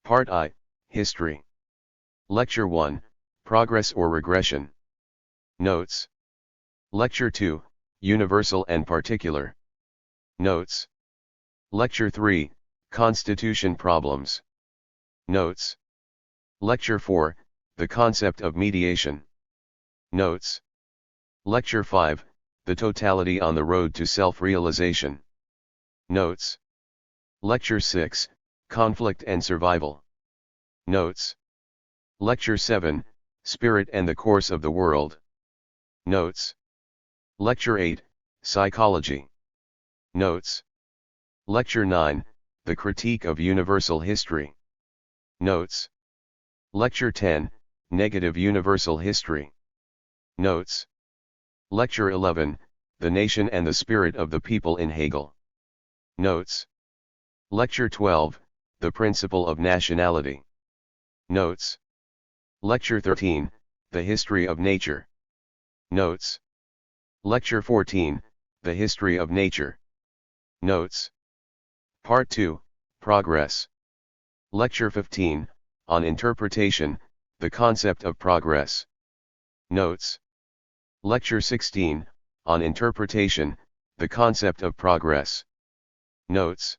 Part I, History. Lecture 1, Progress or Regression. Notes. Lecture 2, Universal and Particular. Notes. Lecture 3, Constitution Problems. Notes. Lecture 4, The Concept of Mediation. Notes. Lecture 5, The Totality on the Road to Self-Realization. Notes. Lecture 6, Conflict and Survival. Notes. Lecture 7, Spirit and the Course of the World. Notes. Lecture 8, Psychology. Notes. Lecture 9, The Critique of Universal History. Notes. Lecture 10, Negative Universal History. Notes. Lecture 11, The Nation and the Spirit of the People in Hegel. Notes. Lecture 12, The Principle of Nationality. Notes. Lecture 13, The History of Nature. Notes. Lecture 14, The History of Nature. Notes. Part 2, Progress. Lecture 15, On Interpretation, The Concept of Progress. Notes. Lecture 16, On Interpretation, The Concept of Progress. Notes.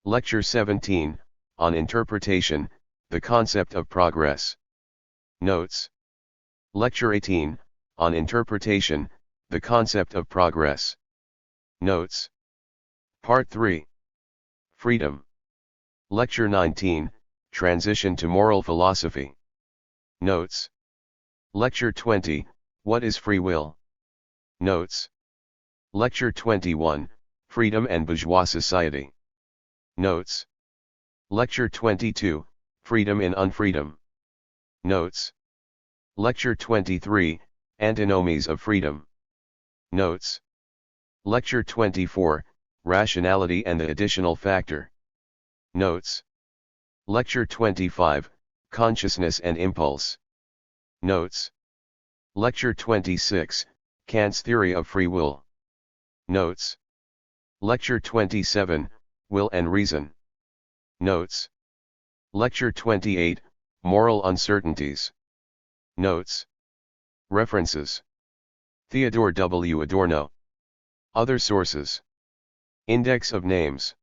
Lecture 17, On Interpretation, The Concept of Progress. Notes. Lecture 18, On Interpretation, The Concept of Progress. Notes. Part 3. Freedom. Lecture 19, Transition to Moral Philosophy. Notes. Lecture 20, What is Free Will? Notes. Lecture 21, Freedom and Bourgeois Society. Notes. Lecture 22, Freedom in Unfreedom. Notes. Lecture 23, Antinomies of Freedom. Notes. Lecture 24, Rationality and the Additional Factor. Notes. Lecture 25, Consciousness and Impulse. Notes. Lecture 26, Kant's Theory of Free Will. Notes. Lecture 27, Will and Reason. Notes. Lecture 28, Moral Uncertainties. Notes. References. Theodor W. Adorno. Other sources. Index of names.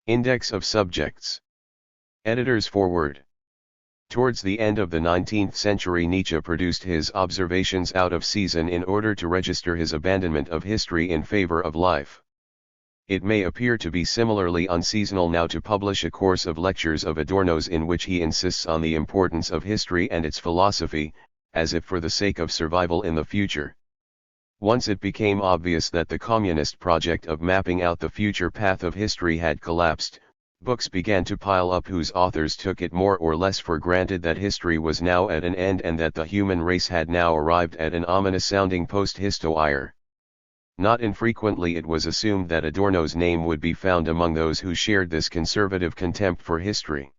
Index of subjects. Editor's foreword. Towards the end of the 19th century, Nietzsche produced his Observations out of season in order to register his abandonment of history in favor of life. It may appear to be similarly unseasonal now to publish a course of lectures of Adorno's in which he insists on the importance of history and its philosophy, as if for the sake of survival in the future. Once it became obvious that the communist project of mapping out the future path of history had collapsed, books began to pile up whose authors took it more or less for granted that history was now at an end and that the human race had now arrived at an ominous-sounding post-histo-ire. Not infrequently it was assumed that Adorno's name would be found among those who shared this conservative contempt for history.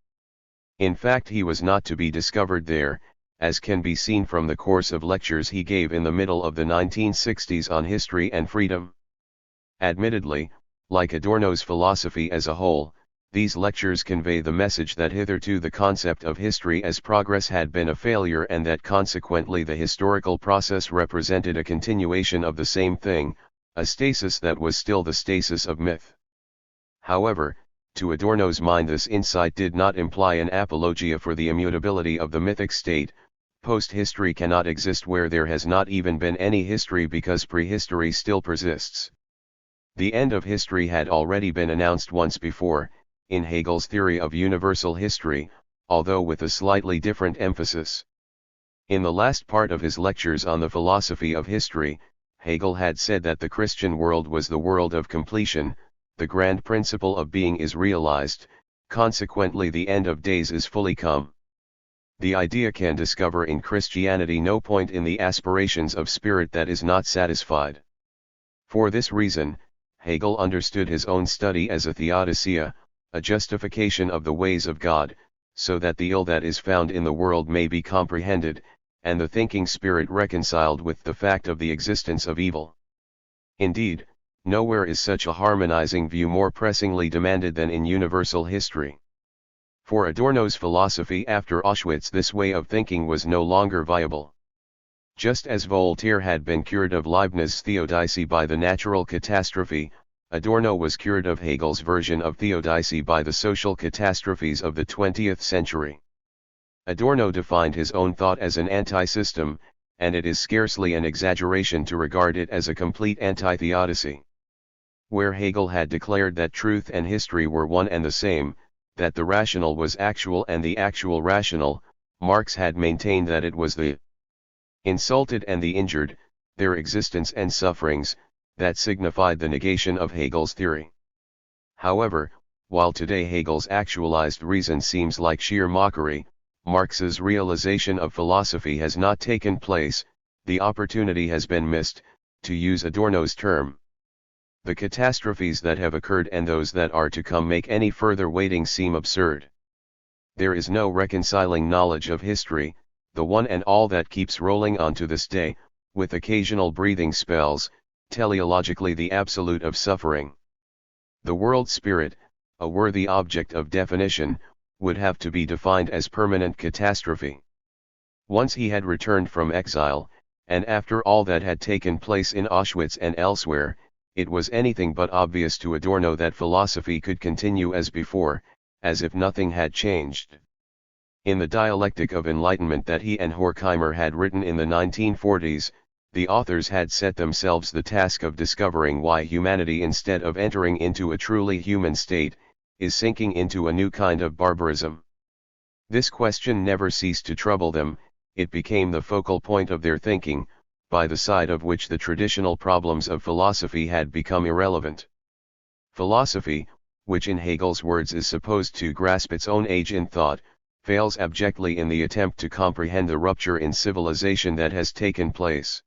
In fact, he was not to be discovered there, as can be seen from the course of lectures he gave in the middle of the 1960s on history and freedom. Admittedly, like Adorno's philosophy as a whole, these lectures convey the message that hitherto the concept of history as progress had been a failure and that consequently the historical process represented a continuation of the same thing, a stasis that was still the stasis of myth. However, to Adorno's mind this insight did not imply an apologia for the immutability of the mythic state. Post-history cannot exist where there has not even been any history because prehistory still persists. The end of history had already been announced once before, in Hegel's theory of universal history, although with a slightly different emphasis. In the last part of his lectures on the philosophy of history, Hegel had said that the Christian world was the world of completion, the grand principle of being is realized, consequently the end of days is fully come. The idea can discover in Christianity no point in the aspirations of spirit that is not satisfied. For this reason, Hegel understood his own study as a theodicia, a justification of the ways of God, so that the ill that is found in the world may be comprehended, and the thinking spirit reconciled with the fact of the existence of evil. Indeed, nowhere is such a harmonizing view more pressingly demanded than in universal history. For Adorno's philosophy after Auschwitz, this way of thinking was no longer viable. Just as Voltaire had been cured of Leibniz's theodicy by the natural catastrophe, Adorno was cured of Hegel's version of theodicy by the social catastrophes of the 20th century. Adorno defined his own thought as an anti-system, and it is scarcely an exaggeration to regard it as a complete anti-theodicy. Where Hegel had declared that truth and history were one and the same, that the rational was actual and the actual rational, Marx had maintained that it was the insulted and the injured, their existence and sufferings, that signified the negation of Hegel's theory. However, while today Hegel's actualized reason seems like sheer mockery, Marx's realization of philosophy has not taken place, the opportunity has been missed, to use Adorno's term. The catastrophes that have occurred and those that are to come make any further waiting seem absurd. There is no reconciling knowledge of history, the one and all that keeps rolling on to this day, with occasional breathing spells, teleologically the absolute of suffering. The world spirit, a worthy object of definition, would have to be defined as permanent catastrophe. Once he had returned from exile, and after all that had taken place in Auschwitz and elsewhere, it was anything but obvious to Adorno that philosophy could continue as before, as if nothing had changed. In the Dialectic of Enlightenment that he and Horkheimer had written in the 1940s, the authors had set themselves the task of discovering why humanity, instead of entering into a truly human state, is sinking into a new kind of barbarism. This question never ceased to trouble them, it became the focal point of their thinking, by the side of which the traditional problems of philosophy had become irrelevant. Philosophy, which in Hegel's words is supposed to grasp its own age in thought, fails abjectly in the attempt to comprehend the rupture in civilization that has taken place.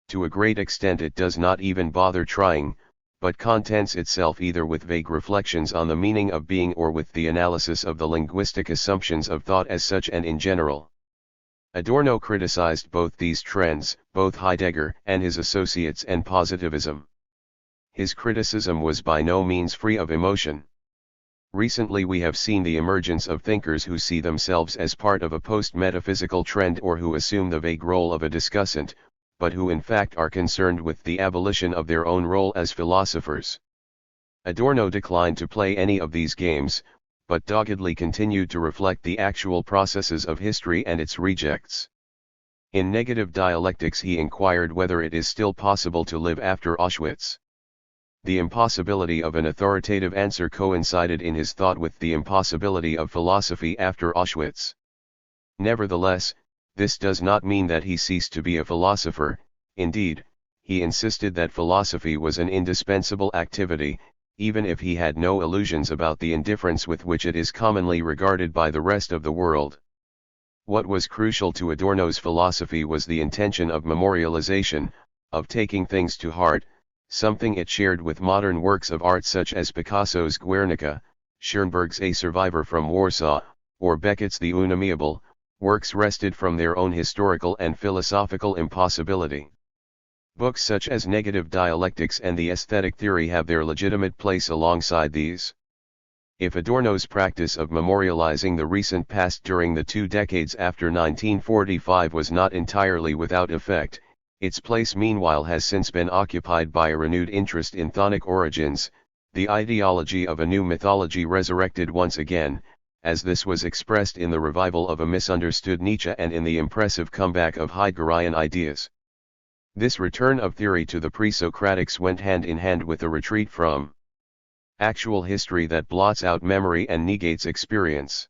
To a great extent it does not even bother trying, but contents itself either with vague reflections on the meaning of being or with the analysis of the linguistic assumptions of thought as such and in general. Adorno criticized both these trends, both Heidegger and his associates and positivism. His criticism was by no means free of emotion. Recently we have seen the emergence of thinkers who see themselves as part of a post-metaphysical trend or who assume the vague role of a discussant, but who in fact are concerned with the abolition of their own role as philosophers. Adorno declined to play any of these games, but doggedly continued to reflect the actual processes of history and its rejects. In Negative Dialectics he inquired whether it is still possible to live after Auschwitz. The impossibility of an authoritative answer coincided in his thought with the impossibility of philosophy after Auschwitz. Nevertheless, this does not mean that he ceased to be a philosopher. Indeed, he insisted that philosophy was an indispensable activity, even if he had no illusions about the indifference with which it is commonly regarded by the rest of the world. What was crucial to Adorno's philosophy was the intention of memorialization, of taking things to heart, something it shared with modern works of art such as Picasso's Guernica, Schoenberg's A Survivor from Warsaw, or Beckett's The Unamiable, works wrested from their own historical and philosophical impossibility. Books such as Negative Dialectics and The Aesthetic Theory have their legitimate place alongside these. If Adorno's practice of memorializing the recent past during the 2 decades after 1945 was not entirely without effect, its place meanwhile has since been occupied by a renewed interest in chthonic origins, the ideology of a new mythology resurrected once again, as this was expressed in the revival of a misunderstood Nietzsche and in the impressive comeback of Heideggerian ideas. This return of theory to the pre-Socratics went hand in hand with a retreat from actual history that blots out memory and negates experience.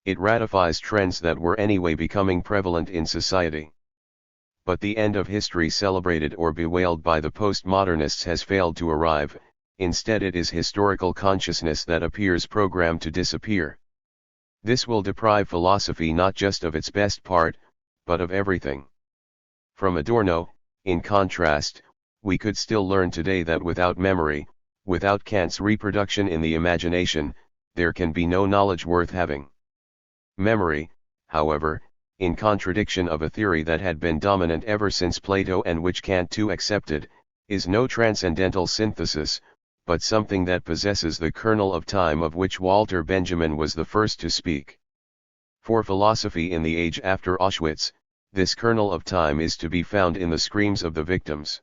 It ratifies trends that were anyway becoming prevalent in society. But the end of history celebrated or bewailed by the postmodernists has failed to arrive, instead it is historical consciousness that appears programmed to disappear. This will deprive philosophy not just of its best part, but of everything. From Adorno, in contrast, we could still learn today that without memory, without Kant's reproduction in the imagination, there can be no knowledge worth having. Memory, however, in contradiction of a theory that had been dominant ever since Plato and which Kant too accepted, is no transcendental synthesis, but something that possesses the kernel of time of which Walter Benjamin was the first to speak. For philosophy in the age after Auschwitz, this kernel of time is to be found in the screams of the victims.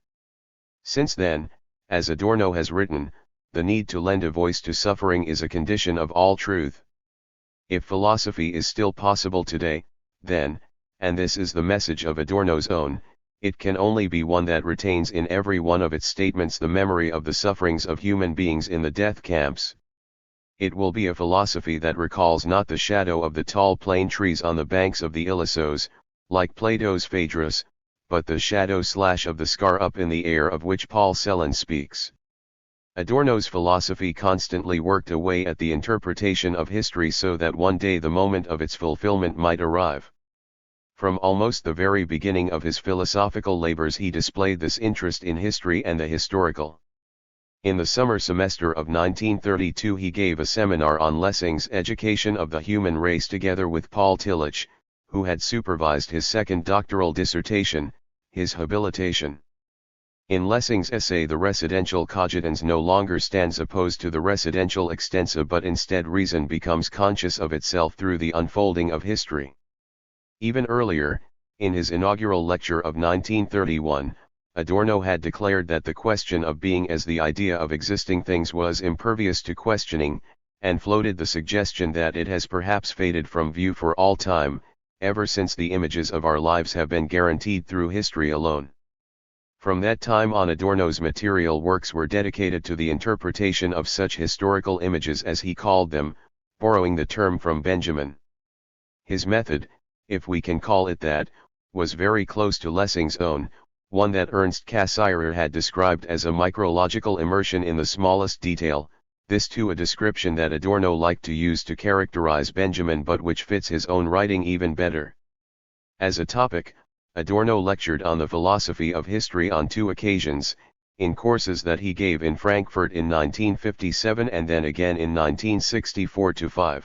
Since then, as Adorno has written, the need to lend a voice to suffering is a condition of all truth. If philosophy is still possible today, then, and this is the message of Adorno's own, it can only be one that retains in every one of its statements the memory of the sufferings of human beings in the death camps. It will be a philosophy that recalls not the shadow of the tall plane trees on the banks of the Ilissos, like Plato's Phaedrus, but the shadow slash of the scar up in the air of which Paul Celan speaks. Adorno's philosophy constantly worked away at the interpretation of history so that one day the moment of its fulfillment might arrive. From almost the very beginning of his philosophical labors he displayed this interest in history and the historical. In the summer semester of 1932 he gave a seminar on Lessing's Education of the Human Race together with Paul Tillich, who had supervised his second doctoral dissertation, his habilitation. In Lessing's essay the residential cogitans no longer stands opposed to the residential extensa but instead reason becomes conscious of itself through the unfolding of history. Even earlier, in his inaugural lecture of 1931, Adorno had declared that the question of being as the idea of existing things was impervious to questioning, and floated the suggestion that it has perhaps faded from view for all time, ever since the images of our lives have been guaranteed through history alone. From that time on Adorno's material works were dedicated to the interpretation of such historical images as he called them, borrowing the term from Benjamin. His method, if we can call it that, was very close to Lessing's own, one that Ernst Cassirer had described as a micrological immersion in the smallest detail, this too a description that Adorno liked to use to characterize Benjamin but which fits his own writing even better. As a topic, Adorno lectured on the philosophy of history on 2 occasions, in courses that he gave in Frankfurt in 1957 and then again in 1964-5.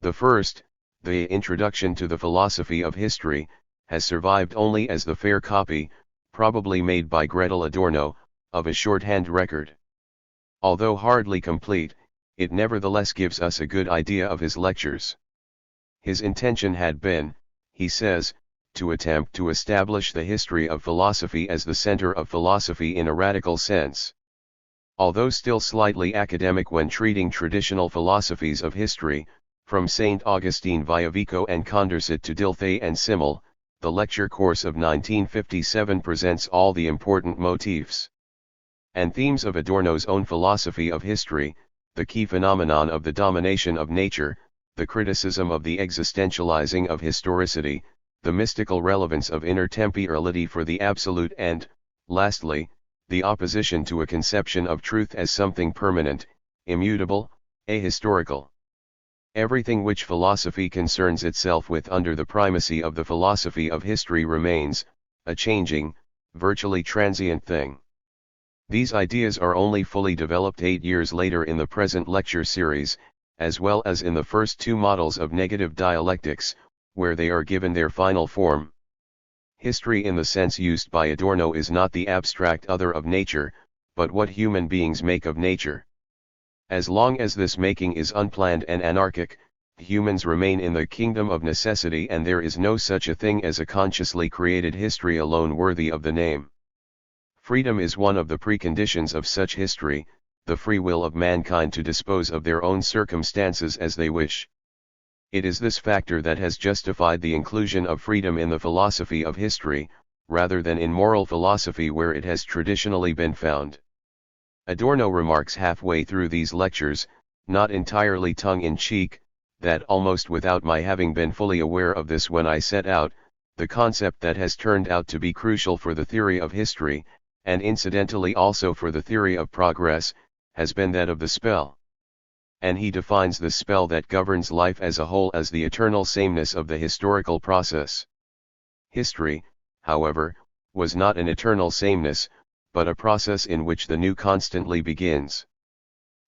The first, the Introduction to the Philosophy of History, has survived only as the fair copy, probably made by Gretel Adorno, of a shorthand record. Although hardly complete, it nevertheless gives us a good idea of his lectures. His intention had been, he says, to attempt to establish the history of philosophy as the center of philosophy in a radical sense. Although still slightly academic when treating traditional philosophies of history, from St. Augustine via Vico and Condorcet to Dilthey and Simmel, the lecture course of 1957 presents all the important motifs and themes of Adorno's own philosophy of history, the key phenomenon of the domination of nature, the criticism of the existentializing of historicity, the mystical relevance of inner temporality for the absolute and, lastly, the opposition to a conception of truth as something permanent, immutable, ahistorical. Everything which philosophy concerns itself with under the primacy of the philosophy of history remains, a changing, virtually transient thing. These ideas are only fully developed 8 years later in the present lecture series, as well as in the first 2 models of negative dialectics, where they are given their final form. History in the sense used by Adorno is not the abstract other of nature, but what human beings make of nature. As long as this making is unplanned and anarchic, humans remain in the kingdom of necessity and there is no such a thing as a consciously created history alone worthy of the name. Freedom is one of the preconditions of such history, the free will of mankind to dispose of their own circumstances as they wish. It is this factor that has justified the inclusion of freedom in the philosophy of history, rather than in moral philosophy where it has traditionally been found. Adorno remarks halfway through these lectures, not entirely tongue-in-cheek, that almost without my having been fully aware of this when I set out, the concept that has turned out to be crucial for the theory of history, and incidentally also for the theory of progress, has been that of the spell. And he defines the spell that governs life as a whole as the eternal sameness of the historical process. History, however, was not an eternal sameness, but a process in which the new constantly begins.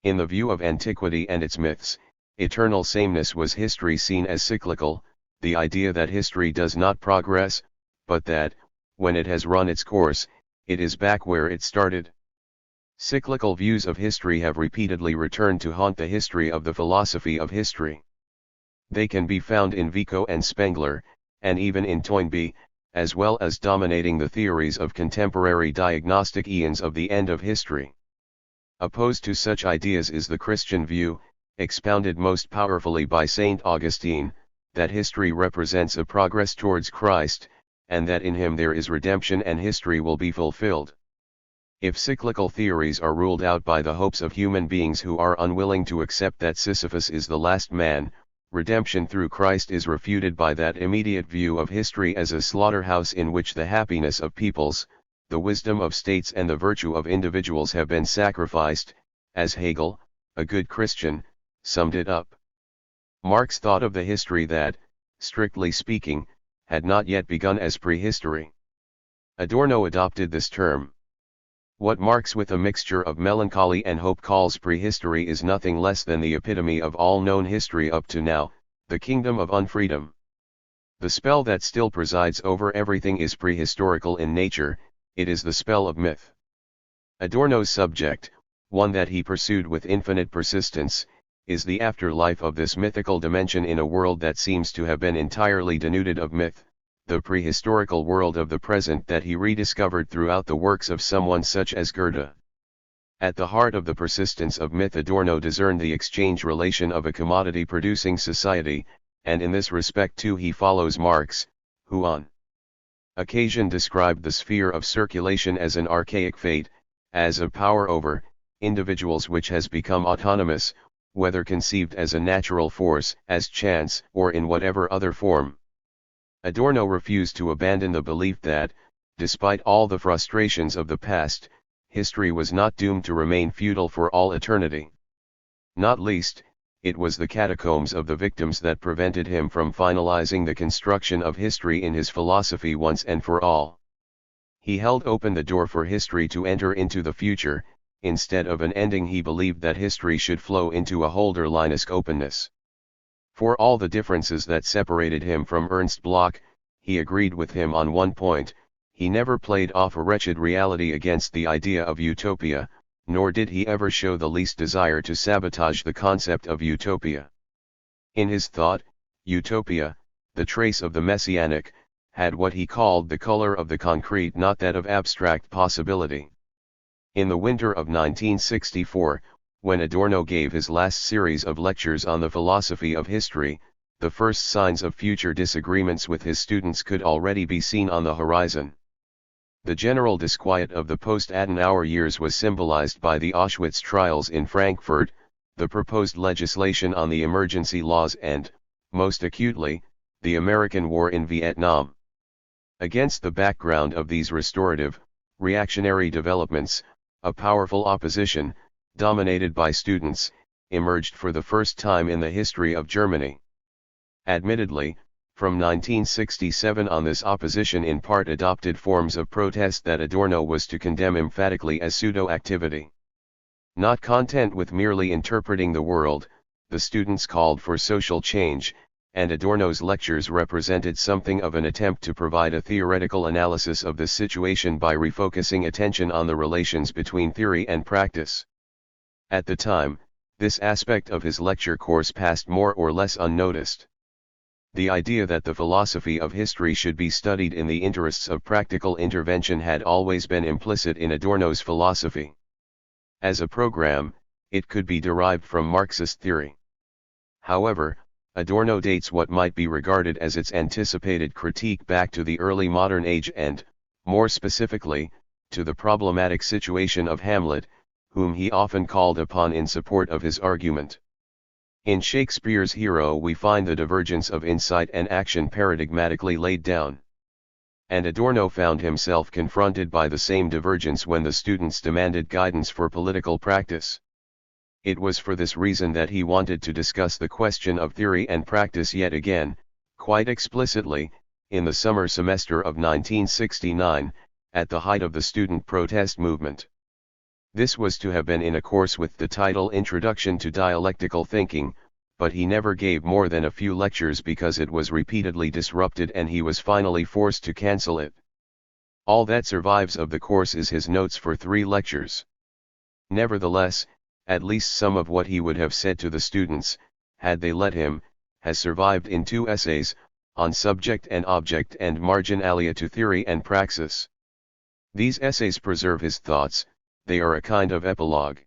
In the view of antiquity and its myths, eternal sameness was history seen as cyclical, the idea that history does not progress, but that, when it has run its course, it is back where it started. Cyclical views of history have repeatedly returned to haunt the history of the philosophy of history. They can be found in Vico and Spengler, and even in Toynbee, as well as dominating the theories of contemporary diagnostic eons of the end of history. Opposed to such ideas is the Christian view, expounded most powerfully by St. Augustine, that history represents a progress towards Christ, and that in him there is redemption and history will be fulfilled. If cyclical theories are ruled out by the hopes of human beings who are unwilling to accept that Sisyphus is the last man, redemption through Christ is refuted by that immediate view of history as a slaughterhouse in which the happiness of peoples, the wisdom of states and the virtue of individuals have been sacrificed, as Hegel, a good Christian, summed it up. Marx thought of the history that, strictly speaking, had not yet begun as prehistory. Adorno adopted this term. What Marx with a mixture of melancholy and hope calls prehistory is nothing less than the epitome of all known history up to now, the kingdom of unfreedom. The spell that still presides over everything is prehistorical in nature, it is the spell of myth. Adorno's subject, one that he pursued with infinite persistence, is the afterlife of this mythical dimension in a world that seems to have been entirely denuded of myth, the prehistorical world of the present that he rediscovered throughout the works of someone such as Goethe. At the heart of the persistence of myth Adorno discerned the exchange relation of a commodity-producing society, and in this respect too he follows Marx, who on occasion described the sphere of circulation as an archaic fate, as a power over individuals which has become autonomous, whether conceived as a natural force, as chance, or in whatever other form. Adorno refused to abandon the belief that, despite all the frustrations of the past, history was not doomed to remain feudal for all eternity. Not least, it was the catacombs of the victims that prevented him from finalizing the construction of history in his philosophy once and for all. He held open the door for history to enter into the future, instead of an ending he believed that history should flow into a Hölderlinesque openness. For all the differences that separated him from Ernst Bloch, he agreed with him on one point: he never played off a wretched reality against the idea of utopia, nor did he ever show the least desire to sabotage the concept of utopia. In his thought, utopia, the trace of the messianic, had what he called the color of the concrete, not that of abstract possibility. In the winter of 1964, when Adorno gave his last series of lectures on the philosophy of history, the first signs of future disagreements with his students could already be seen on the horizon. The general disquiet of the post-Adenauer years was symbolized by the Auschwitz trials in Frankfurt, the proposed legislation on the emergency laws and, most acutely, the American war in Vietnam. Against the background of these restorative, reactionary developments, a powerful opposition, dominated by students, emerged for the first time in the history of Germany. Admittedly, from 1967 on this opposition in part adopted forms of protest that Adorno was to condemn emphatically as pseudo-activity. Not content with merely interpreting the world, the students called for social change, and Adorno's lectures represented something of an attempt to provide a theoretical analysis of this situation by refocusing attention on the relations between theory and practice. At the time, this aspect of his lecture course passed more or less unnoticed. The idea that the philosophy of history should be studied in the interests of practical intervention had always been implicit in Adorno's philosophy. As a program, it could be derived from Marxist theory. However, Adorno dates what might be regarded as its anticipated critique back to the early modern age and, more specifically, to the problematic situation of Hamlet, whom he often called upon in support of his argument. In Shakespeare's hero we find the divergence of insight and action paradigmatically laid down. And Adorno found himself confronted by the same divergence when the students demanded guidance for political practice. It was for this reason that he wanted to discuss the question of theory and practice yet again, quite explicitly, in the summer semester of 1969, at the height of the student protest movement. This was to have been in a course with the title Introduction to Dialectical Thinking, but he never gave more than a few lectures because it was repeatedly disrupted and he was finally forced to cancel it. All that survives of the course is his notes for 3 lectures. Nevertheless, at least some of what he would have said to the students, had they let him, has survived in 2 essays, on subject and object and marginalia to theory and praxis. These essays preserve his thoughts, they are a kind of epilogue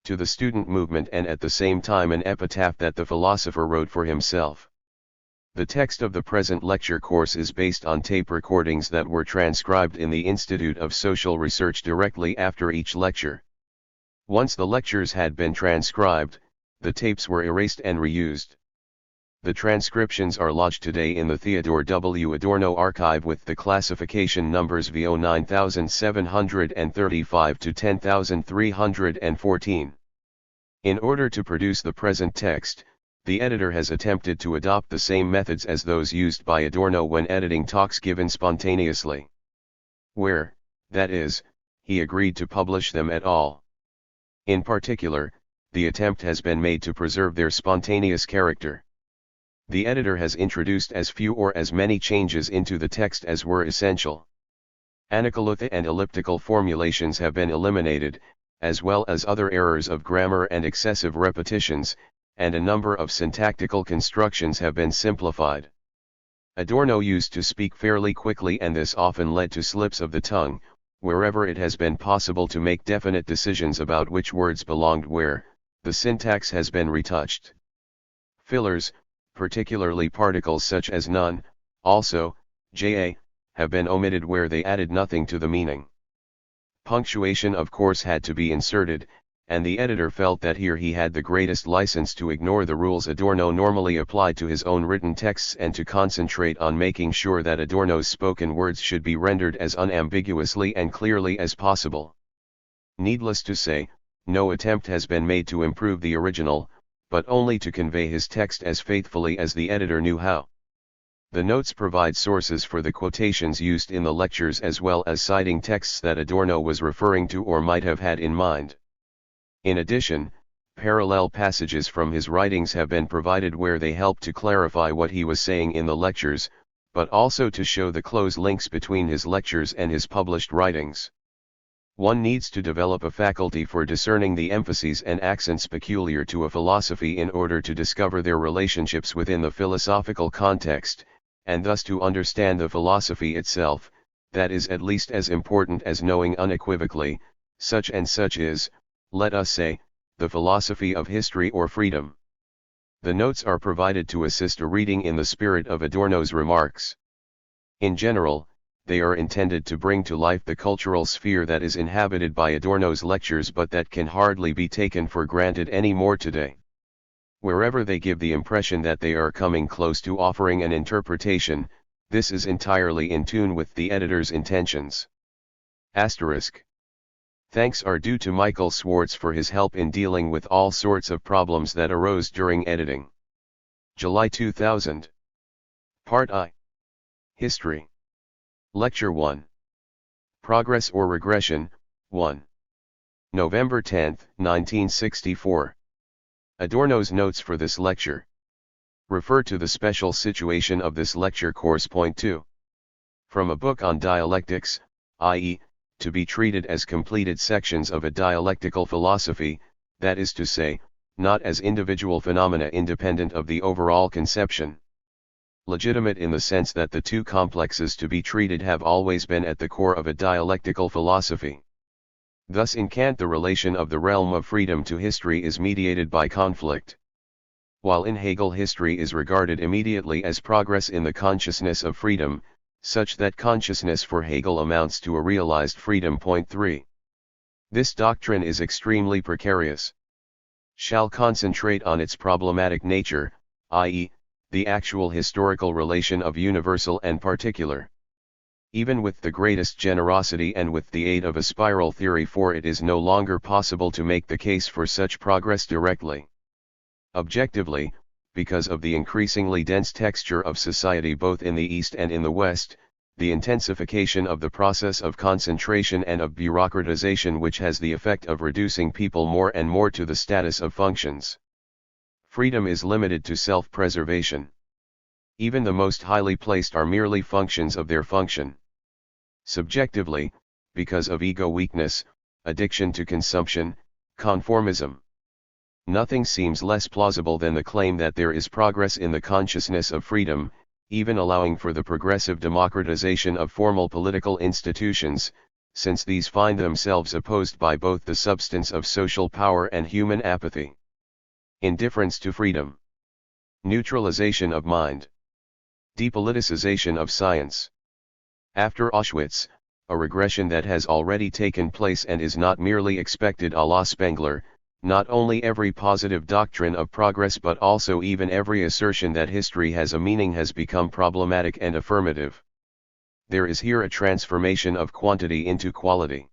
to the student movement and at the same time an epitaph that the philosopher wrote for himself. The text of the present lecture course is based on tape recordings that were transcribed in the Institute of Social Research directly after each lecture. Once the lectures had been transcribed, the tapes were erased and reused. The transcriptions are lodged today in the Theodor W. Adorno archive with the classification numbers VO 9735 to 10314. In order to produce the present text, the editor has attempted to adopt the same methods as those used by Adorno when editing talks given spontaneously. Where, that is, he agreed to publish them at all. In particular, the attempt has been made to preserve their spontaneous character. The editor has introduced as few or as many changes into the text as were essential. Anacolutha and elliptical formulations have been eliminated, as well as other errors of grammar and excessive repetitions, and a number of syntactical constructions have been simplified. Adorno used to speak fairly quickly and this often led to slips of the tongue, wherever it has been possible to make definite decisions about which words belonged where, the syntax has been retouched. Fillers, particularly particles such as none, also, ja, have been omitted where they added nothing to the meaning. Punctuation of course had to be inserted, and the editor felt that here he had the greatest license to ignore the rules Adorno normally applied to his own written texts and to concentrate on making sure that Adorno's spoken words should be rendered as unambiguously and clearly as possible. Needless to say, no attempt has been made to improve the original, but only to convey his text as faithfully as the editor knew how. The notes provide sources for the quotations used in the lectures as well as citing texts that Adorno was referring to or might have had in mind. In addition, parallel passages from his writings have been provided where they help to clarify what he was saying in the lectures, but also to show the close links between his lectures and his published writings. One needs to develop a faculty for discerning the emphases and accents peculiar to a philosophy in order to discover their relationships within the philosophical context, and thus to understand the philosophy itself. That is at least as important as knowing unequivocally, such and such is, let us say, the philosophy of history or freedom. The notes are provided to assist a reading in the spirit of Adorno's remarks. In general, they are intended to bring to life the cultural sphere that is inhabited by Adorno's lectures but that can hardly be taken for granted any more today. Wherever they give the impression that they are coming close to offering an interpretation, this is entirely in tune with the editor's intentions. Asterisk. Thanks are due to Michael Swartz for his help in dealing with all sorts of problems that arose during editing. July 2000. Part I. History. Lecture 1. Progress or Regression, 1. November 10, 1964. Adorno's notes for this lecture. Refer to the special situation of this lecture course. Point 2. From a book on dialectics, i.e., to be treated as completed sections of a dialectical philosophy, that is to say, not as individual phenomena independent of the overall conception. Legitimate in the sense that the two complexes to be treated have always been at the core of a dialectical philosophy. Thus in Kant the relation of the realm of freedom to history is mediated by conflict. While in Hegel history is regarded immediately as progress in the consciousness of freedom, such that consciousness for Hegel amounts to a realized freedom. Point 3. This doctrine is extremely precarious. Shall concentrate on its problematic nature, i.e., the actual historical relation of universal and particular. Even with the greatest generosity and with the aid of a spiral theory, for it is no longer possible to make the case for such progress directly. Objectively, because of the increasingly dense texture of society both in the East and in the West, the intensification of the process of concentration and of bureaucratization which has the effect of reducing people more and more to the status of functions. Freedom is limited to self-preservation. Even the most highly placed are merely functions of their function. Subjectively, because of ego weakness, addiction to consumption, conformism. Nothing seems less plausible than the claim that there is progress in the consciousness of freedom, even allowing for the progressive democratization of formal political institutions, since these find themselves opposed by both the substance of social power and human apathy. Indifference to freedom. Neutralization of mind. Depoliticization of science. After Auschwitz, a regression that has already taken place and is not merely expected à la Spengler, not only every positive doctrine of progress but also even every assertion that history has a meaning has become problematic and affirmative. There is here a transformation of quantity into quality.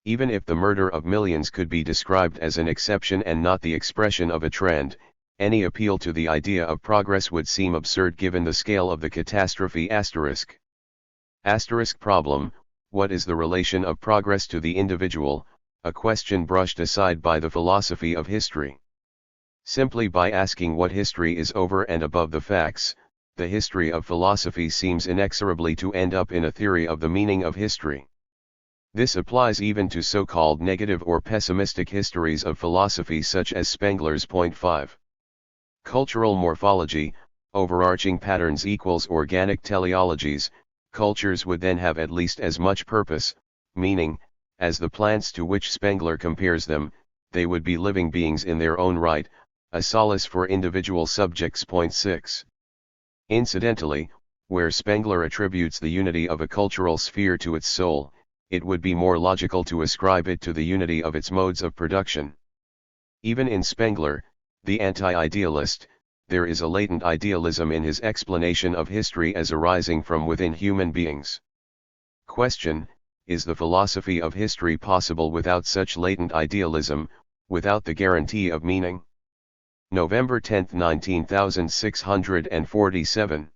Even if the murder of millions could be described as an exception and not the expression of a trend, any appeal to the idea of progress would seem absurd given the scale of the catastrophe. Problem, what is the relation of progress to the individual, a question brushed aside by the philosophy of history. Simply by asking what history is over and above the facts, the history of philosophy seems inexorably to end up in a theory of the meaning of history. This applies even to so-called negative or pessimistic histories of philosophy such as Spengler's Point 5. Cultural morphology, overarching patterns equals organic teleologies. Cultures would then have at least as much purpose, meaning, as the plants to which Spengler compares them. They would be living beings in their own right, a solace for individual subjects. Point 6. Incidentally, where Spengler attributes the unity of a cultural sphere to its soul, it would be more logical to ascribe it to the unity of its modes of production. Even in Spengler, the anti-idealist, there is a latent idealism in his explanation of history as arising from within human beings. Question: is the philosophy of history possible without such latent idealism, without the guarantee of meaning? November 10, 19647.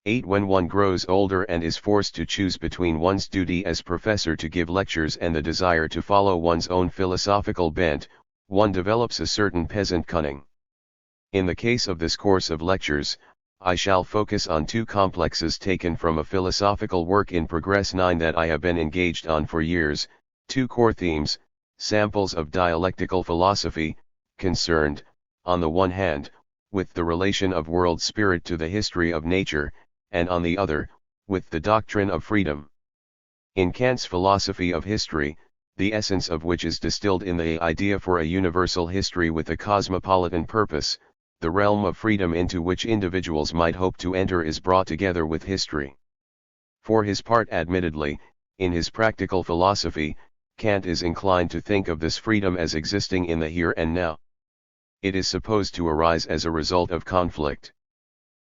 8. When one grows older and is forced to choose between one's duty as professor to give lectures and the desire to follow one's own philosophical bent, one develops a certain peasant cunning. In the case of this course of lectures, I shall focus on two complexes taken from a philosophical work in Progress 9 that I have been engaged on for years, two core themes, samples of dialectical philosophy, concerned, on the one hand, with the relation of world spirit to the history of nature, and on the other, with the doctrine of freedom. In Kant's philosophy of history, the essence of which is distilled in the idea for a universal history with a cosmopolitan purpose, the realm of freedom into which individuals might hope to enter is brought together with history. For his part, admittedly, in his practical philosophy, Kant is inclined to think of this freedom as existing in the here and now. It is supposed to arise as a result of conflict.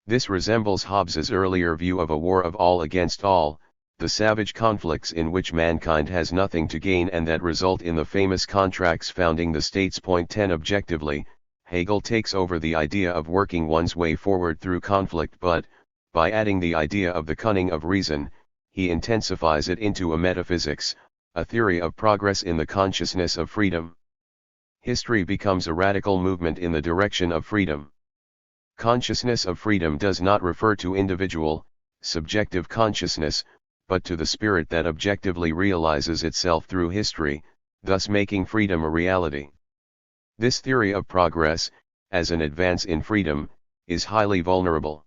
This resembles Hobbes's earlier view of a war of all against all, the savage conflicts in which mankind has nothing to gain and that result in the famous contracts founding the states. Point 10. Objectively, Hegel takes over the idea of working one's way forward through conflict, but, by adding the idea of the cunning of reason, he intensifies it into a metaphysics, a theory of progress in the consciousness of freedom. History becomes a radical movement in the direction of freedom. Consciousness of freedom does not refer to individual, subjective consciousness, but to the spirit that objectively realizes itself through history, thus making freedom a reality. This theory of progress, as an advance in freedom, is highly vulnerable.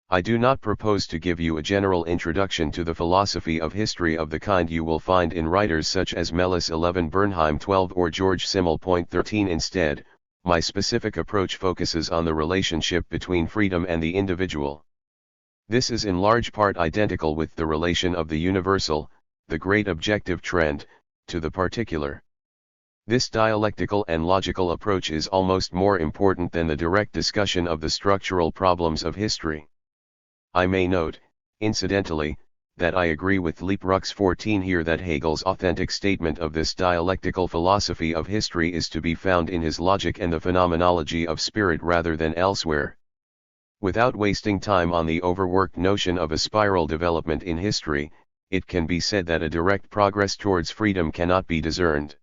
I do not propose to give you a general introduction to the philosophy of history of the kind you will find in writers such as Melis 11, Bernheim 12 or George Simmel. Point 13. Instead, my specific approach focuses on the relationship between freedom and the individual. This is in large part identical with the relation of the universal, the great objective trend, to the particular. This dialectical and logical approach is almost more important than the direct discussion of the structural problems of history. I may note, incidentally, that I agree with Leeprux 14 here that Hegel's authentic statement of this dialectical philosophy of history is to be found in his Logic and the Phenomenology of Spirit rather than elsewhere. Without wasting time on the overworked notion of a spiral development in history, it can be said that a direct progress towards freedom cannot be discerned.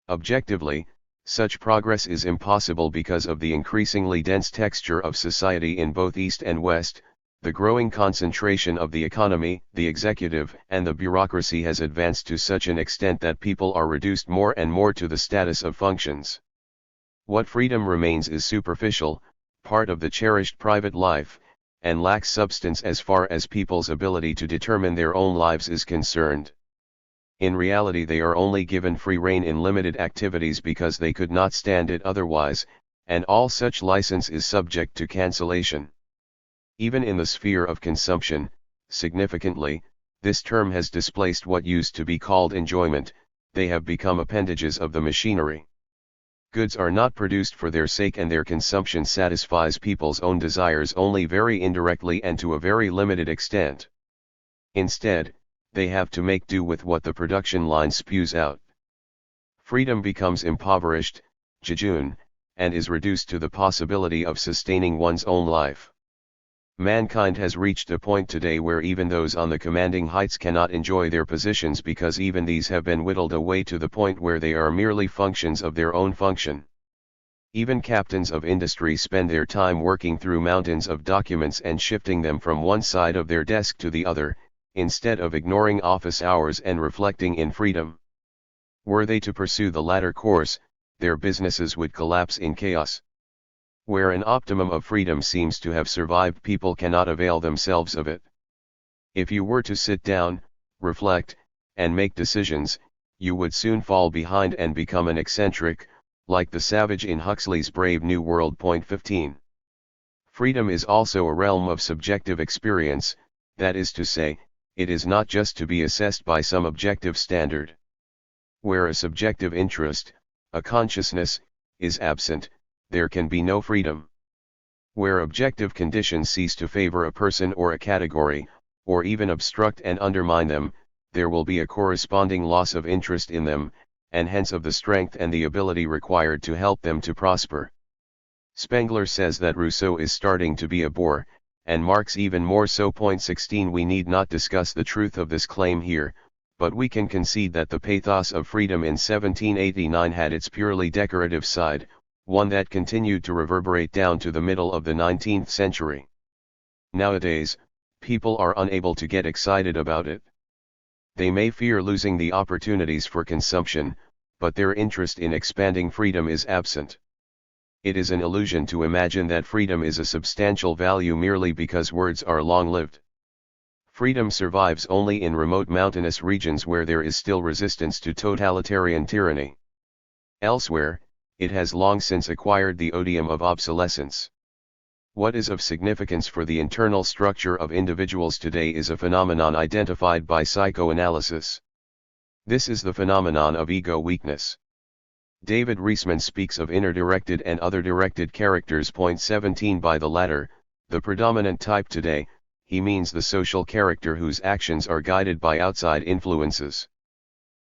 Objectively, such progress is impossible because of the increasingly dense texture of society in both East and West, The growing concentration of the economy, the executive, and the bureaucracy has advanced to such an extent that people are reduced more and more to the status of functions. What freedom remains is superficial, part of the cherished private life, and lacks substance as far as people's ability to determine their own lives is concerned. In reality, they are only given free rein in limited activities because they could not stand it otherwise, and all such license is subject to cancellation. Even in the sphere of consumption, significantly, this term has displaced what used to be called enjoyment. They have become appendages of the machinery. Goods are not produced for their sake, and their consumption satisfies people's own desires only very indirectly and to a very limited extent. Instead, they have to make do with what the production line spews out. Freedom becomes impoverished, jejune, and is reduced to the possibility of sustaining one's own life. Mankind has reached a point today where even those on the commanding heights cannot enjoy their positions because even these have been whittled away to the point where they are merely functions of their own function. Even captains of industry spend their time working through mountains of documents and shifting them from one side of their desk to the other, instead of ignoring office hours and reflecting in freedom. Were they to pursue the latter course, their businesses would collapse in chaos. Where an optimum of freedom seems to have survived, people cannot avail themselves of it. If you were to sit down, reflect, and make decisions, you would soon fall behind and become an eccentric, like the savage in Huxley's Brave New World. 15. Freedom is also a realm of subjective experience, that is to say, it is not just to be assessed by some objective standard. Where a subjective interest, a consciousness, is absent, there can be no freedom. Where objective conditions cease to favor a person or a category, or even obstruct and undermine them, there will be a corresponding loss of interest in them, and hence of the strength and the ability required to help them to prosper. Spengler says that Rousseau is starting to be a bore, and Marx even more so. 16 We need not discuss the truth of this claim here, but we can concede that the pathos of freedom in 1789 had its purely decorative side, one that continued to reverberate down to the middle of the 19th century. Nowadays, people are unable to get excited about it. They may fear losing the opportunities for consumption, but their interest in expanding freedom is absent. It is an illusion to imagine that freedom is a substantial value merely because words are long-lived. Freedom survives only in remote mountainous regions where there is still resistance to totalitarian tyranny. Elsewhere, it has long since acquired the odium of obsolescence. What is of significance for the internal structure of individuals today is a phenomenon identified by psychoanalysis. This is the phenomenon of ego weakness. David Reisman speaks of inner-directed and other-directed characters. 17 By the latter, the predominant type today, he means the social character whose actions are guided by outside influences.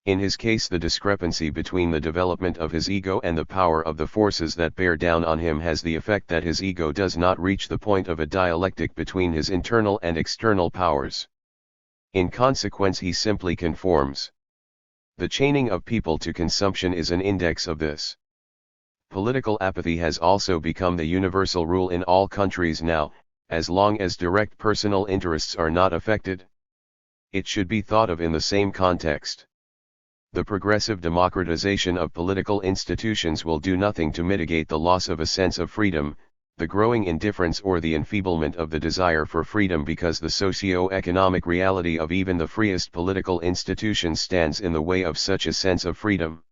In his case, the discrepancy between the development of his ego and the power of the forces that bear down on him has the effect that his ego does not reach the point of a dialectic between his internal and external powers. In consequence, he simply conforms. The chaining of people to consumption is an index of this. Political apathy has also become the universal rule in all countries now, as long as direct personal interests are not affected. It should be thought of in the same context. The progressive democratization of political institutions will do nothing to mitigate the loss of a sense of freedom, the growing indifference or the enfeeblement of the desire for freedom, because the socio-economic reality of even the freest political institutions stands in the way of such a sense of freedom.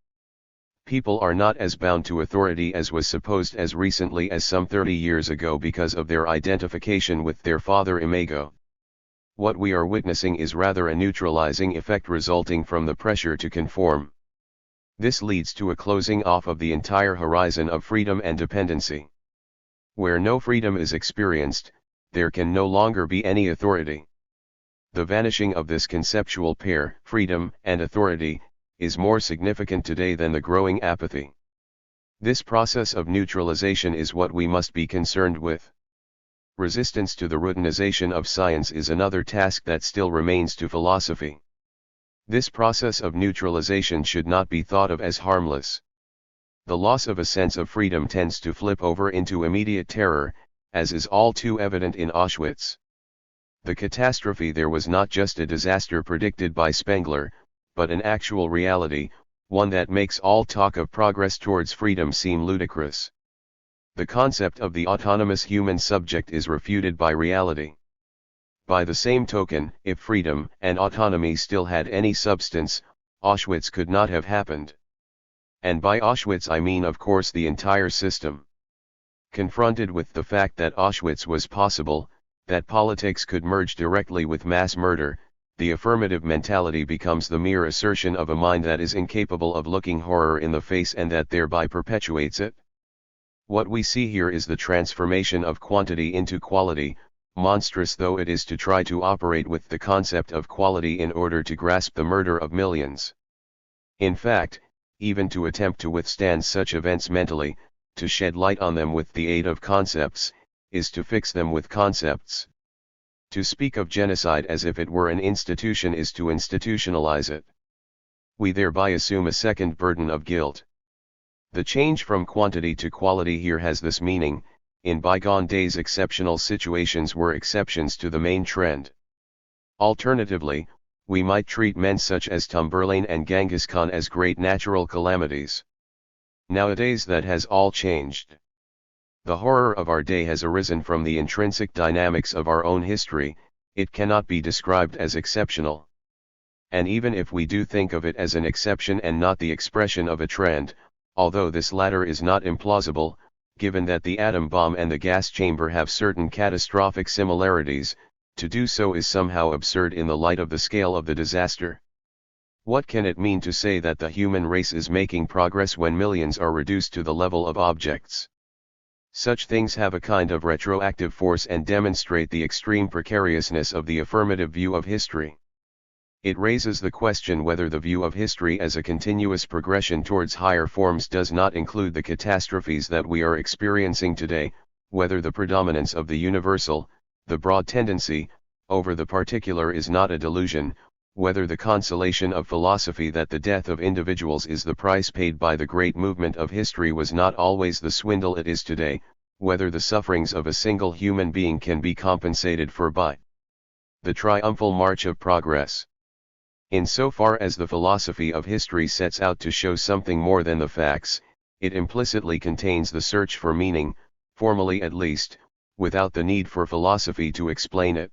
People are not as bound to authority as was supposed as recently as some 30 years ago because of their identification with their father imago. What we are witnessing is rather a neutralizing effect resulting from the pressure to conform. This leads to a closing off of the entire horizon of freedom and dependency. Where no freedom is experienced, there can no longer be any authority. The vanishing of this conceptual pair, freedom and authority, is more significant today than the growing apathy. This process of neutralization is what we must be concerned with. Resistance to the routinization of science is another task that still remains to philosophy. This process of neutralization should not be thought of as harmless. The loss of a sense of freedom tends to flip over into immediate terror, as is all too evident in Auschwitz. The catastrophe there was not just a disaster predicted by Spengler, but an actual reality, one that makes all talk of progress towards freedom seem ludicrous. The concept of the autonomous human subject is refuted by reality. By the same token, if freedom and autonomy still had any substance, Auschwitz could not have happened. And by Auschwitz I mean of course the entire system. Confronted with the fact that Auschwitz was possible, that politics could merge directly with mass murder, the affirmative mentality becomes the mere assertion of a mind that is incapable of looking horror in the face and that thereby perpetuates it. What we see here is the transformation of quantity into quality, monstrous though it is to try to operate with the concept of quality in order to grasp the murder of millions. In fact, even to attempt to withstand such events mentally, to shed light on them with the aid of concepts, is to fix them with concepts. To speak of genocide as if it were an institution is to institutionalize it. We thereby assume a second burden of guilt. The change from quantity to quality here has this meaning: in bygone days exceptional situations were exceptions to the main trend. Alternatively, we might treat men such as Tamburlaine and Genghis Khan as great natural calamities. Nowadays that has all changed. The horror of our day has arisen from the intrinsic dynamics of our own history, it cannot be described as exceptional. And even if we do think of it as an exception and not the expression of a trend, although this latter is not implausible, given that the atom bomb and the gas chamber have certain catastrophic similarities, to do so is somehow absurd in the light of the scale of the disaster. What can it mean to say that the human race is making progress when millions are reduced to the level of objects? Such things have a kind of retroactive force and demonstrate the extreme precariousness of the affirmative view of history. It raises the question whether the view of history as a continuous progression towards higher forms does not include the catastrophes that we are experiencing today, whether the predominance of the universal, the broad tendency, over the particular is not a delusion, whether the consolation of philosophy that the death of individuals is the price paid by the great movement of history was not always the swindle it is today, whether the sufferings of a single human being can be compensated for by the triumphal march of progress. Insofar as the philosophy of history sets out to show something more than the facts, it implicitly contains the search for meaning, formally at least, without the need for philosophy to explain it.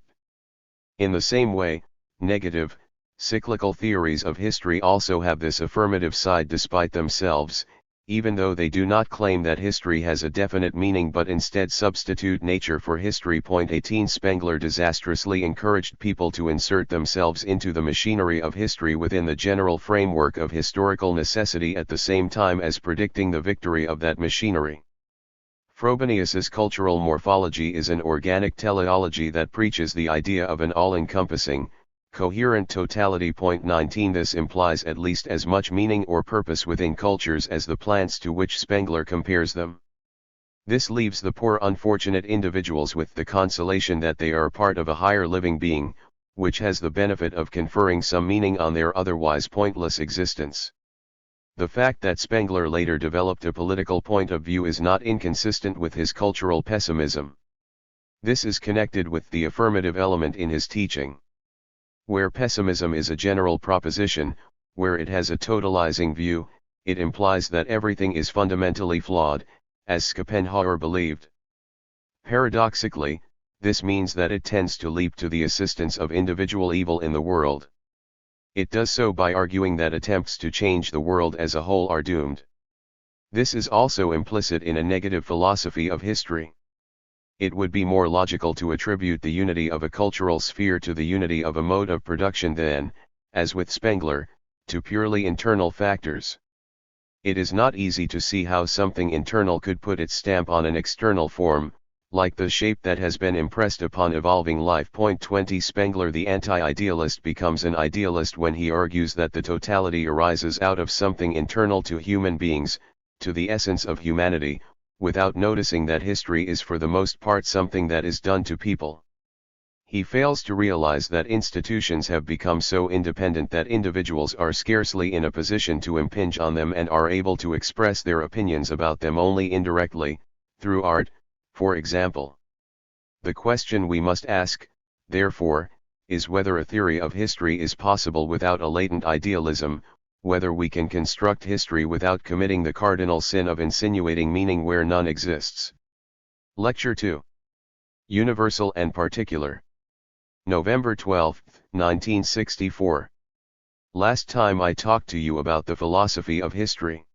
In the same way, negative, cyclical theories of history also have this affirmative side despite themselves, even though they do not claim that history has a definite meaning but instead substitute nature for history. 18 Spengler disastrously encouraged people to insert themselves into the machinery of history within the general framework of historical necessity at the same time as predicting the victory of that machinery. Frobenius's cultural morphology is an organic teleology that preaches the idea of an all-encompassing, coherent totality. 19 This implies at least as much meaning or purpose within cultures as the plants to which Spengler compares them. This leaves the poor unfortunate individuals with the consolation that they are part of a higher living being, which has the benefit of conferring some meaning on their otherwise pointless existence. The fact that Spengler later developed a political point of view is not inconsistent with his cultural pessimism. This is connected with the affirmative element in his teaching. Where pessimism is a general proposition, where it has a totalizing view, it implies that everything is fundamentally flawed, as Schopenhauer believed. Paradoxically, this means that it tends to leap to the assistance of individual evil in the world. It does so by arguing that attempts to change the world as a whole are doomed. This is also implicit in a negative philosophy of history. It would be more logical to attribute the unity of a cultural sphere to the unity of a mode of production than, as with Spengler, to purely internal factors. It is not easy to see how something internal could put its stamp on an external form, like the shape that has been impressed upon evolving life. 20 Spengler the anti-idealist becomes an idealist when he argues that the totality arises out of something internal to human beings, to the essence of humanity, without noticing that history is for the most part something that is done to people. He fails to realize that institutions have become so independent that individuals are scarcely in a position to impinge on them and are able to express their opinions about them only indirectly, through art, for example. The question we must ask, therefore, is whether a theory of history is possible without a latent idealism, whether we can construct history without committing the cardinal sin of insinuating meaning where none exists. Lecture 2. Universal and Particular. November 12, 1964. Last time I talked to you about the philosophy of history.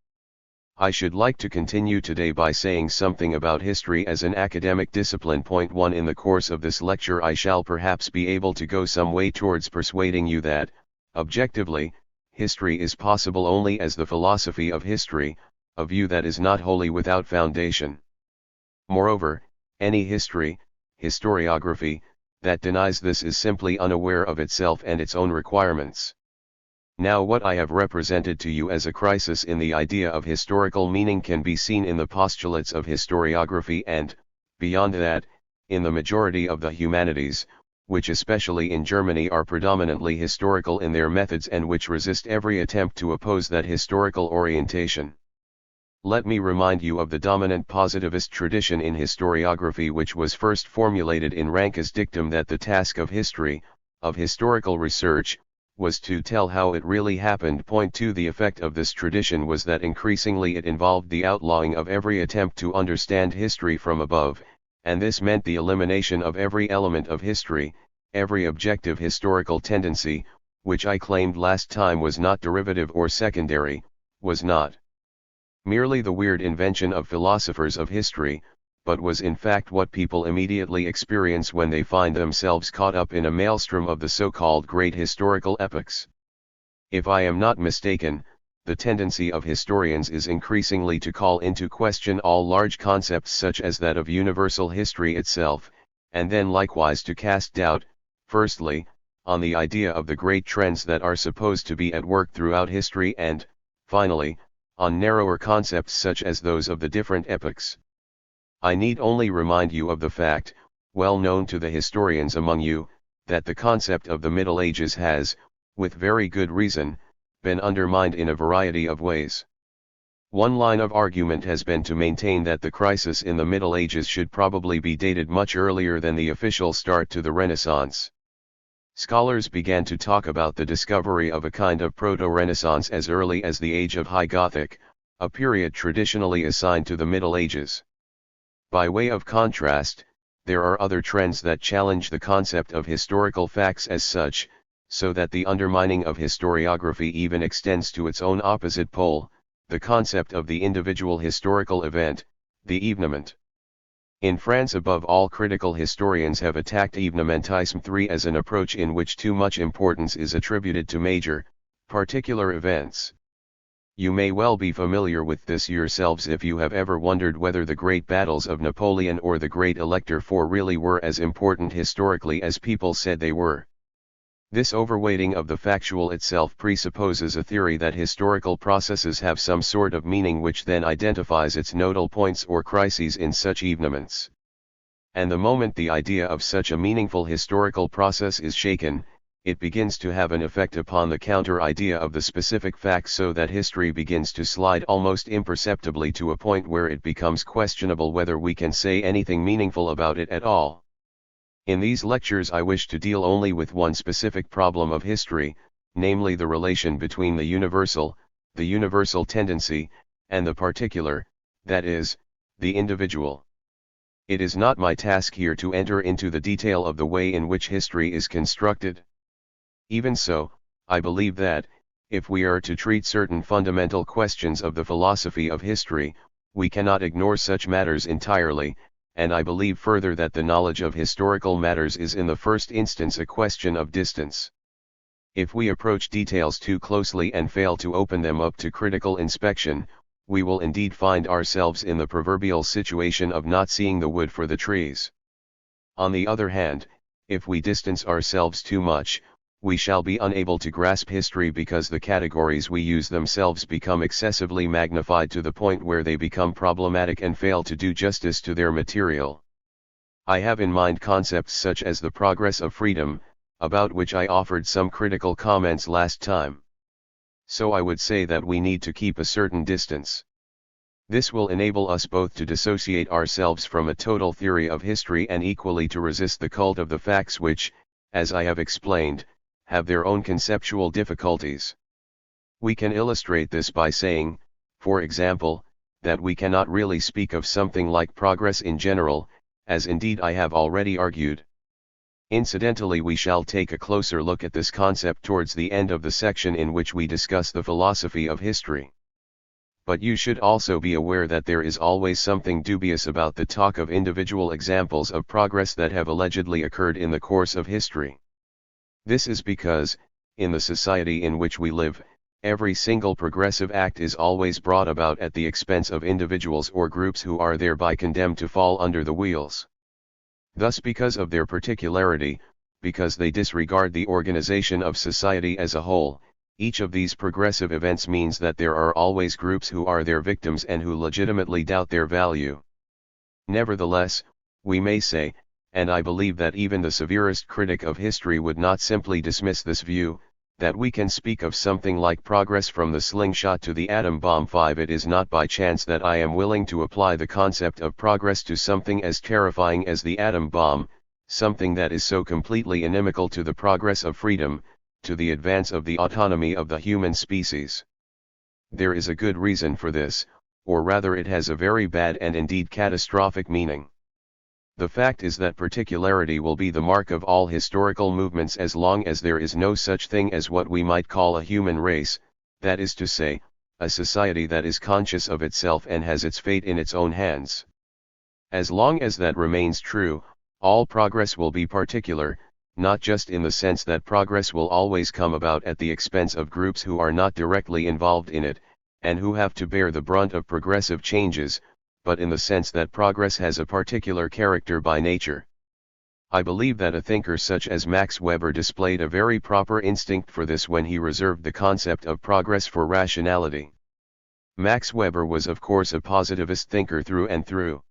I should like to continue today by saying something about history as an academic discipline. Point 1. In the course of this lecture I shall perhaps be able to go some way towards persuading you that, objectively, history is possible only as the philosophy of history, a view that is not wholly without foundation. Moreover, any history, historiography, that denies this is simply unaware of itself and its own requirements. Now what I have represented to you as a crisis in the idea of historical meaning can be seen in the postulates of historiography and, beyond that, in the majority of the humanities, which especially in Germany are predominantly historical in their methods and which resist every attempt to oppose that historical orientation. Let me remind you of the dominant positivist tradition in historiography which was first formulated in Ranke's dictum that the task of history, of historical research, was to tell how it really happened. Point 2. The effect of this tradition was that increasingly it involved the outlawing of every attempt to understand history from above, and this meant the elimination of every element of history, every objective historical tendency, which I claimed last time was not derivative or secondary, was not merely the weird invention of philosophers of history, but was in fact what people immediately experience when they find themselves caught up in a maelstrom of the so-called great historical epochs. If I am not mistaken, the tendency of historians is increasingly to call into question all large concepts such as that of universal history itself, and then likewise to cast doubt, firstly, on the idea of the great trends that are supposed to be at work throughout history and, finally, on narrower concepts such as those of the different epochs. I need only remind you of the fact, well known to the historians among you, that the concept of the Middle Ages has, with very good reason, been undermined in a variety of ways. One line of argument has been to maintain that the crisis in the Middle Ages should probably be dated much earlier than the official start to the Renaissance. Scholars began to talk about the discovery of a kind of proto-Renaissance as early as the age of High Gothic, a period traditionally assigned to the Middle Ages. By way of contrast, there are other trends that challenge the concept of historical facts as such, so that the undermining of historiography even extends to its own opposite pole, the concept of the individual historical event, the événement. In France above all, critical historians have attacked événementisme 3 as an approach in which too much importance is attributed to major, particular events. You may well be familiar with this yourselves if you have ever wondered whether the great battles of Napoleon or the Great Elector IV really were as important historically as people said they were. This overweighting of the factual itself presupposes a theory that historical processes have some sort of meaning which then identifies its nodal points or crises in such événements. And the moment the idea of such a meaningful historical process is shaken, it begins to have an effect upon the counter-idea of the specific facts, so that history begins to slide almost imperceptibly to a point where it becomes questionable whether we can say anything meaningful about it at all. In these lectures I wish to deal only with one specific problem of history, namely the relation between the universal tendency, and the particular, that is, the individual. It is not my task here to enter into the detail of the way in which history is constructed. Even so, I believe that, if we are to treat certain fundamental questions of the philosophy of history, we cannot ignore such matters entirely, and I believe further that the knowledge of historical matters is in the first instance a question of distance. If we approach details too closely and fail to open them up to critical inspection, we will indeed find ourselves in the proverbial situation of not seeing the wood for the trees. On the other hand, if we distance ourselves too much, we shall be unable to grasp history because the categories we use themselves become excessively magnified to the point where they become problematic and fail to do justice to their material. I have in mind concepts such as the progress of freedom, about which I offered some critical comments last time. So I would say that we need to keep a certain distance. This will enable us both to dissociate ourselves from a total theory of history and equally to resist the cult of the facts which, as I have explained, have their own conceptual difficulties. We can illustrate this by saying, for example, that we cannot really speak of something like progress in general, as indeed I have already argued. Incidentally, we shall take a closer look at this concept towards the end of the section in which we discuss the philosophy of history. But you should also be aware that there is always something dubious about the talk of individual examples of progress that have allegedly occurred in the course of history. This is because, in the society in which we live, every single progressive act is always brought about at the expense of individuals or groups who are thereby condemned to fall under the wheels. Thus, because of their particularity, because they disregard the organization of society as a whole, each of these progressive events means that there are always groups who are their victims and who legitimately doubt their value. Nevertheless, we may say, and I believe that even the severest critic of history would not simply dismiss this view, that we can speak of something like progress from the slingshot to the atom bomb. 5. It is not by chance that I am willing to apply the concept of progress to something as terrifying as the atom bomb, something that is so completely inimical to the progress of freedom, to the advance of the autonomy of the human species. There is a good reason for this, or rather it has a very bad and indeed catastrophic meaning. The fact is that particularity will be the mark of all historical movements as long as there is no such thing as what we might call a human race, that is to say, a society that is conscious of itself and has its fate in its own hands. As long as that remains true, all progress will be particular, not just in the sense that progress will always come about at the expense of groups who are not directly involved in it, and who have to bear the brunt of progressive changes, but in the sense that progress has a particular character by nature. I believe that a thinker such as Max Weber displayed a very proper instinct for this when he reserved the concept of progress for rationality. Max Weber was of course a positivist thinker through and through.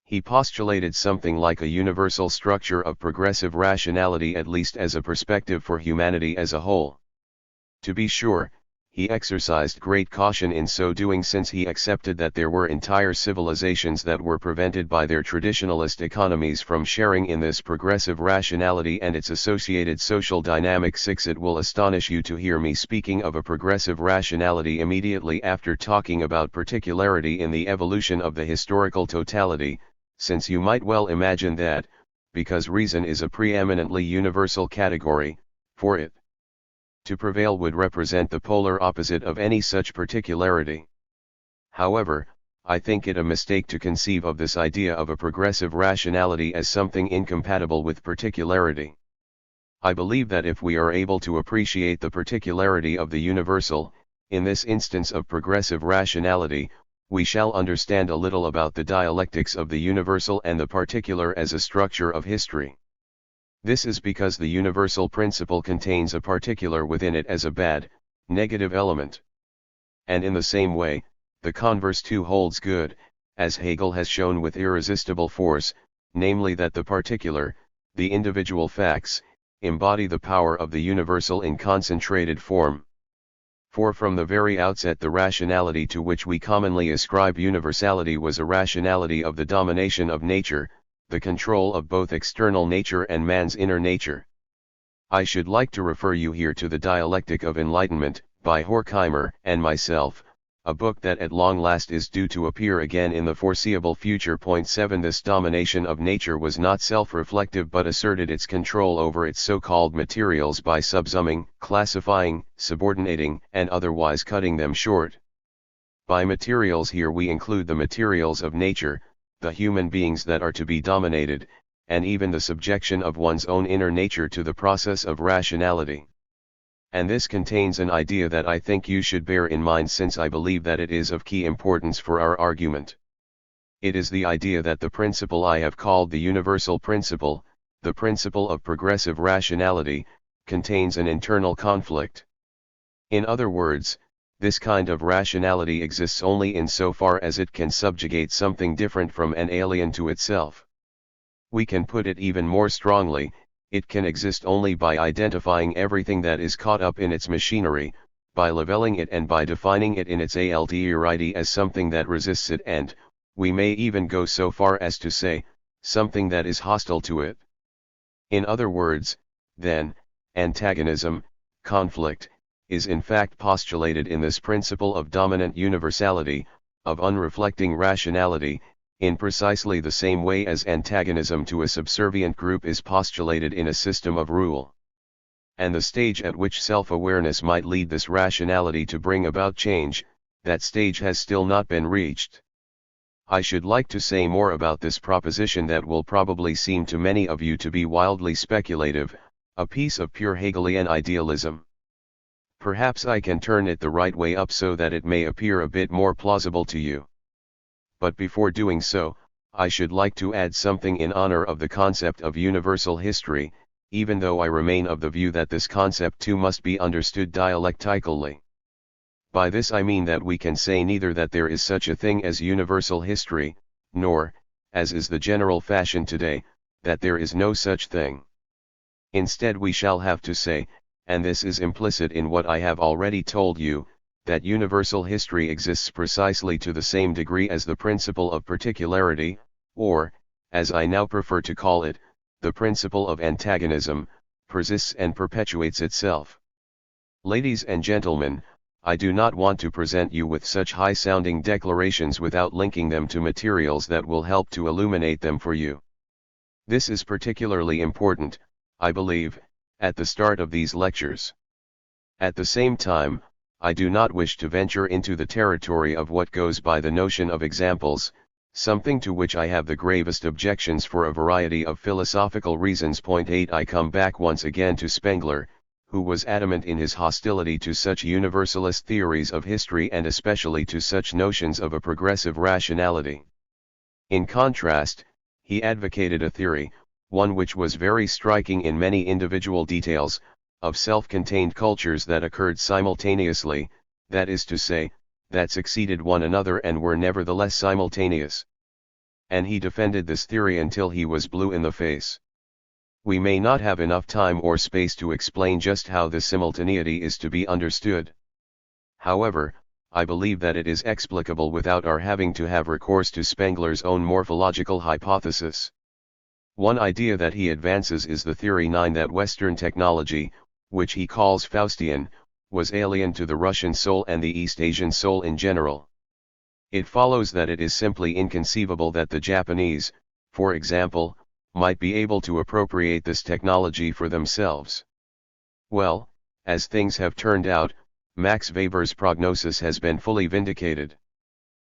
He postulated something like a universal structure of progressive rationality, at least as a perspective for humanity as a whole. To be sure, he exercised great caution in so doing, since he accepted that there were entire civilizations that were prevented by their traditionalist economies from sharing in this progressive rationality and its associated social dynamics. 6. It will astonish you to hear me speaking of a progressive rationality immediately after talking about particularity in the evolution of the historical totality, since you might well imagine that, because reason is a preeminently universal category, for it to prevail would represent the polar opposite of any such particularity. However, I think it a mistake to conceive of this idea of a progressive rationality as something incompatible with particularity. I believe that if we are able to appreciate the particularity of the universal, in this instance of progressive rationality, we shall understand a little about the dialectics of the universal and the particular as a structure of history. This is because the universal principle contains a particular within it as a bad, negative element. And in the same way, the converse too holds good, as Hegel has shown with irresistible force, namely that the particular, the individual facts, embody the power of the universal in concentrated form. For from the very outset the rationality to which we commonly ascribe universality was a rationality of the domination of nature, the control of both external nature and man's inner nature. I should like to refer you here to The Dialectic of Enlightenment, by Horkheimer and myself, a book that at long last is due to appear again in the foreseeable future. 7. This domination of nature was not self-reflective but asserted its control over its so-called materials by subsuming, classifying, subordinating, and otherwise cutting them short. By materials here we include the materials of nature, the human beings that are to be dominated, and even the subjection of one's own inner nature to the process of rationality. And this contains an idea that I think you should bear in mind, since I believe that it is of key importance for our argument. It is the idea that the principle I have called the universal principle, the principle of progressive rationality, contains an internal conflict. In other words, this kind of rationality exists only in so far as it can subjugate something different from and alien to itself. We can put it even more strongly, it can exist only by identifying everything that is caught up in its machinery, by leveling it and by defining it in its alterity as something that resists it and, we may even go so far as to say, something that is hostile to it. In other words, then, antagonism, conflict, is in fact postulated in this principle of dominant universality, of unreflecting rationality, in precisely the same way as antagonism to a subservient group is postulated in a system of rule. And the stage at which self-awareness might lead this rationality to bring about change, that stage has still not been reached. I should like to say more about this proposition that will probably seem to many of you to be wildly speculative, a piece of pure Hegelian idealism. Perhaps I can turn it the right way up so that it may appear a bit more plausible to you. But before doing so, I should like to add something in honor of the concept of universal history, even though I remain of the view that this concept too must be understood dialectically. By this I mean that we can say neither that there is such a thing as universal history, nor, as is the general fashion today, that there is no such thing. Instead we shall have to say, and this is implicit in what I have already told you, that universal history exists precisely to the same degree as the principle of particularity, or, as I now prefer to call it, the principle of antagonism, persists and perpetuates itself. Ladies and gentlemen, I do not want to present you with such high-sounding declarations without linking them to materials that will help to illuminate them for you. This is particularly important, I believe, at the start of these lectures. At the same time, I do not wish to venture into the territory of what goes by the notion of examples, something to which I have the gravest objections for a variety of philosophical reasons. Point 8. I come back once again to Spengler, who was adamant in his hostility to such universalist theories of history and especially to such notions of a progressive rationality. In contrast, he advocated a theory, one which was very striking in many individual details, of self-contained cultures that occurred simultaneously, that is to say, that succeeded one another and were nevertheless simultaneous. And he defended this theory until he was blue in the face. We may not have enough time or space to explain just how this simultaneity is to be understood. However, I believe that it is explicable without our having to have recourse to Spengler's own morphological hypothesis. One idea that he advances is the theory 9 that Western technology, which he calls Faustian, was alien to the Russian soul and the East Asian soul in general. It follows that it is simply inconceivable that the Japanese, for example, might be able to appropriate this technology for themselves. Well, as things have turned out, Max Weber's prognosis has been fully vindicated.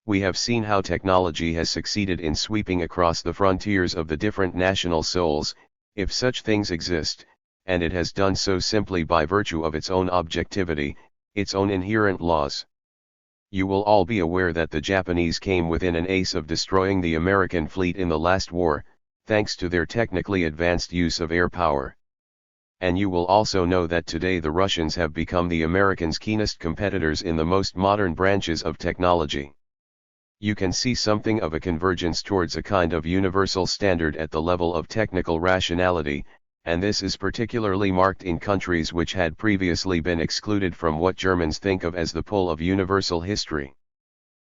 We have seen how technology has succeeded in sweeping across the frontiers of the different national souls, if such things exist, and it has done so simply by virtue of its own objectivity, its own inherent laws. You will all be aware that the Japanese came within an ace of destroying the American fleet in the last war, thanks to their technically advanced use of air power. And you will also know that today the Russians have become the Americans' keenest competitors in the most modern branches of technology. You can see something of a convergence towards a kind of universal standard at the level of technical rationality, and this is particularly marked in countries which had previously been excluded from what Germans think of as the pull of universal history.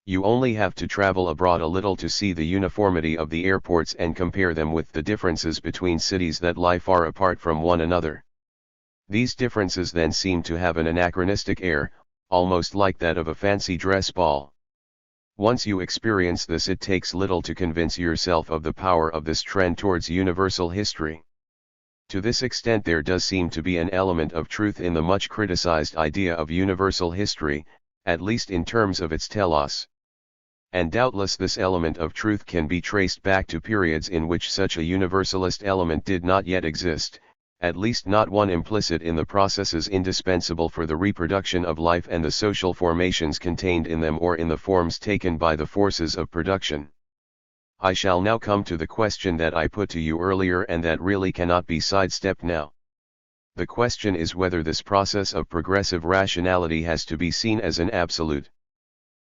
You only have to travel abroad a little to see the uniformity of the airports and compare them with the differences between cities that lie far apart from one another. These differences then seem to have an anachronistic air, almost like that of a fancy dress ball. Once you experience this, it takes little to convince yourself of the power of this trend towards universal history. To this extent there does seem to be an element of truth in the much criticized idea of universal history, at least in terms of its telos. And doubtless this element of truth can be traced back to periods in which such a universalist element did not yet exist, at least not one implicit in the processes indispensable for the reproduction of life and the social formations contained in them or in the forms taken by the forces of production. I shall now come to the question that I put to you earlier and that really cannot be sidestepped now. The question is whether this process of progressive rationality has to be seen as an absolute.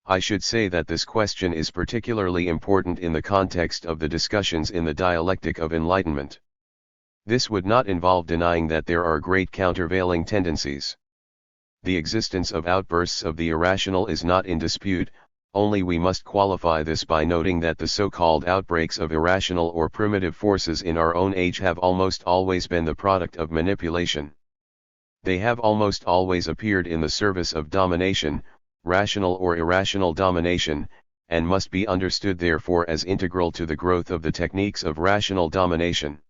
I should say that this question is particularly important in the context of the discussions in the dialectic of enlightenment. This would not involve denying that there are great countervailing tendencies. The existence of outbursts of the irrational is not in dispute, only we must qualify this by noting that the so-called outbreaks of irrational or primitive forces in our own age have almost always been the product of manipulation. They have almost always appeared in the service of domination, rational or irrational domination, and must be understood therefore as integral to the growth of the techniques of rational domination.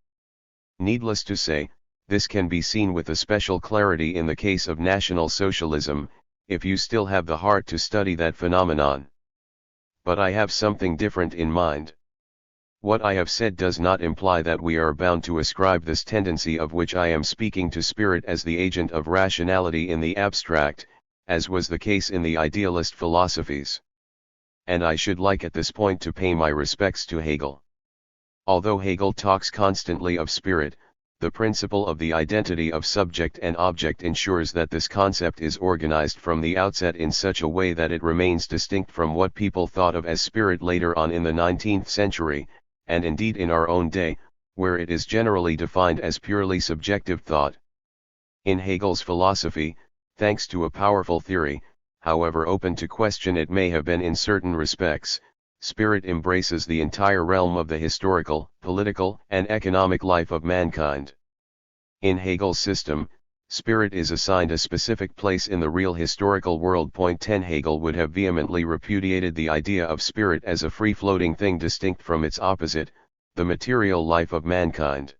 Needless to say, this can be seen with especial clarity in the case of National Socialism, if you still have the heart to study that phenomenon. But I have something different in mind. What I have said does not imply that we are bound to ascribe this tendency of which I am speaking to spirit as the agent of rationality in the abstract, as was the case in the idealist philosophies. And I should like at this point to pay my respects to Hegel. Although Hegel talks constantly of spirit, the principle of the identity of subject and object ensures that this concept is organized from the outset in such a way that it remains distinct from what people thought of as spirit later on in the 19th century, and indeed in our own day, where it is generally defined as purely subjective thought. In Hegel's philosophy, thanks to a powerful theory, however open to question it may have been in certain respects, spirit embraces the entire realm of the historical, political, and economic life of mankind. In Hegel's system, spirit is assigned a specific place in the real historical world. 10 Hegel would have vehemently repudiated the idea of spirit as a free-floating thing distinct from its opposite, the material life of mankind.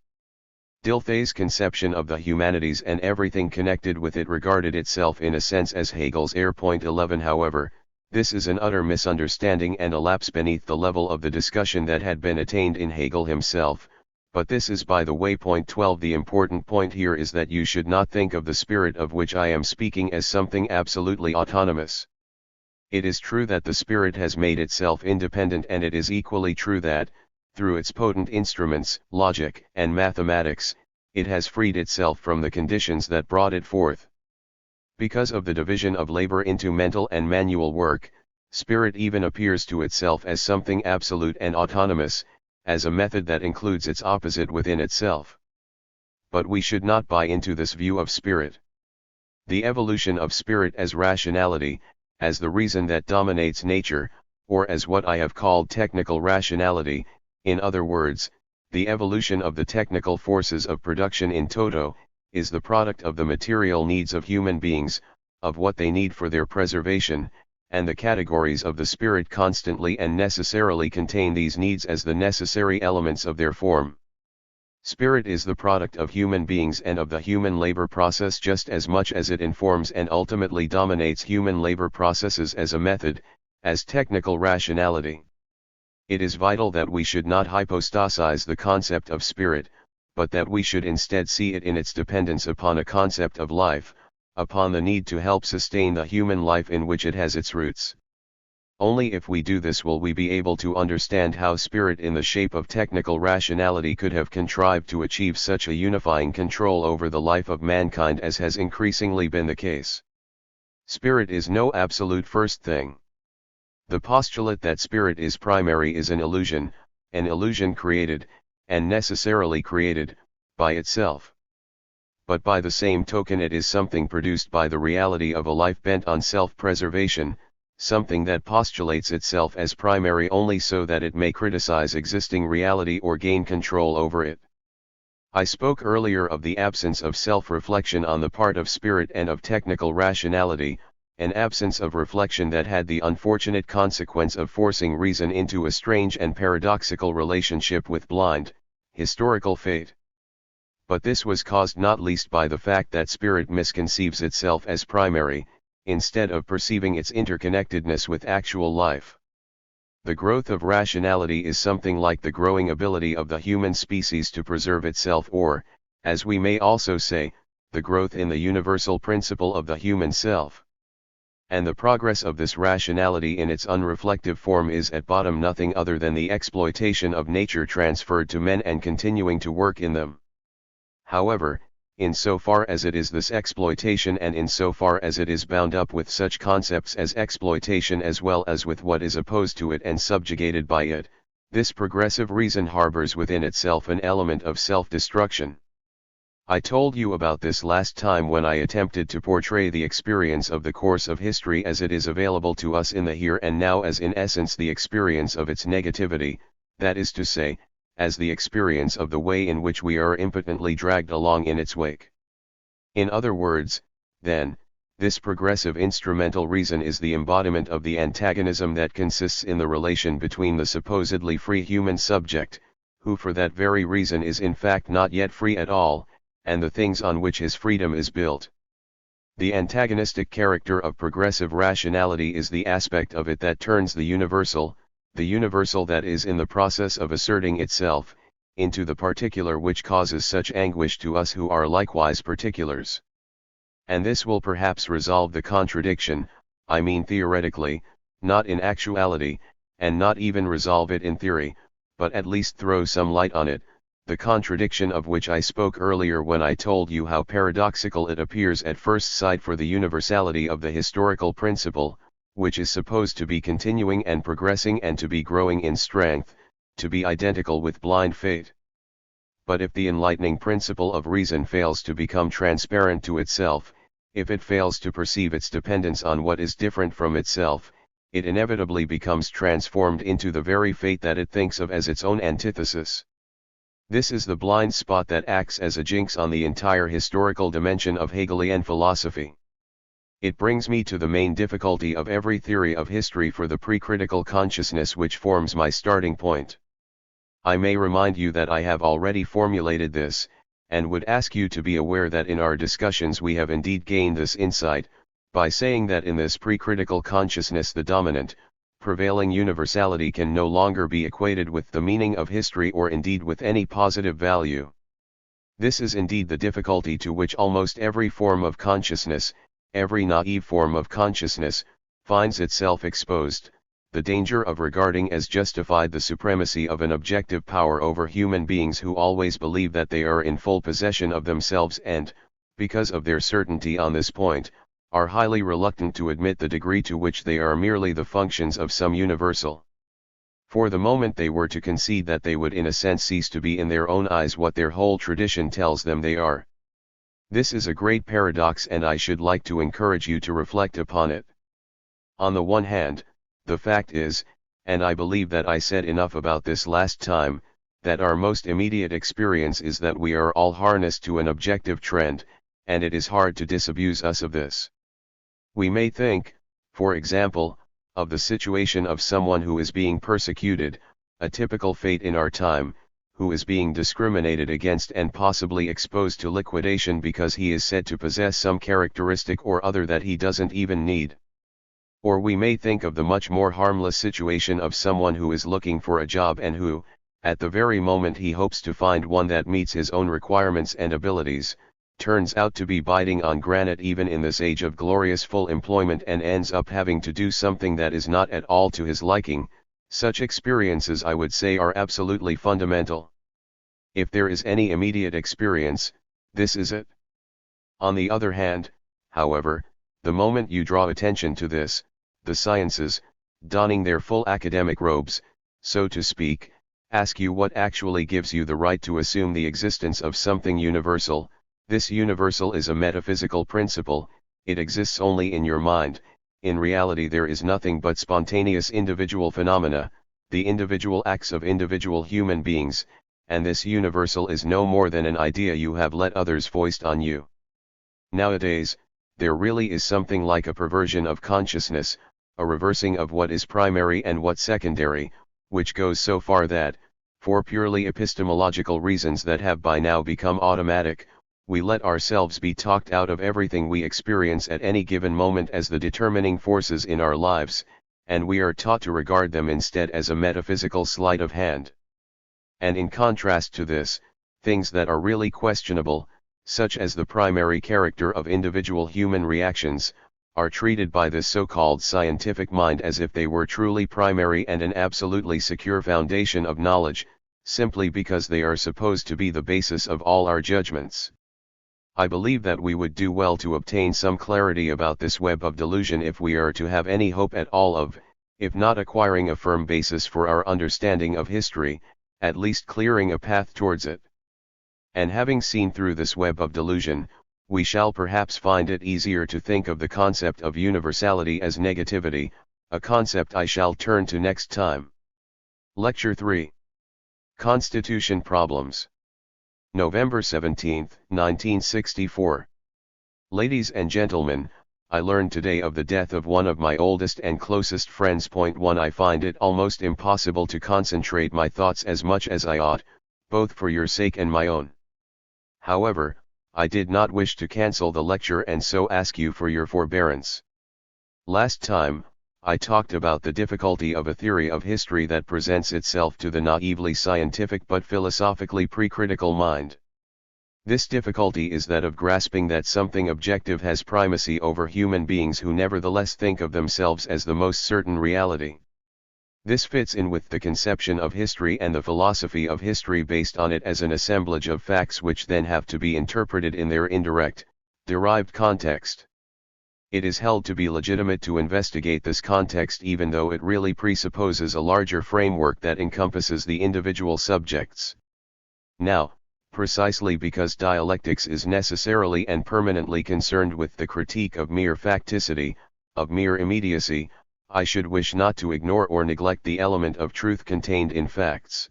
Dilthey's conception of the humanities and everything connected with it regarded itself in a sense as Hegel's heir. 11 However, this is an utter misunderstanding and a lapse beneath the level of the discussion that had been attained in Hegel himself, but this is by the way. 12 The important point here is that you should not think of the spirit of which I am speaking as something absolutely autonomous. It is true that the spirit has made itself independent, and it is equally true that, through its potent instruments, logic and mathematics, it has freed itself from the conditions that brought it forth. Because of the division of labor into mental and manual work, spirit even appears to itself as something absolute and autonomous, as a method that includes its opposite within itself. But we should not buy into this view of spirit. The evolution of spirit as rationality, as the reason that dominates nature, or as what I have called technical rationality, in other words, the evolution of the technical forces of production in toto, is the product of the material needs of human beings, of what they need for their preservation, and the categories of the spirit constantly and necessarily contain these needs as the necessary elements of their form. Spirit is the product of human beings and of the human labor process just as much as it informs and ultimately dominates human labor processes as a method, as technical rationality. It is vital that we should not hypostasize the concept of spirit, but that we should instead see it in its dependence upon a concept of life, upon the need to help sustain the human life in which it has its roots. Only if we do this will we be able to understand how spirit in the shape of technical rationality could have contrived to achieve such a unifying control over the life of mankind as has increasingly been the case. Spirit is no absolute first thing. The postulate that spirit is primary is an illusion created, and necessarily created, by itself. But by the same token it is something produced by the reality of a life bent on self-preservation, something that postulates itself as primary only so that it may criticize existing reality or gain control over it. I spoke earlier of the absence of self-reflection on the part of spirit and of technical rationality, an absence of reflection that had the unfortunate consequence of forcing reason into a strange and paradoxical relationship with blind, historical fate. But this was caused not least by the fact that spirit misconceives itself as primary, instead of perceiving its interconnectedness with actual life. The growth of rationality is something like the growing ability of the human species to preserve itself, or, as we may also say, the growth in the universal principle of the human self. And the progress of this rationality in its unreflective form is at bottom nothing other than the exploitation of nature transferred to men and continuing to work in them. However, insofar as it is this exploitation and insofar as it is bound up with such concepts as exploitation as well as with what is opposed to it and subjugated by it, this progressive reason harbors within itself an element of self-destruction. I told you about this last time when I attempted to portray the experience of the course of history as it is available to us in the here and now as in essence the experience of its negativity, that is to say, as the experience of the way in which we are impotently dragged along in its wake. In other words, then, this progressive instrumental reason is the embodiment of the antagonism that consists in the relation between the supposedly free human subject, who for that very reason is in fact not yet free at all, and the things on which his freedom is built. The antagonistic character of progressive rationality is the aspect of it that turns the universal that is in the process of asserting itself, into the particular which causes such anguish to us who are likewise particulars. And this will perhaps resolve the contradiction, I mean theoretically, not in actuality, and not even resolve it in theory, but at least throw some light on it, the contradiction of which I spoke earlier when I told you how paradoxical it appears at first sight for the universality of the historical principle, which is supposed to be continuing and progressing and to be growing in strength, to be identical with blind fate. But if the enlightening principle of reason fails to become transparent to itself, if it fails to perceive its dependence on what is different from itself, it inevitably becomes transformed into the very fate that it thinks of as its own antithesis. This is the blind spot that acts as a jinx on the entire historical dimension of Hegelian philosophy. It brings me to the main difficulty of every theory of history for the pre-critical consciousness which forms my starting point. I may remind you that I have already formulated this, and would ask you to be aware that in our discussions we have indeed gained this insight, by saying that in this pre-critical consciousness the dominant, prevailing universality can no longer be equated with the meaning of history or indeed with any positive value. This is indeed the difficulty to which almost every form of consciousness, every naive form of consciousness, finds itself exposed, the danger of regarding as justified the supremacy of an objective power over human beings who always believe that they are in full possession of themselves and, because of their certainty on this point, are highly reluctant to admit the degree to which they are merely the functions of some universal. For the moment they were to concede that they would in a sense cease to be in their own eyes what their whole tradition tells them they are. This is a great paradox and I should like to encourage you to reflect upon it. On the one hand, the fact is, and I believe that I said enough about this last time, that our most immediate experience is that we are all harnessed to an objective trend, and it is hard to disabuse us of this. We may think, for example, of the situation of someone who is being persecuted, a typical fate in our time, who is being discriminated against and possibly exposed to liquidation because he is said to possess some characteristic or other that he doesn't even need. Or we may think of the much more harmless situation of someone who is looking for a job and who, at the very moment he hopes to find one that meets his own requirements and abilities, turns out to be biting on granite even in this age of glorious full employment and ends up having to do something that is not at all to his liking. Such experiences I would say are absolutely fundamental. If there is any immediate experience, this is it. On the other hand, however, the moment you draw attention to this, the sciences, donning their full academic robes, so to speak, ask you what actually gives you the right to assume the existence of something universal. This universal is a metaphysical principle, it exists only in your mind, in reality there is nothing but spontaneous individual phenomena, the individual acts of individual human beings, and this universal is no more than an idea you have let others foist on you. Nowadays, there really is something like a perversion of consciousness, a reversing of what is primary and what secondary, which goes so far that, for purely epistemological reasons that have by now become automatic, we let ourselves be talked out of everything we experience at any given moment as the determining forces in our lives, and we are taught to regard them instead as a metaphysical sleight of hand. And in contrast to this, things that are really questionable, such as the primary character of individual human reactions, are treated by this so-called scientific mind as if they were truly primary and an absolutely secure foundation of knowledge, simply because they are supposed to be the basis of all our judgments. I believe that we would do well to obtain some clarity about this web of delusion if we are to have any hope at all of, if not acquiring a firm basis for our understanding of history, at least clearing a path towards it. And having seen through this web of delusion, we shall perhaps find it easier to think of the concept of universality as negativity, a concept I shall turn to next time. Lecture 3. Constitution Problems. November 17, 1964. Ladies and gentlemen, I learned today of the death of one of my oldest and closest friends. Point 1. I find it almost impossible to concentrate my thoughts as much as I ought, both for your sake and my own. However, I did not wish to cancel the lecture and so ask you for your forbearance. Last time, I talked about the difficulty of a theory of history that presents itself to the naively scientific but philosophically pre-critical mind. This difficulty is that of grasping that something objective has primacy over human beings who nevertheless think of themselves as the most certain reality. This fits in with the conception of history and the philosophy of history based on it as an assemblage of facts which then have to be interpreted in their indirect, derived context. It is held to be legitimate to investigate this context even though it really presupposes a larger framework that encompasses the individual subjects. Now, precisely because dialectics is necessarily and permanently concerned with the critique of mere facticity, of mere immediacy, I should wish not to ignore or neglect the element of truth contained in facts.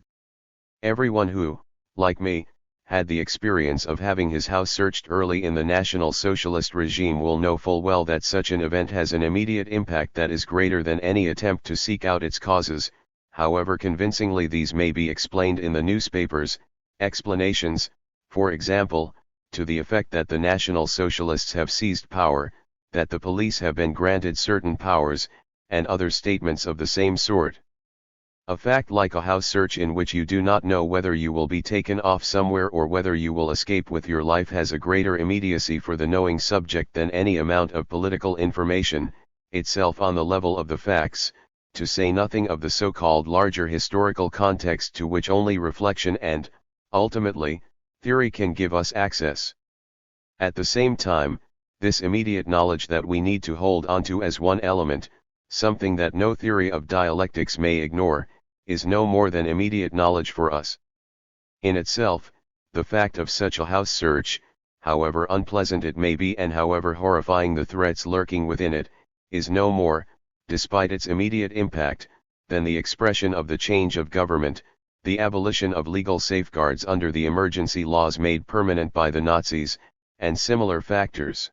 Everyone who, like me, had the experience of having his house searched early in the National Socialist regime will know full well that such an event has an immediate impact that is greater than any attempt to seek out its causes, however convincingly these may be explained in the newspapers. Explanations, for example, to the effect that the National Socialists have seized power, that the police have been granted certain powers, and other statements of the same sort. A fact like a house search in which you do not know whether you will be taken off somewhere or whether you will escape with your life has a greater immediacy for the knowing subject than any amount of political information, itself on the level of the facts, to say nothing of the so-called larger historical context to which only reflection and, ultimately, theory can give us access. At the same time, this immediate knowledge that we need to hold onto as one element, something that no theory of dialectics may ignore, is no more than immediate knowledge for us. In itself, the fact of such a house search, however unpleasant it may be and however horrifying the threats lurking within it, is no more, despite its immediate impact, than the expression of the change of government, the abolition of legal safeguards under the emergency laws made permanent by the Nazis, and similar factors.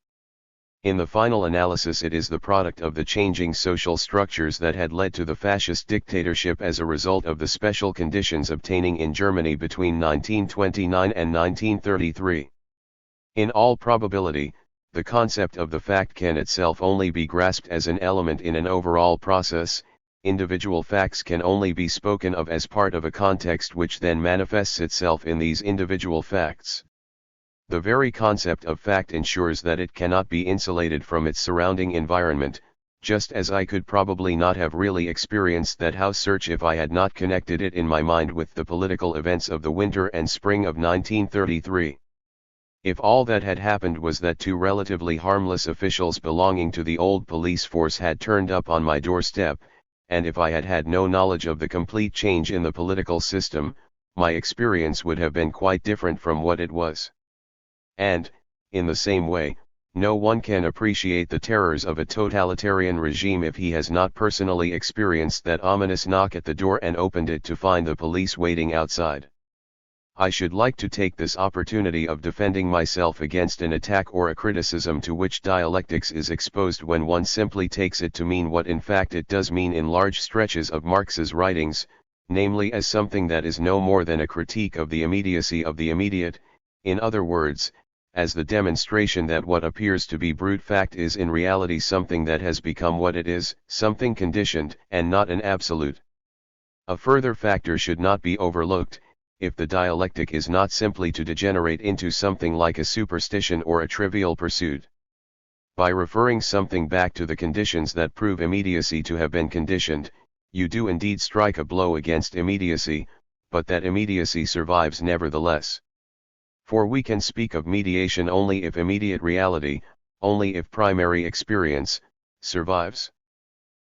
In the final analysis it is the product of the changing social structures that had led to the fascist dictatorship as a result of the special conditions obtaining in Germany between 1929 and 1933. In all probability, the concept of the fact can itself only be grasped as an element in an overall process. Individual facts can only be spoken of as part of a context which then manifests itself in these individual facts. The very concept of fact ensures that it cannot be insulated from its surrounding environment, just as I could probably not have really experienced that house search if I had not connected it in my mind with the political events of the winter and spring of 1933. If all that had happened was that two relatively harmless officials belonging to the old police force had turned up on my doorstep, and if I had had no knowledge of the complete change in the political system, my experience would have been quite different from what it was. And, in the same way, no one can appreciate the terrors of a totalitarian regime if he has not personally experienced that ominous knock at the door and opened it to find the police waiting outside. I should like to take this opportunity of defending myself against an attack or a criticism to which dialectics is exposed when one simply takes it to mean what in fact it does mean in large stretches of Marx's writings, namely as something that is no more than a critique of the immediacy of the immediate, in other words, as the demonstration that what appears to be brute fact is in reality something that has become what it is, something conditioned and not an absolute. A further factor should not be overlooked. If the dialectic is not simply to degenerate into something like a superstition or a trivial pursuit. By referring something back to the conditions that prove immediacy to have been conditioned, you do indeed strike a blow against immediacy, but that immediacy survives nevertheless. For we can speak of mediation only if immediate reality, only if primary experience, survives.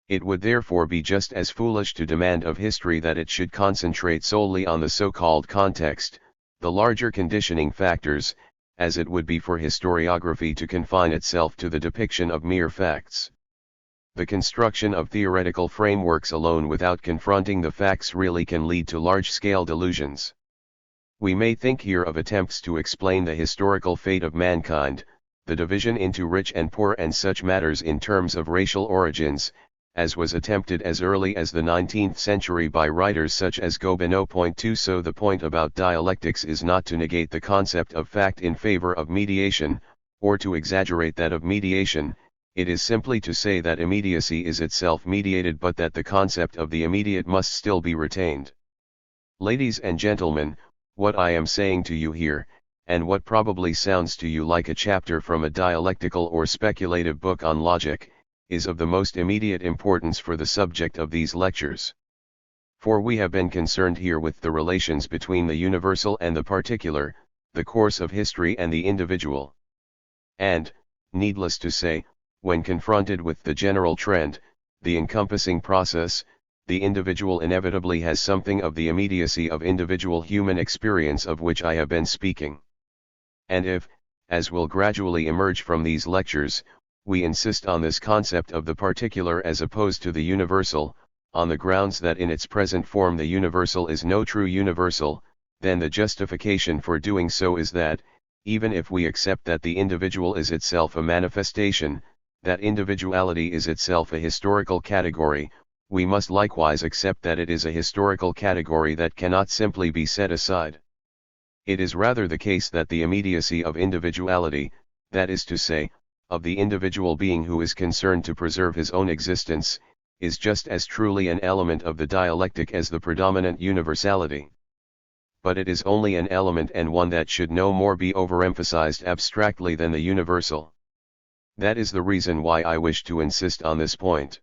It would therefore be just as foolish to demand of history that it should concentrate solely on the so-called context, the larger conditioning factors, as it would be for historiography to confine itself to the depiction of mere facts. The construction of theoretical frameworks alone without confronting the facts really can lead to large-scale delusions. We may think here of attempts to explain the historical fate of mankind, the division into rich and poor and such matters in terms of racial origins, as was attempted as early as the 19th century by writers such as Gobineau. Point 2. So the point about dialectics is not to negate the concept of fact in favor of mediation, or to exaggerate that of mediation. It is simply to say that immediacy is itself mediated, but that the concept of the immediate must still be retained. Ladies and gentlemen, what I am saying to you here, and what probably sounds to you like a chapter from a dialectical or speculative book on logic, is of the most immediate importance for the subject of these lectures. For we have been concerned here with the relations between the universal and the particular, the course of history and the individual. And, needless to say, when confronted with the general trend, the encompassing process, the individual inevitably has something of the immediacy of individual human experience of which I have been speaking. And if, as will gradually emerge from these lectures, we insist on this concept of the particular as opposed to the universal, on the grounds that in its present form the universal is no true universal, then the justification for doing so is that, even if we accept that the individual is itself a manifestation, that individuality is itself a historical category, we must likewise accept that it is a historical category that cannot simply be set aside. It is rather the case that the immediacy of individuality, that is to say, of the individual being who is concerned to preserve his own existence, is just as truly an element of the dialectic as the predominant universality. But it is only an element, and one that should no more be overemphasized abstractly than the universal. That is the reason why I wish to insist on this point.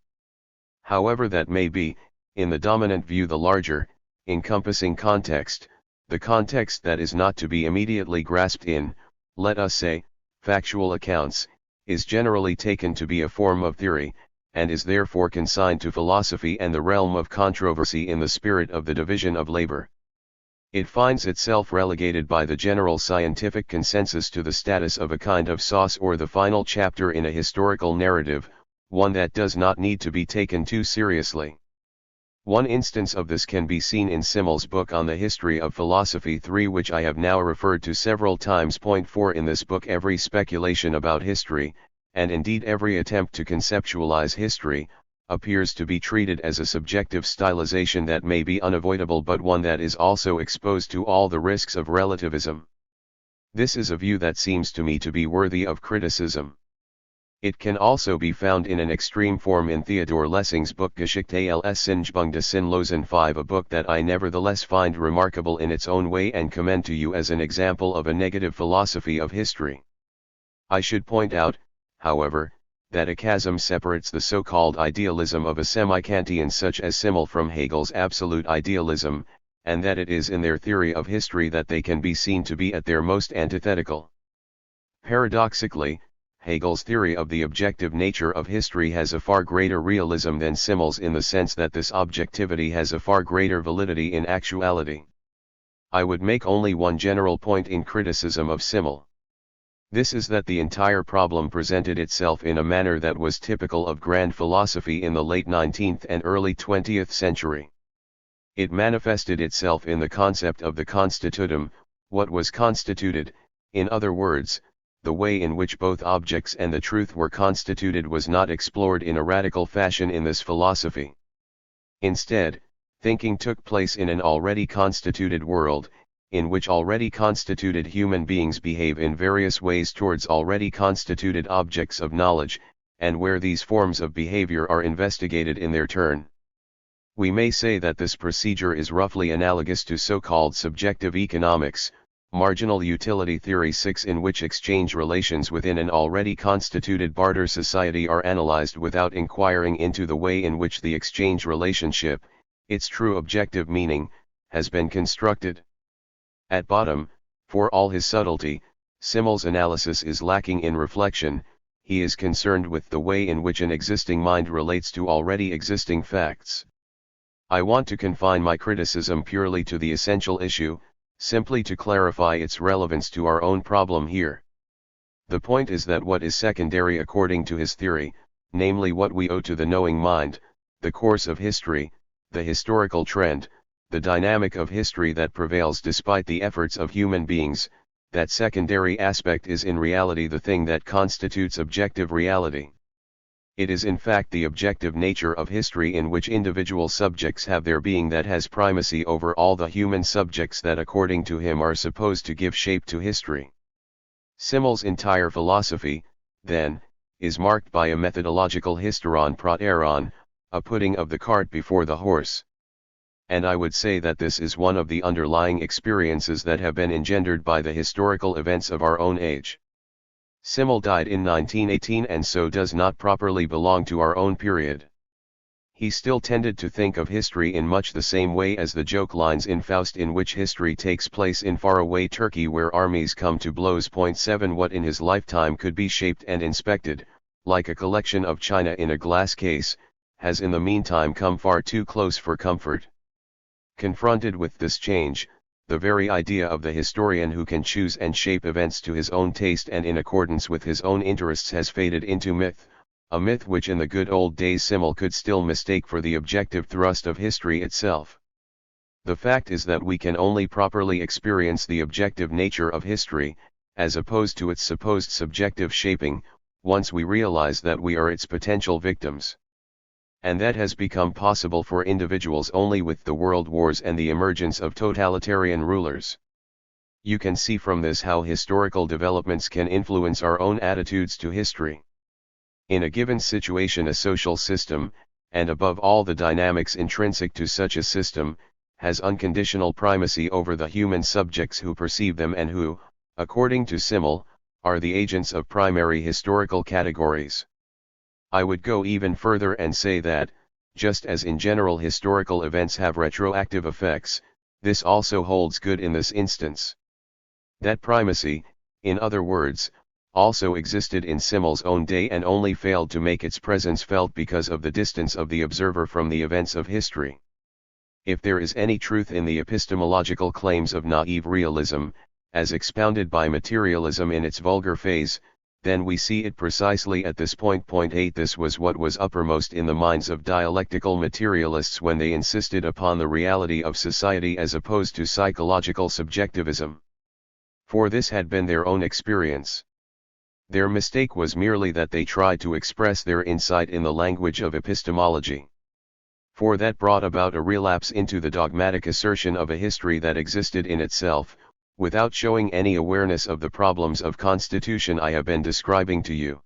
However that may be, in the dominant view the larger, encompassing context, the context that is not to be immediately grasped in, let us say, factual accounts, is generally taken to be a form of theory, and is therefore consigned to philosophy and the realm of controversy in the spirit of the division of labor. It finds itself relegated by the general scientific consensus to the status of a kind of sauce or the final chapter in a historical narrative, one that does not need to be taken too seriously. One instance of this can be seen in Simmel's book on the history of philosophy 3, which I have now referred to several times. Point 4. In this book every speculation about history, and indeed every attempt to conceptualize history, appears to be treated as a subjective stylization that may be unavoidable, but one that is also exposed to all the risks of relativism. This is a view that seems to me to be worthy of criticism. It can also be found in an extreme form in Theodor Lessing's book Geschichte als Sinngebung des Sinnlosen 5, a book that I nevertheless find remarkable in its own way and commend to you as an example of a negative philosophy of history. I should point out, however, that a chasm separates the so-called idealism of a semi-Kantian such as Simmel from Hegel's absolute idealism, and that it is in their theory of history that they can be seen to be at their most antithetical. Paradoxically, Hegel's theory of the objective nature of history has a far greater realism than Simmel's, in the sense that this objectivity has a far greater validity in actuality. I would make only one general point in criticism of Simmel. This is that the entire problem presented itself in a manner that was typical of grand philosophy in the late 19th and early 20th century. It manifested itself in the concept of the constitutum, what was constituted, in other words, the way in which both objects and the truth were constituted was not explored in a radical fashion in this philosophy. Instead, thinking took place in an already constituted world, in which already constituted human beings behave in various ways towards already constituted objects of knowledge, and where these forms of behavior are investigated in their turn. We may say that this procedure is roughly analogous to so-called subjective economics, marginal utility theory 6, in which exchange relations within an already constituted barter society are analyzed without inquiring into the way in which the exchange relationship, its true objective meaning, has been constructed. At bottom, for all his subtlety, Simmel's analysis is lacking in reflection. He is concerned with the way in which an existing mind relates to already existing facts. I want to confine my criticism purely to the essential issue, Simply to clarify its relevance to our own problem here. The point is that what is secondary according to his theory, namely what we owe to the knowing mind, the course of history, the historical trend, the dynamic of history that prevails despite the efforts of human beings, that secondary aspect is in reality the thing that constitutes objective reality. It is in fact the objective nature of history in which individual subjects have their being that has primacy over all the human subjects that according to him are supposed to give shape to history. Simmel's entire philosophy, then, is marked by a methodological hysteron proteron, a putting of the cart before the horse. And I would say that this is one of the underlying experiences that have been engendered by the historical events of our own age. Simmel died in 1918 and so does not properly belong to our own period. He still tended to think of history in much the same way as the joke lines in Faust, in which history takes place in faraway Turkey where armies come to blows. 7 What in his lifetime could be shaped and inspected, like a collection of china in a glass case, has in the meantime come far too close for comfort. Confronted with this change, the very idea of the historian who can choose and shape events to his own taste and in accordance with his own interests has faded into myth. A myth which in the good old days Simmel could still mistake for the objective thrust of history itself. The fact is that we can only properly experience the objective nature of history, as opposed to its supposed subjective shaping, once we realize that we are its potential victims. And that has become possible for individuals only with the world wars and the emergence of totalitarian rulers. You can see from this how historical developments can influence our own attitudes to history. In a given situation, a social system, and above all the dynamics intrinsic to such a system, has unconditional primacy over the human subjects who perceive them and who, according to Simmel, are the agents of primary historical categories. I would go even further and say that, just as in general historical events have retroactive effects, this also holds good in this instance. That primacy, in other words, also existed in Simmel's own day and only failed to make its presence felt because of the distance of the observer from the events of history. If there is any truth in the epistemological claims of naive realism, as expounded by materialism in its vulgar phase, then we see it precisely at this point. 8 This was what was uppermost in the minds of dialectical materialists when they insisted upon the reality of society as opposed to psychological subjectivism. For this had been their own experience. Their mistake was merely that they tried to express their insight in the language of epistemology. For that brought about a relapse into the dogmatic assertion of a history that existed in itself, without showing any awareness of the problems of constitution I have been describing to you.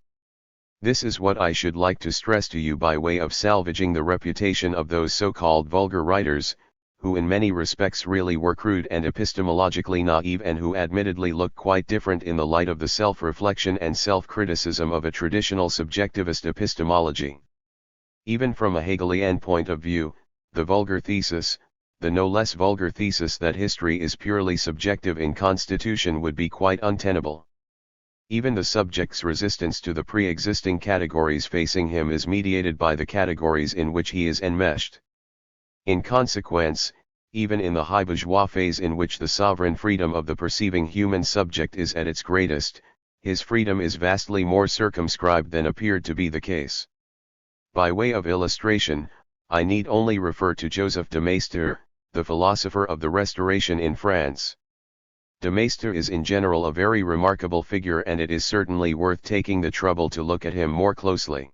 This is what I should like to stress to you by way of salvaging the reputation of those so-called vulgar writers, who in many respects really were crude and epistemologically naive and who admittedly look quite different in the light of the self-reflection and self-criticism of a traditional subjectivist epistemology. Even from a Hegelian point of view, the vulgar thesis, the no less vulgar thesis that history is purely subjective in constitution would be quite untenable. Even the subject's resistance to the pre-existing categories facing him is mediated by the categories in which he is enmeshed. In consequence, even in the high bourgeois phase in which the sovereign freedom of the perceiving human subject is at its greatest, his freedom is vastly more circumscribed than appeared to be the case. By way of illustration, I need only refer to Joseph de Maistre, the philosopher of the Restoration in France. De Maistre is in general a very remarkable figure, and it is certainly worth taking the trouble to look at him more closely.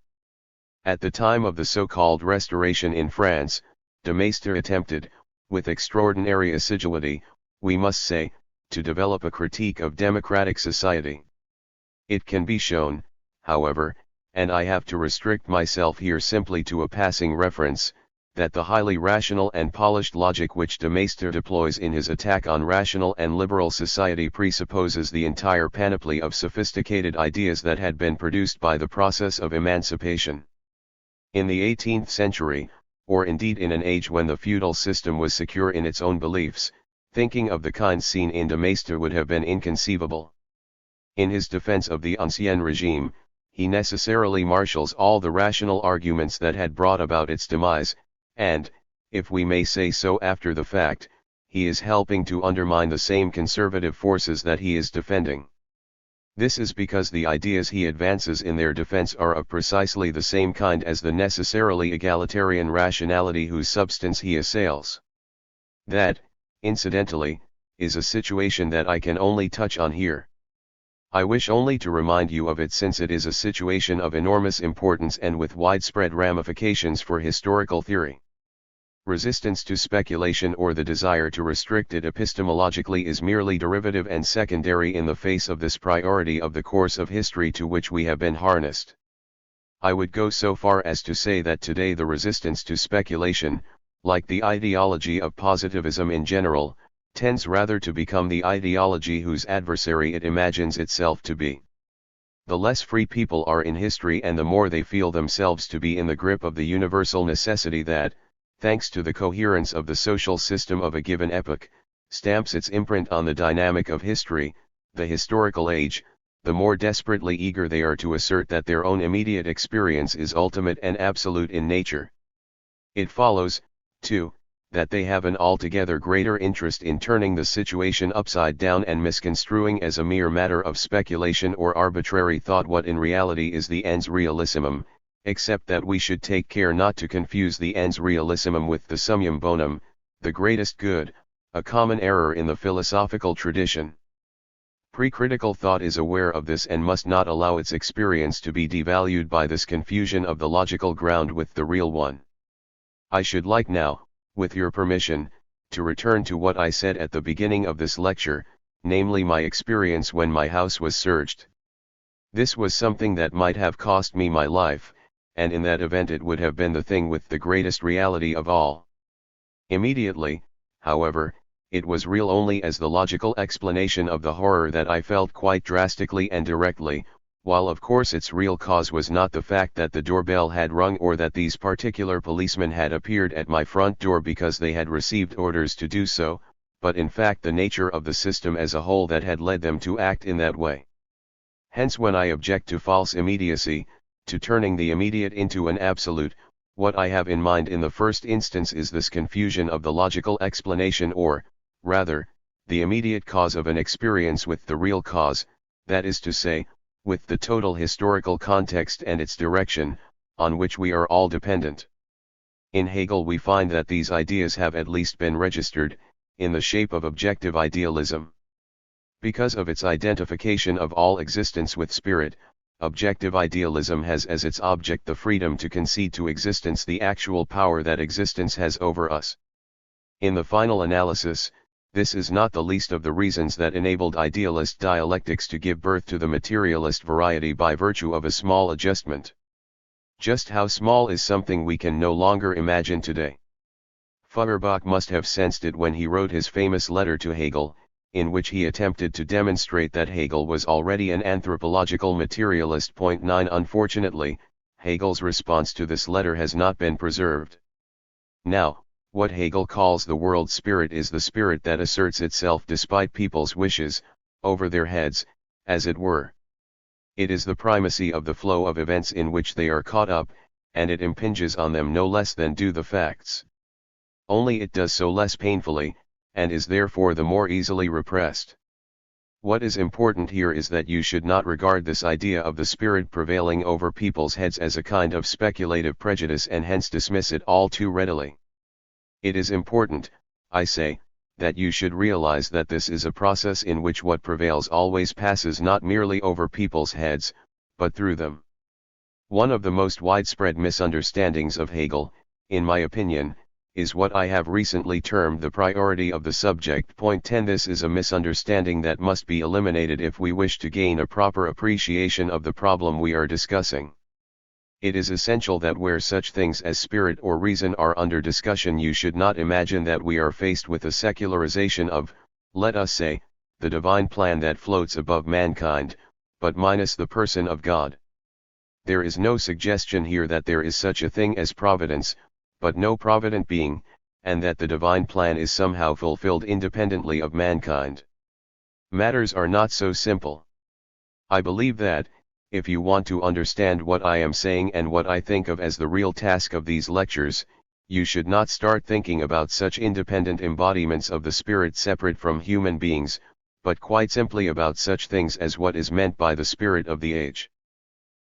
At the time of the so-called Restoration in France, de Maistre attempted, with extraordinary assiduity, we must say, to develop a critique of democratic society. It can be shown, however, and I have to restrict myself here simply to a passing reference, that the highly rational and polished logic which de Maistre deploys in his attack on rational and liberal society presupposes the entire panoply of sophisticated ideas that had been produced by the process of emancipation. In the 18th century, or indeed in an age when the feudal system was secure in its own beliefs, thinking of the kind seen in de Maistre would have been inconceivable. In his defense of the Ancien Regime, he necessarily marshals all the rational arguments that had brought about its demise, and, if we may say so after the fact, he is helping to undermine the same conservative forces that he is defending. This is because the ideas he advances in their defense are of precisely the same kind as the necessarily egalitarian rationality whose substance he assails. That, incidentally, is a situation that I can only touch on here. I wish only to remind you of it since it is a situation of enormous importance and with widespread ramifications for historical theory. Resistance to speculation or the desire to restrict it epistemologically is merely derivative and secondary in the face of this priority of the course of history to which we have been harnessed. I would go so far as to say that today the resistance to speculation, like the ideology of positivism in general, tends rather to become the ideology whose adversary it imagines itself to be. The less free people are in history and the more they feel themselves to be in the grip of the universal necessity that, thanks to the coherence of the social system of a given epoch, stamps its imprint on the dynamic of history, the historical age, the more desperately eager they are to assert that their own immediate experience is ultimate and absolute in nature. It follows, too, that they have an altogether greater interest in turning the situation upside down and misconstruing as a mere matter of speculation or arbitrary thought what in reality is the ens realissimum, except that we should take care not to confuse the ens realissimum with the summum bonum, the greatest good, a common error in the philosophical tradition. Pre-critical thought is aware of this and must not allow its experience to be devalued by this confusion of the logical ground with the real one. I should like now, with your permission, to return to what I said at the beginning of this lecture, namely my experience when my house was searched. This was something that might have cost me my life, and in that event it would have been the thing with the greatest reality of all. Immediately, however, it was real only as the logical explanation of the horror that I felt quite drastically and directly, while of course its real cause was not the fact that the doorbell had rung or that these particular policemen had appeared at my front door because they had received orders to do so, but in fact the nature of the system as a whole that had led them to act in that way. Hence when I object to false immediacy, to turning the immediate into an absolute, what I have in mind in the first instance is this confusion of the logical explanation or, rather, the immediate cause of an experience with the real cause, that is to say, with the total historical context and its direction, on which we are all dependent. In Hegel we find that these ideas have at least been registered, in the shape of objective idealism. Because of its identification of all existence with spirit, objective idealism has as its object the freedom to concede to existence the actual power that existence has over us. In the final analysis, this is not the least of the reasons that enabled idealist dialectics to give birth to the materialist variety by virtue of a small adjustment. Just how small is something we can no longer imagine today. Feuerbach must have sensed it when he wrote his famous letter to Hegel, in which he attempted to demonstrate that Hegel was already an anthropological materialist. 9 Unfortunately, Hegel's response to this letter has not been preserved. Now, what Hegel calls the world spirit is the spirit that asserts itself despite people's wishes, over their heads, as it were. It is the primacy of the flow of events in which they are caught up, and it impinges on them no less than do the facts. Only it does so less painfully, and is therefore the more easily repressed. What is important here is that you should not regard this idea of the spirit prevailing over people's heads as a kind of speculative prejudice and hence dismiss it all too readily. It is important, I say, that you should realize that this is a process in which what prevails always passes not merely over people's heads, but through them. One of the most widespread misunderstandings of Hegel, in my opinion, is what I have recently termed the priority of the subject. 10 This is a misunderstanding that must be eliminated if we wish to gain a proper appreciation of the problem we are discussing. It is essential that where such things as spirit or reason are under discussion you should not imagine that we are faced with a secularization of, let us say, the divine plan that floats above mankind, but minus the person of God. There is no suggestion here that there is such a thing as providence, but no provident being, and that the divine plan is somehow fulfilled independently of mankind. Matters are not so simple. I believe that, if you want to understand what I am saying and what I think of as the real task of these lectures, you should not start thinking about such independent embodiments of the spirit separate from human beings, but quite simply about such things as what is meant by the spirit of the age.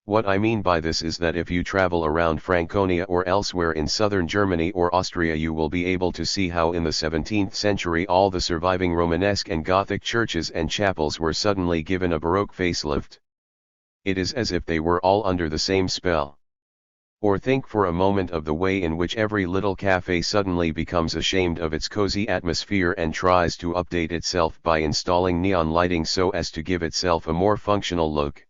What I mean by this is that if you travel around Franconia or elsewhere in southern Germany or Austria, you will be able to see how in the 17th century all the surviving Romanesque and Gothic churches and chapels were suddenly given a Baroque facelift. It is as if they were all under the same spell. Or think for a moment of the way in which every little cafe suddenly becomes ashamed of its cozy atmosphere and tries to update itself by installing neon lighting so as to give itself a more functional look.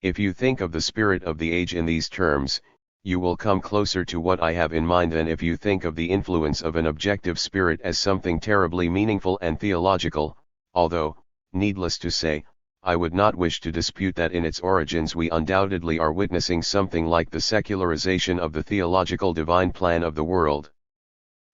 If you think of the spirit of the age in these terms, you will come closer to what I have in mind than if you think of the influence of an objective spirit as something terribly meaningful and theological, although, needless to say, I would not wish to dispute that in its origins we undoubtedly are witnessing something like the secularization of the theological divine plan of the world.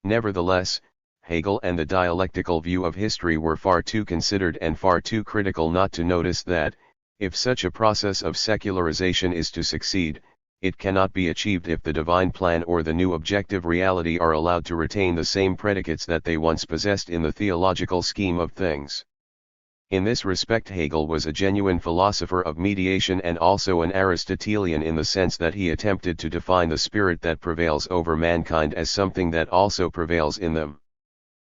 Nevertheless, Hegel and the dialectical view of history were far too considered and far too critical not to notice that, if such a process of secularization is to succeed, it cannot be achieved if the divine plan or the new objective reality are allowed to retain the same predicates that they once possessed in the theological scheme of things. In this respect, Hegel was a genuine philosopher of mediation and also an Aristotelian in the sense that he attempted to define the spirit that prevails over mankind as something that also prevails in them.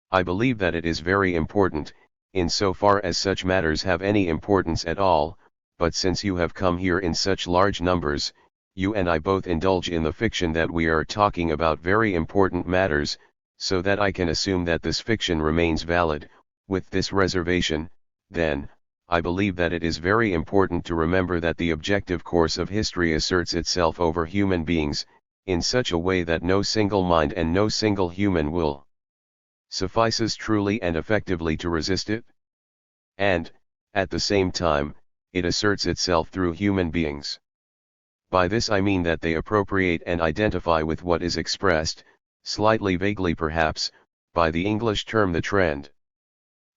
I believe that it is very important, insofar as such matters have any importance at all, but since you have come here in such large numbers, you and I both indulge in the fiction that we are talking about very important matters, so that I can assume that this fiction remains valid. With this reservation, then, I believe that it is very important to remember that the objective course of history asserts itself over human beings, in such a way that no single mind and no single human will suffices truly and effectively to resist it. And, at the same time, it asserts itself through human beings. By this I mean that they appropriate and identify with what is expressed, slightly vaguely perhaps, by the English term the trend.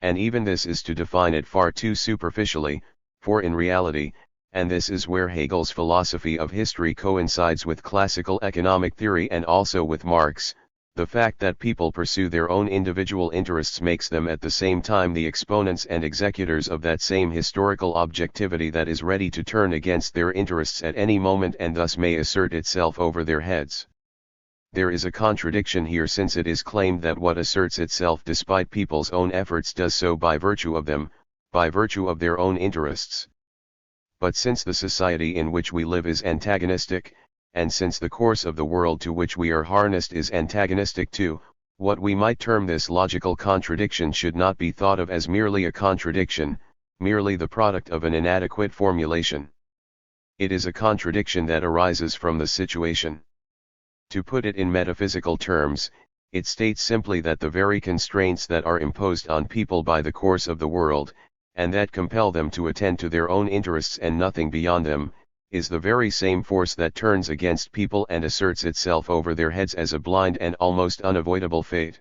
And even this is to define it far too superficially, for in reality, and this is where Hegel's philosophy of history coincides with classical economic theory and also with Marx, the fact that people pursue their own individual interests makes them at the same time the exponents and executors of that same historical objectivity that is ready to turn against their interests at any moment and thus may assert itself over their heads. There is a contradiction here, since it is claimed that what asserts itself despite people's own efforts does so by virtue of them, by virtue of their own interests. But since the society in which we live is antagonistic, and since the course of the world to which we are harnessed is antagonistic too, what we might term this logical contradiction should not be thought of as merely a contradiction, merely the product of an inadequate formulation. It is a contradiction that arises from the situation. To put it in metaphysical terms, it states simply that the very constraints that are imposed on people by the course of the world, and that compel them to attend to their own interests and nothing beyond them, is the very same force that turns against people and asserts itself over their heads as a blind and almost unavoidable fate.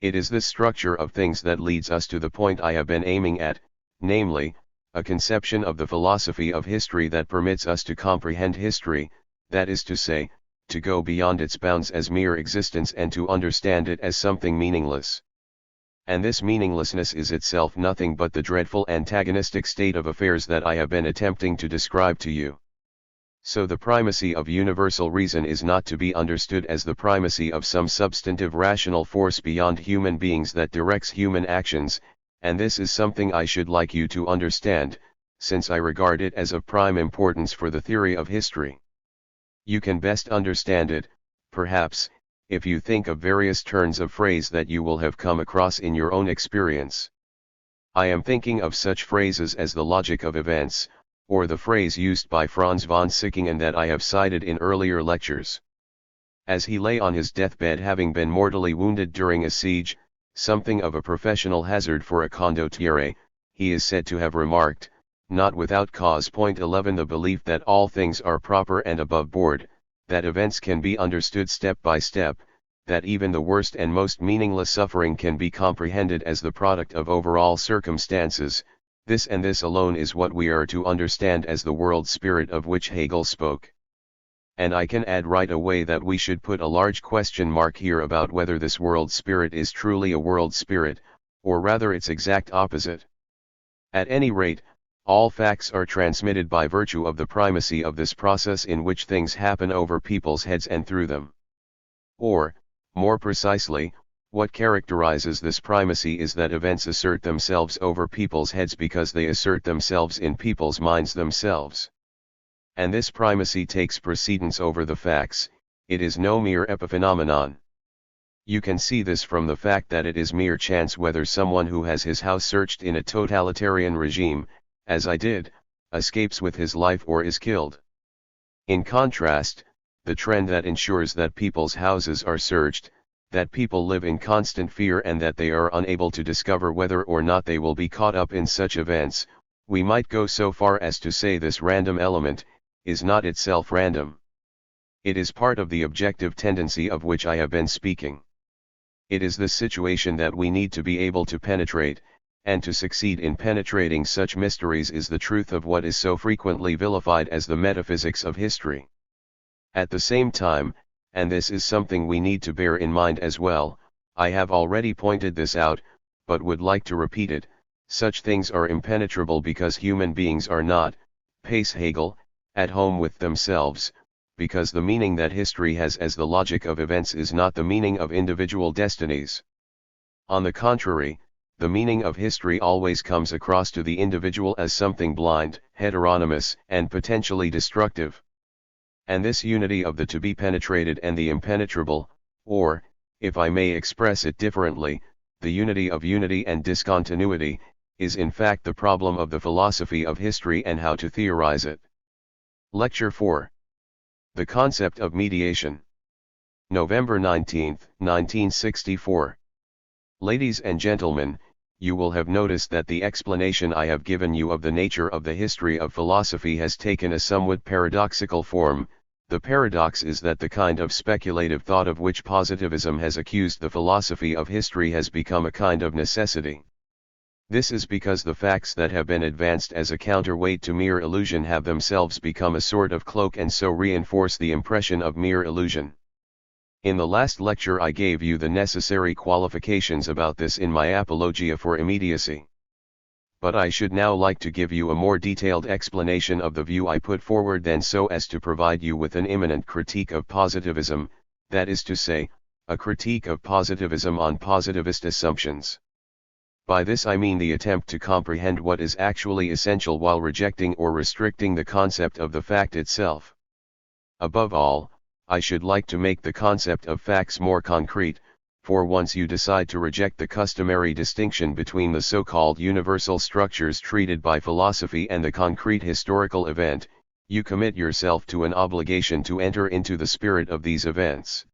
It is this structure of things that leads us to the point I have been aiming at, namely, a conception of the philosophy of history that permits us to comprehend history, that is to say, to go beyond its bounds as mere existence and to understand it as something meaningless. And this meaninglessness is itself nothing but the dreadful antagonistic state of affairs that I have been attempting to describe to you. So the primacy of universal reason is not to be understood as the primacy of some substantive rational force beyond human beings that directs human actions, and this is something I should like you to understand, since I regard it as of prime importance for the theory of history. You can best understand it, perhaps, if you think of various turns of phrase that you will have come across in your own experience. I am thinking of such phrases as the logic of events, or the phrase used by Franz von Sickingen that I have cited in earlier lectures. As he lay on his deathbed having been mortally wounded during a siege, something of a professional hazard for a condottiere, he is said to have remarked, not without cause. 11 The belief that all things are proper and above board, that events can be understood step by step, that even the worst and most meaningless suffering can be comprehended as the product of overall circumstances, this and this alone is what we are to understand as the world spirit of which Hegel spoke. and I can add right away that we should put a large question mark here about whether this world spirit is truly a world spirit, or rather its exact opposite. At any rate, all facts are transmitted by virtue of the primacy of this process in which things happen over people's heads and through them. Or, more precisely, what characterizes this primacy is that events assert themselves over people's heads because they assert themselves in people's minds themselves. And this primacy takes precedence over the facts, it is no mere epiphenomenon. You can see this from the fact that it is mere chance whether someone who has his house searched in a totalitarian regime, as I did, escapes with his life or is killed. In contrast, the trend that ensures that people's houses are searched, that people live in constant fear and that they are unable to discover whether or not they will be caught up in such events, we might go so far as to say this random element, is not itself random. It is part of the objective tendency of which I have been speaking. It is this situation that we need to be able to penetrate, and to succeed in penetrating such mysteries is the truth of what is so frequently vilified as the metaphysics of history. At the same time, and this is something we need to bear in mind as well, I have already pointed this out, but would like to repeat it, such things are impenetrable because human beings are not, pace Hegel, at home with themselves, because the meaning that history has as the logic of events is not the meaning of individual destinies. On the contrary, the meaning of history always comes across to the individual as something blind, heteronymous, and potentially destructive. And this unity of the to be penetrated and the impenetrable, or, if I may express it differently, the unity of unity and discontinuity, is in fact the problem of the philosophy of history and how to theorize it. Lecture 4. The Concept of Mediation. November 19, 1964. Ladies and gentlemen, you will have noticed that the explanation I have given you of the nature of the history of philosophy has taken a somewhat paradoxical form. The paradox is that the kind of speculative thought of which positivism has accused the philosophy of history has become a kind of necessity. This is because the facts that have been advanced as a counterweight to mere illusion have themselves become a sort of cloak and so reinforce the impression of mere illusion. In the last lecture I gave you the necessary qualifications about this in my apologia for immediacy. But I should now like to give you a more detailed explanation of the view I put forward then so as to provide you with an imminent critique of positivism, that is to say, a critique of positivism on positivist assumptions. By this I mean the attempt to comprehend what is actually essential while rejecting or restricting the concept of the fact itself. Above all, I should like to make the concept of facts more concrete, for once you decide to reject the customary distinction between the so-called universal structures treated by philosophy and the concrete historical event, you commit yourself to an obligation to enter into the spirit of these events.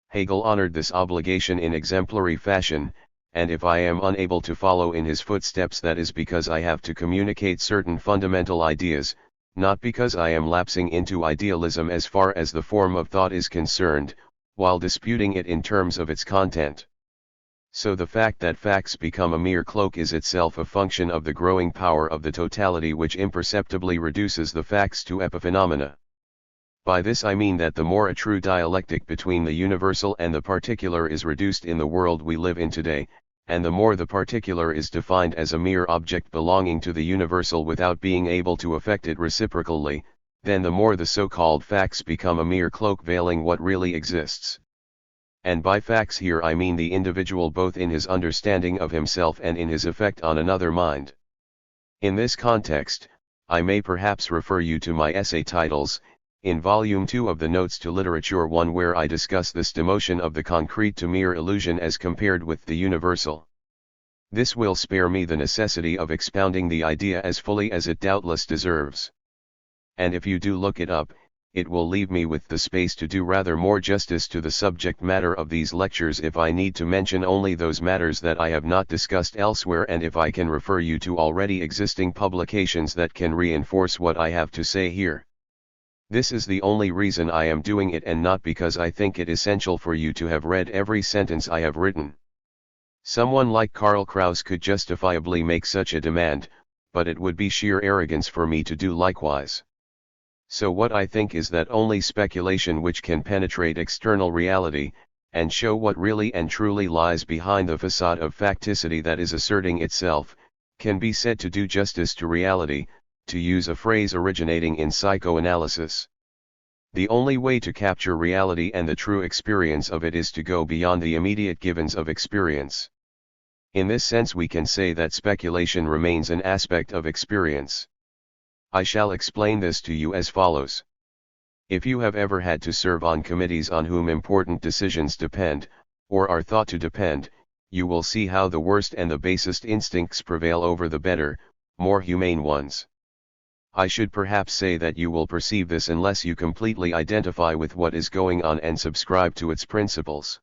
Hegel honored this obligation in exemplary fashion, and if I am unable to follow in his footsteps that is because I have to communicate certain fundamental ideas, not because I am lapsing into idealism as far as the form of thought is concerned, while disputing it in terms of its content. So the fact that facts become a mere cloak is itself a function of the growing power of the totality which imperceptibly reduces the facts to epiphenomena. By this I mean that the more a true dialectic between the universal and the particular is reduced in the world we live in today, and the more the particular is defined as a mere object belonging to the universal without being able to affect it reciprocally, then the more the so-called facts become a mere cloak veiling what really exists. And by facts here I mean the individual both in his understanding of himself and in his effect on another mind. In this context, I may perhaps refer you to my essay titles, in Volume 2 of the Notes to Literature 1 where I discuss this demotion of the concrete to mere illusion as compared with the universal. This will spare me the necessity of expounding the idea as fully as it doubtless deserves. And if you do look it up, it will leave me with the space to do rather more justice to the subject matter of these lectures if I need to mention only those matters that I have not discussed elsewhere and if I can refer you to already existing publications that can reinforce what I have to say here. This is the only reason I am doing it and not because I think it essential for you to have read every sentence I have written. Someone like Karl Kraus could justifiably make such a demand, but it would be sheer arrogance for me to do likewise. So what I think is that only speculation which can penetrate external reality, and show what really and truly lies behind the facade of facticity that is asserting itself, can be said to do justice to reality, to use a phrase originating in psychoanalysis. The only way to capture reality and the true experience of it is to go beyond the immediate givens of experience. In this sense we can say that speculation remains an aspect of experience. I shall explain this to you as follows. If you have ever had to serve on committees on whom important decisions depend, or are thought to depend, you will see how the worst and the basest instincts prevail over the better, more humane ones. I should perhaps say that you will perceive this unless you completely identify with what is going on and subscribe to its principles.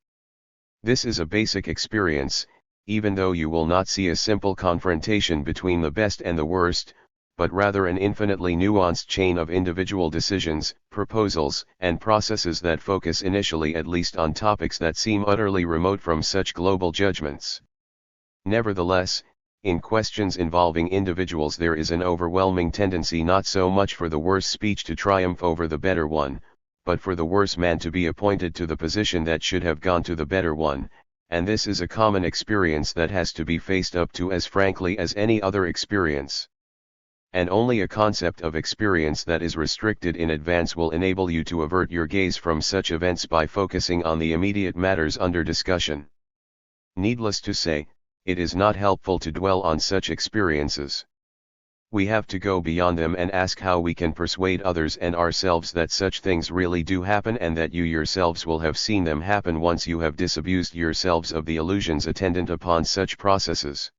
This is a basic experience, even though you will not see a simple confrontation between the best and the worst, but rather an infinitely nuanced chain of individual decisions, proposals, and processes that focus initially at least on topics that seem utterly remote from such global judgments. Nevertheless, in questions involving individuals there is an overwhelming tendency not so much for the worse speech to triumph over the better one, but for the worse man to be appointed to the position that should have gone to the better one, and this is a common experience that has to be faced up to as frankly as any other experience. And only a concept of experience that is restricted in advance will enable you to avert your gaze from such events by focusing on the immediate matters under discussion. Needless to say, it is not helpful to dwell on such experiences. We have to go beyond them and ask how we can persuade others and ourselves that such things really do happen and that you yourselves will have seen them happen once you have disabused yourselves of the illusions attendant upon such processes.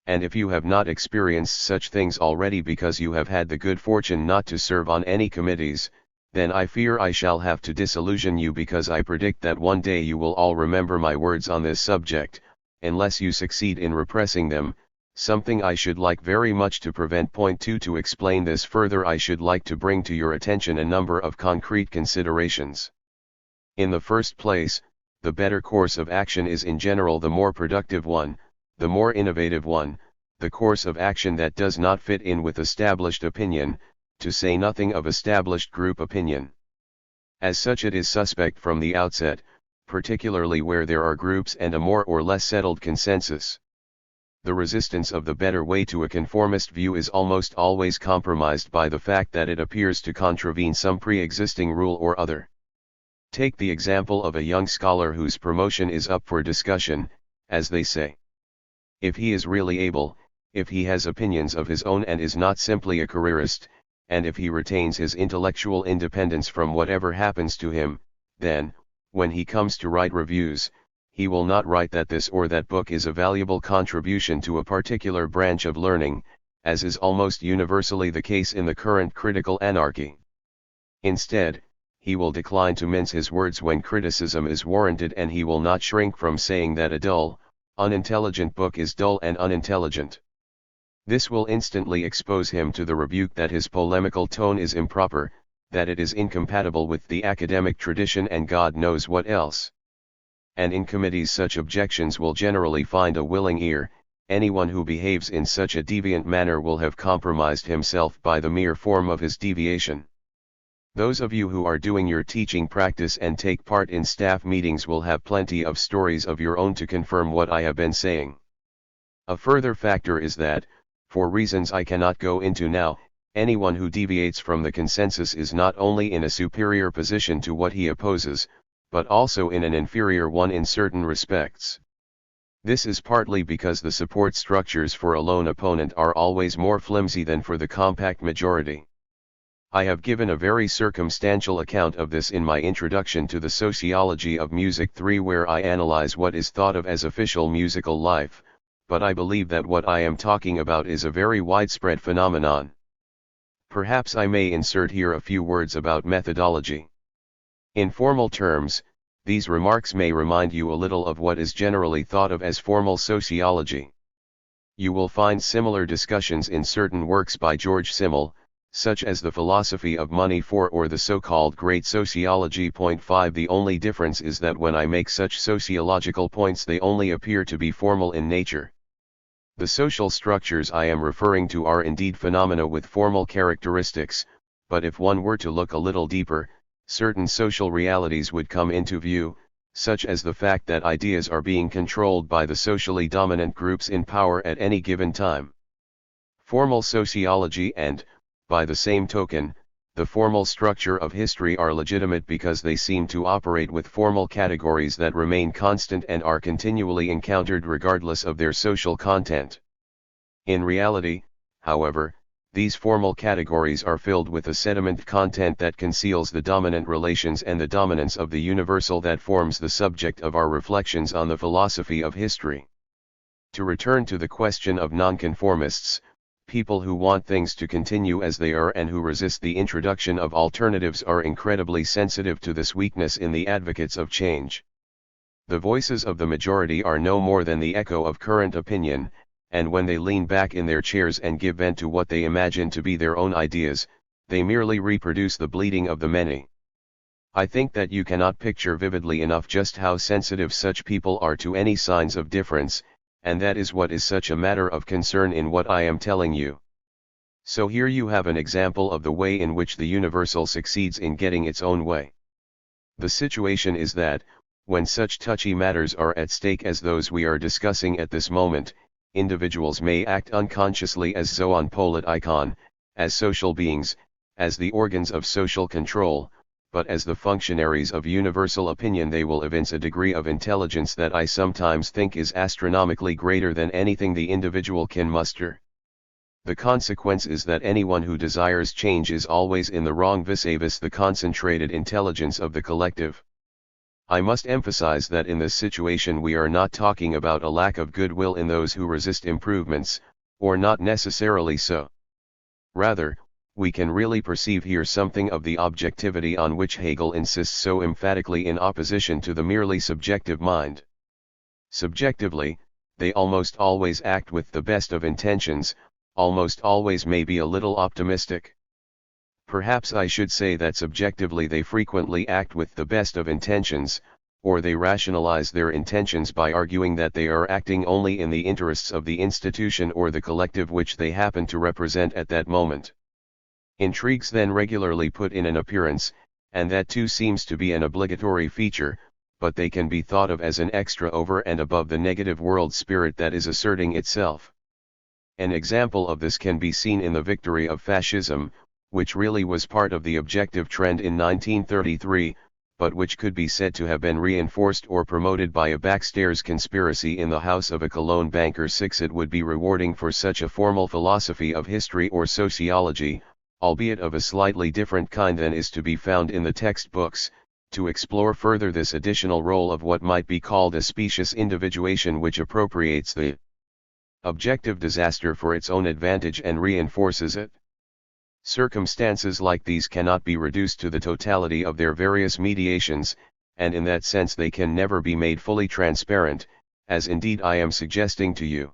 And if you have not experienced such things already because you have had the good fortune not to serve on any committees, then I fear I shall have to disillusion you because I predict that one day you will all remember my words on this subject, unless you succeed in repressing them, something I should like very much to prevent. Point 2. To explain this further I should like to bring to your attention a number of concrete considerations. In the first place, the better course of action is in general the more productive one, the more innovative one, the course of action that does not fit in with established opinion, to say nothing of established group opinion. As such it is suspect from the outset, particularly where there are groups and a more or less settled consensus. The resistance of the better way to a conformist view is almost always compromised by the fact that it appears to contravene some pre-existing rule or other. Take the example of a young scholar whose promotion is up for discussion, as they say. If he is really able, if he has opinions of his own and is not simply a careerist, and if he retains his intellectual independence from whatever happens to him, then, when he comes to write reviews, he will not write that this or that book is a valuable contribution to a particular branch of learning, as is almost universally the case in the current critical anarchy. Instead, he will decline to mince his words when criticism is warranted, and he will not shrink from saying that a dull, unintelligent book is dull and unintelligent. This will instantly expose him to the rebuke that his polemical tone is improper, that it is incompatible with the academic tradition and God knows what else. And in committees such objections will generally find a willing ear. Anyone who behaves in such a deviant manner will have compromised himself by the mere form of his deviation. Those of you who are doing your teaching practice and take part in staff meetings will have plenty of stories of your own to confirm what I have been saying. A further factor is that, for reasons I cannot go into now, anyone who deviates from the consensus is not only in a superior position to what he opposes, but also in an inferior one in certain respects. This is partly because the support structures for a lone opponent are always more flimsy than for the compact majority. I have given a very circumstantial account of this in my introduction to the Sociology of Music 3, where I analyze what is thought of as official musical life, but I believe that what I am talking about is a very widespread phenomenon. Perhaps I may insert here a few words about methodology. In formal terms, these remarks may remind you a little of what is generally thought of as formal sociology. You will find similar discussions in certain works by George Simmel, such as The Philosophy of Money 4 or the so-called Great Sociology. Point 5. The only difference is that when I make such sociological points they only appear to be formal in nature. The social structures I am referring to are indeed phenomena with formal characteristics, but if one were to look a little deeper, certain social realities would come into view, such as the fact that ideas are being controlled by the socially dominant groups in power at any given time. Formal sociology and, by the same token, the formal structure of history are legitimate because they seem to operate with formal categories that remain constant and are continually encountered regardless of their social content. In reality, however, these formal categories are filled with a sediment content that conceals the dominant relations and the dominance of the universal that forms the subject of our reflections on the philosophy of history. To return to the question of nonconformists, people who want things to continue as they are and who resist the introduction of alternatives are incredibly sensitive to this weakness in the advocates of change. The voices of the majority are no more than the echo of current opinion, and when they lean back in their chairs and give vent to what they imagine to be their own ideas, they merely reproduce the bleating of the many. I think that you cannot picture vividly enough just how sensitive such people are to any signs of difference, and that is what is such a matter of concern in what I am telling you. So here you have an example of the way in which the universal succeeds in getting its own way. The situation is that, when such touchy matters are at stake as those we are discussing at this moment, individuals may act unconsciously as zoonpolitikon, as social beings, as the organs of social control, but as the functionaries of universal opinion they will evince a degree of intelligence that I sometimes think is astronomically greater than anything the individual can muster. The consequence is that anyone who desires change is always in the wrong vis-a-vis the concentrated intelligence of the collective. I must emphasize that in this situation we are not talking about a lack of goodwill in those who resist improvements, or not necessarily so. Rather, we can really perceive here something of the objectivity on which Hegel insists so emphatically in opposition to the merely subjective mind. Subjectively, they almost always act with the best of intentions, almost always may be a little optimistic. Perhaps I should say that subjectively they frequently act with the best of intentions, or they rationalize their intentions by arguing that they are acting only in the interests of the institution or the collective which they happen to represent at that moment. Intrigues then regularly put in an appearance, and that too seems to be an obligatory feature, but they can be thought of as an extra over and above the negative world spirit that is asserting itself. An example of this can be seen in the victory of fascism, which really was part of the objective trend in 1933, but which could be said to have been reinforced or promoted by a backstairs conspiracy in the house of a Cologne banker. 6. It would be rewarding for such a formal philosophy of history or sociology, albeit of a slightly different kind than is to be found in the textbooks, to explore further this additional role of what might be called a specious individuation which appropriates the objective disaster for its own advantage and reinforces it. Circumstances like these cannot be reduced to the totality of their various mediations, and in that sense they can never be made fully transparent, as indeed I am suggesting to you.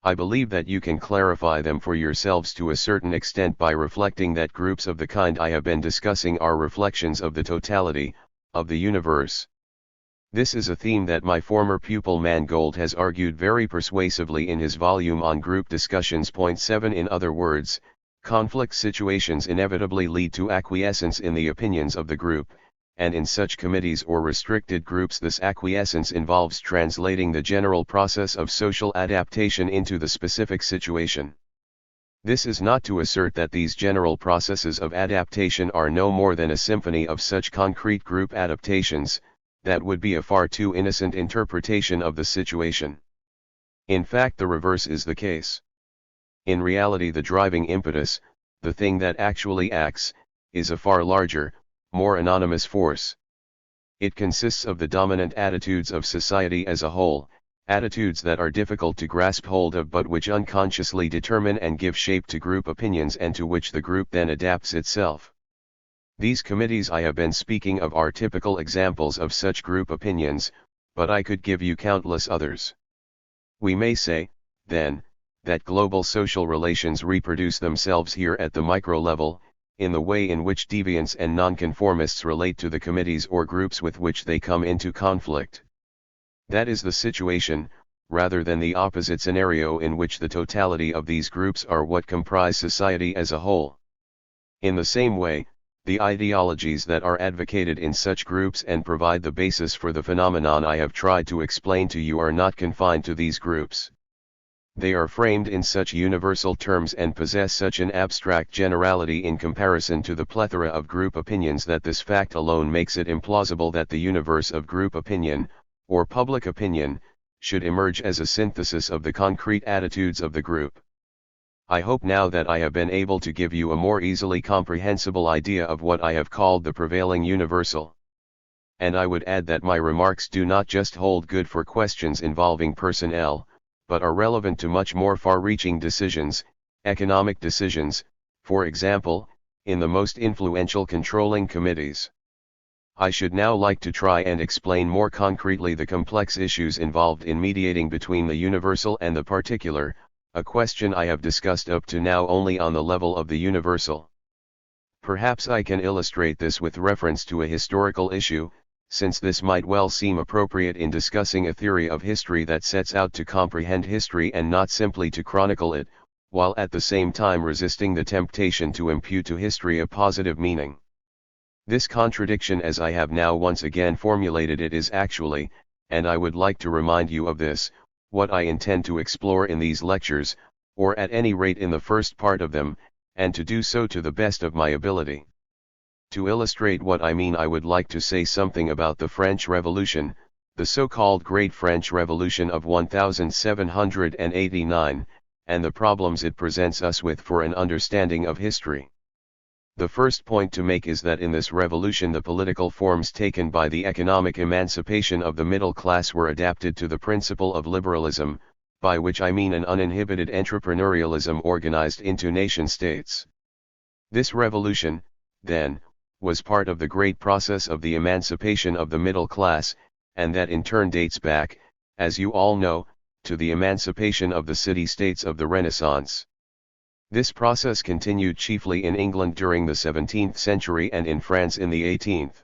I believe that you can clarify them for yourselves to a certain extent by reflecting that groups of the kind I have been discussing are reflections of the totality of the universe. This is a theme that my former pupil Mangold has argued very persuasively in his volume on group discussions. 7. In other words, conflict situations inevitably lead to acquiescence in the opinions of the group, and in such committees or restricted groups this acquiescence involves translating the general process of social adaptation into the specific situation. This is not to assert that these general processes of adaptation are no more than a symphony of such concrete group adaptations. That would be a far too innocent interpretation of the situation. In fact, the reverse is the case. In reality, the driving impetus, the thing that actually acts, is a far larger, more anonymous force. It consists of the dominant attitudes of society as a whole, attitudes that are difficult to grasp hold of but which unconsciously determine and give shape to group opinions and to which the group then adapts itself. These committees I have been speaking of are typical examples of such group opinions, but I could give you countless others. We may say, then, that global social relations reproduce themselves here at the micro level, in the way in which deviants and nonconformists relate to the committees or groups with which they come into conflict. That is the situation, rather than the opposite scenario in which the totality of these groups are what comprise society as a whole. In the same way, the ideologies that are advocated in such groups and provide the basis for the phenomenon I have tried to explain to you are not confined to these groups. They are framed in such universal terms and possess such an abstract generality in comparison to the plethora of group opinions that this fact alone makes it implausible that the universe of group opinion, or public opinion, should emerge as a synthesis of the concrete attitudes of the group. I hope now that I have been able to give you a more easily comprehensible idea of what I have called the prevailing universal. And I would add that my remarks do not just hold good for questions involving personnel, but are relevant to much more far-reaching decisions, economic decisions, for example, in the most influential controlling committees. I should now like to try and explain more concretely the complex issues involved in mediating between the universal and the particular, a question I have discussed up to now only on the level of the universal. Perhaps I can illustrate this with reference to a historical issue, since this might well seem appropriate in discussing a theory of history that sets out to comprehend history and not simply to chronicle it, while at the same time resisting the temptation to impute to history a positive meaning. This contradiction, as I have now once again formulated it, is actually, and I would like to remind you of this, what I intend to explore in these lectures, or at any rate in the first part of them, and to do so to the best of my ability. To illustrate what I mean, I would like to say something about the French Revolution, the so-called Great French Revolution of 1789, and the problems it presents us with for an understanding of history. The first point to make is that in this revolution the political forms taken by the economic emancipation of the middle class were adapted to the principle of liberalism, by which I mean an uninhibited entrepreneurialism organized into nation-states. This revolution, then, was part of the great process of the emancipation of the middle class, and that in turn dates back, as you all know, to the emancipation of the city-states of the Renaissance. This process continued chiefly in England during the 17th century and in France in the 18th.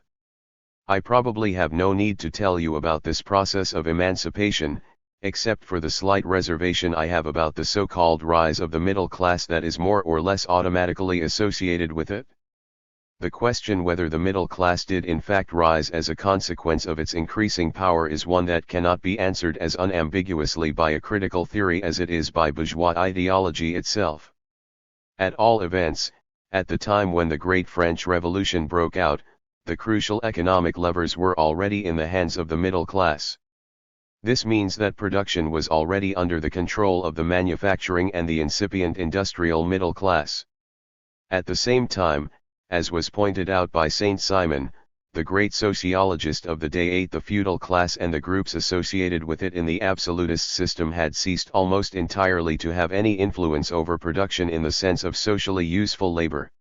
I probably have no need to tell you about this process of emancipation, except for the slight reservation I have about the so-called rise of the middle class that is more or less automatically associated with it. The question whether the middle class did in fact rise as a consequence of its increasing power is one that cannot be answered as unambiguously by a critical theory as it is by bourgeois ideology itself. At all events, at the time when the Great French Revolution broke out, the crucial economic levers were already in the hands of the middle class. This means that production was already under the control of the manufacturing and the incipient industrial middle class. At the same time, as was pointed out by Saint Simon, the great sociologist of the day, the feudal class and the groups associated with it in the absolutist system had ceased almost entirely to have any influence over production in the sense of socially useful labor.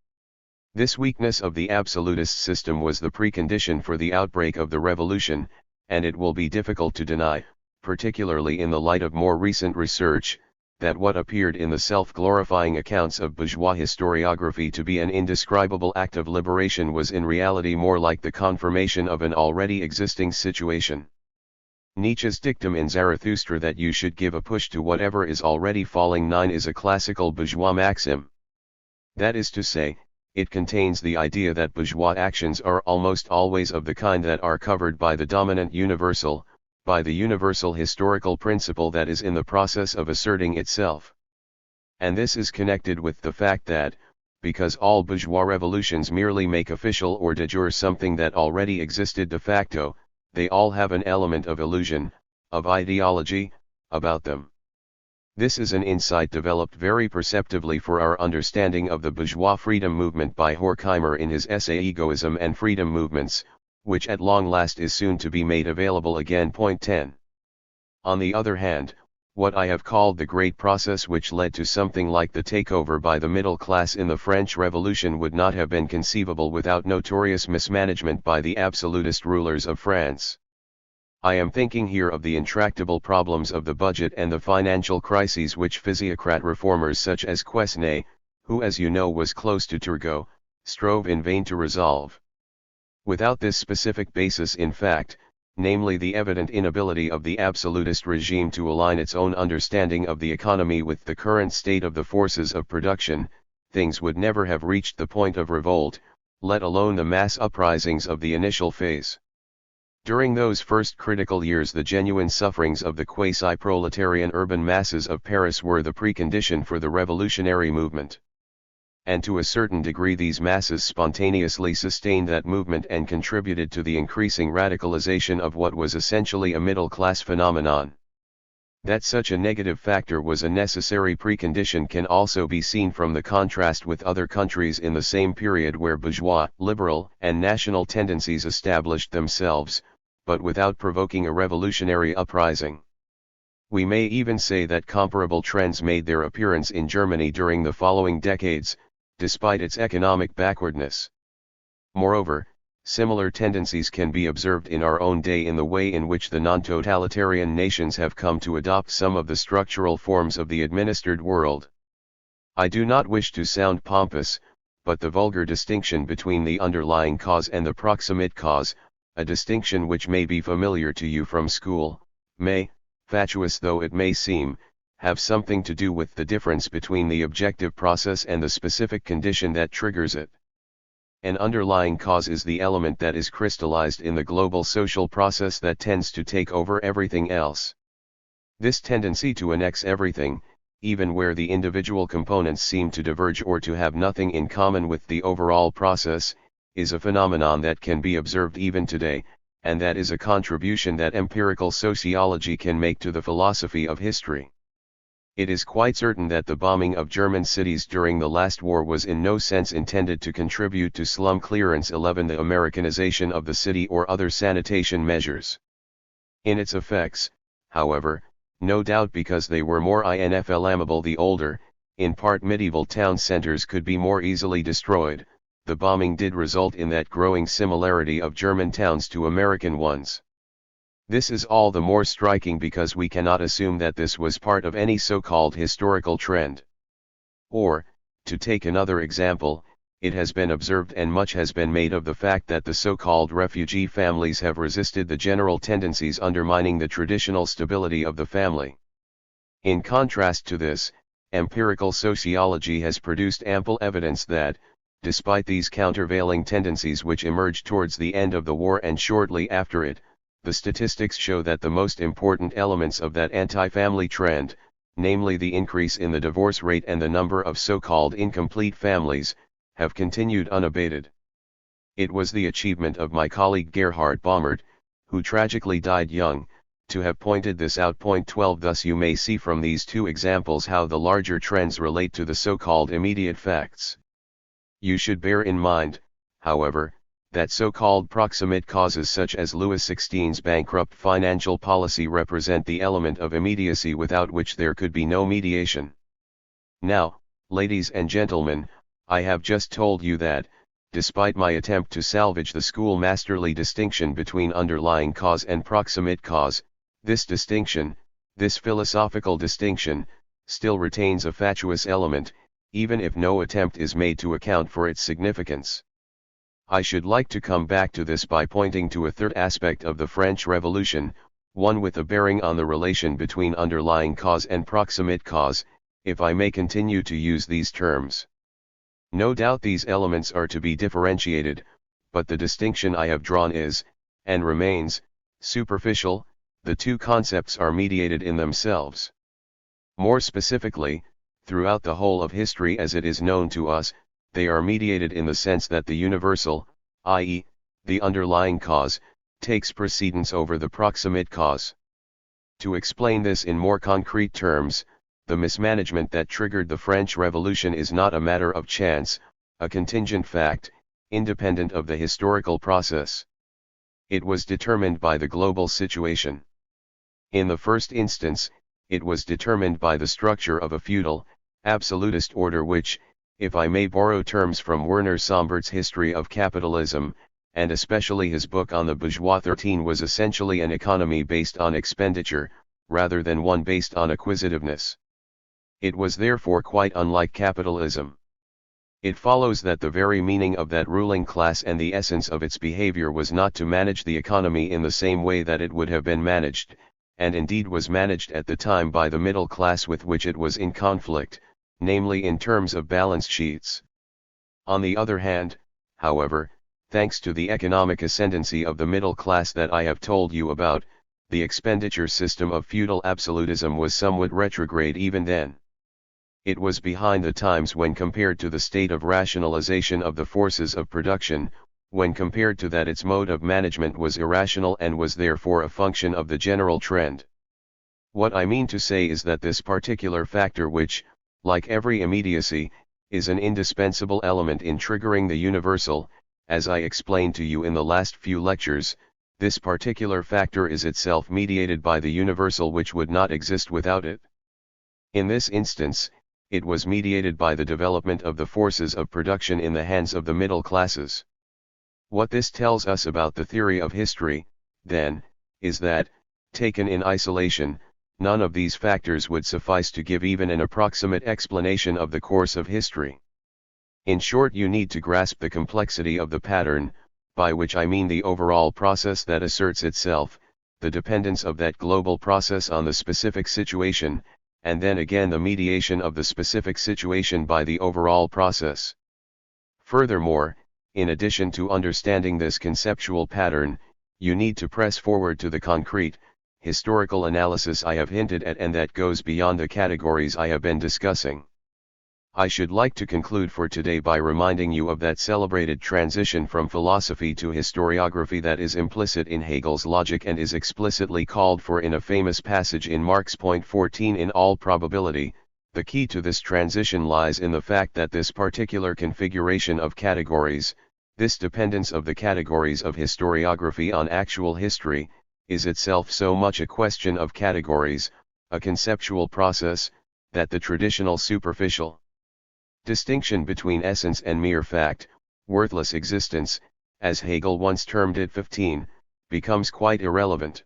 This weakness of the absolutist system was the precondition for the outbreak of the revolution, and it will be difficult to deny, particularly in the light of more recent research, that what appeared in the self-glorifying accounts of bourgeois historiography to be an indescribable act of liberation was in reality more like the confirmation of an already existing situation. Nietzsche's dictum in Zarathustra that you should give a push to whatever is already falling is a classical bourgeois maxim. That is to say, it contains the idea that bourgeois actions are almost always of the kind that are covered by the dominant universal, by the universal historical principle that is in the process of asserting itself. And this is connected with the fact that, because all bourgeois revolutions merely make official or de jure something that already existed de facto, they all have an element of illusion, of ideology, about them. This is an insight developed very perceptibly for our understanding of the bourgeois freedom movement by Horkheimer in his essay Egoism and Freedom Movements, which at long last is soon to be made available again. Point 10. On the other hand, what I have called the great process which led to something like the takeover by the middle class in the French Revolution would not have been conceivable without notorious mismanagement by the absolutist rulers of France. I am thinking here of the intractable problems of the budget and the financial crises which physiocrat reformers such as Quesnay, who as you know was close to Turgot, strove in vain to resolve. Without this specific basis in fact, namely the evident inability of the absolutist regime to align its own understanding of the economy with the current state of the forces of production, things would never have reached the point of revolt, let alone the mass uprisings of the initial phase. During those first critical years, the genuine sufferings of the quasi-proletarian urban masses of Paris were the precondition for the revolutionary movement. And to a certain degree these masses spontaneously sustained that movement and contributed to the increasing radicalization of what was essentially a middle-class phenomenon. That such a negative factor was a necessary precondition can also be seen from the contrast with other countries in the same period where bourgeois, liberal, and national tendencies established themselves, but without provoking a revolutionary uprising. We may even say that comparable trends made their appearance in Germany during the following decades, despite its economic backwardness. Moreover, similar tendencies can be observed in our own day in the way in which the non-totalitarian nations have come to adopt some of the structural forms of the administered world. I do not wish to sound pompous, but the vulgar distinction between the underlying cause and the proximate cause, a distinction which may be familiar to you from school, may, fatuous though it may seem, have something to do with the difference between the objective process and the specific condition that triggers it. An underlying cause is the element that is crystallized in the global social process that tends to take over everything else. This tendency to annex everything, even where the individual components seem to diverge or to have nothing in common with the overall process, is a phenomenon that can be observed even today, and that is a contribution that empirical sociology can make to the philosophy of history. It is quite certain that the bombing of German cities during the last war was in no sense intended to contribute to slum clearance, the Americanization of the city or other sanitation measures. In its effects, however, no doubt because they were more inflammable, the older, in part medieval town centers could be more easily destroyed, the bombing did result in that growing similarity of German towns to American ones. This is all the more striking because we cannot assume that this was part of any so-called historical trend. Or, to take another example, it has been observed and much has been made of the fact that the so-called refugee families have resisted the general tendencies undermining the traditional stability of the family. In contrast to this, empirical sociology has produced ample evidence that, despite these countervailing tendencies which emerged towards the end of the war and shortly after it, the statistics show that the most important elements of that anti-family trend, namely the increase in the divorce rate and the number of so-called incomplete families, have continued unabated. It was the achievement of my colleague Gerhard Baumert, who tragically died young, to have pointed this out. Point 12. Thus you may see from these two examples how the larger trends relate to the so-called immediate facts. You should bear in mind, however, that so-called proximate causes such as Louis XVI's bankrupt financial policy represent the element of immediacy without which there could be no mediation. Now, ladies and gentlemen, I have just told you that, despite my attempt to salvage the schoolmasterly distinction between underlying cause and proximate cause, this distinction, this philosophical distinction, still retains a fatuous element, even if no attempt is made to account for its significance. I should like to come back to this by pointing to a third aspect of the French Revolution, one with a bearing on the relation between underlying cause and proximate cause, if I may continue to use these terms. No doubt these elements are to be differentiated, but the distinction I have drawn is, and remains, superficial. The two concepts are mediated in themselves. More specifically, throughout the whole of history as it is known to us, they are mediated in the sense that the universal, i.e., the underlying cause, takes precedence over the proximate cause. To explain this in more concrete terms, the mismanagement that triggered the French Revolution is not a matter of chance, a contingent fact, independent of the historical process. It was determined by the global situation. In the first instance, it was determined by the structure of a feudal, absolutist order which, if I may borrow terms from Werner Sombert's History of Capitalism, and especially his book on the bourgeois 13, was essentially an economy based on expenditure, rather than one based on acquisitiveness. It was therefore quite unlike capitalism. It follows that the very meaning of that ruling class and the essence of its behavior was not to manage the economy in the same way that it would have been managed, and indeed was managed at the time by the middle class with which it was in conflict, namely in terms of balance sheets. On the other hand, however, thanks to the economic ascendancy of the middle class that I have told you about, the expenditure system of feudal absolutism was somewhat retrograde even then. It was behind the times when compared to the state of rationalization of the forces of production, when compared to that its mode of management was irrational and was therefore a function of the general trend. What I mean to say is that this particular factor which, like every immediacy, is an indispensable element in triggering the universal, as I explained to you in the last few lectures, this particular factor is itself mediated by the universal which would not exist without it. In this instance, it was mediated by the development of the forces of production in the hands of the middle classes. What this tells us about the theory of history, then, is that, taken in isolation, none of these factors would suffice to give even an approximate explanation of the course of history. In short, you need to grasp the complexity of the pattern, by which I mean the overall process that asserts itself, the dependence of that global process on the specific situation, and then again the mediation of the specific situation by the overall process. Furthermore, in addition to understanding this conceptual pattern, you need to press forward to the concrete, historical analysis I have hinted at and that goes beyond the categories I have been discussing. I should like to conclude for today by reminding you of that celebrated transition from philosophy to historiography that is implicit in Hegel's logic and is explicitly called for in a famous passage in Marx. Point 14. In all probability, the key to this transition lies in the fact that this particular configuration of categories, this dependence of the categories of historiography on actual history, is itself so much a question of categories, a conceptual process, that the traditional superficial distinction between essence and mere fact, worthless existence, as Hegel once termed it 15, becomes quite irrelevant.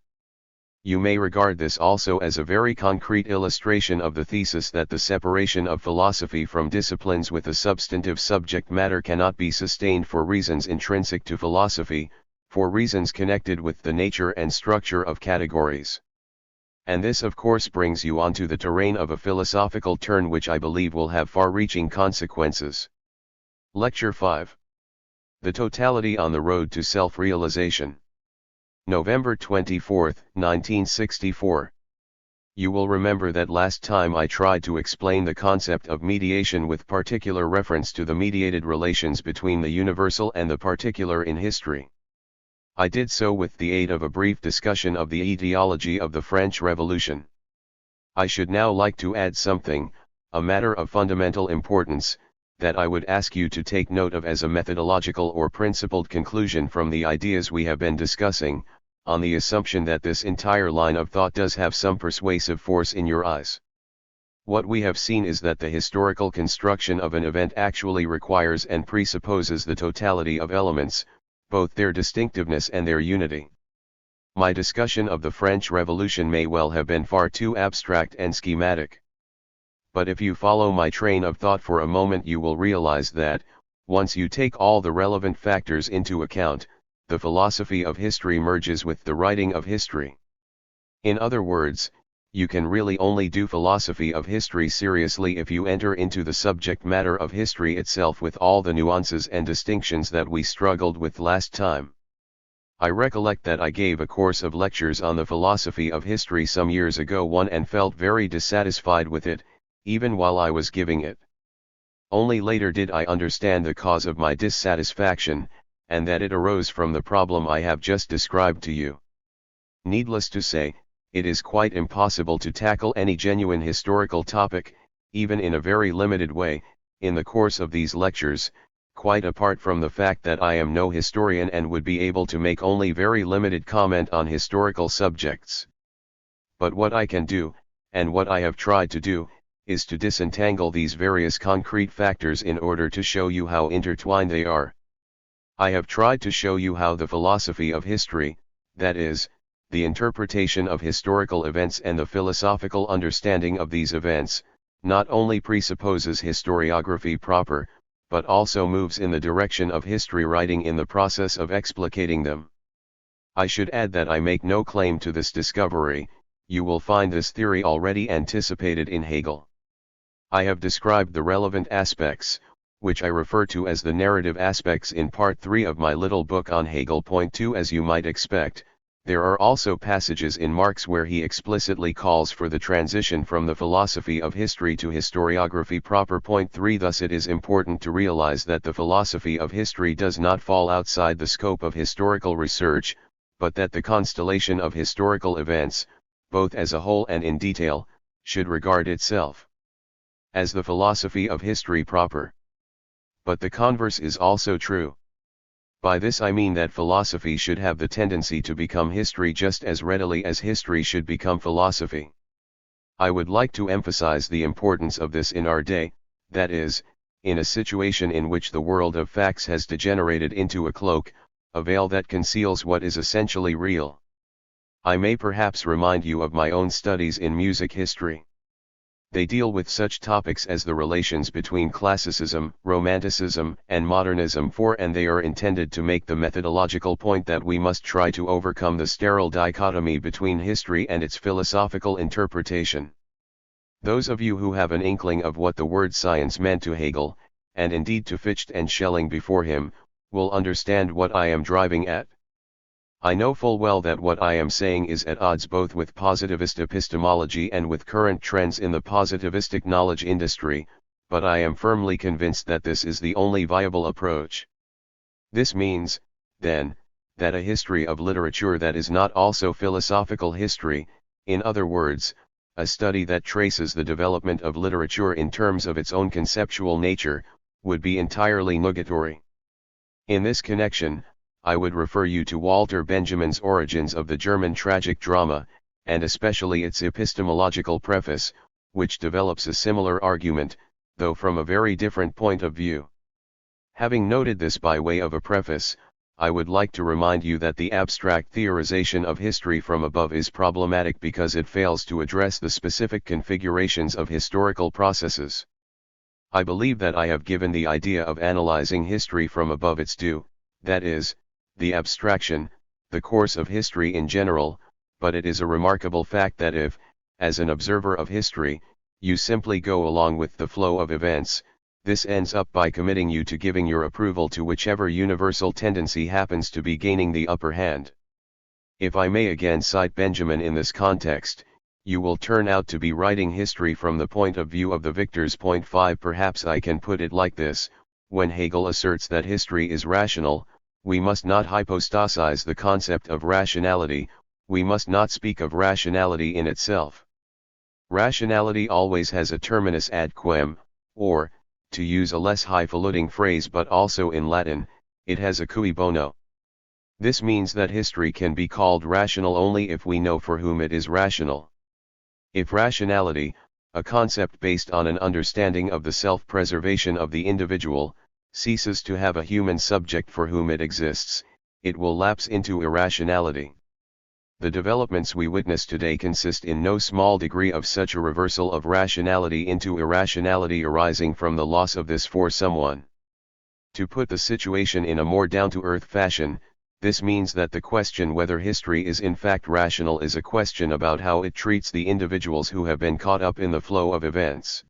You may regard this also as a very concrete illustration of the thesis that the separation of philosophy from disciplines with a substantive subject matter cannot be sustained for reasons intrinsic to philosophy, for reasons connected with the nature and structure of categories. And this of course brings you onto the terrain of a philosophical turn which I believe will have far-reaching consequences. Lecture 5. The Totality on the Road to Self-Realization. November 24, 1964. You will remember that last time I tried to explain the concept of mediation with particular reference to the mediated relations between the universal and the particular in history. I did so with the aid of a brief discussion of the etiology of the French Revolution. I should now like to add something, a matter of fundamental importance, that I would ask you to take note of as a methodological or principled conclusion from the ideas we have been discussing, on the assumption that this entire line of thought does have some persuasive force in your eyes. What we have seen is that the historical construction of an event actually requires and presupposes the totality of elements, both their distinctiveness and their unity. My discussion of the French Revolution may well have been far too abstract and schematic. But if you follow my train of thought for a moment, you will realize that, once you take all the relevant factors into account, the philosophy of history merges with the writing of history. In other words, you can really only do philosophy of history seriously if you enter into the subject matter of history itself with all the nuances and distinctions that we struggled with last time. I recollect that I gave a course of lectures on the philosophy of history some years ago and felt very dissatisfied with it, even while I was giving it. Only later did I understand the cause of my dissatisfaction, and that it arose from the problem I have just described to you. Needless to say, it is quite impossible to tackle any genuine historical topic, even in a very limited way, in the course of these lectures, quite apart from the fact that I am no historian and would be able to make only very limited comment on historical subjects. But what I can do, and what I have tried to do, is to disentangle these various concrete factors in order to show you how intertwined they are. I have tried to show you how the philosophy of history, that is, the interpretation of historical events and the philosophical understanding of these events, not only presupposes historiography proper, but also moves in the direction of history writing in the process of explicating them. I should add that I make no claim to this discovery. You will find this theory already anticipated in Hegel. I have described the relevant aspects, which I refer to as the narrative aspects in Part 3 of my little book on Hegel. Point 2. As you might expect, there are also passages in Marx where he explicitly calls for the transition from the philosophy of history to historiography proper. Point 3. Thus it is important to realize that the philosophy of history does not fall outside the scope of historical research, but that the constellation of historical events, both as a whole and in detail, should regard itself as the philosophy of history proper. But the converse is also true. By this I mean that philosophy should have the tendency to become history just as readily as history should become philosophy. I would like to emphasize the importance of this in our day, that is, in a situation in which the world of facts has degenerated into a cloak, a veil that conceals what is essentially real. I may perhaps remind you of my own studies in music history. They deal with such topics as the relations between classicism, romanticism, and modernism, and they are intended to make the methodological point that we must try to overcome the sterile dichotomy between history and its philosophical interpretation. Those of you who have an inkling of what the word science meant to Hegel, and indeed to Fichte and Schelling before him, will understand what I am driving at. I know full well that what I am saying is at odds both with positivist epistemology and with current trends in the positivistic knowledge industry, but I am firmly convinced that this is the only viable approach. This means, then, that a history of literature that is not also philosophical history, in other words, a study that traces the development of literature in terms of its own conceptual nature, would be entirely nugatory. In this connection, I would refer you to Walter Benjamin's Origins of the German Tragic Drama, and especially its epistemological preface, which develops a similar argument, though from a very different point of view. Having noted this by way of a preface, I would like to remind you that the abstract theorization of history from above is problematic because it fails to address the specific configurations of historical processes. I believe that I have given the idea of analyzing history from above its due, that is, the abstraction, the course of history in general, but it is a remarkable fact that if, as an observer of history, you simply go along with the flow of events, this ends up by committing you to giving your approval to whichever universal tendency happens to be gaining the upper hand. If I may again cite Benjamin in this context, you will turn out to be writing history from the point of view of the victors. Point 5. Perhaps I can put it like this: when Hegel asserts that history is rational, we must not hypostasize the concept of rationality, we must not speak of rationality in itself. Rationality always has a terminus ad quem, or, to use a less highfalutin phrase but also in Latin, it has a cui bono. This means that history can be called rational only if we know for whom it is rational. If rationality, a concept based on an understanding of the self-preservation of the individual, ceases to have a human subject for whom it exists, it will lapse into irrationality. The developments we witness today consist in no small degree of such a reversal of rationality into irrationality arising from the loss of this for someone. To put the situation in a more down-to-earth fashion, this means that the question whether history is in fact rational is a question about how it treats the individuals who have been caught up in the flow of events.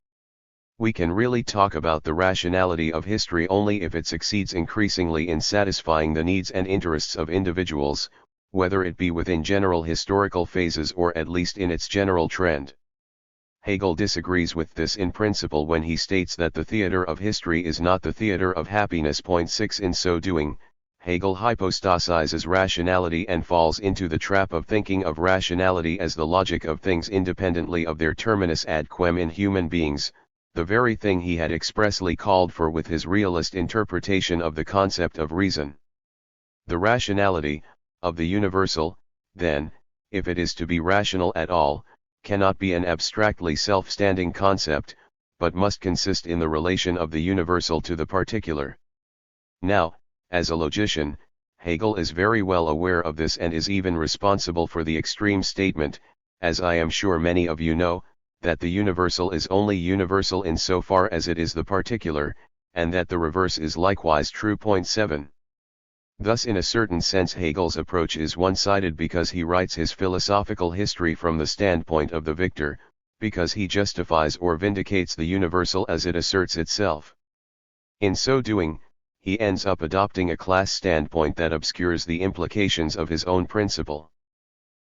We can really talk about the rationality of history only if it succeeds increasingly in satisfying the needs and interests of individuals, whether it be within general historical phases or at least in its general trend. Hegel disagrees with this in principle when he states that the theater of history is not the theater of happiness. Point 6. In so doing, Hegel hypostasizes rationality and falls into the trap of thinking of rationality as the logic of things independently of their terminus ad quem in human beings, the very thing he had expressly called for with his realist interpretation of the concept of reason. The rationality of the universal, then, if it is to be rational at all, cannot be an abstractly self-standing concept, but must consist in the relation of the universal to the particular. Now, as a logician, Hegel is very well aware of this and is even responsible for the extreme statement, as I am sure many of you know, that the universal is only universal insofar as it is the particular, and that the reverse is likewise true. Point 7. Thus in a certain sense Hegel's approach is one-sided because he writes his philosophical history from the standpoint of the victor, because he justifies or vindicates the universal as it asserts itself. In so doing, he ends up adopting a class standpoint that obscures the implications of his own principle.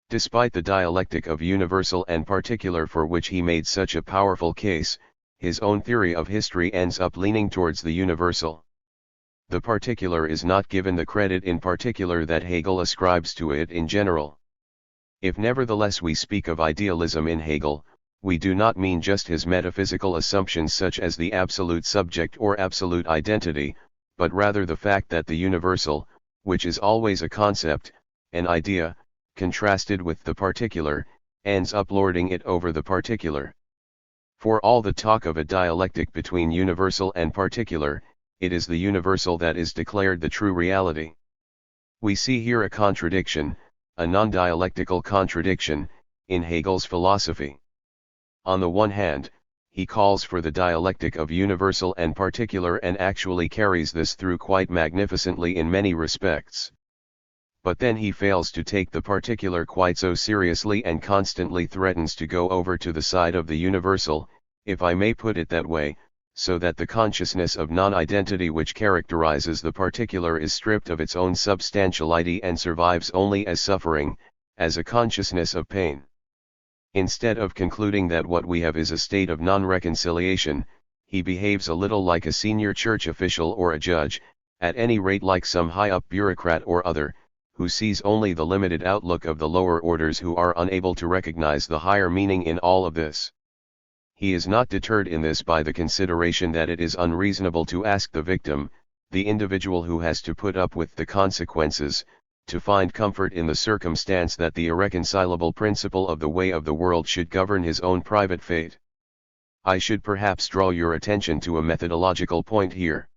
Despite the dialectic of universal and particular for which he made such a powerful case, his own theory of history ends up leaning towards the universal. The particular is not given the credit in particular that Hegel ascribes to it in general. If nevertheless we speak of idealism in Hegel, we do not mean just his metaphysical assumptions such as the absolute subject or absolute identity, but rather the fact that the universal, which is always a concept, an idea, contrasted with the particular, ends up lording it over the particular. For all the talk of a dialectic between universal and particular, it is the universal that is declared the true reality. We see here a contradiction, a non-dialectical contradiction, in Hegel's philosophy. On the one hand, he calls for the dialectic of universal and particular and actually carries this through quite magnificently in many respects. But then he fails to take the particular quite so seriously and constantly threatens to go over to the side of the universal, if I may put it that way, so that the consciousness of non-identity which characterizes the particular is stripped of its own substantiality and survives only as suffering, as a consciousness of pain. Instead of concluding that what we have is a state of non-reconciliation, he behaves a little like a senior church official or a judge, at any rate like some high-up bureaucrat or other, who sees only the limited outlook of the lower orders who are unable to recognize the higher meaning in all of this. He is not deterred in this by the consideration that it is unreasonable to ask the victim, the individual who has to put up with the consequences, to find comfort in the circumstance that the irreconcilable principle of the way of the world should govern his own private fate. I should perhaps draw your attention to a methodological point here.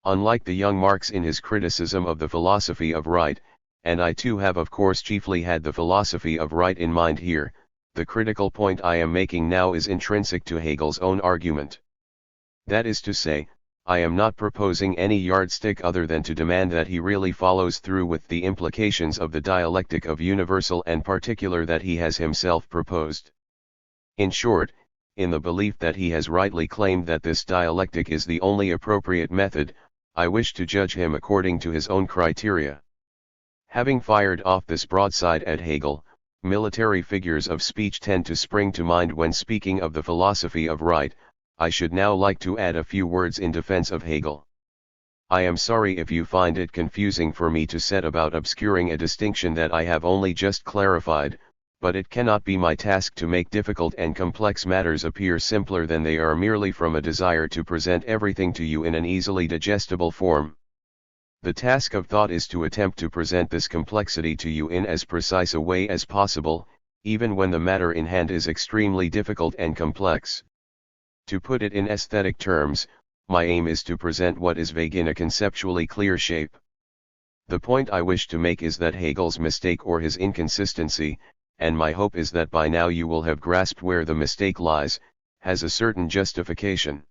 Unlike the young Marx in his criticism of the philosophy of right, and I too have of course chiefly had the philosophy of right in mind here, the critical point I am making now is intrinsic to Hegel's own argument. That is to say, I am not proposing any yardstick other than to demand that he really follows through with the implications of the dialectic of universal and particular that he has himself proposed. In short, in the belief that he has rightly claimed that this dialectic is the only appropriate method, I wish to judge him according to his own criteria. Having fired off this broadside at Hegel, military figures of speech tend to spring to mind when speaking of the philosophy of right. I should now like to add a few words in defense of Hegel. I am sorry if you find it confusing for me to set about obscuring a distinction that I have only just clarified, but it cannot be my task to make difficult and complex matters appear simpler than they are merely from a desire to present everything to you in an easily digestible form. The task of thought is to attempt to present this complexity to you in as precise a way as possible, even when the matter in hand is extremely difficult and complex. To put it in aesthetic terms, my aim is to present what is vague in a conceptually clear shape. The point I wish to make is that Hegel's mistake or his inconsistency, and my hope is that by now you will have grasped where the mistake lies, has a certain justification.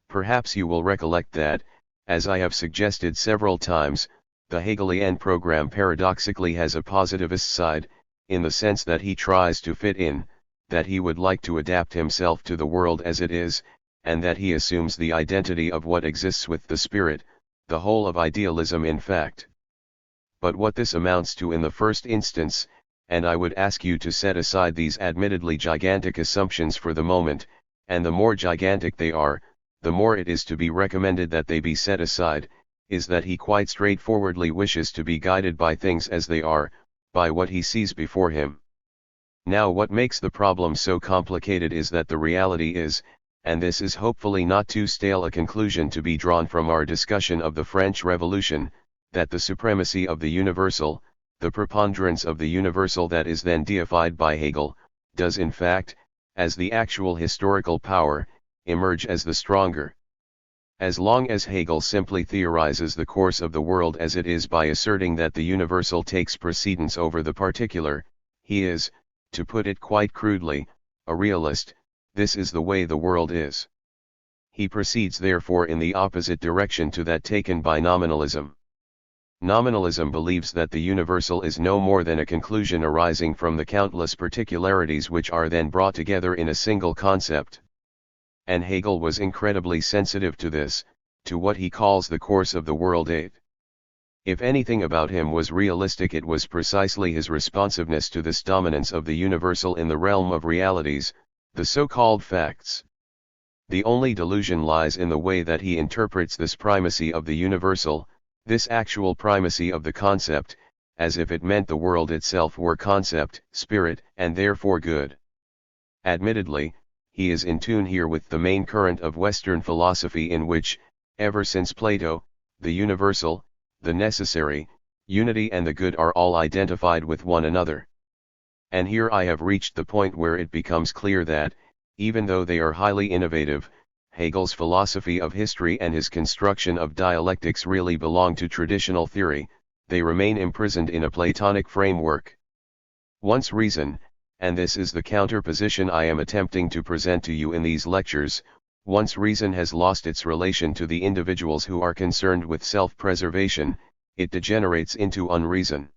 Perhaps you will recollect that, as I have suggested several times, the Hegelian program paradoxically has a positivist side, in the sense that he tries to fit in, that he would like to adapt himself to the world as it is, and that he assumes the identity of what exists with the spirit, the whole of idealism in fact. But what this amounts to in the first instance, and I would ask you to set aside these admittedly gigantic assumptions for the moment, and the more gigantic they are, the more it is to be recommended that they be set aside, is that he quite straightforwardly wishes to be guided by things as they are, by what he sees before him. Now what makes the problem so complicated is that the reality is, and this is hopefully not too stale a conclusion to be drawn from our discussion of the French Revolution, that the supremacy of the universal, the preponderance of the universal that is then deified by Hegel, does in fact, as the actual historical power, emerge as the stronger. As long as Hegel simply theorizes the course of the world as it is by asserting that the universal takes precedence over the particular, he is, to put it quite crudely, a realist. This is the way the world is. He proceeds therefore in the opposite direction to that taken by nominalism. Nominalism believes that the universal is no more than a conclusion arising from the countless particularities which are then brought together in a single concept. And Hegel was incredibly sensitive to this, to what he calls the course of the world eight. If anything about him was realistic, it was precisely his responsiveness to this dominance of the universal in the realm of realities, the so-called facts. The only delusion lies in the way that he interprets this primacy of the universal, this actual primacy of the concept, as if it meant the world itself were concept, spirit, and therefore good. Admittedly, he is in tune here with the main current of Western philosophy in which, ever since Plato, the universal, the necessary, unity and the good are all identified with one another. And here I have reached the point where it becomes clear that, even though they are highly innovative, Hegel's philosophy of history and his construction of dialectics really belong to traditional theory, they remain imprisoned in a Platonic framework. Once reason, and this is the counterposition I am attempting to present to you in these lectures, once reason has lost its relation to the individuals who are concerned with self-preservation, it degenerates into unreason.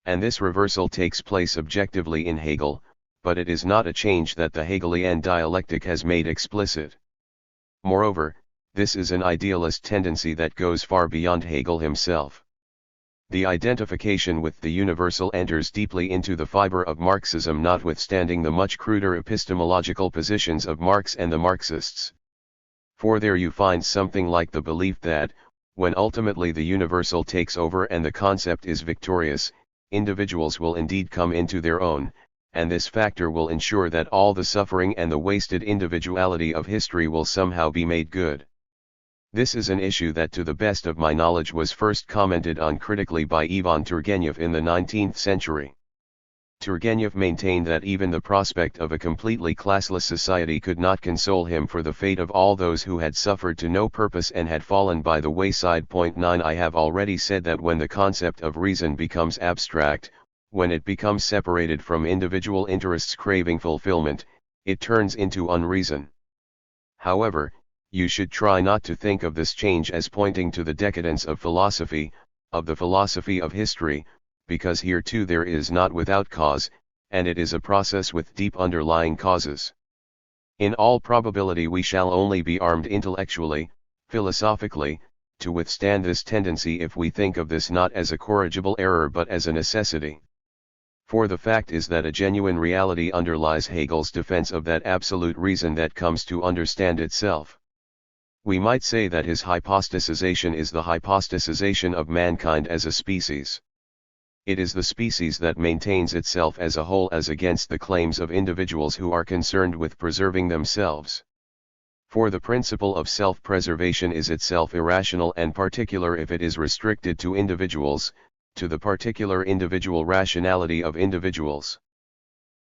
And this reversal takes place objectively in Hegel, but it is not a change that the Hegelian dialectic has made explicit. Moreover, this is an idealist tendency that goes far beyond Hegel himself. The identification with the universal enters deeply into the fiber of Marxism, notwithstanding the much cruder epistemological positions of Marx and the Marxists. For there you find something like the belief that, when ultimately the universal takes over and the concept is victorious, individuals will indeed come into their own, and this factor will ensure that all the suffering and the wasted individuality of history will somehow be made good. This is an issue that to the best of my knowledge was first commented on critically by Ivan Turgenev in the 19th century. Turgenev maintained that even the prospect of a completely classless society could not console him for the fate of all those who had suffered to no purpose and had fallen by the wayside. 9 I have already said that when the concept of reason becomes abstract, when it becomes separated from individual interests craving fulfillment, it turns into unreason. However, you should try not to think of this change as pointing to the decadence of philosophy, of the philosophy of history, because here too there is not without cause, and it is a process with deep underlying causes. In all probability we shall only be armed intellectually, philosophically, to withstand this tendency if we think of this not as a corrigible error but as a necessity. For the fact is that a genuine reality underlies Hegel's defense of that absolute reason that comes to understand itself. We might say that his hypostasization is the hypostasization of mankind as a species. It is the species that maintains itself as a whole as against the claims of individuals who are concerned with preserving themselves. For the principle of self-preservation is itself irrational and particular if it is restricted to individuals, to the particular individual rationality of individuals.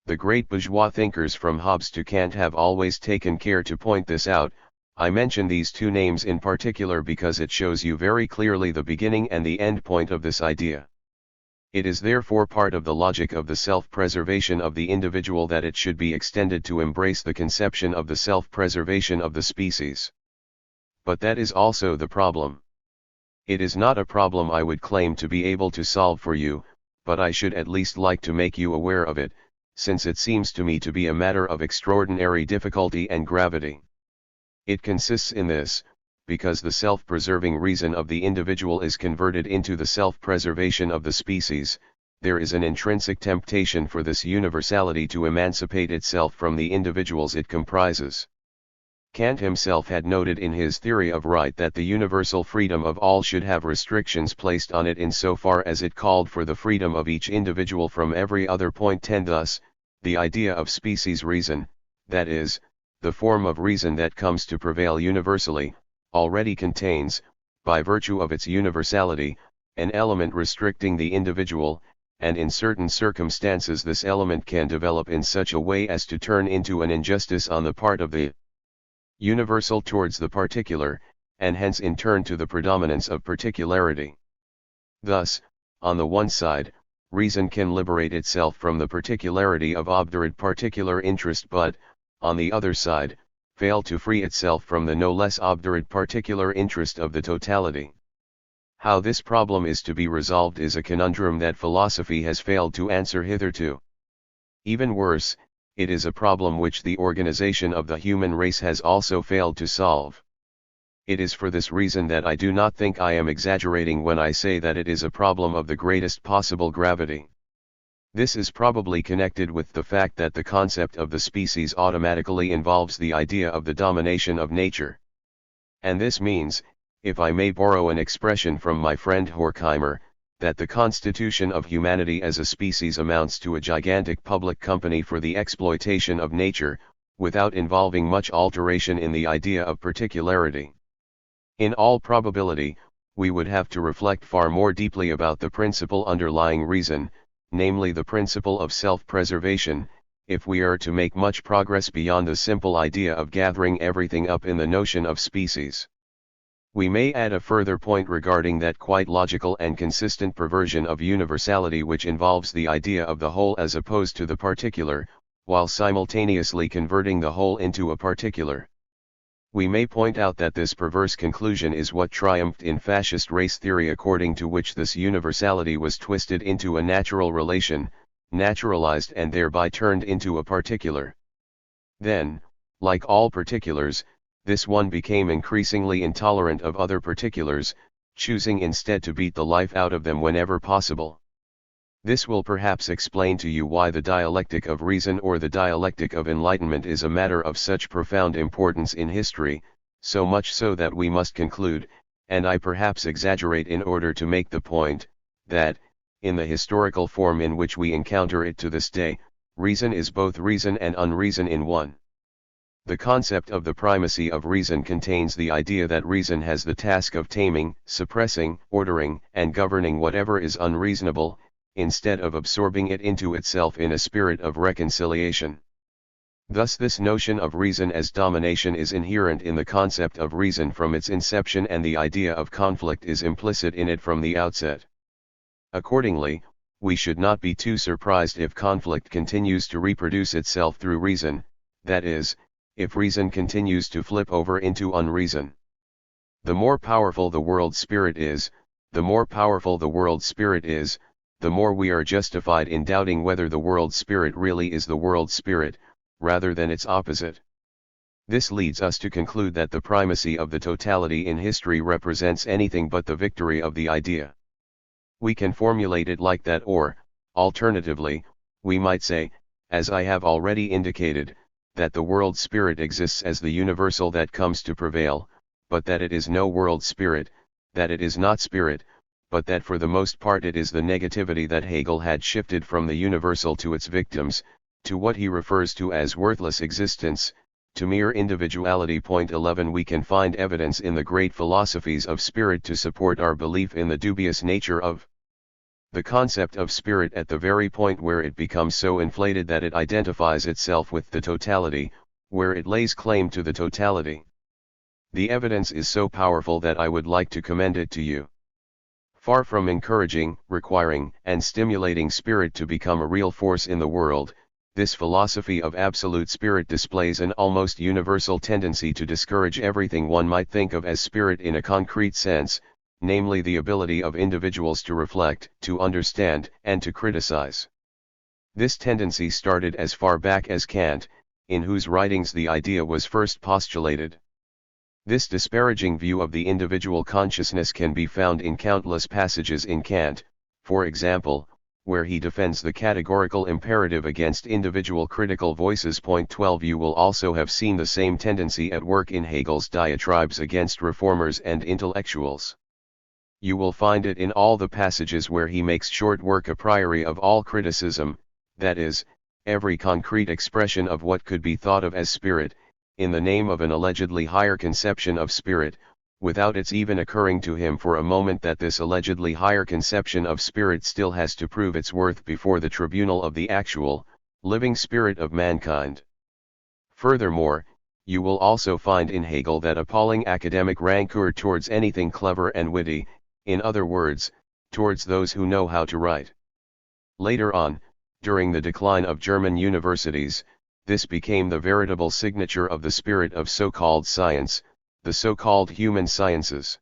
The great bourgeois thinkers from Hobbes to Kant have always taken care to point this out. I mention these two names in particular because it shows you very clearly the beginning and the end point of this idea. It is therefore part of the logic of the self-preservation of the individual that it should be extended to embrace the conception of the self-preservation of the species. But that is also the problem. It is not a problem I would claim to be able to solve for you, but I should at least like to make you aware of it, since it seems to me to be a matter of extraordinary difficulty and gravity. It consists in this, because the self-preserving reason of the individual is converted into the self-preservation of the species, there is an intrinsic temptation for this universality to emancipate itself from the individuals it comprises. Kant himself had noted in his theory of right that the universal freedom of all should have restrictions placed on it insofar as it called for the freedom of each individual from every other point. 10 Thus, the idea of species reason, that is, the form of reason that comes to prevail universally, already contains, by virtue of its universality, an element restricting the individual, and in certain circumstances this element can develop in such a way as to turn into an injustice on the part of the universal towards the particular, and hence in turn to the predominance of particularity. Thus, on the one side, reason can liberate itself from the particularity of obdurate particular interest but, on the other side, fail to free itself from the no less obdurate particular interest of the totality. How this problem is to be resolved is a conundrum that philosophy has failed to answer hitherto. Even worse, it is a problem which the organization of the human race has also failed to solve. It is for this reason that I do not think I am exaggerating when I say that it is a problem of the greatest possible gravity. This is probably connected with the fact that the concept of the species automatically involves the idea of the domination of nature. And this means, if I may borrow an expression from my friend Horkheimer, that the constitution of humanity as a species amounts to a gigantic public company for the exploitation of nature, without involving much alteration in the idea of particularity. In all probability, we would have to reflect far more deeply about the principle underlying reason, namely the principle of self-preservation, if we are to make much progress beyond the simple idea of gathering everything up in the notion of species. We may add a further point regarding that quite logical and consistent perversion of universality which involves the idea of the whole as opposed to the particular, while simultaneously converting the whole into a particular. We may point out that this perverse conclusion is what triumphed in fascist race theory, according to which this universality was twisted into a natural relation, naturalized and thereby turned into a particular. Then, like all particulars, this one became increasingly intolerant of other particulars, choosing instead to beat the life out of them whenever possible. This will perhaps explain to you why the dialectic of reason or the dialectic of enlightenment is a matter of such profound importance in history, so much so that we must conclude, and I perhaps exaggerate in order to make the point, that, in the historical form in which we encounter it to this day, reason is both reason and unreason in one. The concept of the primacy of reason contains the idea that reason has the task of taming, suppressing, ordering, and governing whatever is unreasonable, instead of absorbing it into itself in a spirit of reconciliation. Thus this notion of reason as domination is inherent in the concept of reason from its inception, and the idea of conflict is implicit in it from the outset. Accordingly, we should not be too surprised if conflict continues to reproduce itself through reason, that is, if reason continues to flip over into unreason. The more powerful the world spirit is, the more powerful the world spirit is, the more we are justified in doubting whether the world spirit really is the world spirit, rather than its opposite. This leads us to conclude that the primacy of the totality in history represents anything but the victory of the idea. We can formulate it like that, or, alternatively, we might say, as I have already indicated, that the world spirit exists as the universal that comes to prevail, but that it is no world spirit, that it is not spirit, but that for the most part it is the negativity that Hegel had shifted from the universal to its victims, to what he refers to as worthless existence, to mere individuality. 11 We can find evidence in the great philosophies of spirit to support our belief in the dubious nature of the concept of spirit at the very point where it becomes so inflated that it identifies itself with the totality, where it lays claim to the totality. The evidence is so powerful that I would like to commend it to you. Far from encouraging, requiring, and stimulating spirit to become a real force in the world, this philosophy of absolute spirit displays an almost universal tendency to discourage everything one might think of as spirit in a concrete sense, namely the ability of individuals to reflect, to understand, and to criticize. This tendency started as far back as Kant, in whose writings the idea was first postulated. This disparaging view of the individual consciousness can be found in countless passages in Kant, for example, where he defends the categorical imperative against individual critical voices. 12 You will also have seen the same tendency at work in Hegel's diatribes against reformers and intellectuals. You will find it in all the passages where he makes short work a priori of all criticism, that is, every concrete expression of what could be thought of as spirit, in the name of an allegedly higher conception of spirit, without its even occurring to him for a moment that this allegedly higher conception of spirit still has to prove its worth before the tribunal of the actual, living spirit of mankind. Furthermore, you will also find in Hegel that appalling academic rancor towards anything clever and witty, in other words, towards those who know how to write. Later on, during the decline of German universities, this became the veritable signature of the spirit of so-called science, the so-called human sciences.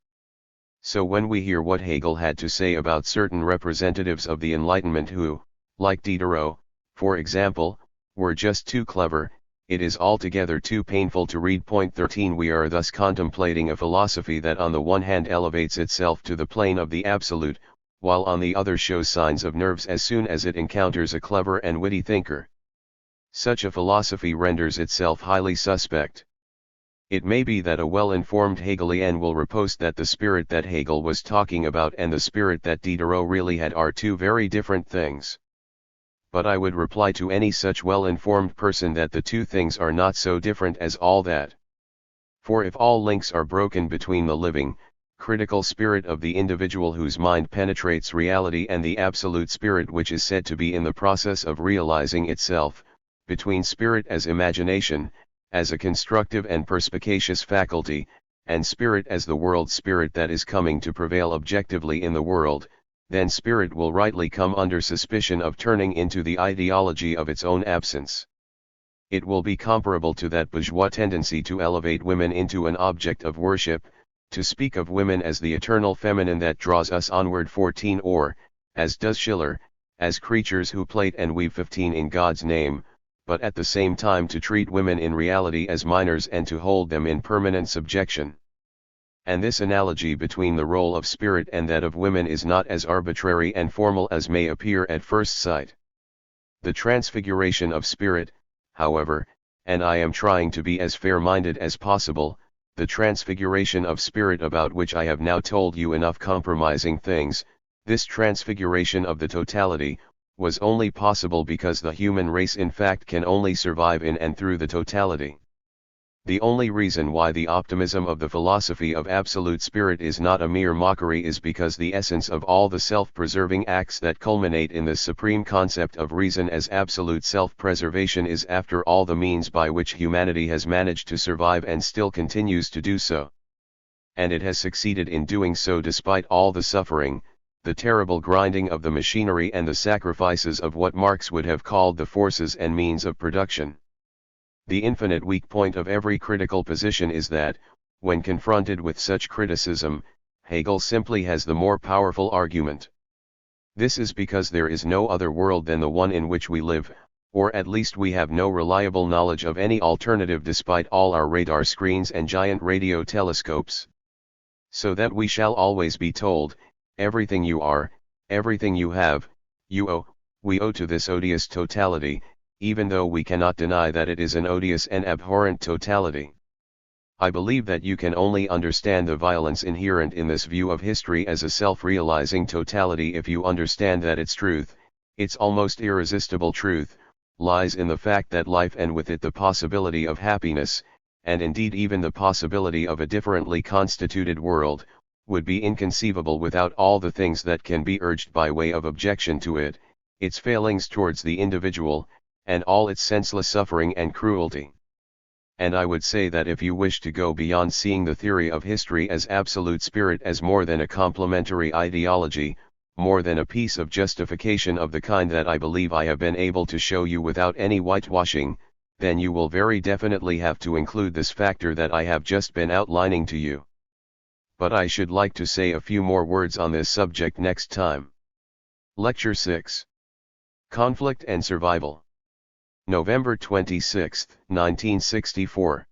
So when we hear what Hegel had to say about certain representatives of the Enlightenment who, like Diderot, for example, were just too clever, it is altogether too painful to read. Point 13. We are thus contemplating a philosophy that on the one hand elevates itself to the plane of the absolute, while on the other shows signs of nerves as soon as it encounters a clever and witty thinker. Such a philosophy renders itself highly suspect. It may be that a well-informed Hegelian will riposte that the spirit that Hegel was talking about and the spirit that Diderot really had are two very different things. But I would reply to any such well-informed person that the two things are not so different as all that. For if all links are broken between the living, critical spirit of the individual whose mind penetrates reality and the absolute spirit which is said to be in the process of realizing itself, between spirit as imagination, as a constructive and perspicacious faculty, and spirit as the world spirit that is coming to prevail objectively in the world, then spirit will rightly come under suspicion of turning into the ideology of its own absence. It will be comparable to that bourgeois tendency to elevate women into an object of worship, to speak of women as the eternal feminine that draws us onward. 14. Or, as does Schiller, as creatures who plait and weave. 15. In God's name, but at the same time to treat women in reality as minors and to hold them in permanent subjection. And this analogy between the role of spirit and that of women is not as arbitrary and formal as may appear at first sight. The transfiguration of spirit, however, and I am trying to be as fair-minded as possible, the transfiguration of spirit about which I have now told you enough compromising things, this transfiguration of the totality, was only possible because the human race in fact can only survive in and through the totality. The only reason why the optimism of the philosophy of absolute spirit is not a mere mockery is because the essence of all the self-preserving acts that culminate in the supreme concept of reason as absolute self-preservation is after all the means by which humanity has managed to survive and still continues to do so. And it has succeeded in doing so despite all the suffering, the terrible grinding of the machinery and the sacrifices of what Marx would have called the forces and means of production. The infinite weak point of every critical position is that, when confronted with such criticism, Hegel simply has the more powerful argument. This is because there is no other world than the one in which we live, or at least we have no reliable knowledge of any alternative despite all our radar screens and giant radio telescopes. So that we shall always be told, everything you are, everything you have, you owe, we owe to this odious totality, even though we cannot deny that it is an odious and abhorrent totality. I believe that you can only understand the violence inherent in this view of history as a self-realizing totality if you understand that its truth, its almost irresistible truth, lies in the fact that life and with it the possibility of happiness, and indeed even the possibility of a differently constituted world, would be inconceivable without all the things that can be urged by way of objection to it, its failings towards the individual, and all its senseless suffering and cruelty. And I would say that if you wish to go beyond seeing the theory of history as absolute spirit as more than a complementary ideology, more than a piece of justification of the kind that I believe I have been able to show you without any whitewashing, then you will very definitely have to include this factor that I have just been outlining to you. But I should like to say a few more words on this subject next time. Lecture 6. Conflict and Survival. November 26, 1964.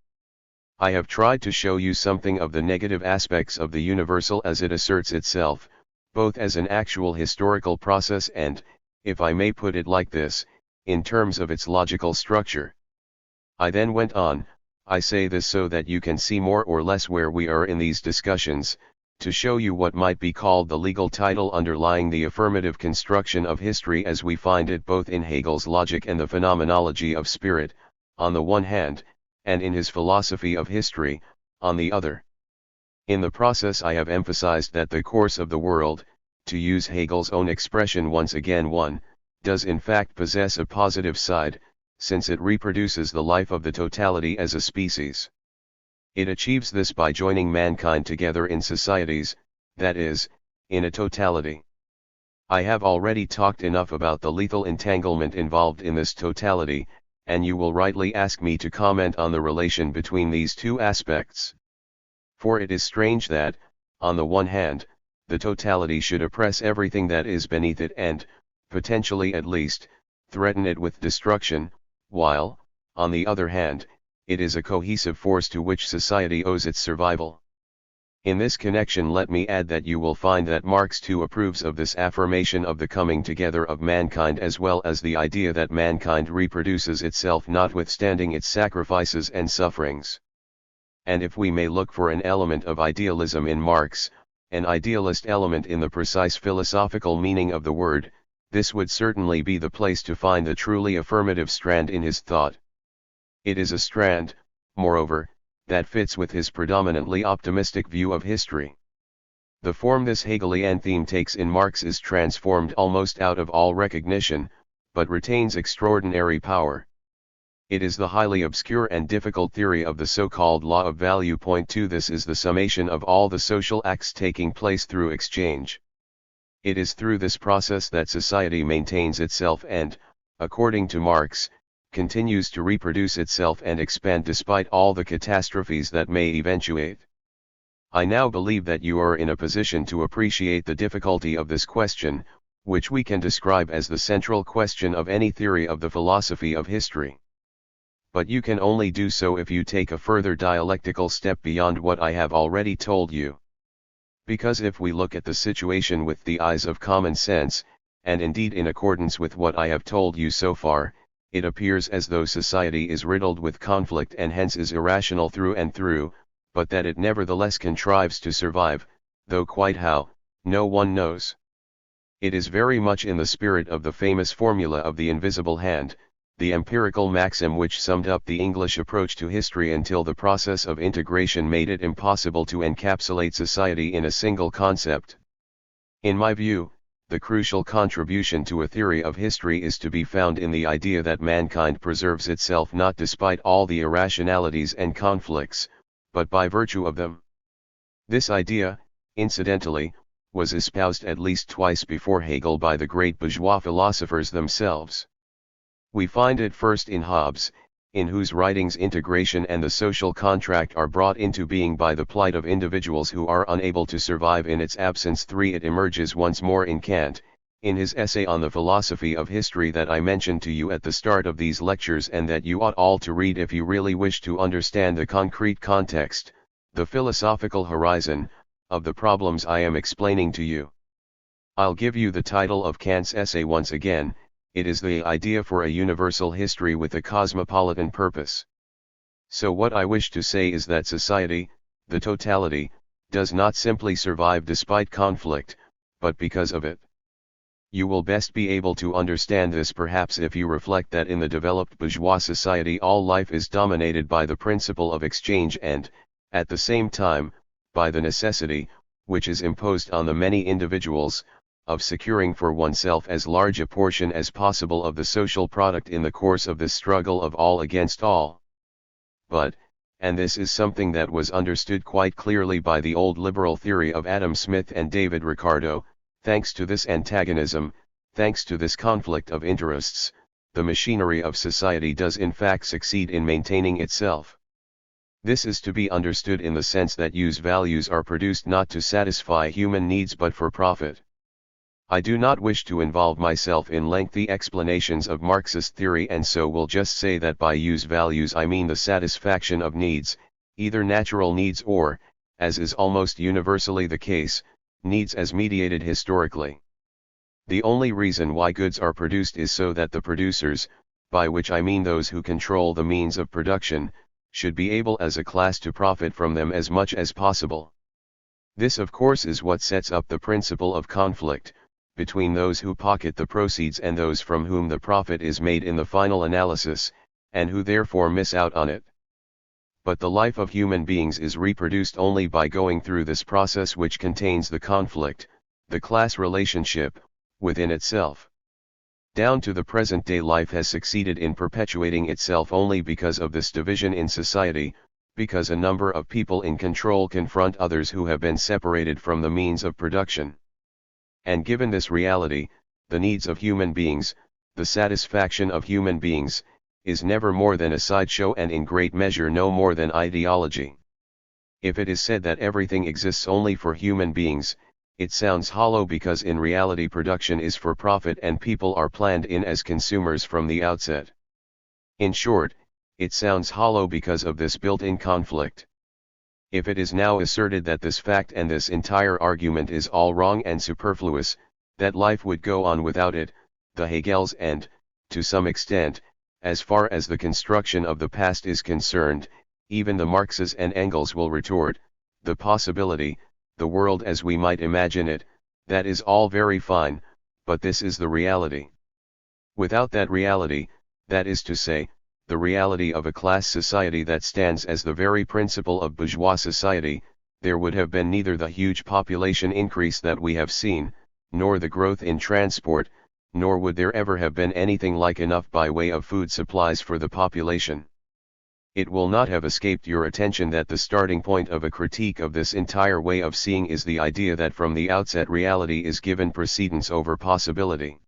I have tried to show you something of the negative aspects of the universal as it asserts itself, both as an actual historical process and, if I may put it like this, in terms of its logical structure. I then went on, I say this so that you can see more or less where we are in these discussions, to show you what might be called the legal title underlying the affirmative construction of history as we find it both in Hegel's logic and the phenomenology of spirit, on the one hand, and in his philosophy of history, on the other. In the process I have emphasized that the course of the world, to use Hegel's own expression once again does in fact possess a positive side, since it reproduces the life of the totality as a species. It achieves this by joining mankind together in societies, that is, in a totality. I have already talked enough about the lethal entanglement involved in this totality, and you will rightly ask me to comment on the relation between these two aspects. For it is strange that, on the one hand, the totality should oppress everything that is beneath it and, potentially at least, threaten it with destruction, while, on the other hand, it is a cohesive force to which society owes its survival. In this connection, let me add that you will find that Marx too approves of this affirmation of the coming together of mankind, as well as the idea that mankind reproduces itself notwithstanding its sacrifices and sufferings. And if we may look for an element of idealism in Marx, an idealist element in the precise philosophical meaning of the word, this would certainly be the place to find the truly affirmative strand in his thought. It is a strand, moreover, that fits with his predominantly optimistic view of history. The form this Hegelian theme takes in Marx is transformed almost out of all recognition, but retains extraordinary power. It is the highly obscure and difficult theory of the so-called law of value. Point 2. This is the summation of all the social acts taking place through exchange. It is through this process that society maintains itself and, according to Marx, continues to reproduce itself and expand despite all the catastrophes that may eventuate. I now believe that you are in a position to appreciate the difficulty of this question, which we can describe as the central question of any theory of the philosophy of history. But you can only do so if you take a further dialectical step beyond what I have already told you. Because if we look at the situation with the eyes of common sense, and indeed in accordance with what I have told you so far, it appears as though society is riddled with conflict and hence is irrational through and through, but that it nevertheless contrives to survive, though quite how, no one knows. It is very much in the spirit of the famous formula of the invisible hand, the empirical maxim which summed up the English approach to history until the process of integration made it impossible to encapsulate society in a single concept. In my view, the crucial contribution to a theory of history is to be found in the idea that mankind preserves itself not despite all the irrationalities and conflicts, but by virtue of them. This idea, incidentally, was espoused at least twice before Hegel by the great bourgeois philosophers themselves. We find it first in Hobbes, in whose writings integration and the social contract are brought into being by the plight of individuals who are unable to survive in its absence. 3. It emerges once more in Kant, in his essay on the philosophy of history that I mentioned to you at the start of these lectures and that you ought all to read if you really wish to understand the concrete context, the philosophical horizon, of the problems I am explaining to you. I'll give you the title of Kant's essay once again. It is the idea for a universal history with a cosmopolitan purpose. So what I wish to say is that society, the totality, does not simply survive despite conflict, but because of it. You will best be able to understand this perhaps if you reflect that in the developed bourgeois society all life is dominated by the principle of exchange and, at the same time, by the necessity, which is imposed on the many individuals, of securing for oneself as large a portion as possible of the social product in the course of this struggle of all against all. But, and this is something that was understood quite clearly by the old liberal theory of Adam Smith and David Ricardo, thanks to this antagonism, thanks to this conflict of interests, the machinery of society does in fact succeed in maintaining itself. This is to be understood in the sense that use values are produced not to satisfy human needs but for profit. I do not wish to involve myself in lengthy explanations of Marxist theory and so will just say that by use values I mean the satisfaction of needs, either natural needs or, as is almost universally the case, needs as mediated historically. The only reason why goods are produced is so that the producers, by which I mean those who control the means of production, should be able as a class to profit from them as much as possible. This of course is what sets up the principle of conflict, between those who pocket the proceeds and those from whom the profit is made in the final analysis, and who therefore miss out on it. But the life of human beings is reproduced only by going through this process which contains the conflict, the class relationship, within itself. Down to the present day life has succeeded in perpetuating itself only because of this division in society, because a number of people in control confront others who have been separated from the means of production. And given this reality, the needs of human beings, the satisfaction of human beings, is never more than a sideshow and in great measure no more than ideology. If it is said that everything exists only for human beings, it sounds hollow because in reality production is for profit and people are planned in as consumers from the outset. In short, it sounds hollow because of this built-in conflict. If it is now asserted that this fact and this entire argument is all wrong and superfluous, that life would go on without it, the Hegels and, to some extent, as far as the construction of the past is concerned, even the Marxes and Engels will retort, the possibility, the world as we might imagine it, that is all very fine, but this is the reality. Without that reality, that is to say, the reality of a class society that stands as the very principle of bourgeois society, there would have been neither the huge population increase that we have seen, nor the growth in transport, nor would there ever have been anything like enough by way of food supplies for the population. It will not have escaped your attention that the starting point of a critique of this entire way of seeing is the idea that from the outset reality is given precedence over possibility.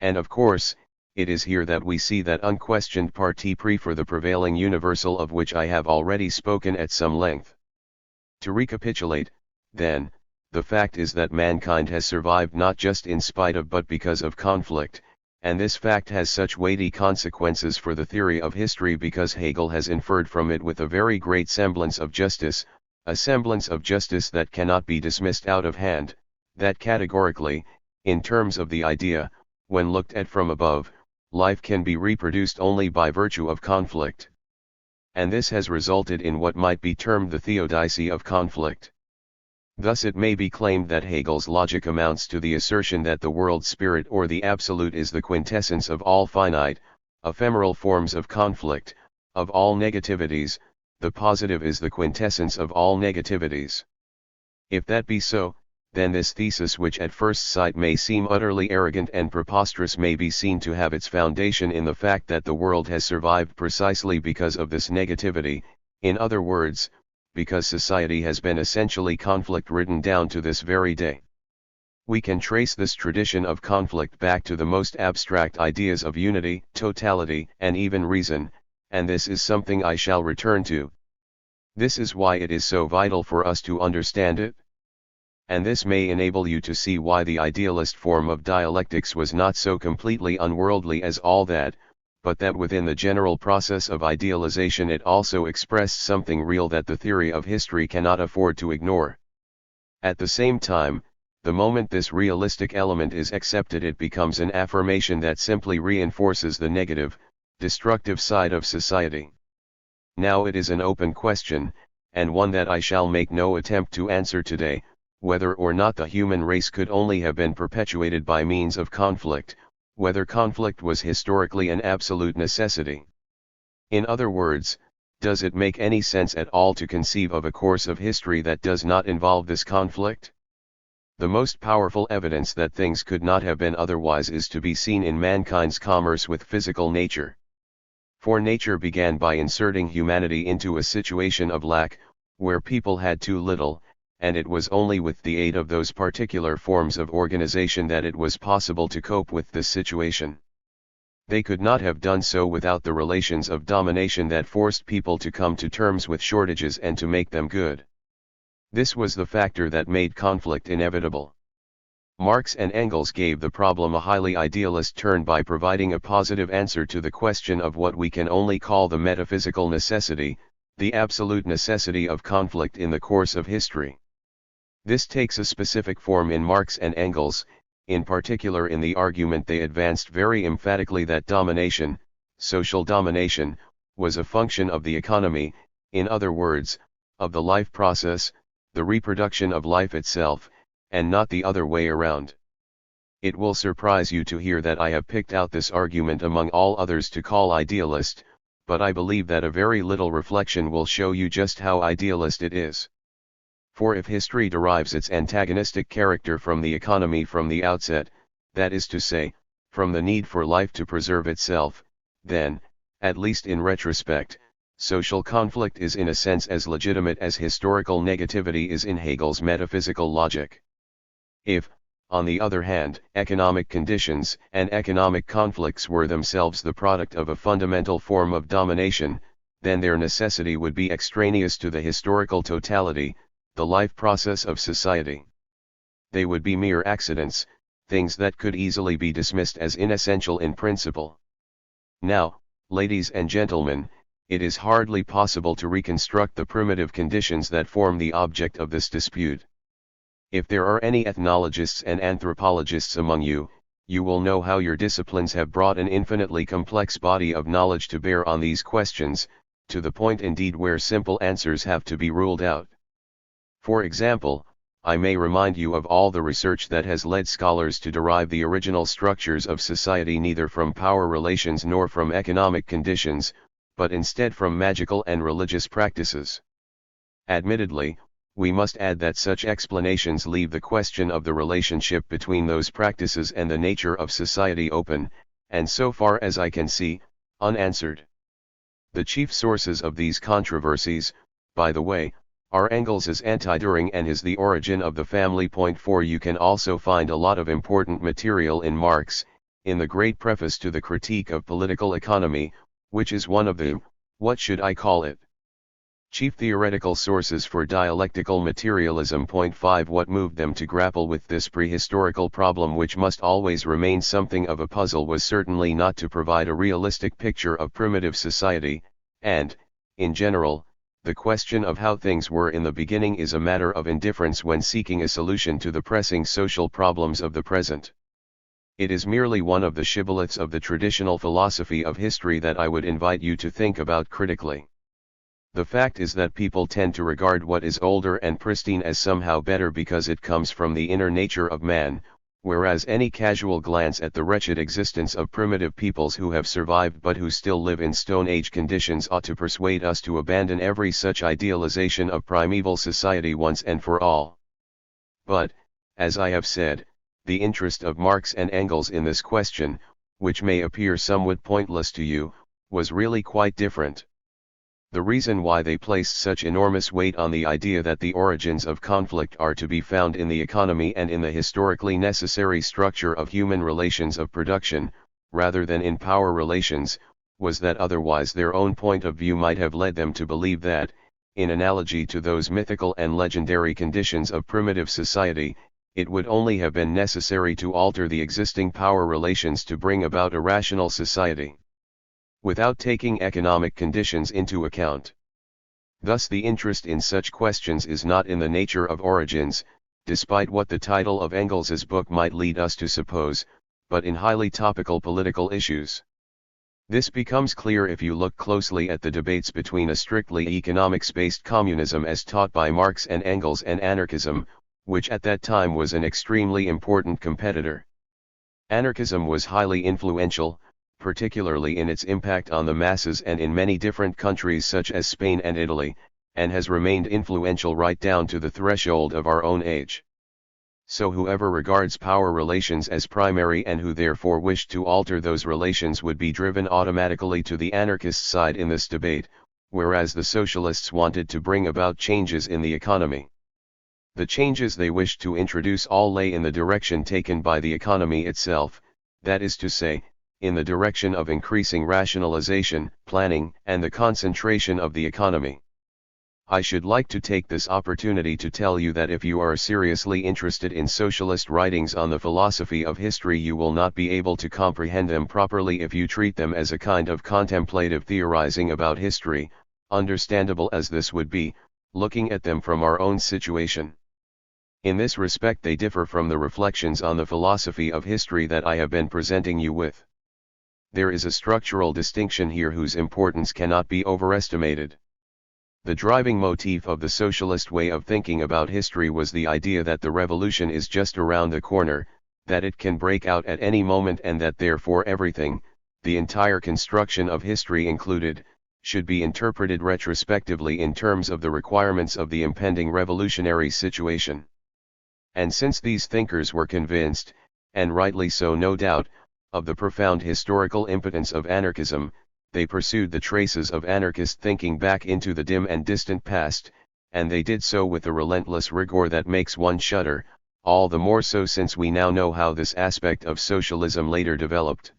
And of course, it is here that we see that unquestioned parti pris for the prevailing universal of which I have already spoken at some length. To recapitulate, then, the fact is that mankind has survived not just in spite of but because of conflict, and this fact has such weighty consequences for the theory of history because Hegel has inferred from it with a very great semblance of justice, a semblance of justice that cannot be dismissed out of hand, that categorically, in terms of the idea, when looked at from above, life can be reproduced only by virtue of conflict. And this has resulted in what might be termed the theodicy of conflict. Thus it may be claimed that Hegel's logic amounts to the assertion that the world spirit or the absolute is the quintessence of all finite, ephemeral forms of conflict, of all negativities, the positive is the quintessence of all negativities. If that be so, then this thesis which at first sight may seem utterly arrogant and preposterous may be seen to have its foundation in the fact that the world has survived precisely because of this negativity, in other words, because society has been essentially conflict-ridden down to this very day. We can trace this tradition of conflict back to the most abstract ideas of unity, totality, and even reason, and this is something I shall return to. This is why it is so vital for us to understand it. And this may enable you to see why the idealist form of dialectics was not so completely unworldly as all that, but that within the general process of idealization it also expressed something real that the theory of history cannot afford to ignore. At the same time, the moment this realistic element is accepted it becomes an affirmation that simply reinforces the negative, destructive side of society. Now it is an open question, and one that I shall make no attempt to answer today, whether or not the human race could only have been perpetuated by means of conflict, whether conflict was historically an absolute necessity. In other words, does it make any sense at all to conceive of a course of history that does not involve this conflict? The most powerful evidence that things could not have been otherwise is to be seen in mankind's commerce with physical nature. For nature began by inserting humanity into a situation of lack, where people had too little, and it was only with the aid of those particular forms of organization that it was possible to cope with this situation. They could not have done so without the relations of domination that forced people to come to terms with shortages and to make them good. This was the factor that made conflict inevitable. Marx and Engels gave the problem a highly idealist turn by providing a positive answer to the question of what we can only call the metaphysical necessity, the absolute necessity of conflict in the course of history. This takes a specific form in Marx and Engels, in particular in the argument they advanced very emphatically that domination, social domination, was a function of the economy, in other words, of the life process, the reproduction of life itself, and not the other way around. It will surprise you to hear that I have picked out this argument among all others to call idealist, but I believe that a very little reflection will show you just how idealist it is. For if history derives its antagonistic character from the economy from the outset, that is to say, from the need for life to preserve itself, then, at least in retrospect, social conflict is in a sense as legitimate as historical negativity is in Hegel's metaphysical logic. If, on the other hand, economic conditions and economic conflicts were themselves the product of a fundamental form of domination, then their necessity would be extraneous to the historical totality, the life process of society. They would be mere accidents, things that could easily be dismissed as inessential in principle. Now, ladies and gentlemen, it is hardly possible to reconstruct the primitive conditions that form the object of this dispute. If there are any ethnologists and anthropologists among you, you will know how your disciplines have brought an infinitely complex body of knowledge to bear on these questions, to the point indeed where simple answers have to be ruled out. For example, I may remind you of all the research that has led scholars to derive the original structures of society neither from power relations nor from economic conditions, but instead from magical and religious practices. Admittedly, we must add that such explanations leave the question of the relationship between those practices and the nature of society open, and so far as I can see, unanswered. The chief sources of these controversies, by the way, are Engels's Anti-Düring and his The Origin of the Family. Point 4. You can also find a lot of important material in Marx, in the great preface to the Critique of Political Economy, which is one of the, what should I call it, chief theoretical sources for dialectical materialism. Point 5. What moved them to grapple with this prehistorical problem, which must always remain something of a puzzle, was certainly not to provide a realistic picture of primitive society, and, in general, the question of how things were in the beginning is a matter of indifference when seeking a solution to the pressing social problems of the present. It is merely one of the shibboleths of the traditional philosophy of history that I would invite you to think about critically. The fact is that people tend to regard what is older and pristine as somehow better because it comes from the inner nature of man, whereas any casual glance at the wretched existence of primitive peoples who have survived but who still live in Stone Age conditions ought to persuade us to abandon every such idealization of primeval society once and for all. But, as I have said, the interest of Marx and Engels in this question, which may appear somewhat pointless to you, was really quite different. The reason why they placed such enormous weight on the idea that the origins of conflict are to be found in the economy and in the historically necessary structure of human relations of production, rather than in power relations, was that otherwise their own point of view might have led them to believe that, in analogy to those mythical and legendary conditions of primitive society, it would only have been necessary to alter the existing power relations to bring about a rational society, without taking economic conditions into account. Thus the interest in such questions is not in the nature of origins, despite what the title of Engels's book might lead us to suppose, but in highly topical political issues. This becomes clear if you look closely at the debates between a strictly economics-based communism as taught by Marx and Engels and anarchism, which at that time was an extremely important competitor. Anarchism was highly influential, particularly in its impact on the masses and in many different countries such as Spain and Italy, and has remained influential right down to the threshold of our own age. So whoever regards power relations as primary and who therefore wished to alter those relations would be driven automatically to the anarchist side in this debate, whereas the socialists wanted to bring about changes in the economy. The changes they wished to introduce all lay in the direction taken by the economy itself, that is to say, in the direction of increasing rationalization, planning, and the concentration of the economy. I should like to take this opportunity to tell you that if you are seriously interested in socialist writings on the philosophy of history, you will not be able to comprehend them properly if you treat them as a kind of contemplative theorizing about history, understandable as this would be, looking at them from our own situation. In this respect they differ from the reflections on the philosophy of history that I have been presenting you with. There is a structural distinction here whose importance cannot be overestimated. The driving motif of the socialist way of thinking about history was the idea that the revolution is just around the corner, that it can break out at any moment, and that therefore everything, the entire construction of history included, should be interpreted retrospectively in terms of the requirements of the impending revolutionary situation. And since these thinkers were convinced, and rightly so no doubt, of the profound historical impotence of anarchism, they pursued the traces of anarchist thinking back into the dim and distant past, and they did so with a relentless rigor that makes one shudder, all the more so since we now know how this aspect of socialism later developed.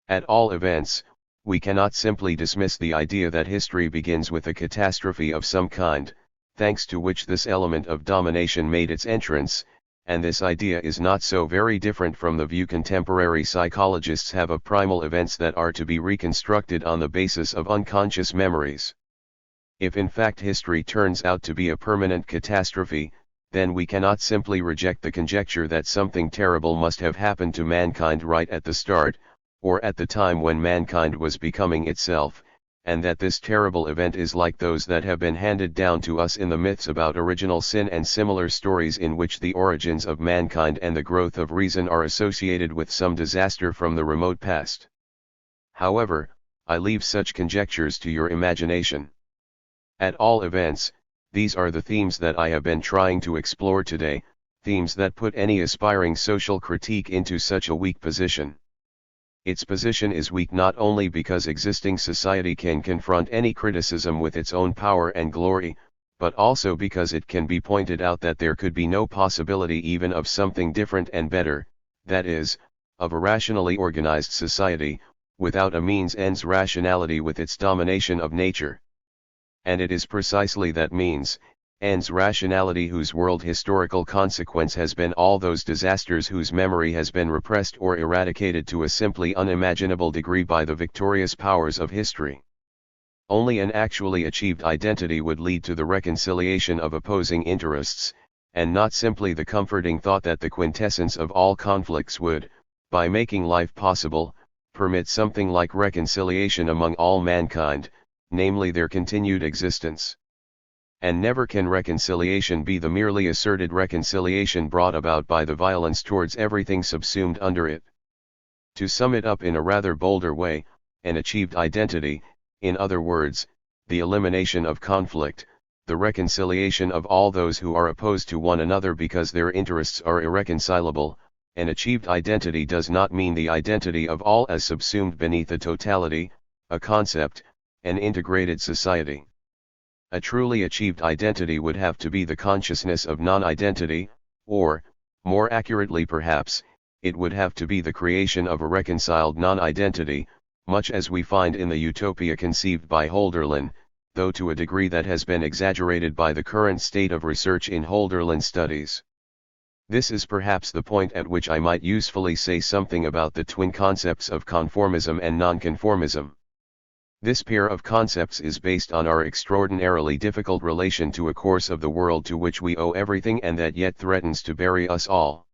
At all events, we cannot simply dismiss the idea that history begins with a catastrophe of some kind, thanks to which this element of domination made its entrance, and this idea is not so very different from the view contemporary psychologists have of primal events that are to be reconstructed on the basis of unconscious memories. If in fact history turns out to be a permanent catastrophe, then we cannot simply reject the conjecture that something terrible must have happened to mankind right at the start, or at the time when mankind was becoming itself, and that this terrible event is like those that have been handed down to us in the myths about original sin and similar stories in which the origins of mankind and the growth of reason are associated with some disaster from the remote past. However, I leave such conjectures to your imagination. At all events, these are the themes that I have been trying to explore today, themes that put any aspiring social critique into such a weak position. Its position is weak not only because existing society can confront any criticism with its own power and glory, but also because it can be pointed out that there could be no possibility even of something different and better, that is, of a rationally organized society, without a means-ends rationality with its domination of nature. And it is precisely that means-ends rationality whose world historical consequence has been all those disasters whose memory has been repressed or eradicated to a simply unimaginable degree by the victorious powers of history. Only an actually achieved identity would lead to the reconciliation of opposing interests, and not simply the comforting thought that the quintessence of all conflicts would, by making life possible, permit something like reconciliation among all mankind, namely their continued existence. And never can reconciliation be the merely asserted reconciliation brought about by the violence towards everything subsumed under it. To sum it up in a rather bolder way, an achieved identity, in other words, the elimination of conflict, the reconciliation of all those who are opposed to one another because their interests are irreconcilable, an achieved identity does not mean the identity of all as subsumed beneath a totality, a concept, an integrated society. A truly achieved identity would have to be the consciousness of non-identity, or, more accurately perhaps, it would have to be the creation of a reconciled non-identity, much as we find in the utopia conceived by Hölderlin, though to a degree that has been exaggerated by the current state of research in Hölderlin studies. This is perhaps the point at which I might usefully say something about the twin concepts of conformism and nonconformism. This pair of concepts is based on our extraordinarily difficult relation to a course of the world to which we owe everything and that yet threatens to bury us all.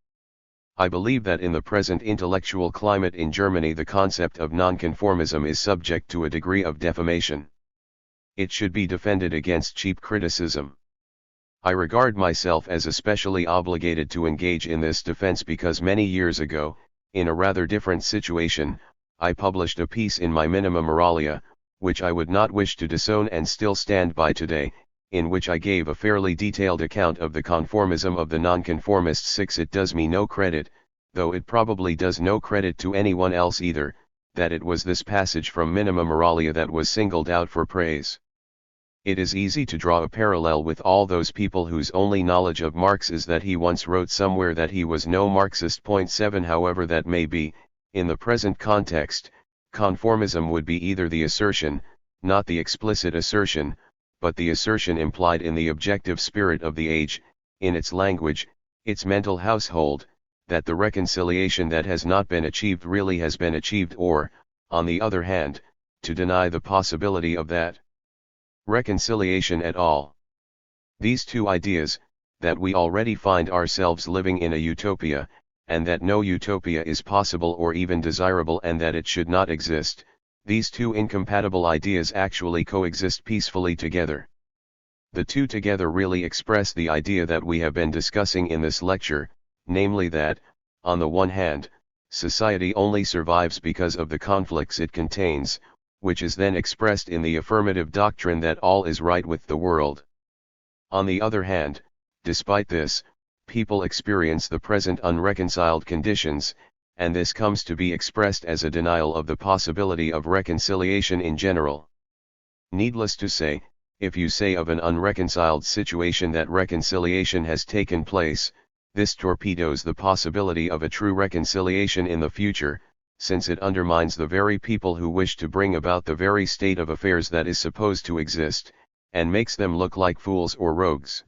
I believe that in the present intellectual climate in Germany the concept of nonconformism is subject to a degree of defamation. It should be defended against cheap criticism. I regard myself as especially obligated to engage in this defense because many years ago, in a rather different situation, I published a piece in my Minima Moralia, which I would not wish to disown and still stand by today, in which I gave a fairly detailed account of the conformism of the nonconformists. 6. It does me no credit, though it probably does no credit to anyone else either, that it was this passage from Minima Moralia that was singled out for praise. It is easy to draw a parallel with all those people whose only knowledge of Marx is that he once wrote somewhere that he was no Marxist. 7. However that may be, in the present context, conformism would be either the assertion, not the explicit assertion, but the assertion implied in the objective spirit of the age, in its language, its mental household, that the reconciliation that has not been achieved really has been achieved, or, on the other hand, to deny the possibility of that reconciliation at all. These two ideas, that we already find ourselves living in a utopia, and that no utopia is possible or even desirable and that it should not exist, these two incompatible ideas actually coexist peacefully together. The two together really express the idea that we have been discussing in this lecture, namely that, on the one hand, society only survives because of the conflicts it contains, which is then expressed in the affirmative doctrine that all is right with the world. On the other hand, despite this, people experience the present unreconciled conditions, and this comes to be expressed as a denial of the possibility of reconciliation in general. Needless to say, if you say of an unreconciled situation that reconciliation has taken place, this torpedoes the possibility of a true reconciliation in the future, since it undermines the very people who wish to bring about the very state of affairs that is supposed to exist, and makes them look like fools or rogues.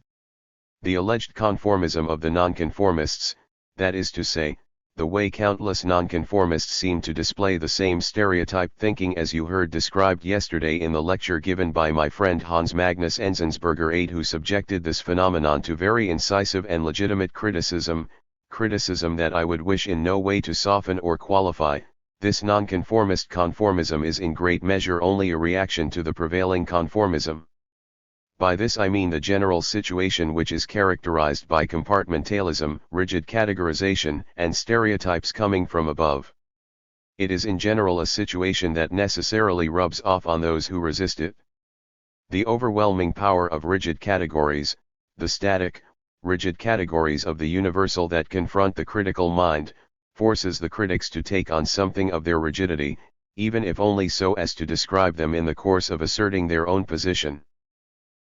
The alleged conformism of the nonconformists, that is to say, the way countless nonconformists seem to display the same stereotype thinking as you heard described yesterday in the lecture given by my friend Hans Magnus Enzensberger VIII, who subjected this phenomenon to very incisive and legitimate criticism that I would wish in no way to soften or qualify. This nonconformist conformism is in great measure only a reaction to the prevailing conformism. By this I mean the general situation which is characterized by compartmentalism, rigid categorization, and stereotypes coming from above. It is in general a situation that necessarily rubs off on those who resist it. The overwhelming power of rigid categories, the static, rigid categories of the universal that confront the critical mind, forces the critics to take on something of their rigidity, even if only so as to describe them in the course of asserting their own position.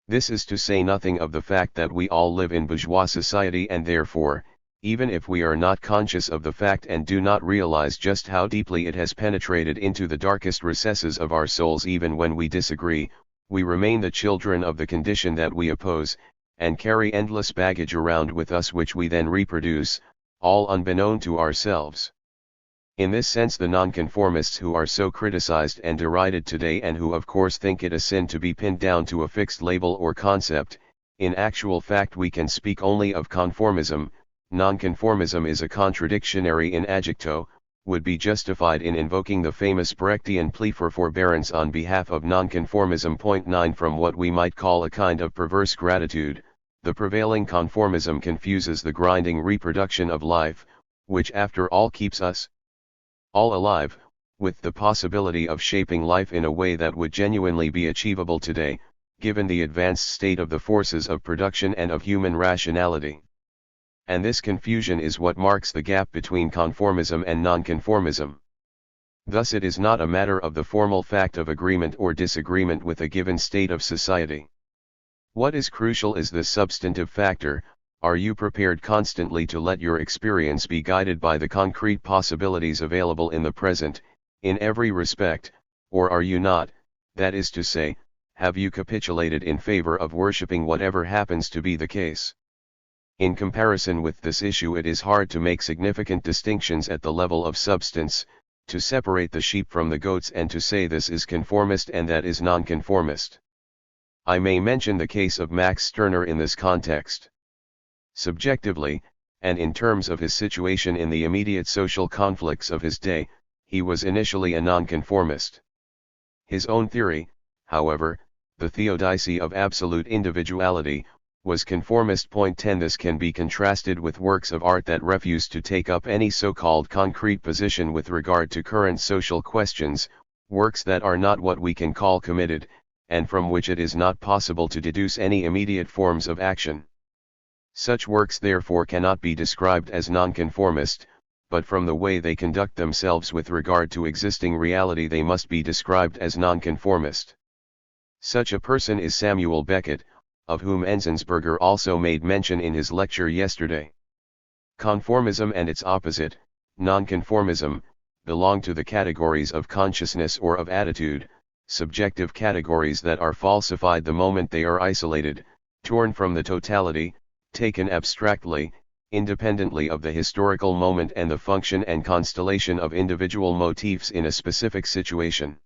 This is to say nothing of the fact that we all live in bourgeois society, and therefore, even if we are not conscious of the fact and do not realize just how deeply it has penetrated into the darkest recesses of our souls, even when we disagree, we remain the children of the condition that we oppose, and carry endless baggage around with us which we then reproduce, all unbeknown to ourselves. In this sense the nonconformists who are so criticized and derided today, and who of course think it a sin to be pinned down to a fixed label or concept, in actual fact we can speak only of conformism. Nonconformism is a contradictionary in adjecto, would be justified in invoking the famous Brechtian plea for forbearance on behalf of nonconformism. 9 From what we might call a kind of perverse gratitude, the prevailing conformism confuses the grinding reproduction of life, which after all keeps us all alive, with the possibility of shaping life in a way that would genuinely be achievable today, given the advanced state of the forces of production and of human rationality. And this confusion is what marks the gap between conformism and nonconformism. Thus it is not a matter of the formal fact of agreement or disagreement with a given state of society. What is crucial is the substantive factor: are you prepared constantly to let your experience be guided by the concrete possibilities available in the present, in every respect, or are you not? That is to say, have you capitulated in favor of worshipping whatever happens to be the case? In comparison with this issue it is hard to make significant distinctions at the level of substance, to separate the sheep from the goats and to say this is conformist and that is nonconformist. I may mention the case of Max Stirner in this context. Subjectively, and in terms of his situation in the immediate social conflicts of his day, he was initially a nonconformist. His own theory, however, the theodicy of absolute individuality, was conformist. 10 This can be contrasted with works of art that refuse to take up any so-called concrete position with regard to current social questions, works that are not what we can call committed, and from which it is not possible to deduce any immediate forms of action. Such works therefore cannot be described as nonconformist, but from the way they conduct themselves with regard to existing reality they must be described as nonconformist. Such a person is Samuel Beckett, of whom Enzensberger also made mention in his lecture yesterday. Conformism and its opposite, nonconformism, belong to the categories of consciousness or of attitude, subjective categories that are falsified the moment they are isolated, torn from the totality, taken abstractly, independently of the historical moment and the function and constellation of individual motifs in a specific situation.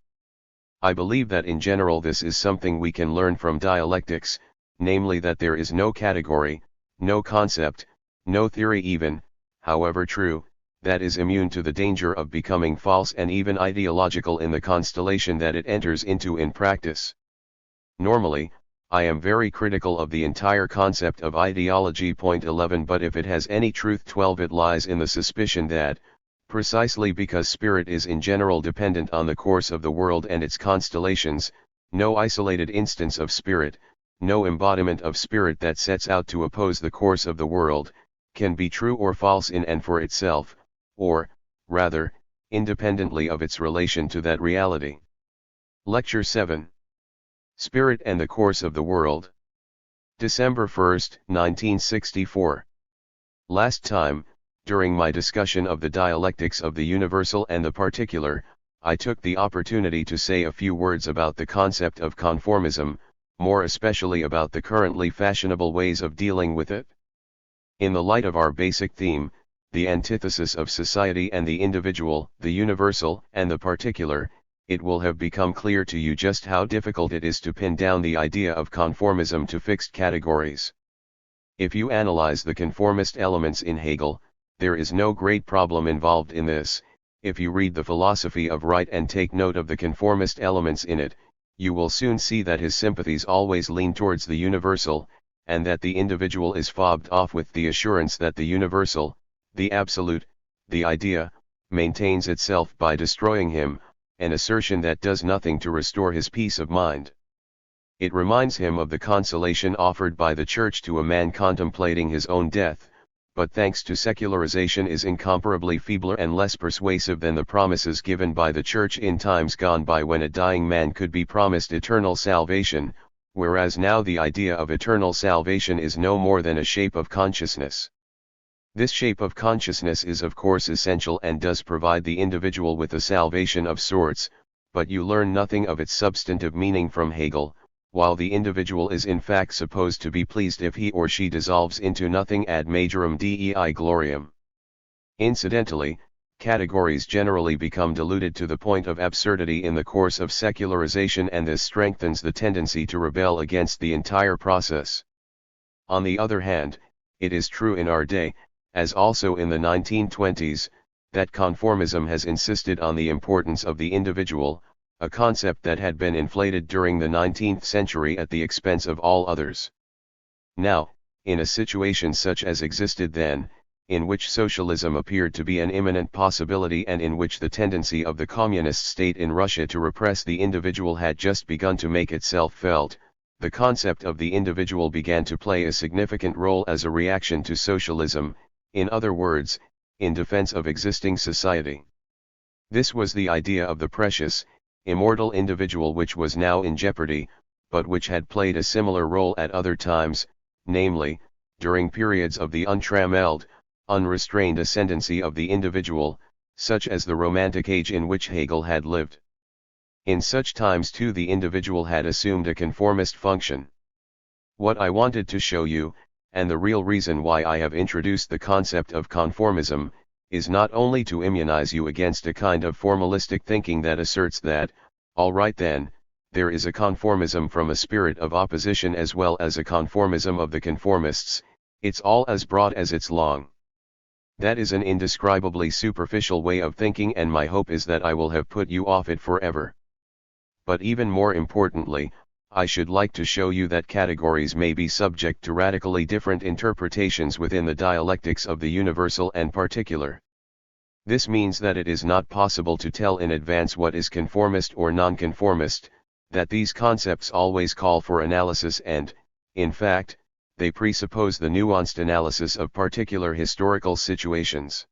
I believe that in general this is something we can learn from dialectics, namely that there is no category, no concept, no theory even, however true, that is immune to the danger of becoming false and even ideological in the constellation that it enters into in practice. Normally, I am very critical of the entire concept of ideology. 11 But if it has any truth, 12 it lies in the suspicion that, precisely because spirit is in general dependent on the course of the world and its constellations, no isolated instance of spirit, no embodiment of spirit that sets out to oppose the course of the world, can be true or false in and for itself, or, rather, independently of its relation to that reality. Lecture 7. Spirit and the Course of the World. December 1, 1964. Last time, During my discussion of the dialectics of the universal and the particular, I took the opportunity to say a few words about the concept of conformism, more especially about the currently fashionable ways of dealing with it. In the light of our basic theme, the antithesis of society and the individual, the universal and the particular, it will have become clear to you just how difficult it is to pin down the idea of conformism to fixed categories. If you analyze the conformist elements in Hegel, there is no great problem involved in this. If you read the philosophy of right and take note of the conformist elements in it, you will soon see that his sympathies always lean towards the universal, and that the individual is fobbed off with the assurance that the universal, the absolute, the idea, maintains itself by destroying him, an assertion that does nothing to restore his peace of mind. It reminds him of the consolation offered by the Church to a man contemplating his own death, but thanks to secularization is incomparably feebler and less persuasive than the promises given by the Church in times gone by when a dying man could be promised eternal salvation, whereas now the idea of eternal salvation is no more than a shape of consciousness. This shape of consciousness is of course essential and does provide the individual with a salvation of sorts, but you learn nothing of its substantive meaning from Hegel, while the individual is in fact supposed to be pleased if he or she dissolves into nothing ad majorem Dei gloriam. Incidentally, categories generally become diluted to the point of absurdity in the course of secularization, and this strengthens the tendency to rebel against the entire process. On the other hand, it is true in our day, as also in the 1920s, that conformism has insisted on the importance of the individual, a concept that had been inflated during the 19th century at the expense of all others. Now, in a situation such as existed then, in which socialism appeared to be an imminent possibility and in which the tendency of the communist state in Russia to repress the individual had just begun to make itself felt, the concept of the individual began to play a significant role as a reaction to socialism, in other words, in defense of existing society. This was the idea of the precious, immortal individual which was now in jeopardy, but which had played a similar role at other times, namely, during periods of the untrammeled, unrestrained ascendancy of the individual, such as the Romantic Age in which Hegel had lived. In such times too the individual had assumed a conformist function. What I wanted to show you, and the real reason why I have introduced the concept of conformism, is not only to immunize you against a kind of formalistic thinking that asserts that, all right then, there is a conformism from a spirit of opposition as well as a conformism of the conformists, it's all as broad as it's long. That is an indescribably superficial way of thinking, and my hope is that I will have put you off it forever. But even more importantly, I should like to show you that categories may be subject to radically different interpretations within the dialectics of the universal and particular. This means that it is not possible to tell in advance what is conformist or nonconformist, that these concepts always call for analysis and, in fact, they presuppose the nuanced analysis of particular historical situations.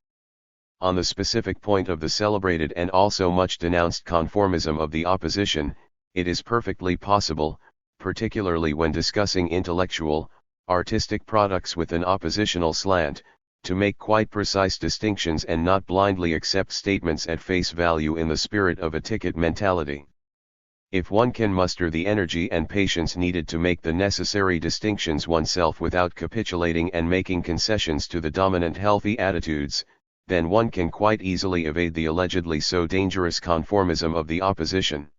On the specific point of the celebrated and also much denounced conformism of the opposition, it is perfectly possible, particularly when discussing intellectual, artistic products with an oppositional slant, to make quite precise distinctions and not blindly accept statements at face value in the spirit of a ticket mentality. If one can muster the energy and patience needed to make the necessary distinctions oneself without capitulating and making concessions to the dominant healthy attitudes, then one can quite easily evade the allegedly so dangerous conformism of the opposition.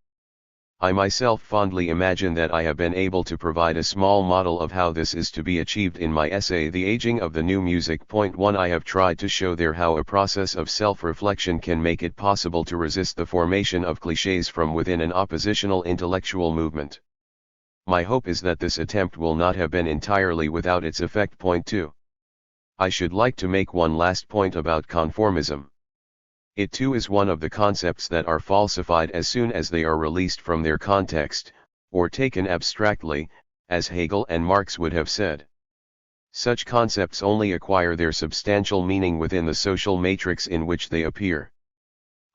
I myself fondly imagine that I have been able to provide a small model of how this is to be achieved in my essay The Aging of the New Music. Point 1. I have tried to show there how a process of self-reflection can make it possible to resist the formation of clichés from within an oppositional intellectual movement. My hope is that this attempt will not have been entirely without its effect. Point 2. I should like to make one last point about conformism. It too is one of the concepts that are falsified as soon as they are released from their context, or taken abstractly, as Hegel and Marx would have said. Such concepts only acquire their substantial meaning within the social matrix in which they appear.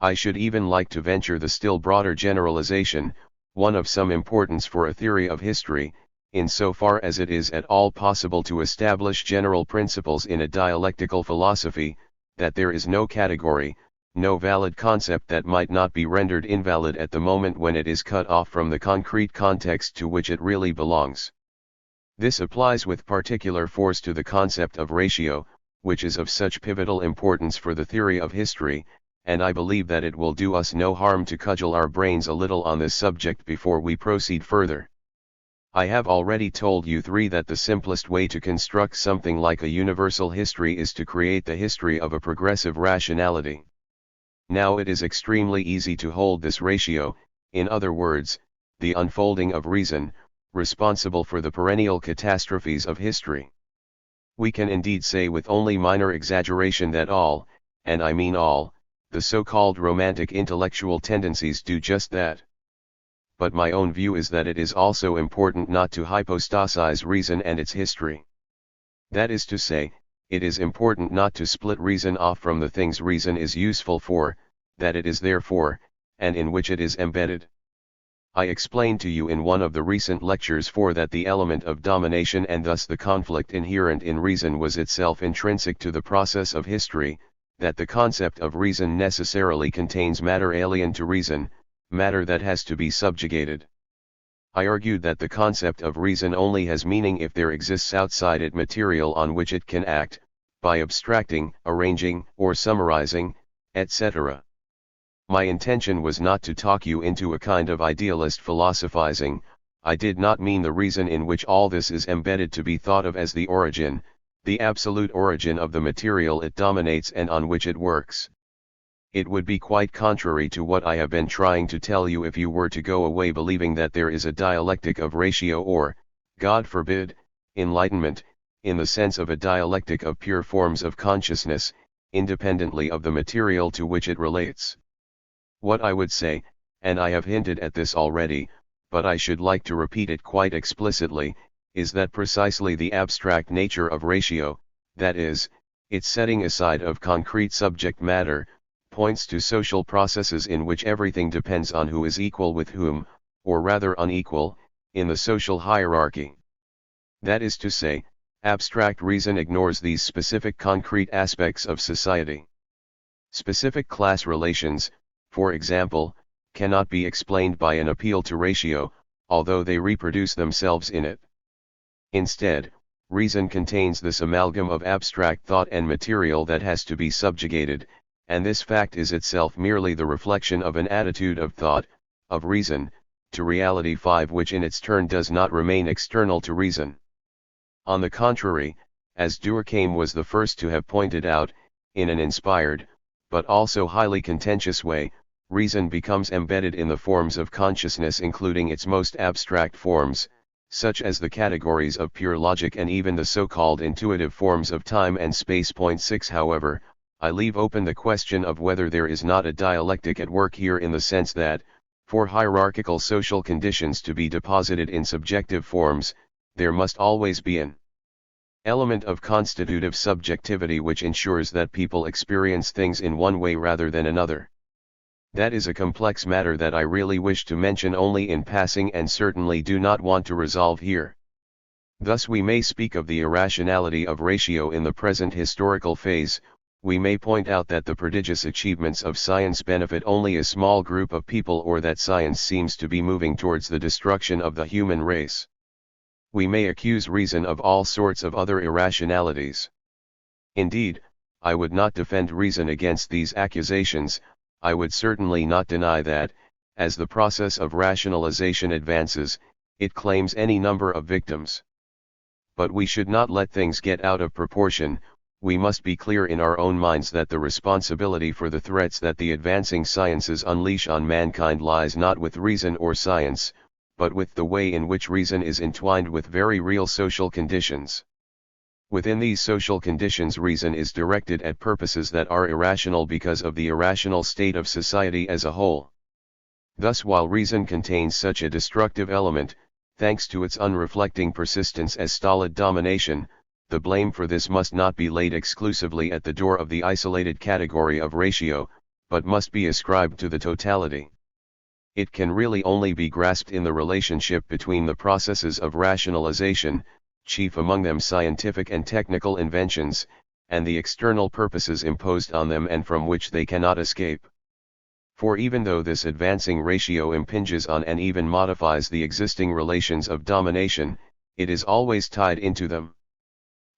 I should even like to venture the still broader generalization, one of some importance for a theory of history, insofar as it is at all possible to establish general principles in a dialectical philosophy, that there is no category, no valid concept that might not be rendered invalid at the moment when it is cut off from the concrete context to which it really belongs. This applies with particular force to the concept of ratio, which is of such pivotal importance for the theory of history, and I believe that it will do us no harm to cudgel our brains a little on this subject before we proceed further. I have already told you three that the simplest way to construct something like a universal history is to create the history of a progressive rationality. Now it is extremely easy to hold this ratio, in other words, the unfolding of reason, responsible for the perennial catastrophes of history. We can indeed say with only minor exaggeration that all, and I mean all, the so-called romantic intellectual tendencies do just that. But my own view is that it is also important not to hypostasize reason and its history. That is to say, it is important not to split reason off from the things reason is useful for, that it is there for, and in which it is embedded. I explained to you in one of the recent lectures that the element of domination and thus the conflict inherent in reason was itself intrinsic to the process of history, that the concept of reason necessarily contains matter alien to reason, matter that has to be subjugated. I argued that the concept of reason only has meaning if there exists outside it material on which it can act, by abstracting, arranging, or summarizing, etc. My intention was not to talk you into a kind of idealist philosophizing. I did not mean the reason in which all this is embedded to be thought of as the origin, the absolute origin of the material it dominates and on which it works. It would be quite contrary to what I have been trying to tell you if you were to go away believing that there is a dialectic of ratio or, God forbid, enlightenment, in the sense of a dialectic of pure forms of consciousness, independently of the material to which it relates. What I would say, and I have hinted at this already, but I should like to repeat it quite explicitly, is that precisely the abstract nature of ratio, that is, its setting aside of concrete subject matter, points to social processes in which everything depends on who is equal with whom, or rather unequal, in the social hierarchy. That is to say, abstract reason ignores these specific concrete aspects of society. Specific class relations, for example, cannot be explained by an appeal to ratio, although they reproduce themselves in it. Instead, reason contains this amalgam of abstract thought and material that has to be subjugated, and this fact is itself merely the reflection of an attitude of thought, of reason, to reality 5 which in its turn does not remain external to reason. On the contrary, as Durkheim was the first to have pointed out, in an inspired, but also highly contentious way, reason becomes embedded in the forms of consciousness including its most abstract forms, such as the categories of pure logic and even the so-called intuitive forms of time and space. 6 However, I leave open the question of whether there is not a dialectic at work here in the sense that, for hierarchical social conditions to be deposited in subjective forms, there must always be an element of constitutive subjectivity which ensures that people experience things in one way rather than another. That is a complex matter that I really wish to mention only in passing and certainly do not want to resolve here. Thus we may speak of the irrationality of ratio in the present historical phase. We may point out that the prodigious achievements of science benefit only a small group of people or that science seems to be moving towards the destruction of the human race. We may accuse reason of all sorts of other irrationalities. Indeed, I would not defend reason against these accusations. I would certainly not deny that, as the process of rationalization advances, it claims any number of victims. But we should not let things get out of proportion. We must be clear in our own minds that the responsibility for the threats that the advancing sciences unleash on mankind lies not with reason or science, but with the way in which reason is entwined with very real social conditions. Within these social conditions reason is directed at purposes that are irrational because of the irrational state of society as a whole. Thus while reason contains such a destructive element, thanks to its unreflecting persistence as stolid domination, the blame for this must not be laid exclusively at the door of the isolated category of ratio, but must be ascribed to the totality. It can really only be grasped in the relationship between the processes of rationalization, chief among them scientific and technical inventions, and the external purposes imposed on them and from which they cannot escape. For even though this advancing ratio impinges on and even modifies the existing relations of domination, it is always tied into them.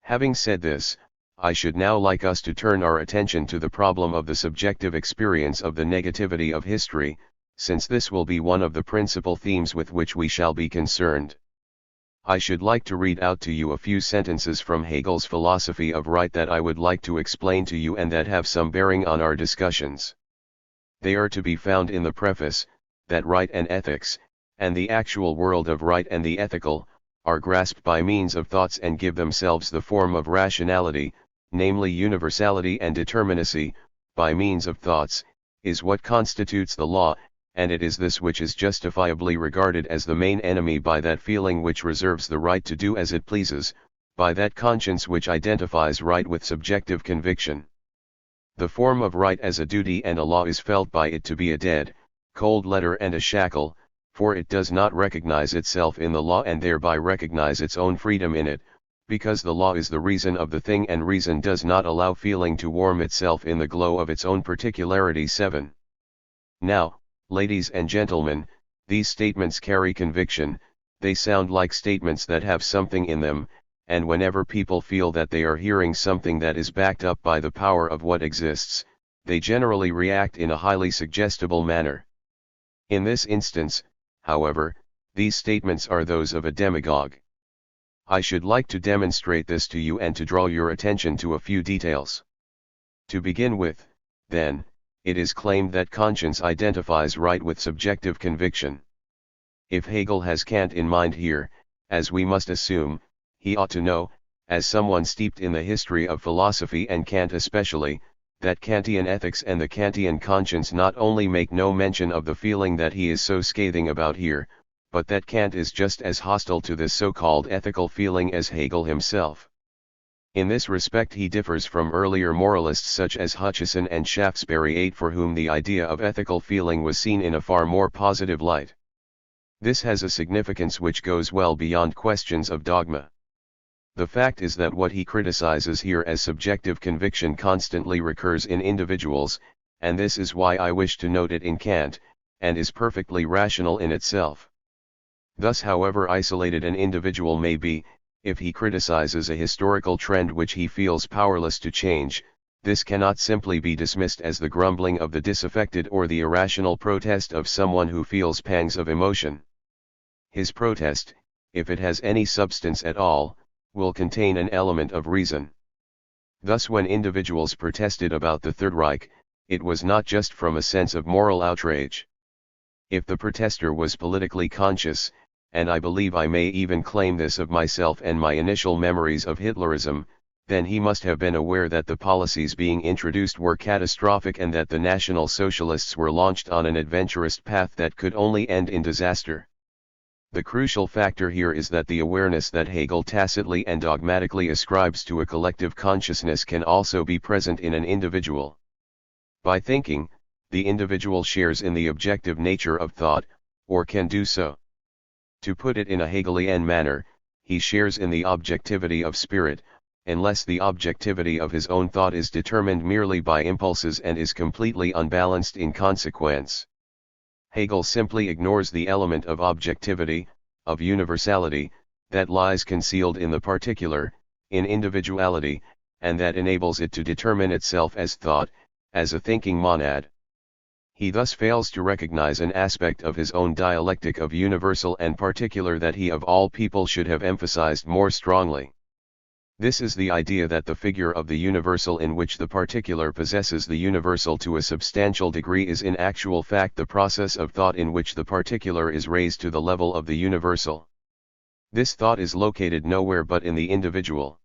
Having said this, I should now like us to turn our attention to the problem of the subjective experience of the negativity of history, since this will be one of the principal themes with which we shall be concerned. I should like to read out to you a few sentences from Hegel's philosophy of right that I would like to explain to you and that have some bearing on our discussions. They are to be found in the preface, that right and ethics, and the actual world of right and the ethical, are grasped by means of thoughts and give themselves the form of rationality, namely universality and determinacy, by means of thoughts, is what constitutes the law, and it is this which is justifiably regarded as the main enemy by that feeling which reserves the right to do as it pleases, by that conscience which identifies right with subjective conviction. The form of right as a duty and a law is felt by it to be a dead, cold letter and a shackle, for it does not recognize itself in the law and thereby recognize its own freedom in it, because the law is the reason of the thing and reason does not allow feeling to warm itself in the glow of its own particularity. 7. Now, ladies and gentlemen, these statements carry conviction, they sound like statements that have something in them, and whenever people feel that they are hearing something that is backed up by the power of what exists, they generally react in a highly suggestible manner. In this instance, however, these statements are those of a demagogue. I should like to demonstrate this to you and to draw your attention to a few details. To begin with, then, it is claimed that conscience identifies right with subjective conviction. If Hegel has Kant in mind here, as we must assume, he ought to know, as someone steeped in the history of philosophy and Kant especially, that Kantian ethics and the Kantian conscience not only make no mention of the feeling that he is so scathing about here, but that Kant is just as hostile to this so-called ethical feeling as Hegel himself. In this respect he differs from earlier moralists such as Hutcheson and Shaftesbury 8, for whom the idea of ethical feeling was seen in a far more positive light. This has a significance which goes well beyond questions of dogma. The fact is that what he criticizes here as subjective conviction constantly recurs in individuals, and this is why I wish to note it in Kant, and is perfectly rational in itself. Thus, however isolated an individual may be, if he criticizes a historical trend which he feels powerless to change, this cannot simply be dismissed as the grumbling of the disaffected or the irrational protest of someone who feels pangs of emotion. His protest, if it has any substance at all, will contain an element of reason. Thus, when individuals protested about the Third Reich, it was not just from a sense of moral outrage. If the protester was politically conscious, and I believe I may even claim this of myself and my initial memories of Hitlerism, then he must have been aware that the policies being introduced were catastrophic and that the National Socialists were launched on an adventurous path that could only end in disaster. The crucial factor here is that the awareness that Hegel tacitly and dogmatically ascribes to a collective consciousness can also be present in an individual. By thinking, the individual shares in the objective nature of thought, or can do so. To put it in a Hegelian manner, he shares in the objectivity of spirit, unless the objectivity of his own thought is determined merely by impulses and is completely unbalanced in consequence. Hegel simply ignores the element of objectivity, of universality, that lies concealed in the particular, in individuality, and that enables it to determine itself as thought, as a thinking monad. He thus fails to recognize an aspect of his own dialectic of universal and particular that he of all people should have emphasized more strongly. This is the idea that the figure of the universal in which the particular possesses the universal to a substantial degree is in actual fact the process of thought in which the particular is raised to the level of the universal. This thought is located nowhere but in the individual.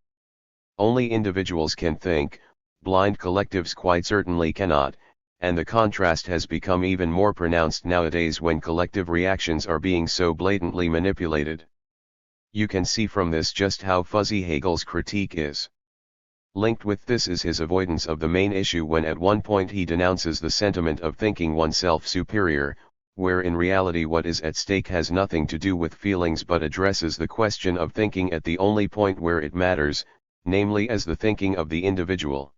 Only individuals can think, blind collectives quite certainly cannot, and the contrast has become even more pronounced nowadays when collective reactions are being so blatantly manipulated. You can see from this just how fuzzy Hegel's critique is. Linked with this is his avoidance of the main issue when at one point he denounces the sentiment of thinking oneself superior, where in reality what is at stake has nothing to do with feelings but addresses the question of thinking at the only point where it matters, namely as the thinking of the individual.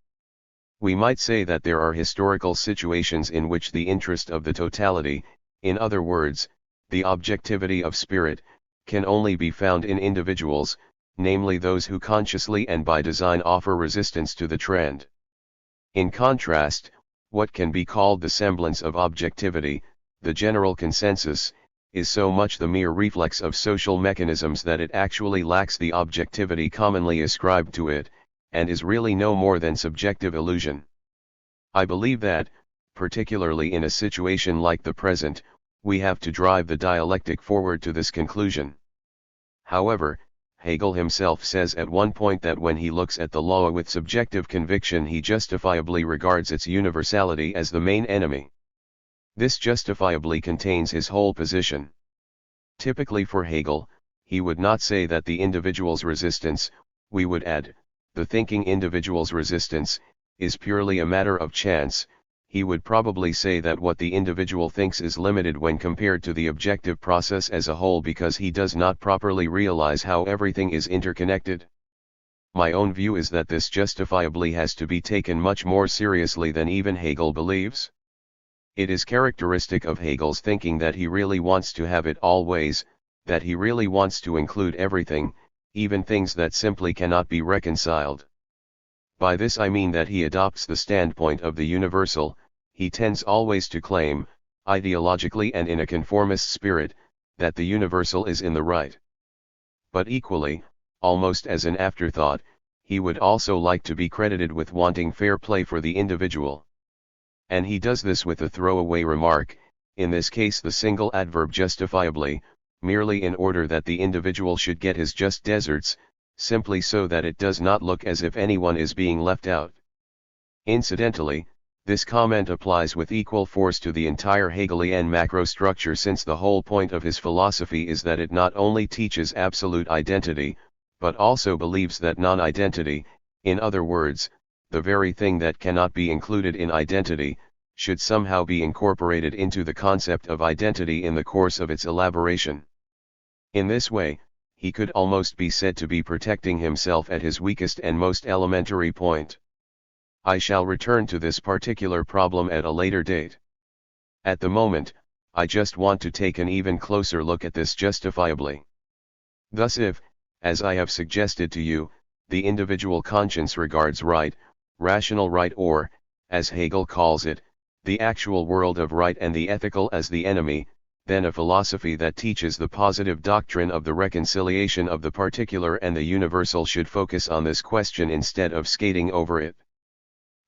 We might say that there are historical situations in which the interest of the totality, in other words, the objectivity of spirit, can only be found in individuals, namely those who consciously and by design offer resistance to the trend. In contrast, what can be called the semblance of objectivity, the general consensus, is so much the mere reflex of social mechanisms that it actually lacks the objectivity commonly ascribed to it, and is really no more than subjective illusion. I believe that, particularly in a situation like the present, we have to drive the dialectic forward to this conclusion. However, Hegel himself says at one point that when he looks at the law with subjective conviction he justifiably regards its universality as the main enemy. This justifiably contains his whole position. Typically for Hegel, he would not say that the individual's resistance, we would add, the thinking individual's resistance, is purely a matter of chance. He would probably say that what the individual thinks is limited when compared to the objective process as a whole because he does not properly realize how everything is interconnected. My own view is that this justifiably has to be taken much more seriously than even Hegel believes. It is characteristic of Hegel's thinking that he really wants to have it all ways, that he really wants to include everything, even things that simply cannot be reconciled. By this I mean that he adopts the standpoint of the universal. He tends always to claim, ideologically and in a conformist spirit, that the universal is in the right. But equally, almost as an afterthought, he would also like to be credited with wanting fair play for the individual. And he does this with a throwaway remark, in this case the single adverb justifiably, merely in order that the individual should get his just deserts, simply so that it does not look as if anyone is being left out. Incidentally, this comment applies with equal force to the entire Hegelian macrostructure since the whole point of his philosophy is that it not only teaches absolute identity, but also believes that non-identity, in other words, the very thing that cannot be included in identity, should somehow be incorporated into the concept of identity in the course of its elaboration. In this way, he could almost be said to be protecting himself at his weakest and most elementary point. I shall return to this particular problem at a later date. At the moment, I just want to take an even closer look at this justifiably. Thus if, as I have suggested to you, the individual conscience regards right, rational right or, as Hegel calls it, the actual world of right and the ethical as the enemy, then a philosophy that teaches the positive doctrine of the reconciliation of the particular and the universal should focus on this question instead of skating over it.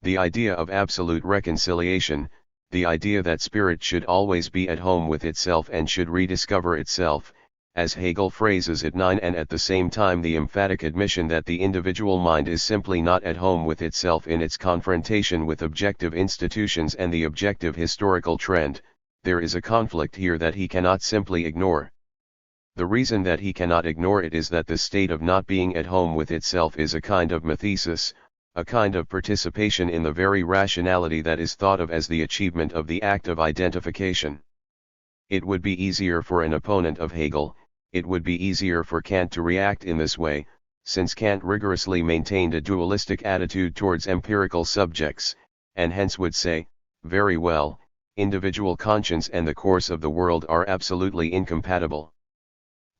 The idea of absolute reconciliation, the idea that spirit should always be at home with itself and should rediscover itself, as Hegel phrases it, and at the same time the emphatic admission that the individual mind is simply not at home with itself in its confrontation with objective institutions and the objective historical trend. There is a conflict here that he cannot simply ignore. The reason that he cannot ignore it is that the state of not being at home with itself is a kind of mimesis, a kind of participation in the very rationality that is thought of as the achievement of the act of identification. It would be easier for an opponent of Hegel, it would be easier for Kant to react in this way, since Kant rigorously maintained a dualistic attitude towards empirical subjects, and hence would say, very well, individual conscience and the course of the world are absolutely incompatible.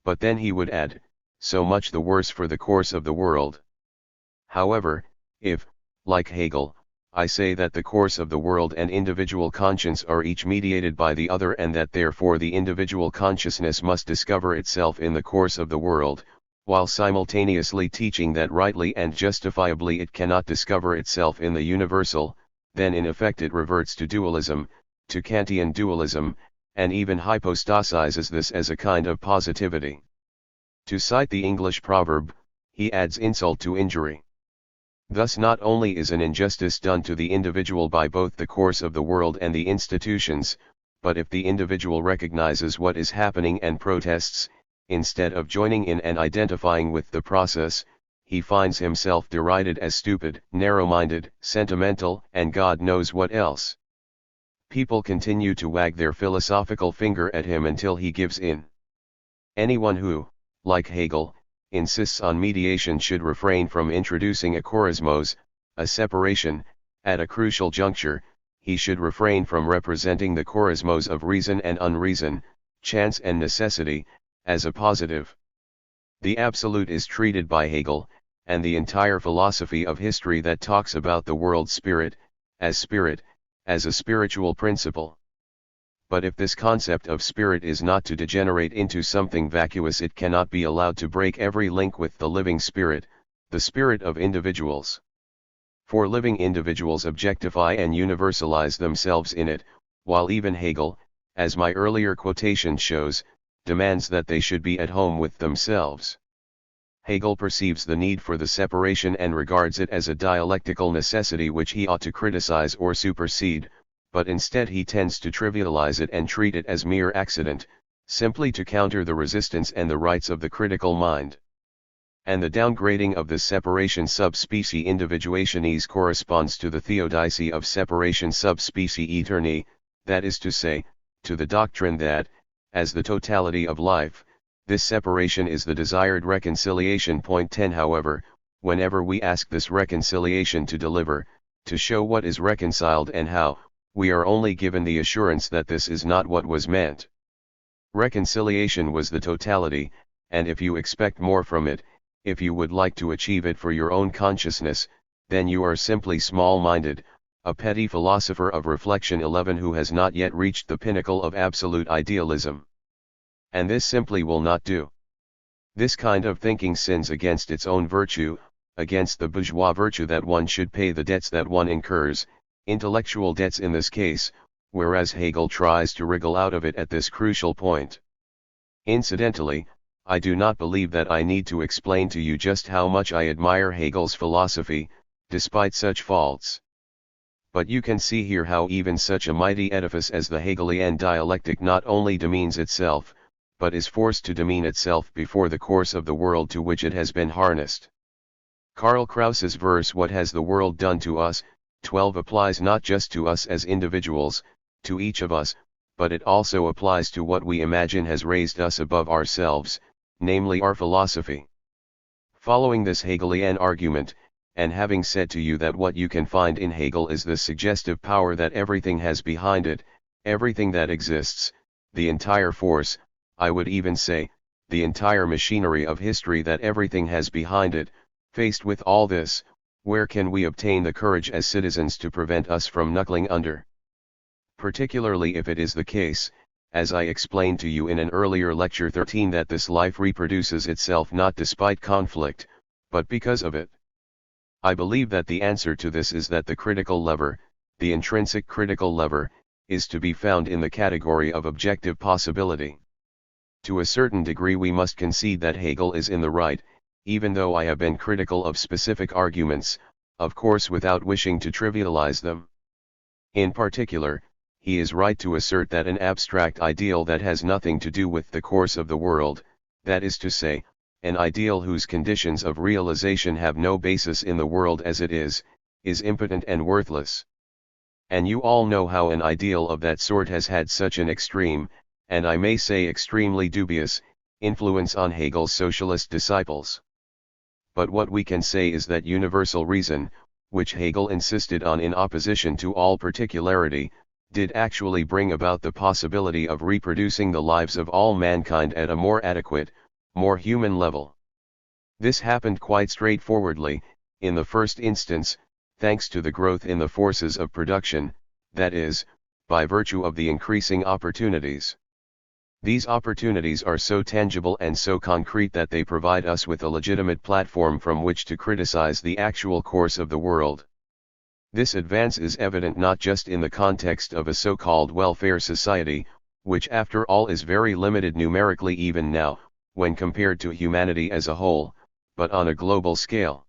But then he would add, so much the worse for the course of the world. However, if, like Hegel, I say that the course of the world and individual conscience are each mediated by the other and that therefore the individual consciousness must discover itself in the course of the world, while simultaneously teaching that rightly and justifiably it cannot discover itself in the universal, then in effect it reverts to dualism, to Kantian dualism, and even hypostasizes this as a kind of positivity. To cite the English proverb, he adds insult to injury. Thus not only is an injustice done to the individual by both the course of the world and the institutions, but if the individual recognizes what is happening and protests, instead of joining in and identifying with the process, he finds himself derided as stupid, narrow-minded, sentimental, and God knows what else. People continue to wag their philosophical finger at him until he gives in. Anyone who, like Hegel, insists on mediation should refrain from introducing a chorismos, a separation. At a crucial juncture, he should refrain from representing the chorismos of reason and unreason, chance and necessity, as a positive. The absolute is treated by Hegel, and the entire philosophy of history that talks about the world spirit, as a spiritual principle. But if this concept of spirit is not to degenerate into something vacuous, it cannot be allowed to break every link with the living spirit, the spirit of individuals. For living individuals objectify and universalize themselves in it, while even Hegel, as my earlier quotation shows, demands that they should be at home with themselves. Hegel perceives the need for the separation and regards it as a dialectical necessity which he ought to criticize or supersede, but instead he tends to trivialize it and treat it as mere accident, simply to counter the resistance and the rights of the critical mind. And the downgrading of this separation sub specie individuationis corresponds to the theodicy of separation sub specie aeterni, that is to say, to the doctrine that, as the totality of life, this separation is the desired reconciliation. Point 10. However, whenever we ask this reconciliation to deliver, to show what is reconciled and how, we are only given the assurance that this is not what was meant. Reconciliation was the totality, and if you expect more from it, if you would like to achieve it for your own consciousness, then you are simply small-minded, a petty philosopher of reflection 11 who has not yet reached the pinnacle of absolute idealism. And this simply will not do. This kind of thinking sins against its own virtue, against the bourgeois virtue that one should pay the debts that one incurs, intellectual debts in this case, whereas Hegel tries to wriggle out of it at this crucial point. Incidentally, I do not believe that I need to explain to you just how much I admire Hegel's philosophy, despite such faults. But you can see here how even such a mighty edifice as the Hegelian dialectic not only demeans itself, but is forced to demean itself before the course of the world to which it has been harnessed. Karl Kraus's verse "What has the world done to us?" 12 applies not just to us as individuals, to each of us, but it also applies to what we imagine has raised us above ourselves, namely our philosophy. Following this Hegelian argument, and having said to you that what you can find in Hegel is the suggestive power that everything has behind it, everything that exists, the entire force, I would even say, the entire machinery of history that everything has behind it, faced with all this, where can we obtain the courage as citizens to prevent us from knuckling under? Particularly if it is the case, as I explained to you in an earlier lecture 13, that this life reproduces itself not despite conflict, but because of it. I believe that the answer to this is that the critical lever, the intrinsic critical lever, is to be found in the category of objective possibility. To a certain degree we must concede that Hegel is in the right, even though I have been critical of specific arguments, of course without wishing to trivialize them. In particular, he is right to assert that an abstract ideal that has nothing to do with the course of the world, that is to say, an ideal whose conditions of realization have no basis in the world as it is impotent and worthless. And you all know how an ideal of that sort has had such an extreme, and I may say extremely dubious, influence on Hegel's socialist disciples. But what we can say is that universal reason, which Hegel insisted on in opposition to all particularity, did actually bring about the possibility of reproducing the lives of all mankind at a more adequate, more human level. This happened quite straightforwardly, in the first instance, thanks to the growth in the forces of production, that is, by virtue of the increasing opportunities. These opportunities are so tangible and so concrete that they provide us with a legitimate platform from which to criticize the actual course of the world. This advance is evident not just in the context of a so-called welfare society, which after all is very limited numerically even now, when compared to humanity as a whole, but on a global scale.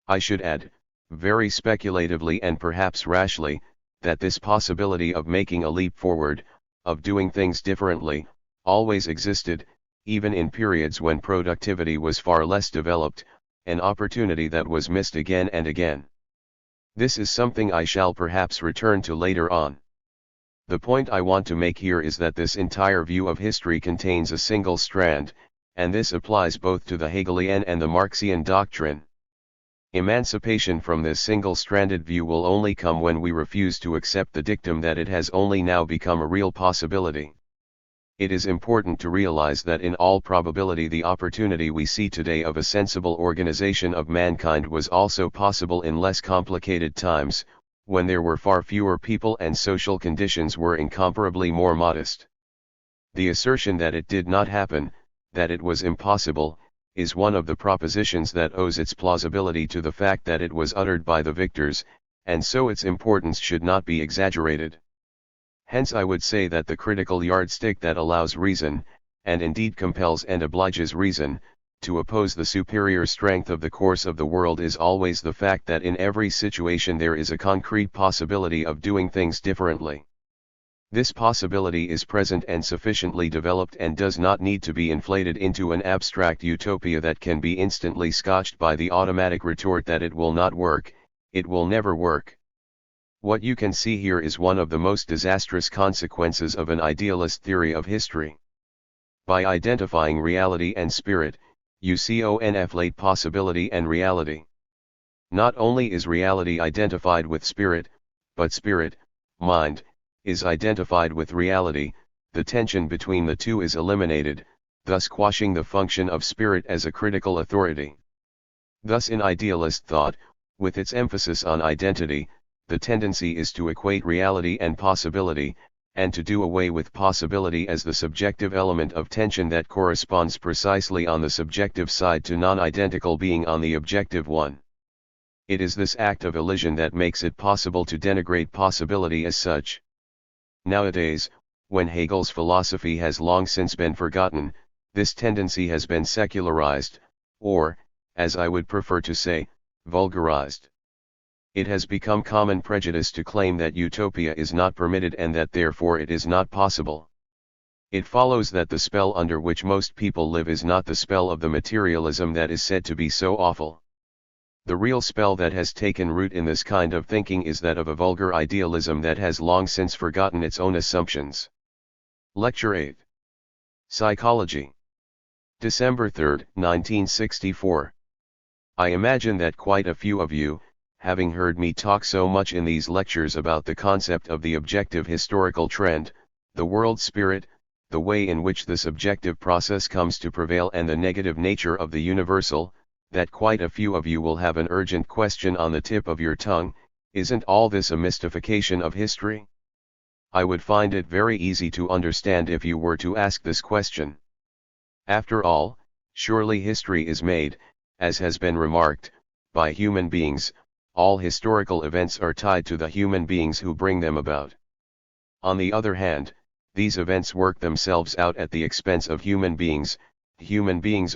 I should add, very speculatively and perhaps rashly, that this possibility of making a leap forward, of doing things differently, always existed, even in periods when productivity was far less developed, an opportunity that was missed again and again. This is something I shall perhaps return to later on. The point I want to make here is that this entire view of history contains a single strand, and this applies both to the Hegelian and the Marxian doctrine. Emancipation from this single-stranded view will only come when we refuse to accept the dictum that it has only now become a real possibility. It is important to realize that in all probability the opportunity we see today of a sensible organization of mankind was also possible in less complicated times, when there were far fewer people and social conditions were incomparably more modest. The assertion that it did not happen, that it was impossible, is one of the propositions that owes its plausibility to the fact that it was uttered by the victors, and so its importance should not be exaggerated. Hence I would say that the critical yardstick that allows reason, and indeed compels and obliges reason, to oppose the superior strength of the course of the world is always the fact that in every situation there is a concrete possibility of doing things differently. This possibility is present and sufficiently developed and does not need to be inflated into an abstract utopia that can be instantly scotched by the automatic retort that it will not work, it will never work. What you can see here is one of the most disastrous consequences of an idealist theory of history. By identifying reality and spirit, you conflate possibility and reality. Not only is reality identified with spirit, but spirit, mind, is identified with reality, the tension between the two is eliminated, thus quashing the function of spirit as a critical authority. Thus in idealist thought, with its emphasis on identity, the tendency is to equate reality and possibility, and to do away with possibility as the subjective element of tension that corresponds precisely on the subjective side to non-identical being on the objective one. It is this act of elision that makes it possible to denigrate possibility as such. Nowadays, when Hegel's philosophy has long since been forgotten, this tendency has been secularized, or, as I would prefer to say, vulgarized. It has become common prejudice to claim that utopia is not permitted and that therefore it is not possible. It follows that the spell under which most people live is not the spell of the materialism that is said to be so awful. The real spell that has taken root in this kind of thinking is that of a vulgar idealism that has long since forgotten its own assumptions. Lecture 8. Psychology. December 3, 1964. I imagine that quite a few of you, having heard me talk so much in these lectures about the concept of the objective historical trend, the world spirit, the way in which the subjective process comes to prevail and the negative nature of the universal, that quite a few of you will have an urgent question on the tip of your tongue: isn't all this a mystification of history? I would find it very easy to understand if you were to ask this question. After all, surely history is made, as has been remarked, by human beings. All historical events are tied to the human beings who bring them about. On the other hand, these events work themselves out at the expense of human beings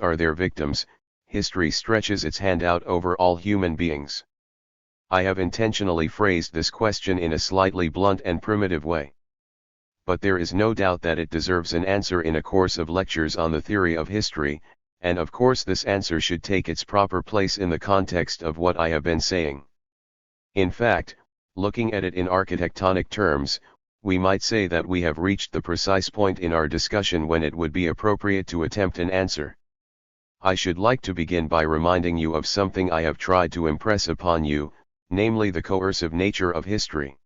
are their victims, history stretches its hand out over all human beings. I have intentionally phrased this question in a slightly blunt and primitive way. But there is no doubt that it deserves an answer in a course of lectures on the theory of history, and of course this answer should take its proper place in the context of what I have been saying. In fact, looking at it in architectonic terms, we might say that we have reached the precise point in our discussion when it would be appropriate to attempt an answer. I should like to begin by reminding you of something I have tried to impress upon you, namely the coercive nature of history.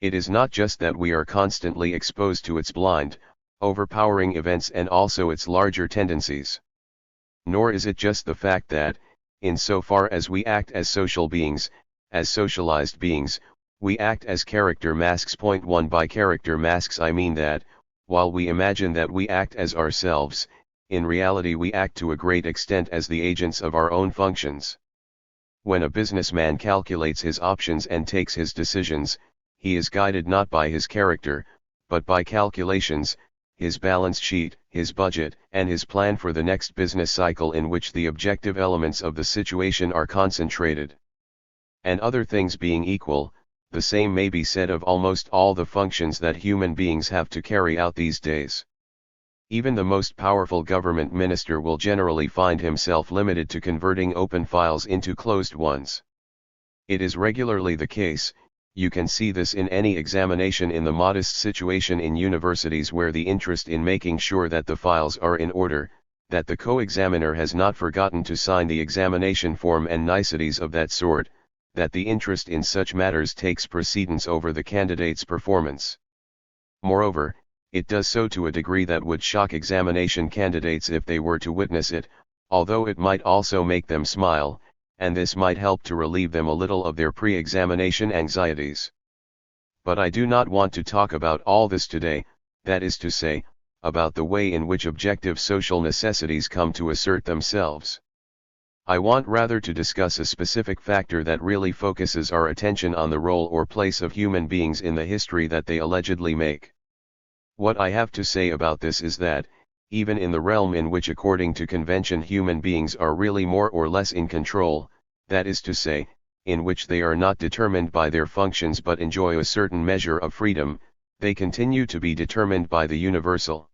It is not just that we are constantly exposed to its blind, overpowering events and also its larger tendencies. Nor is it just the fact that, in so far as we act as social beings, as socialized beings, we act as character masks. Point 1. By character masks I mean that, while we imagine that we act as ourselves, in reality we act to a great extent as the agents of our own functions. When a businessman calculates his options and takes his decisions, he is guided not by his character, but by calculations, his balance sheet, his budget, and his plan for the next business cycle in which the objective elements of the situation are concentrated. And other things being equal, the same may be said of almost all the functions that human beings have to carry out these days. Even the most powerful government minister will generally find himself limited to converting open files into closed ones. It is regularly the case. You can see this in any examination in the modest situation in universities where the interest in making sure that the files are in order, that the co-examiner has not forgotten to sign the examination form and niceties of that sort, that the interest in such matters takes precedence over the candidate's performance. Moreover, it does so to a degree that would shock examination candidates if they were to witness it, although it might also make them smile, and this might help to relieve them a little of their pre-examination anxieties. But I do not want to talk about all this today, that is to say, about the way in which objective social necessities come to assert themselves. I want rather to discuss a specific factor that really focuses our attention on the role or place of human beings in the history that they allegedly make. What I have to say about this is that, even in the realm in which according to convention human beings are really more or less in control, that is to say, in which they are not determined by their functions but enjoy a certain measure of freedom, they continue to be determined by the universal.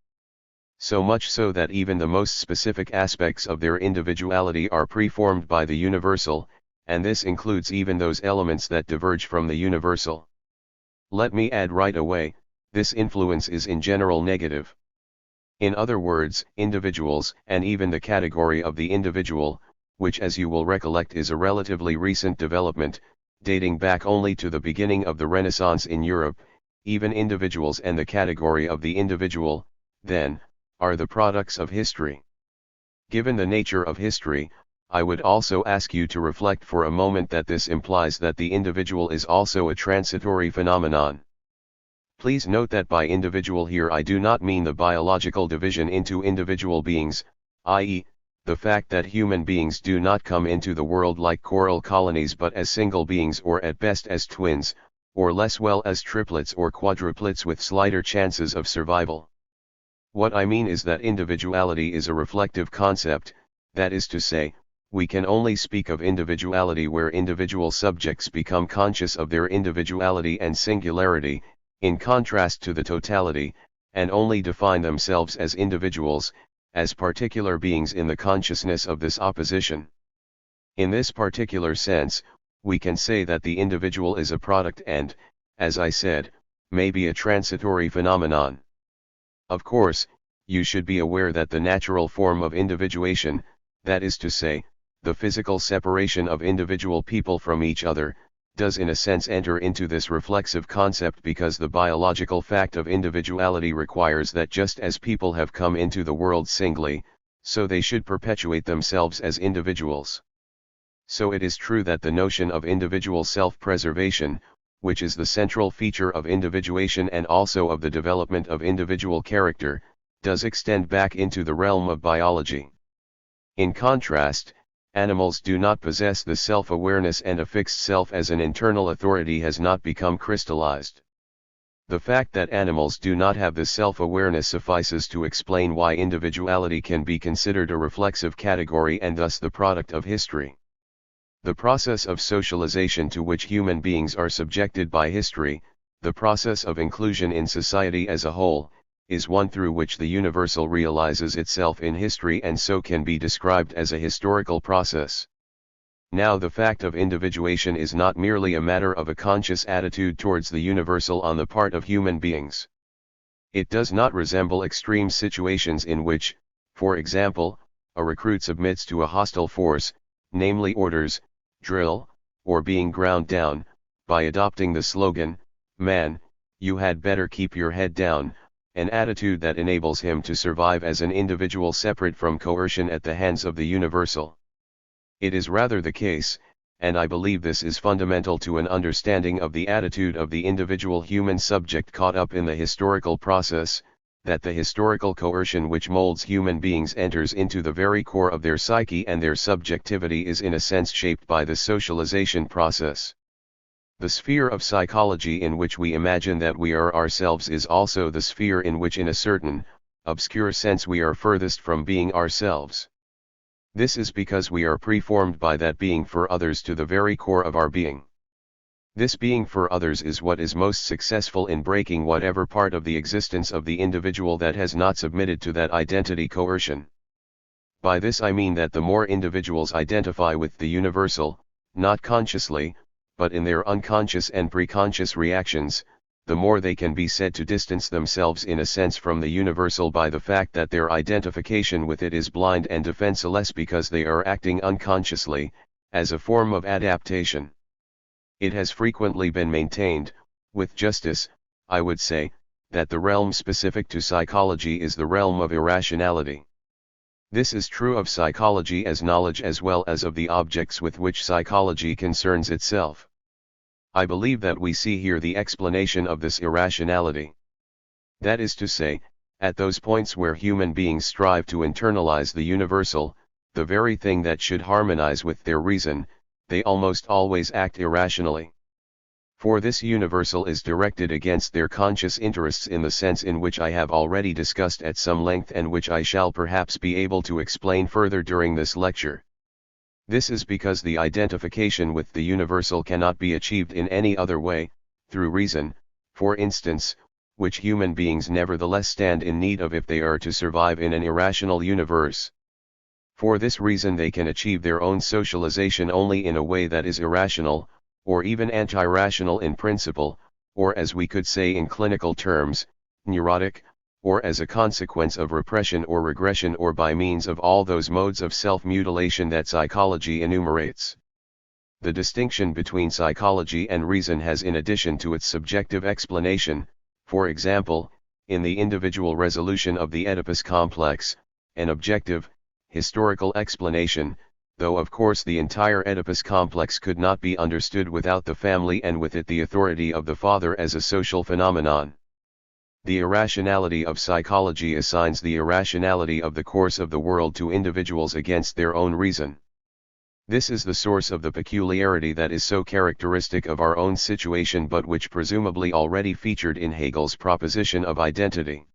So much so that even the most specific aspects of their individuality are preformed by the universal, and this includes even those elements that diverge from the universal. Let me add right away, this influence is in general negative. In other words, individuals, and even the category of the individual, which as you will recollect is a relatively recent development, dating back only to the beginning of the Renaissance in Europe, even individuals and the category of the individual, then, are the products of history. Given the nature of history, I would also ask you to reflect for a moment that this implies that the individual is also a transitory phenomenon. Please note that by individual here I do not mean the biological division into individual beings, i.e., the fact that human beings do not come into the world like coral colonies but as single beings or at best as twins, or less well as triplets or quadruplets with slighter chances of survival. What I mean is that individuality is a reflective concept, that is to say, we can only speak of individuality where individual subjects become conscious of their individuality and singularity, in contrast to the totality, and only define themselves as individuals, as particular beings in the consciousness of this opposition. In this particular sense, we can say that the individual is a product and, as I said, may be a transitory phenomenon. Of course, you should be aware that the natural form of individuation, that is to say, the physical separation of individual people from each other, does in a sense enter into this reflexive concept because the biological fact of individuality requires that just as people have come into the world singly, so they should perpetuate themselves as individuals. So it is true that the notion of individual self-preservation, which is the central feature of individuation and also of the development of individual character, does extend back into the realm of biology. In contrast, animals do not possess the self-awareness and a fixed self as an internal authority has not become crystallized. The fact that animals do not have this self-awareness suffices to explain why individuality can be considered a reflexive category and thus the product of history. The process of socialization to which human beings are subjected by history, the process of inclusion in society as a whole, is one through which the universal realizes itself in history and so can be described as a historical process. Now the fact of individuation is not merely a matter of a conscious attitude towards the universal on the part of human beings. It does not resemble extreme situations in which, for example, a recruit submits to a hostile force, namely orders, drill, or being ground down, by adopting the slogan, "Man, you had better keep your head down," an attitude that enables him to survive as an individual separate from coercion at the hands of the universal. It is rather the case, and I believe this is fundamental to an understanding of the attitude of the individual human subject caught up in the historical process, that the historical coercion which molds human beings enters into the very core of their psyche and their subjectivity is in a sense shaped by the socialization process. The sphere of psychology in which we imagine that we are ourselves is also the sphere in which in a certain, obscure sense we are furthest from being ourselves. This is because we are preformed by that being for others to the very core of our being. This being for others is what is most successful in breaking whatever part of the existence of the individual that has not submitted to that identity coercion. By this I mean that the more individuals identify with the universal, not consciously, but in their unconscious and preconscious reactions, the more they can be said to distance themselves in a sense from the universal by the fact that their identification with it is blind and defenseless because they are acting unconsciously, as a form of adaptation. It has frequently been maintained, with justice, I would say, that the realm specific to psychology is the realm of irrationality. This is true of psychology as knowledge as well as of the objects with which psychology concerns itself. I believe that we see here the explanation of this irrationality. That is to say, at those points where human beings strive to internalize the universal, the very thing that should harmonize with their reason, they almost always act irrationally. For this universal is directed against their conscious interests in the sense in which I have already discussed at some length and which I shall perhaps be able to explain further during this lecture. This is because the identification with the universal cannot be achieved in any other way, through reason, for instance, which human beings nevertheless stand in need of if they are to survive in an irrational universe. For this reason they can achieve their own socialization only in a way that is irrational, or even anti-rational in principle, or as we could say in clinical terms, neurotic, or as a consequence of repression or regression or by means of all those modes of self-mutilation that psychology enumerates. The distinction between psychology and reason has, in addition to its subjective explanation, for example, in the individual resolution of the Oedipus complex, an objective, historical explanation, though of course the entire Oedipus complex could not be understood without the family and with it the authority of the father as a social phenomenon. The irrationality of psychology assigns the irrationality of the course of the world to individuals against their own reason. This is the source of the peculiarity that is so characteristic of our own situation but which presumably already featured in Hegel's proposition of identity.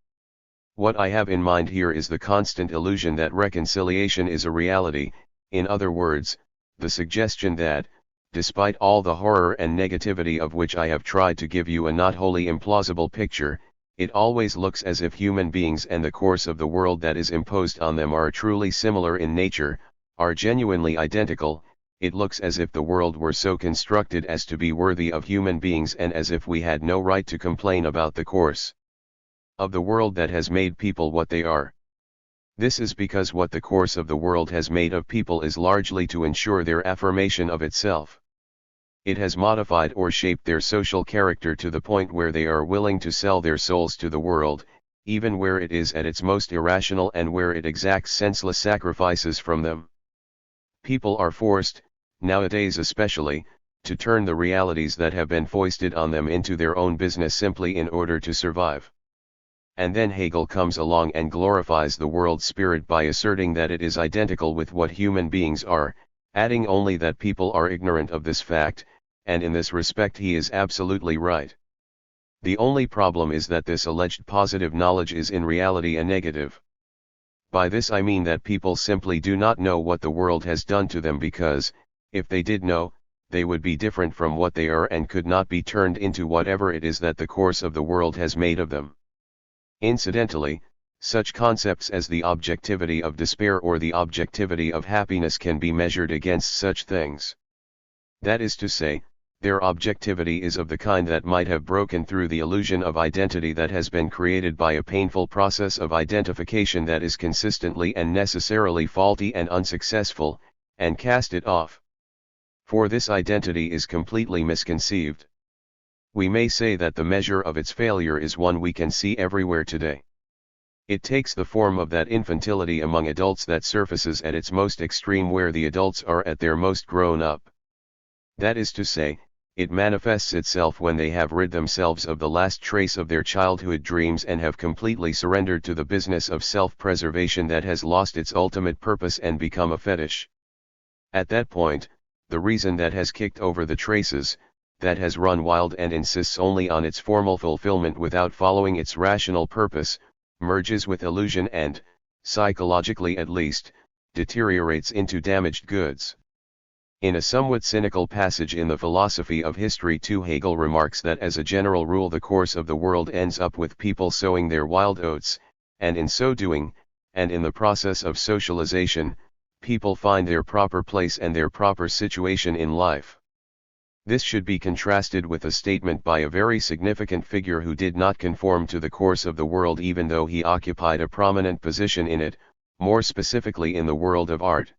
What I have in mind here is the constant illusion that reconciliation is a reality, in other words, the suggestion that, despite all the horror and negativity of which I have tried to give you a not wholly implausible picture, it always looks as if human beings and the course of the world that is imposed on them are truly similar in nature, are genuinely identical. It looks as if the world were so constructed as to be worthy of human beings and as if we had no right to complain about the course of the world that has made people what they are. This is because what the course of the world has made of people is largely to ensure their affirmation of itself. It has modified or shaped their social character to the point where they are willing to sell their souls to the world, even where it is at its most irrational and where it exacts senseless sacrifices from them. People are forced, nowadays especially, to turn the realities that have been foisted on them into their own business simply in order to survive. And then Hegel comes along and glorifies the world spirit by asserting that it is identical with what human beings are, adding only that people are ignorant of this fact, and in this respect he is absolutely right. The only problem is that this alleged positive knowledge is in reality a negative. By this I mean that people simply do not know what the world has done to them because, if they did know, they would be different from what they are and could not be turned into whatever it is that the course of the world has made of them. Incidentally, such concepts as the objectivity of despair or the objectivity of happiness can be measured against such things. That is to say, their objectivity is of the kind that might have broken through the illusion of identity that has been created by a painful process of identification that is consistently and necessarily faulty and unsuccessful, and cast it off. For this identity is completely misconceived. We may say that the measure of its failure is one we can see everywhere today. It takes the form of that infantility among adults that surfaces at its most extreme where the adults are at their most grown up. That is to say, it manifests itself when they have rid themselves of the last trace of their childhood dreams and have completely surrendered to the business of self-preservation that has lost its ultimate purpose and become a fetish. At that point, the reason that has kicked over the traces, that has run wild and insists only on its formal fulfillment without following its rational purpose, merges with illusion and, psychologically at least, deteriorates into damaged goods. In a somewhat cynical passage in the Philosophy of History 2, Hegel remarks that as a general rule the course of the world ends up with people sowing their wild oats, and in so doing, and in the process of socialization, people find their proper place and their proper situation in life. This should be contrasted with a statement by a very significant figure who did not conform to the course of the world even though he occupied a prominent position in it, more specifically in the world of art.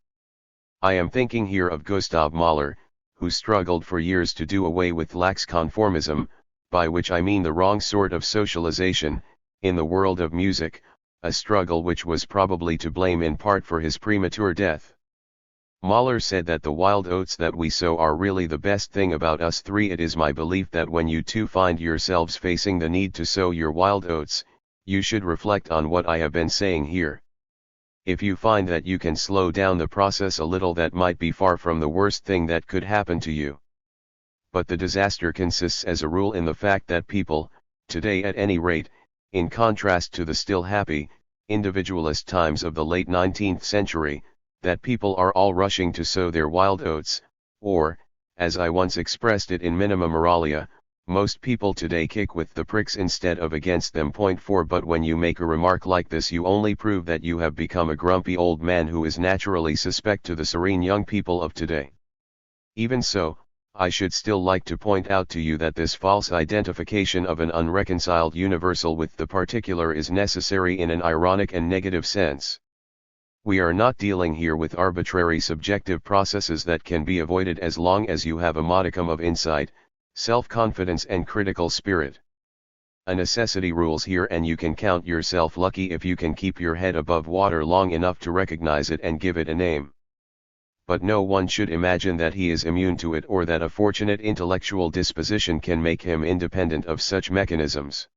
I am thinking here of Gustav Mahler, who struggled for years to do away with lax conformism, by which I mean the wrong sort of socialization, in the world of music, a struggle which was probably to blame in part for his premature death. Mahler said that the wild oats that we sow are really the best thing about us three. It is my belief that when you two find yourselves facing the need to sow your wild oats, you should reflect on what I have been saying here. If you find that you can slow down the process a little, that might be far from the worst thing that could happen to you. But the disaster consists as a rule in the fact that people, today at any rate, in contrast to the still happy, individualist times of the late 19th century, that people are all rushing to sow their wild oats, or, as I once expressed it in Minima Moralia, most people today kick with the pricks instead of against them. Point 4. But when you make a remark like this, you only prove that you have become a grumpy old man who is naturally suspect to the serene young people of today. Even so, I should still like to point out to you that this false identification of an unreconciled universal with the particular is necessary in an ironic and negative sense. We are not dealing here with arbitrary subjective processes that can be avoided as long as you have a modicum of insight, self-confidence and critical spirit. A necessity rules here, and you can count yourself lucky if you can keep your head above water long enough to recognize it and give it a name. But no one should imagine that he is immune to it, or that a fortunate intellectual disposition can make him independent of such mechanisms.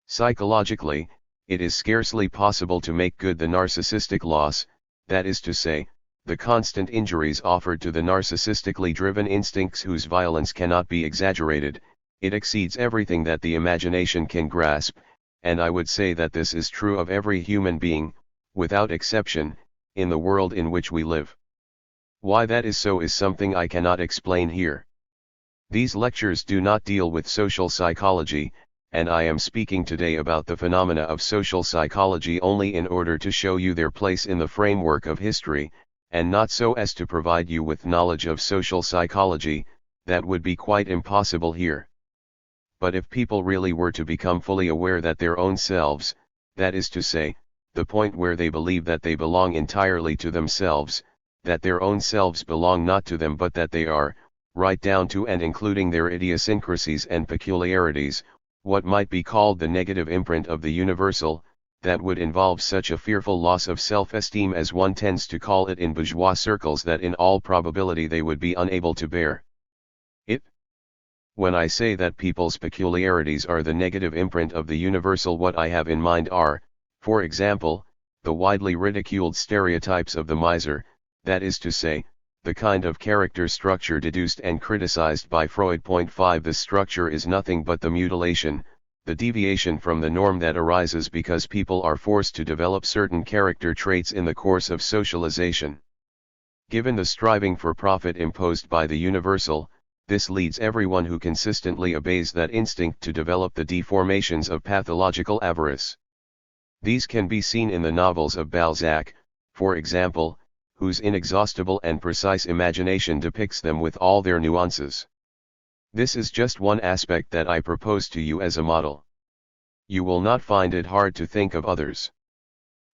Psychologically, it is scarcely possible to make good the narcissistic loss, that is to say, the constant injuries offered to the narcissistically driven instincts whose violence cannot be exaggerated. It exceeds everything that the imagination can grasp, and I would say that this is true of every human being, without exception, in the world in which we live. Why that is so is something I cannot explain here. These lectures do not deal with social psychology, and I am speaking today about the phenomena of social psychology only in order to show you their place in the framework of history, and not so as to provide you with knowledge of social psychology. That would be quite impossible here. But if people really were to become fully aware that their own selves, that is to say, the point where they believe that they belong entirely to themselves, that their own selves belong not to them but that they are, right down to and including their idiosyncrasies and peculiarities, what might be called the negative imprint of the universal, that would involve such a fearful loss of self-esteem, as one tends to call it in bourgeois circles, that in all probability they would be unable to bear it. When I say that people's peculiarities are the negative imprint of the universal, what I have in mind are, for example, the widely ridiculed stereotypes of the miser, that is to say, the kind of character structure deduced and criticized by Freud. Point 5. This structure is nothing but the mutilation, the deviation from the norm that arises because people are forced to develop certain character traits in the course of socialization. Given the striving for profit imposed by the universal, this leads everyone who consistently obeys that instinct to develop the deformations of pathological avarice. These can be seen in the novels of Balzac, for example, whose inexhaustible and precise imagination depicts them with all their nuances. This is just one aspect that I propose to you as a model. You will not find it hard to think of others.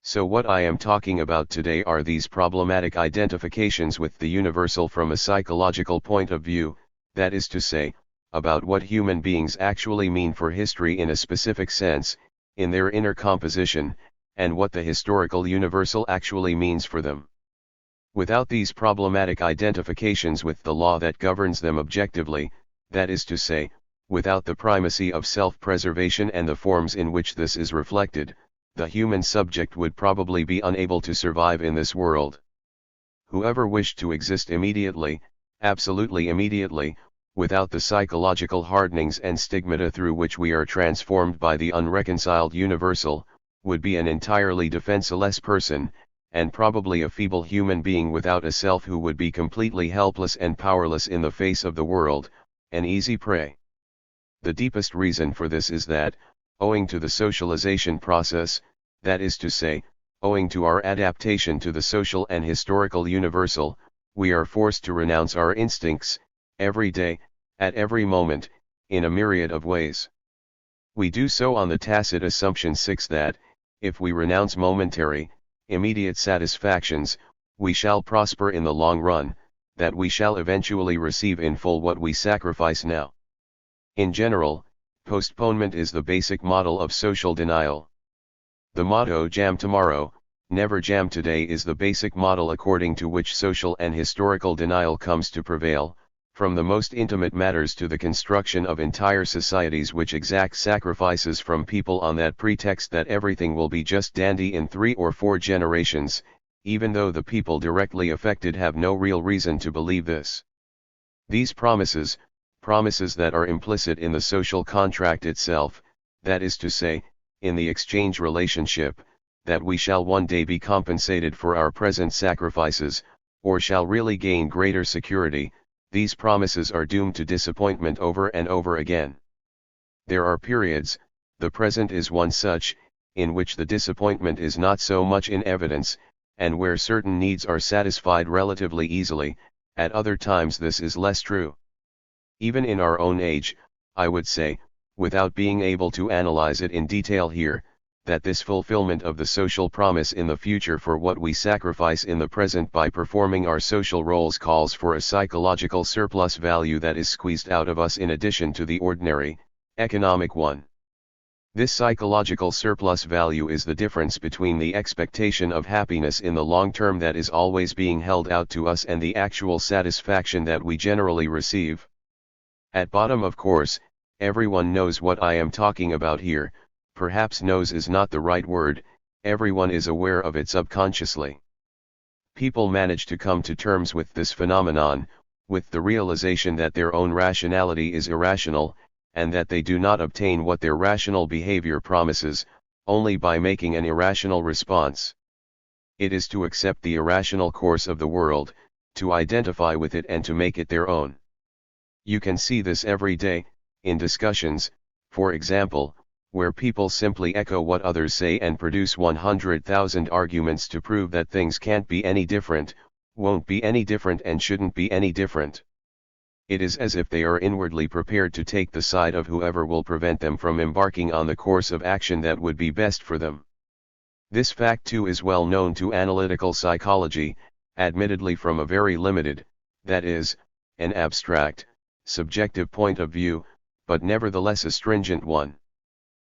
So what I am talking about today are these problematic identifications with the universal from a psychological point of view, that is to say, about what human beings actually mean for history in a specific sense, in their inner composition, and what the historical universal actually means for them. Without these problematic identifications with the law that governs them objectively, that is to say, without the primacy of self-preservation and the forms in which this is reflected, the human subject would probably be unable to survive in this world. Whoever wished to exist immediately, absolutely immediately, without the psychological hardenings and stigmata through which we are transformed by the unreconciled universal, would be an entirely defenseless person, and probably a feeble human being without a self, who would be completely helpless and powerless in the face of the world, an easy prey. The deepest reason for this is that, owing to the socialization process, that is to say, owing to our adaptation to the social and historical universal, we are forced to renounce our instincts, every day, at every moment, in a myriad of ways. We do so on the tacit assumption 6 that, if we renounce momentary, immediate satisfactions, we shall prosper in the long run, that we shall eventually receive in full what we sacrifice now. In general, postponement is the basic model of social denial. The motto "jam tomorrow, never jam today" is the basic model according to which social and historical denial comes to prevail, from the most intimate matters to the construction of entire societies which exact sacrifices from people on that pretext that everything will be just dandy in 3 or 4 generations, even though the people directly affected have no real reason to believe this. These promises that are implicit in the social contract itself, that is to say, in the exchange relationship, that we shall one day be compensated for our present sacrifices, or shall really gain greater security, these promises are doomed to disappointment over and over again. There are periods, the present is one such, in which the disappointment is not so much in evidence, and where certain needs are satisfied relatively easily. At other times this is less true. Even in our own age, I would say, without being able to analyze it in detail here, that this fulfillment of the social promise in the future for what we sacrifice in the present by performing our social roles calls for a psychological surplus value that is squeezed out of us in addition to the ordinary, economic one. This psychological surplus value is the difference between the expectation of happiness in the long term that is always being held out to us and the actual satisfaction that we generally receive. At bottom, of course, everyone knows what I am talking about here. Perhaps knows is not the right word, everyone is aware of it subconsciously. People manage to come to terms with this phenomenon, with the realization that their own rationality is irrational, and that they do not obtain what their rational behavior promises, only by making an irrational response. It is to accept the irrational course of the world, to identify with it and to make it their own. You can see this every day, in discussions, for example, where people simply echo what others say and produce 100,000 arguments to prove that things can't be any different, won't be any different and shouldn't be any different. It is as if they are inwardly prepared to take the side of whoever will prevent them from embarking on the course of action that would be best for them. This fact too is well known to analytical psychology, admittedly from a very limited, that is, an abstract, subjective point of view, but nevertheless a stringent one.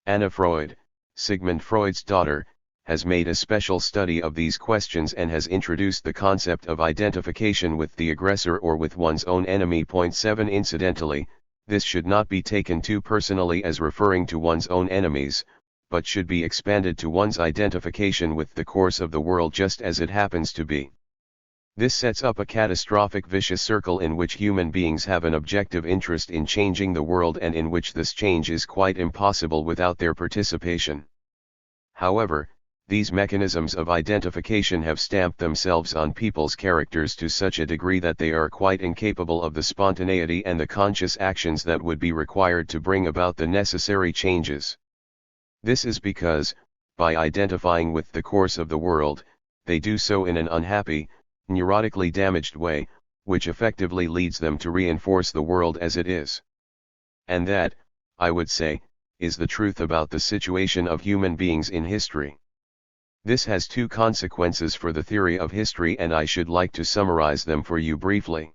Anna Freud, Sigmund Freud's daughter, has made a special study of these questions and has introduced the concept of identification with the aggressor or with one's own enemy. 7 Incidentally, this should not be taken too personally as referring to one's own enemies, but should be expanded to one's identification with the course of the world just as it happens to be. This sets up a catastrophic vicious circle in which human beings have an objective interest in changing the world and in which this change is quite impossible without their participation. However, these mechanisms of identification have stamped themselves on people's characters to such a degree that they are quite incapable of the spontaneity and the conscious actions that would be required to bring about the necessary changes. This is because, by identifying with the course of the world, they do so in an unhappy, neurotically damaged way, which effectively leads them to reinforce the world as it is. And that, I would say, is the truth about the situation of human beings in history. This has 2 consequences for the theory of history, and I should like to summarize them for you briefly.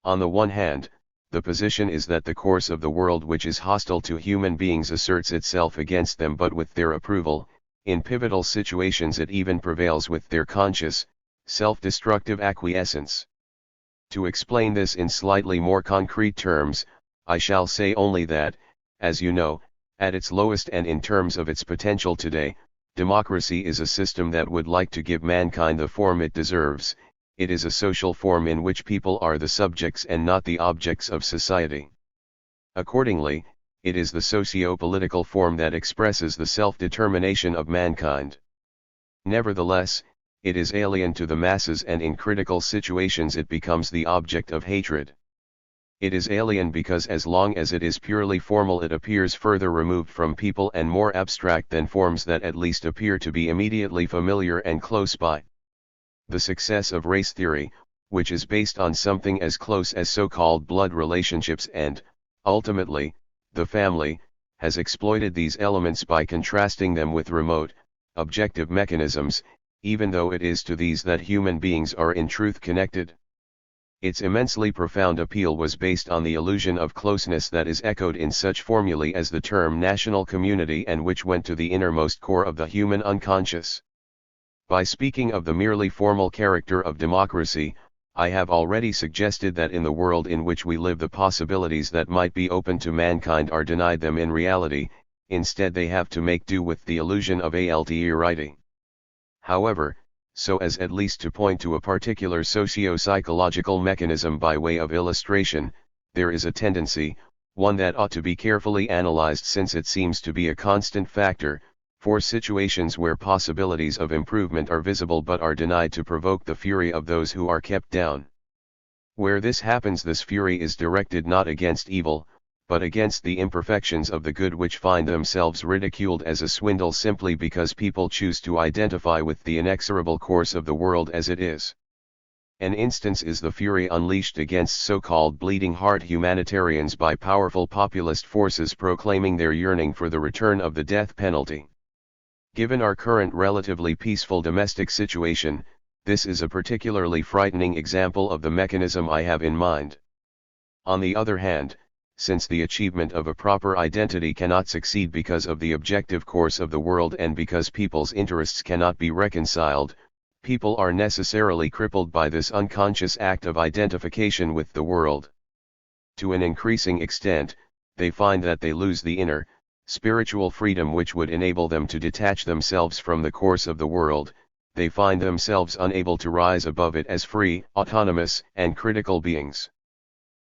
On the one hand, the position is that the course of the world which is hostile to human beings asserts itself against them but with their approval. In pivotal situations it even prevails with their conscious, self-destructive acquiescence. To explain this in slightly more concrete terms, I shall say only that, as you know, at its lowest and in terms of its potential today, democracy is a system that would like to give mankind the form it deserves. It is a social form in which people are the subjects and not the objects of society. Accordingly, it is the socio-political form that expresses the self-determination of mankind. Nevertheless, it is alien to the masses, and in critical situations it becomes the object of hatred. It is alien because as long as it is purely formal it appears further removed from people and more abstract than forms that at least appear to be immediately familiar and close by. The success of race theory, which is based on something as close as so-called blood relationships and, ultimately, the family, has exploited these elements by contrasting them with remote, objective mechanisms, even though it is to these that human beings are in truth connected. Its immensely profound appeal was based on the illusion of closeness that is echoed in such formulae as the term national community and which went to the innermost core of the human unconscious. By speaking of the merely formal character of democracy, I have already suggested that in the world in which we live the possibilities that might be open to mankind are denied them in reality, instead they have to make do with the illusion of altruity. However, so as at least to point to a particular socio-psychological mechanism by way of illustration, there is a tendency, one that ought to be carefully analyzed since it seems to be a constant factor, for situations where possibilities of improvement are visible but are denied to provoke the fury of those who are kept down. Where this happens, this fury is directed not against evil, but against the imperfections of the good which find themselves ridiculed as a swindle simply because people choose to identify with the inexorable course of the world as it is. An instance is the fury unleashed against so-called bleeding heart humanitarians by powerful populist forces proclaiming their yearning for the return of the death penalty. Given our current relatively peaceful domestic situation, this is a particularly frightening example of the mechanism I have in mind. On the other hand, since the achievement of a proper identity cannot succeed because of the objective course of the world and because people's interests cannot be reconciled, people are necessarily crippled by this unconscious act of identification with the world. To an increasing extent, they find that they lose the inner, spiritual freedom which would enable them to detach themselves from the course of the world. They find themselves unable to rise above it as free, autonomous, and critical beings.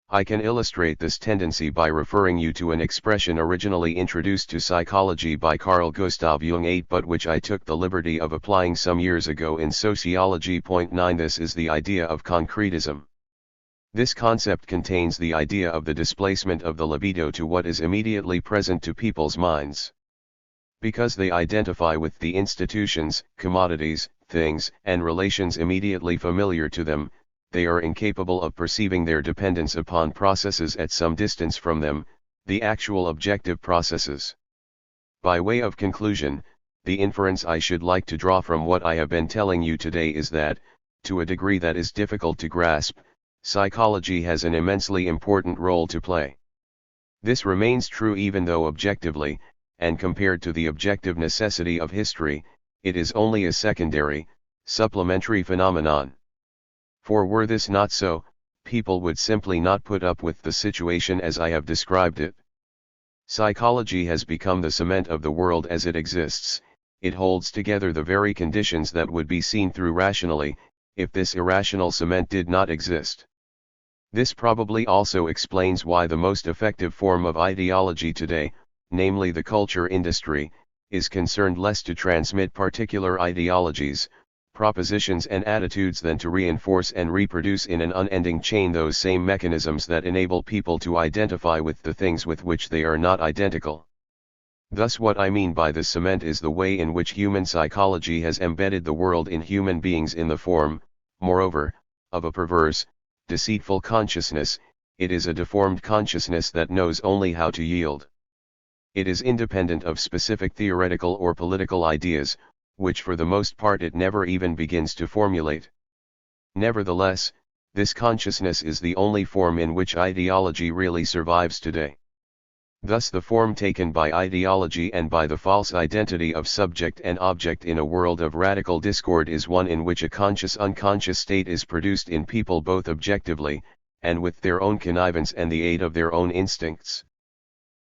I can illustrate this tendency by referring you to an expression originally introduced to psychology by Carl Gustav Jung but which I took the liberty of applying some years ago in Sociology. 9 This is the idea of concretism. This concept contains the idea of the displacement of the libido to what is immediately present to people's minds. Because they identify with the institutions, commodities, things, and relations immediately familiar to them, they are incapable of perceiving their dependence upon processes at some distance from them, the actual objective processes. By way of conclusion, the inference I should like to draw from what I have been telling you today is that, to a degree that is difficult to grasp, psychology has an immensely important role to play. This remains true even though objectively, and compared to the objective necessity of history, it is only a secondary, supplementary phenomenon. For were this not so, people would simply not put up with the situation as I have described it. Psychology has become the cement of the world as it exists. It holds together the very conditions that would be seen through rationally, if this irrational cement did not exist. This probably also explains why the most effective form of ideology today, namely the culture industry, is concerned less to transmit particular ideologies, propositions and attitudes than to reinforce and reproduce in an unending chain those same mechanisms that enable people to identify with the things with which they are not identical. Thus what I mean by this cement is the way in which human psychology has embedded the world in human beings in the form, moreover, of a perverse, deceitful consciousness. It is a deformed consciousness that knows only how to yield. It is independent of specific theoretical or political ideas, which for the most part it never even begins to formulate. Nevertheless, this consciousness is the only form in which ideology really survives today. Thus the form taken by ideology and by the false identity of subject and object in a world of radical discord is one in which a conscious-unconscious state is produced in people both objectively, and with their own connivance and the aid of their own instincts.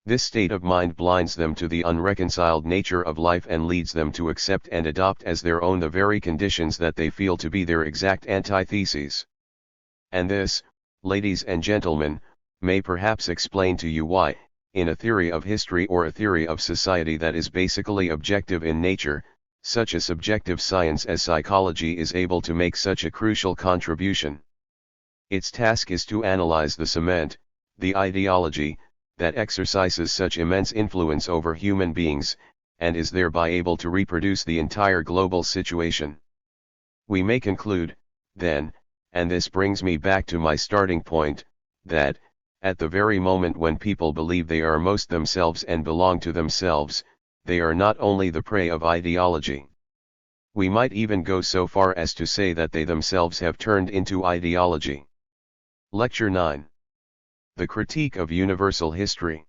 This state of mind blinds them to the unreconciled nature of life and leads them to accept and adopt as their own the very conditions that they feel to be their exact antitheses. And this, ladies and gentlemen, may perhaps explain to you why, in a theory of history or a theory of society that is basically objective in nature, such a subjective science as psychology is able to make such a crucial contribution. Its task is to analyze the cement, the ideology, that exercises such immense influence over human beings, and is thereby able to reproduce the entire global situation. We may conclude, then, and this brings me back to my starting point, that, at the very moment when people believe they are most themselves and belong to themselves, they are not only the prey of ideology. We might even go so far as to say that they themselves have turned into ideology. Lecture 9. The Critique of Universal History.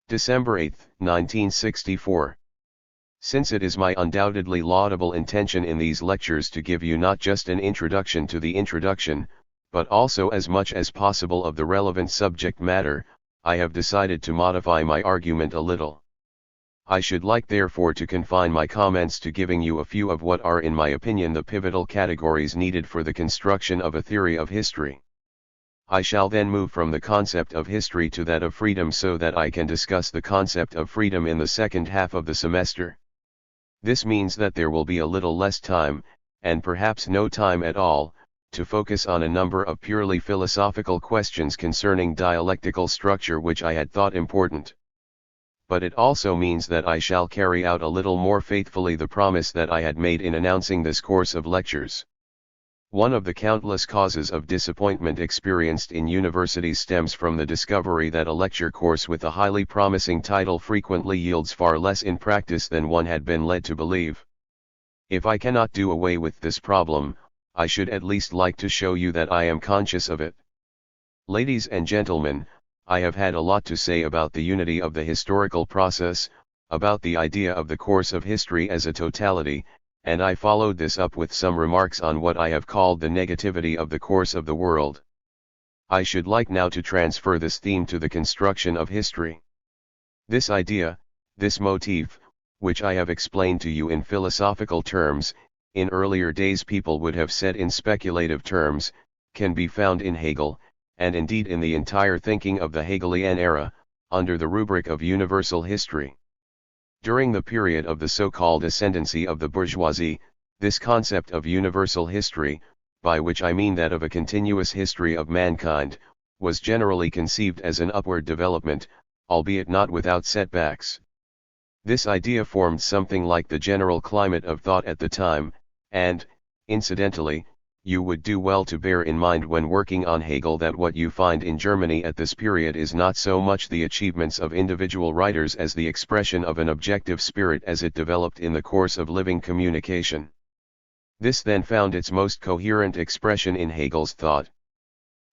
December 8, 1964. Since it is my undoubtedly laudable intention in these lectures to give you not just an introduction to the introduction, but also as much as possible of the relevant subject matter, I have decided to modify my argument a little. I should like therefore to confine my comments to giving you a few of what are in my opinion the pivotal categories needed for the construction of a theory of history. I shall then move from the concept of history to that of freedom so that I can discuss the concept of freedom in the second half of the semester. This means that there will be a little less time, and perhaps no time at all, to focus on a number of purely philosophical questions concerning dialectical structure which I had thought important. But it also means that I shall carry out a little more faithfully the promise that I had made in announcing this course of lectures. One of the countless causes of disappointment experienced in universities stems from the discovery that a lecture course with a highly promising title frequently yields far less in practice than one had been led to believe. If I cannot do away with this problem, I should at least like to show you that I am conscious of it. Ladies and gentlemen, I have had a lot to say about the unity of the historical process, about the idea of the course of history as a totality, and I followed this up with some remarks on what I have called the negativity of the course of the world. I should like now to transfer this theme to the construction of history. This idea, this motif, which I have explained to you in philosophical terms, in earlier days people would have said in speculative terms, can be found in Hegel, and indeed in the entire thinking of the Hegelian era, under the rubric of universal history. During the period of the so-called ascendancy of the bourgeoisie, this concept of universal history, by which I mean that of a continuous history of mankind, was generally conceived as an upward development, albeit not without setbacks. This idea formed something like the general climate of thought at the time, and, incidentally, you would do well to bear in mind when working on Hegel that what you find in Germany at this period is not so much the achievements of individual writers as the expression of an objective spirit as it developed in the course of living communication. This then found its most coherent expression in Hegel's thought.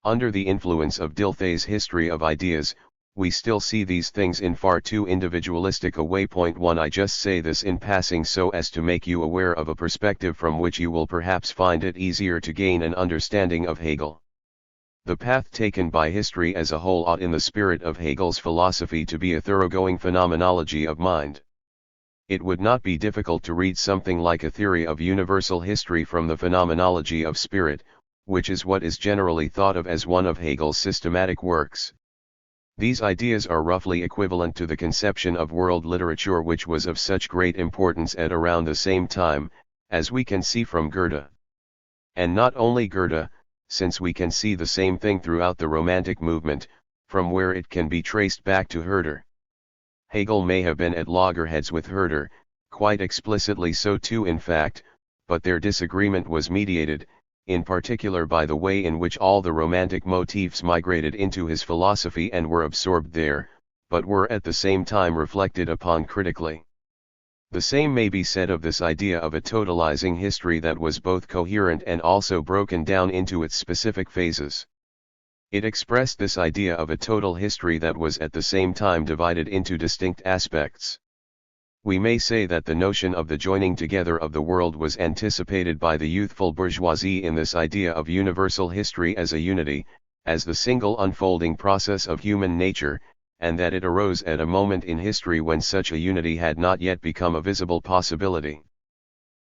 Under the influence of Dilthey's history of ideas, we still see these things in far too individualistic a way. Point 1. I just say this in passing so as to make you aware of a perspective from which you will perhaps find it easier to gain an understanding of Hegel. The path taken by history as a whole ought in the spirit of Hegel's philosophy to be a thoroughgoing phenomenology of mind. It would not be difficult to read something like a theory of universal history from the phenomenology of spirit, which is what is generally thought of as one of Hegel's systematic works. These ideas are roughly equivalent to the conception of world literature which was of such great importance at around the same time, as we can see from Goethe. And not only Goethe, since we can see the same thing throughout the Romantic movement, from where it can be traced back to Herder. Hegel may have been at loggerheads with Herder, quite explicitly so too in fact, but their disagreement was mediated, in particular by the way in which all the Romantic motifs migrated into his philosophy and were absorbed there, but were at the same time reflected upon critically. The same may be said of this idea of a totalizing history that was both coherent and also broken down into its specific phases. It expressed this idea of a total history that was at the same time divided into distinct aspects. We may say that the notion of the joining together of the world was anticipated by the youthful bourgeoisie in this idea of universal history as a unity, as the single unfolding process of human nature, and that it arose at a moment in history when such a unity had not yet become a visible possibility.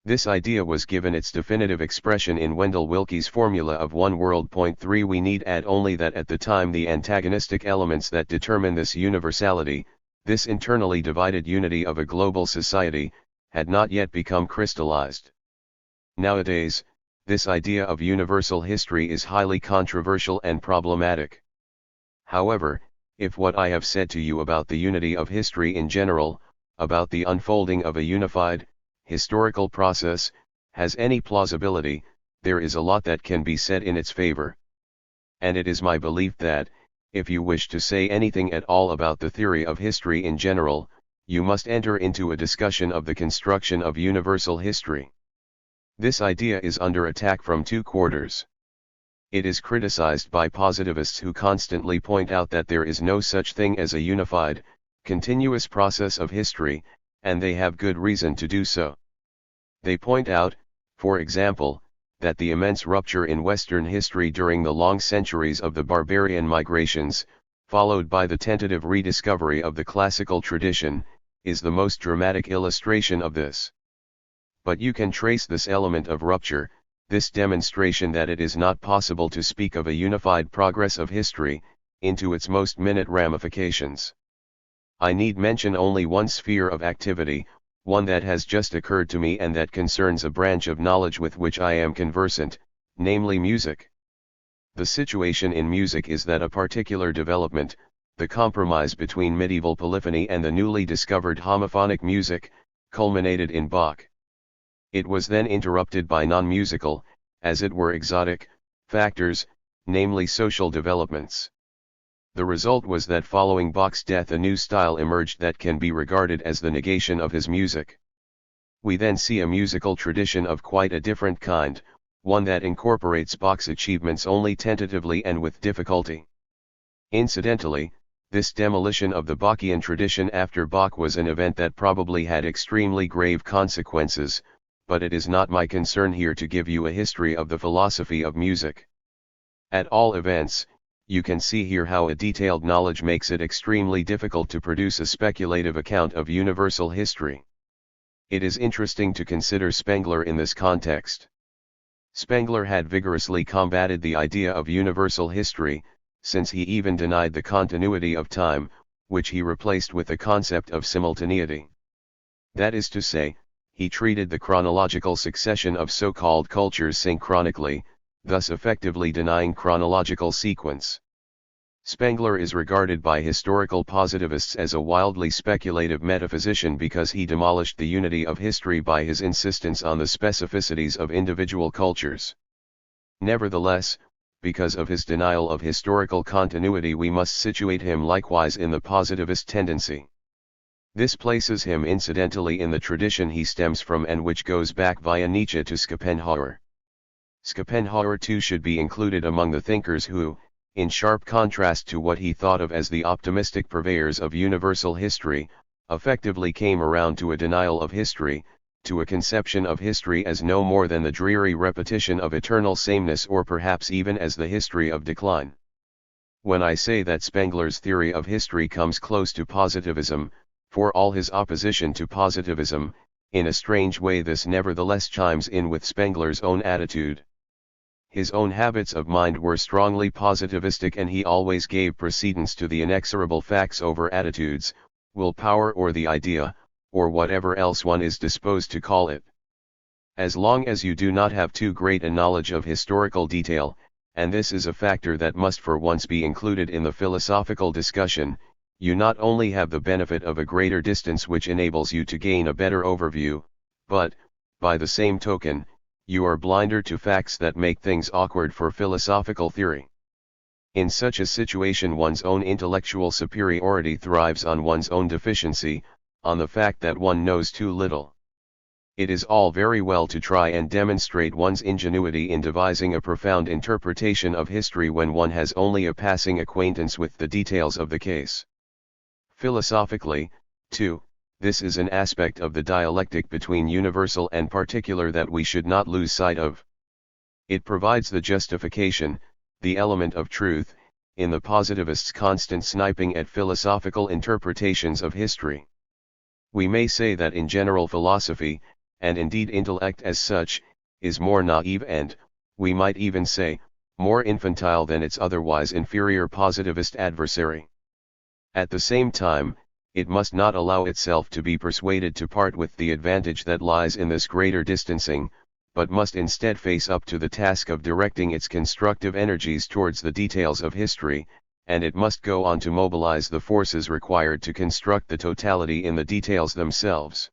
This idea was given its definitive expression in Wendell Willkie's formula of one world. 3 We need add only that at the time the antagonistic elements that determine this universality, this internally divided unity of a global society, had not yet become crystallized. Nowadays, this idea of universal history is highly controversial and problematic. However, if what I have said to you about the unity of history in general, about the unfolding of a unified, historical process, has any plausibility, there is a lot that can be said in its favor. And it is my belief that, if you wish to say anything at all about the theory of history in general, you must enter into a discussion of the construction of universal history. This idea is under attack from two quarters. It is criticized by positivists who constantly point out that there is no such thing as a unified, continuous process of history, and they have good reason to do so. They point out, for example, that the immense rupture in Western history during the long centuries of the barbarian migrations, followed by the tentative rediscovery of the classical tradition, is the most dramatic illustration of this. But you can trace this element of rupture, this demonstration that it is not possible to speak of a unified progress of history, into its most minute ramifications. I need mention only one sphere of activity, one that has just occurred to me and that concerns a branch of knowledge with which I am conversant, namely music. The situation in music is that a particular development, the compromise between medieval polyphony and the newly discovered homophonic music, culminated in Bach. It was then interrupted by non-musical, as it were exotic, factors, namely social developments. The result was that following Bach's death a new style emerged that can be regarded as the negation of his music. We then see a musical tradition of quite a different kind, one that incorporates Bach's achievements only tentatively and with difficulty. Incidentally, this demolition of the Bachian tradition after Bach was an event that probably had extremely grave consequences, but it is not my concern here to give you a history of the philosophy of music. At all events, you can see here how a detailed knowledge makes it extremely difficult to produce a speculative account of universal history. It is interesting to consider Spengler in this context. Spengler had vigorously combated the idea of universal history, since he even denied the continuity of time, which he replaced with the concept of simultaneity. That is to say, he treated the chronological succession of so-called cultures synchronically, thus effectively denying chronological sequence. Spengler is regarded by historical positivists as a wildly speculative metaphysician because he demolished the unity of history by his insistence on the specificities of individual cultures. Nevertheless, because of his denial of historical continuity, we must situate him likewise in the positivist tendency. This places him incidentally in the tradition he stems from and which goes back via Nietzsche to Schopenhauer. Schopenhauer too should be included among the thinkers who, in sharp contrast to what he thought of as the optimistic purveyors of universal history, effectively came around to a denial of history, to a conception of history as no more than the dreary repetition of eternal sameness or perhaps even as the history of decline. When I say that Spengler's theory of history comes close to positivism, for all his opposition to positivism, in a strange way this nevertheless chimes in with Spengler's own attitude. His own habits of mind were strongly positivistic and he always gave precedence to the inexorable facts over attitudes, willpower or the idea, or whatever else one is disposed to call it. As long as you do not have too great a knowledge of historical detail, and this is a factor that must for once be included in the philosophical discussion, you not only have the benefit of a greater distance which enables you to gain a better overview, but, by the same token, you are blinder to facts that make things awkward for philosophical theory. In such a situation one's own intellectual superiority thrives on one's own deficiency, on the fact that one knows too little. It is all very well to try and demonstrate one's ingenuity in devising a profound interpretation of history when one has only a passing acquaintance with the details of the case. Philosophically, too, this is an aspect of the dialectic between universal and particular that we should not lose sight of. It provides the justification, the element of truth, in the positivists' constant sniping at philosophical interpretations of history. We may say that in general philosophy, and indeed intellect as such, is more naive and, we might even say, more infantile than its otherwise inferior positivist adversary. At the same time, it must not allow itself to be persuaded to part with the advantage that lies in this greater distancing, but must instead face up to the task of directing its constructive energies towards the details of history, and it must go on to mobilize the forces required to construct the totality in the details themselves.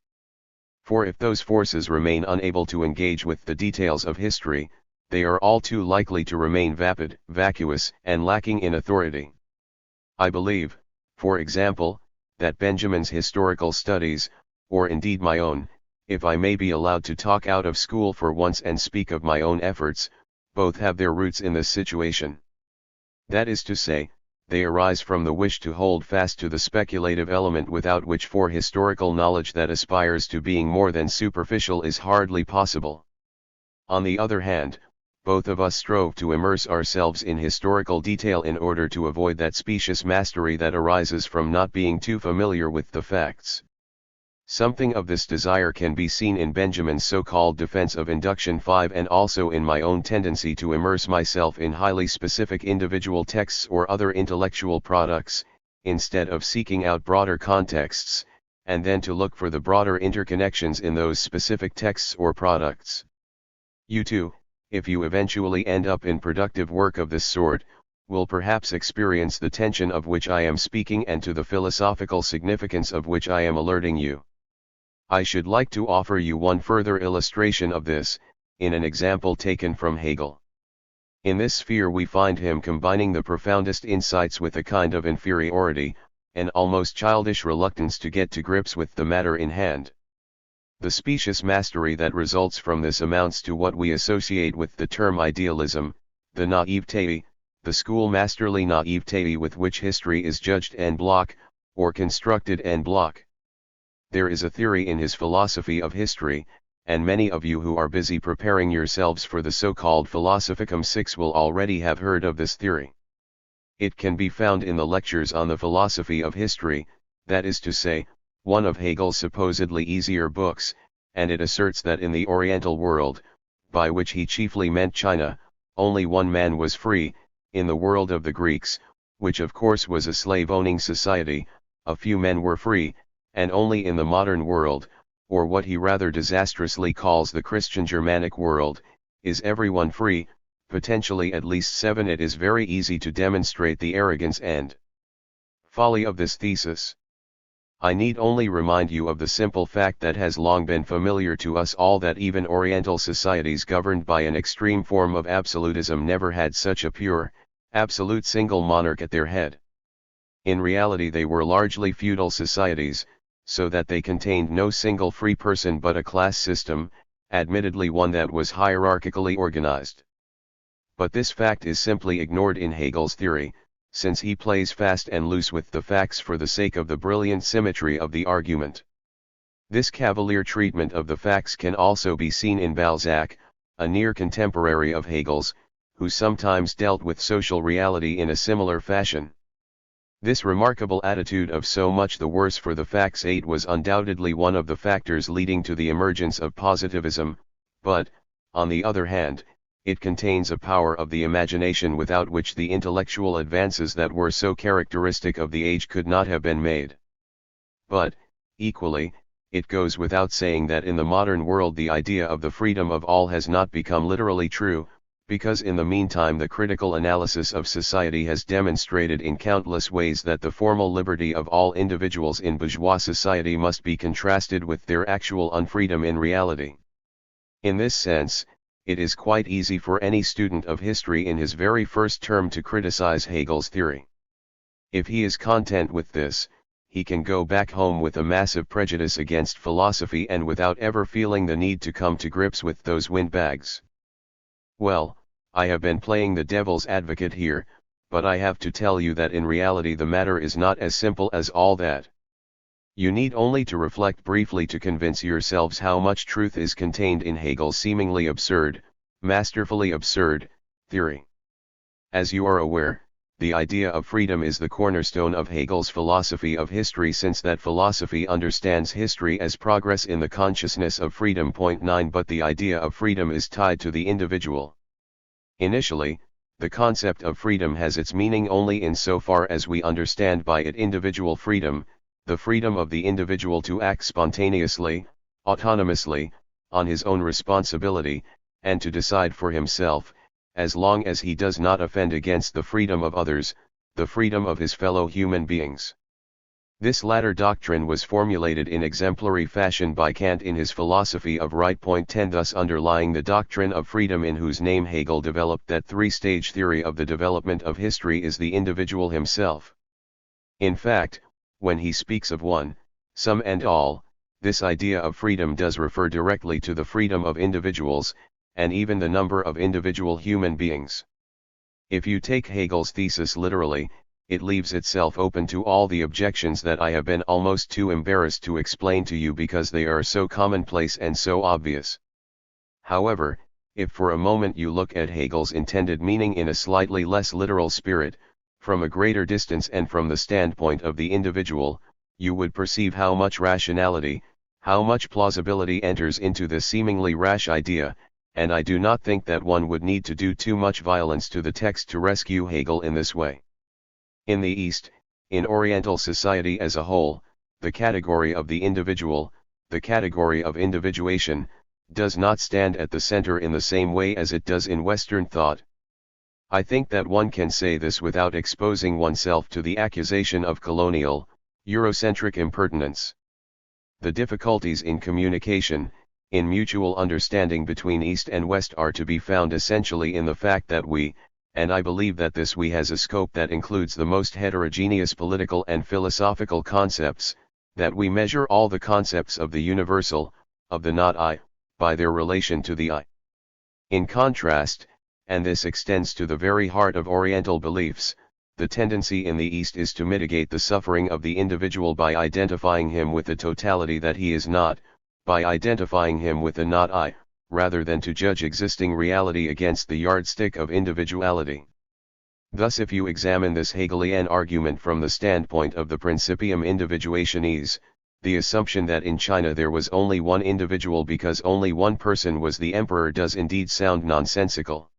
For if those forces remain unable to engage with the details of history, they are all too likely to remain vapid, vacuous, and lacking in authority. I believe, for example, that Benjamin's historical studies, or indeed my own, if I may be allowed to talk out of school for once and speak of my own efforts, both have their roots in this situation. That is to say, they arise from the wish to hold fast to the speculative element without which for historical knowledge that aspires to being more than superficial is hardly possible. On the other hand, both of us strove to immerse ourselves in historical detail in order to avoid that specious mastery that arises from not being too familiar with the facts. Something of this desire can be seen in Benjamin's so-called defense of induction 5 and also in my own tendency to immerse myself in highly specific individual texts or other intellectual products, instead of seeking out broader contexts, and then to look for the broader interconnections in those specific texts or products. You too, if you eventually end up in productive work of this sort, will perhaps experience the tension of which I am speaking and to the philosophical significance of which I am alerting you. I should like to offer you one further illustration of this, in an example taken from Hegel. In this sphere we find him combining the profoundest insights with a kind of inferiority, an almost childish reluctance to get to grips with the matter in hand. The specious mastery that results from this amounts to what we associate with the term idealism, the naivete, the schoolmasterly naivete with which history is judged en bloc, or constructed en bloc. There is a theory in his philosophy of history, and many of you who are busy preparing yourselves for the so-called Philosophicum 6 will already have heard of this theory. It can be found in the lectures on the philosophy of history, that is to say, one of Hegel's supposedly easier books, and it asserts that in the Oriental world, by which he chiefly meant China, only one man was free. In the world of the Greeks, which of course was a slave-owning society, a few men were free, and only in the modern world, or what he rather disastrously calls the Christian Germanic world, is everyone free, potentially at least 7. It is very easy to demonstrate the arrogance and folly of this thesis. I need only remind you of the simple fact that has long been familiar to us all, that even Oriental societies governed by an extreme form of absolutism never had such a pure, absolute single monarch at their head. In reality they were largely feudal societies, so that they contained no single free person but a class system, admittedly one that was hierarchically organized. But this fact is simply ignored in Hegel's theory, since he plays fast and loose with the facts for the sake of the brilliant symmetry of the argument. This cavalier treatment of the facts can also be seen in Balzac, a near contemporary of Hegel's, who sometimes dealt with social reality in a similar fashion. This remarkable attitude of so much the worse for the facts 8 was undoubtedly one of the factors leading to the emergence of positivism, but, on the other hand, it contains a power of the imagination without which the intellectual advances that were so characteristic of the age could not have been made. But, equally, it goes without saying that in the modern world the idea of the freedom of all has not become literally true, because in the meantime the critical analysis of society has demonstrated in countless ways that the formal liberty of all individuals in bourgeois society must be contrasted with their actual unfreedom in reality. In this sense, it is quite easy for any student of history in his very first term to criticize Hegel's theory. If he is content with this, he can go back home with a massive prejudice against philosophy and without ever feeling the need to come to grips with those windbags. Well, I have been playing the devil's advocate here, but I have to tell you that in reality the matter is not as simple as all that. You need only to reflect briefly to convince yourselves how much truth is contained in Hegel's seemingly absurd, masterfully absurd, theory. As you are aware, the idea of freedom is the cornerstone of Hegel's philosophy of history, since that philosophy understands history as progress in the consciousness of freedom. 9 But the idea of freedom is tied to the individual. Initially, the concept of freedom has its meaning only in so far as we understand by it individual freedom, the freedom of the individual to act spontaneously, autonomously, on his own responsibility, and to decide for himself, as long as he does not offend against the freedom of others, the freedom of his fellow human beings. This latter doctrine was formulated in exemplary fashion by Kant in his philosophy of right. 10 Thus underlying the doctrine of freedom, in whose name Hegel developed that three-stage theory of the development of history, is the individual himself. In fact, when he speaks of one, some and all, this idea of freedom does refer directly to the freedom of individuals, and even the number of individual human beings. If you take Hegel's thesis literally, it leaves itself open to all the objections that I have been almost too embarrassed to explain to you because they are so commonplace and so obvious. However, if for a moment you look at Hegel's intended meaning in a slightly less literal spirit, from a greater distance and from the standpoint of the individual, you would perceive how much rationality, how much plausibility enters into this seemingly rash idea, and I do not think that one would need to do too much violence to the text to rescue Hegel in this way. In the East, in Oriental society as a whole, the category of the individual, the category of individuation, does not stand at the center in the same way as it does in Western thought. I think that one can say this without exposing oneself to the accusation of colonial, Eurocentric impertinence. The difficulties in communication, in mutual understanding between East and West, are to be found essentially in the fact that we, and I believe that this we has a scope that includes the most heterogeneous political and philosophical concepts, that we measure all the concepts of the universal, of the not I, by their relation to the I. In contrast, and this extends to the very heart of Oriental beliefs, the tendency in the East is to mitigate the suffering of the individual by identifying him with the totality that he is not, by identifying him with the not I, rather than to judge existing reality against the yardstick of individuality. Thus, if you examine this Hegelian argument from the standpoint of the principium individuationis, the assumption that in China there was only one individual because only one person was the emperor does indeed sound nonsensical.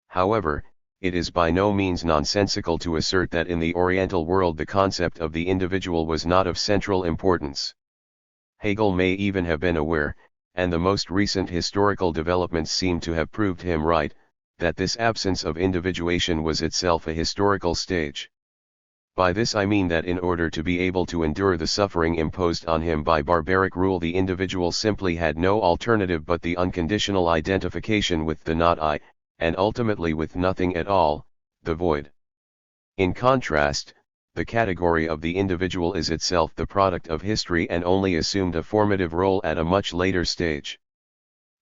However, it is by no means nonsensical to assert that in the Oriental world the concept of the individual was not of central importance. Hegel may even have been aware, and the most recent historical developments seem to have proved him right, that this absence of individuation was itself a historical stage. By this I mean that in order to be able to endure the suffering imposed on him by barbaric rule, the individual simply had no alternative but the unconditional identification with the not I, and ultimately with nothing at all, the void. In contrast, the category of the individual is itself the product of history and only assumed a formative role at a much later stage.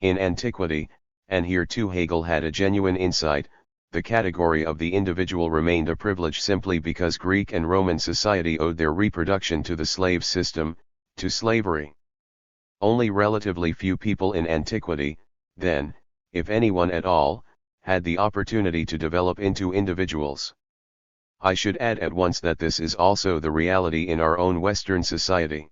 In antiquity, and here too Hegel had a genuine insight, the category of the individual remained a privilege simply because Greek and Roman society owed their reproduction to the slave system, to slavery. Only relatively few people in antiquity, then, if anyone at all, had the opportunity to develop into individuals. I should add at once that this is also the reality in our own Western society.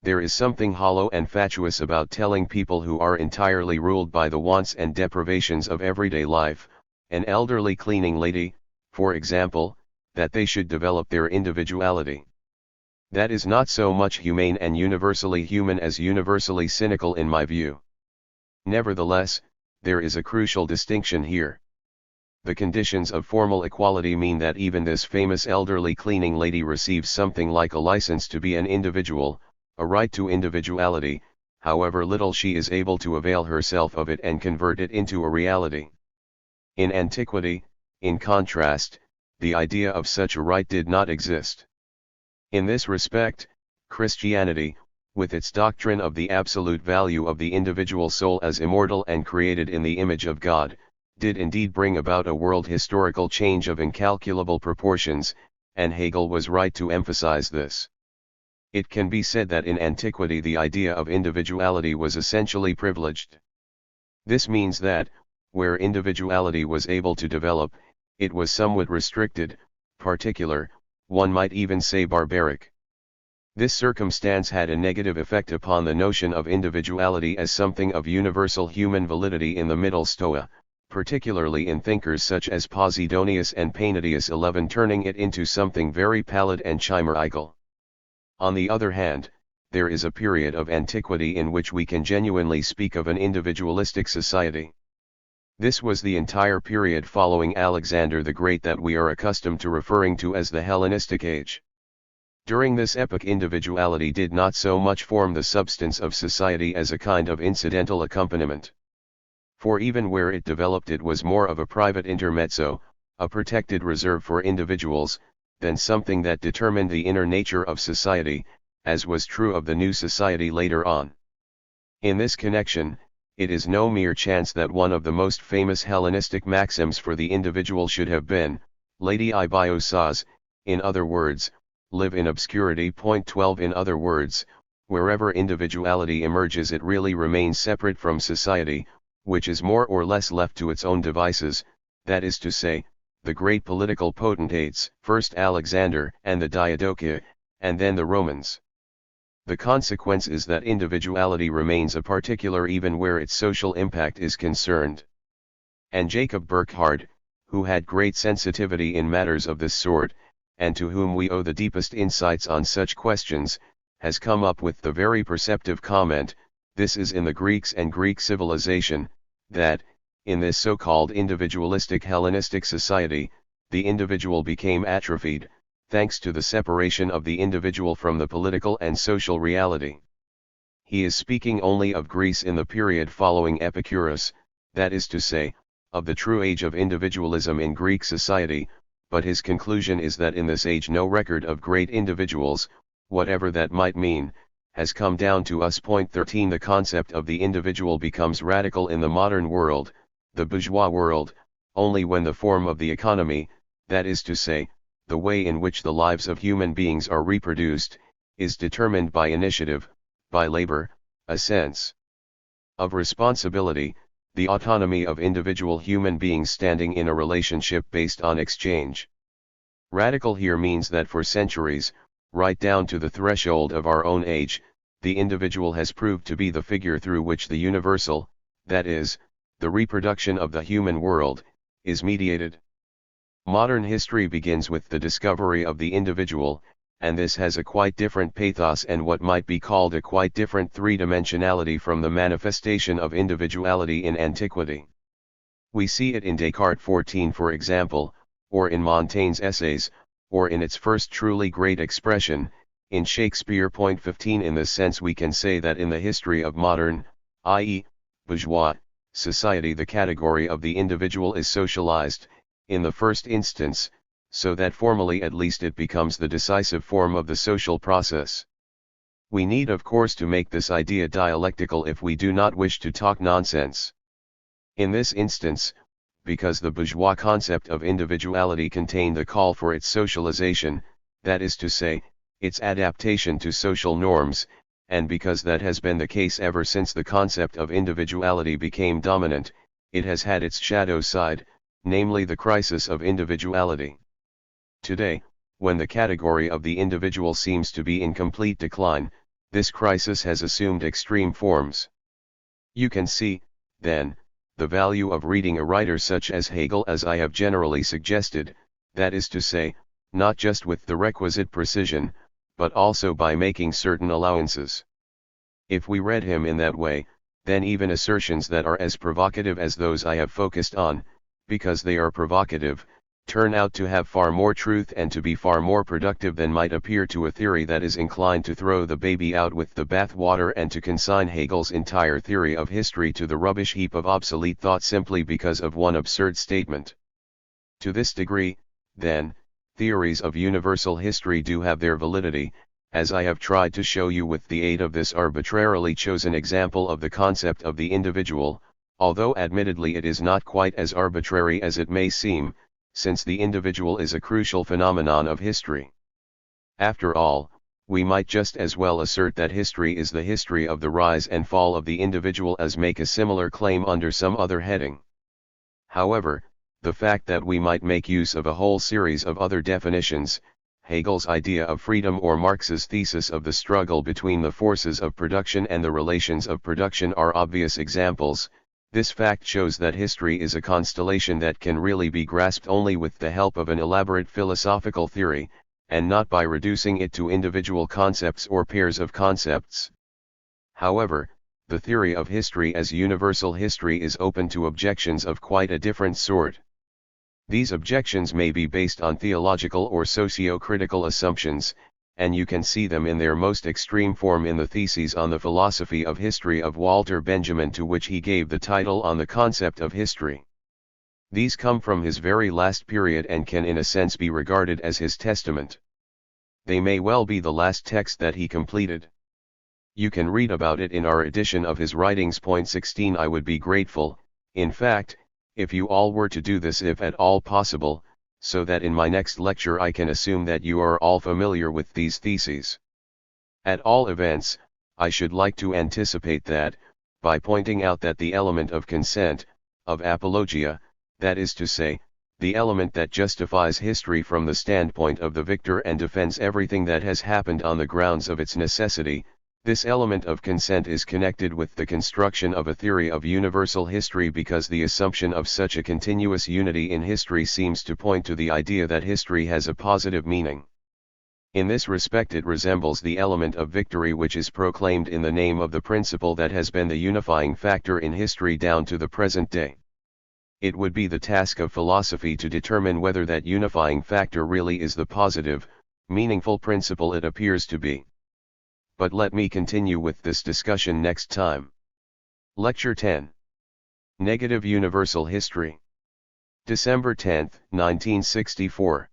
There is something hollow and fatuous about telling people who are entirely ruled by the wants and deprivations of everyday life, an elderly cleaning lady, for example, that they should develop their individuality. That is not so much humane and universally human as universally cynical in my view. Nevertheless, there is a crucial distinction here. The conditions of formal equality mean that even this famous elderly cleaning lady receives something like a license to be an individual, a right to individuality, however little she is able to avail herself of it and convert it into a reality. In antiquity, in contrast, the idea of such a right did not exist. In this respect, Christianity, with its doctrine of the absolute value of the individual soul as immortal and created in the image of God, did indeed bring about a world historical change of incalculable proportions, and Hegel was right to emphasize this. It can be said that in antiquity the idea of individuality was essentially privileged. This means that, where individuality was able to develop, it was somewhat restricted, particular, one might even say barbaric. This circumstance had a negative effect upon the notion of individuality as something of universal human validity in the Middle Stoa, particularly in thinkers such as Posidonius and Painidius XI, turning it into something very pallid and chimerical. On the other hand, there is a period of antiquity in which we can genuinely speak of an individualistic society. This was the entire period following Alexander the Great that we are accustomed to referring to as the Hellenistic Age. During this epoch individuality did not so much form the substance of society as a kind of incidental accompaniment. For even where it developed it was more of a private intermezzo, a protected reserve for individuals, than something that determined the inner nature of society, as was true of the new society later on. In this connection, it is no mere chance that one of the most famous Hellenistic maxims for the individual should have been, Lady Ibiosas, in other words, live in obscurity. 12 In other words, wherever individuality emerges it really remains separate from society, which is more or less left to its own devices, that is to say, the great political potentates, first Alexander and the Diadochi, and then the Romans. The consequence is that individuality remains a particular even where its social impact is concerned. And Jacob Burckhardt, who had great sensitivity in matters of this sort, and to whom we owe the deepest insights on such questions, has come up with the very perceptive comment, this is in the Greeks and Greek civilization, that, in this so-called individualistic Hellenistic society, the individual became atrophied, thanks to the separation of the individual from the political and social reality. He is speaking only of Greece in the period following Epicurus, that is to say, of the true age of individualism in Greek society, but his conclusion is that in this age no record of great individuals, whatever that might mean, has come down to us. 13 The concept of the individual becomes radical in the modern world, the bourgeois world, only when the form of the economy, that is to say, the way in which the lives of human beings are reproduced, is determined by initiative, by labor, a sense of responsibility, the autonomy of individual human beings standing in a relationship based on exchange. Radical here means that for centuries, right down to the threshold of our own age, the individual has proved to be the figure through which the universal, that is, the reproduction of the human world, is mediated. Modern history begins with the discovery of the individual, and this has a quite different pathos and what might be called a quite different three-dimensionality from the manifestation of individuality in antiquity. We see it in Descartes 14 for example, or in Montaigne's essays, or in its first truly great expression, in Shakespeare. 15 In this sense we can say that in the history of modern, i.e., bourgeois, society the category of the individual is socialized, in the first instance, so that formally at least it becomes the decisive form of the social process. We need of course to make this idea dialectical if we do not wish to talk nonsense. In this instance, because the bourgeois concept of individuality contained the call for its socialization, that is to say, its adaptation to social norms, and because that has been the case ever since the concept of individuality became dominant, it has had its shadow side, namely the crisis of individuality. Today, when the category of the individual seems to be in complete decline, this crisis has assumed extreme forms. You can see, then, the value of reading a writer such as Hegel as I have generally suggested, that is to say, not just with the requisite precision, but also by making certain allowances. If we read him in that way, then even assertions that are as provocative as those I have focused on, because they are provocative, turn out to have far more truth and to be far more productive than might appear to a theory that is inclined to throw the baby out with the bathwater and to consign Hegel's entire theory of history to the rubbish heap of obsolete thought simply because of one absurd statement. To this degree, then, theories of universal history do have their validity, as I have tried to show you with the aid of this arbitrarily chosen example of the concept of the individual, although admittedly it is not quite as arbitrary as it may seem, since the individual is a crucial phenomenon of history. After all, we might just as well assert that history is the history of the rise and fall of the individual as make a similar claim under some other heading. However, the fact that we might make use of a whole series of other definitions, Hegel's idea of freedom or Marx's thesis of the struggle between the forces of production and the relations of production are obvious examples. This fact shows that history is a constellation that can really be grasped only with the help of an elaborate philosophical theory, and not by reducing it to individual concepts or pairs of concepts. However, the theory of history as universal history is open to objections of quite a different sort. These objections may be based on theological or socio-critical assumptions, and you can see them in their most extreme form in the theses on the philosophy of history of Walter Benjamin, to which he gave the title On the Concept of History. These come from his very last period and can in a sense be regarded as his testament. They may well be the last text that he completed. You can read about it in our edition of his writings. Point 16. I would be grateful, in fact, if you all were to do this if at all possible, so that in my next lecture I can assume that you are all familiar with these theses. At all events, I should like to anticipate that, by pointing out that the element of consent, of apologia, that is to say, the element that justifies history from the standpoint of the victor and defends everything that has happened on the grounds of its necessity, this element of consent is connected with the construction of a theory of universal history, because the assumption of such a continuous unity in history seems to point to the idea that history has a positive meaning. In this respect it resembles the element of victory which is proclaimed in the name of the principle that has been the unifying factor in history down to the present day. It would be the task of philosophy to determine whether that unifying factor really is the positive, meaningful principle it appears to be. But let me continue with this discussion next time. Lecture 10. Negative Universal History. December 10, 1964.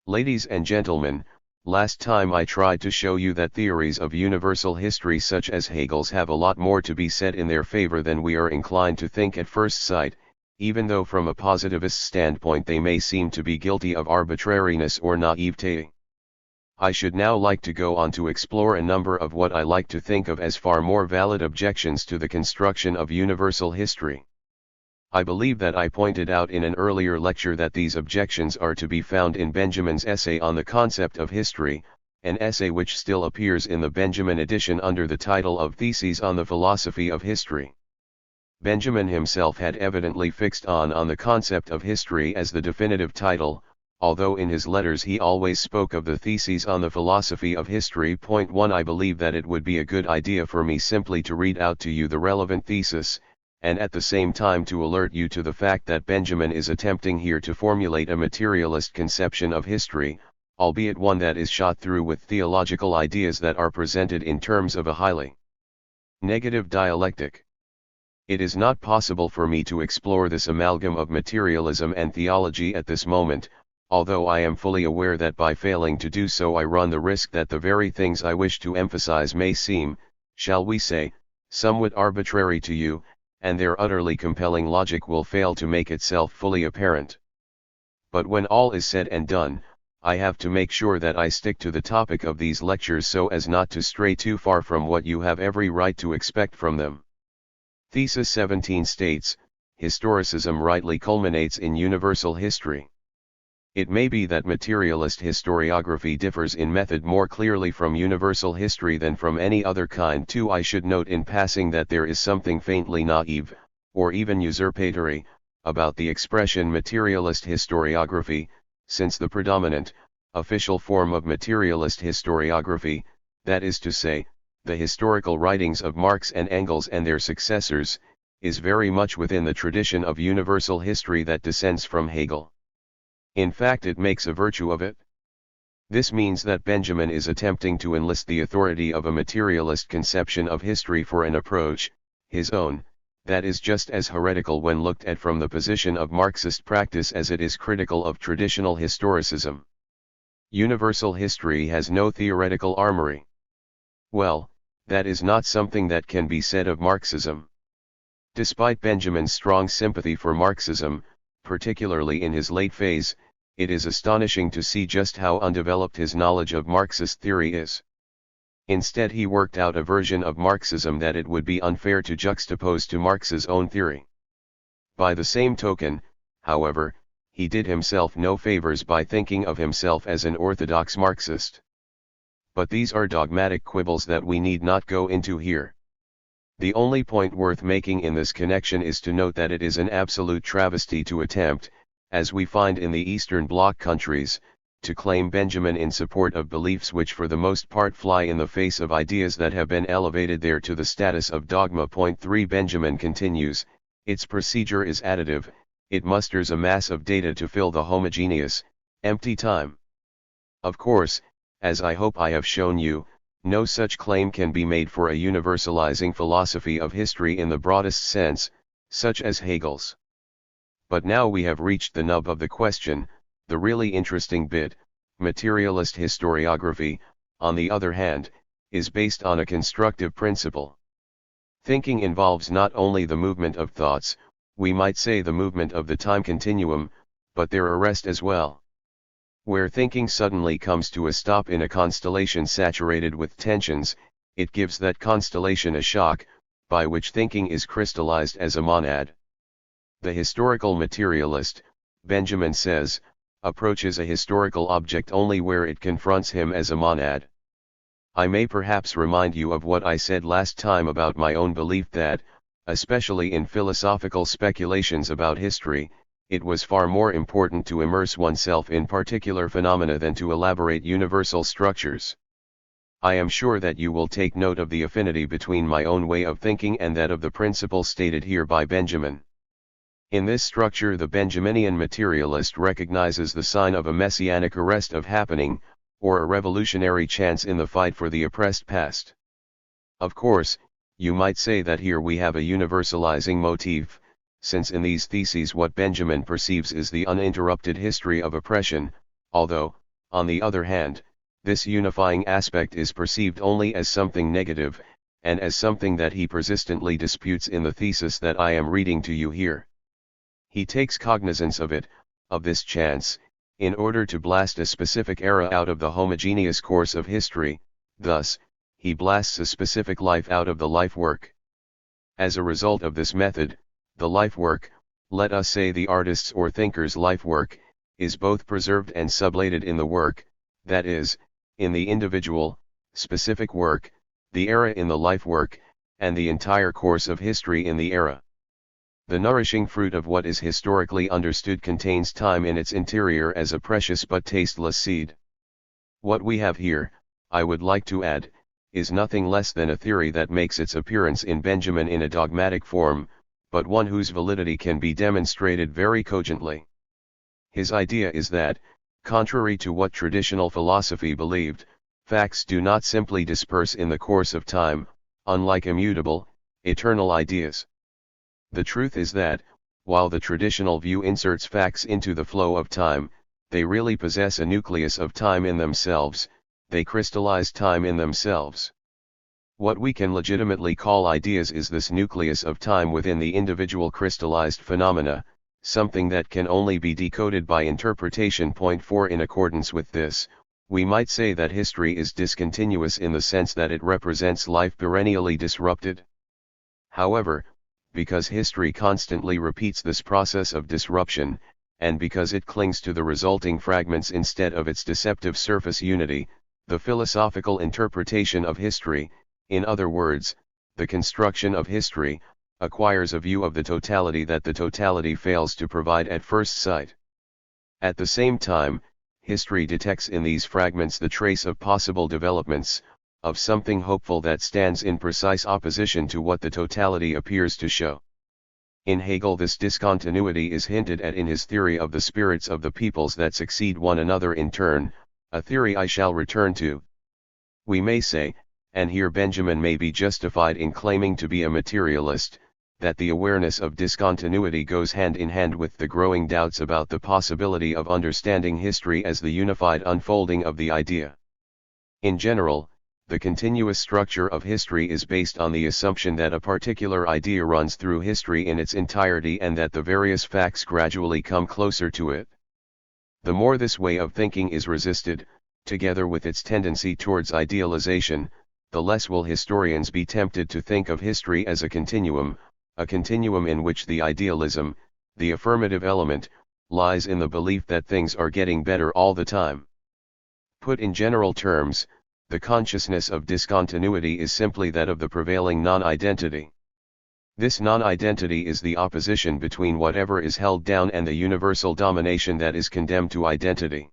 Ladies and gentlemen, last time I tried to show you that theories of universal history such as Hegel's have a lot more to be said in their favor than we are inclined to think at first sight, even though from a positivist standpoint they may seem to be guilty of arbitrariness or naivete. I should now like to go on to explore a number of what I like to think of as far more valid objections to the construction of universal history. I believe that I pointed out in an earlier lecture that these objections are to be found in Benjamin's essay on the concept of history, an essay which still appears in the Benjamin edition under the title of Theses on the Philosophy of History. Benjamin himself had evidently fixed on the concept of history as the definitive title, although in his letters he always spoke of the Theses on the Philosophy of History. Point 1. I believe that it would be a good idea for me simply to read out to you the relevant thesis, and at the same time to alert you to the fact that Benjamin is attempting here to formulate a materialist conception of history, albeit one that is shot through with theological ideas that are presented in terms of a highly negative dialectic. It is not possible for me to explore this amalgam of materialism and theology at this moment, although I am fully aware that by failing to do so I run the risk that the very things I wish to emphasize may seem, shall we say, somewhat arbitrary to you, and their utterly compelling logic will fail to make itself fully apparent. But when all is said and done, I have to make sure that I stick to the topic of these lectures so as not to stray too far from what you have every right to expect from them. Thesis 17 states, historicism rightly culminates in universal history. It may be that materialist historiography differs in method more clearly from universal history than from any other kind too. I should note in passing that there is something faintly naive, or even usurpatory, about the expression materialist historiography, since the predominant, official form of materialist historiography, that is to say, the historical writings of Marx and Engels and their successors, is very much within the tradition of universal history that descends from Hegel. In fact, it makes a virtue of it. This means that Benjamin is attempting to enlist the authority of a materialist conception of history for an approach, his own, that is just as heretical when looked at from the position of Marxist practice as it is critical of traditional historicism. Universal history has no theoretical armory. Well, that is not something that can be said of Marxism. Despite Benjamin's strong sympathy for Marxism, particularly in his late phase, it is astonishing to see just how undeveloped his knowledge of Marxist theory is. Instead, he worked out a version of Marxism that it would be unfair to juxtapose to Marx's own theory. By the same token, however, he did himself no favors by thinking of himself as an orthodox Marxist. But these are dogmatic quibbles that we need not go into here. The only point worth making in this connection is to note that it is an absolute travesty to attempt, as we find in the Eastern Bloc countries, to claim Benjamin in support of beliefs which for the most part fly in the face of ideas that have been elevated there to the status of dogma. Point 3. Benjamin continues, its procedure is additive, it musters a mass of data to fill the homogeneous, empty time. Of course, as I hope I have shown you, no such claim can be made for a universalizing philosophy of history in the broadest sense, such as Hegel's. But now we have reached the nub of the question, the really interesting bit. Materialist historiography, on the other hand, is based on a constructive principle. Thinking involves not only the movement of thoughts, we might say the movement of the time continuum, but their arrest as well. Where thinking suddenly comes to a stop in a constellation saturated with tensions, it gives that constellation a shock, by which thinking is crystallized as a monad. The historical materialist, Benjamin says, approaches a historical object only where it confronts him as a monad. I may perhaps remind you of what I said last time about my own belief that, especially in philosophical speculations about history, it was far more important to immerse oneself in particular phenomena than to elaborate universal structures. I am sure that you will take note of the affinity between my own way of thinking and that of the principle stated here by Benjamin. In this structure, the Benjaminian materialist recognizes the sign of a messianic arrest of happening, or a revolutionary chance in the fight for the oppressed past. Of course, you might say that here we have a universalizing motif, since in these theses what Benjamin perceives is the uninterrupted history of oppression, although, on the other hand, this unifying aspect is perceived only as something negative, and as something that he persistently disputes in the thesis that I am reading to you here. He takes cognizance of it, of this chance, in order to blast a specific era out of the homogeneous course of history, thus, he blasts a specific life out of the life work. As a result of this method, the life work, let us say the artist's or thinker's life work, is both preserved and sublated in the work, that is, in the individual, specific work, the era in the life work, and the entire course of history in the era. The nourishing fruit of what is historically understood contains time in its interior as a precious but tasteless seed. What we have here, I would like to add, is nothing less than a theory that makes its appearance in Benjamin in a dogmatic form, but one whose validity can be demonstrated very cogently. His idea is that, contrary to what traditional philosophy believed, facts do not simply disperse in the course of time, unlike immutable, eternal ideas. The truth is that, while the traditional view inserts facts into the flow of time, they really possess a nucleus of time in themselves, they crystallize time in themselves. What we can legitimately call ideas is this nucleus of time within the individual crystallized phenomena, something that can only be decoded by interpretation. Point 4. In accordance with this, we might say that history is discontinuous in the sense that it represents life perennially disrupted. However, because history constantly repeats this process of disruption, and because it clings to the resulting fragments instead of its deceptive surface unity, the philosophical interpretation of history, in other words, the construction of history, acquires a view of the totality that the totality fails to provide at first sight. At the same time, history detects in these fragments the trace of possible developments, of something hopeful that stands in precise opposition to what the totality appears to show. In Hegel, this discontinuity is hinted at in his theory of the spirits of the peoples that succeed one another in turn, a theory I shall return to. We may say, and here Benjamin may be justified in claiming to be a materialist, that the awareness of discontinuity goes hand in hand with the growing doubts about the possibility of understanding history as the unified unfolding of the idea. In general, the continuous structure of history is based on the assumption that a particular idea runs through history in its entirety and that the various facts gradually come closer to it. The more this way of thinking is resisted, together with its tendency towards idealization, the less will historians be tempted to think of history as a continuum in which the idealism, the affirmative element, lies in the belief that things are getting better all the time. Put in general terms, the consciousness of discontinuity is simply that of the prevailing non-identity. This non-identity is the opposition between whatever is held down and the universal domination that is condemned to identity.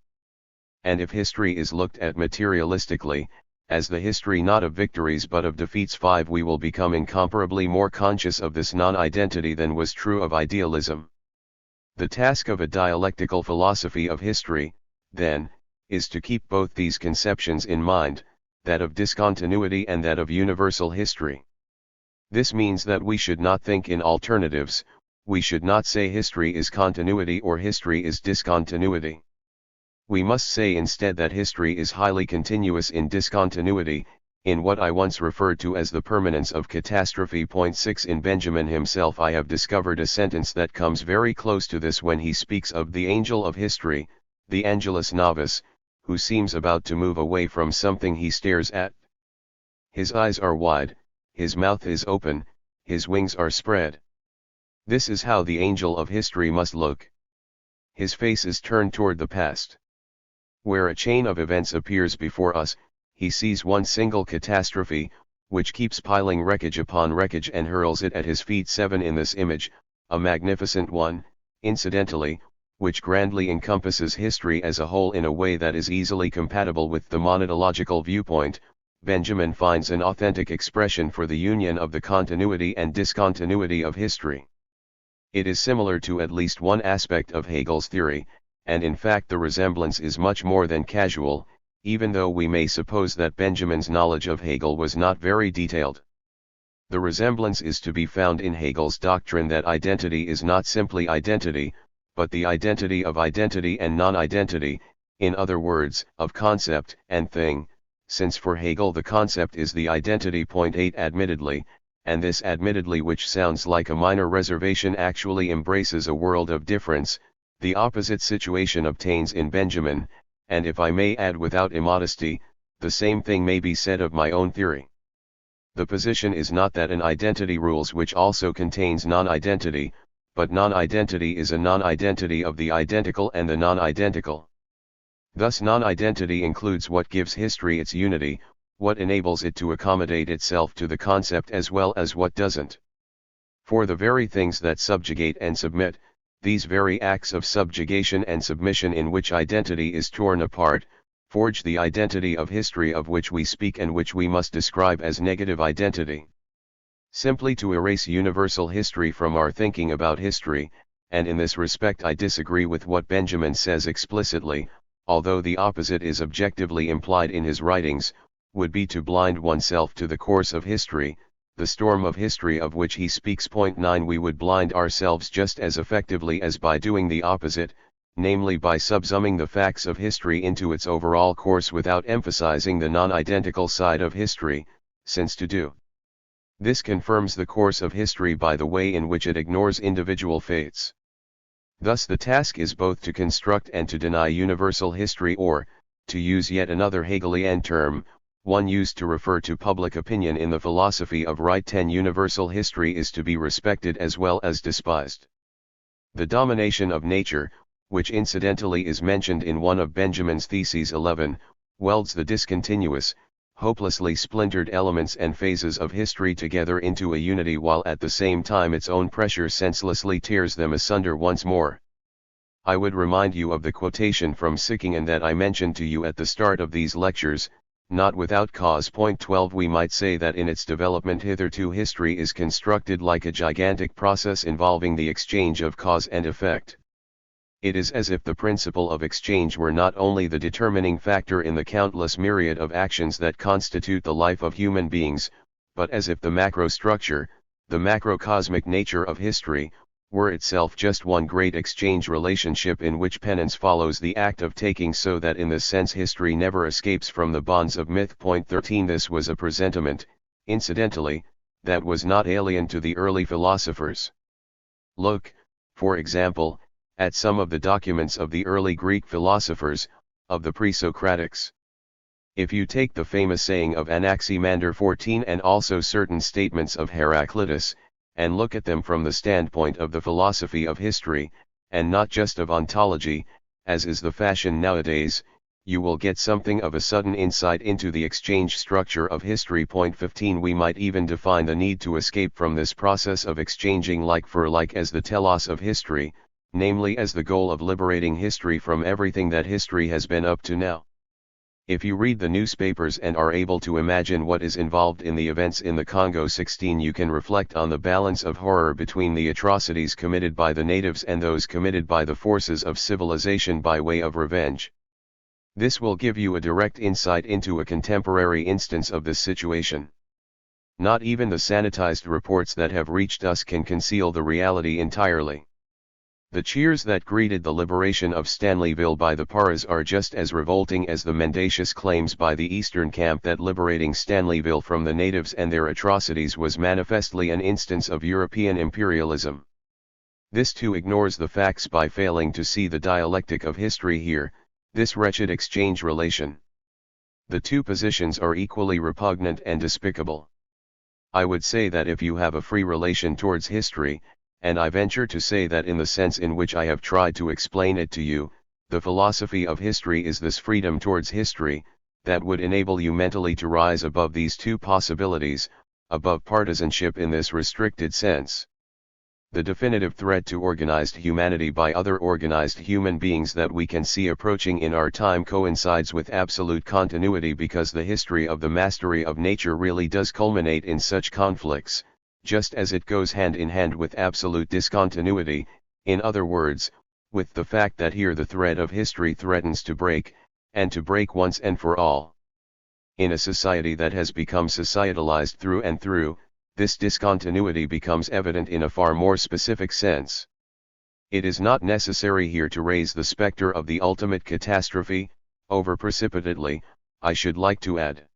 And if history is looked at materialistically, as the history not of victories but of defeats, we will become incomparably more conscious of this non-identity than was true of idealism. The task of a dialectical philosophy of history, then, is to keep both these conceptions in mind, that of discontinuity and that of universal history. This means that we should not think in alternatives, we should not say history is continuity or history is discontinuity. We must say instead that history is highly continuous in discontinuity, in what I once referred to as the permanence of catastrophe. 6 In Benjamin himself I have discovered a sentence that comes very close to this when he speaks of the angel of history, the angelus novus, who seems about to move away from something he stares at. His eyes are wide, his mouth is open, his wings are spread. This is how the angel of history must look. His face is turned toward the past. Where a chain of events appears before us, he sees one single catastrophe, which keeps piling wreckage upon wreckage and hurls it at his feet. 7 In this image, a magnificent one, incidentally, which grandly encompasses history as a whole in a way that is easily compatible with the monadological viewpoint, Benjamin finds an authentic expression for the union of the continuity and discontinuity of history. It is similar to at least one aspect of Hegel's theory, and in fact the resemblance is much more than casual, even though we may suppose that Benjamin's knowledge of Hegel was not very detailed. The resemblance is to be found in Hegel's doctrine that identity is not simply identity, but the identity of identity and non-identity, in other words, of concept and thing, since for Hegel the concept is the identity. 8 Admittedly, and this admittedly, which sounds like a minor reservation, actually embraces a world of difference. The opposite situation obtains in Benjamin, and if I may add without immodesty, the same thing may be said of my own theory. The position is not that an identity rules which also contains non-identity, but non-identity is a non-identity of the identical and the non-identical. Thus non-identity includes what gives history its unity, what enables it to accommodate itself to the concept, as well as what doesn't. For the very things that subjugate and submit, these very acts of subjugation and submission in which identity is torn apart, forge the identity of history of which we speak and which we must describe as negative identity. Simply to erase universal history from our thinking about history, and in this respect I disagree with what Benjamin says explicitly, although the opposite is objectively implied in his writings, would be to blind oneself to the course of history, the storm of history of which he speaks. 9 We would blind ourselves just as effectively as by doing the opposite, namely by subsuming the facts of history into its overall course without emphasizing the non-identical side of history, since to do this confirms the course of history by the way in which it ignores individual fates. Thus the task is both to construct and to deny universal history, or, to use yet another Hegelian term, one used to refer to public opinion in the philosophy of right. 10 Universal history is to be respected as well as despised. The domination of nature, which incidentally is mentioned in one of Benjamin's theses 11, welds the discontinuous, hopelessly splintered elements and phases of history together into a unity, while at the same time its own pressure senselessly tears them asunder once more. I would remind you of the quotation from Sickingen that I mentioned to you at the start of these lectures, not without cause. 12 We might say that in its development hitherto history is constructed like a gigantic process involving the exchange of cause and effect. It is as if the principle of exchange were not only the determining factor in the countless myriad of actions that constitute the life of human beings, but as if the macrostructure, the macrocosmic nature of history, were itself just one great exchange relationship in which penance follows the act of taking, so that in this sense history never escapes from the bonds of myth. 13 This was a presentiment, incidentally, that was not alien to the early philosophers. Look, for example, at some of the documents of the early Greek philosophers, of the pre-Socratics. If you take the famous saying of Anaximander 14 and also certain statements of Heraclitus, and look at them from the standpoint of the philosophy of history, and not just of ontology, as is the fashion nowadays, you will get something of a sudden insight into the exchange structure of history. 15 We might even define the need to escape from this process of exchanging like for like as the telos of history, namely as the goal of liberating history from everything that history has been up to now. If you read the newspapers and are able to imagine what is involved in the events in the Congo 16, you can reflect on the balance of horror between the atrocities committed by the natives and those committed by the forces of civilization by way of revenge. This will give you a direct insight into a contemporary instance of this situation. Not even the sanitized reports that have reached us can conceal the reality entirely. The cheers that greeted the liberation of Stanleyville by the Paras are just as revolting as the mendacious claims by the Eastern camp that liberating Stanleyville from the natives and their atrocities was manifestly an instance of European imperialism. This too ignores the facts by failing to see the dialectic of history here, this wretched exchange relation. The two positions are equally repugnant and despicable. I would say that if you have a free relation towards history, and I venture to say that in the sense in which I have tried to explain it to you, the philosophy of history is this freedom towards history, that would enable you mentally to rise above these two possibilities, above partisanship in this restricted sense. The definitive threat to organized humanity by other organized human beings that we can see approaching in our time coincides with absolute continuity because the history of the mastery of nature really does culminate in such conflicts, just as it goes hand in hand with absolute discontinuity, in other words, with the fact that here the thread of history threatens to break, and to break once and for all. In a society that has become societalized through and through, this discontinuity becomes evident in a far more specific sense. It is not necessary here to raise the specter of the ultimate catastrophe, over precipitately, I should like to add.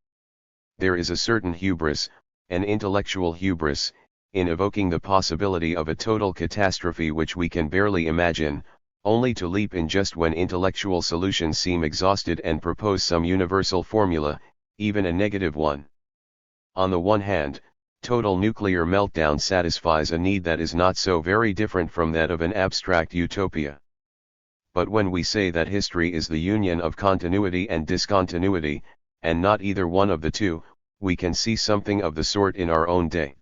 There is a certain hubris, an intellectual hubris, in evoking the possibility of a total catastrophe which we can barely imagine, only to leap in just when intellectual solutions seem exhausted and propose some universal formula, even a negative one. On the one hand, total nuclear meltdown satisfies a need that is not so very different from that of an abstract utopia. But when we say that history is the union of continuity and discontinuity, and not either one of the two, we can see something of the sort in our own day.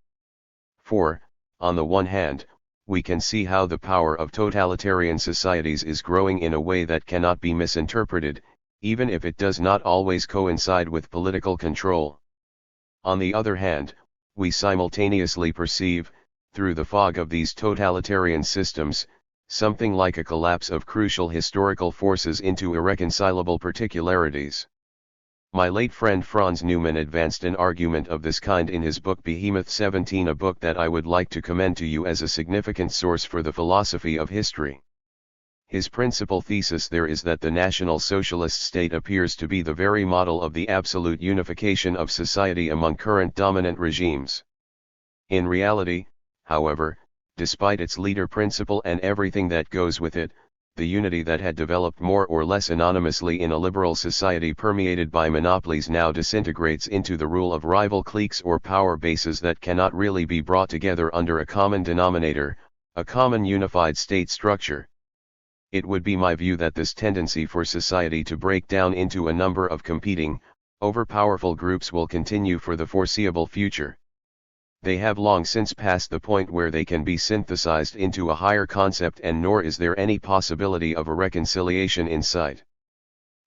For, on the one hand, we can see how the power of totalitarian societies is growing in a way that cannot be misinterpreted, even if it does not always coincide with political control. On the other hand, we simultaneously perceive, through the fog of these totalitarian systems, something like a collapse of crucial historical forces into irreconcilable particularities. My late friend Franz Neumann advanced an argument of this kind in his book Behemoth 17, a book that I would like to commend to you as a significant source for the philosophy of history. His principal thesis there is that the National Socialist state appears to be the very model of the absolute unification of society among current dominant regimes. In reality, however, despite its leader principle and everything that goes with it, the unity that had developed more or less anonymously in a liberal society permeated by monopolies now disintegrates into the rule of rival cliques or power bases that cannot really be brought together under a common denominator, a common unified state structure. It would be my view that this tendency for society to break down into a number of competing, overpowerful groups will continue for the foreseeable future. They have long since passed the point where they can be synthesized into a higher concept, and nor is there any possibility of a reconciliation in sight.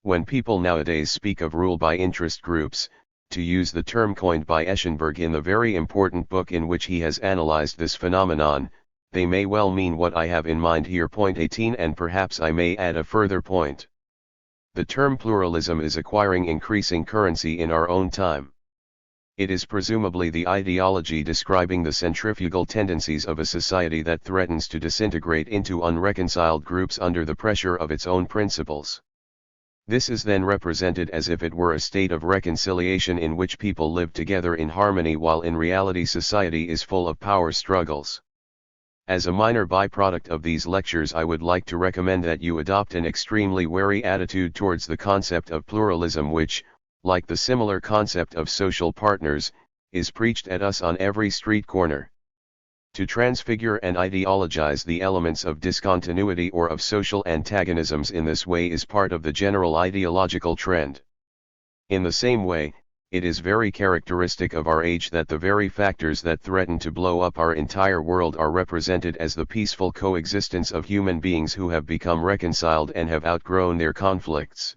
When people nowadays speak of rule by interest groups, to use the term coined by Eschenberg in the very important book in which he has analyzed this phenomenon, they may well mean what I have in mind here. Point 18, and perhaps I may add a further point. The term pluralism is acquiring increasing currency in our own time. It is presumably the ideology describing the centrifugal tendencies of a society that threatens to disintegrate into unreconciled groups under the pressure of its own principles. This is then represented as if it were a state of reconciliation in which people live together in harmony, while in reality society is full of power struggles. As a minor byproduct of these lectures, I would like to recommend that you adopt an extremely wary attitude towards the concept of pluralism, which, like the similar concept of social partners, is preached at us on every street corner. To transfigure and ideologize the elements of discontinuity or of social antagonisms in this way is part of the general ideological trend. In the same way, it is very characteristic of our age that the very factors that threaten to blow up our entire world are represented as the peaceful coexistence of human beings who have become reconciled and have outgrown their conflicts.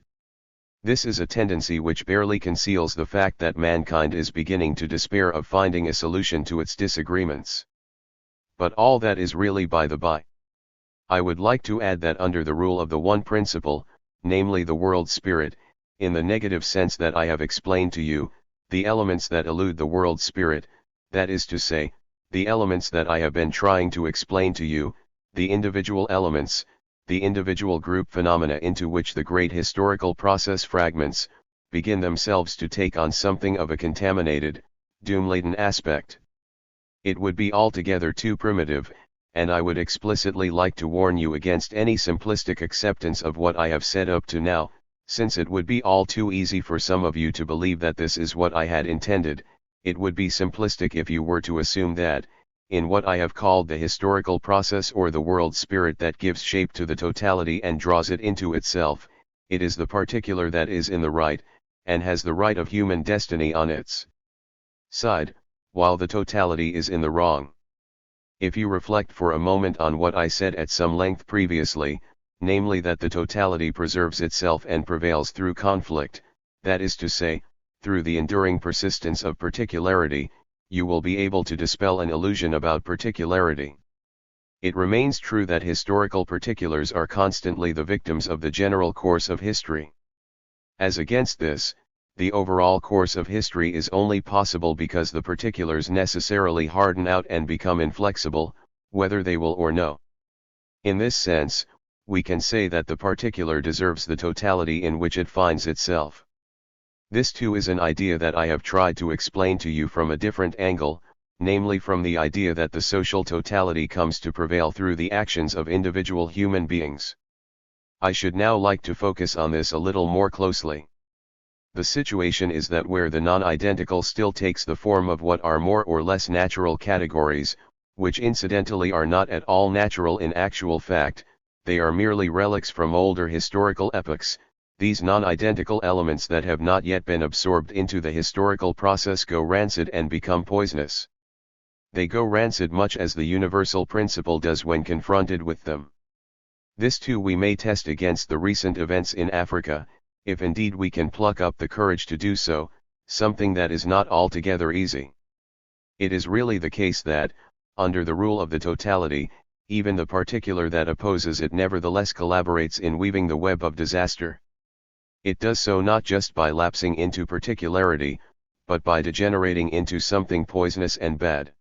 This is a tendency which barely conceals the fact that mankind is beginning to despair of finding a solution to its disagreements. But all that is really by the by. I would like to add that under the rule of the one principle, namely the world spirit, in the negative sense that I have explained to you, the elements that elude the world spirit, that is to say, the elements that I have been trying to explain to you, the individual elements, the individual group phenomena into which the great historical process fragments, begin themselves to take on something of a contaminated, doom-laden aspect. It would be altogether too primitive, and I would explicitly like to warn you against any simplistic acceptance of what I have said up to now, since it would be all too easy for some of you to believe that this is what I had intended. It would be simplistic if you were to assume that, in what I have called the historical process or the world spirit that gives shape to the totality and draws it into itself, it is the particular that is in the right, and has the right of human destiny on its side, while the totality is in the wrong. If you reflect for a moment on what I said at some length previously, namely that the totality preserves itself and prevails through conflict, that is to say, through the enduring persistence of particularity, you will be able to dispel an illusion about particularity. It remains true that historical particulars are constantly the victims of the general course of history. As against this, the overall course of history is only possible because the particulars necessarily harden out and become inflexible, whether they will or no. In this sense, we can say that the particular deserves the totality in which it finds itself. This too is an idea that I have tried to explain to you from a different angle, namely from the idea that the social totality comes to prevail through the actions of individual human beings. I should now like to focus on this a little more closely. The situation is that where the non-identical still takes the form of what are more or less natural categories, which incidentally are not at all natural in actual fact, they are merely relics from older historical epochs. These non-identical elements that have not yet been absorbed into the historical process go rancid and become poisonous. They go rancid much as the universal principle does when confronted with them. This too we may test against the recent events in Africa, if indeed we can pluck up the courage to do so, something that is not altogether easy. It is really the case that, under the rule of the totality, even the particular that opposes it nevertheless collaborates in weaving the web of disaster. It does so not just by lapsing into particularity, but by degenerating into something poisonous and bad.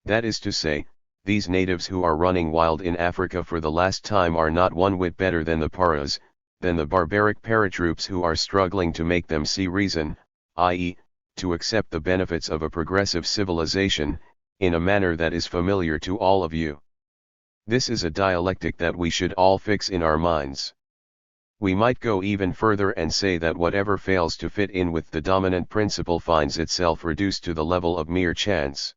That is to say, these natives who are running wild in Africa for the last time are not one whit better than the paras, than the barbaric paratroops who are struggling to make them see reason, i.e., to accept the benefits of a progressive civilization, in a manner that is familiar to all of you. This is a dialectic that we should all fix in our minds. We might go even further and say that whatever fails to fit in with the dominant principle finds itself reduced to the level of mere chance.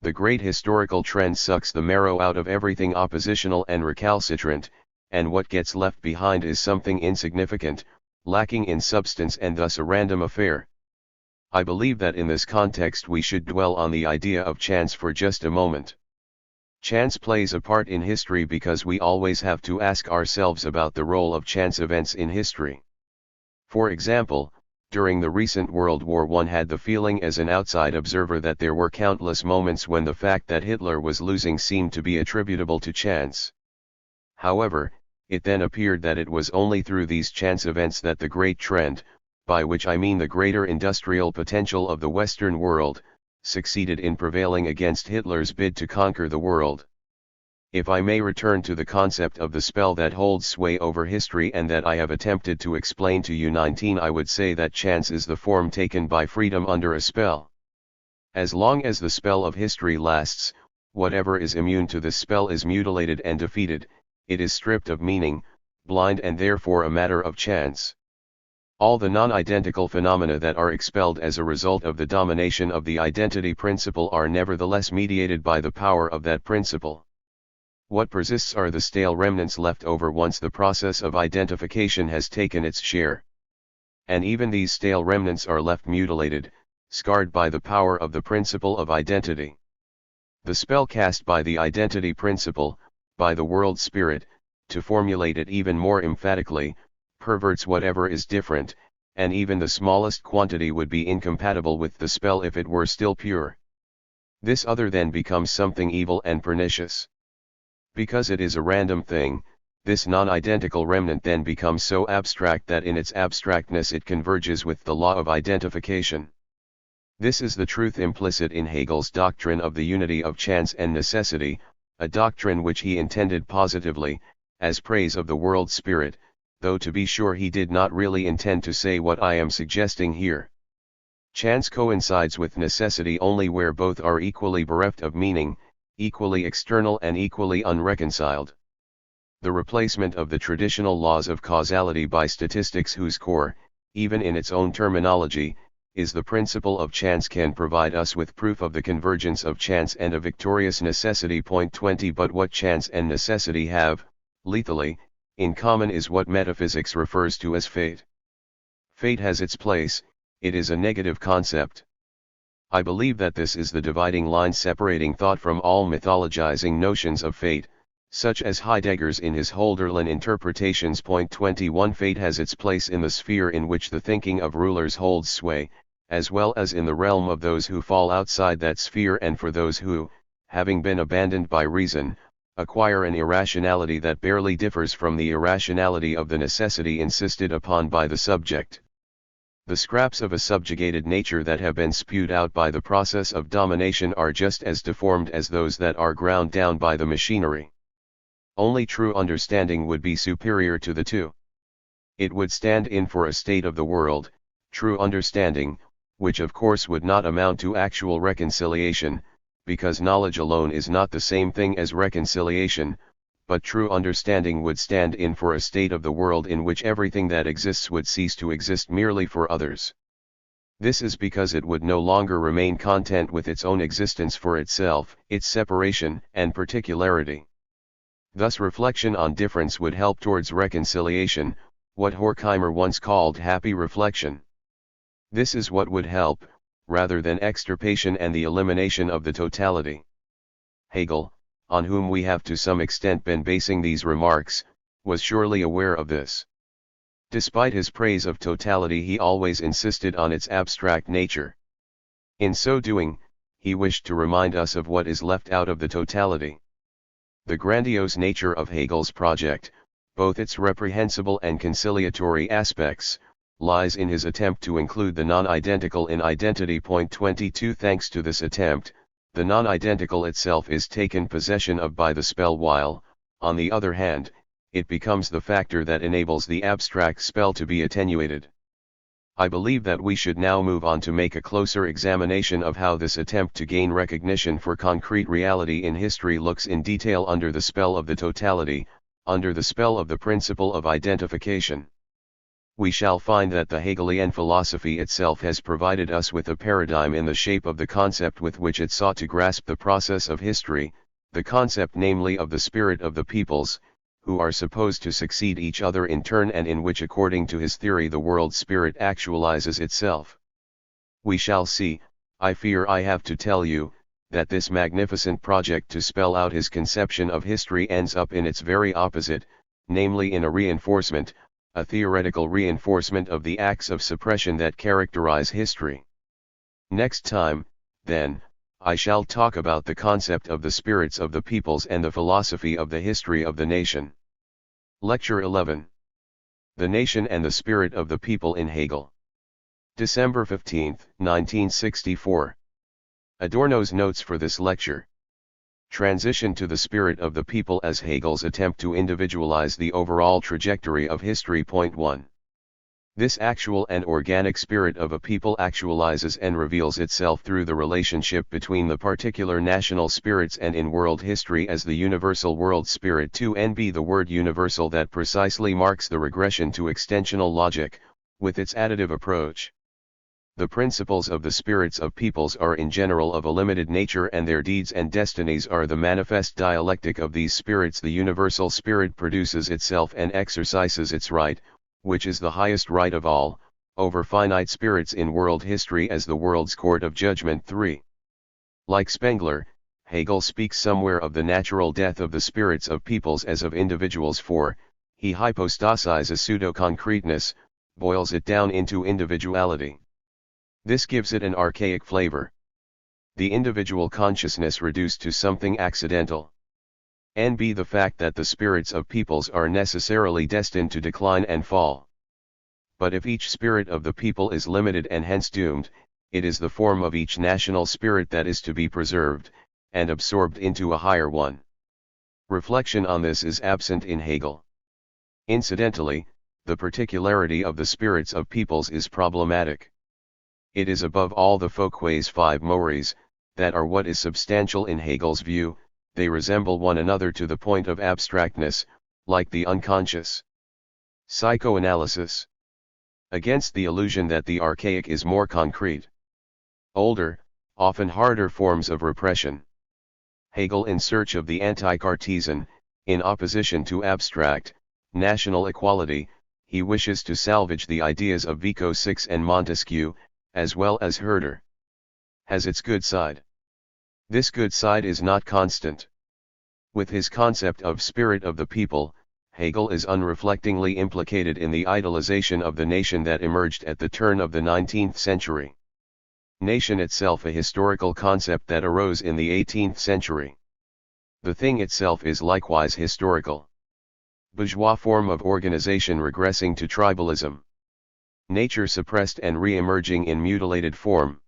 The great historical trend sucks the marrow out of everything oppositional and recalcitrant, and what gets left behind is something insignificant, lacking in substance and thus a random affair. I believe that in this context we should dwell on the idea of chance for just a moment. Chance plays a part in history because we always have to ask ourselves about the role of chance events in history. For example, during the recent World War I had the feeling as an outside observer that there were countless moments when the fact that Hitler was losing seemed to be attributable to chance. However, it then appeared that it was only through these chance events that the great trend, by which I mean the greater industrial potential of the Western world, succeeded in prevailing against Hitler's bid to conquer the world. If I may return to the concept of the spell that holds sway over history and that I have attempted to explain to you 19, I would say that chance is the form taken by freedom under a spell. As long as the spell of history lasts, whatever is immune to this spell is mutilated and defeated, it is stripped of meaning, blind and therefore a matter of chance. All the non-identical phenomena that are expelled as a result of the domination of the identity principle are nevertheless mediated by the power of that principle. What persists are the stale remnants left over once the process of identification has taken its share. And even these stale remnants are left mutilated, scarred by the power of the principle of identity. The spell cast by the identity principle, by the world spirit, to formulate it even more emphatically, perverts whatever is different, and even the smallest quantity would be incompatible with the spell if it were still pure. This other then becomes something evil and pernicious. Because it is a random thing, This non-identical remnant then becomes so abstract that in its abstractness it converges with the law of identification. This is the truth implicit in Hegel's doctrine of the unity of chance and necessity, a doctrine which he intended positively, as praise of the world spirit, though to be sure he did not really intend to say what I am suggesting here. Chance coincides with necessity only where both are equally bereft of meaning, equally external and equally unreconciled. The replacement of the traditional laws of causality by statistics whose core, even in its own terminology, is the principle of chance can provide us with proof of the convergence of chance and a victorious necessity. Point 20 But what chance and necessity have, lethally, in common is what metaphysics refers to as fate. Fate has its place, it is a negative concept. I believe that this is the dividing line separating thought from all mythologizing notions of fate, such as Heidegger's in his Hölderlin interpretations. Point 21 Fate has its place in the sphere in which the thinking of rulers holds sway, as well as in the realm of those who fall outside that sphere and for those who, having been abandoned by reason, acquire an irrationality that barely differs from the irrationality of the necessity insisted upon by the subject. The scraps of a subjugated nature that have been spewed out by the process of domination are just as deformed as those that are ground down by the machinery. Only true understanding would be superior to the two. It would stand in for a state of the world, true understanding, which of course would not amount to actual reconciliation, because knowledge alone is not the same thing as reconciliation, but true understanding would stand in for a state of the world in which everything that exists would cease to exist merely for others. This is because it would no longer remain content with its own existence for itself, its separation and particularity. Thus reflection on difference would help towards reconciliation, what Horkheimer once called happy reflection. This is what would help, rather than extirpation and the elimination of the totality. Hegel, on whom we have to some extent been basing these remarks, was surely aware of this. Despite his praise of totality, he always insisted on its abstract nature. In so doing, he wished to remind us of what is left out of the totality. The grandiose nature of Hegel's project, both its reprehensible and conciliatory aspects, lies in his attempt to include the non-identical in identity. Point 22 Thanks to this attempt, the non-identical itself is taken possession of by the spell while, on the other hand, it becomes the factor that enables the abstract spell to be attenuated. I believe that we should now move on to make a closer examination of how this attempt to gain recognition for concrete reality in history looks in detail under the spell of the totality, under the spell of the principle of identification. We shall find that the Hegelian philosophy itself has provided us with a paradigm in the shape of the concept with which it sought to grasp the process of history, the concept namely of the spirit of the peoples, who are supposed to succeed each other in turn and in which according to his theory the world spirit actualizes itself. We shall see, I fear I have to tell you, that this magnificent project to spell out his conception of history ends up in its very opposite, namely in a reinforcement, a theoretical reinforcement of the acts of suppression that characterize history. Next time, then, I shall talk about the concept of the spirits of the peoples and the philosophy of the history of the nation. Lecture 11. The Nation and the Spirit of the People in Hegel. December 15, 1964. Adorno's notes for this lecture. Transition to the spirit of the people as Hegel's attempt to individualize the overall trajectory of history. Point 1. This actual and organic spirit of a people actualizes and reveals itself through the relationship between the particular national spirits and in world history as the universal world spirit. 2nb The word universal that precisely marks the regression to extensional logic, with its additive approach. The principles of the spirits of peoples are in general of a limited nature and their deeds and destinies are the manifest dialectic of these spirits. The universal spirit produces itself and exercises its right, which is the highest right of all, over finite spirits in world history as the world's court of judgment. 3. Like Spengler, Hegel speaks somewhere of the natural death of the spirits of peoples as of individuals. 4. He hypostasizes pseudo-concreteness, boils it down into individuality. This gives it an archaic flavor. The individual consciousness reduced to something accidental. and b. the fact that the spirits of peoples are necessarily destined to decline and fall. But if each spirit of the people is limited and hence doomed, it is the form of each national spirit that is to be preserved, and absorbed into a higher one. Reflection on this is absent in Hegel. Incidentally, the particularity of the spirits of peoples is problematic. It is above all the Fouquet's five mores, that are what is substantial in Hegel's view. They resemble one another to the point of abstractness, like the unconscious. Psychoanalysis. Against the illusion that the archaic is more concrete. Older, often harder forms of repression. Hegel in search of the anti-Cartesian, in opposition to abstract, national equality, he wishes to salvage the ideas of Vico VI and Montesquieu, as well as Herder. Has its good side. This good side is not constant. With his concept of spirit of the people, Hegel is unreflectingly implicated in the idolization of the nation that emerged at the turn of the 19th century. Nation itself a historical concept that arose in the 18th century. The thing itself is likewise historical. Bourgeois form of organization regressing to tribalism. Nature suppressed and re-emerging in mutilated form.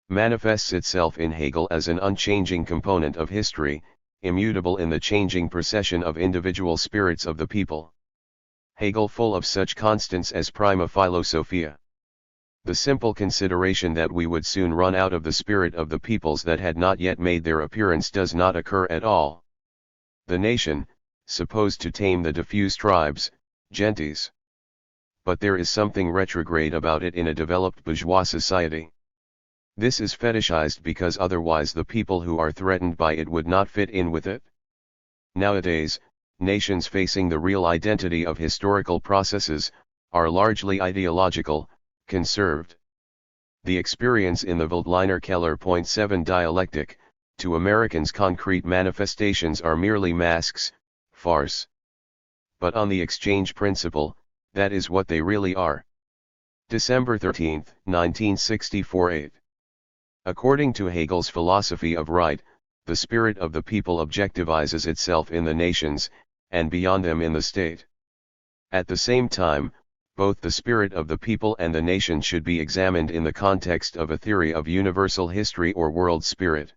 Manifests itself in Hegel as an unchanging component of history, immutable in the changing procession of individual spirits of the people. Hegel full of such constants as prima philosophia. The simple consideration that we would soon run out of the spirit of the peoples that had not yet made their appearance does not occur at all. The nation, supposed to tame the diffuse tribes, gentes. But there is something retrograde about it in a developed bourgeois society. This is fetishized because otherwise the people who are threatened by it would not fit in with it. Nowadays, nations facing the real identity of historical processes, are largely ideological, conserved. The experience in the Waldleiner-Keller .7 dialectic, to Americans concrete manifestations are merely masks, farce. But on the exchange principle, that is what they really are. December 13, 1964 8. According to Hegel's philosophy of right, the spirit of the people objectivizes itself in the nations, and beyond them in the state. At the same time, both the spirit of the people and the nation should be examined in the context of a theory of universal history or world spirit.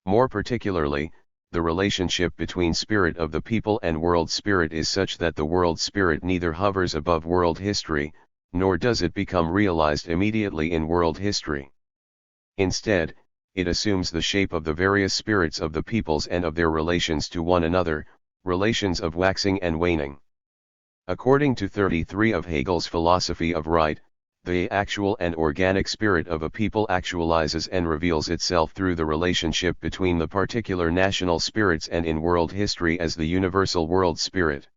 More particularly, the relationship between spirit of the people and world spirit is such that the world spirit neither hovers above world history, nor does it become realized immediately in world history. Instead, it assumes the shape of the various spirits of the peoples and of their relations to one another, relations of waxing and waning. According to 33 of Hegel's philosophy of right, the actual and organic spirit of a people actualizes and reveals itself through the relationship between the particular national spirits and in world history as the universal world spirit.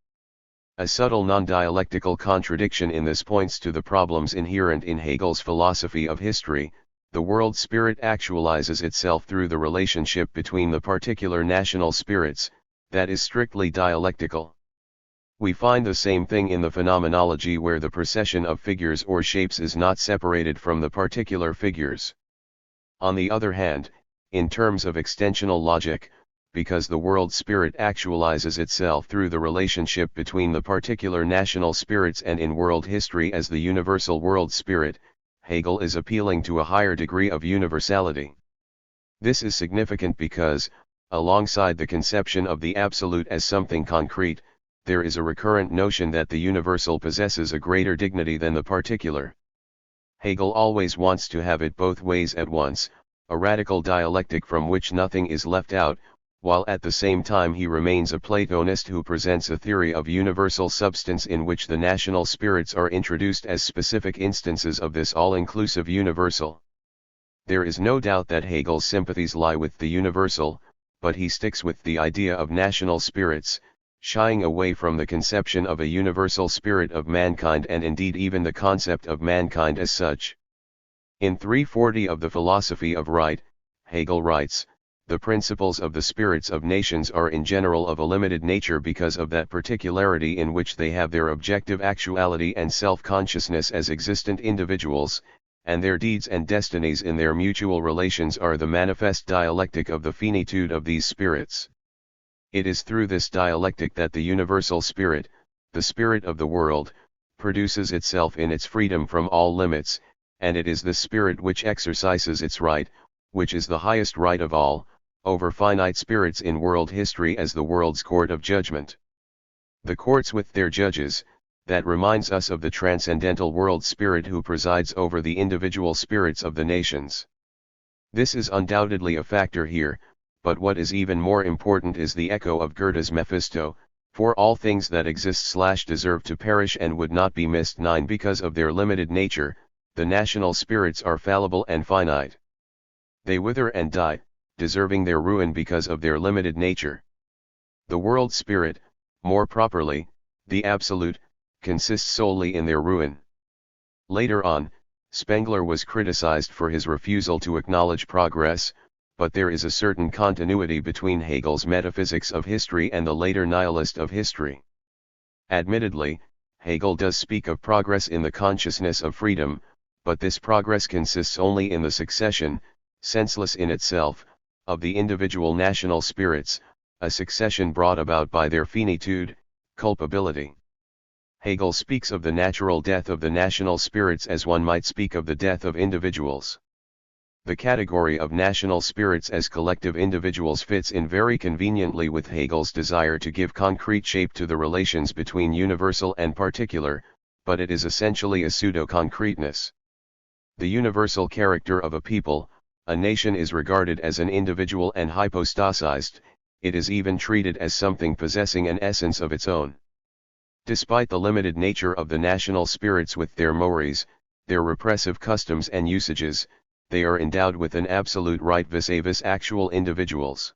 A subtle non-dialectical contradiction in this points to the problems inherent in Hegel's philosophy of history. The world spirit actualizes itself through the relationship between the particular national spirits, that is strictly dialectical. We find the same thing in the phenomenology where the procession of figures or shapes is not separated from the particular figures. On the other hand, in terms of extensional logic, because the world spirit actualizes itself through the relationship between the particular national spirits and in world history as the universal world spirit, Hegel is appealing to a higher degree of universality. This is significant because, alongside the conception of the absolute as something concrete, there is a recurrent notion that the universal possesses a greater dignity than the particular. Hegel always wants to have it both ways at once, a radical dialectic from which nothing is left out, while at the same time he remains a Platonist who presents a theory of universal substance in which the national spirits are introduced as specific instances of this all-inclusive universal. There is no doubt that Hegel's sympathies lie with the universal, but he sticks with the idea of national spirits, shying away from the conception of a universal spirit of mankind and indeed even the concept of mankind as such. In 340 of the Philosophy of Right, Hegel writes, "The principles of the spirits of nations are in general of a limited nature because of that particularity in which they have their objective actuality and self-consciousness as existent individuals, and their deeds and destinies in their mutual relations are the manifest dialectic of the finitude of these spirits. It is through this dialectic that the universal spirit, the spirit of the world, produces itself in its freedom from all limits, and it is this spirit which exercises its right, which is the highest right of all, over finite spirits in world history as the world's court of judgment. The courts with their judges, that reminds us of the transcendental world spirit who presides over the individual spirits of the nations. This is undoubtedly a factor here, but what is even more important is the echo of Goethe's Mephisto, for all things that exist/deserve to perish and would not be missed. 9 Because of their limited nature, the national spirits are fallible and finite. They wither and die, deserving their ruin because of their limited nature. The world spirit, more properly, the absolute, consists solely in their ruin. Later on, Spengler was criticized for his refusal to acknowledge progress, but there is a certain continuity between Hegel's metaphysics of history and the later nihilist of history. Admittedly, Hegel does speak of progress in the consciousness of freedom, but this progress consists only in the succession, senseless in itself, of the individual national spirits, a succession brought about by their finitude, culpability. Hegel speaks of the natural death of the national spirits as one might speak of the death of individuals. The category of national spirits as collective individuals fits in very conveniently with Hegel's desire to give concrete shape to the relations between universal and particular, but it is essentially a pseudo-concreteness. The universal character of a people, a nation, is regarded as an individual and hypostasized, it is even treated as something possessing an essence of its own. Despite the limited nature of the national spirits with their mores, their repressive customs and usages, they are endowed with an absolute right vis-a-vis actual individuals.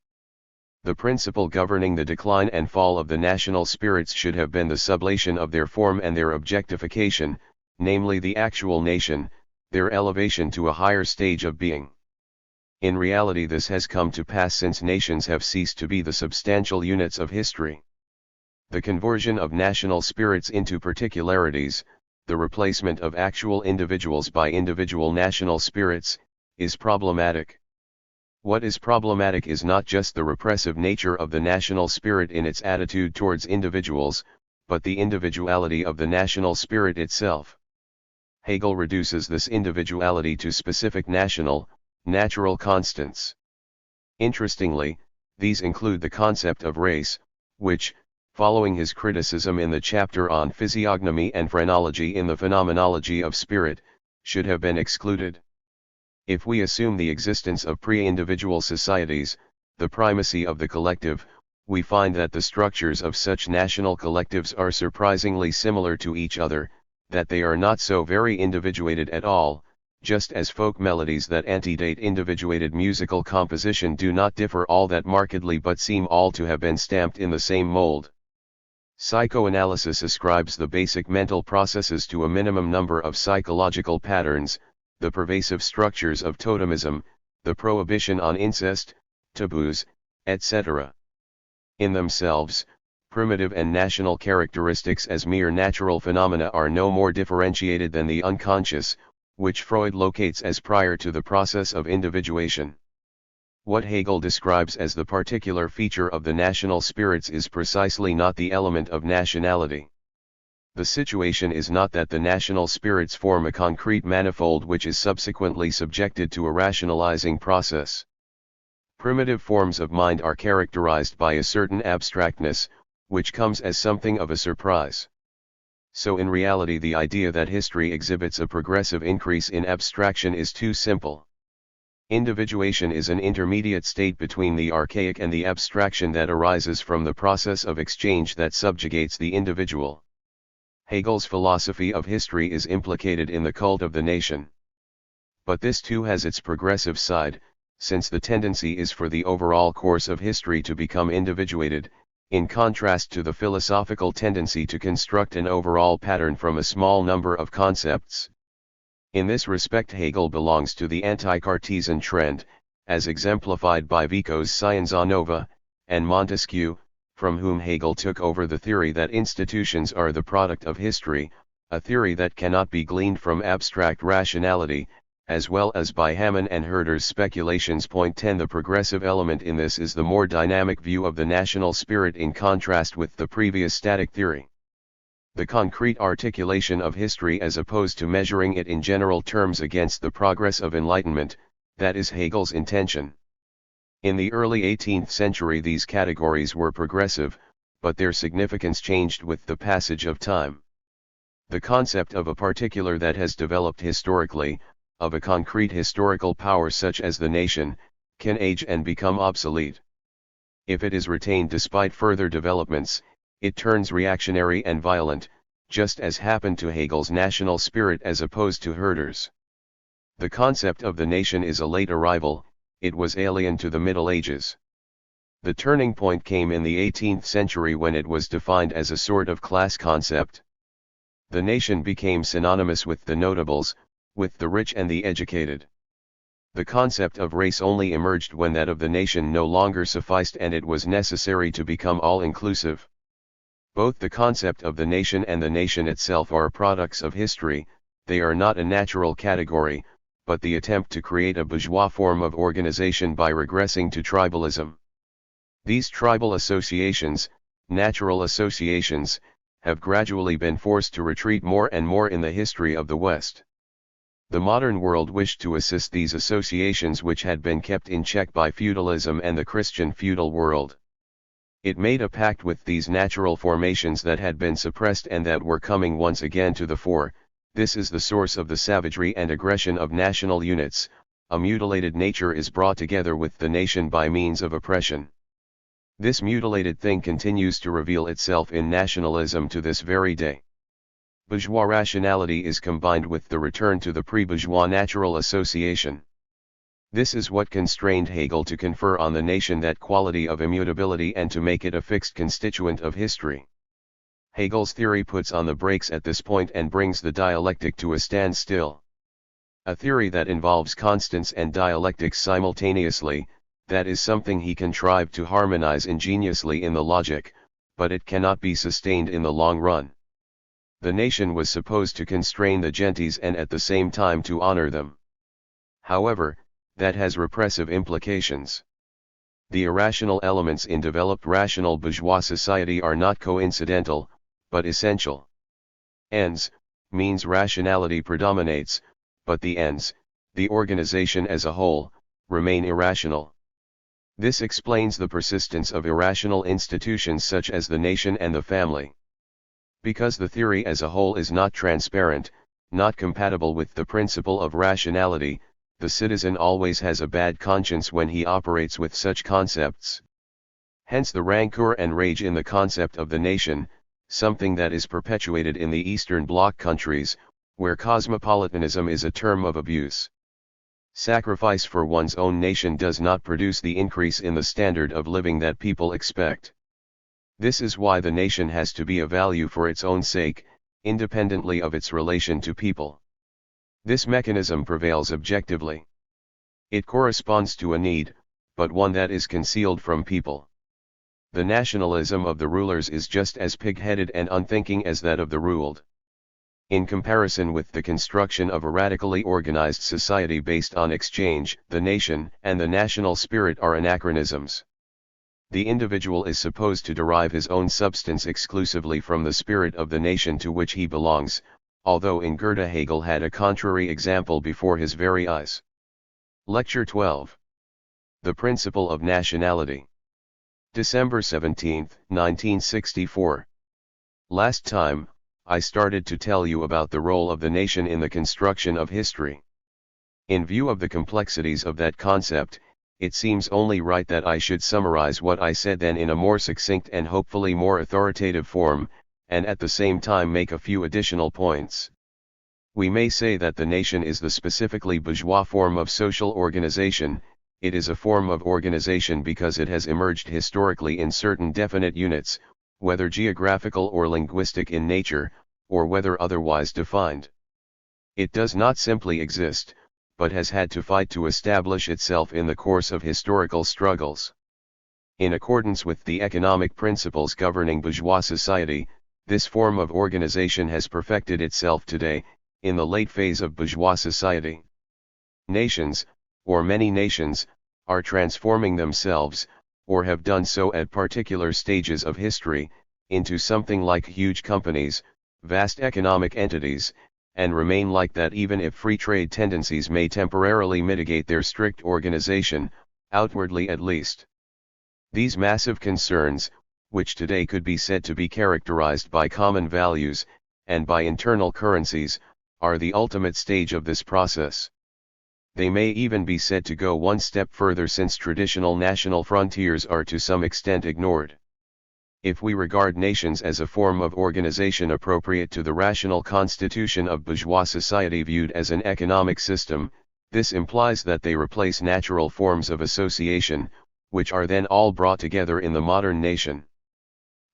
The principle governing the decline and fall of the national spirits should have been the sublation of their form and their objectification, namely the actual nation, their elevation to a higher stage of being. In reality, this has come to pass since nations have ceased to be the substantial units of history. The conversion of national spirits into particularities, the replacement of actual individuals by individual national spirits, is problematic. What is problematic is not just the repressive nature of the national spirit in its attitude towards individuals, but the individuality of the national spirit itself. Hegel reduces this individuality to specific natural constants. Interestingly, these include the concept of race, which, following his criticism in the chapter on physiognomy and phrenology in the Phenomenology of Spirit, should have been excluded. If we assume the existence of pre-individual societies, the primacy of the collective, we find that the structures of such national collectives are surprisingly similar to each other, that they are not so very individuated at all, just as folk melodies that antedate individuated musical composition do not differ all that markedly but seem all to have been stamped in the same mold. Psychoanalysis ascribes the basic mental processes to a minimum number of psychological patterns, the pervasive structures of totemism, the prohibition on incest, taboos, etc. In themselves, primitive and national characteristics as mere natural phenomena are no more differentiated than the unconscious, which Freud locates as prior to the process of individuation. What Hegel describes as the particular feature of the national spirits is precisely not the element of nationality. The situation is not that the national spirits form a concrete manifold which is subsequently subjected to a rationalizing process. Primitive forms of mind are characterized by a certain abstractness, which comes as something of a surprise. So in reality the idea that history exhibits a progressive increase in abstraction is too simple. Individuation is an intermediate state between the archaic and the abstraction that arises from the process of exchange that subjugates the individual. Hegel's philosophy of history is implicated in the cult of the nation. But this too has its progressive side, since the tendency is for the overall course of history to become individuated, in contrast to the philosophical tendency to construct an overall pattern from a small number of concepts. In this respect Hegel belongs to the anti-Cartesian trend, as exemplified by Vico's Scienza Nova, and Montesquieu, from whom Hegel took over the theory that institutions are the product of history, a theory that cannot be gleaned from abstract rationality, as well as by Hamann and Herder's speculations. Point 10. The progressive element in this is the more dynamic view of the national spirit in contrast with the previous static theory. The concrete articulation of history as opposed to measuring it in general terms against the progress of enlightenment, that is Hegel's intention. In the early 18th century these categories were progressive, but their significance changed with the passage of time. The concept of a particular that has developed historically, of a concrete historical power such as the nation, can age and become obsolete. If it is retained despite further developments, it turns reactionary and violent, just as happened to Hegel's national spirit as opposed to Herder's. The concept of the nation is a late arrival, it was alien to the Middle Ages. The turning point came in the 18th century when it was defined as a sort of class concept. The nation became synonymous with the notables, with the rich and the educated. The concept of race only emerged when that of the nation no longer sufficed and it was necessary to become all-inclusive. Both the concept of the nation and the nation itself are products of history, they are not a natural category, but the attempt to create a bourgeois form of organization by regressing to tribalism. These tribal associations, natural associations, have gradually been forced to retreat more and more in the history of the West. The modern world wished to assist these associations which had been kept in check by feudalism and the Christian feudal world. It made a pact with these natural formations that had been suppressed and that were coming once again to the fore. This is the source of the savagery and aggression of national units. A mutilated nature is brought together with the nation by means of oppression. This mutilated thing continues to reveal itself in nationalism to this very day. Bourgeois rationality is combined with the return to the pre-bourgeois natural association. This is what constrained Hegel to confer on the nation that quality of immutability and to make it a fixed constituent of history. Hegel's theory puts on the brakes at this point and brings the dialectic to a standstill. A theory that involves constants and dialectics simultaneously, that is something he contrived to harmonize ingeniously in the logic, but it cannot be sustained in the long run. The nation was supposed to constrain the gentes and at the same time to honor them. However, that has repressive implications. The irrational elements in developed rational bourgeois society are not coincidental, but essential. Ends, means rationality predominates, but the ends, the organization as a whole, remain irrational. This explains the persistence of irrational institutions such as the nation and the family. Because the theory as a whole is not transparent, not compatible with the principle of rationality, the citizen always has a bad conscience when he operates with such concepts. Hence the rancor and rage in the concept of the nation, something that is perpetuated in the Eastern Bloc countries, where cosmopolitanism is a term of abuse. Sacrifice for one's own nation does not produce the increase in the standard of living that people expect. This is why the nation has to be a value for its own sake, independently of its relation to people. This mechanism prevails objectively. It corresponds to a need, but one that is concealed from people. The nationalism of the rulers is just as pig-headed and unthinking as that of the ruled. In comparison with the construction of a radically organized society based on exchange, the nation and the national spirit are anachronisms. The individual is supposed to derive his own substance exclusively from the spirit of the nation to which he belongs, although in Goethe Hegel had a contrary example before his very eyes. Lecture 12. The Principle of Nationality. December 17, 1964. Last time, I started to tell you about the role of the nation in the construction of history. In view of the complexities of that concept, it seems only right that I should summarize what I said then in a more succinct and hopefully more authoritative form, and at the same time make a few additional points. We may say that the nation is the specifically bourgeois form of social organization. It is a form of organization because it has emerged historically in certain definite units, whether geographical or linguistic in nature, or whether otherwise defined. It does not simply exist, but has had to fight to establish itself in the course of historical struggles. In accordance with the economic principles governing bourgeois society, this form of organization has perfected itself today, in the late phase of bourgeois society. Nations, or many nations, are transforming themselves, or have done so at particular stages of history, into something like huge companies, vast economic entities, and remain like that even if free trade tendencies may temporarily mitigate their strict organization, outwardly at least. These massive concerns, which today could be said to be characterized by common values, and by internal currencies, are the ultimate stage of this process. They may even be said to go one step further since traditional national frontiers are to some extent ignored. If we regard nations as a form of organization appropriate to the rational constitution of bourgeois society viewed as an economic system, this implies that they replace natural forms of association, which are then all brought together in the modern nation.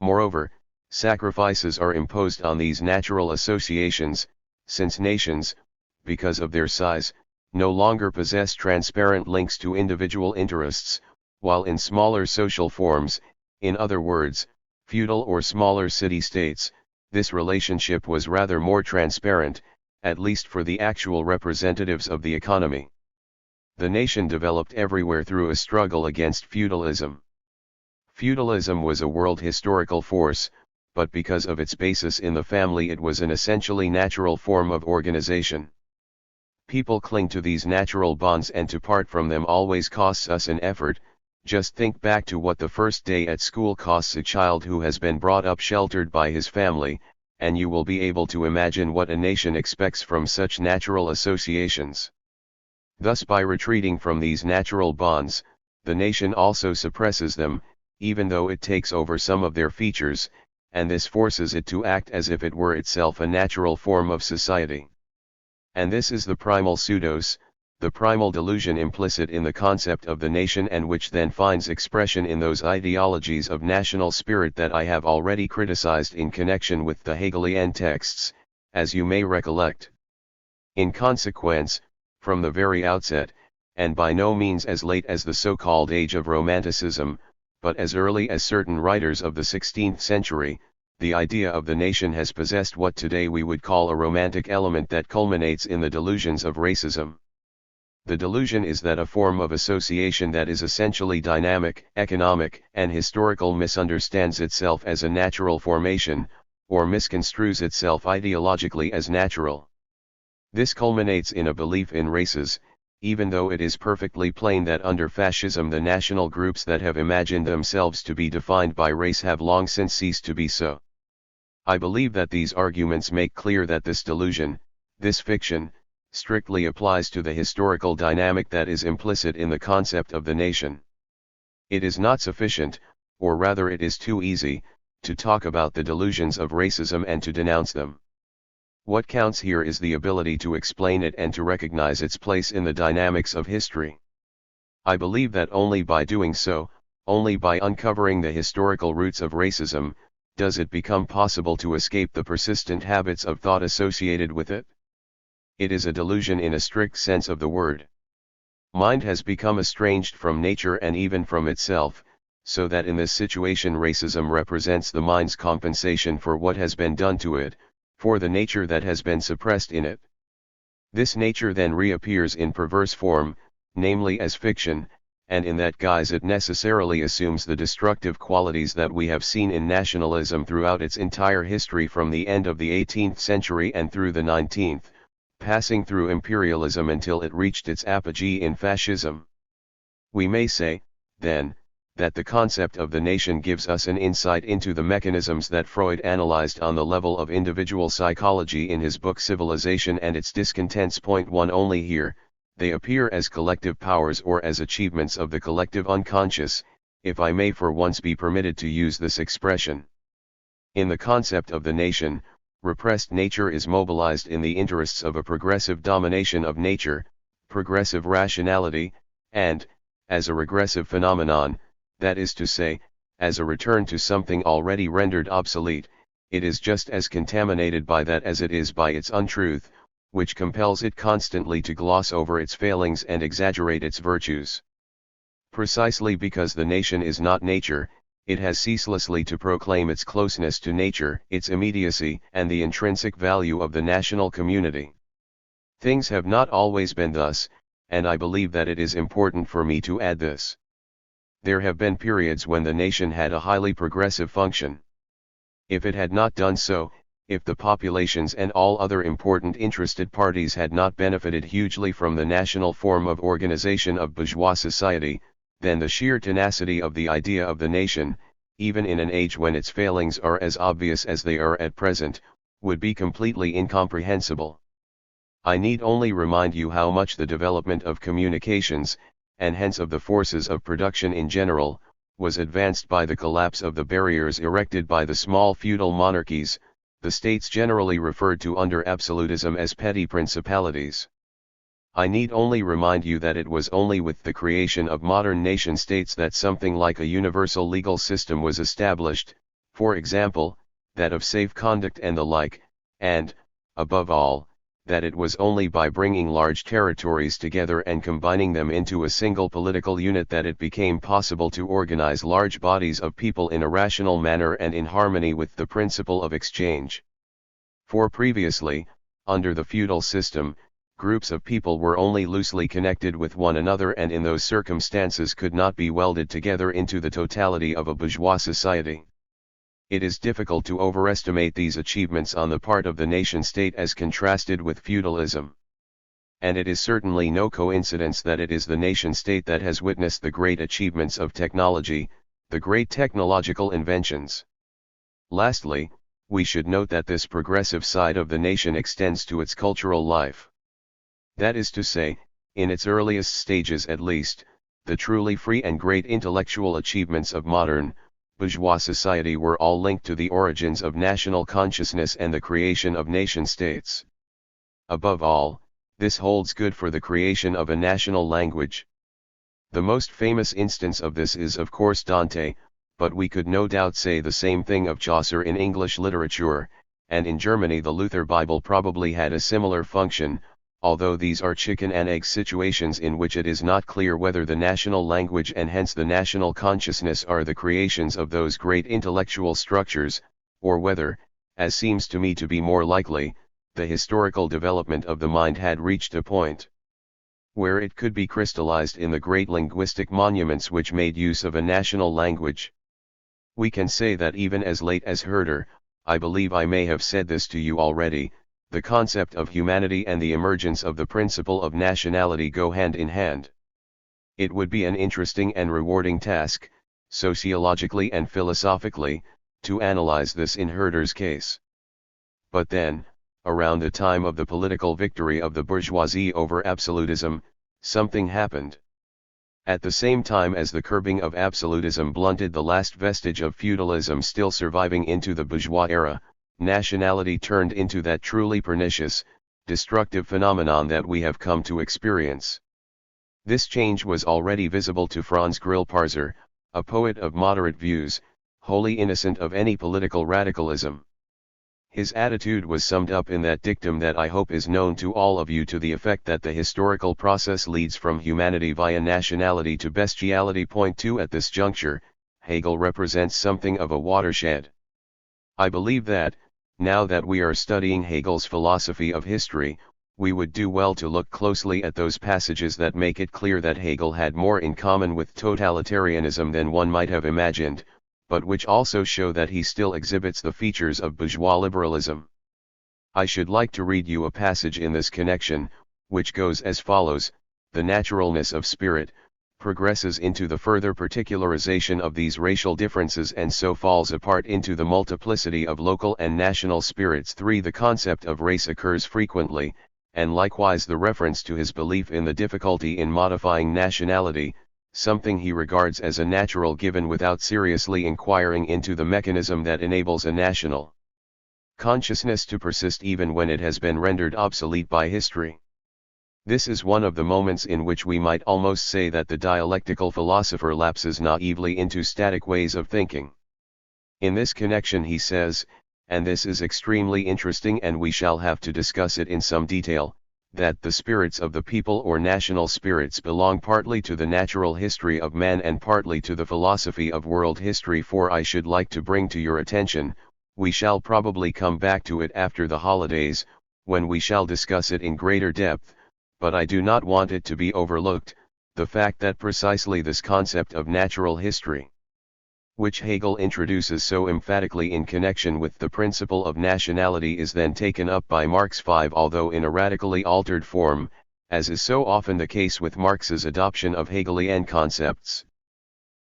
Moreover, sacrifices are imposed on these natural associations, since nations, because of their size, no longer possess transparent links to individual interests, while in smaller social forms, in other words, feudal or smaller city-states, this relationship was rather more transparent, at least for the actual representatives of the economy. The nation developed everywhere through a struggle against feudalism. Feudalism was a world historical force, but because of its basis in the family it was an essentially natural form of organization. People cling to these natural bonds, and to part from them always costs us an effort. Just think back to what the first day at school costs a child who has been brought up sheltered by his family, and you will be able to imagine what a nation expects from such natural associations. Thus, by retreating from these natural bonds, the nation also suppresses them, even though it takes over some of their features, and this forces it to act as if it were itself a natural form of society. And this is the primal pseudos, the primal delusion implicit in the concept of the nation, and which then finds expression in those ideologies of national spirit that I have already criticized in connection with the Hegelian texts, as you may recollect. In consequence, from the very outset, and by no means as late as the so-called age of Romanticism, but as early as certain writers of the 16th century, the idea of the nation has possessed what today we would call a romantic element that culminates in the delusions of racism. The delusion is that a form of association that is essentially dynamic, economic, and historical misunderstands itself as a natural formation, or misconstrues itself ideologically as natural. This culminates in a belief in races, even though it is perfectly plain that under fascism the national groups that have imagined themselves to be defined by race have long since ceased to be so. I believe that these arguments make clear that this delusion, this fiction, strictly applies to the historical dynamic that is implicit in the concept of the nation. It is not sufficient, or rather it is too easy, to talk about the delusions of racism and to denounce them. What counts here is the ability to explain it and to recognize its place in the dynamics of history. I believe that only by doing so, only by uncovering the historical roots of racism, does it become possible to escape the persistent habits of thought associated with it. It is a delusion in a strict sense of the word. Mind has become estranged from nature and even from itself, so that in this situation racism represents the mind's compensation for what has been done to it, for the nature that has been suppressed in it. This nature then reappears in perverse form, namely as fiction, and in that guise it necessarily assumes the destructive qualities that we have seen in nationalism throughout its entire history from the end of the 18th century and through the 19th, passing through imperialism until it reached its apogee in fascism. We may say, then, that the concept of the nation gives us an insight into the mechanisms that Freud analyzed on the level of individual psychology in his book Civilization and its Discontents. 1 Only here, they appear as collective powers or as achievements of the collective unconscious, if I may for once be permitted to use this expression. In the concept of the nation, repressed nature is mobilized in the interests of a progressive domination of nature, progressive rationality, and, as a regressive phenomenon, that is to say, as a return to something already rendered obsolete, it is just as contaminated by that as it is by its untruth, which compels it constantly to gloss over its failings and exaggerate its virtues. Precisely because the nation is not nature, it has ceaselessly to proclaim its closeness to nature, its immediacy, and the intrinsic value of the national community. Things have not always been thus, and I believe that it is important for me to add this. There have been periods when the nation had a highly progressive function. If it had not done so, if the populations and all other important interested parties had not benefited hugely from the national form of organization of bourgeois society, then the sheer tenacity of the idea of the nation, even in an age when its failings are as obvious as they are at present, would be completely incomprehensible. I need only remind you how much the development of communications, and hence of the forces of production in general, was advanced by the collapse of the barriers erected by the small feudal monarchies, the states generally referred to under absolutism as petty principalities. I need only remind you that it was only with the creation of modern nation-states that something like a universal legal system was established, for example, that of safe conduct and the like, and, above all, that it was only by bringing large territories together and combining them into a single political unit that it became possible to organize large bodies of people in a rational manner and in harmony with the principle of exchange. For previously, under the feudal system, groups of people were only loosely connected with one another and in those circumstances could not be welded together into the totality of a bourgeois society. It is difficult to overestimate these achievements on the part of the nation-state as contrasted with feudalism. And it is certainly no coincidence that it is the nation-state that has witnessed the great achievements of technology, the great technological inventions. Lastly, we should note that this progressive side of the nation extends to its cultural life. That is to say, in its earliest stages at least, the truly free and great intellectual achievements of modern, bourgeois society were all linked to the origins of national consciousness and the creation of nation-states. Above all, this holds good for the creation of a national language. The most famous instance of this is of course Dante, but we could no doubt say the same thing of Chaucer in English literature, and in Germany the Luther Bible probably had a similar function, although these are chicken and egg situations in which it is not clear whether the national language and hence the national consciousness are the creations of those great intellectual structures, or whether, as seems to me to be more likely, the historical development of the mind had reached a point where it could be crystallized in the great linguistic monuments which made use of a national language. We can say that even as late as Herder, I believe I may have said this to you already, the concept of humanity and the emergence of the principle of nationality go hand in hand. It would be an interesting and rewarding task, sociologically and philosophically, to analyze this in Herder's case. But then, around the time of the political victory of the bourgeoisie over absolutism, something happened. At the same time as the curbing of absolutism blunted the last vestige of feudalism still surviving into the bourgeois era, nationality turned into that truly pernicious, destructive phenomenon that we have come to experience. This change was already visible to Franz Grillparzer, a poet of moderate views, wholly innocent of any political radicalism. His attitude was summed up in that dictum that I hope is known to all of you to the effect that the historical process leads from humanity via nationality to bestiality. Point 2. At this juncture, Hegel represents something of a watershed. I believe that, now that we are studying Hegel's philosophy of history, we would do well to look closely at those passages that make it clear that Hegel had more in common with totalitarianism than one might have imagined, but which also show that he still exhibits the features of bourgeois liberalism. I should like to read you a passage in this connection, which goes as follows: the naturalness of spirit progresses into the further particularization of these racial differences and so falls apart into the multiplicity of local and national spirits. 3. The concept of race occurs frequently, and likewise the reference to his belief in the difficulty in modifying nationality, something he regards as a natural given without seriously inquiring into the mechanism that enables a national consciousness to persist even when it has been rendered obsolete by history. This is one of the moments in which we might almost say that the dialectical philosopher lapses naively into static ways of thinking. In this connection he says, and this is extremely interesting and we shall have to discuss it in some detail, that the spirits of the people or national spirits belong partly to the natural history of man and partly to the philosophy of world history. For I should like to bring to your attention, we shall probably come back to it after the holidays, when we shall discuss it in greater depth, but I do not want it to be overlooked, the fact that precisely this concept of natural history, which Hegel introduces so emphatically in connection with the principle of nationality, is then taken up by Marx V, although in a radically altered form, as is so often the case with Marx's adoption of Hegelian concepts.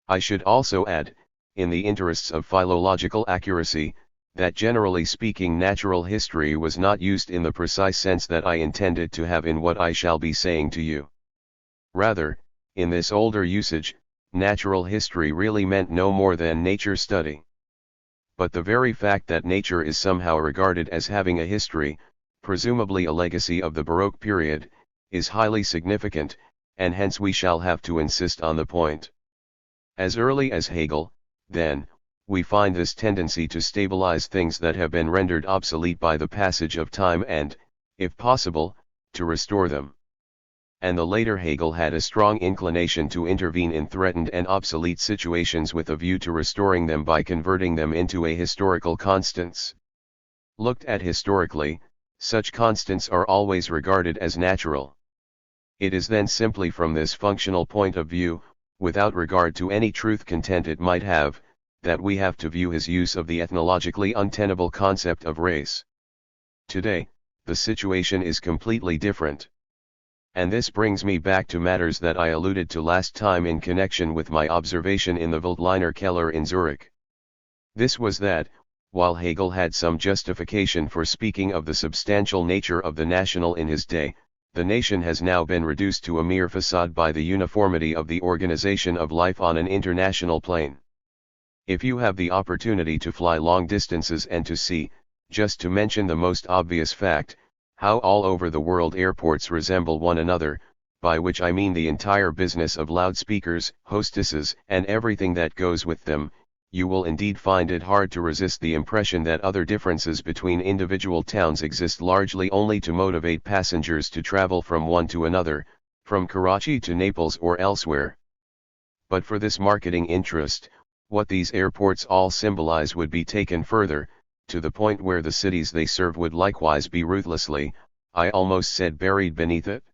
I should also add, in the interests of philological accuracy, that generally speaking natural history was not used in the precise sense that I intended to have in what I shall be saying to you. Rather, in this older usage, natural history really meant no more than nature study. But the very fact that nature is somehow regarded as having a history, presumably a legacy of the Baroque period, is highly significant, and hence we shall have to insist on the point. As early as Hegel, then, we find this tendency to stabilize things that have been rendered obsolete by the passage of time and, if possible, to restore them. And the later Hegel had a strong inclination to intervene in threatened and obsolete situations with a view to restoring them by converting them into a historical constants. Looked at historically, such constants are always regarded as natural. It is then simply from this functional point of view, without regard to any truth content it might have, that we have to view his use of the ethnologically untenable concept of race. Today, the situation is completely different. And this brings me back to matters that I alluded to last time in connection with my observation in the Veltliner Keller in Zurich. This was that, while Hegel had some justification for speaking of the substantial nature of the national in his day, the nation has now been reduced to a mere facade by the uniformity of the organization of life on an international plane. If you have the opportunity to fly long distances and to see, just to mention the most obvious fact, how all over the world airports resemble one another, by which I mean the entire business of loudspeakers, hostesses, and everything that goes with them, you will indeed find it hard to resist the impression that other differences between individual towns exist largely only to motivate passengers to travel from one to another, from Karachi to Naples or elsewhere. But for this marketing interest, what these airports all symbolize would be taken further, to the point where the cities they serve would likewise be ruthlessly, I almost said buried beneath it.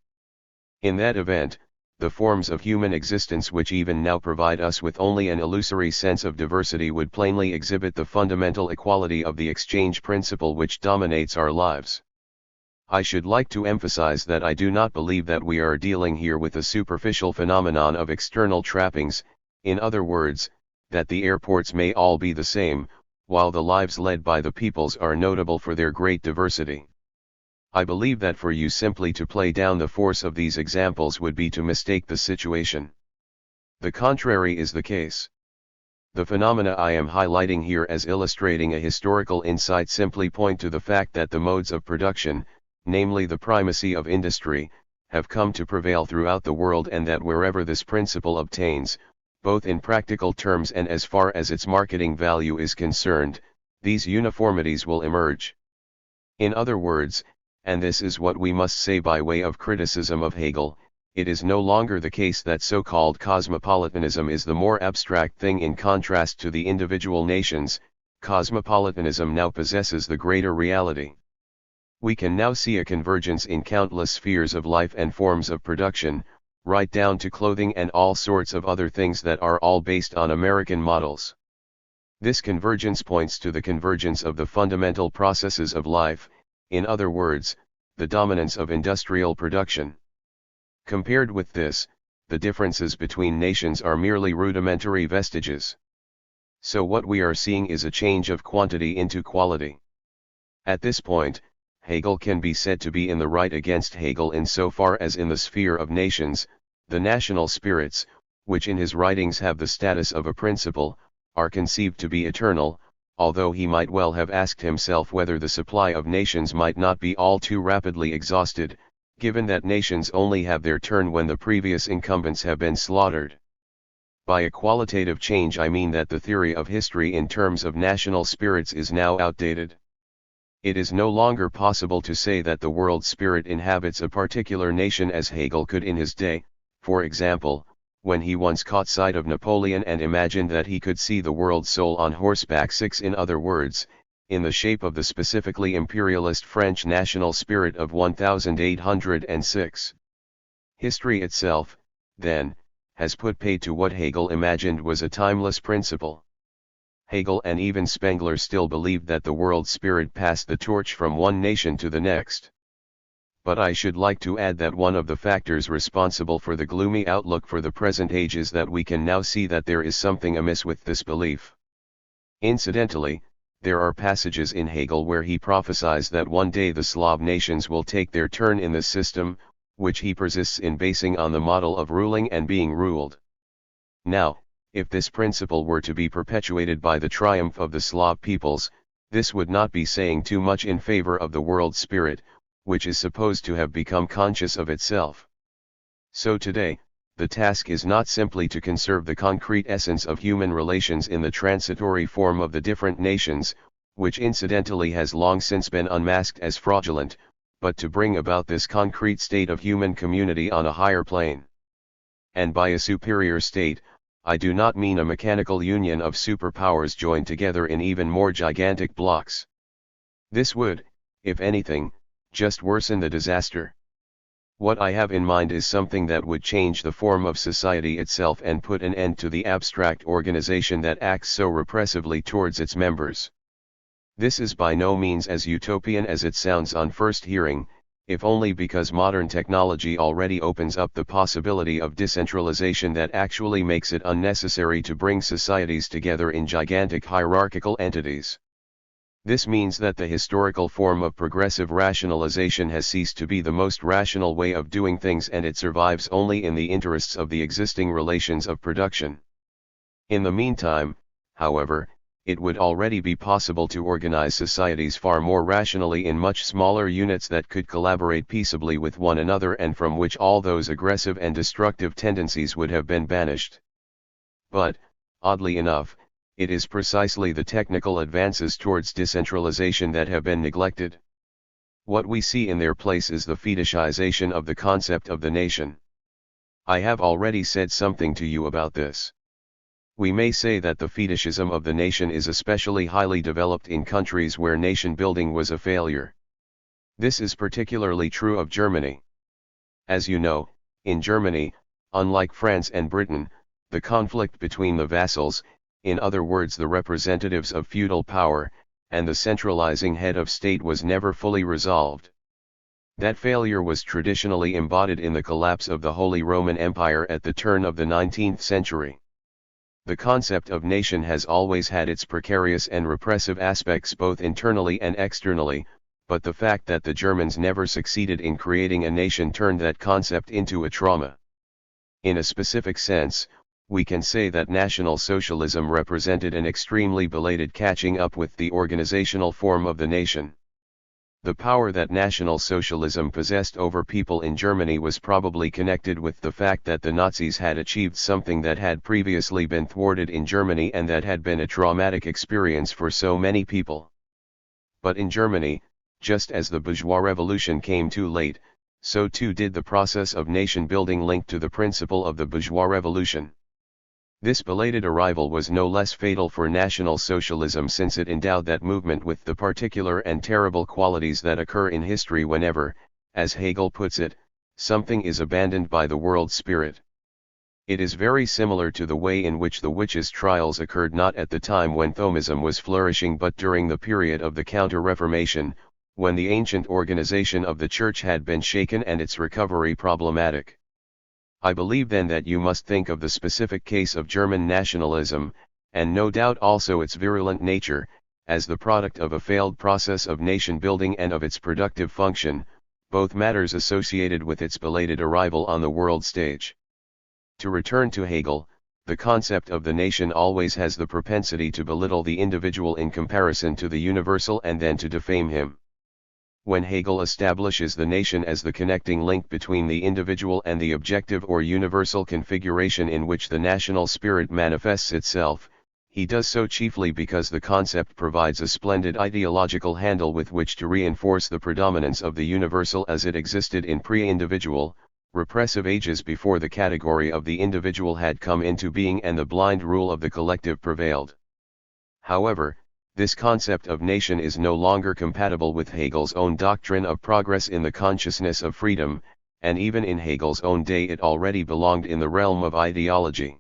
In that event, the forms of human existence which even now provide us with only an illusory sense of diversity would plainly exhibit the fundamental equality of the exchange principle which dominates our lives. I should like to emphasize that I do not believe that we are dealing here with a superficial phenomenon of external trappings, in other words, that the airports may all be the same, while the lives led by the peoples are notable for their great diversity. I believe that for you simply to play down the force of these examples would be to mistake the situation. The contrary is the case. The phenomena I am highlighting here as illustrating a historical insight simply point to the fact that the modes of production, namely the primacy of industry, have come to prevail throughout the world, and that wherever this principle obtains, both in practical terms and as far as its marketing value is concerned, these uniformities will emerge. In other words, and this is what we must say by way of criticism of Hegel, it is no longer the case that so-called cosmopolitanism is the more abstract thing in contrast to the individual nations. Cosmopolitanism now possesses the greater reality. We can now see a convergence in countless spheres of life and forms of production, right down to clothing and all sorts of other things that are all based on American models. This convergence points to the convergence of the fundamental processes of life, in other words, the dominance of industrial production. Compared with this, the differences between nations are merely rudimentary vestiges. So what we are seeing is a change of quantity into quality. At this point, Hegel can be said to be in the right against Hegel insofar as in the sphere of nations, the national spirits, which in his writings have the status of a principle, are conceived to be eternal, although he might well have asked himself whether the supply of nations might not be all too rapidly exhausted, given that nations only have their turn when the previous incumbents have been slaughtered. By a qualitative change I mean that the theory of history in terms of national spirits is now outdated. It is no longer possible to say that the world spirit inhabits a particular nation as Hegel could in his day, for example, when he once caught sight of Napoleon and imagined that he could see the world soul on horseback. In other words, in the shape of the specifically imperialist French national spirit of 1806. History itself, then, has put paid to what Hegel imagined was a timeless principle. Hegel and even Spengler still believed that the world spirit passed the torch from one nation to the next. But I should like to add that one of the factors responsible for the gloomy outlook for the present age is that we can now see that there is something amiss with this belief. Incidentally, there are passages in Hegel where he prophesies that one day the Slav nations will take their turn in this system, which he persists in basing on the model of ruling and being ruled. Now, if this principle were to be perpetuated by the triumph of the Slav peoples, this would not be saying too much in favor of the world spirit, which is supposed to have become conscious of itself. So today, the task is not simply to conserve the concrete essence of human relations in the transitory form of the different nations, which incidentally has long since been unmasked as fraudulent, but to bring about this concrete state of human community on a higher plane. And by a superior state, I do not mean a mechanical union of superpowers joined together in even more gigantic blocks. This would, if anything, just worsen the disaster. What I have in mind is something that would change the form of society itself and put an end to the abstract organization that acts so repressively towards its members. This is by no means as utopian as it sounds on first hearing, if only because modern technology already opens up the possibility of decentralization that actually makes it unnecessary to bring societies together in gigantic hierarchical entities. This means that the historical form of progressive rationalization has ceased to be the most rational way of doing things, and it survives only in the interests of the existing relations of production. In the meantime, however, it would already be possible to organize societies far more rationally in much smaller units that could collaborate peaceably with one another and from which all those aggressive and destructive tendencies would have been banished. But, oddly enough, it is precisely the technical advances towards decentralization that have been neglected. What we see in their place is the fetishization of the concept of the nation. I have already said something to you about this. We may say that the fetishism of the nation is especially highly developed in countries where nation building was a failure. This is particularly true of Germany. As you know, in Germany, unlike France and Britain, the conflict between the vassals, in other words the representatives of feudal power, and the centralizing head of state was never fully resolved. That failure was traditionally embodied in the collapse of the Holy Roman Empire at the turn of the 19th century. The concept of nation has always had its precarious and repressive aspects both internally and externally, but the fact that the Germans never succeeded in creating a nation turned that concept into a trauma. In a specific sense, we can say that National Socialism represented an extremely belated catching up with the organizational form of the nation. The power that National Socialism possessed over people in Germany was probably connected with the fact that the Nazis had achieved something that had previously been thwarted in Germany and that had been a traumatic experience for so many people. But in Germany, just as the bourgeois revolution came too late, so too did the process of nation building linked to the principle of the bourgeois revolution. This belated arrival was no less fatal for National Socialism since it endowed that movement with the particular and terrible qualities that occur in history whenever, as Hegel puts it, something is abandoned by the world spirit. It is very similar to the way in which the witches' trials occurred not at the time when Thomism was flourishing but during the period of the Counter-Reformation, when the ancient organization of the Church had been shaken and its recovery problematic. I believe then that you must think of the specific case of German nationalism, and no doubt also its virulent nature, as the product of a failed process of nation building and of its productive function, both matters associated with its belated arrival on the world stage. To return to Hegel, the concept of the nation always has the propensity to belittle the individual in comparison to the universal and then to defame him. When Hegel establishes the nation as the connecting link between the individual and the objective or universal configuration in which the national spirit manifests itself, he does so chiefly because the concept provides a splendid ideological handle with which to reinforce the predominance of the universal as it existed in pre-individual, repressive ages before the category of the individual had come into being and the blind rule of the collective prevailed. However, this concept of nation is no longer compatible with Hegel's own doctrine of progress in the consciousness of freedom, and even in Hegel's own day it already belonged in the realm of ideology.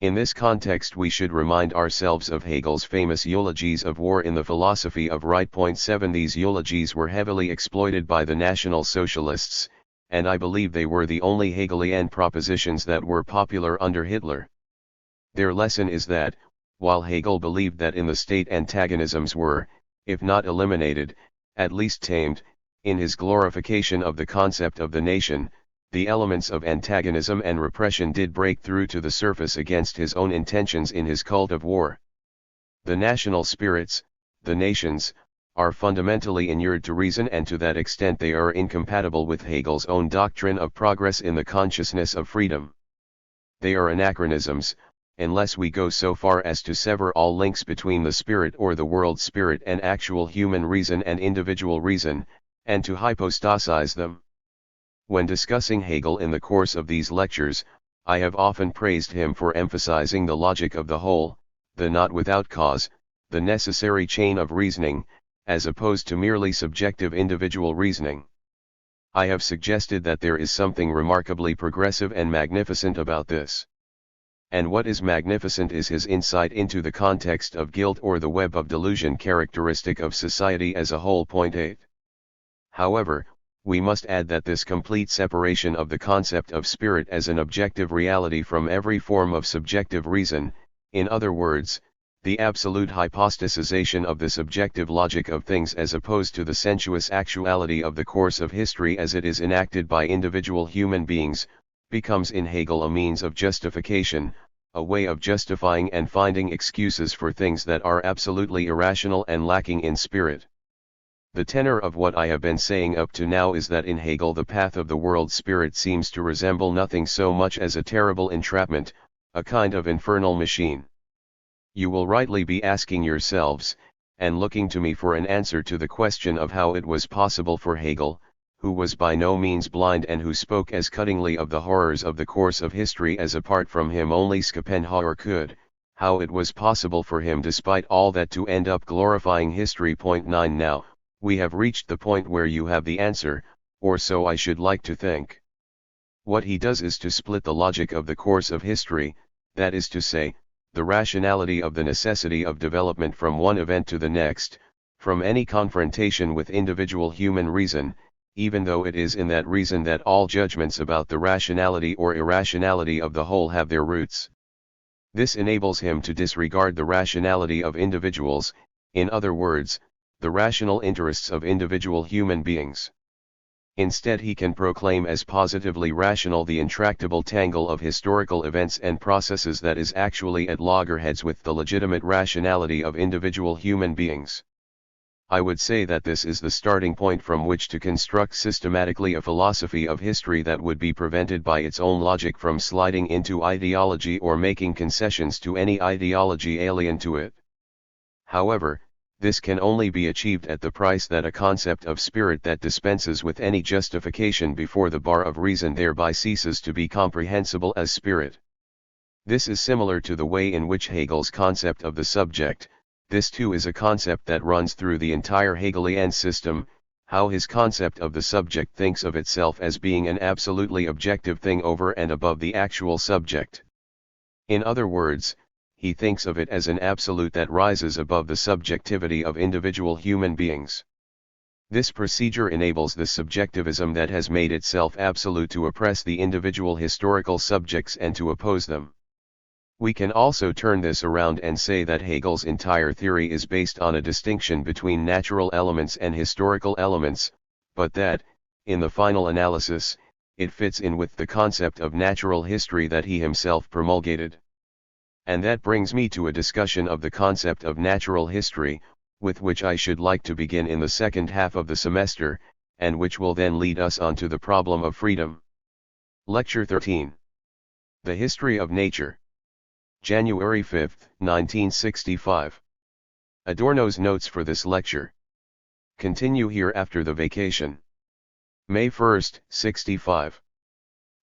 In this context we should remind ourselves of Hegel's famous eulogies of war in the Philosophy of Right. 7 These eulogies were heavily exploited by the National Socialists, and I believe they were the only Hegelian propositions that were popular under Hitler. Their lesson is that, while Hegel believed that in the state antagonisms were, if not eliminated, at least tamed, in his glorification of the concept of the nation, the elements of antagonism and repression did break through to the surface against his own intentions in his cult of war. The national spirits, the nations, are fundamentally inured to reason, and to that extent they are incompatible with Hegel's own doctrine of progress in the consciousness of freedom. They are anachronisms, unless we go so far as to sever all links between the spirit or the world spirit and actual human reason and individual reason, and to hypostasize them. When discussing Hegel in the course of these lectures, I have often praised him for emphasizing the logic of the whole, the not without cause, the necessary chain of reasoning, as opposed to merely subjective individual reasoning. I have suggested that there is something remarkably progressive and magnificent about this. And what is magnificent is his insight into the context of guilt or the web of delusion characteristic of society as a whole. 8. However, we must add that this complete separation of the concept of spirit as an objective reality from every form of subjective reason, in other words, the absolute hypostasization of the subjective logic of things as opposed to the sensuous actuality of the course of history as it is enacted by individual human beings, becomes in Hegel a means of justification, a way of justifying and finding excuses for things that are absolutely irrational and lacking in spirit. The tenor of what I have been saying up to now is that in Hegel the path of the world spirit seems to resemble nothing so much as a terrible entrapment, a kind of infernal machine. You will rightly be asking yourselves, and looking to me for an answer to the question of how it was possible for Hegel, who was by no means blind and who spoke as cuttingly of the horrors of the course of history as apart from him only Schopenhauer could, how it was possible for him despite all that to end up glorifying history. 9 Now, we have reached the point where you have the answer, or so I should like to think. What he does is to split the logic of the course of history, that is to say, the rationality of the necessity of development from one event to the next, from any confrontation with individual human reason, even though it is in that reason that all judgments about the rationality or irrationality of the whole have their roots. This enables him to disregard the rationality of individuals, in other words, the rational interests of individual human beings. Instead he can proclaim as positively rational the intractable tangle of historical events and processes that is actually at loggerheads with the legitimate rationality of individual human beings. I would say that this is the starting point from which to construct systematically a philosophy of history that would be prevented by its own logic from sliding into ideology or making concessions to any ideology alien to it. However, this can only be achieved at the price that a concept of spirit that dispenses with any justification before the bar of reason thereby ceases to be comprehensible as spirit. This is similar to the way in which Hegel's concept of the subject, this too is a concept that runs through the entire Hegelian system, how his concept of the subject thinks of itself as being an absolutely objective thing over and above the actual subject. In other words, he thinks of it as an absolute that rises above the subjectivity of individual human beings. This procedure enables the subjectivism that has made itself absolute to oppress the individual historical subjects and to oppose them. We can also turn this around and say that Hegel's entire theory is based on a distinction between natural elements and historical elements, but that, in the final analysis, it fits in with the concept of natural history that he himself promulgated. And that brings me to a discussion of the concept of natural history, with which I should like to begin in the second half of the semester, and which will then lead us on to the problem of freedom. Lecture 13. The History of Nature. January 5, 1965. Adorno's notes for this lecture. Continue here after the vacation. May 1, 65.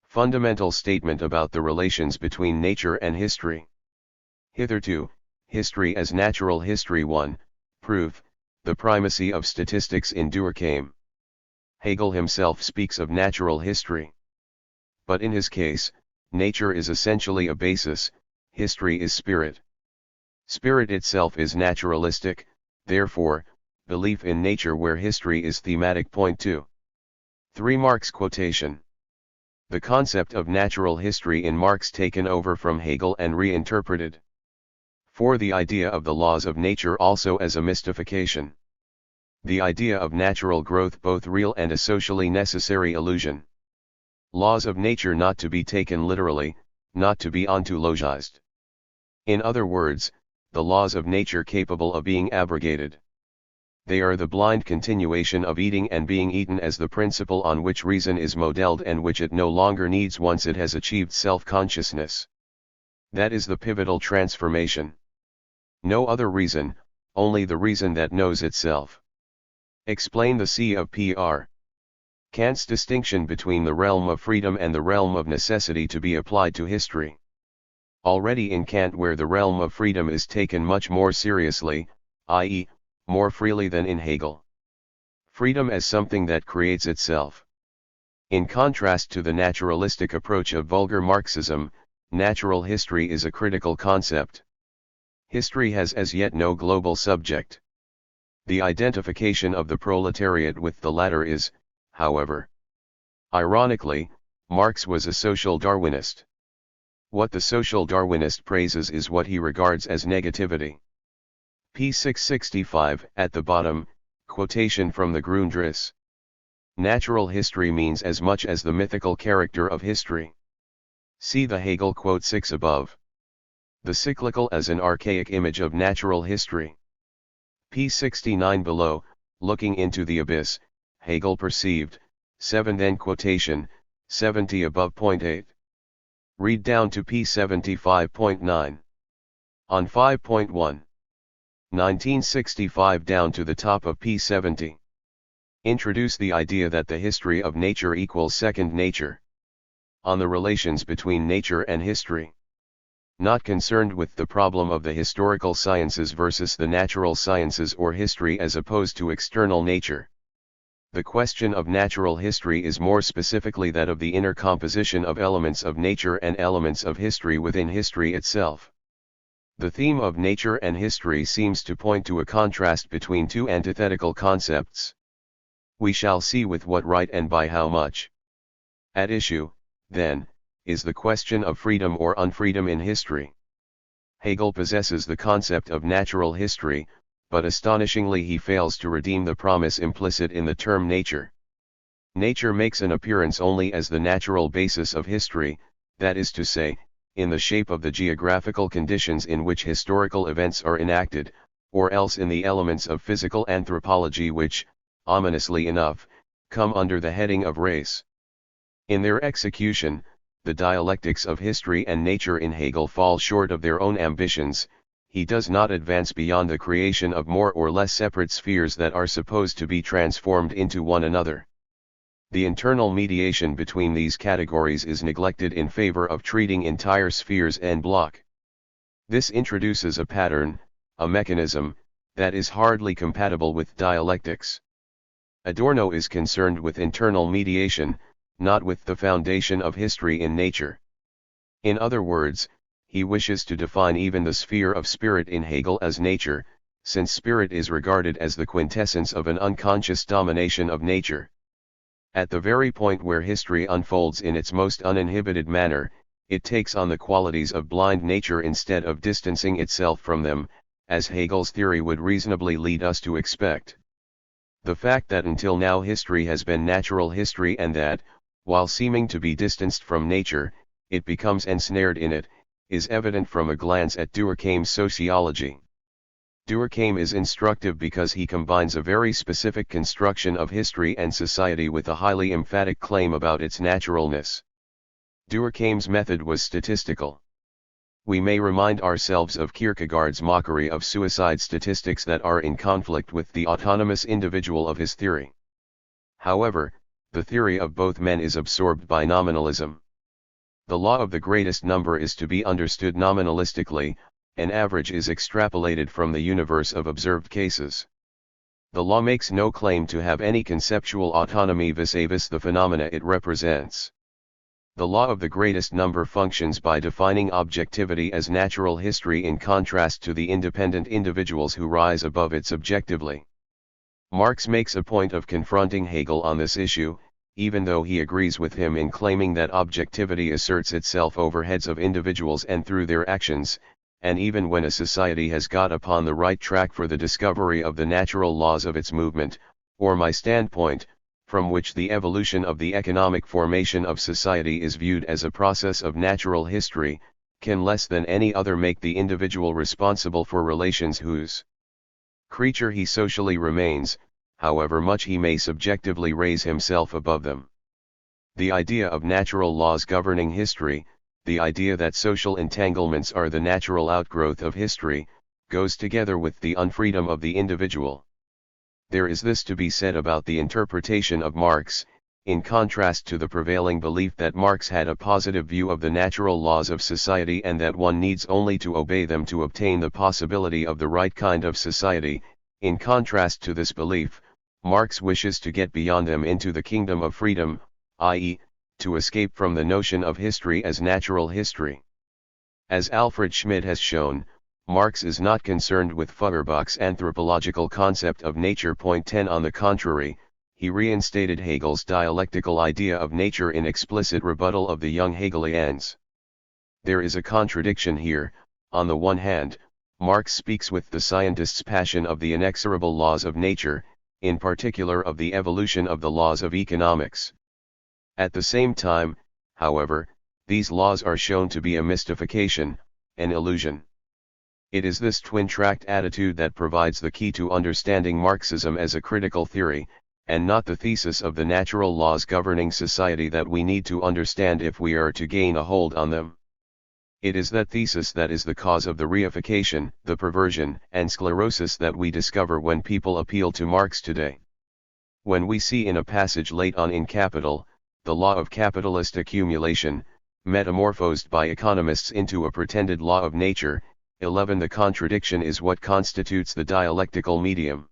Fundamental statement about the relations between nature and history. Hitherto, history as natural history 1, proof, the primacy of statistics in Durkheim. Hegel himself speaks of natural history. But in his case, nature is essentially a basis, history is spirit. Spirit itself is naturalistic, therefore, belief in nature where history is thematic. Point 2. 3 Marx quotation. The concept of natural history in Marx taken over from Hegel and reinterpreted. 4. The idea of the laws of nature also as a mystification. The idea of natural growth both real and a socially necessary illusion. Laws of nature not to be taken literally, not to be ontologized. In other words, the laws of nature capable of being abrogated. They are the blind continuation of eating and being eaten as the principle on which reason is modeled and which it no longer needs once it has achieved self-consciousness. That is the pivotal transformation. No other reason, only the reason that knows itself. Explain the C of Pr. Kant's distinction between the realm of freedom and the realm of necessity to be applied to history. Already in Kant where the realm of freedom is taken much more seriously, i.e., more freely than in Hegel. Freedom as something that creates itself. In contrast to the naturalistic approach of vulgar Marxism, natural history is a critical concept. History has as yet no global subject. The identification of the proletariat with the latter is, however. Ironically, Marx was a social Darwinist. What the social Darwinist praises is what he regards as negativity. P 665 at the bottom, quotation from the Grundriss. Natural history means as much as the mythical character of history. See the Hegel quote 6 above. The cyclical as an archaic image of natural history. P 69 below, looking into the abyss, Hegel perceived, 7 then quotation, 70 above. Point 8. Read down to P 75.9. On 5.1. 1965 down to the top of P 70. Introduce the idea that the history of nature equals second nature. On the relations between nature and history. Not concerned with the problem of the historical sciences versus the natural sciences or history as opposed to external nature. The question of natural history is more specifically that of the inner composition of elements of nature and elements of history within history itself. The theme of nature and history seems to point to a contrast between two antithetical concepts. We shall see with what right and by how much. At issue, then, is the question of freedom or unfreedom in history. Hegel possesses the concept of natural history, but astonishingly he fails to redeem the promise implicit in the term nature. Nature makes an appearance only as the natural basis of history, that is to say, in the shape of the geographical conditions in which historical events are enacted, or else in the elements of physical anthropology which, ominously enough, come under the heading of race. In their execution, the dialectics of history and nature in Hegel fall short of their own ambitions. He does not advance beyond the creation of more or less separate spheres that are supposed to be transformed into one another. The internal mediation between these categories is neglected in favor of treating entire spheres en bloc. This introduces a pattern, a mechanism, that is hardly compatible with dialectics. Adorno is concerned with internal mediation, not with the foundation of history in nature. In other words, he wishes to define even the sphere of spirit in Hegel as nature, since spirit is regarded as the quintessence of an unconscious domination of nature. At the very point where history unfolds in its most uninhibited manner, it takes on the qualities of blind nature instead of distancing itself from them, as Hegel's theory would reasonably lead us to expect. The fact that until now history has been natural history and that, while seeming to be distanced from nature, it becomes ensnared in it, is evident from a glance at Durkheim's sociology. Durkheim is instructive because he combines a very specific construction of history and society with a highly emphatic claim about its naturalness. Durkheim's method was statistical. We may remind ourselves of Kierkegaard's mockery of suicide statistics that are in conflict with the autonomous individual of his theory. However, the theory of both men is absorbed by nominalism. The law of the greatest number is to be understood nominalistically, an average is extrapolated from the universe of observed cases. The law makes no claim to have any conceptual autonomy vis-a-vis the phenomena it represents. The law of the greatest number functions by defining objectivity as natural history in contrast to the independent individuals who rise above it subjectively. Marx makes a point of confronting Hegel on this issue, even though he agrees with him in claiming that objectivity asserts itself over heads of individuals and through their actions, and even when a society has got upon the right track for the discovery of the natural laws of its movement, or my standpoint, from which the evolution of the economic formation of society is viewed as a process of natural history, can less than any other make the individual responsible for relations whose creature he socially remains, however much he may subjectively raise himself above them. The idea of natural laws governing history, the idea that social entanglements are the natural outgrowth of history, goes together with the unfreedom of the individual. There is this to be said about the interpretation of Marx, in contrast to the prevailing belief that Marx had a positive view of the natural laws of society and that one needs only to obey them to obtain the possibility of the right kind of society. In contrast to this belief, Marx wishes to get beyond them into the kingdom of freedom, i.e., to escape from the notion of history as natural history. As Alfred Schmidt has shown, Marx is not concerned with Feuerbach's anthropological concept of nature. 10 On the contrary, he reinstated Hegel's dialectical idea of nature in explicit rebuttal of the young Hegelians. There is a contradiction here. On the one hand, Marx speaks with the scientist's passion of the inexorable laws of nature, in particular of the evolution of the laws of economics. At the same time, however, these laws are shown to be a mystification, an illusion. It is this twin-tracked attitude that provides the key to understanding Marxism as a critical theory, and not the thesis of the natural laws governing society that we need to understand if we are to gain a hold on them. It is that thesis that is the cause of the reification, the perversion, and sclerosis that we discover when people appeal to Marx today. When we see in a passage late on in Capital, the law of capitalist accumulation, metamorphosed by economists into a pretended law of nature, 11 The contradiction is what constitutes the dialectical medium.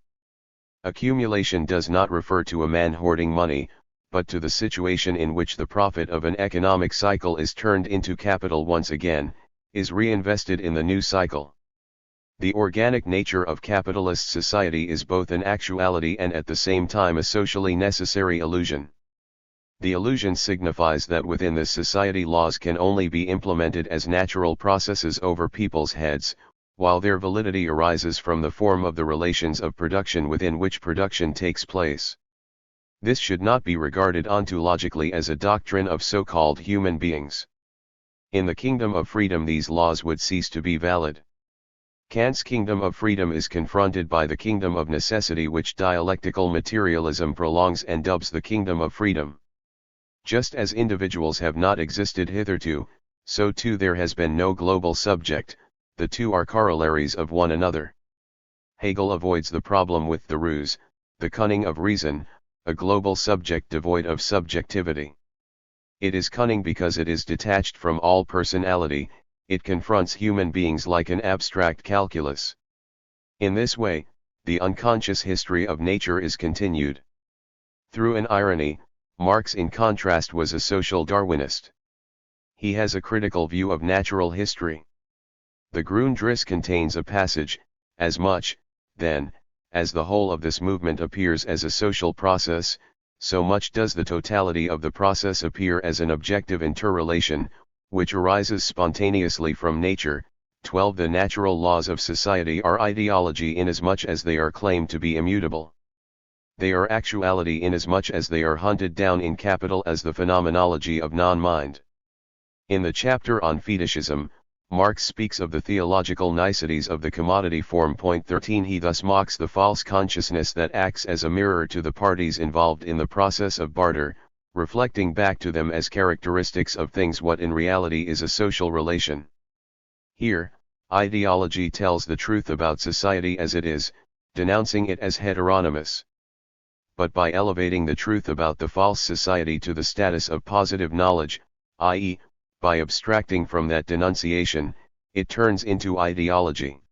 Accumulation does not refer to a man hoarding money, but to the situation in which the profit of an economic cycle is turned into capital once again, is reinvested in the new cycle. The organic nature of capitalist society is both an actuality and at the same time a socially necessary illusion. The illusion signifies that within this society laws can only be implemented as natural processes over people's heads, while their validity arises from the form of the relations of production within which production takes place. This should not be regarded ontologically as a doctrine of so-called human beings. In the kingdom of freedom these laws would cease to be valid. Kant's kingdom of freedom is confronted by the kingdom of necessity which dialectical materialism prolongs and dubs the kingdom of freedom. Just as individuals have not existed hitherto, so too there has been no global subject, the two are corollaries of one another. Hegel avoids the problem with the ruse, the cunning of reason, a global subject devoid of subjectivity. It is cunning because it is detached from all personality, it confronts human beings like an abstract calculus. In this way, the unconscious history of nature is continued. Through an irony, Marx in contrast was a social Darwinist. He has a critical view of natural history. The Grundrisse contains a passage, as much, then, as the whole of this movement appears as a social process, so much does the totality of the process appear as an objective interrelation, which arises spontaneously from nature. 12 The natural laws of society are ideology inasmuch as they are claimed to be immutable. They are actuality inasmuch as they are hunted down in capital as the phenomenology of non-mind. In the chapter on fetishism, Marx speaks of the theological niceties of the commodity form. 13 He thus mocks the false consciousness that acts as a mirror to the parties involved in the process of barter, reflecting back to them as characteristics of things what in reality is a social relation. Here, ideology tells the truth about society as it is, denouncing it as heteronymous. But by elevating the truth about the false society to the status of positive knowledge, i.e., by abstracting from that denunciation, it turns into ideology.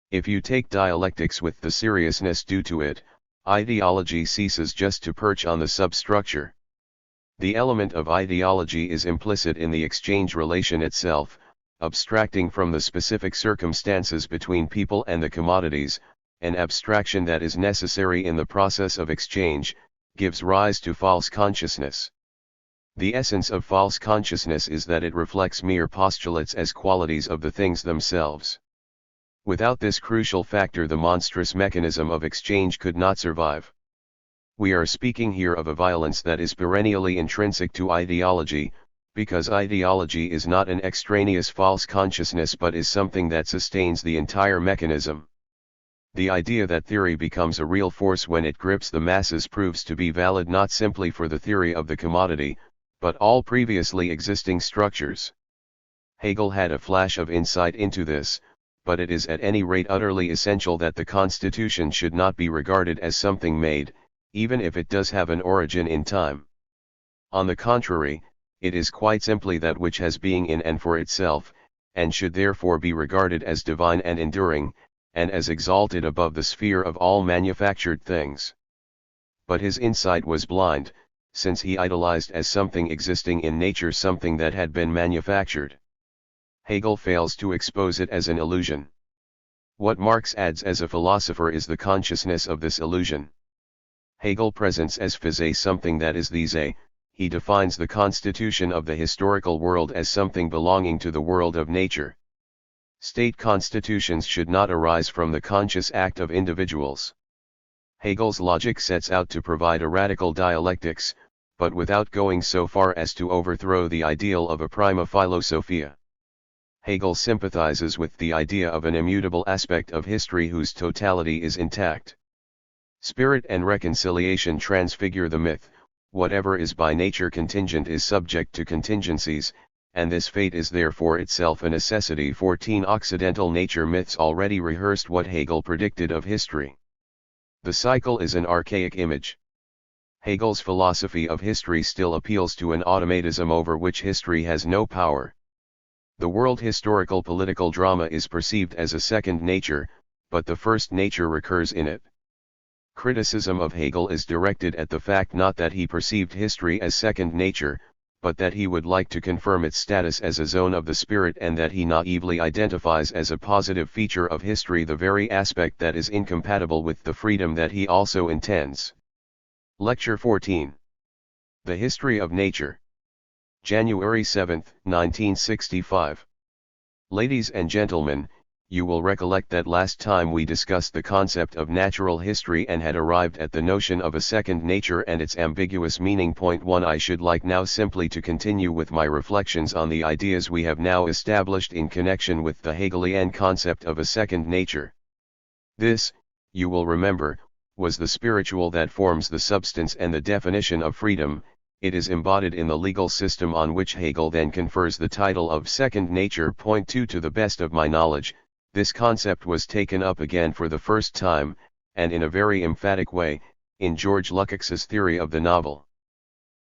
If you take dialectics with the seriousness due to it, Ideology ceases just to perch on the substructure. The element of ideology is implicit in the exchange relation itself, abstracting from the specific circumstances between people and the commodities, an abstraction that is necessary in the process of exchange, gives rise to false consciousness. The essence of false consciousness is that it reflects mere postulates as qualities of the things themselves. Without this crucial factor, the monstrous mechanism of exchange could not survive. We are speaking here of a violence that is perennially intrinsic to ideology, because ideology is not an extraneous false consciousness but is something that sustains the entire mechanism. The idea that theory becomes a real force when it grips the masses proves to be valid not simply for the theory of the commodity, but all previously existing structures. Hegel had a flash of insight into this, but it is at any rate utterly essential that the constitution should not be regarded as something made, even if it does have an origin in time. On the contrary, it is quite simply that which has being in and for itself, and should therefore be regarded as divine and enduring, and as exalted above the sphere of all manufactured things. But his insight was blind, since he idolized as something existing in nature something that had been manufactured. Hegel fails to expose it as an illusion. What Marx adds as a philosopher is the consciousness of this illusion. Hegel presents as physe something that is these. He defines the constitution of the historical world as something belonging to the world of nature. State constitutions should not arise from the conscious act of individuals. Hegel's logic sets out to provide a radical dialectics, but without going so far as to overthrow the ideal of a prima philosophia. Hegel sympathizes with the idea of an immutable aspect of history whose totality is intact. Spirit and reconciliation transfigure the myth. Whatever is by nature contingent is subject to contingencies, and this fate is therefore itself a necessity. 14 Occidental nature myths already rehearsed what Hegel predicted of history. The cycle is an archaic image. Hegel's philosophy of history still appeals to an automatism over which history has no power. The world historical political drama is perceived as a second nature, but the first nature recurs in it. Criticism of Hegel is directed at the fact not that he perceived history as second nature, but that he would like to confirm its status as a zone of the spirit, and that he naively identifies as a positive feature of history the very aspect that is incompatible with the freedom that he also intends. Lecture 14. The History of Nature. January 7, 1965. Ladies and gentlemen, you will recollect that last time we discussed the concept of natural history and had arrived at the notion of a second nature and its ambiguous meaning. Point 1. I should like now simply to continue with my reflections on the ideas we have now established in connection with the Hegelian concept of a second nature. This, you will remember, was the spiritual that forms the substance and the definition of freedom. It is embodied in the legal system on which Hegel then confers the title of second nature. Point 2. To the best of my knowledge, this concept was taken up again for the first time, and in a very emphatic way, in George Lukács's theory of the novel.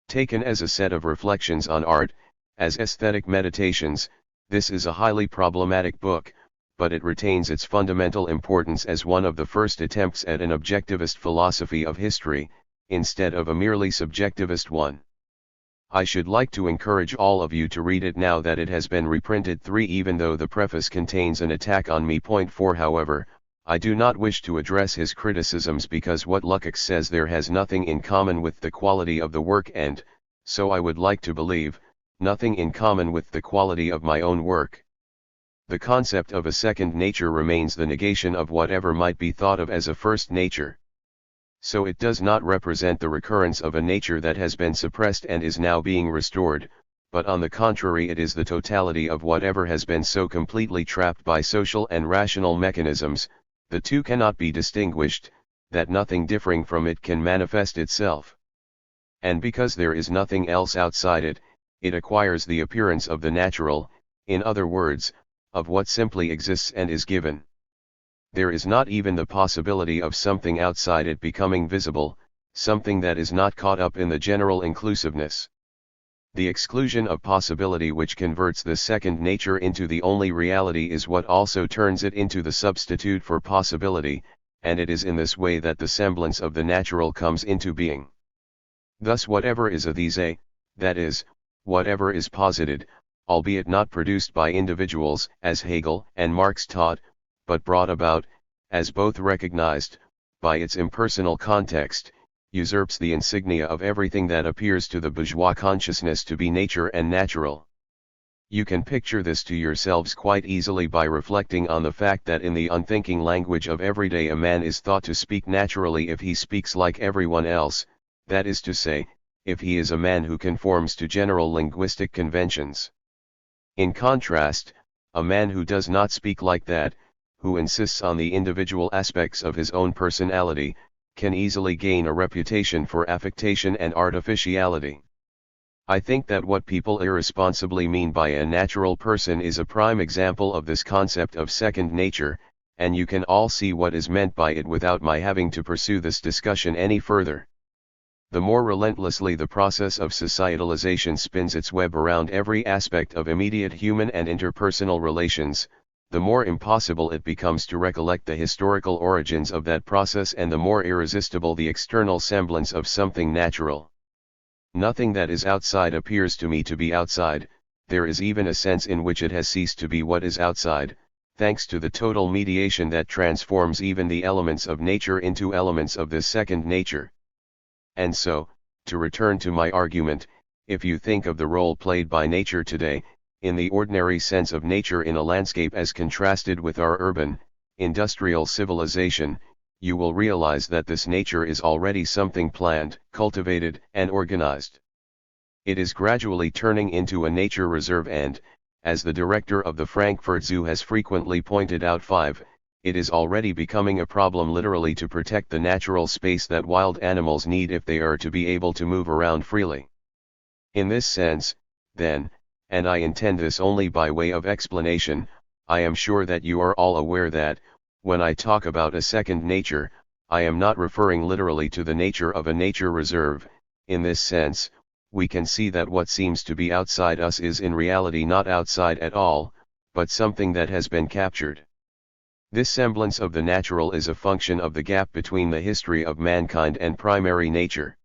Taken as a set of reflections on art, as aesthetic meditations, this is a highly problematic book, but it retains its fundamental importance as one of the first attempts at an objectivist philosophy of history, instead of a merely subjectivist one. I should like to encourage all of you to read it now that it has been reprinted. 3. Even though the preface contains an attack on me. Point 4. However, I do not wish to address his criticisms because what Lukács says there has nothing in common with the quality of the work and, so I would like to believe, nothing in common with the quality of my own work. The concept of a second nature remains the negation of whatever might be thought of as a first nature. So it does not represent the recurrence of a nature that has been suppressed and is now being restored, but on the contrary it is the totality of whatever has been so completely trapped by social and rational mechanisms. The two cannot be distinguished, that nothing differing from it can manifest itself. And because there is nothing else outside it, it acquires the appearance of the natural, in other words, of what simply exists and is given. There is not even the possibility of something outside it becoming visible, something that is not caught up in the general inclusiveness. The exclusion of possibility which converts the second nature into the only reality is what also turns it into the substitute for possibility, and it is in this way that the semblance of the natural comes into being. Thus whatever is a these, that is, whatever is posited, albeit not produced by individuals, as Hegel and Marx taught, but brought about, as both recognized, by its impersonal context, usurps the insignia of everything that appears to the bourgeois consciousness to be nature and natural. You can picture this to yourselves quite easily by reflecting on the fact that in the unthinking language of everyday a man is thought to speak naturally if he speaks like everyone else, that is to say, if he is a man who conforms to general linguistic conventions. In contrast, a man who does not speak like that, who insists on the individual aspects of his own personality, can easily gain a reputation for affectation and artificiality. I think that what people irresponsibly mean by a natural person is a prime example of this concept of second nature, and you can all see what is meant by it without my having to pursue this discussion any further. The more relentlessly the process of societalization spins its web around every aspect of immediate human and interpersonal relations, the more impossible it becomes to recollect the historical origins of that process and the more irresistible the external semblance of something natural. Nothing that is outside appears to me to be outside, there is even a sense in which it has ceased to be what is outside, thanks to the total mediation that transforms even the elements of nature into elements of this second nature. And so, to return to my argument, if you think of the role played by nature today, in the ordinary sense of nature in a landscape as contrasted with our urban, industrial civilization, you will realize that this nature is already something planned, cultivated, and organized. It is gradually turning into a nature reserve and, as the director of the Frankfurt Zoo has frequently pointed out, it is already becoming a problem literally to protect the natural space that wild animals need if they are to be able to move around freely. In this sense, then, and I intend this only by way of explanation, I am sure that you are all aware that, when I talk about a second nature, I am not referring literally to the nature of a nature reserve. In this sense, we can see that what seems to be outside us is in reality not outside at all, but something that has been captured. This semblance of the natural is a function of the gap between the history of mankind and primary nature.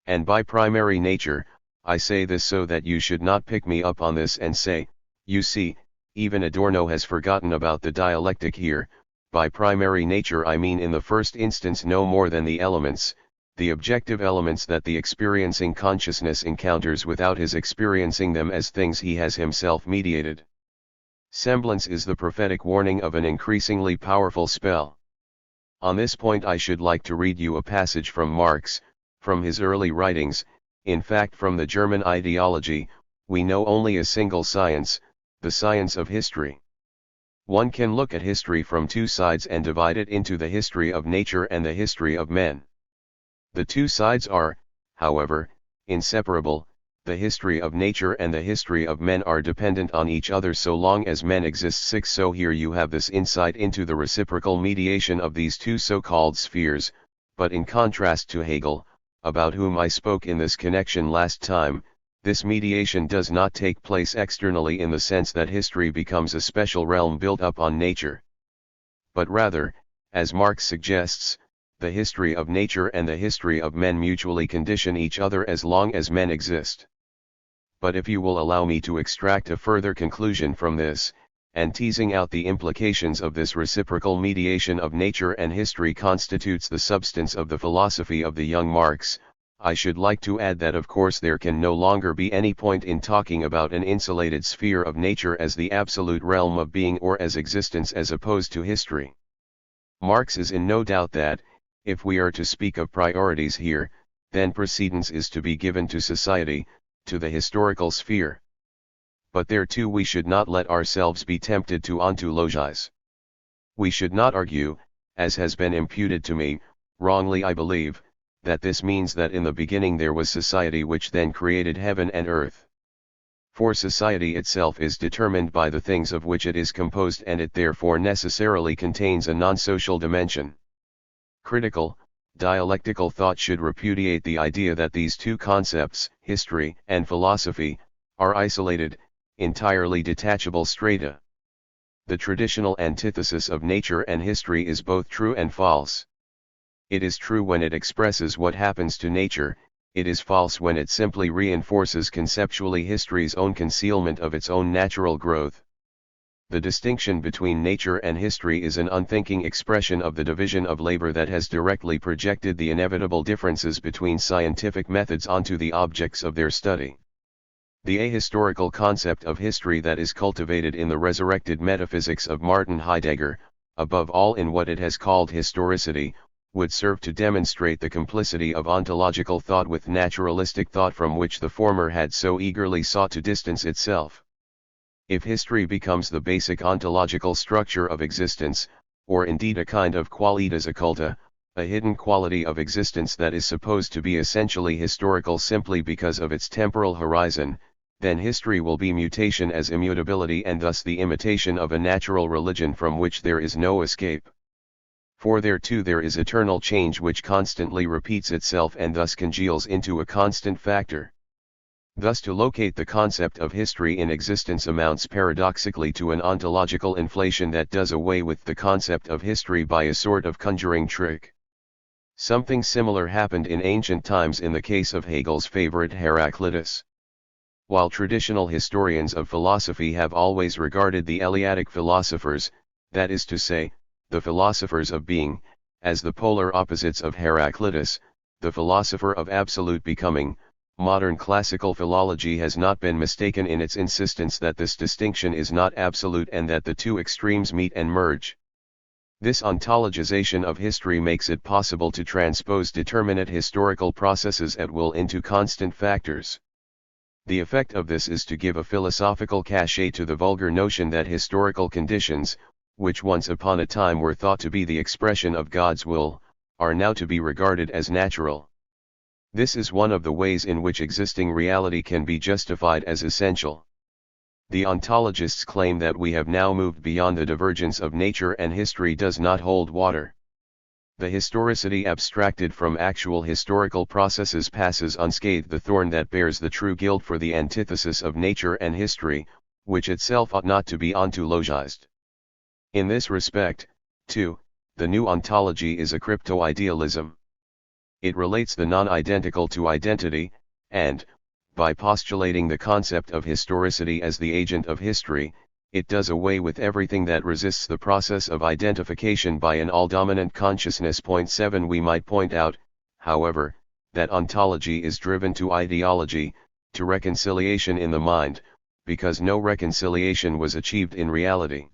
And by primary nature, I say this so that you should not pick me up on this and say, you see, even Adorno has forgotten about the dialectic here. By primary nature I mean in the first instance no more than the elements, the objective elements that the experiencing consciousness encounters without his experiencing them as things he has himself mediated. Semblance is the prophetic warning of an increasingly powerful spell. On this point I should like to read you a passage from Marx, from his early writings. In fact, from the German ideology, we know only a single science, the science of history. One can look at history from two sides and divide it into the history of nature and the history of men. The two sides are, however, inseparable. The history of nature and the history of men are dependent on each other so long as men exist. So here you have this insight into the reciprocal mediation of these two so-called spheres, but in contrast to Hegel, about whom I spoke in this connection last time, this mediation does not take place externally in the sense that history becomes a special realm built up on nature. But rather, as Marx suggests, the history of nature and the history of men mutually condition each other as long as men exist. But if you will allow me to extract a further conclusion from this, and teasing out the implications of this reciprocal mediation of nature and history constitutes the substance of the philosophy of the young Marx, I should like to add that of course there can no longer be any point in talking about an insulated sphere of nature as the absolute realm of being or as existence as opposed to history. Marx is in no doubt that, if we are to speak of priorities here, then precedence is to be given to society, to the historical sphere. But there too we should not let ourselves be tempted to ontologize. We should not argue, as has been imputed to me, wrongly I believe, that this means that in the beginning there was society which then created heaven and earth. For society itself is determined by the things of which it is composed and it therefore necessarily contains a non-social dimension. Critical, dialectical thought should repudiate the idea that these two concepts, history and philosophy, are isolated, entirely detachable strata. The traditional antithesis of nature and history is both true and false. It is true when it expresses what happens to nature, it is false when it simply reinforces conceptually history's own concealment of its own natural growth. The distinction between nature and history is an unthinking expression of the division of labor that has directly projected the inevitable differences between scientific methods onto the objects of their study. The ahistorical concept of history that is cultivated in the resurrected metaphysics of Martin Heidegger, above all in what it has called historicity, would serve to demonstrate the complicity of ontological thought with naturalistic thought from which the former had so eagerly sought to distance itself. If history becomes the basic ontological structure of existence, or indeed a kind of qualitas occulta, a hidden quality of existence that is supposed to be essentially historical simply because of its temporal horizon, then history will be mutation as immutability and thus the imitation of a natural religion from which there is no escape. For there too there is eternal change which constantly repeats itself and thus congeals into a constant factor. Thus to locate the concept of history in existence amounts paradoxically to an ontological inflation that does away with the concept of history by a sort of conjuring trick. Something similar happened in ancient times in the case of Hegel's favorite Heraclitus. While traditional historians of philosophy have always regarded the Eleatic philosophers, that is to say, the philosophers of being, as the polar opposites of Heraclitus, the philosopher of absolute becoming, modern classical philology has not been mistaken in its insistence that this distinction is not absolute and that the two extremes meet and merge. This ontologization of history makes it possible to transpose determinate historical processes at will into constant factors. The effect of this is to give a philosophical cachet to the vulgar notion that historical conditions, which once upon a time were thought to be the expression of God's will, are now to be regarded as natural. This is one of the ways in which existing reality can be justified as essential. The ontologists' claim that we have now moved beyond the divergence of nature and history does not hold water. The historicity abstracted from actual historical processes passes unscathed the thorn that bears the true guilt for the antithesis of nature and history, which itself ought not to be ontologized. In this respect, too, the new ontology is a crypto-idealism. It relates the non-identical to identity, and, by postulating the concept of historicity as the agent of history, it does away with everything that resists the process of identification by an all-dominant consciousness. 7 We might point out, however, that ontology is driven to ideology, to reconciliation in the mind, because no reconciliation was achieved in reality.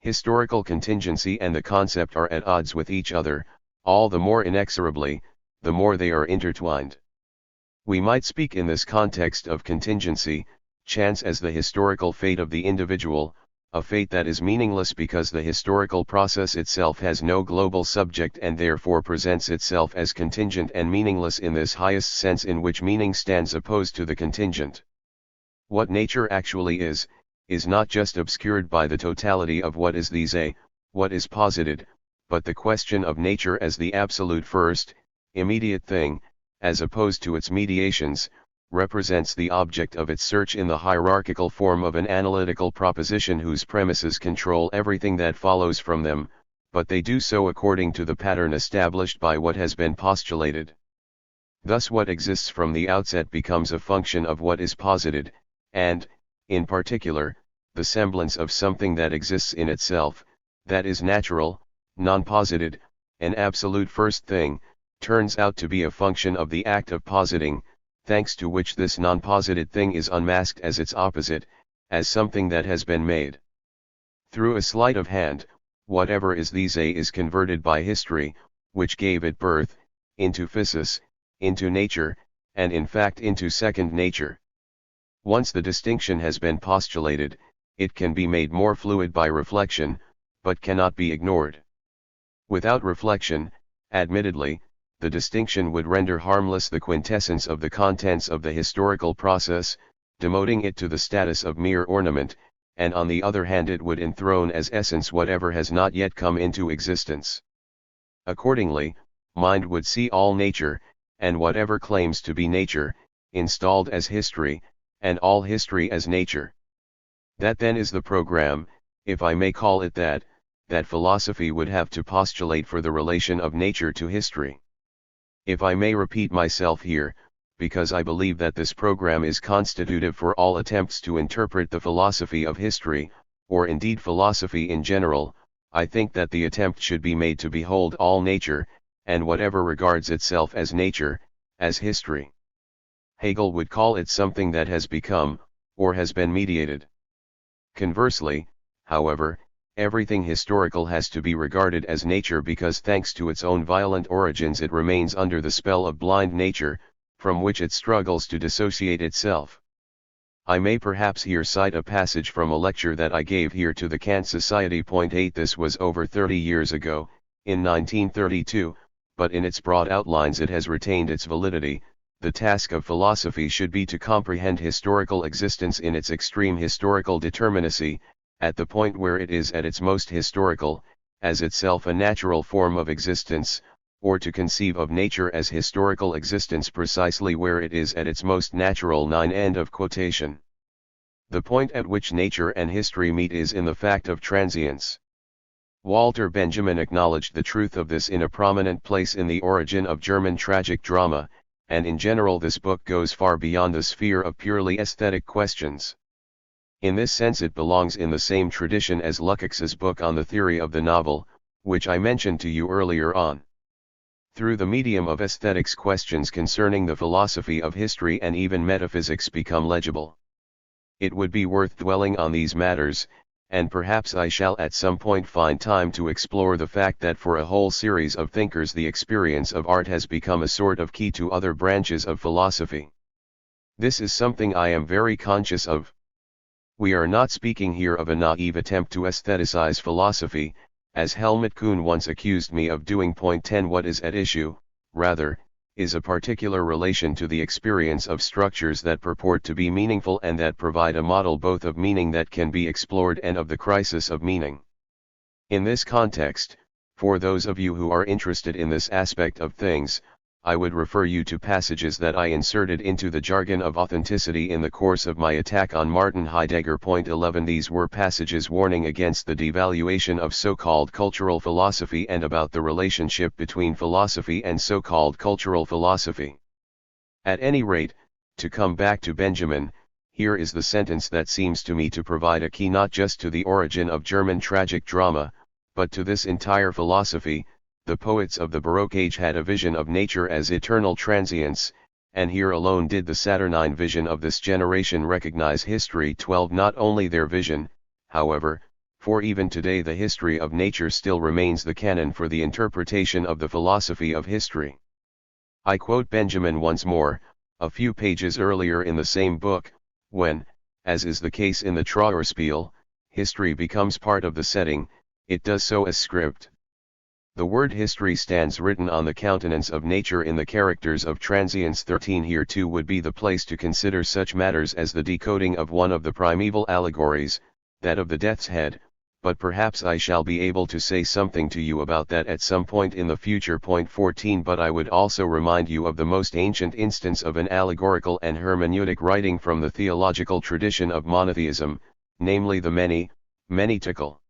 Historical contingency and the concept are at odds with each other, all the more inexorably, the more they are intertwined. We might speak in this context of contingency, chance as the historical fate of the individual, a fate that is meaningless because the historical process itself has no global subject and therefore presents itself as contingent and meaningless in this highest sense in which meaning stands opposed to the contingent. What nature actually is not just obscured by the totality of what is what is posited, but the question of nature as the absolute first, immediate thing, as opposed to its mediations, represents the object of its search in the hierarchical form of an analytical proposition whose premises control everything that follows from them, but they do so according to the pattern established by what has been postulated. Thus what exists from the outset becomes a function of what is posited, and, in particular, the semblance of something that exists in itself, that is natural, non-posited, an absolute first thing, turns out to be a function of the act of positing, thanks to which this non-posited thing is unmasked as its opposite, as something that has been made. Through a sleight of hand, whatever is is converted by history, which gave it birth, into physis, into nature, and in fact into second nature. Once the distinction has been postulated, it can be made more fluid by reflection, but cannot be ignored. Without reflection, admittedly, the distinction would render harmless the quintessence of the contents of the historical process, demoting it to the status of mere ornament, and on the other hand it would enthrone as essence whatever has not yet come into existence. Accordingly, mind would see all nature, and whatever claims to be nature, installed as history, and all history as nature. That then is the program, if I may call it that, that philosophy would have to postulate for the relation of nature to history. If I may repeat myself here, because I believe that this program is constitutive for all attempts to interpret the philosophy of history, or indeed philosophy in general, I think that the attempt should be made to behold all nature, and whatever regards itself as nature, as history. Hegel would call it something that has become, or has been mediated. Conversely, however, everything historical has to be regarded as nature because thanks to its own violent origins it remains under the spell of blind nature, from which it struggles to dissociate itself. I may perhaps here cite a passage from a lecture that I gave here to the Kant Society. 8 This was over 30 years ago, in 1932, but in its broad outlines it has retained its validity. The task of philosophy should be to comprehend historical existence in its extreme historical determinacy, at the point where it is at its most historical, as itself a natural form of existence, or to conceive of nature as historical existence precisely where it is at its most natural. End of quotation. The point at which nature and history meet is in the fact of transience. Walter Benjamin acknowledged the truth of this in a prominent place in The Origin of German Tragic Drama, and in general this book goes far beyond the sphere of purely aesthetic questions. In this sense it belongs in the same tradition as Lukács's book on the theory of the novel, which I mentioned to you earlier on. Through the medium of aesthetics questions concerning the philosophy of history and even metaphysics become legible. It would be worth dwelling on these matters, and perhaps I shall at some point find time to explore the fact that for a whole series of thinkers the experience of art has become a sort of key to other branches of philosophy. This is something I am very conscious of. We are not speaking here of a naive attempt to aestheticize philosophy, as Helmut Kuhn once accused me of doing. 10 What is at issue, rather, is a particular relation to the experience of structures that purport to be meaningful and that provide a model both of meaning that can be explored and of the crisis of meaning. In this context, for those of you who are interested in this aspect of things, I would refer you to passages that I inserted into the jargon of authenticity in the course of my attack on Martin Heidegger. 11 These were passages warning against the devaluation of so-called cultural philosophy and about the relationship between philosophy and so-called cultural philosophy. At any rate, to come back to Benjamin, here is the sentence that seems to me to provide a key not just to the origin of German tragic drama, but to this entire philosophy. The poets of the Baroque age had a vision of nature as eternal transience, and here alone did the Saturnine vision of this generation recognize history. 12 Not only their vision, however, for even today the history of nature still remains the canon for the interpretation of the philosophy of history. I quote Benjamin once more, a few pages earlier in the same book, when, as is the case in the Trauerspiel, history becomes part of the setting, it does so as script. The word history stands written on the countenance of nature in the characters of transience. 13 Here too would be the place to consider such matters as the decoding of one of the primeval allegories, that of the death's head, but perhaps I shall be able to say something to you about that at some point in the future. 14 But I would also remind you of the most ancient instance of an allegorical and hermeneutic writing from the theological tradition of monotheism, namely the menetical.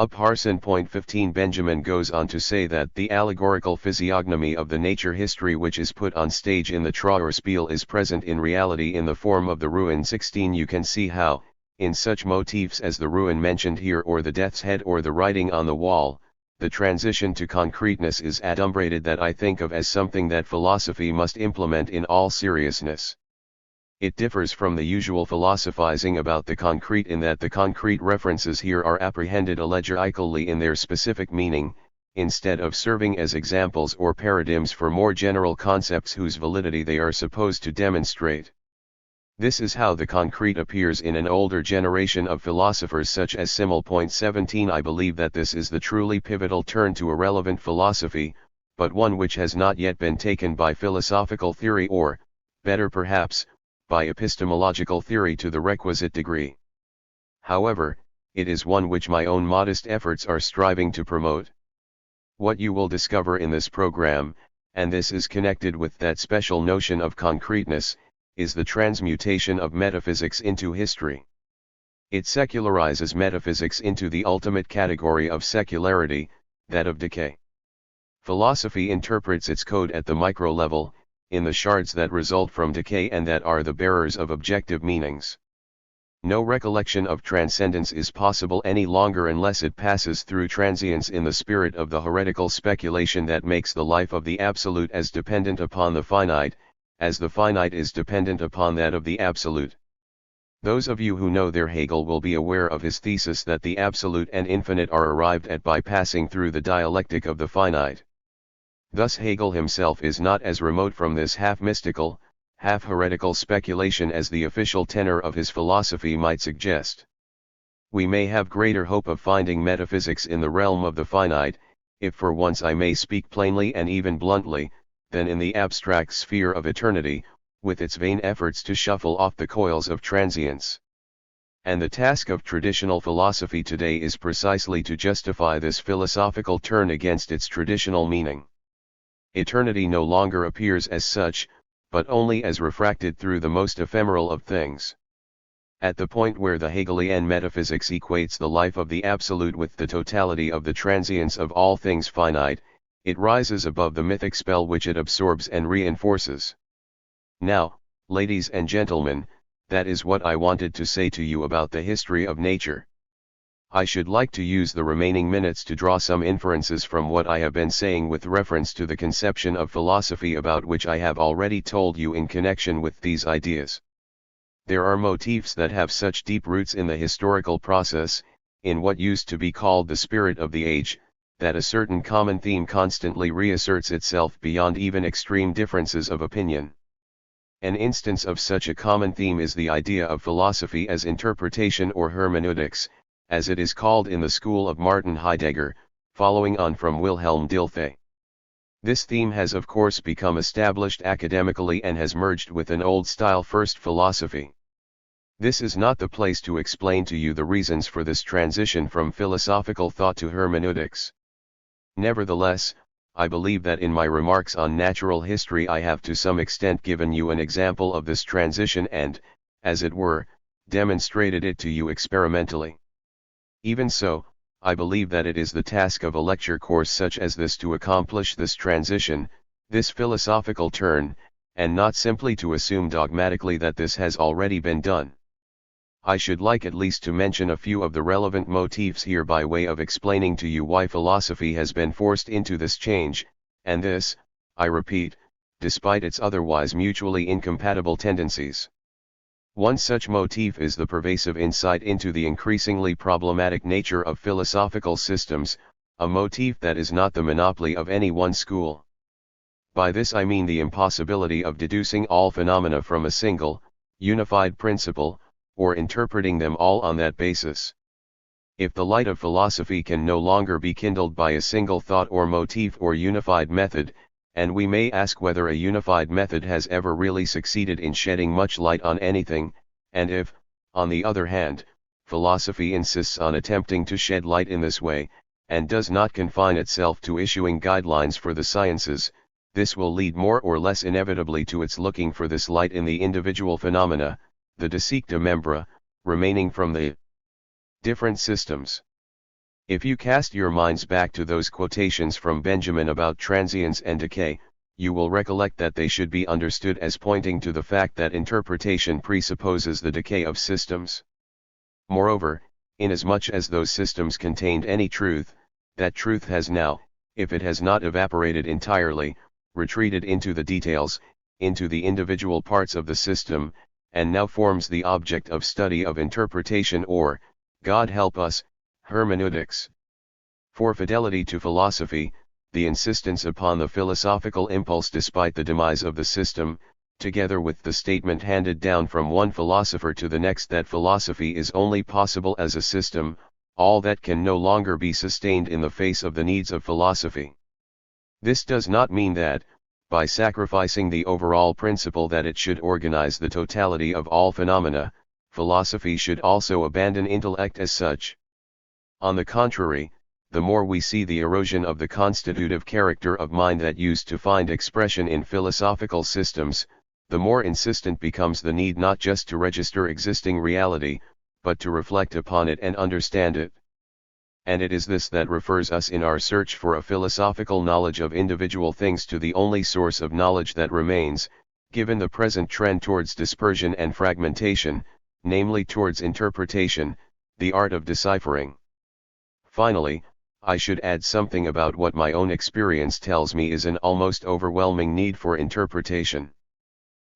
Parson. 15 Benjamin goes on to say that the allegorical physiognomy of the nature history which is put on stage in the Trauerspiel is present in reality in the form of the ruin. 16 You can see how, in such motifs as the ruin mentioned here or the death's head or the writing on the wall, the transition to concreteness is adumbrated, that I think of as something that philosophy must implement in all seriousness. It differs from the usual philosophizing about the concrete in that the concrete references here are apprehended allegorically in their specific meaning, instead of serving as examples or paradigms for more general concepts whose validity they are supposed to demonstrate. This is how the concrete appears in an older generation of philosophers such as Simmel. 17 I believe that this is the truly pivotal turn to a relevant philosophy, but one which has not yet been taken by philosophical theory or, better perhaps, by epistemological theory to the requisite degree. However, it is one which my own modest efforts are striving to promote. What you will discover in this program, and this is connected with that special notion of concreteness, is the transmutation of metaphysics into history. It secularizes metaphysics into the ultimate category of secularity, that of decay. Philosophy interprets its code at the micro level, in the shards that result from decay and that are the bearers of objective meanings. No recollection of transcendence is possible any longer unless it passes through transience in the spirit of the heretical speculation that makes the life of the absolute as dependent upon the finite, as the finite is dependent upon that of the absolute. Those of you who know their Hegel will be aware of his thesis that the absolute and infinite are arrived at by passing through the dialectic of the finite. Thus Hegel himself is not as remote from this half-mystical, half-heretical speculation as the official tenor of his philosophy might suggest. We may have greater hope of finding metaphysics in the realm of the finite, if for once I may speak plainly and even bluntly, than in the abstract sphere of eternity, with its vain efforts to shuffle off the coils of transience. And the task of traditional philosophy today is precisely to justify this philosophical turn against its traditional meaning. Eternity no longer appears as such, but only as refracted through the most ephemeral of things. At the point where the Hegelian metaphysics equates the life of the absolute with the totality of the transience of all things finite, it rises above the mythic spell which it absorbs and reinforces. Now, ladies and gentlemen, that is what I wanted to say to you about the history of nature. I should like to use the remaining minutes to draw some inferences from what I have been saying with reference to the conception of philosophy about which I have already told you in connection with these ideas. There are motifs that have such deep roots in the historical process, in what used to be called the spirit of the age, that a certain common theme constantly reasserts itself beyond even extreme differences of opinion. An instance of such a common theme is the idea of philosophy as interpretation or hermeneutics, as it is called in the school of Martin Heidegger, following on from Wilhelm Dilthey. This theme has of course become established academically and has merged with an old-style first philosophy. This is not the place to explain to you the reasons for this transition from philosophical thought to hermeneutics. Nevertheless, I believe that in my remarks on natural history I have to some extent given you an example of this transition and, as it were, demonstrated it to you experimentally. Even so, I believe that it is the task of a lecture course such as this to accomplish this transition, this philosophical turn, and not simply to assume dogmatically that this has already been done. I should like at least to mention a few of the relevant motifs here by way of explaining to you why philosophy has been forced into this change, and this, I repeat, despite its otherwise mutually incompatible tendencies. One such motif is the pervasive insight into the increasingly problematic nature of philosophical systems, a motif that is not the monopoly of any one school. By this I mean the impossibility of deducing all phenomena from a single, unified principle, or interpreting them all on that basis. If the light of philosophy can no longer be kindled by a single thought or motif or unified method, and we may ask whether a unified method has ever really succeeded in shedding much light on anything, and if, on the other hand, philosophy insists on attempting to shed light in this way, and does not confine itself to issuing guidelines for the sciences, this will lead more or less inevitably to its looking for this light in the individual phenomena, the dissecta membra, remaining from the different systems. If you cast your minds back to those quotations from Benjamin about transience and decay, you will recollect that they should be understood as pointing to the fact that interpretation presupposes the decay of systems. Moreover, inasmuch as those systems contained any truth, that truth has now, if it has not evaporated entirely, retreated into the details, into the individual parts of the system, and now forms the object of study of interpretation or, God help us, hermeneutics. For fidelity to philosophy, the insistence upon the philosophical impulse despite the demise of the system, together with the statement handed down from one philosopher to the next that philosophy is only possible as a system, all that can no longer be sustained in the face of the needs of philosophy. This does not mean that, by sacrificing the overall principle that it should organize the totality of all phenomena, philosophy should also abandon intellect as such. On the contrary, the more we see the erosion of the constitutive character of mind that used to find expression in philosophical systems, the more insistent becomes the need not just to register existing reality, but to reflect upon it and understand it. And it is this that refers us in our search for a philosophical knowledge of individual things to the only source of knowledge that remains, given the present trend towards dispersion and fragmentation, namely towards interpretation, the art of deciphering. Finally, I should add something about what my own experience tells me is an almost overwhelming need for interpretation.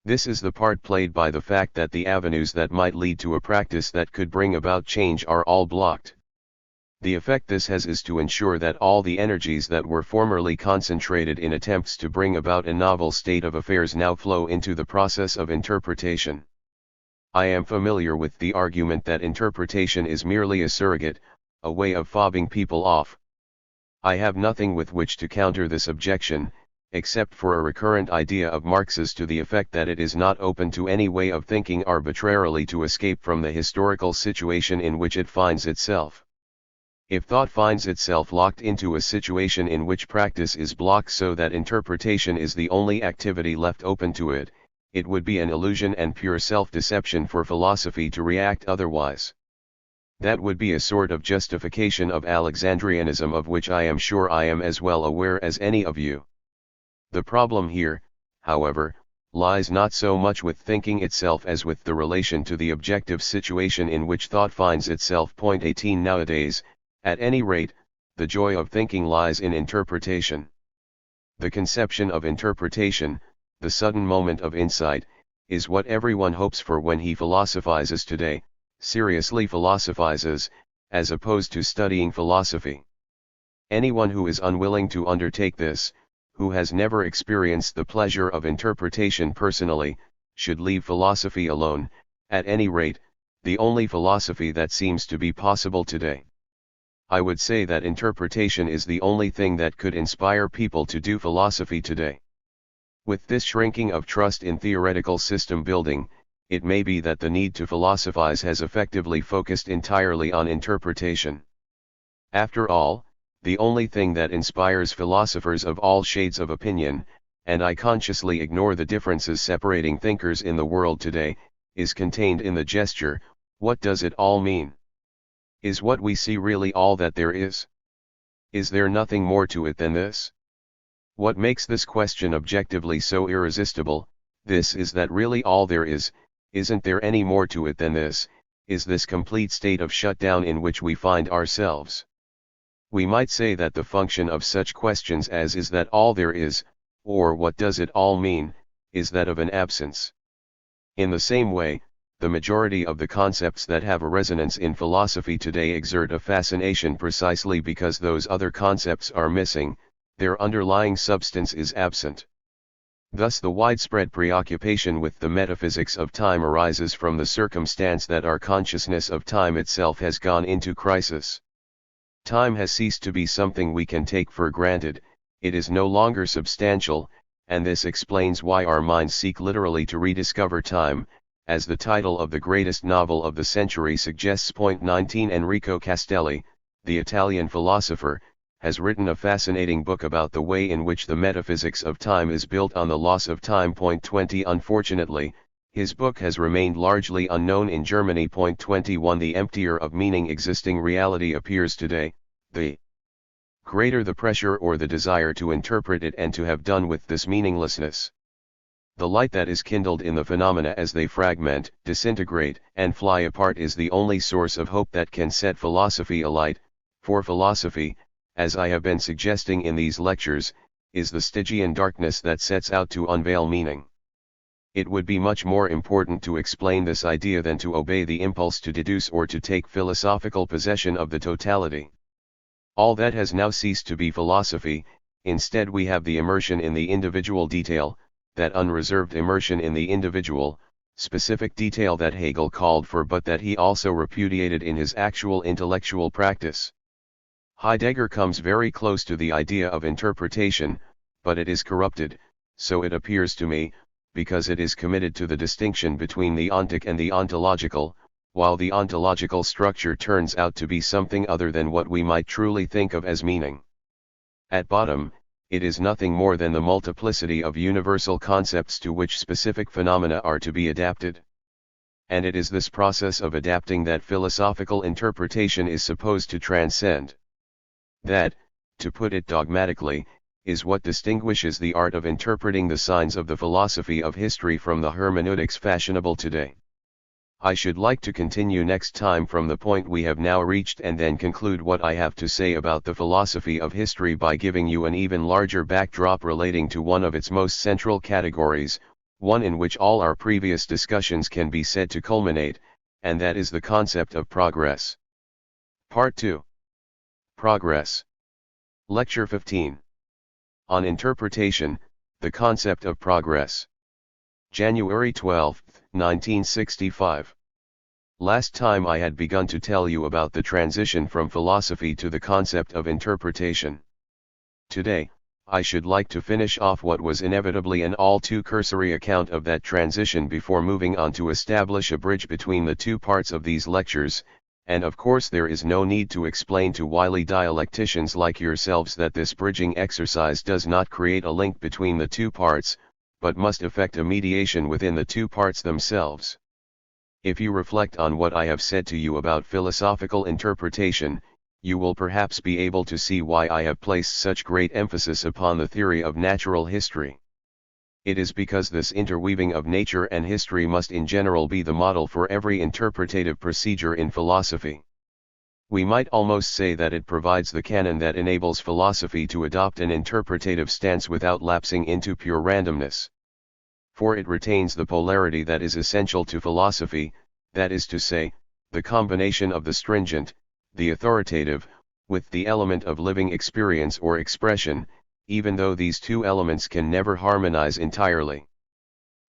This is the part played by the fact that the avenues that might lead to a practice that could bring about change are all blocked. The effect this has is to ensure that all the energies that were formerly concentrated in attempts to bring about a novel state of affairs now flow into the process of interpretation. I am familiar with the argument that interpretation is merely a surrogate, a way of fobbing people off. I have nothing with which to counter this objection, except for a recurrent idea of Marx's to the effect that it is not open to any way of thinking arbitrarily to escape from the historical situation in which it finds itself. If thought finds itself locked into a situation in which practice is blocked so that interpretation is the only activity left open to it, it would be an illusion and pure self-deception for philosophy to react otherwise. That would be a sort of justification of Alexandrianism of which I am sure I am as well aware as any of you. The problem here, however, lies not so much with thinking itself as with the relation to the objective situation in which thought finds itself. Point 18 Nowadays, at any rate, the joy of thinking lies in interpretation. The conception of interpretation, the sudden moment of insight, is what everyone hopes for when he philosophizes today, seriously philosophizes, as opposed to studying philosophy. Anyone who is unwilling to undertake this, who has never experienced the pleasure of interpretation personally, should leave philosophy alone, at any rate, the only philosophy that seems to be possible today. I would say that interpretation is the only thing that could inspire people to do philosophy today. With this shrinking of trust in theoretical system building, it may be that the need to philosophize has effectively focused entirely on interpretation. After all, the only thing that inspires philosophers of all shades of opinion, and I consciously ignore the differences separating thinkers in the world today, is contained in the gesture, "What does it all mean? Is what we see really all that there is? Is there nothing more to it than this?" What makes this question objectively so irresistible, this is that really all there is, isn't there any more to it than this, is this complete state of shutdown in which we find ourselves. We might say that the function of such questions as "is that all there is," or "what does it all mean," is that of an absence. In the same way, the majority of the concepts that have a resonance in philosophy today exert a fascination precisely because those other concepts are missing, their underlying substance is absent. Thus the widespread preoccupation with the metaphysics of time arises from the circumstance that our consciousness of time itself has gone into crisis. Time has ceased to be something we can take for granted, it is no longer substantial, and this explains why our minds seek literally to rediscover time, as the title of the greatest novel of the century suggests. Point 19 Enrico Castelli, the Italian philosopher, has written a fascinating book about the way in which the metaphysics of time is built on the loss of time. Point 20 Unfortunately, his book has remained largely unknown in Germany. Point 21 The emptier of meaning existing reality appears today, the greater the pressure or the desire to interpret it and to have done with this meaninglessness. The light that is kindled in the phenomena as they fragment, disintegrate, and fly apart is the only source of hope that can set philosophy alight, for philosophy, as I have been suggesting in these lectures, is the Stygian darkness that sets out to unveil meaning. It would be much more important to explain this idea than to obey the impulse to deduce or to take philosophical possession of the totality. All that has now ceased to be philosophy, instead we have the immersion in the individual detail, that unreserved immersion in the individual, specific detail that Hegel called for but that he also repudiated in his actual intellectual practice. Heidegger comes very close to the idea of interpretation, but it is corrupted, so it appears to me, because it is committed to the distinction between the ontic and the ontological, while the ontological structure turns out to be something other than what we might truly think of as meaning. At bottom, it is nothing more than the multiplicity of universal concepts to which specific phenomena are to be adapted. and it is this process of adapting that philosophical interpretation is supposed to transcend. That, to put it dogmatically, is what distinguishes the art of interpreting the signs of the philosophy of history from the hermeneutics fashionable today. I should like to continue next time from the point we have now reached and then conclude what I have to say about the philosophy of history by giving you an even larger backdrop relating to one of its most central categories, one in which all our previous discussions can be said to culminate, and that is the concept of progress. Part 2. Progress. Lecture 15. On Interpretation, the Concept of Progress. January 12, 1965. Last time I had begun to tell you about the transition from philosophy to the concept of interpretation. Today, I should like to finish off what was inevitably an all too cursory account of that transition before moving on to establish a bridge between the two parts of these lectures, and of course there is no need to explain to wily dialecticians like yourselves that this bridging exercise does not create a link between the two parts, but must effect a mediation within the two parts themselves. If you reflect on what I have said to you about philosophical interpretation, you will perhaps be able to see why I have placed such great emphasis upon the theory of natural history. It is because this interweaving of nature and history must in general be the model for every interpretative procedure in philosophy. We might almost say that it provides the canon that enables philosophy to adopt an interpretative stance without lapsing into pure randomness. For it retains the polarity that is essential to philosophy, that is to say, the combination of the stringent, the authoritative, with the element of living experience or expression, even though these two elements can never harmonize entirely.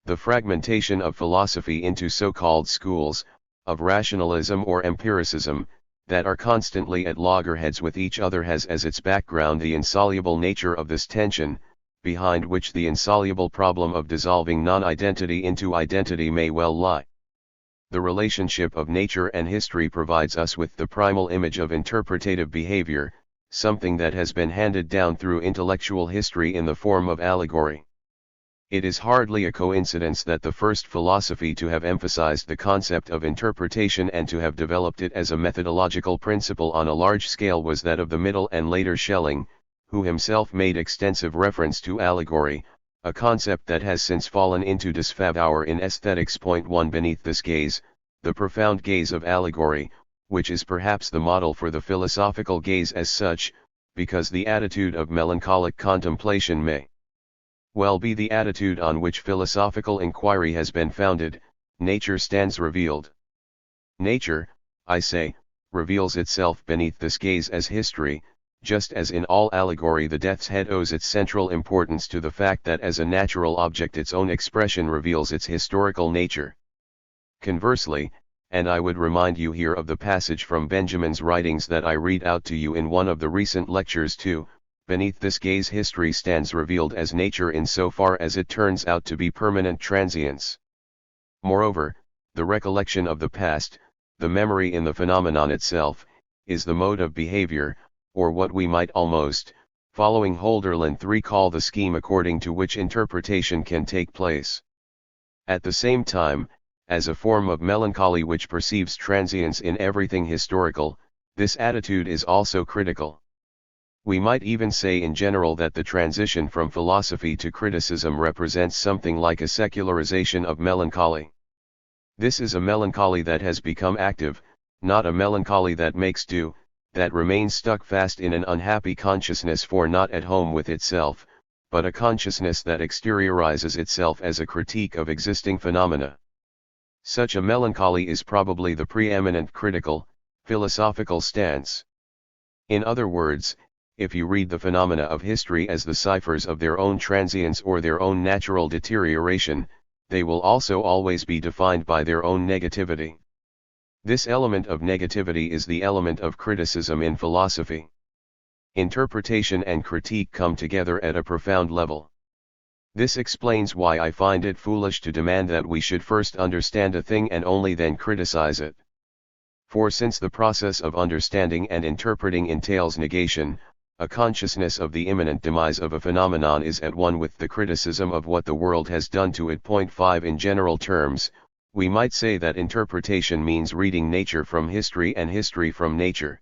The fragmentation of philosophy into so-called schools, of rationalism or empiricism, that are constantly at loggerheads with each other has as its background the insoluble nature of this tension, behind which the insoluble problem of dissolving non-identity into identity may well lie. The relationship of nature and history provides us with the primal image of interpretative behavior, something that has been handed down through intellectual history in the form of allegory. It is hardly a coincidence that the first philosophy to have emphasized the concept of interpretation and to have developed it as a methodological principle on a large scale was that of the Middle and later Schelling, who himself made extensive reference to allegory, a concept that has since fallen into disfavor in aesthetics. 1 Beneath this gaze, the profound gaze of allegory, which is perhaps the model for the philosophical gaze as such, because the attitude of melancholic contemplation may well be the attitude on which philosophical inquiry has been founded, nature stands revealed. Nature, I say, reveals itself beneath this gaze as history, just as in all allegory the death's head owes its central importance to the fact that as a natural object its own expression reveals its historical nature. Conversely, and I would remind you here of the passage from Benjamin's writings that I read out to you in one of the recent lectures too, beneath this gaze history stands revealed as nature in so far as it turns out to be permanent transience. Moreover, the recollection of the past, the memory in the phenomenon itself, is the mode of behavior, or what we might almost, following Hölderlin 3 call the scheme according to which interpretation can take place. At the same time, as a form of melancholy which perceives transience in everything historical, this attitude is also critical. We might even say in general that the transition from philosophy to criticism represents something like a secularization of melancholy. This is a melancholy that has become active, not a melancholy that makes do, that remains stuck fast in an unhappy consciousness for not at home with itself, but a consciousness that exteriorizes itself as a critique of existing phenomena. Such a melancholy is probably the preeminent critical, philosophical stance. In other words, if you read the phenomena of history as the ciphers of their own transience or their own natural deterioration, they will also always be defined by their own negativity. This element of negativity is the element of criticism in philosophy. Interpretation and critique come together at a profound level. This explains why I find it foolish to demand that we should first understand a thing and only then criticize it. For since the process of understanding and interpreting entails negation, a consciousness of the imminent demise of a phenomenon is at one with the criticism of what the world has done to it. 5 In general terms, We might say that interpretation means reading nature from history and history from nature.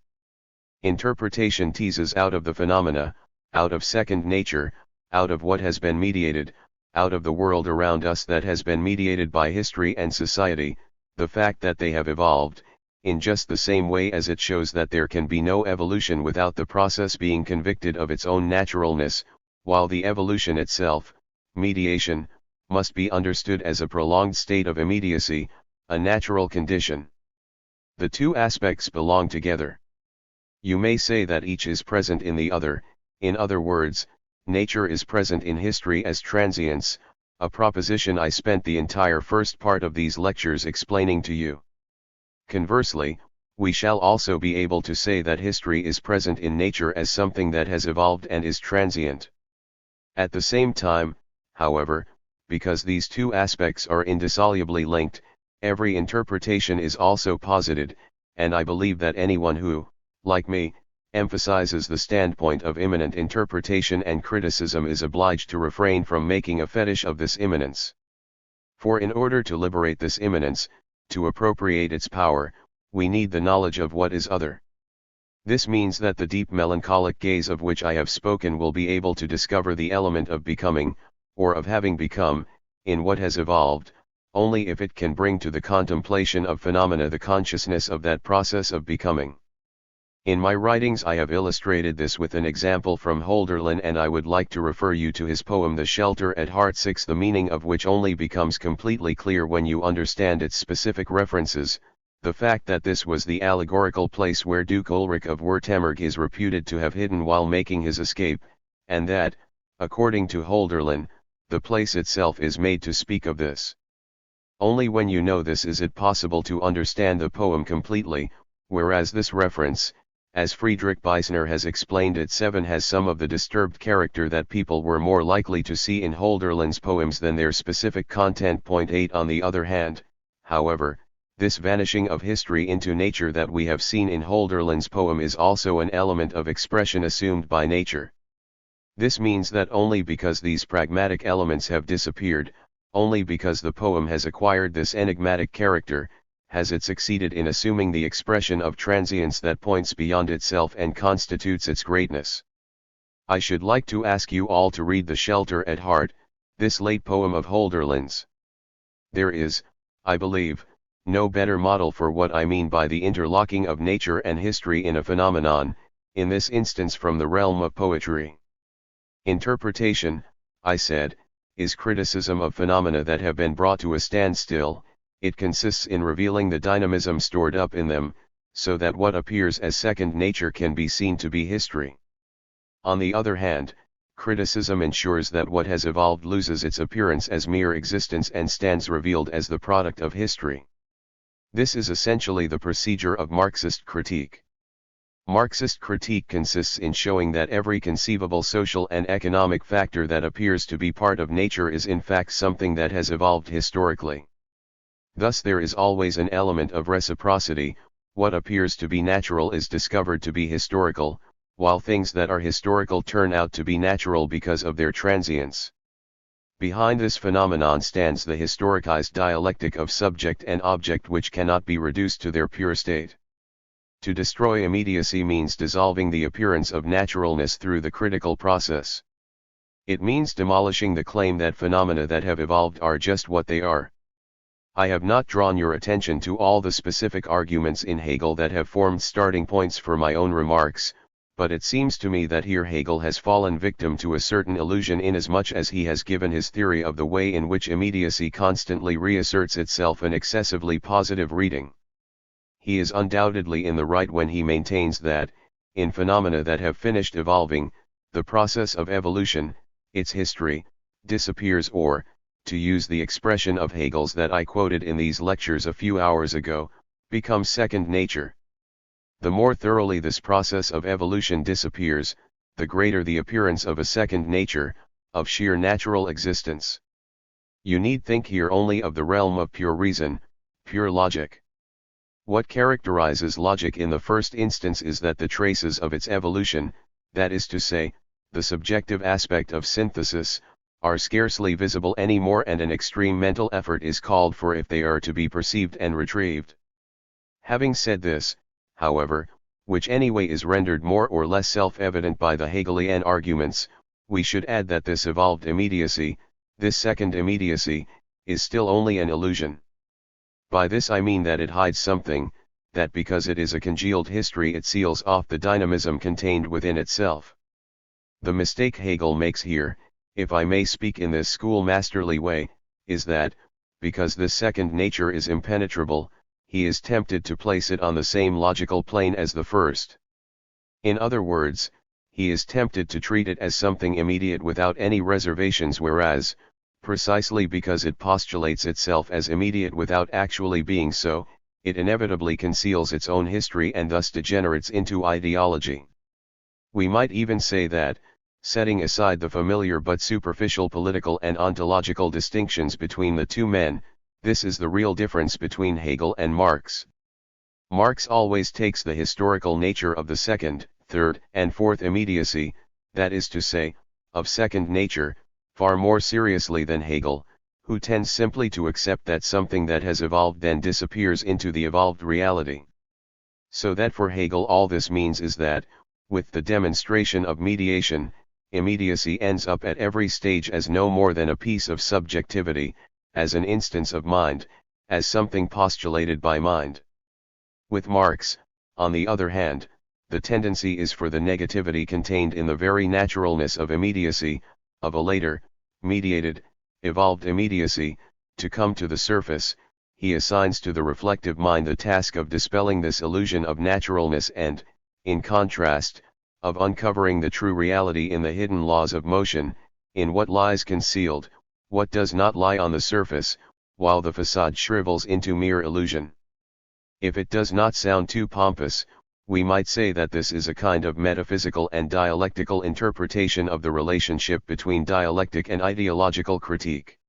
Interpretation teases out of the phenomena, out of second nature, out of what has been mediated, out of the world around us that has been mediated by history and society, the fact that they have evolved, in just the same way as it shows that there can be no evolution without the process being convicted of its own naturalness, while the evolution itself, mediation, must be understood as a prolonged state of immediacy, a natural condition. The two aspects belong together. You may say that each is present in the other, in other words, nature is present in history as transience, a proposition I spent the entire first part of these lectures explaining to you. Conversely, we shall also be able to say that history is present in nature as something that has evolved and is transient. At the same time, however, because these two aspects are indissolubly linked, every interpretation is also posited, and I believe that anyone who, like me, emphasizes the standpoint of immanent interpretation and criticism is obliged to refrain from making a fetish of this immanence. For in order to liberate this immanence, to appropriate its power, we need the knowledge of what is other. This means that the deep melancholic gaze of which I have spoken will be able to discover the element of becoming, or of having become, in what has evolved, only if it can bring to the contemplation of phenomena the consciousness of that process of becoming. In my writings I have illustrated this with an example from Hölderlin, and I would like to refer you to his poem The Shelter at Heart 6, the meaning of which only becomes completely clear when you understand its specific references, the fact that this was the allegorical place where Duke Ulrich of Württemberg is reputed to have hidden while making his escape, and that, according to Hölderlin, the place itself is made to speak of this. Only when you know this is it possible to understand the poem completely, whereas this reference, as Friedrich Beisner has explained it, 7 has some of the disturbed character that people were more likely to see in Hölderlin's poems than their specific content. 8 On the other hand, however, this vanishing of history into nature that we have seen in Hölderlin's poem is also an element of expression assumed by nature. This means that only because these pragmatic elements have disappeared, only because the poem has acquired this enigmatic character, has it succeeded in assuming the expression of transience that points beyond itself and constitutes its greatness. I should like to ask you all to read The Shelter at Heart, this late poem of Hölderlin's. There is, I believe, no better model for what I mean by the interlocking of nature and history in a phenomenon, in this instance from the realm of poetry. Interpretation, I said, is criticism of phenomena that have been brought to a standstill. It consists in revealing the dynamism stored up in them, so that what appears as second nature can be seen to be history. On the other hand, criticism ensures that what has evolved loses its appearance as mere existence and stands revealed as the product of history. This is essentially the procedure of Marxist critique. Marxist critique consists in showing that every conceivable social and economic factor that appears to be part of nature is in fact something that has evolved historically. Thus there is always an element of reciprocity. What appears to be natural is discovered to be historical, while things that are historical turn out to be natural because of their transience. Behind this phenomenon stands the historicized dialectic of subject and object, which cannot be reduced to their pure state. To destroy immediacy means dissolving the appearance of naturalness through the critical process. It means demolishing the claim that phenomena that have evolved are just what they are. I have not drawn your attention to all the specific arguments in Hegel that have formed starting points for my own remarks, but it seems to me that here Hegel has fallen victim to a certain illusion inasmuch as he has given his theory of the way in which immediacy constantly reasserts itself an excessively positive reading. He is undoubtedly in the right when he maintains that, in phenomena that have finished evolving, the process of evolution, its history, disappears, or, to use the expression of Hegel's that I quoted in these lectures a few hours ago, becomes second nature. The more thoroughly this process of evolution disappears, the greater the appearance of a second nature, of sheer natural existence. You need think here only of the realm of pure reason, pure logic. What characterizes logic in the first instance is that the traces of its evolution, that is to say, the subjective aspect of synthesis, are scarcely visible anymore, and an extreme mental effort is called for if they are to be perceived and retrieved. Having said this, however, which anyway is rendered more or less self-evident by the Hegelian arguments, we should add that this evolved immediacy, this second immediacy, is still only an illusion. By this I mean that it hides something, that because it is a congealed history it seals off the dynamism contained within itself. The mistake Hegel makes here, if I may speak in this schoolmasterly way, is that, because this second nature is impenetrable, he is tempted to place it on the same logical plane as the first. In other words, he is tempted to treat it as something immediate without any reservations, whereas, precisely because it postulates itself as immediate without actually being so, it inevitably conceals its own history and thus degenerates into ideology. We might even say that, setting aside the familiar but superficial political and ontological distinctions between the two men, this is the real difference between Hegel and Marx. Marx always takes the historical nature of the second, third, and fourth immediacy, that is to say, of second nature, far more seriously than Hegel, who tends simply to accept that something that has evolved then disappears into the evolved reality. So that for Hegel all this means is that, with the demonstration of mediation, immediacy ends up at every stage as no more than a piece of subjectivity, as an instance of mind, as something postulated by mind. With Marx, on the other hand, the tendency is for the negativity contained in the very naturalness of immediacy, of a later, mediated, evolved immediacy, to come to the surface. He assigns to the reflective mind the task of dispelling this illusion of naturalness and, in contrast, of uncovering the true reality in the hidden laws of motion, in what lies concealed, what does not lie on the surface, while the facade shrivels into mere illusion. If it does not sound too pompous, we might say that this is a kind of metaphysical and dialectical interpretation of the relationship between dialectic and ideological critique.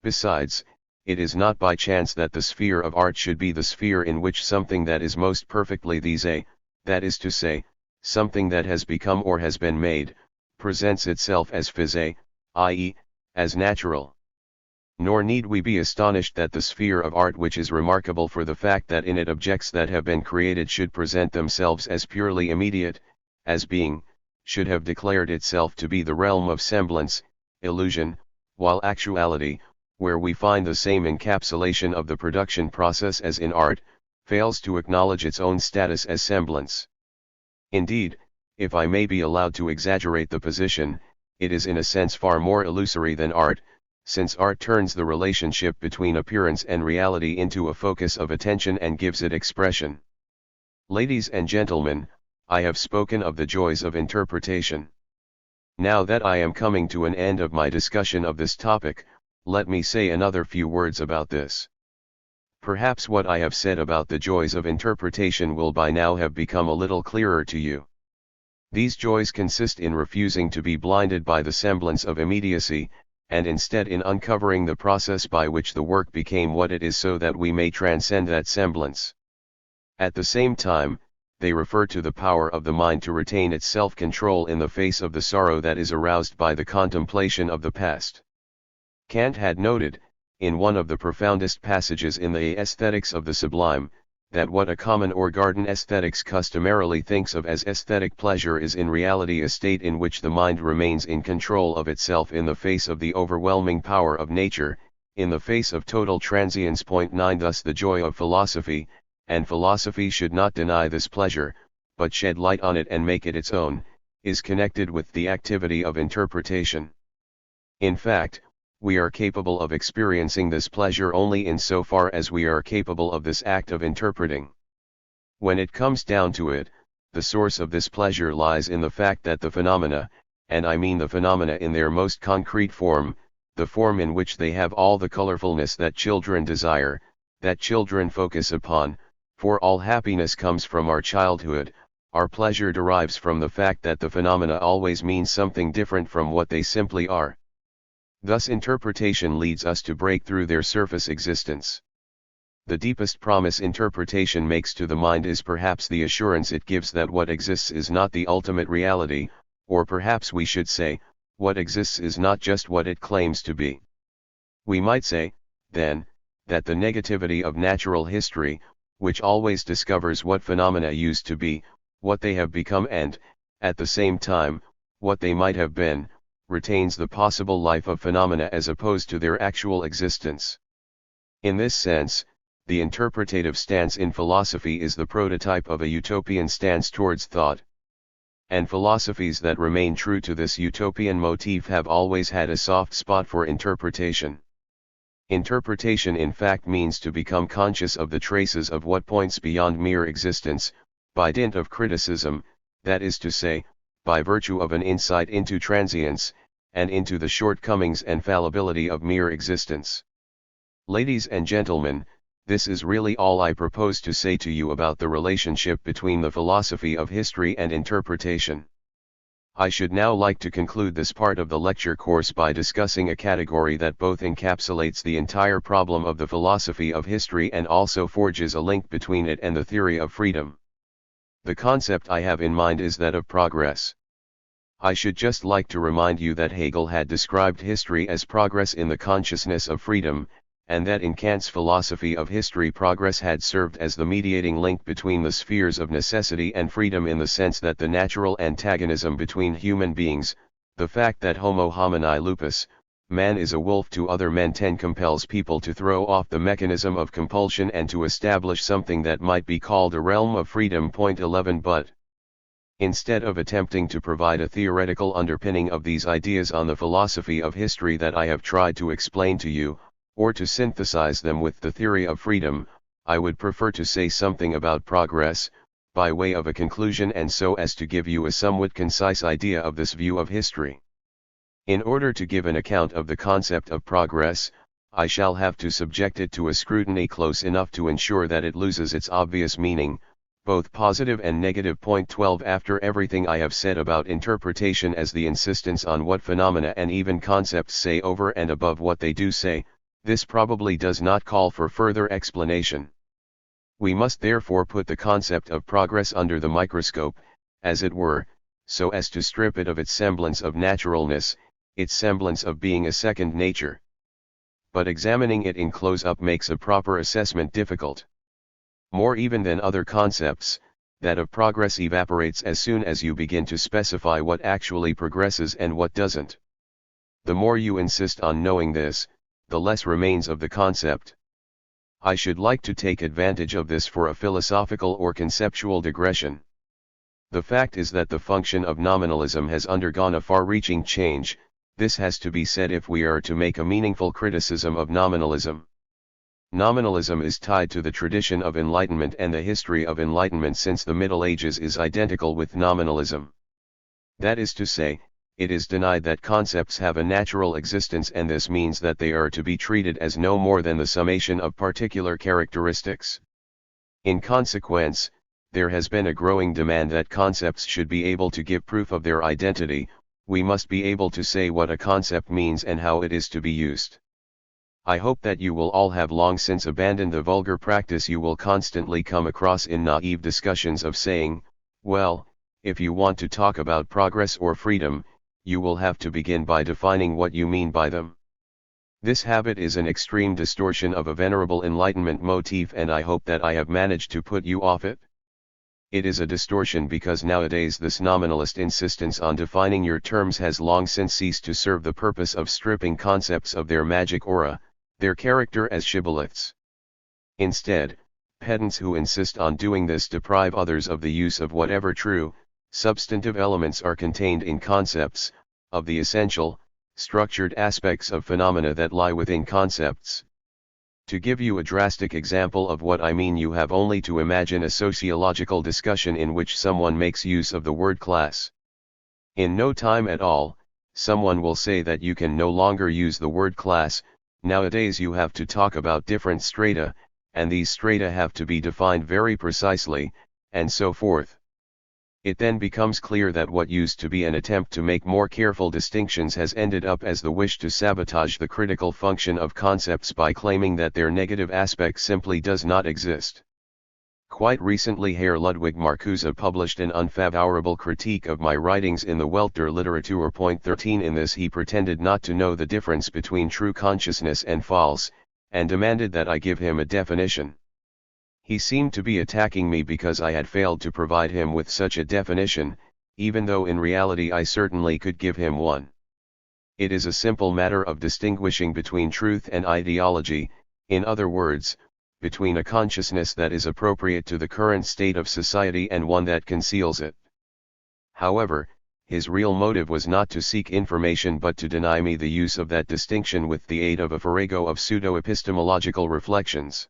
Besides, it is not by chance that the sphere of art should be the sphere in which something that is most perfectly these, that is to say, something that has become or has been made, presents itself as phys, i.e., as natural. Nor need we be astonished that the sphere of art, which is remarkable for the fact that in it objects that have been created should present themselves as purely immediate, as being, should have declared itself to be the realm of semblance, illusion, while actuality, where we find the same encapsulation of the production process as in art, fails to acknowledge its own status as semblance. Indeed, if I may be allowed to exaggerate the position, it is in a sense far more illusory than art, since art turns the relationship between appearance and reality into a focus of attention and gives it expression. Ladies and gentlemen, I have spoken of the joys of interpretation. Now that I am coming to an end of my discussion of this topic, let me say another few words about this. Perhaps what I have said about the joys of interpretation will by now have become a little clearer to you. These joys consist in refusing to be blinded by the semblance of immediacy, and instead in uncovering the process by which the work became what it is so that we may transcend that semblance. At the same time, they refer to the power of the mind to retain its self-control in the face of the sorrow that is aroused by the contemplation of the past. Kant had noted, in one of the profoundest passages in the Aesthetics of the Sublime, that what a common or garden aesthetics customarily thinks of as aesthetic pleasure is in reality a state in which the mind remains in control of itself in the face of the overwhelming power of nature, in the face of total transience. 9 Thus the joy of philosophy, and philosophy should not deny this pleasure, but shed light on it and make it its own, is connected with the activity of interpretation. In fact, we are capable of experiencing this pleasure only in so far as we are capable of this act of interpreting. When it comes down to it, the source of this pleasure lies in the fact that the phenomena, and I mean the phenomena in their most concrete form, the form in which they have all the colorfulness that children desire, that children focus upon, for all happiness comes from our childhood, our pleasure derives from the fact that the phenomena always mean something different from what they simply are. Thus interpretation leads us to break through their surface existence. The deepest promise interpretation makes to the mind is perhaps the assurance it gives that what exists is not the ultimate reality, or perhaps we should say, what exists is not just what it claims to be. We might say, then, that the negativity of natural history, which always discovers what phenomena used to be, what they have become and, at the same time, what they might have been, retains the possible life of phenomena as opposed to their actual existence. In this sense, the interpretative stance in philosophy is the prototype of a utopian stance towards thought. And philosophies that remain true to this utopian motif have always had a soft spot for interpretation. Interpretation in fact means to become conscious of the traces of what points beyond mere existence, by dint of criticism, that is to say, by virtue of an insight into transience, and into the shortcomings and fallibility of mere existence. Ladies and gentlemen, this is really all I propose to say to you about the relationship between the philosophy of history and interpretation. I should now like to conclude this part of the lecture course by discussing a category that both encapsulates the entire problem of the philosophy of history and also forges a link between it and the theory of freedom. The concept I have in mind is that of progress. I should just like to remind you that Hegel had described history as progress in the consciousness of freedom, and that in Kant's philosophy of history progress had served as the mediating link between the spheres of necessity and freedom in the sense that the natural antagonism between human beings, the fact that homo homini lupus, man is a wolf to other men, compels people to throw off the mechanism of compulsion and to establish something that might be called a realm of freedom. 11 But instead of attempting to provide a theoretical underpinning of these ideas on the philosophy of history that I have tried to explain to you, or to synthesize them with the theory of freedom, I would prefer to say something about progress, by way of a conclusion and so as to give you a somewhat concise idea of this view of history. In order to give an account of the concept of progress, I shall have to subject it to a scrutiny close enough to ensure that it loses its obvious meaning, both positive and negative. 12 After everything I have said about interpretation as the insistence on what phenomena and even concepts say over and above what they do say, this probably does not call for further explanation. We must therefore put the concept of progress under the microscope, as it were, so as to strip it of its semblance of naturalness, its semblance of being a second nature. But examining it in close-up makes a proper assessment difficult. More even than other concepts, that of progress evaporates as soon as you begin to specify what actually progresses and what doesn't. The more you insist on knowing this, the less remains of the concept. I should like to take advantage of this for a philosophical or conceptual digression. The fact is that the function of nominalism has undergone a far-reaching change. This has to be said if we are to make a meaningful criticism of nominalism. Nominalism is tied to the tradition of Enlightenment, and the history of Enlightenment since the Middle Ages is identical with nominalism. That is to say, it is denied that concepts have a natural existence, and this means that they are to be treated as no more than the summation of particular characteristics. In consequence, there has been a growing demand that concepts should be able to give proof of their identity. We must be able to say what a concept means and how it is to be used. I hope that you will all have long since abandoned the vulgar practice you will constantly come across in naive discussions of saying, well, if you want to talk about progress or freedom, you will have to begin by defining what you mean by them. This habit is an extreme distortion of a venerable Enlightenment motif, and I hope that I have managed to put you off it. It is a distortion because nowadays this nominalist insistence on defining your terms has long since ceased to serve the purpose of stripping concepts of their magic aura, their character as shibboleths. Instead, pedants who insist on doing this deprive others of the use of whatever true, substantive elements are contained in concepts, of the essential, structured aspects of phenomena that lie within concepts. To give you a drastic example of what I mean, you have only to imagine a sociological discussion in which someone makes use of the word class. In no time at all, someone will say that you can no longer use the word class. Nowadays you have to talk about different strata, and these strata have to be defined very precisely, and so forth. It then becomes clear that what used to be an attempt to make more careful distinctions has ended up as the wish to sabotage the critical function of concepts by claiming that their negative aspect simply does not exist. Quite recently Herr Ludwig Marcuse published an unfavorable critique of my writings in the Welt der Literatur. 13. In this he pretended not to know the difference between true consciousness and false, and demanded that I give him a definition. He seemed to be attacking me because I had failed to provide him with such a definition, even though in reality I certainly could give him one. It is a simple matter of distinguishing between truth and ideology, in other words, between a consciousness that is appropriate to the current state of society and one that conceals it. However, his real motive was not to seek information but to deny me the use of that distinction with the aid of a farrago of pseudo-epistemological reflections.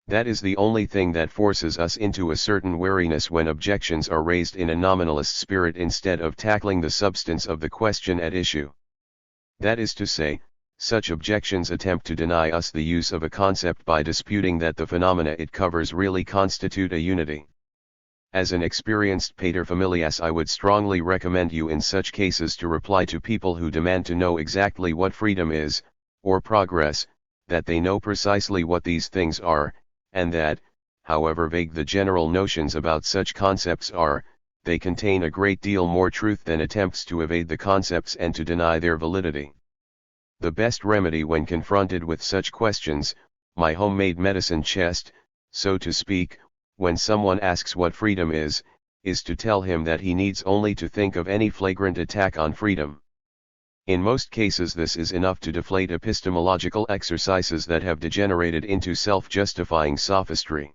That is the only thing that forces us into a certain wariness when objections are raised in a nominalist spirit instead of tackling the substance of the question at issue. That is to say, such objections attempt to deny us the use of a concept by disputing that the phenomena it covers really constitute a unity. As an experienced paterfamilias, I would strongly recommend you in such cases to reply to people who demand to know exactly what freedom is, or progress, that they know precisely what these things are, and that, however vague the general notions about such concepts are, they contain a great deal more truth than attempts to evade the concepts and to deny their validity. The best remedy when confronted with such questions, my homemade medicine chest, so to speak, when someone asks what freedom is to tell him that he needs only to think of any flagrant attack on freedom. In most cases this is enough to deflate epistemological exercises that have degenerated into self-justifying sophistry.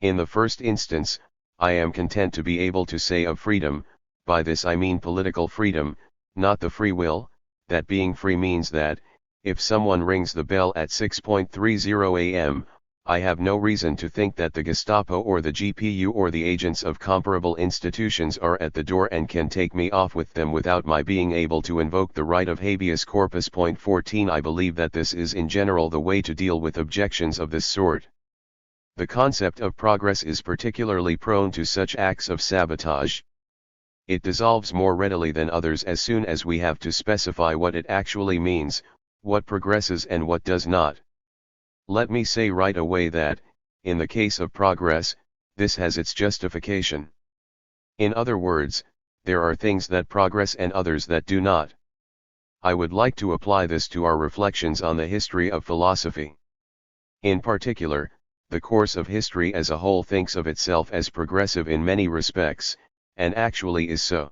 In the first instance, I am content to be able to say of freedom, by this I mean political freedom, not the free will, that being free means that, if someone rings the bell at 6:30 a.m., I have no reason to think that the Gestapo or the GPU or the agents of comparable institutions are at the door and can take me off with them without my being able to invoke the right of habeas corpus. 14. I believe that this is in general the way to deal with objections of this sort. The concept of progress is particularly prone to such acts of sabotage. It dissolves more readily than others as soon as we have to specify what it actually means, what progresses and what does not. Let me say right away that, in the case of progress, this has its justification. In other words, there are things that progress and others that do not. I would like to apply this to our reflections on the history of philosophy. In particular, the course of history as a whole thinks of itself as progressive in many respects, and actually is so.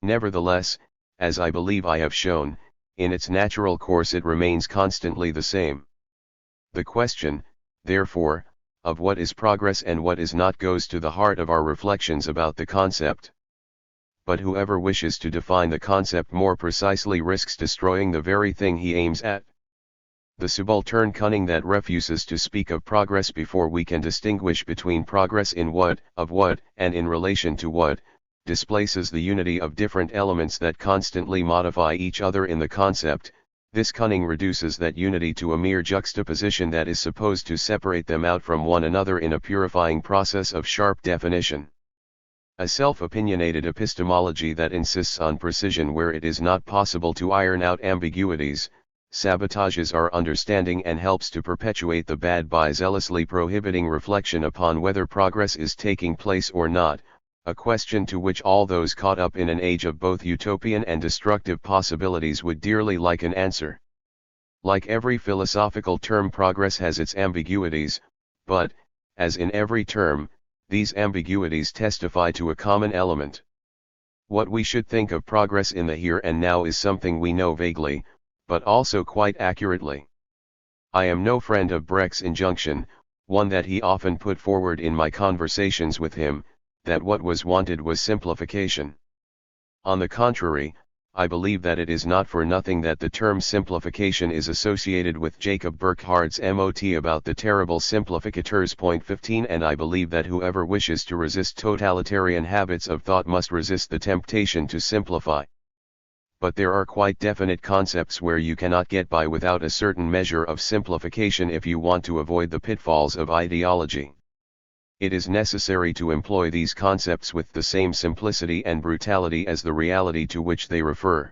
Nevertheless, as I believe I have shown, in its natural course it remains constantly the same. The question, therefore, of what is progress and what is not goes to the heart of our reflections about the concept. But whoever wishes to define the concept more precisely risks destroying the very thing he aims at. The subaltern cunning that refuses to speak of progress before we can distinguish between progress in what, of what, and in relation to what, displaces the unity of different elements that constantly modify each other in the concept. This cunning reduces that unity to a mere juxtaposition that is supposed to separate them out from one another in a purifying process of sharp definition. A self-opinionated epistemology that insists on precision where it is not possible to iron out ambiguities, sabotages our understanding and helps to perpetuate the bad by zealously prohibiting reflection upon whether progress is taking place or not, a question to which all those caught up in an age of both utopian and destructive possibilities would dearly like an answer. Like every philosophical term, progress has its ambiguities, but, as in every term, these ambiguities testify to a common element. What we should think of progress in the here and now is something we know vaguely, but also quite accurately. I am no friend of Brecht's injunction, one that he often put forward in my conversations with him, that what was wanted was simplification. On the contrary, I believe that it is not for nothing that the term simplification is associated with Jacob Burckhardt's mot about the terrible simplificators. 15 And I believe that whoever wishes to resist totalitarian habits of thought must resist the temptation to simplify. But there are quite definite concepts where you cannot get by without a certain measure of simplification if you want to avoid the pitfalls of ideology. It is necessary to employ these concepts with the same simplicity and brutality as the reality to which they refer.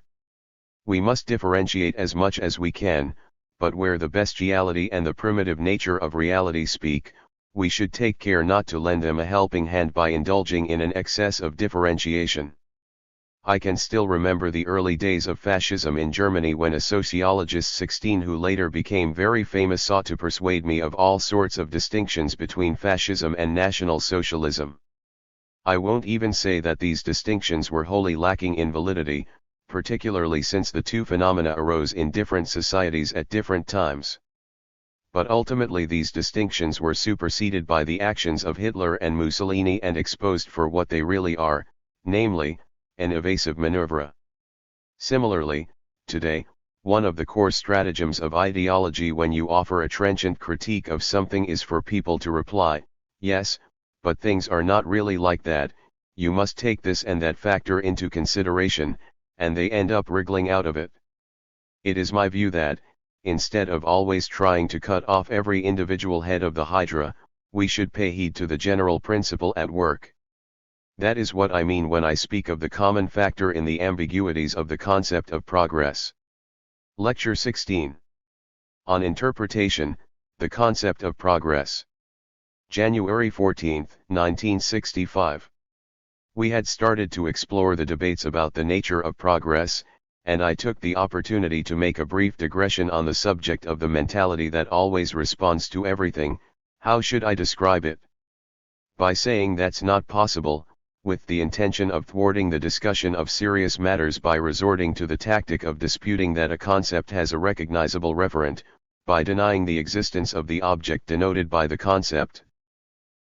We must differentiate as much as we can, but where the bestiality and the primitive nature of reality speak, we should take care not to lend them a helping hand by indulging in an excess of differentiation. I can still remember the early days of fascism in Germany when a sociologist 16 who later became very famous sought to persuade me of all sorts of distinctions between fascism and National Socialism. I won't even say that these distinctions were wholly lacking in validity, particularly since the two phenomena arose in different societies at different times. But ultimately these distinctions were superseded by the actions of Hitler and Mussolini and exposed for what they really are, namely, an evasive maneuver. Similarly, today, one of the core stratagems of ideology when you offer a trenchant critique of something is for people to reply, yes, but things are not really like that, you must take this and that factor into consideration, and they end up wriggling out of it. It is my view that, instead of always trying to cut off every individual head of the hydra, we should pay heed to the general principle at work. That is what I mean when I speak of the common factor in the ambiguities of the concept of progress. Lecture 16. On Interpretation, the Concept of Progress. January 14, 1965. We had started to explore the debates about the nature of progress, and I took the opportunity to make a brief digression on the subject of the mentality that always responds to everything. How should I describe it? By saying that's not possible, with the intention of thwarting the discussion of serious matters by resorting to the tactic of disputing that a concept has a recognizable referent, by denying the existence of the object denoted by the concept.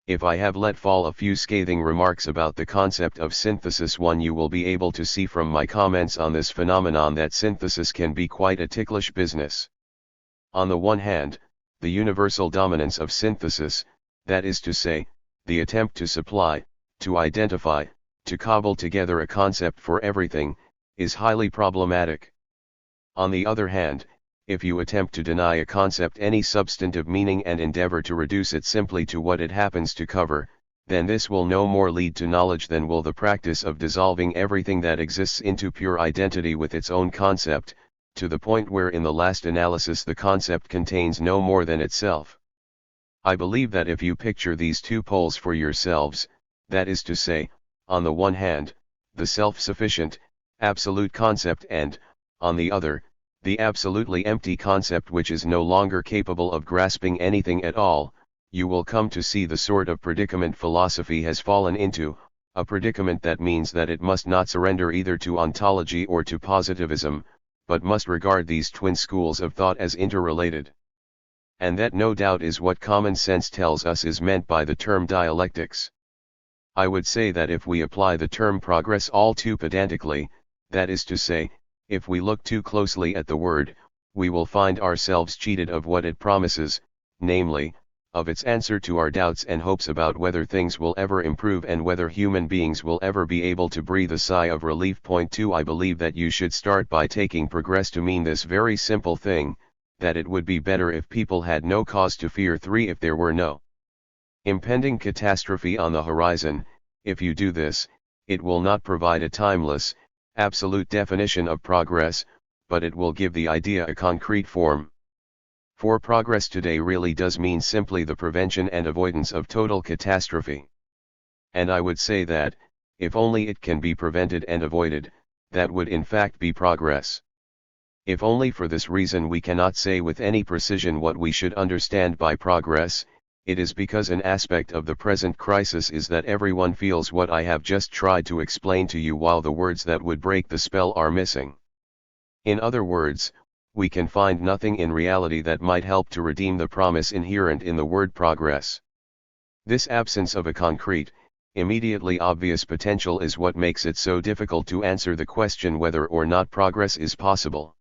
If I have let fall a few scathing remarks about the concept of synthesis, one you will be able to see from my comments on this phenomenon that synthesis can be quite a ticklish business. On the one hand, the universal dominance of synthesis, that is to say, the attempt to supply, to identify, to cobble together a concept for everything, is highly problematic. On the other hand, if you attempt to deny a concept any substantive meaning and endeavor to reduce it simply to what it happens to cover, then this will no more lead to knowledge than will the practice of dissolving everything that exists into pure identity with its own concept, to the point where in the last analysis the concept contains no more than itself. I believe that if you picture these two poles for yourselves, that is to say, on the one hand, the self-sufficient, absolute concept and, on the other, the absolutely empty concept which is no longer capable of grasping anything at all, you will come to see the sort of predicament philosophy has fallen into, a predicament that means that it must not surrender either to ontology or to positivism, but must regard these twin schools of thought as interrelated. And that no doubt is what common sense tells us is meant by the term dialectics. I would say that if we apply the term progress all too pedantically, that is to say, if we look too closely at the word, we will find ourselves cheated of what it promises, namely, of its answer to our doubts and hopes about whether things will ever improve and whether human beings will ever be able to breathe a sigh of relief. Point 2. I believe that you should start by taking progress to mean this very simple thing, that it would be better if people had no cause to fear. 3. If there were no impending catastrophe on the horizon, if you do this, it will not provide a timeless, absolute definition of progress, but it will give the idea a concrete form. For progress today really does mean simply the prevention and avoidance of total catastrophe. And I would say that, if only it can be prevented and avoided, that would in fact be progress. If only for this reason we cannot say with any precision what we should understand by progress, it is because an aspect of the present crisis is that everyone feels what I have just tried to explain to you while the words that would break the spell are missing. In other words, we can find nothing in reality that might help to redeem the promise inherent in the word progress. This absence of a concrete, immediately obvious potential is what makes it so difficult to answer the question whether or not progress is possible.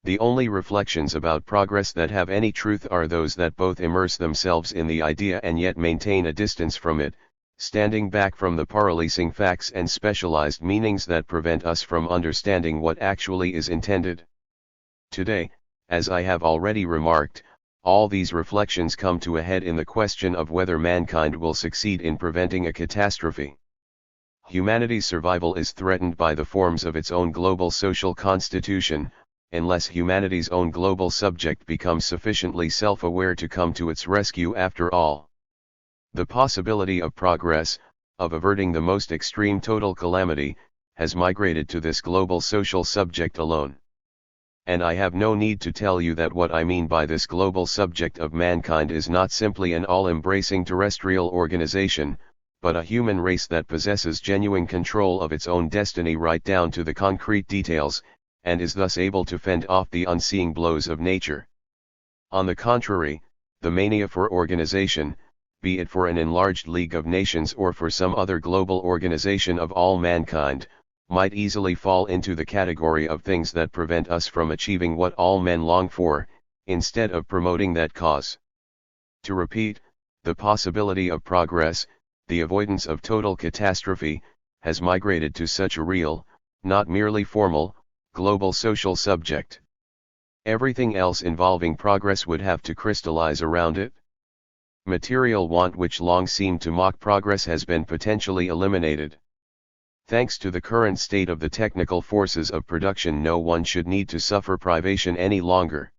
The only reflections about progress that have any truth are those that both immerse themselves in the idea and yet maintain a distance from it, standing back from the paralyzing facts and specialized meanings that prevent us from understanding what actually is intended. Today, as I have already remarked, all these reflections come to a head in the question of whether mankind will succeed in preventing a catastrophe. Humanity's survival is threatened by the forms of its own global social constitution, unless humanity's own global subject becomes sufficiently self-aware to come to its rescue. After all, The possibility of progress, of averting the most extreme total calamity, has migrated to this global social subject alone. And I have no need to tell you that what I mean by this global subject of mankind is not simply an all-embracing terrestrial organization, but a human race that possesses genuine control of its own destiny right down to the concrete details, and is thus able to fend off the unseeing blows of nature. On the contrary, the mania for organization, be it for an enlarged League of Nations or for some other global organization of all mankind, might easily fall into the category of things that prevent us from achieving what all men long for, instead of promoting that cause. To repeat, the possibility of progress, the avoidance of total catastrophe, has migrated to such a real, not merely formal, global social subject. Everything else involving progress would have to crystallize around it. Material want, which long seemed to mock progress, has been potentially eliminated. Thanks to the current state of the technical forces of production, no one should need to suffer privation any longer.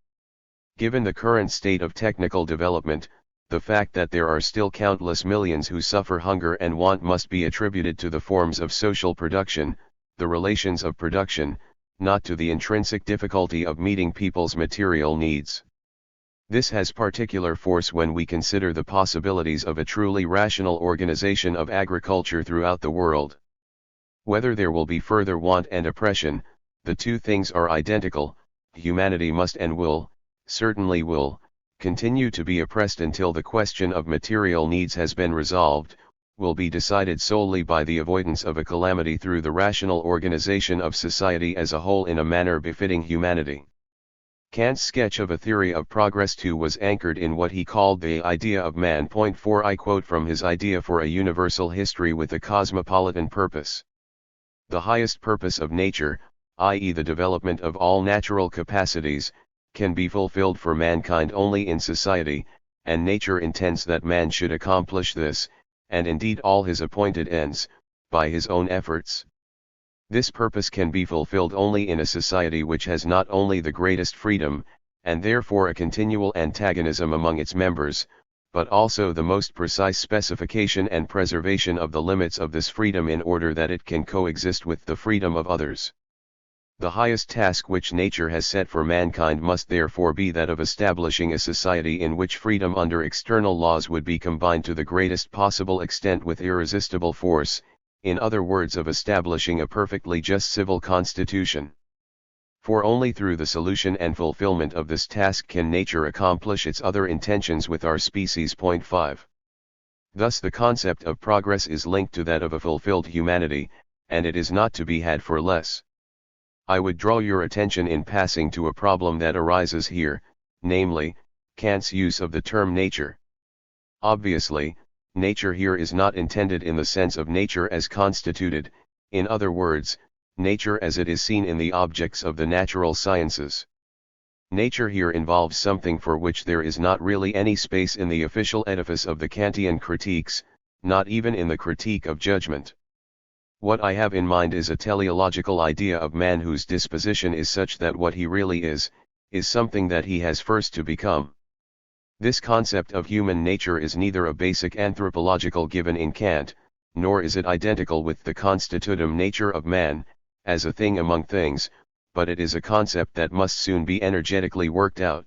Given the current state of technical development, the fact that there are still countless millions who suffer hunger and want must be attributed to the forms of social production, the relations of production, not to the intrinsic difficulty of meeting people's material needs. This has particular force when we consider the possibilities of a truly rational organization of agriculture throughout the world. Whether there will be further want and oppression, the two things are identical. Humanity must and will, certainly will, continue to be oppressed until the question of material needs has been resolved, will be decided solely by the avoidance of a calamity through the rational organization of society as a whole in a manner befitting humanity. Kant's sketch of a theory of progress too was anchored in what he called the idea of man. 4 I quote from his idea for a universal history with a cosmopolitan purpose. The highest purpose of nature, i.e. the development of all natural capacities, can be fulfilled for mankind only in society, and nature intends that man should accomplish this, and indeed all his appointed ends, by his own efforts. This purpose can be fulfilled only in a society which has not only the greatest freedom, and therefore a continual antagonism among its members, but also the most precise specification and preservation of the limits of this freedom in order that it can coexist with the freedom of others. The highest task which nature has set for mankind must therefore be that of establishing a society in which freedom under external laws would be combined to the greatest possible extent with irresistible force, in other words, of establishing a perfectly just civil constitution. For only through the solution and fulfillment of this task can nature accomplish its other intentions with our species. 5. Thus the concept of progress is linked to that of a fulfilled humanity, and it is not to be had for less. I would draw your attention in passing to a problem that arises here, namely, Kant's use of the term nature. Obviously, nature here is not intended in the sense of nature as constituted, in other words, nature as it is seen in the objects of the natural sciences. Nature here involves something for which there is not really any space in the official edifice of the Kantian critiques, not even in the critique of judgment. What I have in mind is a teleological idea of man whose disposition is such that what he really is something that he has first to become. This concept of human nature is neither a basic anthropological given in Kant, nor is it identical with the constitutum nature of man, as a thing among things, but it is a concept that must soon be energetically worked out.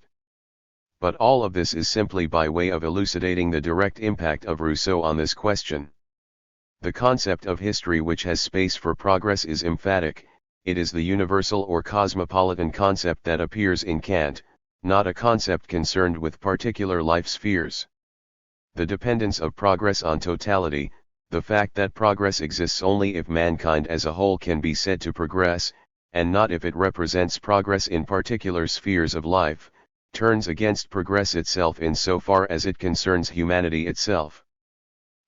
But all of this is simply by way of elucidating the direct impact of Rousseau on this question. The concept of history which has space for progress is emphatic. It is the universal or cosmopolitan concept that appears in Kant, not a concept concerned with particular life spheres. The dependence of progress on totality, the fact that progress exists only if mankind as a whole can be said to progress, and not if it represents progress in particular spheres of life, turns against progress itself in so far as it concerns humanity itself.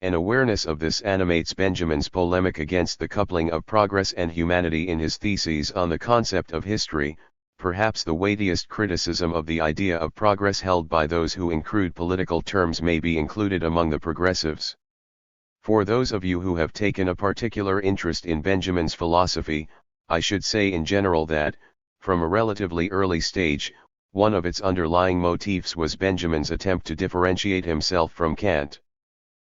An awareness of this animates Benjamin's polemic against the coupling of progress and humanity in his theses on the concept of history, perhaps the weightiest criticism of the idea of progress held by those who in crude political terms may be included among the progressives. For those of you who have taken a particular interest in Benjamin's philosophy, I should say in general that, from a relatively early stage, one of its underlying motifs was Benjamin's attempt to differentiate himself from Kant.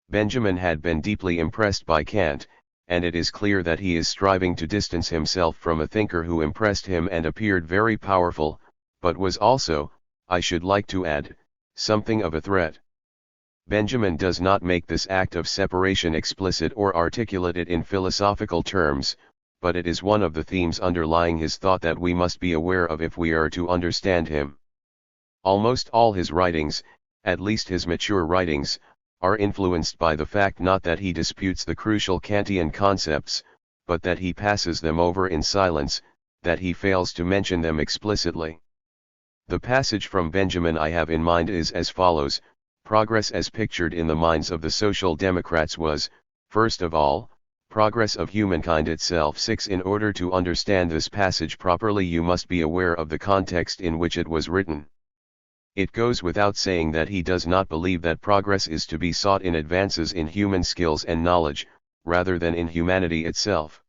Benjamin had been deeply impressed by Kant, and it is clear that he is striving to distance himself from a thinker who impressed him and appeared very powerful, but was also, I should like to add, something of a threat. Benjamin does not make this act of separation explicit or articulate it in philosophical terms, but it is one of the themes underlying his thought that we must be aware of if we are to understand him. Almost all his writings, at least his mature writings, are influenced by the fact not that he disputes the crucial Kantian concepts, but that he passes them over in silence, that he fails to mention them explicitly. The passage from Benjamin I have in mind is as follows: progress as pictured in the minds of the Social Democrats was, first of all, progress of humankind itself. 6. In order to understand this passage properly, you must be aware of the context in which it was written. It goes without saying that he does not believe that progress is to be sought in advances in human skills and knowledge, rather than in humanity itself.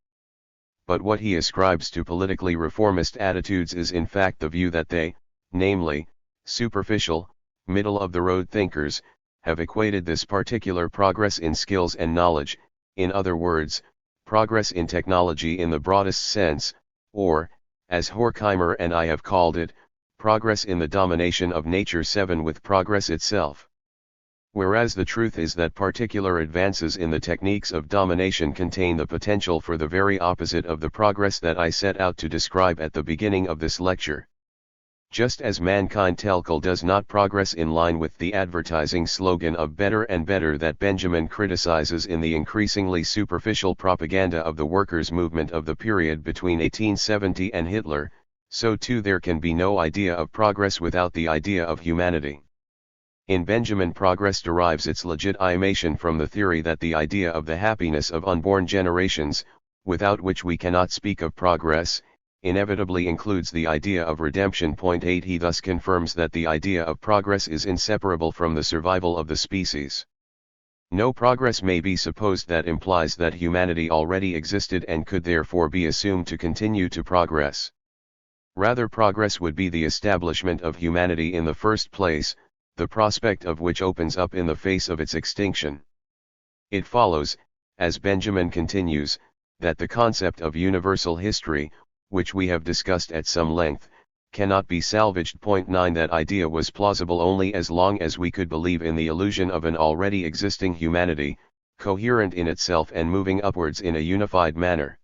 But what he ascribes to politically reformist attitudes is in fact the view that they, namely, superficial, middle-of-the-road thinkers, have equated this particular progress in skills and knowledge, in other words, progress in technology in the broadest sense, or, as Horkheimer and I have called it, progress in the domination of nature. 7. With progress itself. Whereas the truth is that particular advances in the techniques of domination contain the potential for the very opposite of the progress that I set out to describe at the beginning of this lecture. Just as mankind telcal does not progress in line with the advertising slogan of better and better that Benjamin criticizes in the increasingly superficial propaganda of the workers' movement of the period between 1870 and Hitler, so too there can be no idea of progress without the idea of humanity. In Benjamin, progress derives its legitimation from the theory that the idea of the happiness of unborn generations, without which we cannot speak of progress, inevitably includes the idea of redemption. 8. He thus confirms that the idea of progress is inseparable from the survival of the species. No progress may be supposed that implies that humanity already existed and could therefore be assumed to continue to progress. Rather, progress would be the establishment of humanity in the first place, the prospect of which opens up in the face of its extinction. It follows, as Benjamin continues, that the concept of universal history, which we have discussed at some length, cannot be salvaged. 9. That idea was plausible only as long as we could believe in the illusion of an already existing humanity, coherent in itself and moving upwards in a unified manner.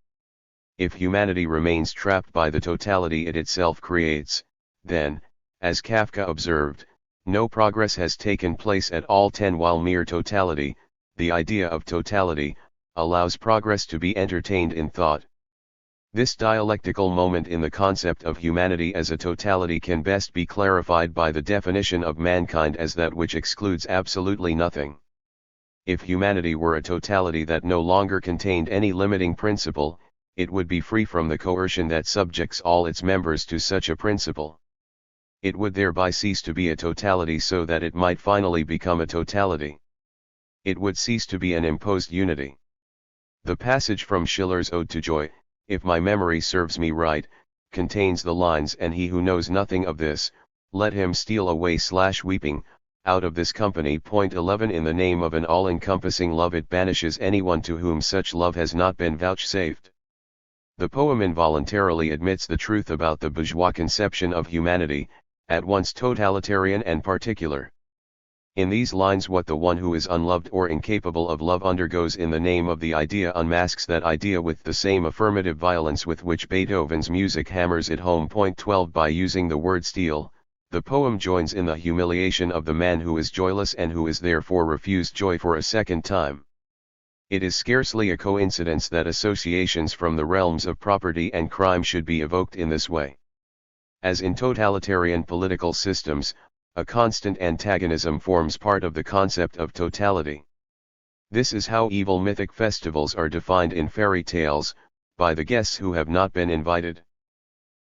If humanity remains trapped by the totality it itself creates, then, as Kafka observed, no progress has taken place at all. 10. While mere totality, the idea of totality, allows progress to be entertained in thought. This dialectical moment in the concept of humanity as a totality can best be clarified by the definition of mankind as that which excludes absolutely nothing. If humanity were a totality that no longer contained any limiting principle, it would be free from the coercion that subjects all its members to such a principle. It would thereby cease to be a totality so that it might finally become a totality. It would cease to be an imposed unity. The passage from Schiller's Ode to Joy, if my memory serves me right, contains the lines, "And he who knows nothing of this, let him steal away weeping, out of this company." 11. In the name of an all-encompassing love it banishes anyone to whom such love has not been vouchsafed. The poem involuntarily admits the truth about the bourgeois conception of humanity, at once totalitarian and particular. In these lines what the one who is unloved or incapable of love undergoes in the name of the idea unmasks that idea with the same affirmative violence with which Beethoven's music hammers it home. 12. By using the word steal, the poem joins in the humiliation of the man who is joyless and who is therefore refused joy for a second time. It is scarcely a coincidence that associations from the realms of property and crime should be evoked in this way. As in totalitarian political systems, a constant antagonism forms part of the concept of totality. This is how evil mythic festivals are defined in fairy tales, by the guests who have not been invited.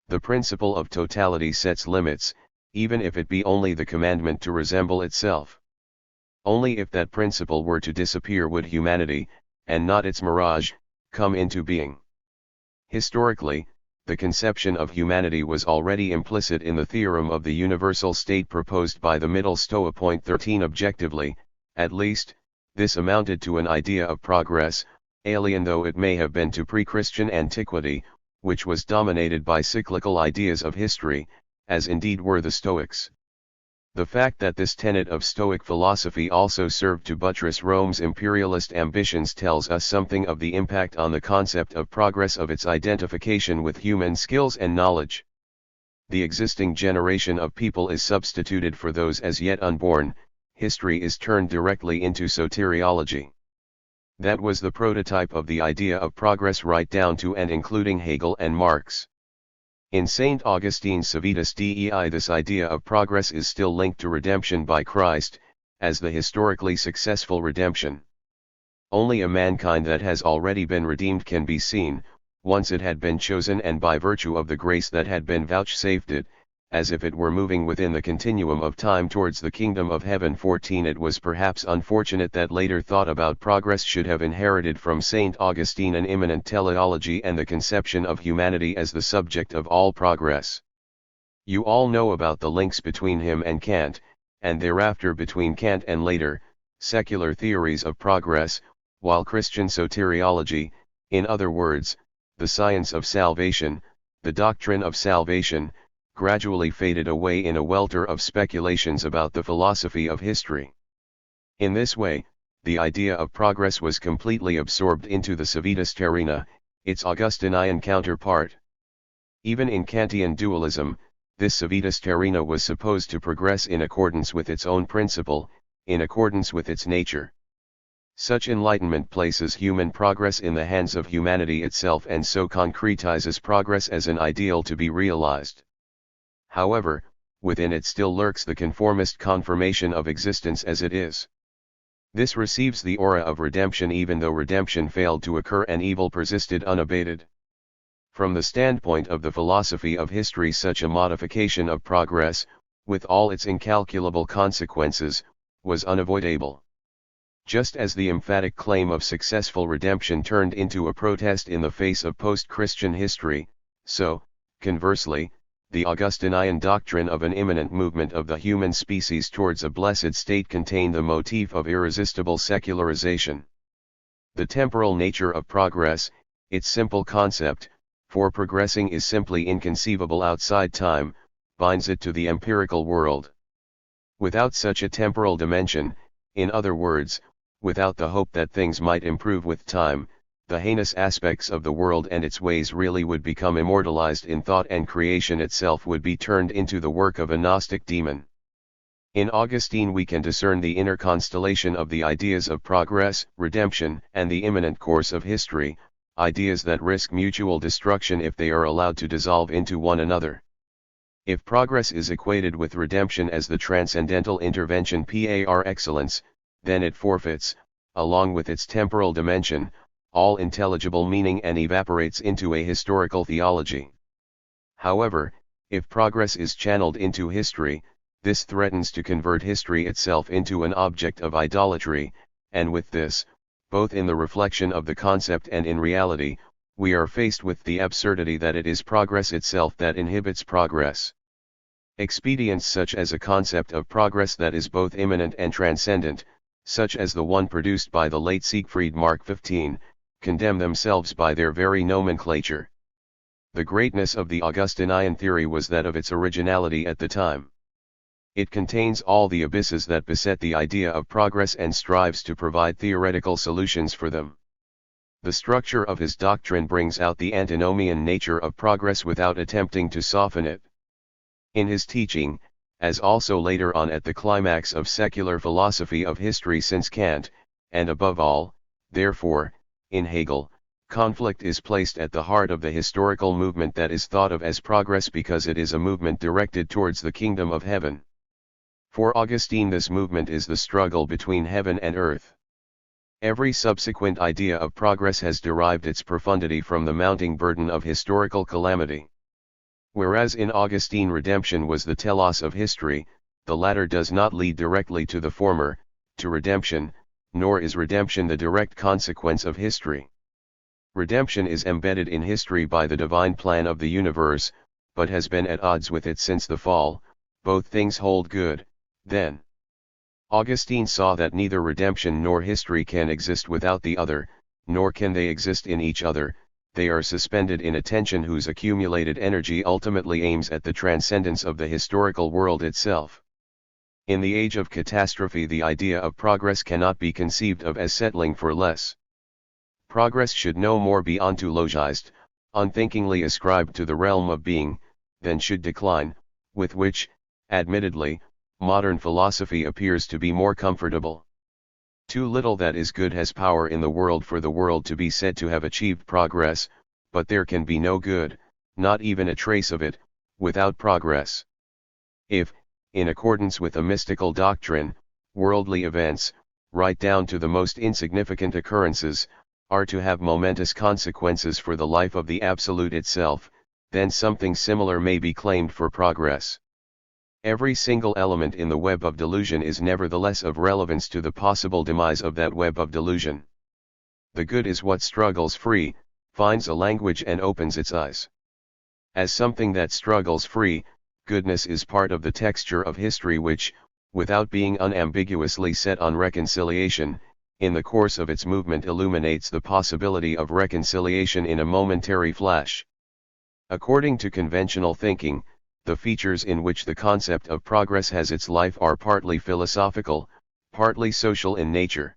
The principle of totality sets limits, even if it be only the commandment to resemble itself. Only if that principle were to disappear would humanity, and not its mirage, come into being. Historically, the conception of humanity was already implicit in the theorem of the universal state proposed by the Middle Stoa. 13. Objectively, at least, This amounted to an idea of progress, alien though it may have been to pre-Christian antiquity, which was dominated by cyclical ideas of history, as indeed were the Stoics. The fact that this tenet of Stoic philosophy also served to buttress Rome's imperialist ambitions tells us something of the impact on the concept of progress of its identification with human skills and knowledge. The existing generation of people is substituted for those as yet unborn, history is turned directly into soteriology. That was the prototype of the idea of progress right down to and including Hegel and Marx. In St. Augustine's Civitas Dei, this idea of progress is still linked to redemption by Christ, as the historically successful redemption. Only a mankind that has already been redeemed can be seen, once it had been chosen and by virtue of the grace that had been vouchsafed it, as if it were moving within the continuum of time towards the kingdom of heaven. 14 It was perhaps unfortunate that later thought about progress should have inherited from St. Augustine an immanent teleology and the conception of humanity as the subject of all progress. You all know about the links between him and Kant, and thereafter between Kant and later, secular theories of progress, while Christian soteriology, in other words, the science of salvation, the doctrine of salvation, gradually faded away in a welter of speculations about the philosophy of history. In this way, the idea of progress was completely absorbed into the Civitas Terrena, its Augustinian counterpart. Even in Kantian dualism, this Civitas Terrena was supposed to progress in accordance with its own principle, in accordance with its nature. Such enlightenment places human progress in the hands of humanity itself and so concretizes progress as an ideal to be realized. However, within it still lurks the conformist confirmation of existence as it is. This receives the aura of redemption even though redemption failed to occur and evil persisted unabated. From the standpoint of the philosophy of history, such a modification of progress, with all its incalculable consequences, was unavoidable. Just as the emphatic claim of successful redemption turned into a protest in the face of post-Christian history, so, conversely, the Augustinian doctrine of an imminent movement of the human species towards a blessed state contained the motif of irresistible secularization. The temporal nature of progress, its simple concept, for progressing is simply inconceivable outside time, binds it to the empirical world. Without such a temporal dimension, in other words, without the hope that things might improve with time, the heinous aspects of the world and its ways really would become immortalized in thought and creation itself would be turned into the work of a Gnostic demon. In Augustine we can discern the inner constellation of the ideas of progress, redemption, and the imminent course of history, ideas that risk mutual destruction if they are allowed to dissolve into one another. If progress is equated with redemption as the transcendental intervention par excellence, then it forfeits, along with its temporal dimension, all intelligible meaning and evaporates into a historical theology. However, if progress is channeled into history, this threatens to convert history itself into an object of idolatry, and with this, both in the reflection of the concept and in reality, we are faced with the absurdity that it is progress itself that inhibits progress. Expedients such as a concept of progress that is both immanent and transcendent, such as the one produced by the late Siegfried Mark 15, condemn themselves by their very nomenclature. The greatness of the Augustinian theory was that of its originality at the time. It contains all the abysses that beset the idea of progress and strives to provide theoretical solutions for them. The structure of his doctrine brings out the antinomian nature of progress without attempting to soften it. In his teaching, as also later on at the climax of secular philosophy of history since Kant, and above all, therefore, in Hegel, conflict is placed at the heart of the historical movement that is thought of as progress because it is a movement directed towards the kingdom of heaven. For Augustine, this movement is the struggle between heaven and earth. Every subsequent idea of progress has derived its profundity from the mounting burden of historical calamity. Whereas in Augustine redemption was the telos of history, the latter does not lead directly to the former, to redemption, nor is redemption the direct consequence of history. Redemption is embedded in history by the divine plan of the universe, but has been at odds with it since the fall. Both things hold good, then. Augustine saw that neither redemption nor history can exist without the other, nor can they exist in each other. They are suspended in a tension whose accumulated energy ultimately aims at the transcendence of the historical world itself. In the age of catastrophe, the idea of progress cannot be conceived of as settling for less. Progress should no more be ontologized, unthinkingly ascribed to the realm of being, than should decline, with which, admittedly, modern philosophy appears to be more comfortable. Too little that is good has power in the world for the world to be said to have achieved progress, but there can be no good, not even a trace of it, without progress. If, in accordance with a mystical doctrine, worldly events, right down to the most insignificant occurrences, are to have momentous consequences for the life of the Absolute itself, then something similar may be claimed for progress. Every single element in the web of delusion is nevertheless of relevance to the possible demise of that web of delusion. The good is what struggles free, finds a language and opens its eyes. As something that struggles free, goodness is part of the texture of history which, without being unambiguously set on reconciliation, in the course of its movement illuminates the possibility of reconciliation in a momentary flash. According to conventional thinking, the features in which the concept of progress has its life are partly philosophical, partly social in nature.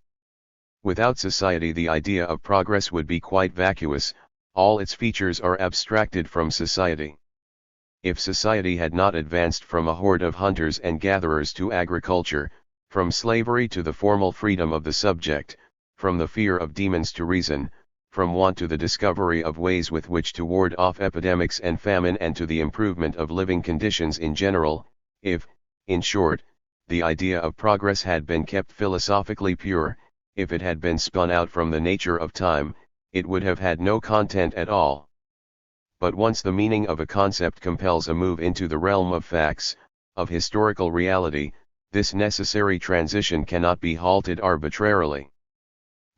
Without society, the idea of progress would be quite vacuous, all its features are abstracted from society. If society had not advanced from a horde of hunters and gatherers to agriculture, from slavery to the formal freedom of the subject, from the fear of demons to reason, from want to the discovery of ways with which to ward off epidemics and famine and to the improvement of living conditions in general, if, in short, the idea of progress had been kept philosophically pure, if it had been spun out from the nature of time, it would have had no content at all. But once the meaning of a concept compels a move into the realm of facts, of historical reality, this necessary transition cannot be halted arbitrarily.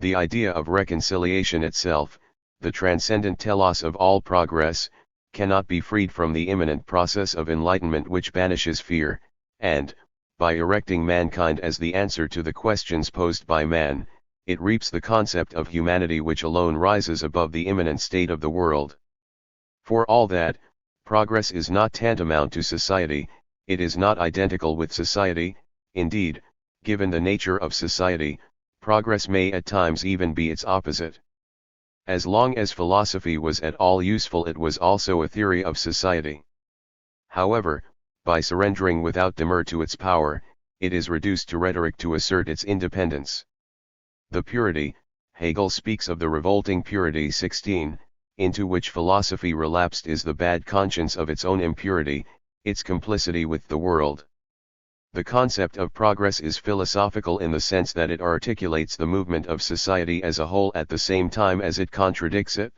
The idea of reconciliation itself, the transcendent telos of all progress, cannot be freed from the imminent process of enlightenment which banishes fear, and, by erecting mankind as the answer to the questions posed by man, it reaps the concept of humanity which alone rises above the immanent state of the world. For all that, progress is not tantamount to society, it is not identical with society. Indeed, given the nature of society, progress may at times even be its opposite. As long as philosophy was at all useful, it was also a theory of society. However, by surrendering without demur to its power, it is reduced to rhetoric to assert its independence. The purity, Hegel speaks of the revolting purity 16, into which philosophy relapsed is the bad conscience of its own impurity, its complicity with the world. The concept of progress is philosophical in the sense that it articulates the movement of society as a whole at the same time as it contradicts it.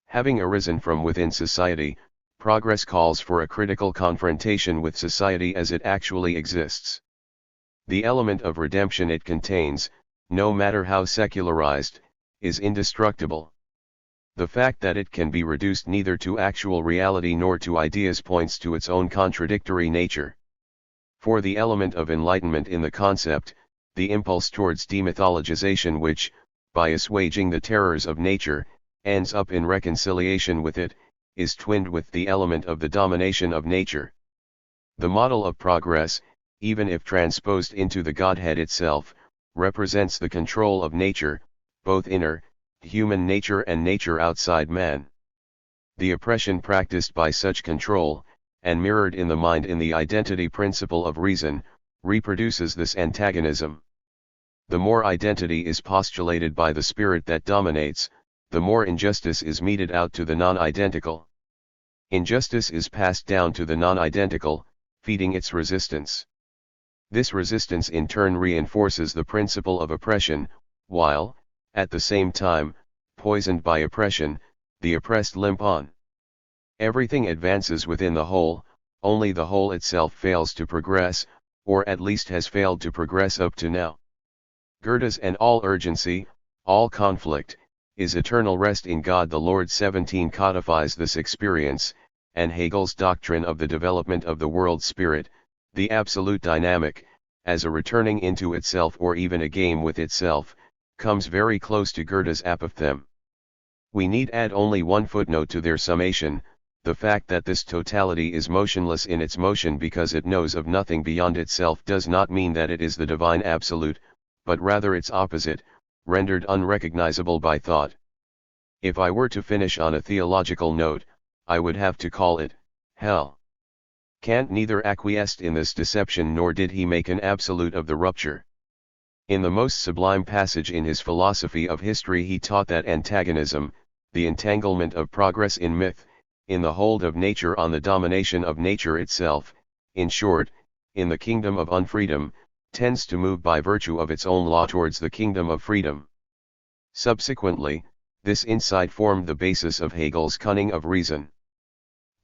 Having arisen from within society, progress calls for a critical confrontation with society as it actually exists. The element of redemption it contains, no matter how secularized, is indestructible. The fact that it can be reduced neither to actual reality nor to ideas points to its own contradictory nature. For the element of enlightenment in the concept, the impulse towards demythologization which, by assuaging the terrors of nature, ends up in reconciliation with it, is twinned with the element of the domination of nature. The model of progress, even if transposed into the Godhead itself, represents the control of nature, both inner, human nature and nature outside man. The oppression practiced by such control, and mirrored in the mind in the identity principle of reason, reproduces this antagonism. The more identity is postulated by the spirit that dominates, the more injustice is meted out to the non-identical. Injustice is passed down to the non-identical, feeding its resistance. This resistance in turn reinforces the principle of oppression, while, at the same time, poisoned by oppression, the oppressed limp on. Everything advances within the whole, only the whole itself fails to progress, or at least has failed to progress up to now. Goethe's and all urgency, all conflict, is eternal rest in God the Lord 17 codifies this experience, and Hegel's doctrine of the development of the world spirit, the absolute dynamic, as a returning into itself or even a game with itself, comes very close to Goethe's apophthegm. We need add only one footnote to their summation: the fact that this totality is motionless in its motion because it knows of nothing beyond itself does not mean that it is the divine absolute, but rather its opposite, rendered unrecognizable by thought. If I were to finish on a theological note, I would have to call it hell. Kant neither acquiesced in this deception nor did he make an absolute of the rupture. In the most sublime passage in his philosophy of history he taught that antagonism, the entanglement of progress in myth, in the hold of nature on the domination of nature itself, in short, in the kingdom of unfreedom, tends to move by virtue of its own law towards the kingdom of freedom. Subsequently, this insight formed the basis of Hegel's cunning of reason.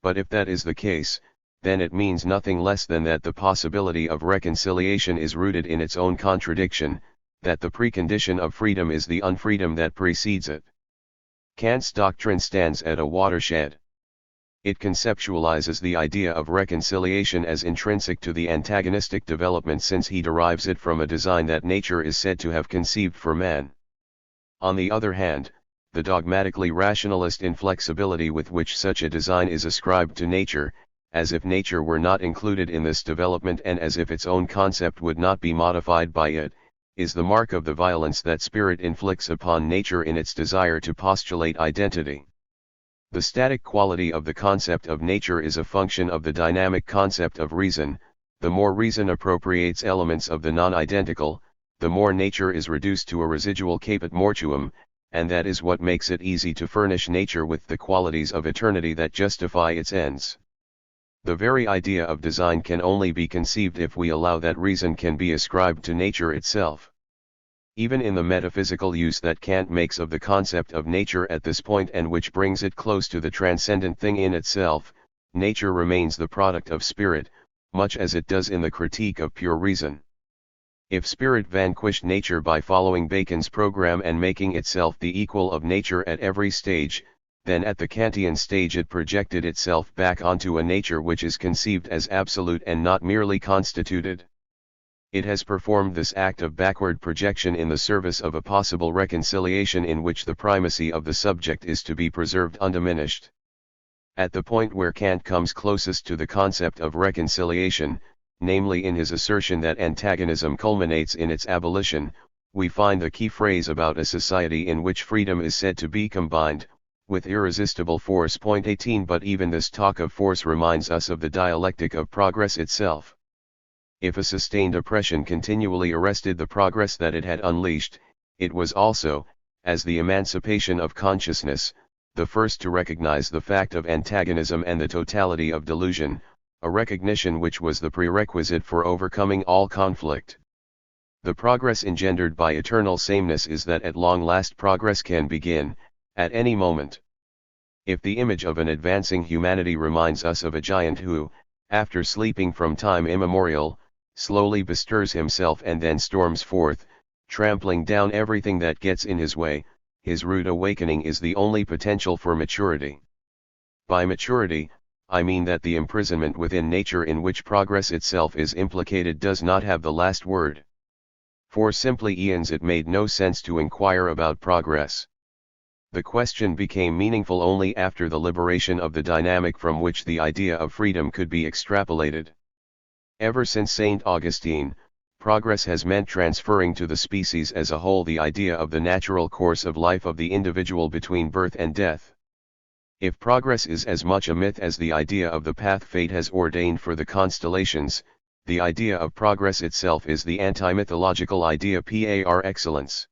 But if that is the case, then it means nothing less than that the possibility of reconciliation is rooted in its own contradiction, that the precondition of freedom is the unfreedom that precedes it. Kant's doctrine stands at a watershed. It conceptualizes the idea of reconciliation as intrinsic to the antagonistic development since he derives it from a design that nature is said to have conceived for man. On the other hand, the dogmatically rationalist inflexibility with which such a design is ascribed to nature, as if nature were not included in this development and as if its own concept would not be modified by it, is the mark of the violence that spirit inflicts upon nature in its desire to postulate identity. The static quality of the concept of nature is a function of the dynamic concept of reason. The more reason appropriates elements of the non-identical, the more nature is reduced to a residual caput mortuum, and that is what makes it easy to furnish nature with the qualities of eternity that justify its ends. The very idea of design can only be conceived if we allow that reason can be ascribed to nature itself. Even in the metaphysical use that Kant makes of the concept of nature at this point and which brings it close to the transcendent thing in itself, nature remains the product of spirit, much as it does in the Critique of Pure Reason. If spirit vanquished nature by following Bacon's program and making itself the equal of nature at every stage, then at the Kantian stage it projected itself back onto a nature which is conceived as absolute and not merely constituted. It has performed this act of backward projection in the service of a possible reconciliation in which the primacy of the subject is to be preserved undiminished. At the point where Kant comes closest to the concept of reconciliation, namely in his assertion that antagonism culminates in its abolition, we find the key phrase about a society in which freedom is said to be combined with irresistible force. 18 But even this talk of force reminds us of the dialectic of progress itself. If a sustained oppression continually arrested the progress that it had unleashed, it was also, as the emancipation of consciousness, the first to recognize the fact of antagonism and the totality of delusion, a recognition which was the prerequisite for overcoming all conflict. The progress engendered by eternal sameness is that at long last progress can begin, at any moment. If the image of an advancing humanity reminds us of a giant who, after sleeping from time immemorial, slowly bestirs himself and then storms forth, trampling down everything that gets in his way, his rude awakening is the only potential for maturity. By maturity, I mean that the imprisonment within nature in which progress itself is implicated does not have the last word. For simply eons it made no sense to inquire about progress. The question became meaningful only after the liberation of the dynamic from which the idea of freedom could be extrapolated. Ever since St. Augustine, progress has meant transferring to the species as a whole the idea of the natural course of life of the individual between birth and death. If progress is as much a myth as the idea of the path fate has ordained for the constellations, the idea of progress itself is the anti-mythological idea par excellence.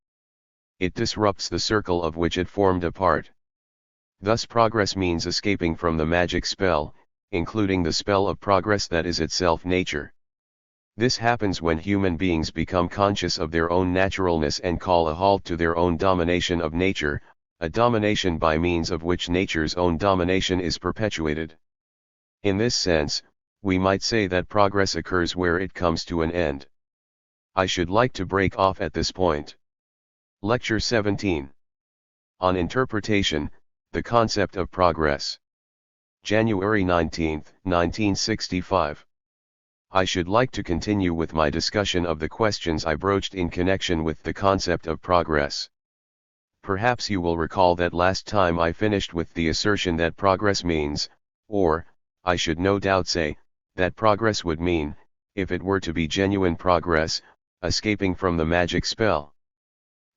It disrupts the circle of which it formed a part. Thus progress means escaping from the magic spell, including the spell of progress that is itself nature. This happens when human beings become conscious of their own naturalness and call a halt to their own domination of nature, a domination by means of which nature's own domination is perpetuated. In this sense, we might say that progress occurs where it comes to an end. I should like to break off at this point. Lecture 17. On Interpretation, the Concept of Progress. January 19, 1965. I should like to continue with my discussion of the questions I broached in connection with the concept of progress. Perhaps you will recall that last time I finished with the assertion that progress means, or, I should no doubt say, that progress would mean, if it were to be genuine progress, escaping from the magic spell.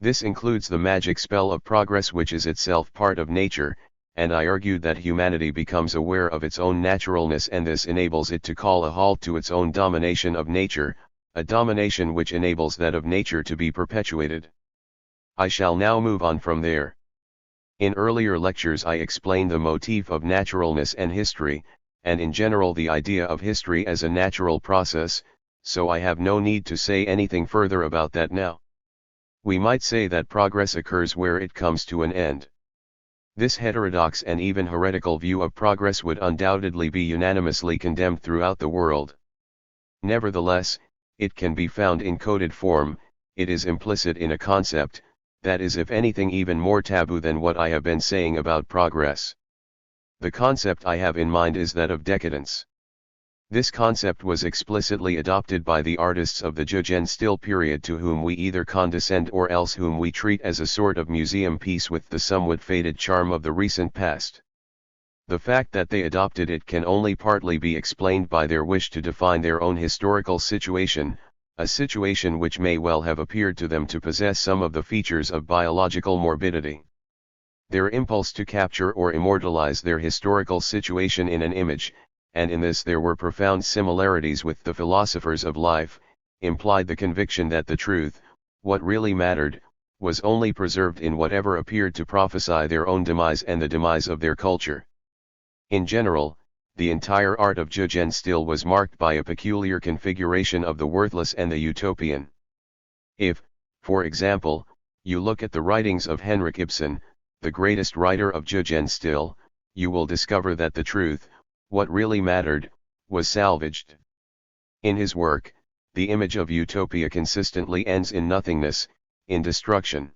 This includes the magic spell of progress, which is itself part of nature, and I argued that humanity becomes aware of its own naturalness, and this enables it to call a halt to its own domination of nature, a domination which enables that of nature to be perpetuated. I shall now move on from there. In earlier lectures I explained the motif of naturalness and history, and in general the idea of history as a natural process, so I have no need to say anything further about that now. We might say that progress occurs where it comes to an end. This heterodox and even heretical view of progress would undoubtedly be unanimously condemned throughout the world. Nevertheless, it can be found in coded form, it is implicit in a concept, that is if anything even more taboo than what I have been saying about progress. The concept I have in mind is that of decadence. This concept was explicitly adopted by the artists of the Jugendstil period, to whom we either condescend or else whom we treat as a sort of museum piece with the somewhat faded charm of the recent past. The fact that they adopted it can only partly be explained by their wish to define their own historical situation, a situation which may well have appeared to them to possess some of the features of biological morbidity. Their impulse to capture or immortalize their historical situation in an image, and in this there were profound similarities with the philosophers of life, implied the conviction that the truth, what really mattered, was only preserved in whatever appeared to prophesy their own demise and the demise of their culture. In general, the entire art of Jugendstil was marked by a peculiar configuration of the worthless and the utopian. If, for example, you look at the writings of Henrik Ibsen, the greatest writer of Jugendstil, you will discover that the truth, what really mattered, was salvaged. In his work, the image of utopia consistently ends in nothingness, in destruction.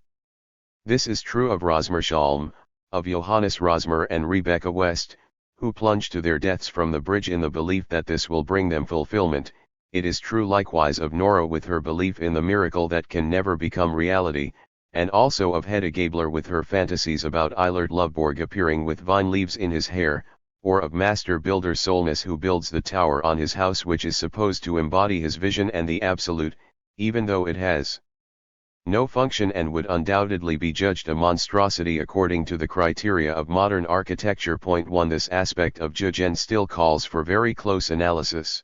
This is true of Rosmersholm, of Johannes Rosmer and Rebecca West, who plunged to their deaths from the bridge in the belief that this will bring them fulfillment. It is true likewise of Nora with her belief in the miracle that can never become reality, and also of Hedda Gabler with her fantasies about Eilert Lovborg appearing with vine leaves in his hair, or of master builder Solness who builds the tower on his house which is supposed to embody his vision and the absolute, even though it has no function and would undoubtedly be judged a monstrosity according to the criteria of modern architecture. Point 1. This aspect of Jugendstil calls for very close analysis.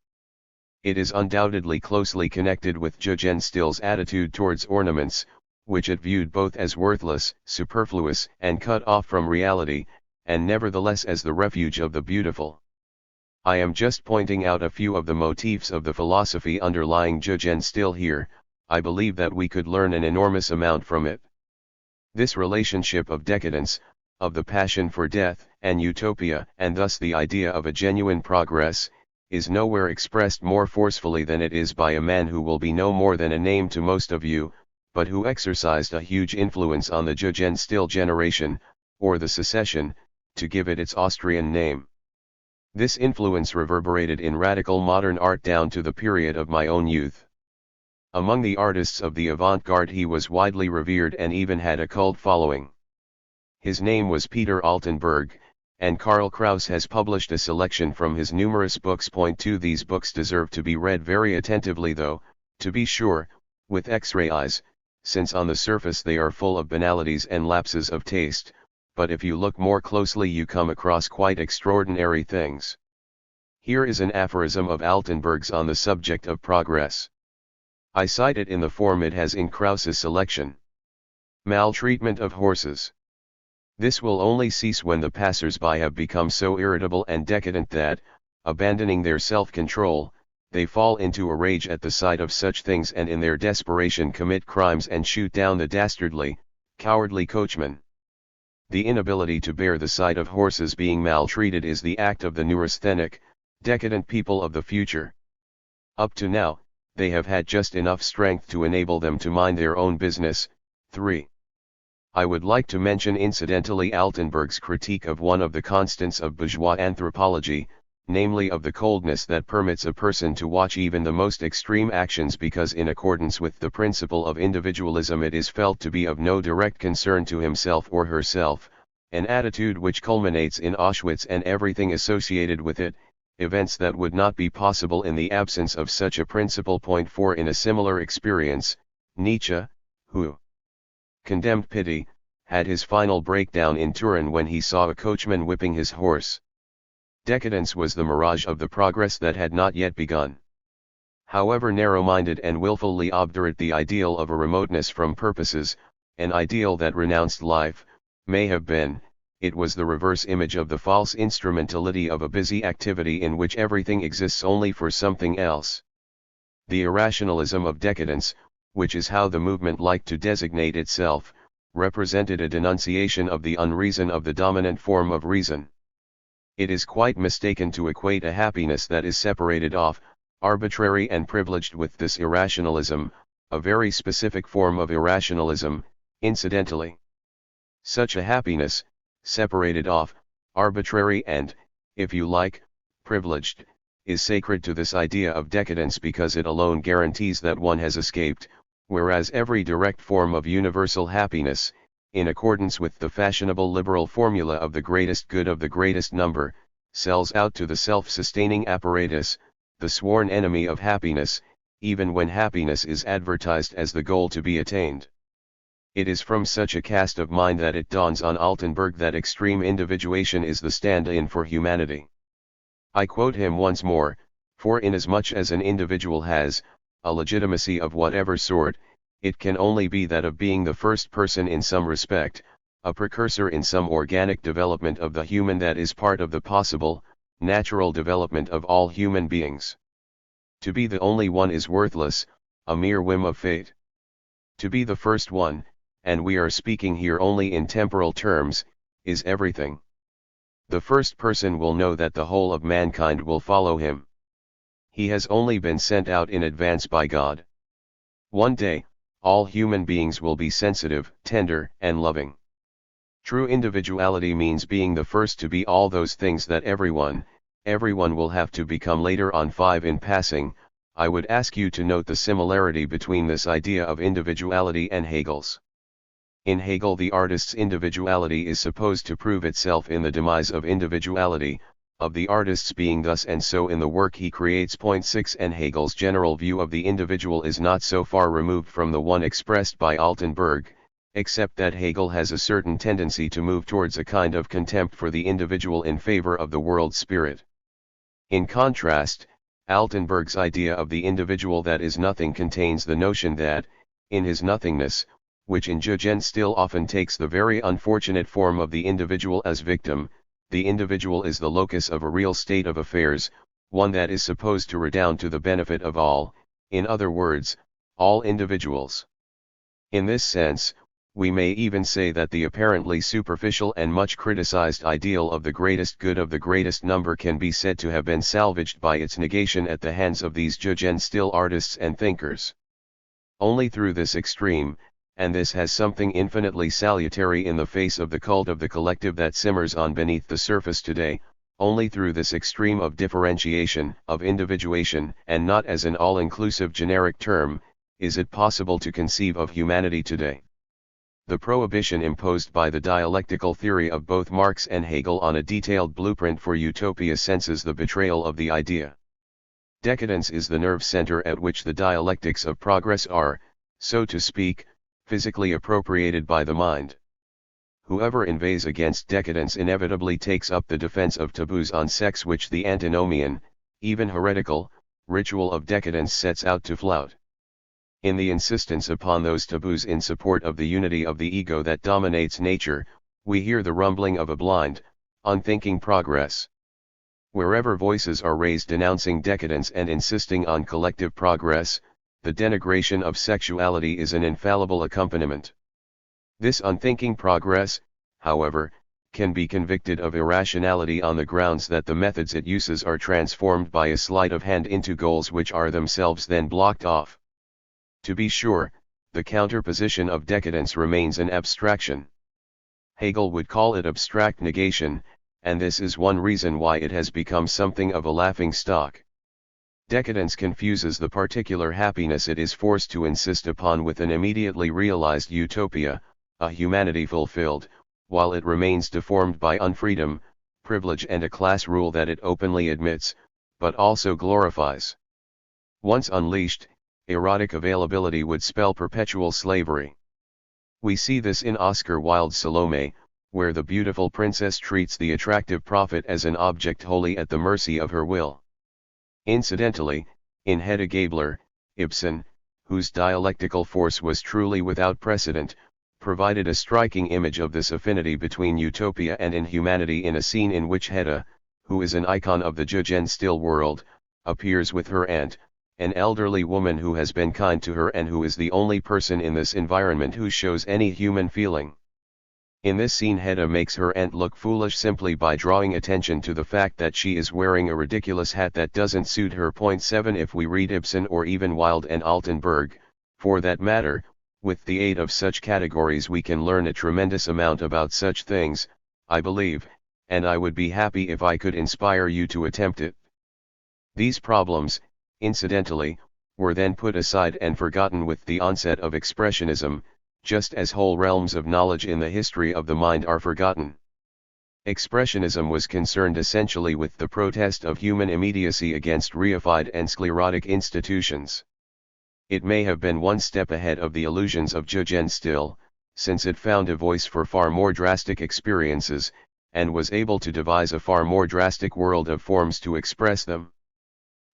It is undoubtedly closely connected with Jugendstil's attitude towards ornaments, which it viewed both as worthless, superfluous, and cut off from reality, and nevertheless as the refuge of the beautiful. I am just pointing out a few of the motifs of the philosophy underlying Jugendstil here. I believe that we could learn an enormous amount from it. This relationship of decadence, of the passion for death and utopia, and thus the idea of a genuine progress, is nowhere expressed more forcefully than it is by a man who will be no more than a name to most of you, but who exercised a huge influence on the Jugendstil generation, or the secession, to give it its Austrian name. This influence reverberated in radical modern art down to the period of my own youth. Among the artists of the avant-garde he was widely revered and even had a cult following. His name was Peter Altenberg, and Karl Kraus has published a selection from his numerous books. Point 2. These books deserve to be read very attentively, though, to be sure, with X-ray eyes, since on the surface they are full of banalities and lapses of taste, but if you look more closely you come across quite extraordinary things. Here is an aphorism of Altenberg's on the subject of progress. I cite it in the form it has in Kraus's selection. Maltreatment of horses. This will only cease when the passers-by have become so irritable and decadent that, abandoning their self-control, they fall into a rage at the sight of such things and in their desperation commit crimes and shoot down the dastardly, cowardly coachman. The inability to bear the sight of horses being maltreated is the act of the neurasthenic, decadent people of the future. Up to now, they have had just enough strength to enable them to mind their own business. 3. I would like to mention incidentally Altenberg's critique of one of the constants of bourgeois anthropology, namely of the coldness that permits a person to watch even the most extreme actions because in accordance with the principle of individualism it is felt to be of no direct concern to himself or herself, an attitude which culminates in Auschwitz and everything associated with it, events that would not be possible in the absence of such a principle. Point 4. In a similar experience, Nietzsche, who condemned pity, had his final breakdown in Turin when he saw a coachman whipping his horse. Decadence was the mirage of the progress that had not yet begun. However narrow-minded and willfully obdurate the ideal of a remoteness from purposes, an ideal that renounced life, may have been, it was the reverse image of the false instrumentality of a busy activity in which everything exists only for something else. The irrationalism of decadence, which is how the movement liked to designate itself, represented a denunciation of the unreason of the dominant form of reason. It is quite mistaken to equate a happiness that is separated off, arbitrary and privileged with this irrationalism, a very specific form of irrationalism, incidentally. Such a happiness, separated off, arbitrary and, if you like, privileged, is sacred to this idea of decadence because it alone guarantees that one has escaped, whereas every direct form of universal happiness, in accordance with the fashionable liberal formula of the greatest good of the greatest number, sells out to the self-sustaining apparatus, the sworn enemy of happiness, even when happiness is advertised as the goal to be attained. It is from such a cast of mind that it dawns on Altenberg that extreme individuation is the stand-in for humanity. I quote him once more, for inasmuch as an individual has, a legitimacy of whatever sort, it can only be that of being the first person in some respect, a precursor in some organic development of the human that is part of the possible, natural development of all human beings. To be the only one is worthless, a mere whim of fate. To be the first one, and we are speaking here only in temporal terms, is everything. The first person will know that the whole of mankind will follow him. He has only been sent out in advance by God. One day, all human beings will be sensitive, tender, and loving. True individuality means being the first to be all those things that everyone will have to become later on. 5. In passing, I would ask you to note the similarity between this idea of individuality and Hegel's. In Hegel, the artist's individuality is supposed to prove itself in the demise of individuality, of the artist's being thus and so in the work he creates. Point 6. And Hegel's general view of the individual is not so far removed from the one expressed by Altenberg, except that Hegel has a certain tendency to move towards a kind of contempt for the individual in favor of the world spirit. In contrast, Altenberg's idea of the individual that is nothing contains the notion that, in his nothingness, which in Jugend still often takes the very unfortunate form of the individual as victim, the individual is the locus of a real state of affairs, one that is supposed to redound to the benefit of all, in other words, all individuals. In this sense, we may even say that the apparently superficial and much criticized ideal of the greatest good of the greatest number can be said to have been salvaged by its negation at the hands of these Jugend still artists and thinkers. Only through this extreme, and this has something infinitely salutary in the face of the cult of the collective that simmers on beneath the surface today, only through this extreme of differentiation, of individuation, and not as an all-inclusive generic term, is it possible to conceive of humanity today. The prohibition imposed by the dialectical theory of both Marx and Hegel on a detailed blueprint for utopia senses the betrayal of the idea. Decadence is the nerve center at which the dialectics of progress are, so to speak, physically appropriated by the mind. Whoever inveighs against decadence inevitably takes up the defense of taboos on sex which the antinomian, even heretical, ritual of decadence sets out to flout. In the insistence upon those taboos in support of the unity of the ego that dominates nature, we hear the rumbling of a blind, unthinking progress. Wherever voices are raised denouncing decadence and insisting on collective progress, the denigration of sexuality is an infallible accompaniment. This unthinking progress, however, can be convicted of irrationality on the grounds that the methods it uses are transformed by a sleight of hand into goals which are themselves then blocked off. To be sure, the counterposition of decadence remains an abstraction. Hegel would call it abstract negation, and this is one reason why it has become something of a laughing stock. Decadence confuses the particular happiness it is forced to insist upon with an immediately realized utopia, a humanity fulfilled, while it remains deformed by unfreedom, privilege and a class rule that it openly admits, but also glorifies. Once unleashed, erotic availability would spell perpetual slavery. We see this in Oscar Wilde's Salome, where the beautiful princess treats the attractive prophet as an object wholly at the mercy of her will. Incidentally, in Hedda Gabler, Ibsen, whose dialectical force was truly without precedent, provided a striking image of this affinity between utopia and inhumanity in a scene in which Hedda, who is an icon of the jugend still world, appears with her aunt, an elderly woman who has been kind to her and who is the only person in this environment who shows any human feeling. In this scene Hedda makes her aunt look foolish simply by drawing attention to the fact that she is wearing a ridiculous hat that doesn't suit her. 7 If we read Ibsen or even Wilde and Altenberg, for that matter, with the aid of such categories we can learn a tremendous amount about such things, I believe, and I would be happy if I could inspire you to attempt it. These problems, incidentally, were then put aside and forgotten with the onset of Expressionism, just as whole realms of knowledge in the history of the mind are forgotten. Expressionism was concerned essentially with the protest of human immediacy against reified and sclerotic institutions. It may have been one step ahead of the illusions of jugend still, since it found a voice for far more drastic experiences, and was able to devise a far more drastic world of forms to express them.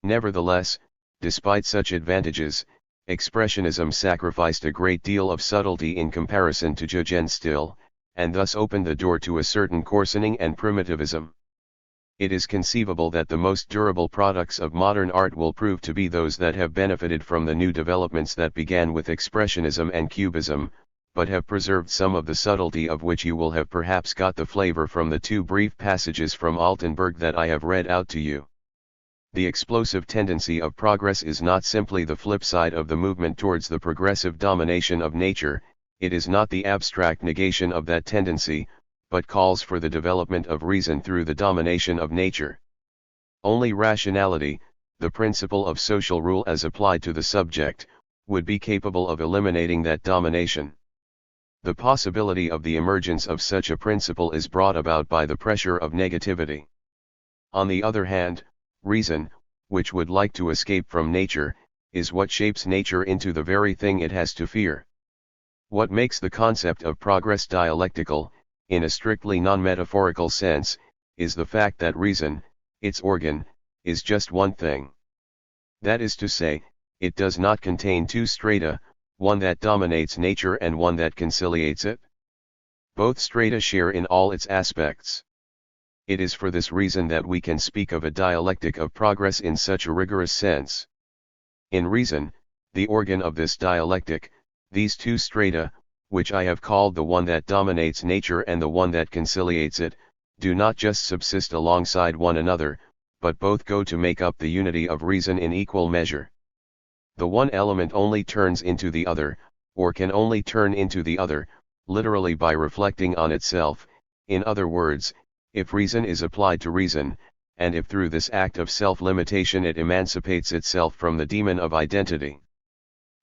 Nevertheless, despite such advantages, Expressionism sacrificed a great deal of subtlety in comparison to jugend still, and thus opened the door to a certain coarsening and primitivism. It is conceivable that the most durable products of modern art will prove to be those that have benefited from the new developments that began with Expressionism and Cubism, but have preserved some of the subtlety of which you will have perhaps got the flavor from the two brief passages from Altenberg that I have read out to you. The explosive tendency of progress is not simply the flip side of the movement towards the progressive domination of nature, it is not the abstract negation of that tendency, but calls for the development of reason through the domination of nature. Only rationality, the principle of social rule as applied to the subject, would be capable of eliminating that domination. The possibility of the emergence of such a principle is brought about by the pressure of negativity. On the other hand, reason, which would like to escape from nature, is what shapes nature into the very thing it has to fear. What makes the concept of progress dialectical, in a strictly non-metaphorical sense, is the fact that reason, its organ, is just one thing. That is to say, it does not contain two strata, one that dominates nature and one that conciliates it. Both strata share in all its aspects. It is for this reason that we can speak of a dialectic of progress in such a rigorous sense. In reason, the organ of this dialectic, these two strata, which I have called the one that dominates nature and the one that conciliates it, do not just subsist alongside one another, but both go to make up the unity of reason in equal measure. The one element only turns into the other, or can only turn into the other, literally by reflecting on itself, in other words, if reason is applied to reason, and if through this act of self-limitation it emancipates itself from the demon of identity.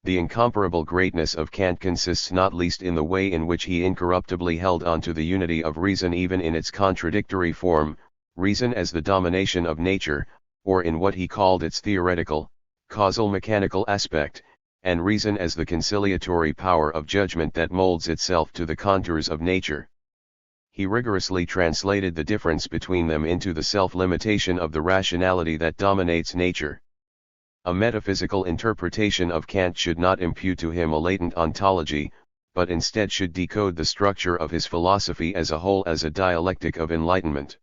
The incomparable greatness of Kant consists not least in the way in which he incorruptibly held on to the unity of reason even in its contradictory form, reason as the domination of nature, or in what he called its theoretical, causal mechanical aspect, and reason as the conciliatory power of judgment that molds itself to the contours of nature. He rigorously translated the difference between them into the self-limitation of the rationality that dominates nature. A metaphysical interpretation of Kant should not impute to him a latent ontology, but instead should decode the structure of his philosophy as a whole as a dialectic of enlightenment.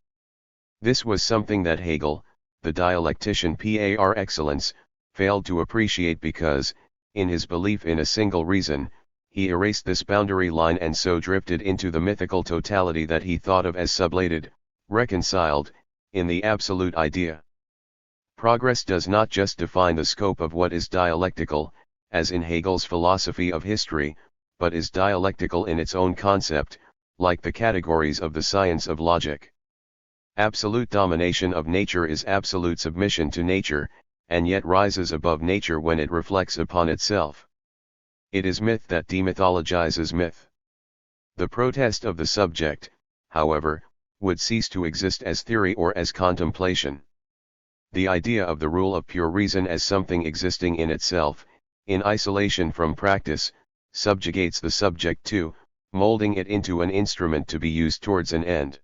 This was something that Hegel, the dialectician par excellence, failed to appreciate because, in his belief in a single reason, he erased this boundary line and so drifted into the mythical totality that he thought of as sublated, reconciled, in the absolute idea. Progress does not just define the scope of what is dialectical, as in Hegel's philosophy of history, but is dialectical in its own concept, like the categories of the science of logic. Absolute domination of nature is absolute submission to nature, and yet rises above nature when it reflects upon itself. It is myth that demythologizes myth. The protest of the subject, however, would cease to exist as theory or as contemplation. The idea of the rule of pure reason as something existing in itself, in isolation from practice, subjugates the subject to, molding it into an instrument to be used towards an end.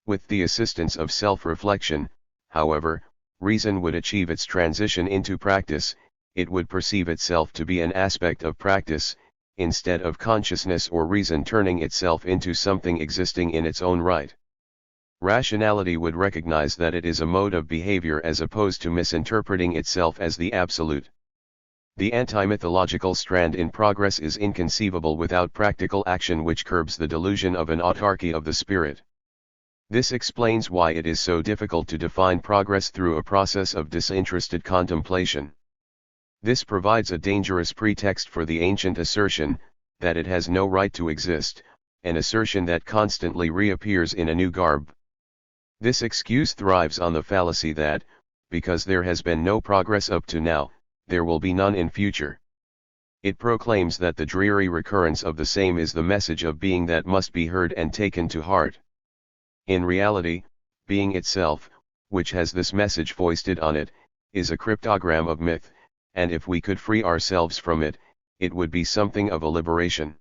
With the assistance of self-reflection, however, reason would achieve its transition into practice. It would perceive itself to be an aspect of practice, instead of consciousness or reason turning itself into something existing in its own right. Rationality would recognize that it is a mode of behavior as opposed to misinterpreting itself as the absolute. The anti-mythological strand in progress is inconceivable without practical action which curbs the delusion of an autarky of the spirit. This explains why it is so difficult to define progress through a process of disinterested contemplation. This provides a dangerous pretext for the ancient assertion, that it has no right to exist, an assertion that constantly reappears in a new garb. This excuse thrives on the fallacy that, because there has been no progress up to now, there will be none in future. It proclaims that the dreary recurrence of the same is the message of being that must be heard and taken to heart. In reality, being itself, which has this message foisted on it, is a cryptogram of myth, and if we could free ourselves from it, it would be something of a liberation.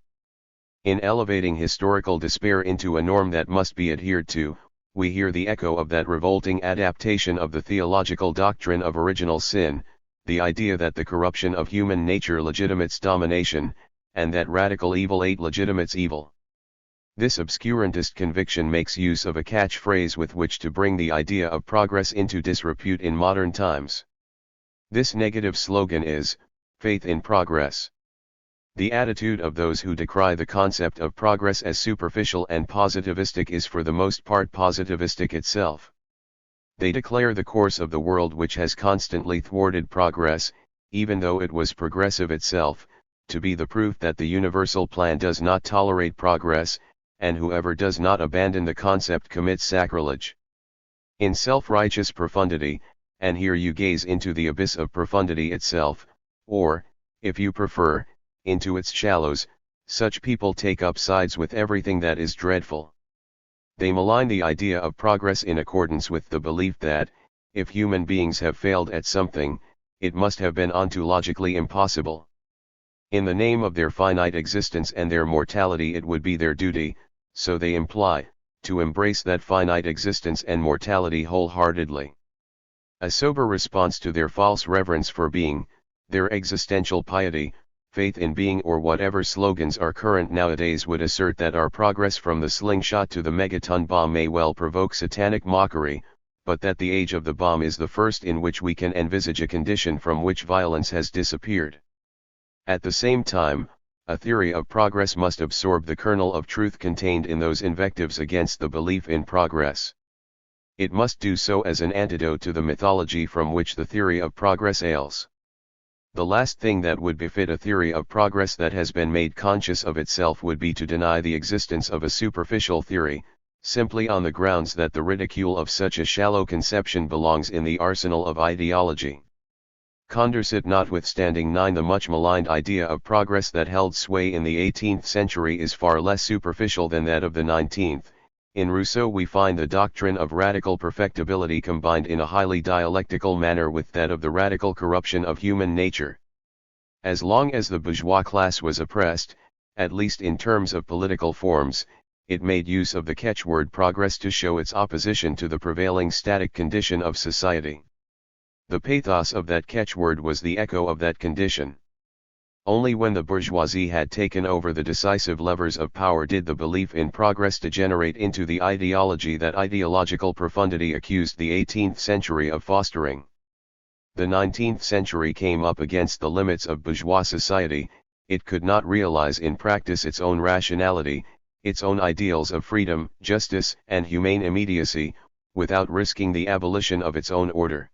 In elevating historical despair into a norm that must be adhered to, we hear the echo of that revolting adaptation of the theological doctrine of original sin, the idea that the corruption of human nature legitimates domination, and that radical evil legitimates evil. This obscurantist conviction makes use of a catchphrase with which to bring the idea of progress into disrepute in modern times. This negative slogan is, faith in progress. The attitude of those who decry the concept of progress as superficial and positivistic is for the most part positivistic itself. They declare the course of the world which has constantly thwarted progress, even though it was progressive itself, to be the proof that the universal plan does not tolerate progress, and whoever does not abandon the concept commits sacrilege. In self-righteous profundity, and here you gaze into the abyss of profundity itself, or, if you prefer, into its shallows, such people take up sides with everything that is dreadful. They malign the idea of progress in accordance with the belief that, if human beings have failed at something, it must have been ontologically impossible. In the name of their finite existence and their mortality it would be their duty, so they imply, to embrace that finite existence and mortality wholeheartedly. A sober response to their false reverence for being, their existential piety, faith in being or whatever slogans are current nowadays would assert that our progress from the slingshot to the megaton bomb may well provoke satanic mockery, but that the age of the bomb is the first in which we can envisage a condition from which violence has disappeared. At the same time, a theory of progress must absorb the kernel of truth contained in those invectives against the belief in progress. It must do so as an antidote to the mythology from which the theory of progress ails. The last thing that would befit a theory of progress that has been made conscious of itself would be to deny the existence of a superficial theory, simply on the grounds that the ridicule of such a shallow conception belongs in the arsenal of ideology. Condorcet notwithstanding, the much maligned idea of progress that held sway in the 18th century is far less superficial than that of the 19th. In Rousseau we find the doctrine of radical perfectibility combined in a highly dialectical manner with that of the radical corruption of human nature. As long as the bourgeois class was oppressed, at least in terms of political forms, it made use of the catchword progress to show its opposition to the prevailing static condition of society. The pathos of that catchword was the echo of that condition. Only when the bourgeoisie had taken over the decisive levers of power did the belief in progress degenerate into the ideology that ideological profundity accused the 18th century of fostering. The 19th century came up against the limits of bourgeois society. It could not realize in practice its own rationality, its own ideals of freedom, justice, and humane immediacy, without risking the abolition of its own order.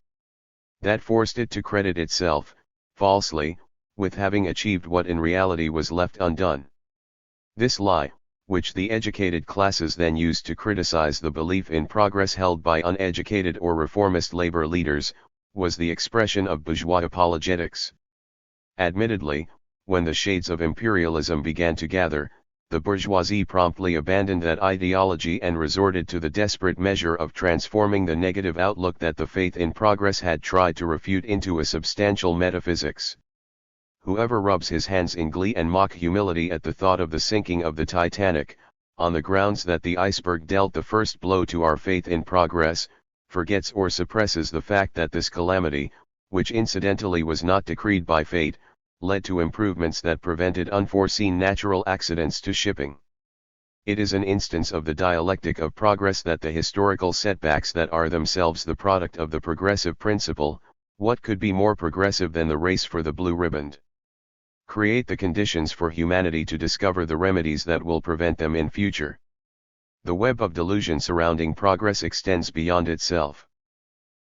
That forced it to credit itself, falsely, with having achieved what in reality was left undone. This lie, which the educated classes then used to criticize the belief in progress held by uneducated or reformist labor leaders, was the expression of bourgeois apologetics. Admittedly, when the shades of imperialism began to gather, the bourgeoisie promptly abandoned that ideology and resorted to the desperate measure of transforming the negative outlook that the faith in progress had tried to refute into a substantial metaphysics. Whoever rubs his hands in glee and mock humility at the thought of the sinking of the Titanic, on the grounds that the iceberg dealt the first blow to our faith in progress, forgets or suppresses the fact that this calamity, which incidentally was not decreed by fate, led to improvements that prevented unforeseen natural accidents to shipping. It is an instance of the dialectic of progress that the historical setbacks that are themselves the product of the progressive principle, what could be more progressive than the race for the blue riband, create the conditions for humanity to discover the remedies that will prevent them in future. The web of delusion surrounding progress extends beyond itself.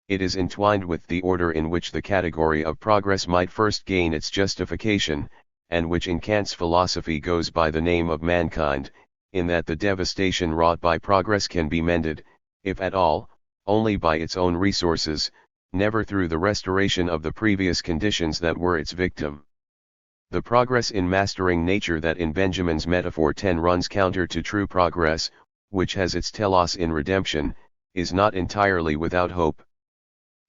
It is entwined with the order in which the category of progress might first gain its justification, and which in Kant's philosophy goes by the name of mankind, in that the devastation wrought by progress can be mended, if at all, only by its own resources, never through the restoration of the previous conditions that were its victim. The progress in mastering nature that in Benjamin's metaphor 10 runs counter to true progress, which has its telos in redemption, is not entirely without hope.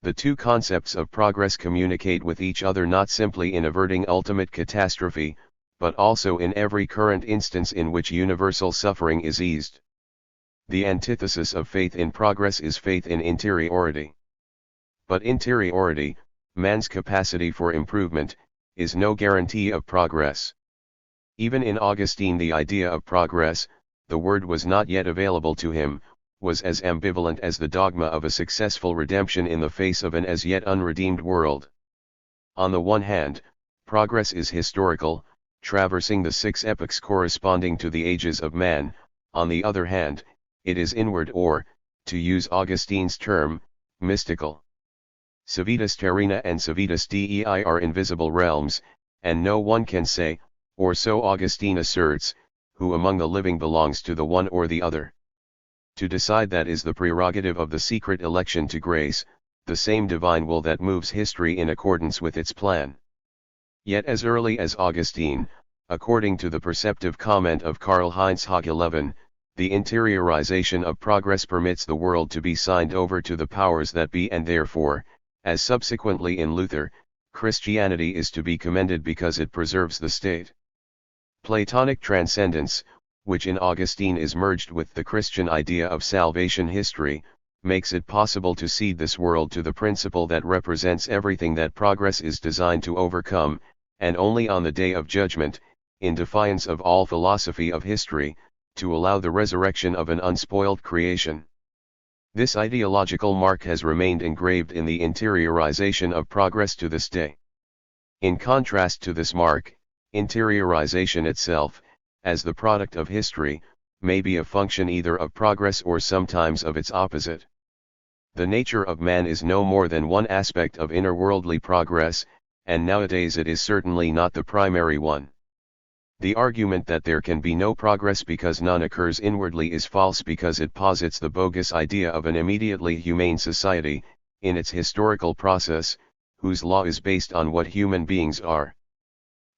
The two concepts of progress communicate with each other not simply in averting ultimate catastrophe, but also in every current instance in which universal suffering is eased. The antithesis of faith in progress is faith in interiority. But interiority, man's capacity for improvement, is no guarantee of progress. Even in Augustine the idea of progress, the word was not yet available to him, was as ambivalent as the dogma of a successful redemption in the face of an as yet unredeemed world. On the one hand, progress is historical, traversing the 6 epochs corresponding to the ages of man; on the other hand, it is inward or, to use Augustine's term, mystical. Civitas terrena and civitas dei are invisible realms, and no one can say, or so Augustine asserts, who among the living belongs to the one or the other. To decide that is the prerogative of the secret election to grace, the same divine will that moves history in accordance with its plan. Yet as early as Augustine, according to the perceptive comment of Karl-Heinz Hocheleven, the interiorization of progress permits the world to be signed over to the powers that be, and therefore, as subsequently in Luther, Christianity is to be commended because it preserves the state. Platonic transcendence, which in Augustine is merged with the Christian idea of salvation history, makes it possible to cede this world to the principle that represents everything that progress is designed to overcome, and only on the day of judgment, in defiance of all philosophy of history, to allow the resurrection of an unspoiled creation. This ideological mark has remained engraved in the interiorization of progress to this day. In contrast to this mark, interiorization itself, as the product of history, may be a function either of progress or sometimes of its opposite. The nature of man is no more than one aspect of inner-worldly progress, and nowadays it is certainly not the primary one. The argument that there can be no progress because none occurs inwardly is false, because it posits the bogus idea of an immediately humane society, in its historical process, whose law is based on what human beings are.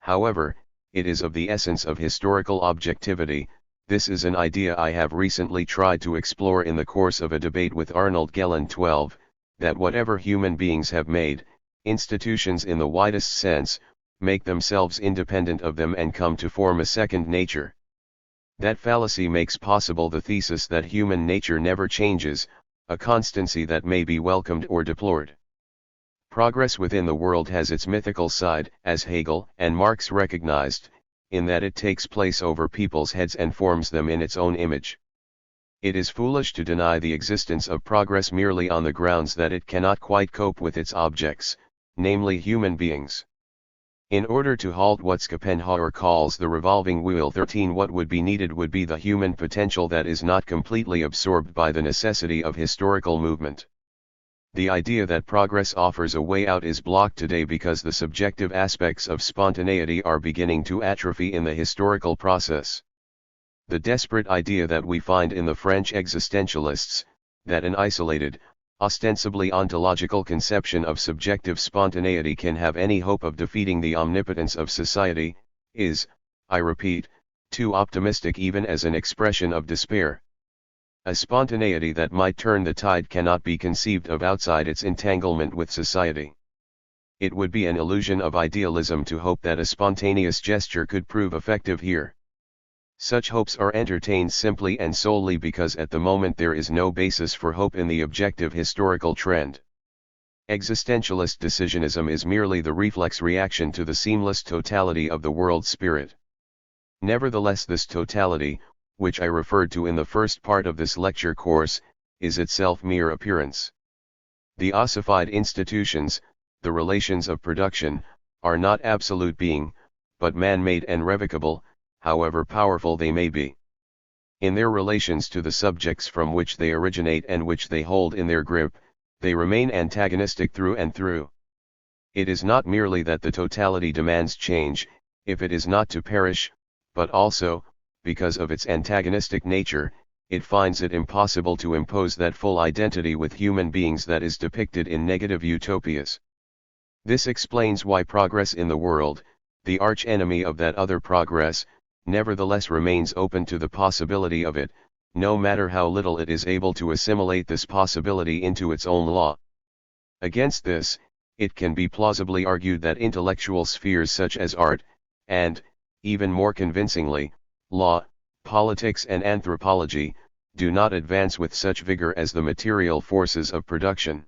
However, it is of the essence of historical objectivity. This is an idea I have recently tried to explore in the course of a debate with Arnold Gellin 12, that whatever human beings have made, institutions in the widest sense, make themselves independent of them and come to form a second nature. That fallacy makes possible the thesis that human nature never changes, a constancy that may be welcomed or deplored. Progress within the world has its mythical side, as Hegel and Marx recognized, in that it takes place over people's heads and forms them in its own image. It is foolish to deny the existence of progress merely on the grounds that it cannot quite cope with its objects, namely human beings. In order to halt what Schopenhauer calls the revolving wheel 13, what would be needed would be the human potential that is not completely absorbed by the necessity of historical movement. The idea that progress offers a way out is blocked today because the subjective aspects of spontaneity are beginning to atrophy in the historical process. The desperate idea that we find in the French existentialists, that an isolated, ostensibly ontological conception of subjective spontaneity can have any hope of defeating the omnipotence of society, is, I repeat, too optimistic even as an expression of despair. A spontaneity that might turn the tide cannot be conceived of outside its entanglement with society. It would be an illusion of idealism to hope that a spontaneous gesture could prove effective here. Such hopes are entertained simply and solely because at the moment there is no basis for hope in the objective historical trend. Existentialist decisionism is merely the reflex reaction to the seamless totality of the world spirit. Nevertheless, this totality, which I referred to in the first part of this lecture course, is itself mere appearance. The ossified institutions, the relations of production, are not absolute being, but man-made and revocable, however powerful they may be. In their relations to the subjects from which they originate and which they hold in their grip, they remain antagonistic through and through. It is not merely that the totality demands change, if it is not to perish, but also, because of its antagonistic nature, it finds it impossible to impose that full identity with human beings that is depicted in negative utopias. This explains why progress in the world, the arch-enemy of that other progress, nevertheless remains open to the possibility of it, no matter how little it is able to assimilate this possibility into its own law. Against this, it can be plausibly argued that intellectual spheres such as art, and, even more convincingly, law, politics and anthropology, do not advance with such vigor as the material forces of production.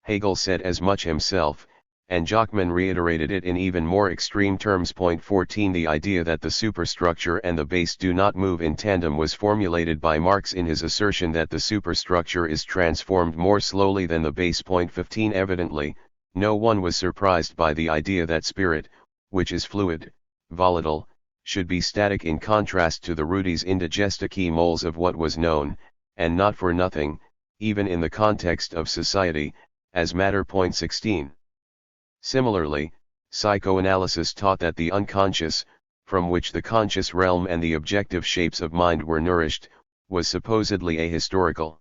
Hegel said as much himself, and Jochman reiterated it in even more extreme terms. 14 The idea that the superstructure and the base do not move in tandem was formulated by Marx in his assertion that the superstructure is transformed more slowly than the base. 15 Evidently, no one was surprised by the idea that spirit, which is fluid, volatile, should be static in contrast to the rudis indigestici moles of what was known, and not for nothing, even in the context of society, as matter. 16. Similarly, psychoanalysis taught that the unconscious, from which the conscious realm and the objective shapes of mind were nourished, was supposedly ahistorical.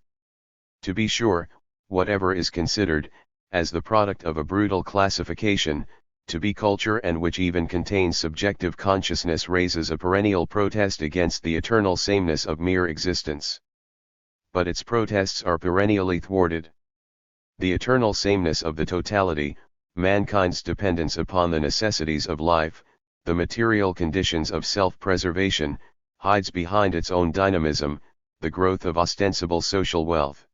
To be sure, whatever is considered, as the product of a brutal classification, to be culture and which even contains subjective consciousness raises a perennial protest against the eternal sameness of mere existence. But its protests are perennially thwarted. The eternal sameness of the totality, mankind's dependence upon the necessities of life, the material conditions of self-preservation, hides behind its own dynamism, the growth of ostensible social wealth.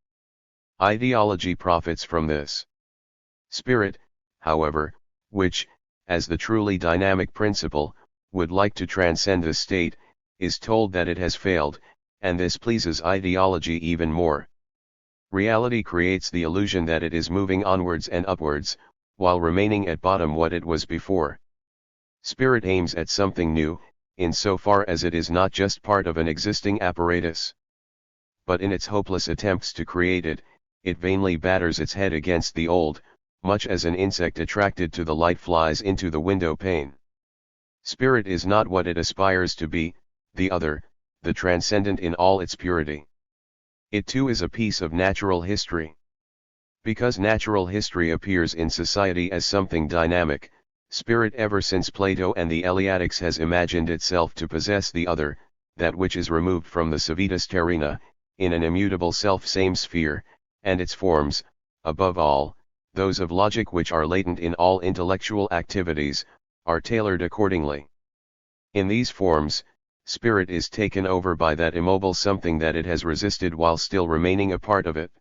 Ideology profits from this. Spirit, however, which, as the truly dynamic principle, would like to transcend the state, is told that it has failed, and this pleases ideology even more. Reality creates the illusion that it is moving onwards and upwards, while remaining at bottom what it was before. Spirit aims at something new, insofar as it is not just part of an existing apparatus. But in its hopeless attempts to create it, it vainly batters its head against the old, much as an insect attracted to the light flies into the window pane. Spirit is not what it aspires to be, the other, the transcendent in all its purity. It too is a piece of natural history. Because natural history appears in society as something dynamic, spirit ever since Plato and the Eleatics has imagined itself to possess the other, that which is removed from the civitas terrena, in an immutable self-same sphere, and its forms, above all, those of logic which are latent in all intellectual activities, are tailored accordingly. In these forms, spirit is taken over by that immobile something that it has resisted while still remaining a part of it.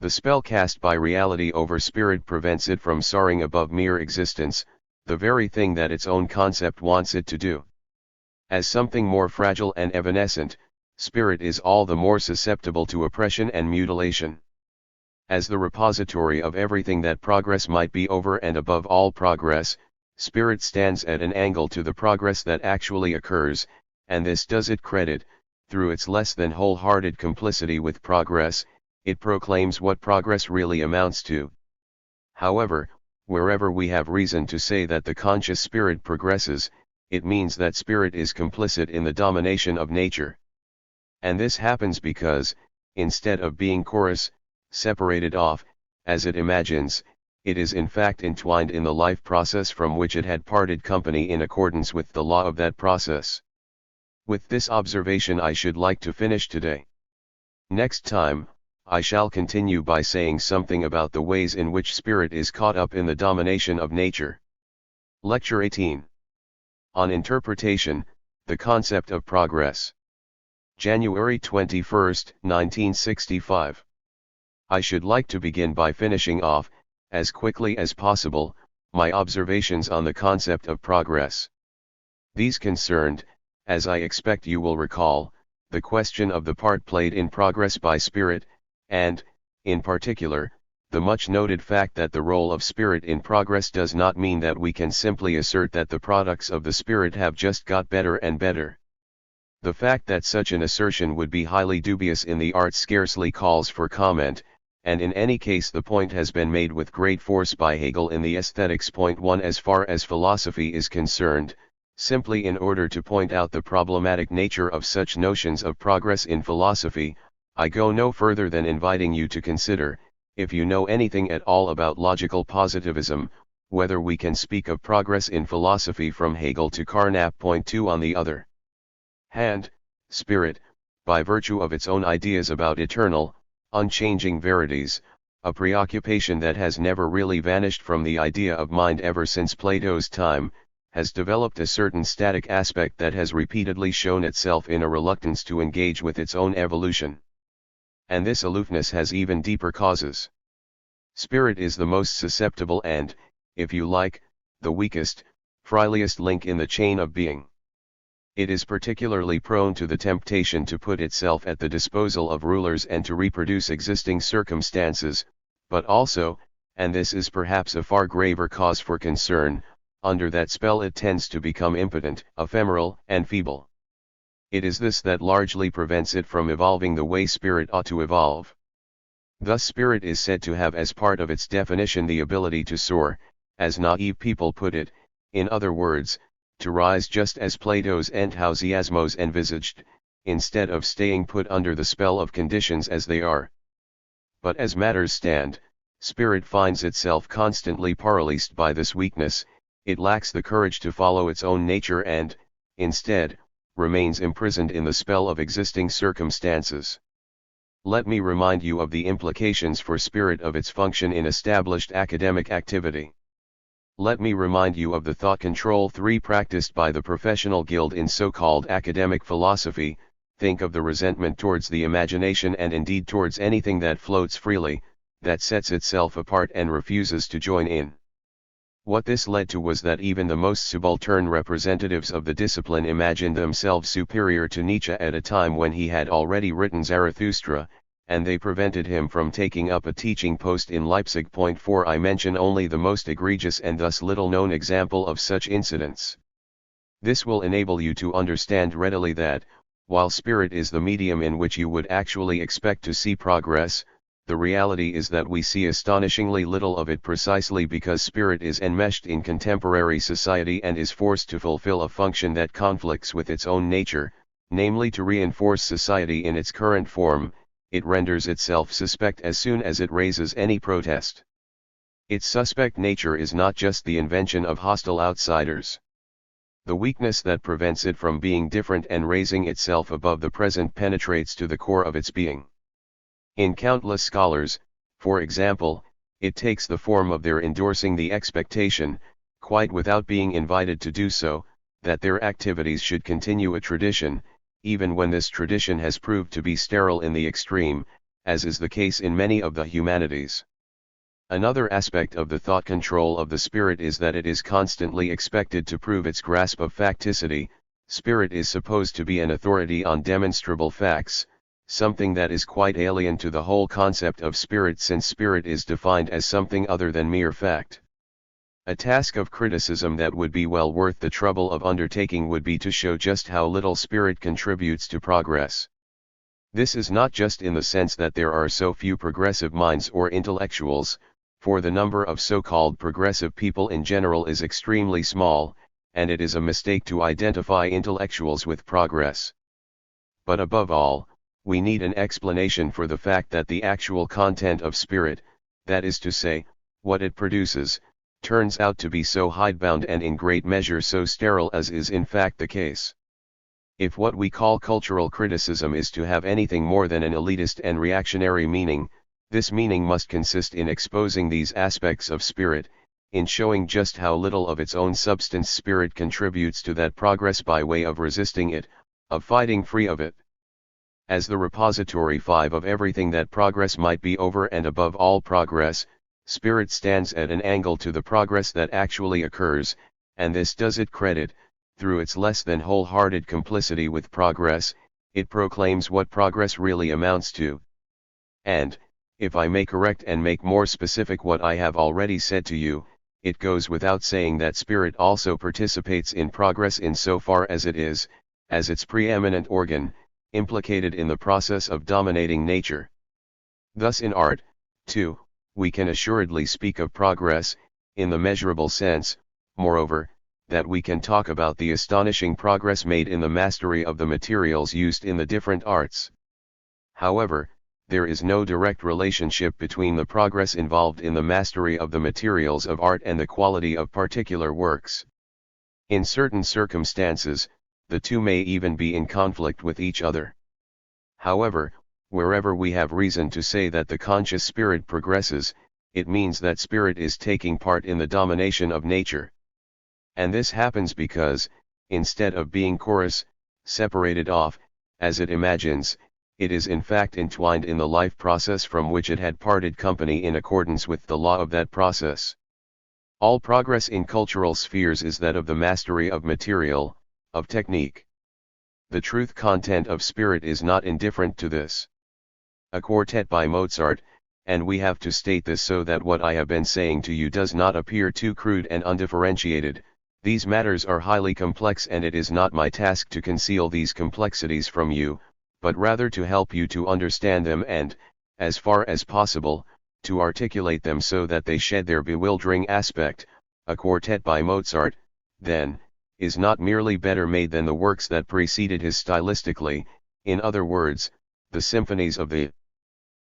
The spell cast by reality over spirit prevents it from soaring above mere existence, the very thing that its own concept wants it to do. As something more fragile and evanescent, spirit is all the more susceptible to oppression and mutilation. As the repository of everything that progress might be over and above all progress, spirit stands at an angle to the progress that actually occurs, and this does it credit. Through its less than wholehearted complicity with progress, it proclaims what progress really amounts to. However, wherever we have reason to say that the conscious spirit progresses, it means that spirit is complicit in the domination of nature. And this happens because, instead of being chorus, separated off, as it imagines, it is in fact entwined in the life process from which it had parted company in accordance with the law of that process. With this observation I should like to finish today. Next time, I shall continue by saying something about the ways in which spirit is caught up in the domination of nature. Lecture 18. On Interpretation, the Concept of Progress. January 21, 1965. I should like to begin by finishing off, as quickly as possible, my observations on the concept of progress. These concerned, as I expect you will recall, the question of the part played in progress by spirit, and, in particular, the much noted fact that the role of spirit in progress does not mean that we can simply assert that the products of the spirit have just got better and better. The fact that such an assertion would be highly dubious in the arts scarcely calls for comment, and in any case the point has been made with great force by Hegel in the Aesthetics Point 1 as far as philosophy is concerned, simply in order to point out the problematic nature of such notions of progress in philosophy. I go no further than inviting you to consider, if you know anything at all about logical positivism, whether we can speak of progress in philosophy from Hegel to Carnap. Point 2 on the other hand, spirit, by virtue of its own ideas about eternal, unchanging verities, a preoccupation that has never really vanished from the idea of mind ever since Plato's time, has developed a certain static aspect that has repeatedly shown itself in a reluctance to engage with its own evolution. And this aloofness has even deeper causes. Spirit is the most susceptible and, if you like, the weakest, frailest link in the chain of being. It is particularly prone to the temptation to put itself at the disposal of rulers and to reproduce existing circumstances, but also, and this is perhaps a far graver cause for concern, under that spell it tends to become impotent, ephemeral, and feeble. It is this that largely prevents it from evolving the way spirit ought to evolve. Thus spirit is said to have as part of its definition the ability to soar, as naive people put it, in other words, to rise just as Plato's enthusiasmos envisaged, instead of staying put under the spell of conditions as they are. But as matters stand, spirit finds itself constantly paralyzed by this weakness. It lacks the courage to follow its own nature and, instead, remains imprisoned in the spell of existing circumstances. Let me remind you of the implications for spirit of its function in established academic activity. Let me remind you of the thought control 3 practiced by the professional guild in so-called academic philosophy. Think of the resentment towards the imagination and indeed towards anything that floats freely, that sets itself apart and refuses to join in. What this led to was that even the most subaltern representatives of the discipline imagined themselves superior to Nietzsche at a time when he had already written Zarathustra, and they prevented him from taking up a teaching post in Leipzig. Point 4. I mention only the most egregious and thus little known example of such incidents. This will enable you to understand readily that, while spirit is the medium in which you would actually expect to see progress, the reality is that we see astonishingly little of it precisely because spirit is enmeshed in contemporary society and is forced to fulfill a function that conflicts with its own nature, namely to reinforce society in its current form. It renders itself suspect as soon as it raises any protest. Its suspect nature is not just the invention of hostile outsiders. The weakness that prevents it from being different and raising itself above the present penetrates to the core of its being. In countless scholars, for example, it takes the form of their endorsing the expectation, quite without being invited to do so, that their activities should continue a tradition, even when this tradition has proved to be sterile in the extreme, as is the case in many of the humanities. Another aspect of the thought control of the spirit is that it is constantly expected to prove its grasp of facticity. Spirit is supposed to be an authority on demonstrable facts, something that is quite alien to the whole concept of spirit since spirit is defined as something other than mere fact. A task of criticism that would be well worth the trouble of undertaking would be to show just how little spirit contributes to progress. This is not just in the sense that there are so few progressive minds or intellectuals, for the number of so-called progressive people in general is extremely small, and it is a mistake to identify intellectuals with progress. But above all, we need an explanation for the fact that the actual content of spirit, that is to say, what it produces, turns out to be so hidebound and in great measure so sterile as is in fact the case. If what we call cultural criticism is to have anything more than an elitist and reactionary meaning, this meaning must consist in exposing these aspects of spirit, in showing just how little of its own substance spirit contributes to that progress by way of resisting it, of fighting free of it. As the repository 5 of everything that progress might be over and above all progress, spirit stands at an angle to the progress that actually occurs, and this does it credit. Through its less than wholehearted complicity with progress, it proclaims what progress really amounts to. And, if I may correct and make more specific what I have already said to you, it goes without saying that spirit also participates in progress in so far as it is, as its preeminent organ, implicated in the process of dominating nature. Thus in art, too, we can assuredly speak of progress, in the measurable sense, moreover, that we can talk about the astonishing progress made in the mastery of the materials used in the different arts. However, there is no direct relationship between the progress involved in the mastery of the materials of art and the quality of particular works. In certain circumstances, the two may even be in conflict with each other. However, wherever we have reason to say that the conscious spirit progresses, it means that spirit is taking part in the domination of nature. And this happens because, instead of being chorus, separated off, as it imagines, it is in fact entwined in the life process from which it had parted company in accordance with the law of that process. All progress in cultural spheres is that of the mastery of material, of technique. The truth content of spirit is not indifferent to this. A quartet by Mozart, and we have to state this so that what I have been saying to you does not appear too crude and undifferentiated. These matters are highly complex and it is not my task to conceal these complexities from you, but rather to help you to understand them and, as far as possible, to articulate them so that they shed their bewildering aspect. A quartet by Mozart, then, is not merely better made than the works that preceded his stylistically, in other words, the symphonies of the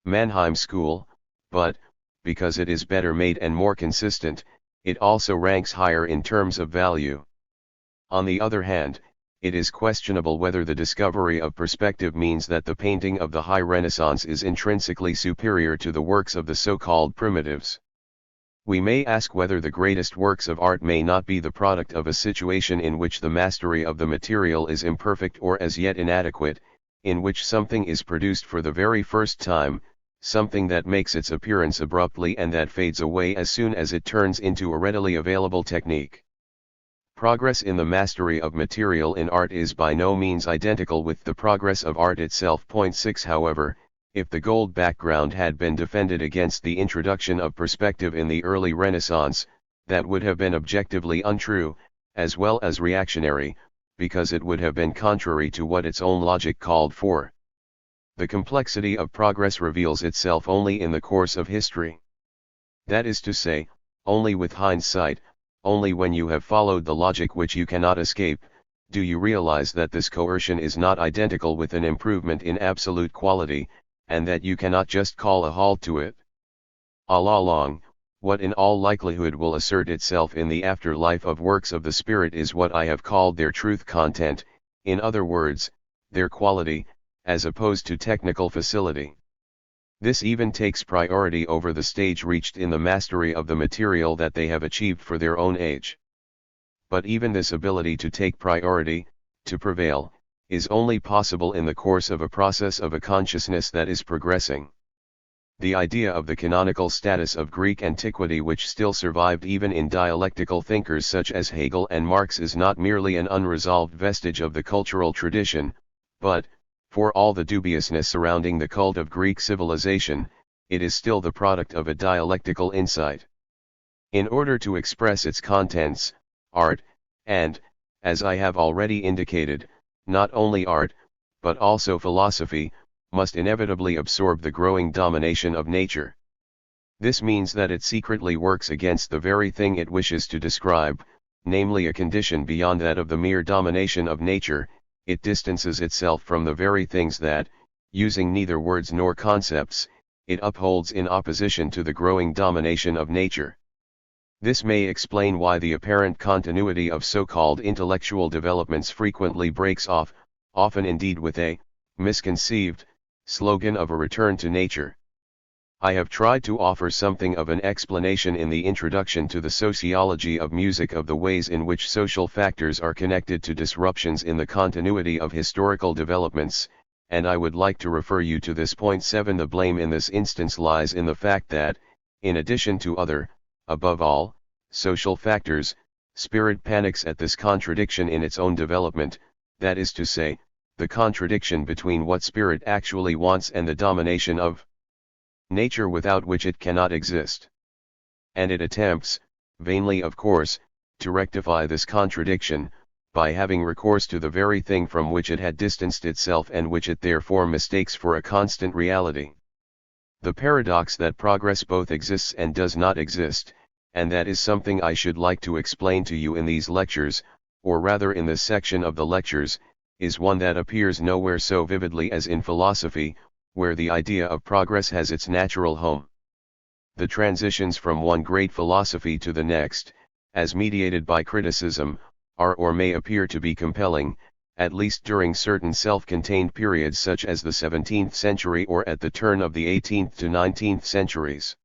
Mannheim school, but, because it is better made and more consistent, it also ranks higher in terms of value. On the other hand, it is questionable whether the discovery of perspective means that the painting of the High Renaissance is intrinsically superior to the works of the so-called primitives. We may ask whether the greatest works of art may not be the product of a situation in which the mastery of the material is imperfect or as yet inadequate, in which something is produced for the very first time, something that makes its appearance abruptly and that fades away as soon as it turns into a readily available technique. Progress in the mastery of material in art is by no means identical with the progress of art itself. Point 6. However, if the gold background had been defended against the introduction of perspective in the early Renaissance, that would have been objectively untrue, as well as reactionary, because it would have been contrary to what its own logic called for. The complexity of progress reveals itself only in the course of history. That is to say, only with hindsight, only when you have followed the logic which you cannot escape, do you realize that this coercion is not identical with an improvement in absolute quality, and that you cannot just call a halt to it. All along, what in all likelihood will assert itself in the afterlife of works of the spirit is what I have called their truth content, in other words, their quality, as opposed to technical facility. This even takes priority over the stage reached in the mastery of the material that they have achieved for their own age. But even this ability to take priority, to prevail, is only possible in the course of a process of a consciousness that is progressing. The idea of the canonical status of Greek antiquity which still survived even in dialectical thinkers such as Hegel and Marx is not merely an unresolved vestige of the cultural tradition, but, for all the dubiousness surrounding the cult of Greek civilization, it is still the product of a dialectical insight. In order to express its contents, art, and, as I have already indicated, not only art, but also philosophy, must inevitably absorb the growing domination of nature. This means that it secretly works against the very thing it wishes to describe, namely a condition beyond that of the mere domination of nature, it distances itself from the very things that, using neither words nor concepts, it upholds in opposition to the growing domination of nature. This may explain why the apparent continuity of so-called intellectual developments frequently breaks off, often indeed with a misconceived slogan of a return to nature. I have tried to offer something of an explanation in the introduction to the sociology of music of the ways in which social factors are connected to disruptions in the continuity of historical developments, and I would like to refer you to this point 7. The blame in this instance lies in the fact that, in addition to other, above all, social factors, spirit panics at this contradiction in its own development, that is to say, the contradiction between what spirit actually wants and the domination of nature without which it cannot exist. And it attempts, vainly of course, to rectify this contradiction, by having recourse to the very thing from which it had distanced itself and which it therefore mistakes for a constant reality. The paradox that progress both exists and does not exist, and that is something I should like to explain to you in these lectures, or rather in this section of the lectures, is one that appears nowhere so vividly as in philosophy, where the idea of progress has its natural home. The transitions from one great philosophy to the next, as mediated by criticism, are or may appear to be compelling, at least during certain self-contained periods such as the 17th century or at the turn of the 18th to 19th centuries.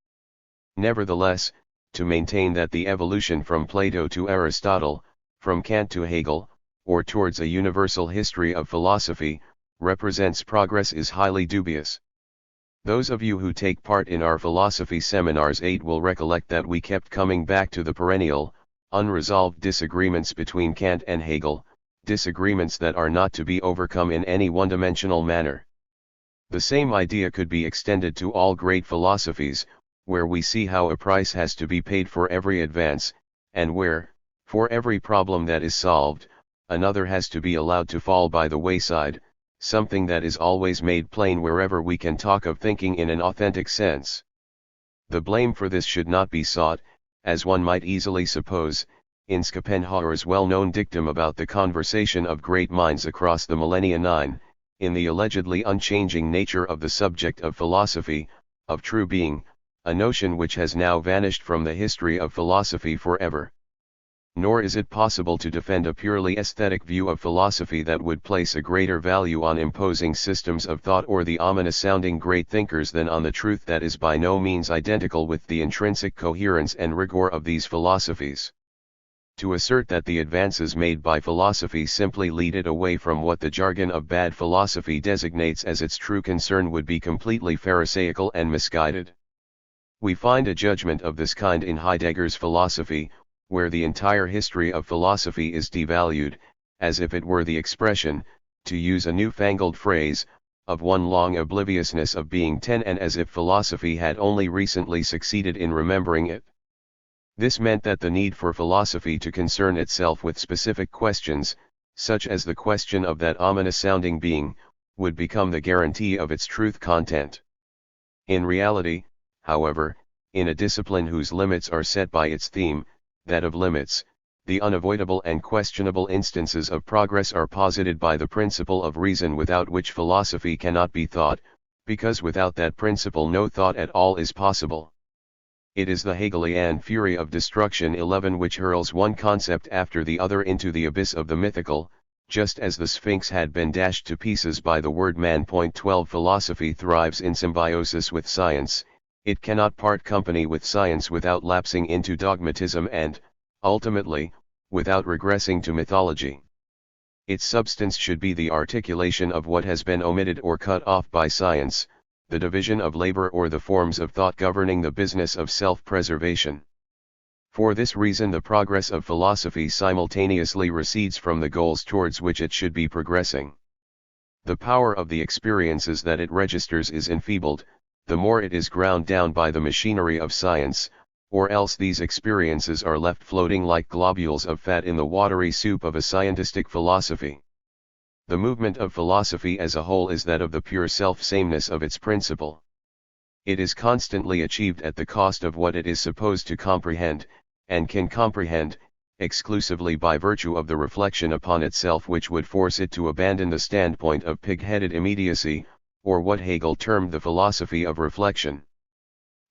Nevertheless, to maintain that the evolution from Plato to Aristotle, from Kant to Hegel, or towards a universal history of philosophy, represents progress is highly dubious. Those of you who take part in our philosophy seminars 8 will recollect that we kept coming back to the perennial, unresolved disagreements between Kant and Hegel, disagreements that are not to be overcome in any one-dimensional manner. The same idea could be extended to all great philosophies, where we see how a price has to be paid for every advance, and where, for every problem that is solved, another has to be allowed to fall by the wayside, something that is always made plain wherever we can talk of thinking in an authentic sense. The blame for this should not be sought, as one might easily suppose, in Schopenhauer's well-known dictum about the conversation of great minds across the millennia 9, in the allegedly unchanging nature of the subject of philosophy, of true being, a notion which has now vanished from the history of philosophy forever. Nor is it possible to defend a purely aesthetic view of philosophy that would place a greater value on imposing systems of thought or the ominous-sounding great thinkers than on the truth that is by no means identical with the intrinsic coherence and rigor of these philosophies. To assert that the advances made by philosophy simply lead it away from what the jargon of bad philosophy designates as its true concern would be completely pharisaical and misguided. We find a judgment of this kind in Heidegger's philosophy, where the entire history of philosophy is devalued, as if it were the expression, to use a newfangled phrase, of one long obliviousness of being 10 and as if philosophy had only recently succeeded in remembering it. This meant that the need for philosophy to concern itself with specific questions, such as the question of that ominous-sounding being, would become the guarantee of its truth content. In reality, however, in a discipline whose limits are set by its theme, that of limits, the unavoidable and questionable instances of progress are posited by the principle of reason without which philosophy cannot be thought, because without that principle no thought at all is possible. It is the Hegelian fury of destruction 11 which hurls one concept after the other into the abyss of the mythical, just as the Sphinx had been dashed to pieces by the word man. 12 Philosophy thrives in symbiosis with science. It cannot part company with science without lapsing into dogmatism and, ultimately, without regressing to mythology. Its substance should be the articulation of what has been omitted or cut off by science, the division of labor or the forms of thought governing the business of self-preservation. For this reason the progress of philosophy simultaneously recedes from the goals towards which it should be progressing. The power of the experiences that it registers is enfeebled, the more it is ground down by the machinery of science, or else these experiences are left floating like globules of fat in the watery soup of a scientistic philosophy. The movement of philosophy as a whole is that of the pure self-sameness of its principle. It is constantly achieved at the cost of what it is supposed to comprehend, and can comprehend, exclusively by virtue of the reflection upon itself which would force it to abandon the standpoint of pig-headed immediacy, or what Hegel termed the philosophy of reflection.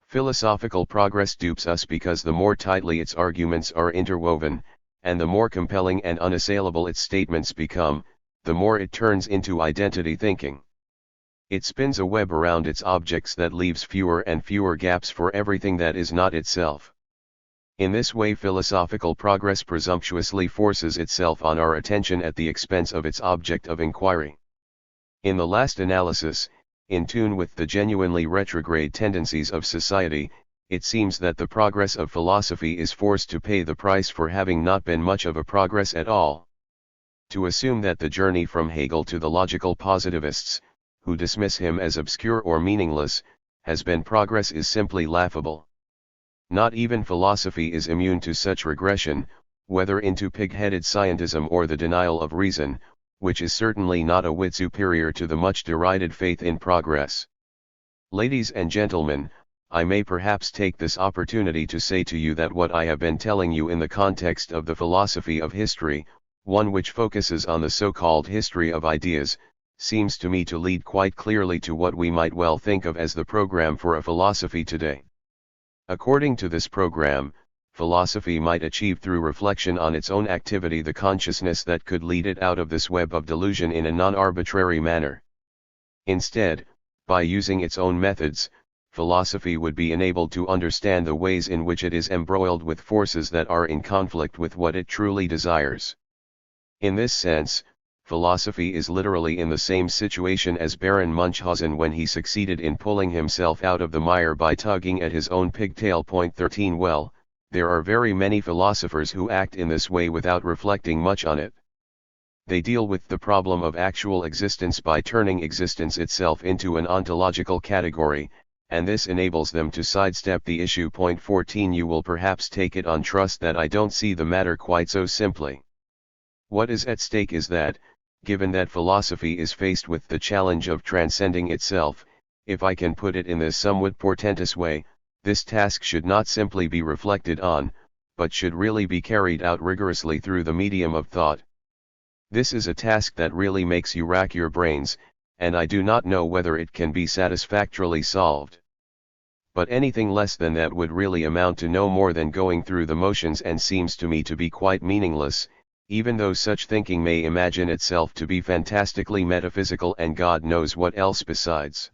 Philosophical progress dupes us because the more tightly its arguments are interwoven, and the more compelling and unassailable its statements become, the more it turns into identity thinking. It spins a web around its objects that leaves fewer and fewer gaps for everything that is not itself. In this way philosophical progress presumptuously forces itself on our attention at the expense of its object of inquiry. In the last analysis, in tune with the genuinely retrograde tendencies of society, it seems that the progress of philosophy is forced to pay the price for having not been much of a progress at all. To assume that the journey from Hegel to the logical positivists, who dismiss him as obscure or meaningless, has been progress is simply laughable. Not even philosophy is immune to such regression, whether into pig-headed scientism or the denial of reason, which is certainly not a whit superior to the much derided faith in progress. Ladies and gentlemen, I may perhaps take this opportunity to say to you that what I have been telling you in the context of the philosophy of history, one which focuses on the so-called history of ideas, seems to me to lead quite clearly to what we might well think of as the program for a philosophy today. According to this program, philosophy might achieve through reflection on its own activity the consciousness that could lead it out of this web of delusion in a non-arbitrary manner. Instead, by using its own methods, philosophy would be enabled to understand the ways in which it is embroiled with forces that are in conflict with what it truly desires. In this sense, philosophy is literally in the same situation as Baron Munchausen when he succeeded in pulling himself out of the mire by tugging at his own pigtail. 13 Well, there are very many philosophers who act in this way without reflecting much on it. They deal with the problem of actual existence by turning existence itself into an ontological category, and this enables them to sidestep the issue. 14 You will perhaps take it on trust that I don't see the matter quite so simply. What is at stake is that, given that philosophy is faced with the challenge of transcending itself, if I can put it in this somewhat portentous way, this task should not simply be reflected on, but should really be carried out rigorously through the medium of thought. This is a task that really makes you rack your brains, and I do not know whether it can be satisfactorily solved. But anything less than that would really amount to no more than going through the motions and seems to me to be quite meaningless, even though such thinking may imagine itself to be fantastically metaphysical and God knows what else besides.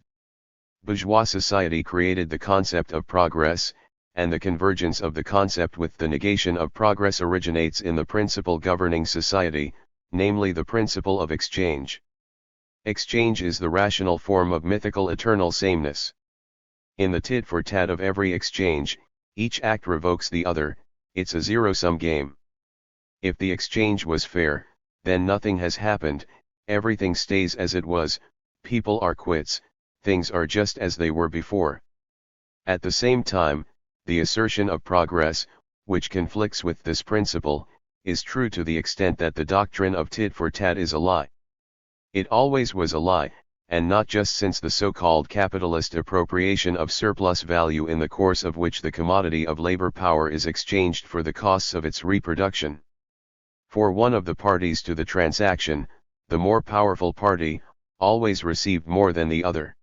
Bourgeois society created the concept of progress, and the convergence of the concept with the negation of progress originates in the principle governing society, namely the principle of exchange. Exchange is the rational form of mythical eternal sameness. In the tit for tat of every exchange, each act revokes the other, it's a zero-sum game. If the exchange was fair, then nothing has happened, everything stays as it was, people are quits, things are just as they were before. At the same time, the assertion of progress, which conflicts with this principle, is true to the extent that the doctrine of tit for tat is a lie. It always was a lie, and not just since the so-called capitalist appropriation of surplus value in the course of which the commodity of labor power is exchanged for the costs of its reproduction. For one of the parties to the transaction, the more powerful party, always received more than the other.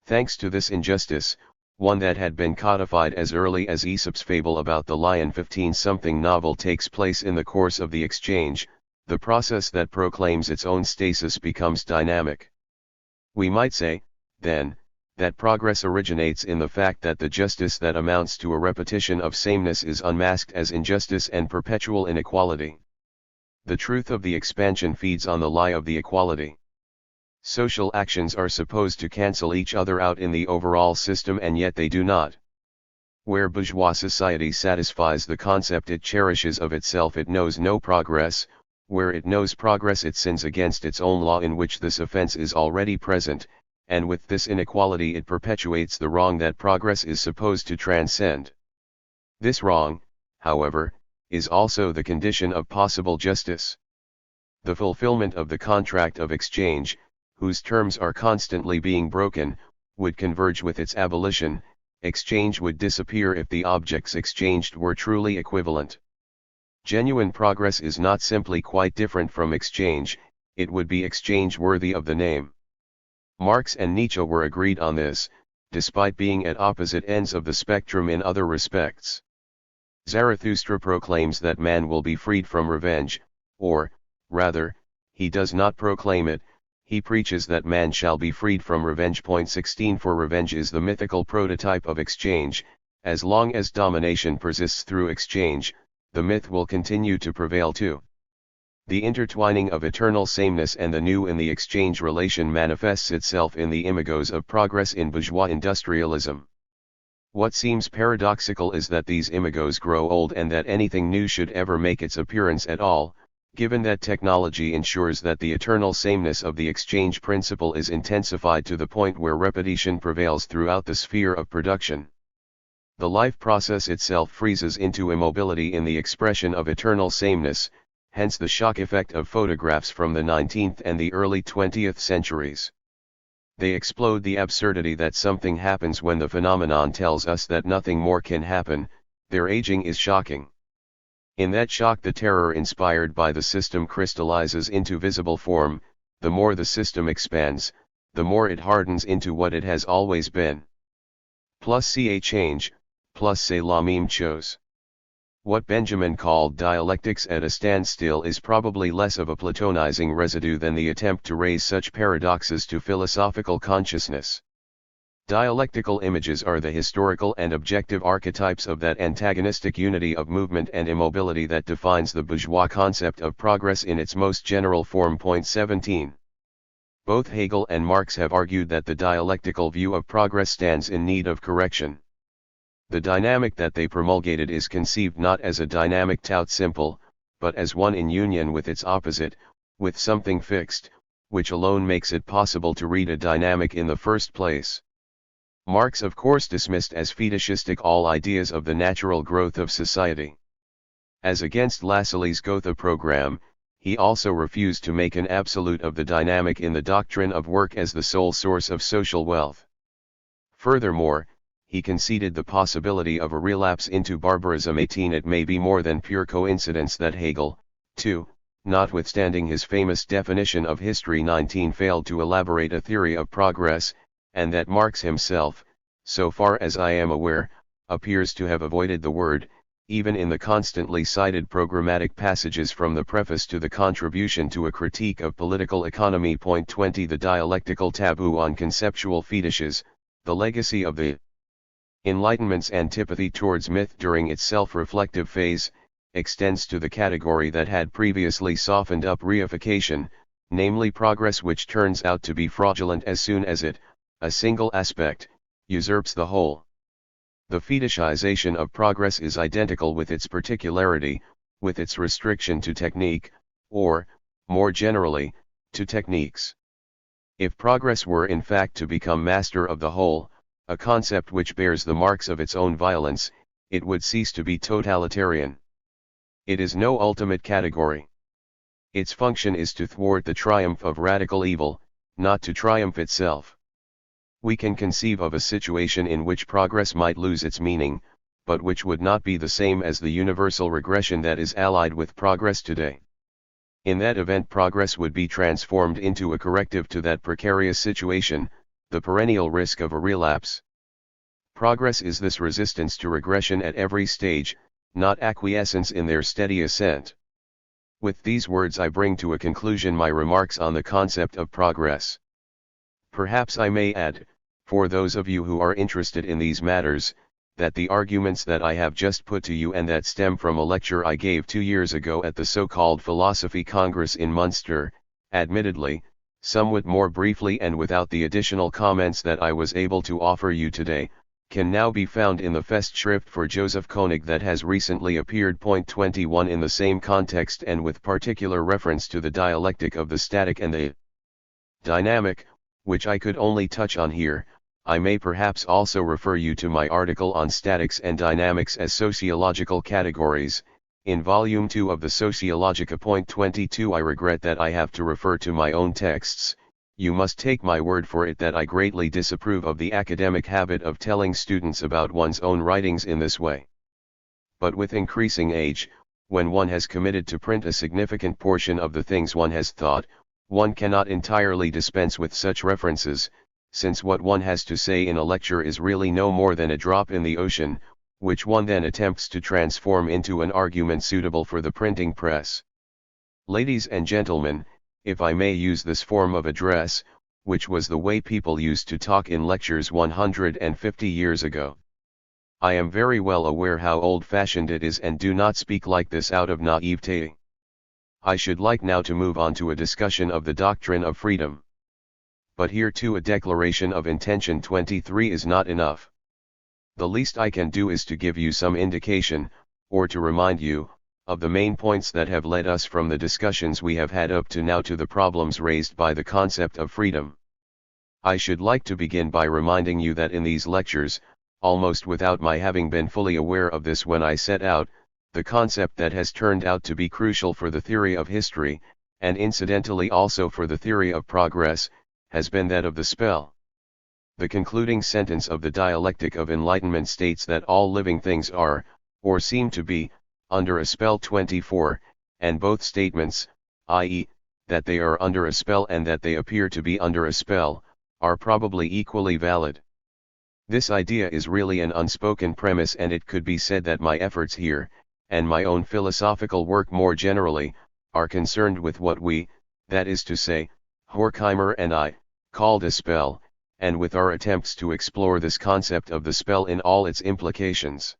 Thanks to this injustice, one that had been codified as early as Aesop's fable about the lion 15-something novel takes place in the course of the exchange, the process that proclaims its own stasis becomes dynamic. We might say, then, that progress originates in the fact that the justice that amounts to a repetition of sameness is unmasked as injustice and perpetual inequality. The truth of the expansion feeds on the lie of the equality. Social actions are supposed to cancel each other out in the overall system and yet they do not. Where bourgeois society satisfies the concept it cherishes of itself it knows no progress, where it knows progress it sins against its own law in which this offense is already present, and with this inequality it perpetuates the wrong that progress is supposed to transcend. This wrong, however, is also the condition of possible justice. The fulfillment of the contract of exchange, whose terms are constantly being broken, would converge with its abolition. Exchange would disappear if the objects exchanged were truly equivalent. Genuine progress is not simply quite different from exchange, it would be exchange worthy of the name. Marx and Nietzsche were agreed on this, despite being at opposite ends of the spectrum in other respects. Zarathustra proclaims that man will be freed from revenge, or, rather, he does not proclaim it, he preaches that man shall be freed from revenge. 16 For revenge is the mythical prototype of exchange. As long as domination persists through exchange, the myth will continue to prevail too. The intertwining of eternal sameness and the new in the exchange relation manifests itself in the imagos of progress in bourgeois industrialism. What seems paradoxical is that these imagos grow old and that anything new should ever make its appearance at all, given that technology ensures that the eternal sameness of the exchange principle is intensified to the point where repetition prevails throughout the sphere of production. The life process itself freezes into immobility in the expression of eternal sameness, hence the shock effect of photographs from the 19th and the early 20th centuries. They explode the absurdity that something happens when the phenomenon tells us that nothing more can happen. Their aging is shocking. In that shock the terror inspired by the system crystallizes into visible form. The more the system expands, the more it hardens into what it has always been. Plus see a change, plus c'est la même chose. What Benjamin called dialectics at a standstill is probably less of a platonizing residue than the attempt to raise such paradoxes to philosophical consciousness. Dialectical images are the historical and objective archetypes of that antagonistic unity of movement and immobility that defines the bourgeois concept of progress in its most general form. 17. Both Hegel and Marx have argued that the dialectical view of progress stands in need of correction. The dynamic that they promulgated is conceived not as a dynamic tout simple, but as one in union with its opposite, with something fixed, which alone makes it possible to read a dynamic in the first place. Marx of course dismissed as fetishistic all ideas of the natural growth of society. As against Lassalle's Gotha program, he also refused to make an absolute of the dynamic in the doctrine of work as the sole source of social wealth. Furthermore, he conceded the possibility of a relapse into barbarism. 18 It may be more than pure coincidence that Hegel, too, notwithstanding his famous definition of history 19 failed to elaborate a theory of progress, and that Marx himself, so far as I am aware, appears to have avoided the word, even in the constantly cited programmatic passages from the preface to the Contribution to a Critique of Political Economy. 20 The dialectical taboo on conceptual fetishes, the legacy of the Enlightenment's antipathy towards myth during its self-reflective phase, extends to the category that had previously softened up reification, namely progress, which turns out to be fraudulent as soon as it, a single aspect, usurps the whole. The fetishization of progress is identical with its particularity, with its restriction to technique, or, more generally, to techniques. If progress were in fact to become master of the whole, a concept which bears the marks of its own violence, it would cease to be totalitarian. It is no ultimate category. Its function is to thwart the triumph of radical evil, not to triumph itself. We can conceive of a situation in which progress might lose its meaning, but which would not be the same as the universal regression that is allied with progress today. In that event, progress would be transformed into a corrective to that precarious situation, the perennial risk of a relapse. Progress is this resistance to regression at every stage, not acquiescence in their steady ascent. With these words I bring to a conclusion my remarks on the concept of progress. Perhaps I may add, for those of you who are interested in these matters, that the arguments that I have just put to you and that stem from a lecture I gave 2 years ago at the so-called Philosophy Congress in Munster, admittedly, somewhat more briefly and without the additional comments that I was able to offer you today, can now be found in the Festschrift for Joseph Koenig that has recently appeared. 21 In the same context and with particular reference to the dialectic of the static and the dynamic, which I could only touch on here, I may perhaps also refer you to my article on statics and dynamics as sociological categories, in Volume 2 of the Sociologica. 22 I regret that I have to refer to my own texts. You must take my word for it that I greatly disapprove of the academic habit of telling students about one's own writings in this way. But with increasing age, when one has committed to print a significant portion of the things one has thought, one cannot entirely dispense with such references, since what one has to say in a lecture is really no more than a drop in the ocean, which one then attempts to transform into an argument suitable for the printing press. Ladies and gentlemen, if I may use this form of address, which was the way people used to talk in lectures 150 years ago. I am very well aware how old-fashioned it is and do not speak like this out of naivete. I should like now to move on to a discussion of the doctrine of freedom. But here too a declaration of intention 23 is not enough. The least I can do is to give you some indication, or to remind you, of the main points that have led us from the discussions we have had up to now to the problems raised by the concept of freedom. I should like to begin by reminding you that in these lectures, almost without my having been fully aware of this when I set out, the concept that has turned out to be crucial for the theory of history, and incidentally also for the theory of progress, has been that of the spell. The concluding sentence of the dialectic of enlightenment states that all living things are, or seem to be, under a spell 24, and both statements, i.e., that they are under a spell and that they appear to be under a spell, are probably equally valid. This idea is really an unspoken premise, and it could be said that my efforts here, and my own philosophical work more generally, are concerned with what we, that is to say, Horkheimer and I, called a spell, and with our attempts to explore this concept of the spell in all its implications.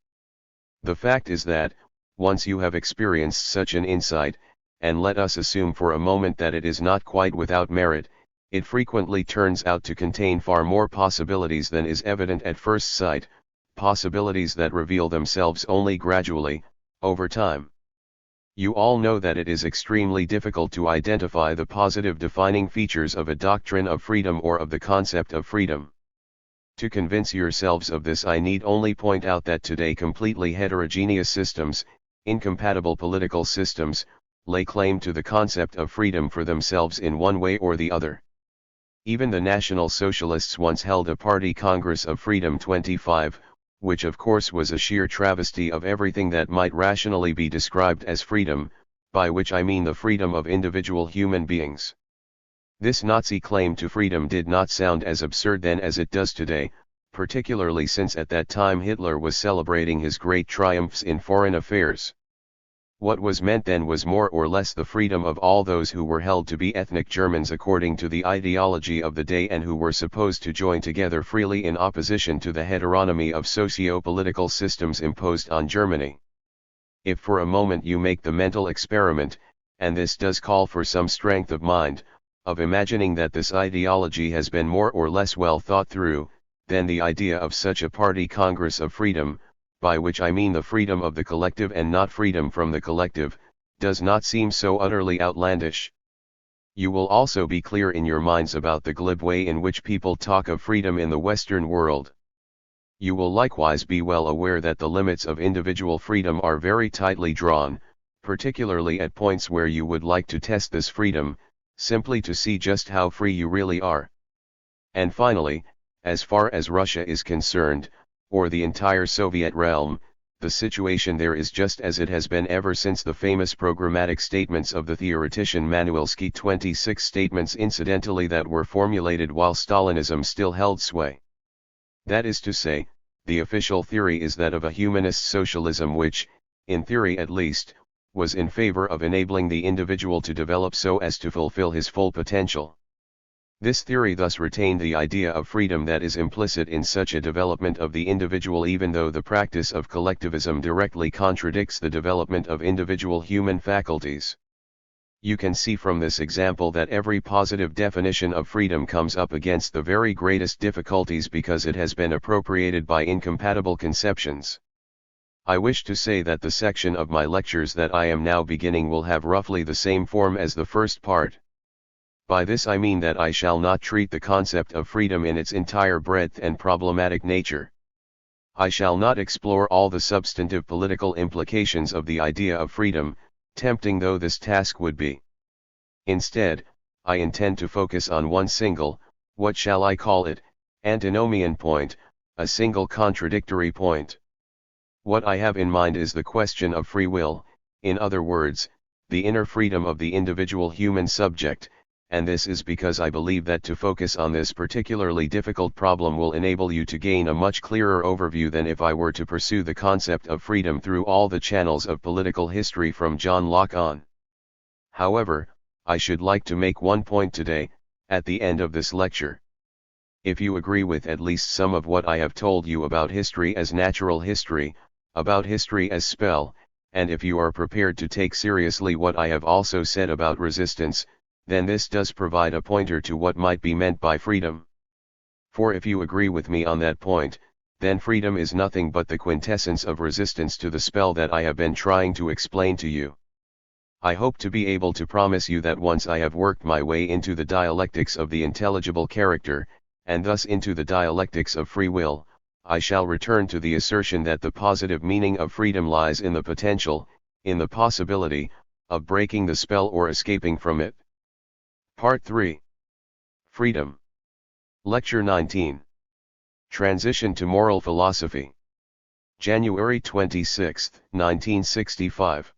The fact is that, once you have experienced such an insight, and let us assume for a moment that it is not quite without merit, it frequently turns out to contain far more possibilities than is evident at first sight, possibilities that reveal themselves only gradually, over time. You all know that it is extremely difficult to identify the positive defining features of a doctrine of freedom or of the concept of freedom. To convince yourselves of this, I need only point out that today completely heterogeneous systems, incompatible political systems, lay claim to the concept of freedom for themselves in one way or the other. Even the National Socialists once held a Party Congress of Freedom 25, which of course was a sheer travesty of everything that might rationally be described as freedom, by which I mean the freedom of individual human beings. This Nazi claim to freedom did not sound as absurd then as it does today, particularly since at that time Hitler was celebrating his great triumphs in foreign affairs. What was meant then was more or less the freedom of all those who were held to be ethnic Germans according to the ideology of the day and who were supposed to join together freely in opposition to the heteronomy of socio-political systems imposed on Germany. If for a moment you make the mental experiment, and this does call for some strength of mind, of imagining that this ideology has been more or less well thought through, then the idea of such a Party Congress of Freedom, by which I mean the freedom of the collective and not freedom from the collective, does not seem so utterly outlandish. You will also be clear in your minds about the glib way in which people talk of freedom in the Western world. You will likewise be well aware that the limits of individual freedom are very tightly drawn, particularly at points where you would like to test this freedom, simply to see just how free you really are. And finally, as far as Russia is concerned, or the entire Soviet realm, the situation there is just as it has been ever since the famous programmatic statements of the theoretician Manuelsky, 26 statements incidentally that were formulated while Stalinism still held sway. That is to say, the official theory is that of a humanist socialism which, in theory at least, was in favor of enabling the individual to develop so as to fulfill his full potential. This theory thus retained the idea of freedom that is implicit in such a development of the individual, even though the practice of collectivism directly contradicts the development of individual human faculties. You can see from this example that every positive definition of freedom comes up against the very greatest difficulties because it has been appropriated by incompatible conceptions. I wish to say that the section of my lectures that I am now beginning will have roughly the same form as the first part. By this I mean that I shall not treat the concept of freedom in its entire breadth and problematic nature. I shall not explore all the substantive political implications of the idea of freedom, tempting though this task would be. Instead, I intend to focus on one single, what shall I call it, antinomian point, a single contradictory point. What I have in mind is the question of free will, in other words, the inner freedom of the individual human subject, and this is because I believe that to focus on this particularly difficult problem will enable you to gain a much clearer overview than if I were to pursue the concept of freedom through all the channels of political history from John Locke on. However, I should like to make one point today, at the end of this lecture. If you agree with at least some of what I have told you about history as natural history, about history as spell, and if you are prepared to take seriously what I have also said about resistance, then this does provide a pointer to what might be meant by freedom. For if you agree with me on that point, then freedom is nothing but the quintessence of resistance to the spell that I have been trying to explain to you. I hope to be able to promise you that once I have worked my way into the dialectics of the intelligible character, and thus into the dialectics of free will, I shall return to the assertion that the positive meaning of freedom lies in the potential, in the possibility, of breaking the spell or escaping from it. Part 3. Freedom. Lecture 19. Transition to Moral Philosophy. January 26, 1965.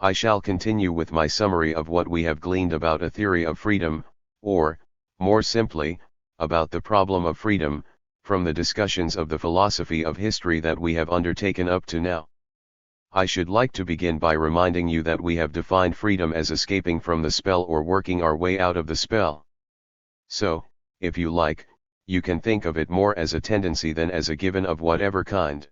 I shall continue with my summary of what we have gleaned about a theory of freedom, or, more simply, about the problem of freedom, from the discussions of the philosophy of history that we have undertaken up to now. I should like to begin by reminding you that we have defined freedom as escaping from the spell or working our way out of the spell. So, if you like, you can think of it more as a tendency than as a given of whatever kind.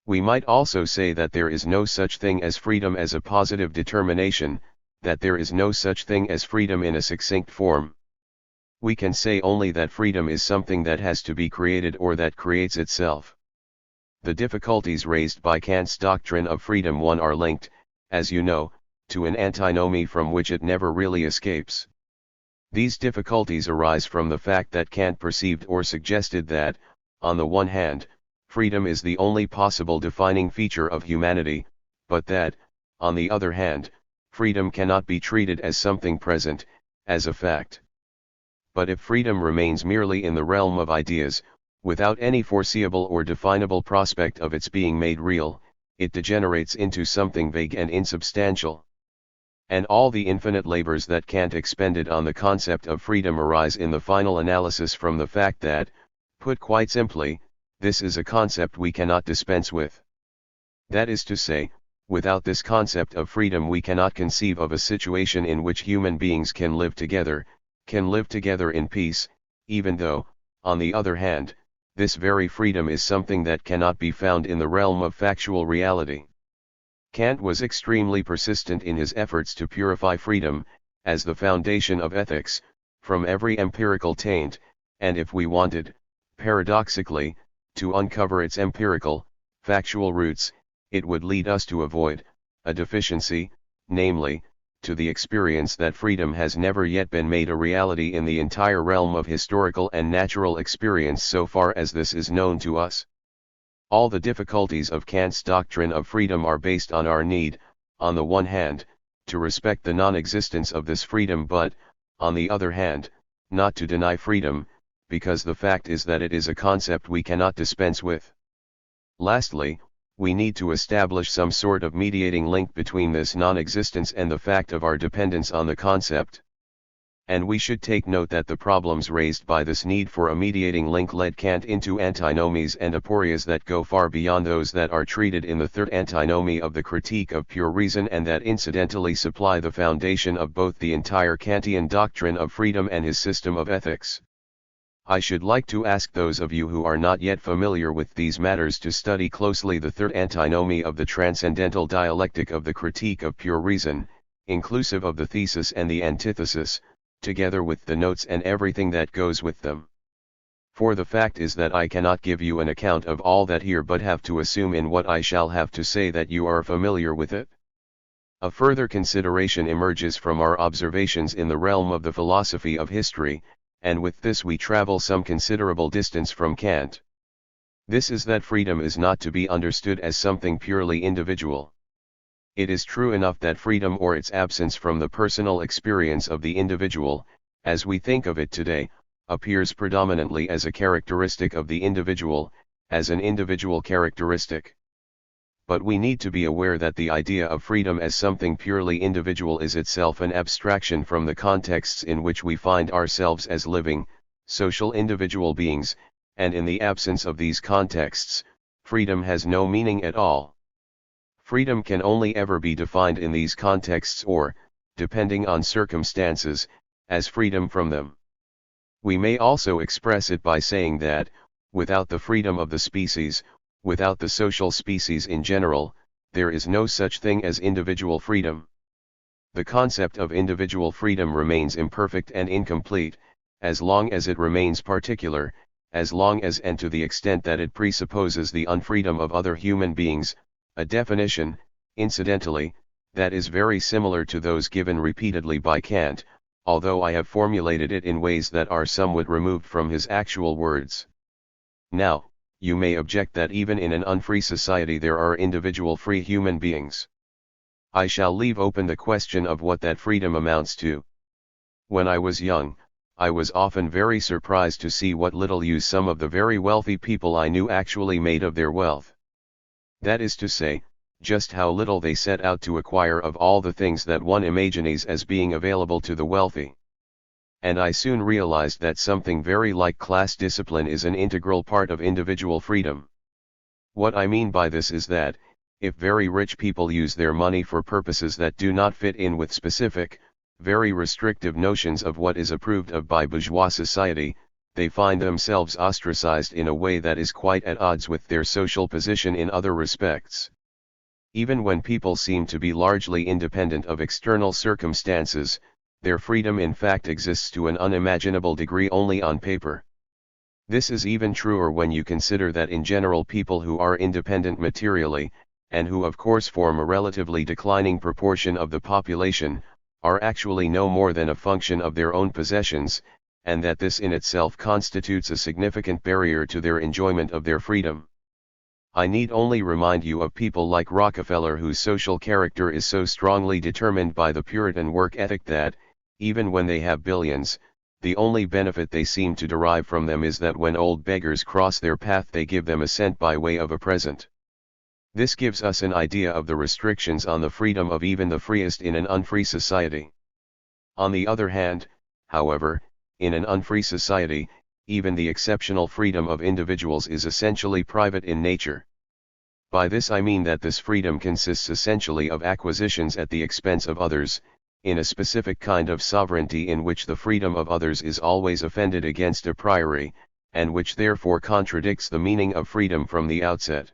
We might also say that there is no such thing as freedom as a positive determination, that there is no such thing as freedom in a succinct form. We can say only that freedom is something that has to be created or that creates itself. The difficulties raised by Kant's doctrine of freedom one are linked, as you know, to an antinomy from which it never really escapes. These difficulties arise from the fact that Kant perceived or suggested that, on the one hand, freedom is the only possible defining feature of humanity, but that, on the other hand, freedom cannot be treated as something present, as a fact. But if freedom remains merely in the realm of ideas, without any foreseeable or definable prospect of its being made real, it degenerates into something vague and insubstantial. And all the infinite labors that Kant expended on the concept of freedom arise in the final analysis from the fact that, put quite simply, this is a concept we cannot dispense with. That is to say, without this concept of freedom we cannot conceive of a situation in which human beings can live together in peace, even though, on the other hand, this very freedom is something that cannot be found in the realm of factual reality. Kant was extremely persistent in his efforts to purify freedom, as the foundation of ethics, from every empirical taint, and if we wanted, paradoxically, to uncover its empirical, factual roots, it would lead us to avoid a deficiency, namely, to the experience that freedom has never yet been made a reality in the entire realm of historical and natural experience so far as this is known to us. All the difficulties of Kant's doctrine of freedom are based on our need, on the one hand, to respect the non-existence of this freedom but, on the other hand, not to deny freedom, because the fact is that it is a concept we cannot dispense with. Lastly, we need to establish some sort of mediating link between this non-existence and the fact of our dependence on the concept. And we should take note that the problems raised by this need for a mediating link led Kant into antinomies and aporias that go far beyond those that are treated in the third antinomy of the Critique of Pure Reason and that incidentally supply the foundation of both the entire Kantian doctrine of freedom and his system of ethics. I should like to ask those of you who are not yet familiar with these matters to study closely the third antinomy of the transcendental dialectic of the Critique of Pure Reason, inclusive of the thesis and the antithesis, together with the notes and everything that goes with them. For the fact is that I cannot give you an account of all that here but have to assume in what I shall have to say that you are familiar with it. A further consideration emerges from our observations in the realm of the philosophy of history, and with this we travel some considerable distance from Kant. This is that freedom is not to be understood as something purely individual. It is true enough that freedom or its absence from the personal experience of the individual, as we think of it today, appears predominantly as a characteristic of the individual, as an individual characteristic. but we need to be aware that the idea of freedom as something purely individual is itself an abstraction from the contexts in which we find ourselves as living, social individual beings, and in the absence of these contexts, freedom has no meaning at all. Freedom can only ever be defined in these contexts or, depending on circumstances, as freedom from them. We may also express it by saying that, without the freedom of the species, without the social species in general, there is no such thing as individual freedom. The concept of individual freedom remains imperfect and incomplete, as long as it remains particular, as long as and to the extent that it presupposes the unfreedom of other human beings, a definition, incidentally, that is very similar to those given repeatedly by Kant, although I have formulated it in ways that are somewhat removed from his actual words. Now, you may object that even in an unfree society there are individual free human beings. I shall leave open the question of what that freedom amounts to. When I was young, I was often very surprised to see what little use some of the very wealthy people I knew actually made of their wealth. That is to say, just how little they set out to acquire of all the things that one imagines as being available to the wealthy. And I soon realized that something very like class discipline is an integral part of individual freedom. What I mean by this is that, if very rich people use their money for purposes that do not fit in with specific, very restrictive notions of what is approved of by bourgeois society, they find themselves ostracized in a way that is quite at odds with their social position in other respects. Even when people seem to be largely independent of external circumstances, their freedom in fact exists to an unimaginable degree only on paper. This is even truer when you consider that in general people who are independent materially, and who of course form a relatively declining proportion of the population, are actually no more than a function of their own possessions, and that this in itself constitutes a significant barrier to their enjoyment of their freedom. I need only remind you of people like Rockefeller whose social character is so strongly determined by the Puritan work ethic that, even when they have billions, the only benefit they seem to derive from them is that when old beggars cross their path they give them a cent by way of a present. This gives us an idea of the restrictions on the freedom of even the freest in an unfree society. On the other hand, however, in an unfree society, even the exceptional freedom of individuals is essentially private in nature. By this I mean that this freedom consists essentially of acquisitions at the expense of others, in a specific kind of sovereignty in which the freedom of others is always offended against a priori, and which therefore contradicts the meaning of freedom from the outset.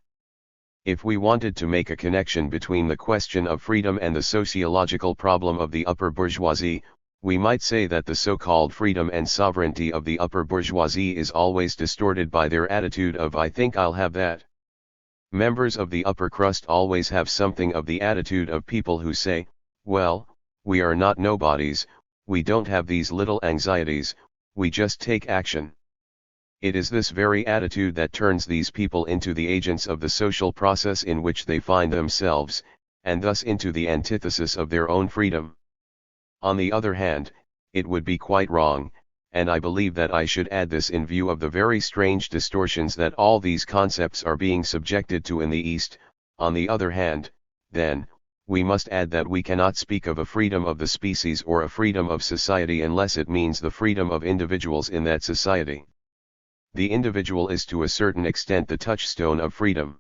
If we wanted to make a connection between the question of freedom and the sociological problem of the upper bourgeoisie, we might say that the so-called freedom and sovereignty of the upper bourgeoisie is always distorted by their attitude of "I think I'll have that." Members of the upper crust always have something of the attitude of people who say, "Well, we are not nobodies, we don't have these little anxieties, we just take action." It is this very attitude that turns these people into the agents of the social process in which they find themselves, and thus into the antithesis of their own freedom. On the other hand, it would be quite wrong, and I believe that I should add this in view of the very strange distortions that all these concepts are being subjected to in the East. On the other hand, then, we must add that we cannot speak of a freedom of the species or a freedom of society unless it means the freedom of individuals in that society. The individual is to a certain extent the touchstone of freedom.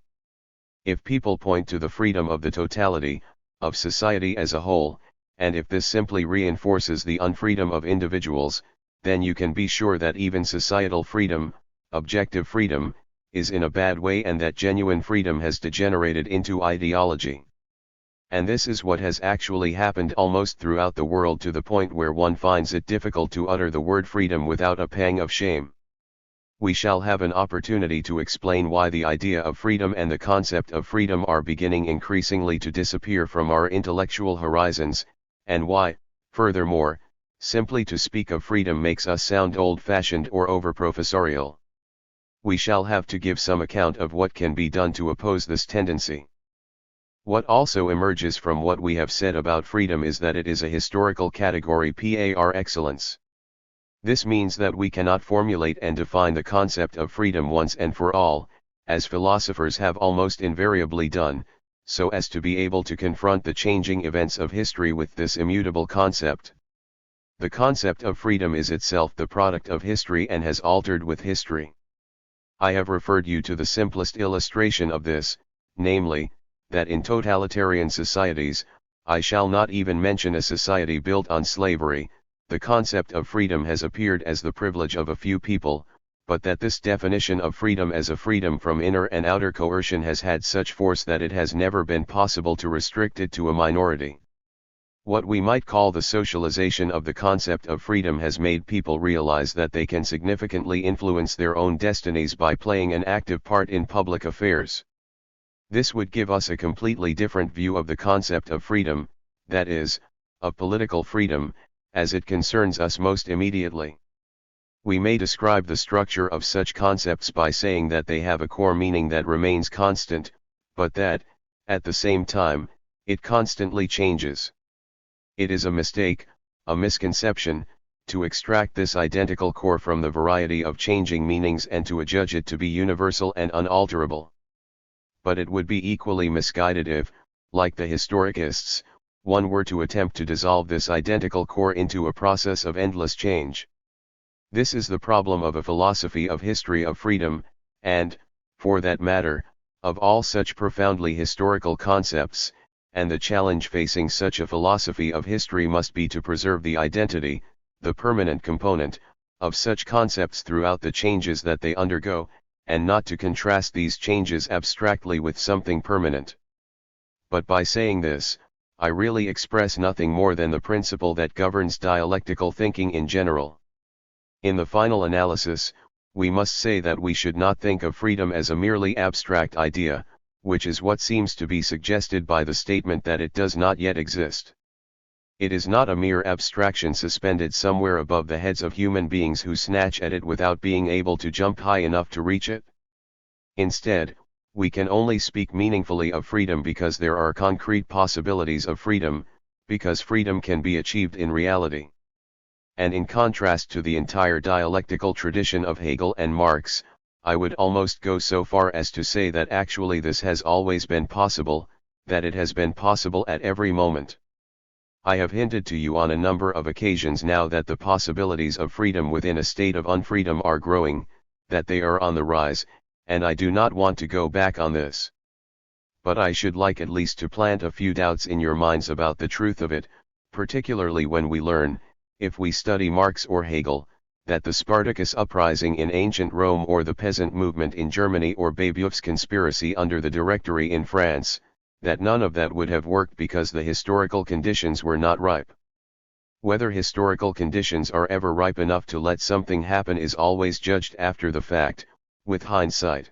If people point to the freedom of the totality, of society as a whole, and if this simply reinforces the unfreedom of individuals, then you can be sure that even societal freedom, objective freedom, is in a bad way and that genuine freedom has degenerated into ideology. And this is what has actually happened almost throughout the world to the point where one finds it difficult to utter the word freedom without a pang of shame. We shall have an opportunity to explain why the idea of freedom and the concept of freedom are beginning increasingly to disappear from our intellectual horizons, and why, furthermore, simply to speak of freedom makes us sound old-fashioned or over-professorial. We shall have to give some account of what can be done to oppose this tendency. What also emerges from what we have said about freedom is that it is a historical category par excellence. This means that we cannot formulate and define the concept of freedom once and for all, as philosophers have almost invariably done, so as to be able to confront the changing events of history with this immutable concept. The concept of freedom is itself the product of history and has altered with history. I have referred you to the simplest illustration of this, namely, that in totalitarian societies, I shall not even mention a society built on slavery, the concept of freedom has appeared as the privilege of a few people, but that this definition of freedom as a freedom from inner and outer coercion has had such force that it has never been possible to restrict it to a minority. What we might call the socialization of the concept of freedom has made people realize that they can significantly influence their own destinies by playing an active part in public affairs. This would give us a completely different view of the concept of freedom, that is, of political freedom, as it concerns us most immediately. We may describe the structure of such concepts by saying that they have a core meaning that remains constant, but that, at the same time, it constantly changes. It is a mistake, a misconception, to extract this identical core from the variety of changing meanings and to adjudge it to be universal and unalterable. But it would be equally misguided if, like the historicists, one were to attempt to dissolve this identical core into a process of endless change. This is the problem of a philosophy of history of freedom, and, for that matter, of all such profoundly historical concepts, and the challenge facing such a philosophy of history must be to preserve the identity, the permanent component, of such concepts throughout the changes that they undergo, and not to contrast these changes abstractly with something permanent. But by saying this, I really express nothing more than the principle that governs dialectical thinking in general. In the final analysis, we must say that we should not think of freedom as a merely abstract idea, which is what seems to be suggested by the statement that it does not yet exist. It is not a mere abstraction suspended somewhere above the heads of human beings who snatch at it without being able to jump high enough to reach it. Instead, we can only speak meaningfully of freedom because there are concrete possibilities of freedom, because freedom can be achieved in reality. And in contrast to the entire dialectical tradition of Hegel and Marx, I would almost go so far as to say that actually this has always been possible, that it has been possible at every moment. I have hinted to you on a number of occasions now that the possibilities of freedom within a state of unfreedom are growing, that they are on the rise, and I do not want to go back on this. But I should like at least to plant a few doubts in your minds about the truth of it, particularly when we learn, if we study Marx or Hegel, that the Spartacus uprising in ancient Rome or the peasant movement in Germany or Babeuf's conspiracy under the Directory in France, that none of that would have worked because the historical conditions were not ripe. Whether historical conditions are ever ripe enough to let something happen is always judged after the fact, with hindsight.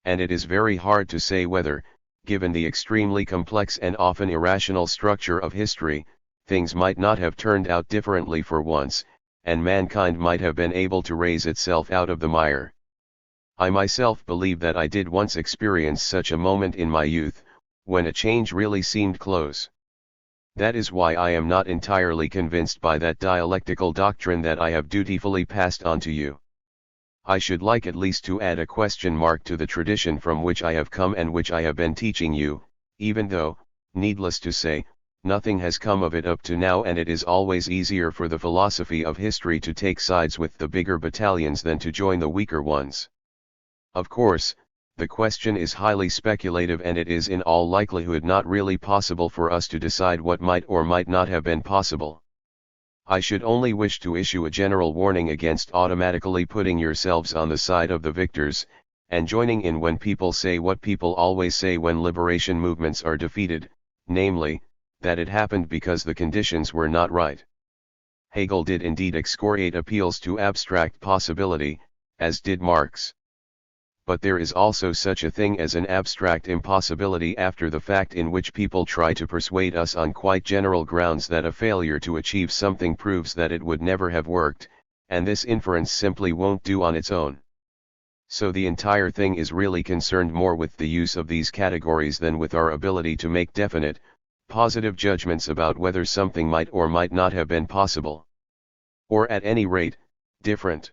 And it is very hard to say whether, given the extremely complex and often irrational structure of history, things might not have turned out differently for once, and mankind might have been able to raise itself out of the mire. I myself believe that I did once experience such a moment in my youth, when a change really seemed close. That is why I am not entirely convinced by that dialectical doctrine that I have dutifully passed on to you. I should like at least to add a question mark to the tradition from which I have come and which I have been teaching you, even though, needless to say, nothing has come of it up to now, and it is always easier for the philosophy of history to take sides with the bigger battalions than to join the weaker ones. Of course, the question is highly speculative, and it is in all likelihood not really possible for us to decide what might or might not have been possible. I should only wish to issue a general warning against automatically putting yourselves on the side of the victors, and joining in when people say what people always say when liberation movements are defeated, namely, that it happened because the conditions were not right. Hegel did indeed excoriate appeals to abstract possibility, as did Marx. But there is also such a thing as an abstract impossibility after the fact, in which people try to persuade us on quite general grounds that a failure to achieve something proves that it would never have worked, and this inference simply won't do on its own. So the entire thing is really concerned more with the use of these categories than with our ability to make definite, positive judgments about whether something might or might not have been possible. Or at any rate, different.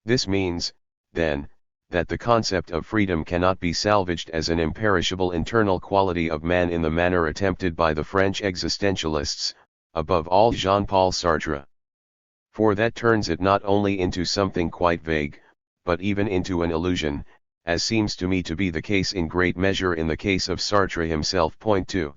This means, then, that the concept of freedom cannot be salvaged as an imperishable internal quality of man in the manner attempted by the French existentialists, above all Jean-Paul Sartre. For that turns it not only into something quite vague, but even into an illusion, as seems to me to be the case in great measure in the case of Sartre himself. Point 2.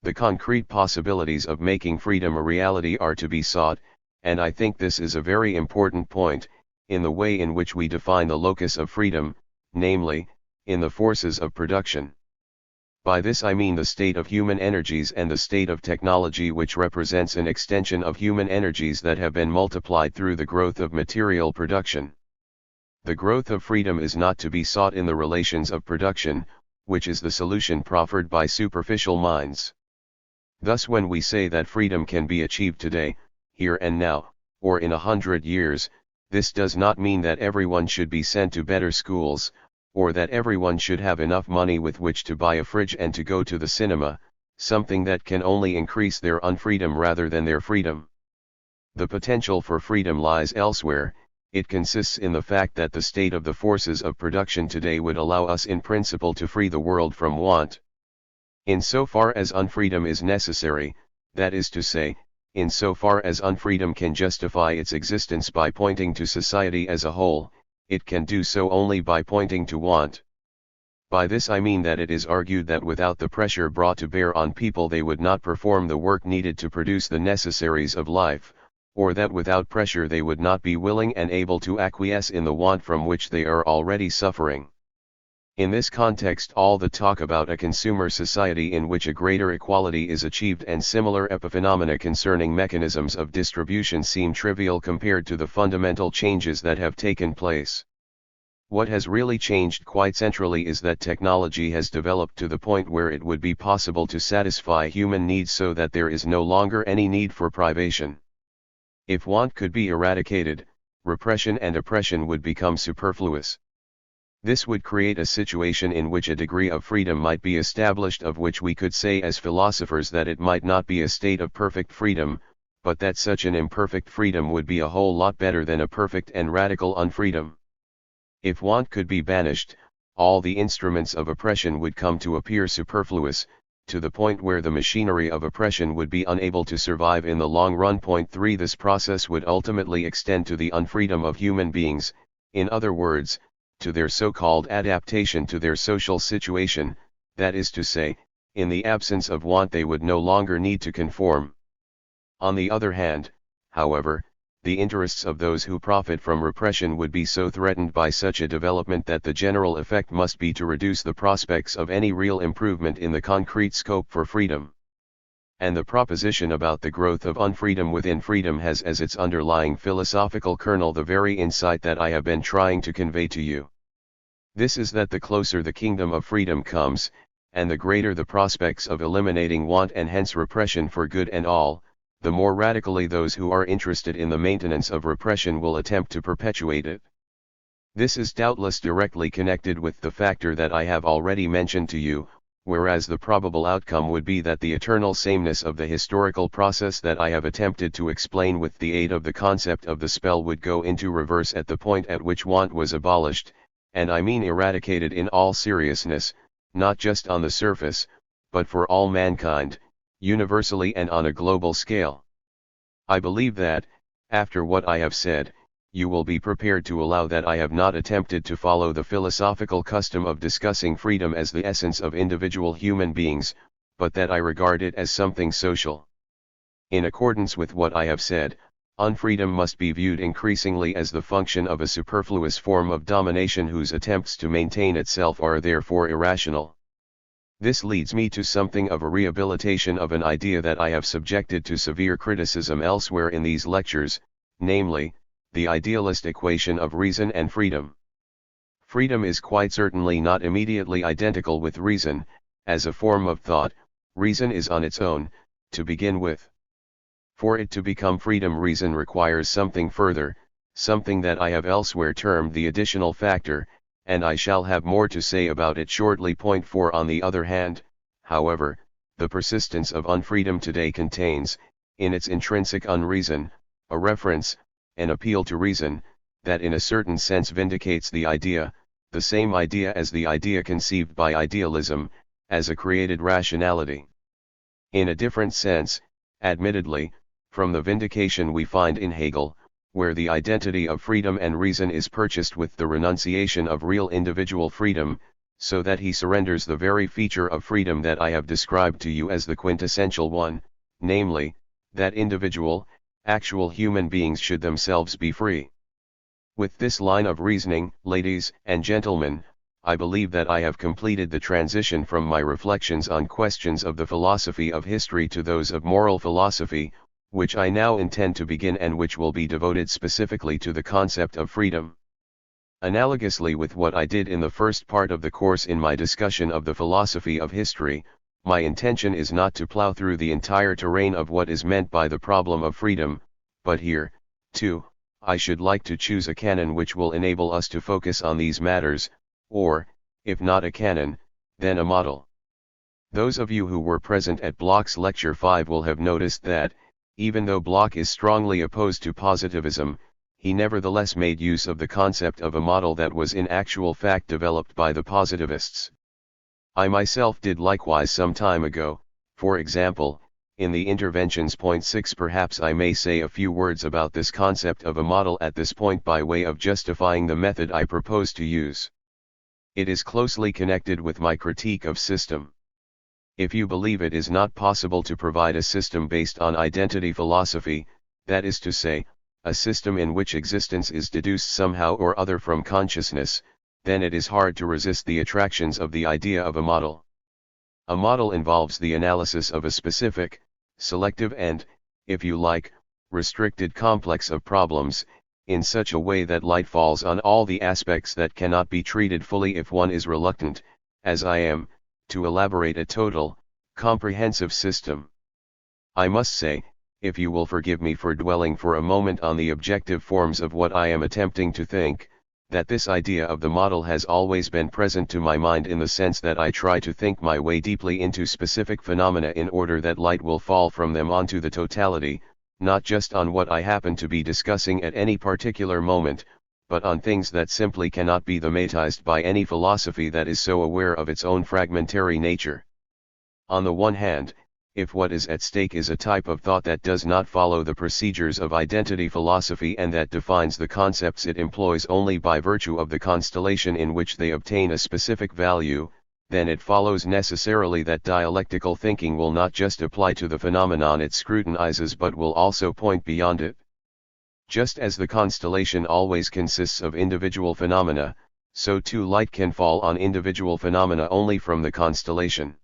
The concrete possibilities of making freedom a reality are to be sought, and I think this is a very important point, in the way in which we define the locus of freedom, namely, in the forces of production. By this I mean the state of human energies and the state of technology, which represents an extension of human energies that have been multiplied through the growth of material production. The growth of freedom is not to be sought in the relations of production, which is the solution proffered by superficial minds. Thus when we say that freedom can be achieved today, here and now, or in 100 years, this does not mean that everyone should be sent to better schools, or that everyone should have enough money with which to buy a fridge and to go to the cinema, something that can only increase their unfreedom rather than their freedom. The potential for freedom lies elsewhere. It consists in the fact that the state of the forces of production today would allow us in principle to free the world from want. In so far as unfreedom is necessary, that is to say, in so far as unfreedom can justify its existence by pointing to society as a whole, it can do so only by pointing to want. By this I mean that it is argued that without the pressure brought to bear on people they would not perform the work needed to produce the necessaries of life, or that without pressure they would not be willing and able to acquiesce in the want from which they are already suffering. In this context, all the talk about a consumer society in which a greater equality is achieved and similar epiphenomena concerning mechanisms of distribution seem trivial compared to the fundamental changes that have taken place. What has really changed quite centrally is that technology has developed to the point where it would be possible to satisfy human needs so that there is no longer any need for privation. If want could be eradicated, repression and oppression would become superfluous. This would create a situation in which a degree of freedom might be established, of which we could say as philosophers that it might not be a state of perfect freedom, but that such an imperfect freedom would be a whole lot better than a perfect and radical unfreedom. If want could be banished, all the instruments of oppression would come to appear superfluous, to the point where the machinery of oppression would be unable to survive in the long run. Point 3. This process would ultimately extend to the unfreedom of human beings, in other words, to their so-called adaptation to their social situation, that is to say, in the absence of want they would no longer need to conform. On the other hand, however, the interests of those who profit from repression would be so threatened by such a development that the general effect must be to reduce the prospects of any real improvement in the concrete scope for freedom. And the proposition about the growth of unfreedom within freedom has as its underlying philosophical kernel the very insight that I have been trying to convey to you. This is that the closer the kingdom of freedom comes, and the greater the prospects of eliminating want and hence repression for good and all, the more radically those who are interested in the maintenance of repression will attempt to perpetuate it. This is doubtless directly connected with the factor that I have already mentioned to you, whereas the probable outcome would be that the eternal sameness of the historical process that I have attempted to explain with the aid of the concept of the spell would go into reverse at the point at which want was abolished, and I mean eradicated in all seriousness, not just on the surface, but for all mankind, universally and on a global scale. I believe that, after what I have said, you will be prepared to allow that I have not attempted to follow the philosophical custom of discussing freedom as the essence of individual human beings, but that I regard it as something social. In accordance with what I have said, unfreedom must be viewed increasingly as the function of a superfluous form of domination whose attempts to maintain itself are therefore irrational. This leads me to something of a rehabilitation of an idea that I have subjected to severe criticism elsewhere in these lectures, namely, the idealist equation of reason and freedom. Freedom is quite certainly not immediately identical with reason. As a form of thought, reason is on its own, to begin with. For it to become freedom, reason requires something further, something that I have elsewhere termed the additional factor, and I shall have more to say about it shortly. Point 4. On the other hand, however, the persistence of unfreedom today contains, in its intrinsic unreason, a reference, an appeal to reason, that in a certain sense vindicates the idea, the same idea as the idea conceived by idealism, as a created rationality. In a different sense, admittedly, from the vindication we find in Hegel, where the identity of freedom and reason is purchased with the renunciation of real individual freedom, so that he surrenders the very feature of freedom that I have described to you as the quintessential one, namely, that individual, actual human beings should themselves be free. With this line of reasoning, ladies and gentlemen, I believe that I have completed the transition from my reflections on questions of the philosophy of history to those of moral philosophy, which I now intend to begin and which will be devoted specifically to the concept of freedom. Analogously with what I did in the first part of the course in my discussion of the philosophy of history, my intention is not to plow through the entire terrain of what is meant by the problem of freedom, but here, too, I should like to choose a canon which will enable us to focus on these matters, or, if not a canon, then a model. Those of you who were present at Bloch's Lecture 5 will have noticed that, even though Bloch is strongly opposed to positivism, he nevertheless made use of the concept of a model that was in actual fact developed by the positivists. I myself did likewise some time ago. For example, in the interventions point 6 perhaps I may say a few words about this concept of a model at this point by way of justifying the method I propose to use. It is closely connected with my critique of system. If you believe it is not possible to provide a system based on identity philosophy, that is to say, a system in which existence is deduced somehow or other from consciousness, then it is hard to resist the attractions of the idea of a model. A model involves the analysis of a specific, selective and, if you like, restricted complex of problems, in such a way that light falls on all the aspects that cannot be treated fully if one is reluctant, as I am, to elaborate a total, comprehensive system. I must say, if you will forgive me for dwelling for a moment on the objective forms of what I am attempting to think, that this idea of the model has always been present to my mind in the sense that I try to think my way deeply into specific phenomena in order that light will fall from them onto the totality, not just on what I happen to be discussing at any particular moment, but on things that simply cannot be thematized by any philosophy that is so aware of its own fragmentary nature. On the one hand, if what is at stake is a type of thought that does not follow the procedures of identity philosophy and that defines the concepts it employs only by virtue of the constellation in which they obtain a specific value, then it follows necessarily that dialectical thinking will not just apply to the phenomenon it scrutinizes but will also point beyond it. Just as the constellation always consists of individual phenomena, so too light can fall on individual phenomena only from the constellation.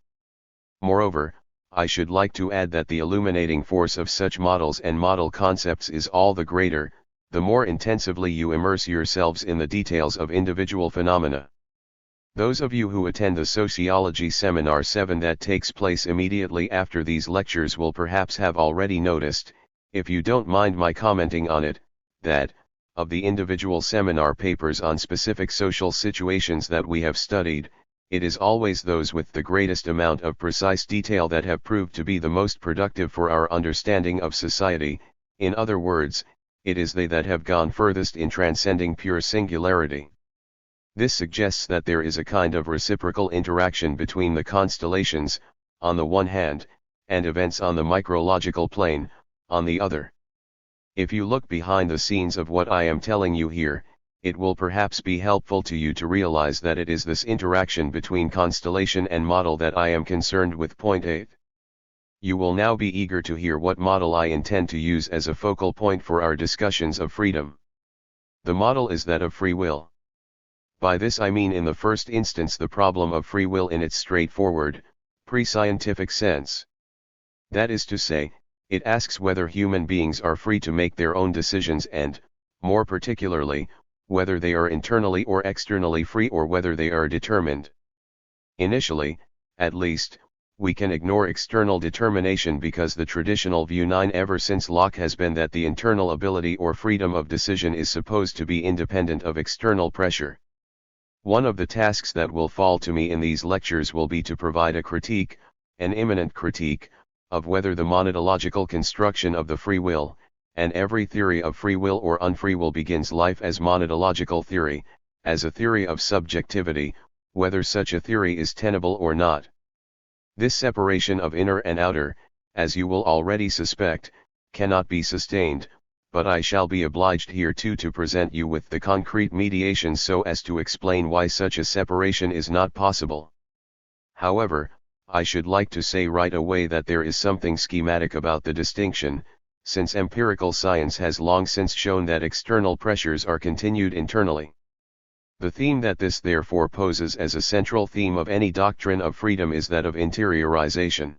Moreover, I should like to add that the illuminating force of such models and model concepts is all the greater, the more intensively you immerse yourselves in the details of individual phenomena. Those of you who attend the Sociology Seminar 7 that takes place immediately after these lectures will perhaps have already noticed, if you don't mind my commenting on it, that, of the individual seminar papers on specific social situations that we have studied, it is always those with the greatest amount of precise detail that have proved to be the most productive for our understanding of society. In other words, it is they that have gone furthest in transcending pure singularity. This suggests that there is a kind of reciprocal interaction between the constellations, on the one hand, and events on the micrological plane, on the other. If you look behind the scenes of what I am telling you here, it will perhaps be helpful to you to realize that it is this interaction between constellation and model that I am concerned with. Point 8. You will now be eager to hear what model I intend to use as a focal point for our discussions of freedom. The model is that of free will. By this I mean in the first instance the problem of free will in its straightforward, pre-scientific sense. That is to say, it asks whether human beings are free to make their own decisions and, more particularly, whether they are internally or externally free or whether they are determined. Initially, at least, we can ignore external determination because the traditional view 9 ever since Locke has been that the internal ability or freedom of decision is supposed to be independent of external pressure. One of the tasks that will fall to me in these lectures will be to provide a critique, an imminent critique, of whether the monadological construction of the free will, and every theory of free will or unfree will begins life as monadological theory, as a theory of subjectivity, whether such a theory is tenable or not. This separation of inner and outer, as you will already suspect, cannot be sustained, but I shall be obliged here too to present you with the concrete mediations so as to explain why such a separation is not possible. However, I should like to say right away that there is something schematic about the distinction, since empirical science has long since shown that external pressures are continued internally. The theme that this therefore poses as a central theme of any doctrine of freedom is that of interiorization.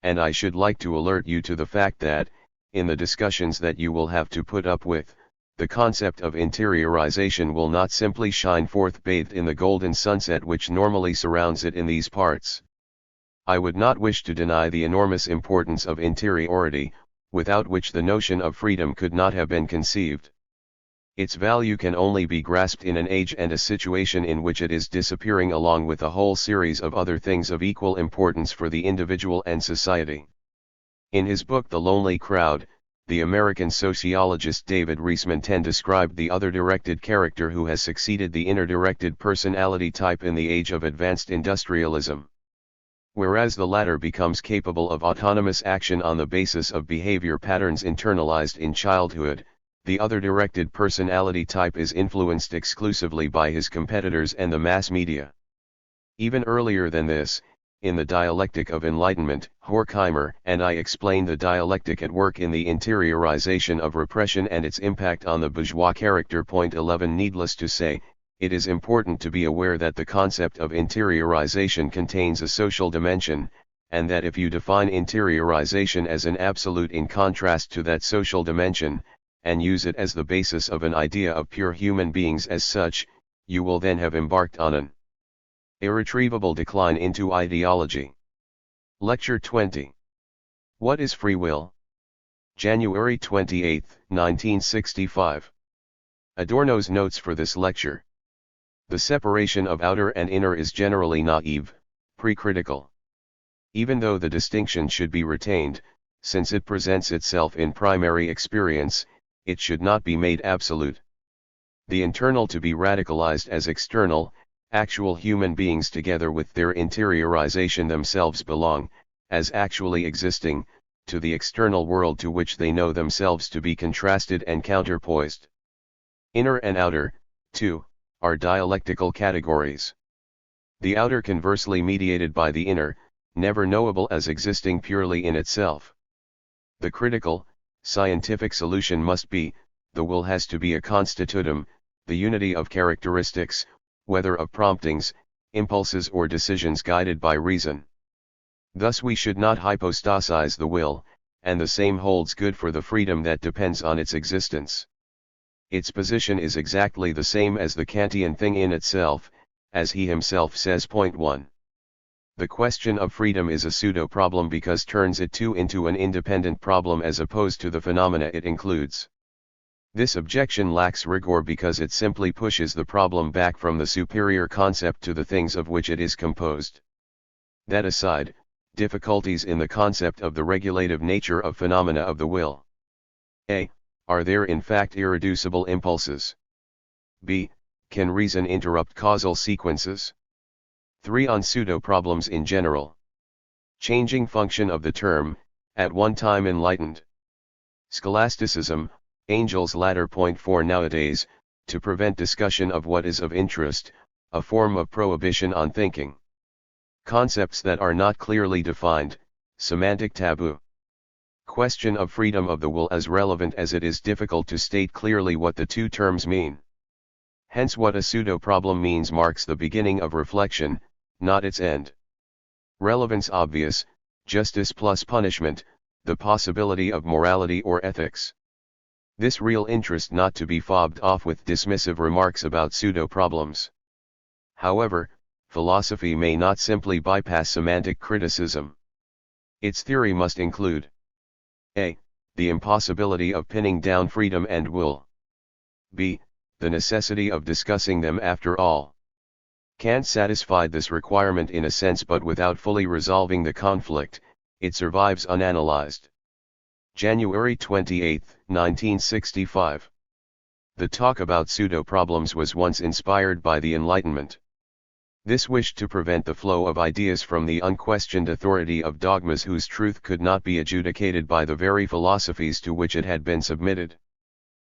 And I should like to alert you to the fact that, in the discussions that you will have to put up with, the concept of interiorization will not simply shine forth bathed in the golden sunset which normally surrounds it in these parts. I would not wish to deny the enormous importance of interiority, without which the notion of freedom could not have been conceived. Its value can only be grasped in an age and a situation in which it is disappearing along with a whole series of other things of equal importance for the individual and society. In his book The Lonely Crowd, the American sociologist David Reisman described the other-directed character who has succeeded the inner-directed personality type in the age of advanced industrialism. Whereas the latter becomes capable of autonomous action on the basis of behavior patterns internalized in childhood, the other-directed personality type is influenced exclusively by his competitors and the mass media. Even earlier than this, in the Dialectic of Enlightenment, Horkheimer and I explain the dialectic at work in the interiorization of repression and its impact on the bourgeois character. Point 11. Needless to say, it is important to be aware that the concept of interiorization contains a social dimension, and that if you define interiorization as an absolute in contrast to that social dimension, and use it as the basis of an idea of pure human beings as such, you will then have embarked on an irretrievable decline into ideology. Lecture 20. What is free will? January 28, 1965. Adorno's notes for this lecture. The separation of outer and inner is generally naive, pre-critical. Even though the distinction should be retained, since it presents itself in primary experience, it should not be made absolute. The internal to be radicalized as external, actual human beings together with their interiorization themselves belong, as actually existing, to the external world to which they know themselves to be contrasted and counterpoised. Inner and outer, too, are dialectical categories. The outer conversely mediated by the inner, never knowable as existing purely in itself. The critical, scientific solution must be, the will has to be a constitutum, the unity of characteristics, whether of promptings, impulses or decisions guided by reason. Thus we should not hypostasize the will, and the same holds good for the freedom that depends on its existence. Its position is exactly the same as the Kantian thing in itself, as he himself says. Point 1. The question of freedom is a pseudo-problem because turns it too into an independent problem as opposed to the phenomena it includes. This objection lacks rigor because it simply pushes the problem back from the superior concept to the things of which it is composed. That aside, difficulties in the concept of the regulative nature of phenomena of the will. A. Are there in fact irreducible impulses? B. Can reason interrupt causal sequences? 3. On pseudo-problems in general. Changing function of the term, at one time enlightened. Scholasticism, Angel's ladder. Point 4. Nowadays, to prevent discussion of what is of interest, a form of prohibition on thinking. Concepts that are not clearly defined, semantic taboo. Question of freedom of the will as relevant as it is difficult to state clearly what the two terms mean. Hence what a pseudo-problem means marks the beginning of reflection, not its end. Relevance obvious, justice plus punishment, the possibility of morality or ethics. This real interest not to be fobbed off with dismissive remarks about pseudo-problems. However, philosophy may not simply bypass semantic criticism. Its theory must include a. The impossibility of pinning down freedom and will. b. The necessity of discussing them after all. Kant satisfied this requirement in a sense, but without fully resolving the conflict, it survives unanalyzed. January 28, 1965. The talk about pseudo-problems was once inspired by the Enlightenment. This wished to prevent the flow of ideas from the unquestioned authority of dogmas whose truth could not be adjudicated by the very philosophies to which it had been submitted.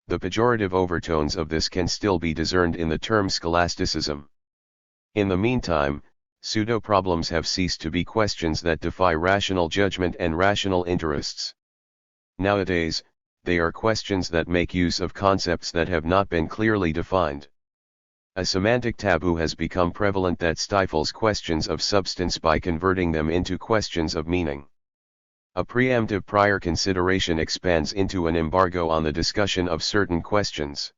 The pejorative overtones of this can still be discerned in the term scholasticism. In the meantime, pseudo-problems have ceased to be questions that defy rational judgment and rational interests. Nowadays, they are questions that make use of concepts that have not been clearly defined. A semantic taboo has become prevalent that stifles questions of substance by converting them into questions of meaning. A preemptive prior consideration expands into an embargo on the discussion of certain questions.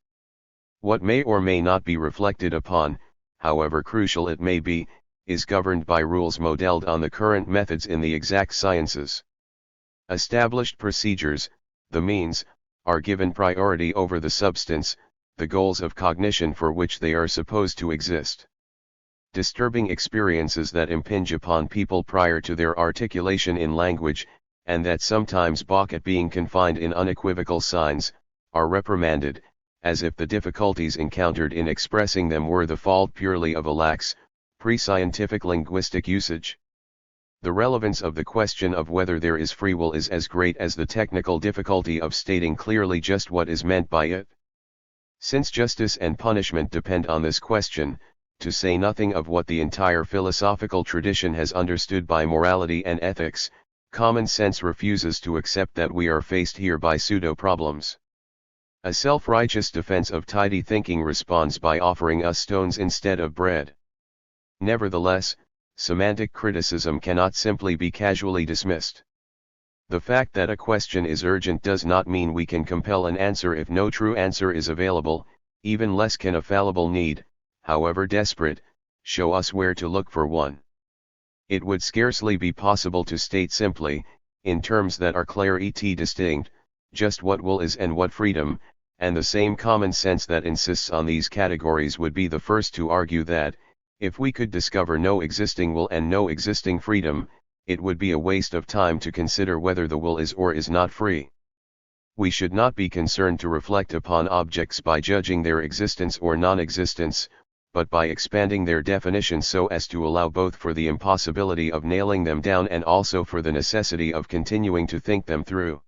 What may or may not be reflected upon, however crucial it may be, is governed by rules modeled on the current methods in the exact sciences. Established procedures, the means, are given priority over the substance, the goals of cognition for which they are supposed to exist. Disturbing experiences that impinge upon people prior to their articulation in language, and that sometimes balk at being confined in unequivocal signs, are reprimanded, as if the difficulties encountered in expressing them were the fault purely of a lax, pre-scientific linguistic usage. The relevance of the question of whether there is free will is as great as the technical difficulty of stating clearly just what is meant by it. Since justice and punishment depend on this question, to say nothing of what the entire philosophical tradition has understood by morality and ethics, common sense refuses to accept that we are faced here by pseudo-problems. A self-righteous defense of tidy thinking responds by offering us stones instead of bread. Nevertheless, semantic criticism cannot simply be casually dismissed. The fact that a question is urgent does not mean we can compel an answer if no true answer is available, even less can a fallible need, however desperate, show us where to look for one. It would scarcely be possible to state simply, in terms that are clear et distinct, just what will is and what freedom, and the same common sense that insists on these categories would be the first to argue that, if we could discover no existing will and no existing freedom, it would be a waste of time to consider whether the will is or is not free. We should not be concerned to reflect upon objects by judging their existence or non-existence, but by expanding their definition so as to allow both for the impossibility of nailing them down and also for the necessity of continuing to think them through.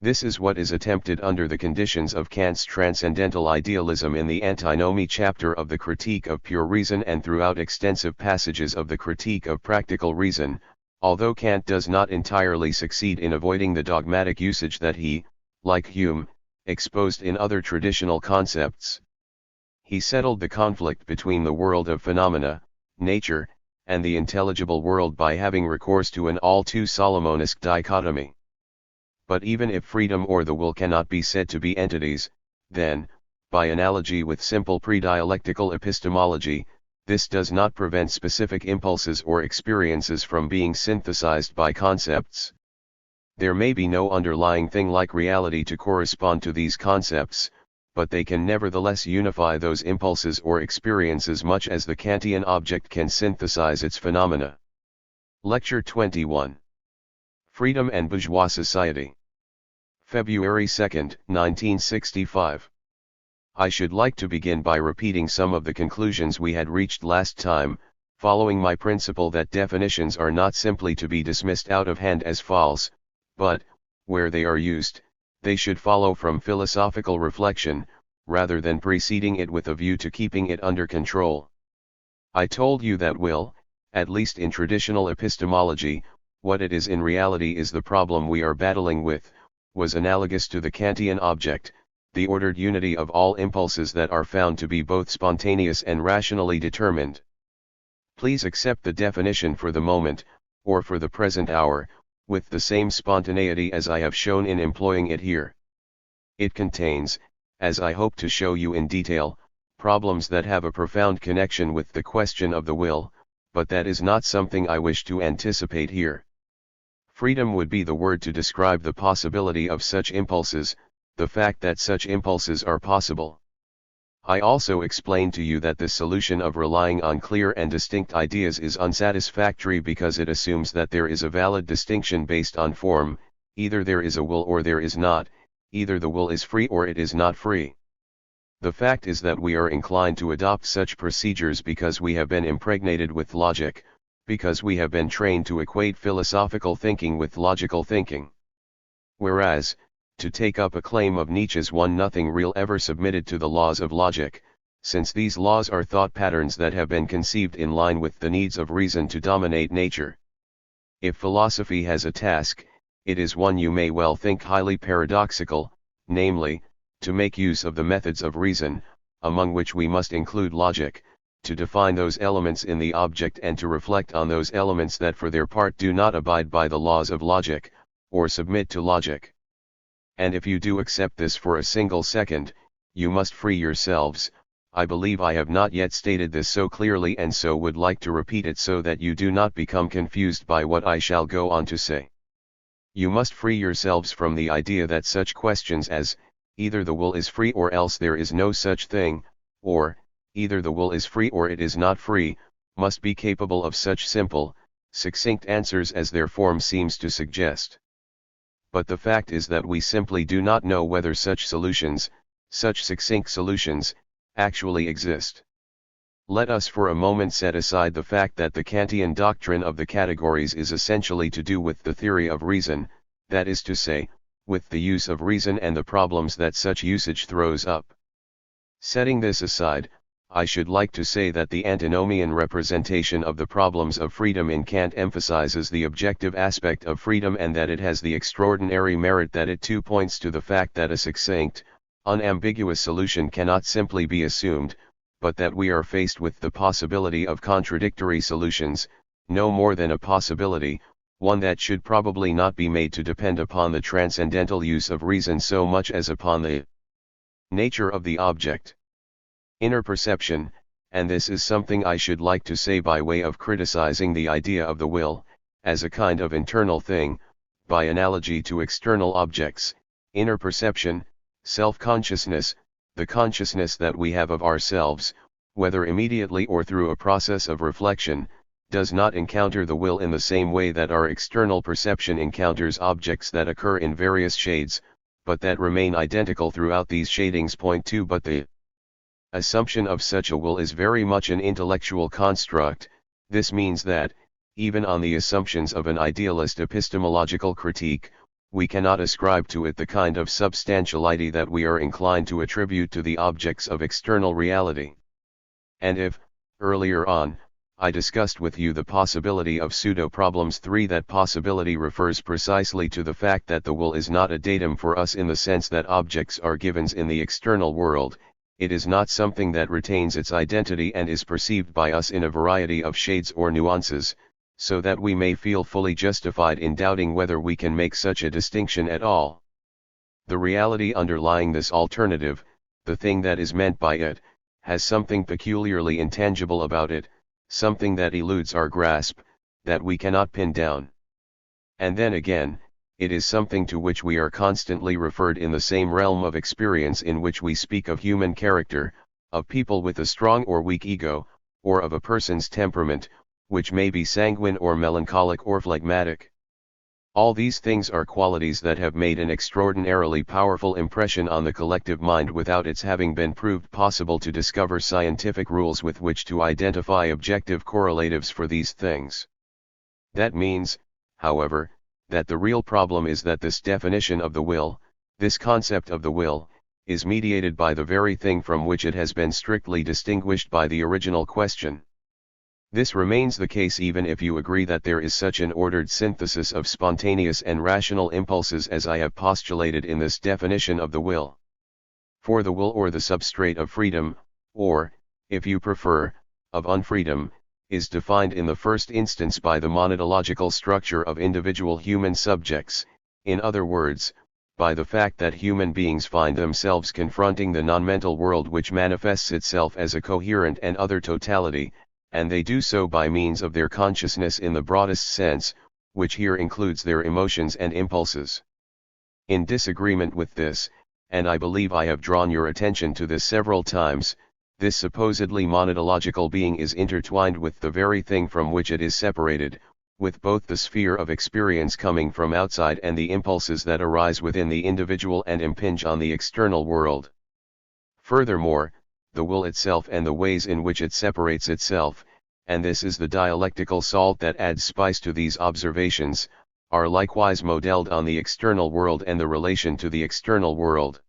This is what is attempted under the conditions of Kant's transcendental idealism in the Antinomy chapter of the Critique of Pure Reason and throughout extensive passages of the Critique of Practical Reason, although Kant does not entirely succeed in avoiding the dogmatic usage that he, like Hume, exposed in other traditional concepts. He settled the conflict between the world of phenomena, nature, and the intelligible world by having recourse to an all too Solomonesque dichotomy. But even if freedom or the will cannot be said to be entities, then, by analogy with simple pre-dialectical epistemology, this does not prevent specific impulses or experiences from being synthesized by concepts. There may be no underlying thing like reality to correspond to these concepts, but they can nevertheless unify those impulses or experiences much as the Kantian object can synthesize its phenomena. Lecture 21. Freedom and Bourgeois Society. February 2, 1965. I should like to begin by repeating some of the conclusions we had reached last time, following my principle that definitions are not simply to be dismissed out of hand as false, but, where they are used, they should follow from philosophical reflection, rather than preceding it with a view to keeping it under control. I told you that will, at least in traditional epistemology, what it is in reality is the problem we are battling with, was analogous to the Kantian object, the ordered unity of all impulses that are found to be both spontaneous and rationally determined. Please accept the definition for the moment, or for the present hour, with the same spontaneity as I have shown in employing it here. It contains, as I hope to show you in detail, problems that have a profound connection with the question of the will, but that is not something I wish to anticipate here. Freedom would be the word to describe the possibility of such impulses, the fact that such impulses are possible. I also explained to you that the solution of relying on clear and distinct ideas is unsatisfactory because it assumes that there is a valid distinction based on form, either there is a will or there is not, either the will is free or it is not free. The fact is that we are inclined to adopt such procedures because we have been impregnated with logic, because we have been trained to equate philosophical thinking with logical thinking. Whereas, to take up a claim of Nietzsche's one, nothing real ever submitted to the laws of logic, since these laws are thought patterns that have been conceived in line with the needs of reason to dominate nature. If philosophy has a task, it is one you may well think highly paradoxical, namely, to make use of the methods of reason, among which we must include logic, to define those elements in the object and to reflect on those elements that for their part do not abide by the laws of logic, or submit to logic. And if you do accept this for a single second, you must free yourselves. I believe I have not yet stated this so clearly and so would like to repeat it so that you do not become confused by what I shall go on to say. You must free yourselves from the idea that such questions as, either the will is free or else there is no such thing, or, either the will is free or it is not free, must be capable of such simple, succinct answers as their form seems to suggest. But the fact is that we simply do not know whether such solutions, such succinct solutions, actually exist. Let us for a moment set aside the fact that the Kantian doctrine of the categories is essentially to do with the theory of reason, that is to say, with the use of reason and the problems that such usage throws up. Setting this aside, I should like to say that the antinomian representation of the problems of freedom in Kant emphasizes the objective aspect of freedom and that it has the extraordinary merit that it too points to the fact that a succinct, unambiguous solution cannot simply be assumed, but that we are faced with the possibility of contradictory solutions, no more than a possibility, one that should probably not be made to depend upon the transcendental use of reason so much as upon the nature of the object. Inner perception, and this is something I should like to say by way of criticizing the idea of the will, as a kind of internal thing, by analogy to external objects. Inner perception, self-consciousness, the consciousness that we have of ourselves, whether immediately or through a process of reflection, does not encounter the will in the same way that our external perception encounters objects that occur in various shades, but that remain identical throughout these shadings. Point 2. But the assumption of such a will is very much an intellectual construct. This means that, even on the assumptions of an idealist epistemological critique, we cannot ascribe to it the kind of substantiality that we are inclined to attribute to the objects of external reality. And if, earlier on, I discussed with you the possibility of pseudo-problems 3, that possibility refers precisely to the fact that the will is not a datum for us in the sense that objects are givens in the external world. It is not something that retains its identity and is perceived by us in a variety of shades or nuances, so that we may feel fully justified in doubting whether we can make such a distinction at all. The reality underlying this alternative, the thing that is meant by it, has something peculiarly intangible about it, something that eludes our grasp, that we cannot pin down. And then again, it is something to which we are constantly referred in the same realm of experience in which we speak of human character, of people with a strong or weak ego, or of a person's temperament, which may be sanguine or melancholic or phlegmatic. All these things are qualities that have made an extraordinarily powerful impression on the collective mind without its having been proved possible to discover scientific rules with which to identify objective correlatives for these things. That means, however, that the real problem is that this definition of the will, this concept of the will, is mediated by the very thing from which it has been strictly distinguished by the original question. This remains the case even if you agree that there is such an ordered synthesis of spontaneous and rational impulses as I have postulated in this definition of the will. For the will, or the substrate of freedom, or, if you prefer, of unfreedom, is defined in the first instance by the monadological structure of individual human subjects, in other words, by the fact that human beings find themselves confronting the non-mental world which manifests itself as a coherent and other totality, and they do so by means of their consciousness in the broadest sense, which here includes their emotions and impulses. In disagreement with this, and I believe I have drawn your attention to this several times, this supposedly monadological being is intertwined with the very thing from which it is separated, with both the sphere of experience coming from outside and the impulses that arise within the individual and impinge on the external world. Furthermore, the will itself and the ways in which it separates itself, and this is the dialectical salt that adds spice to these observations, are likewise modeled on the external world and the relation to the external world.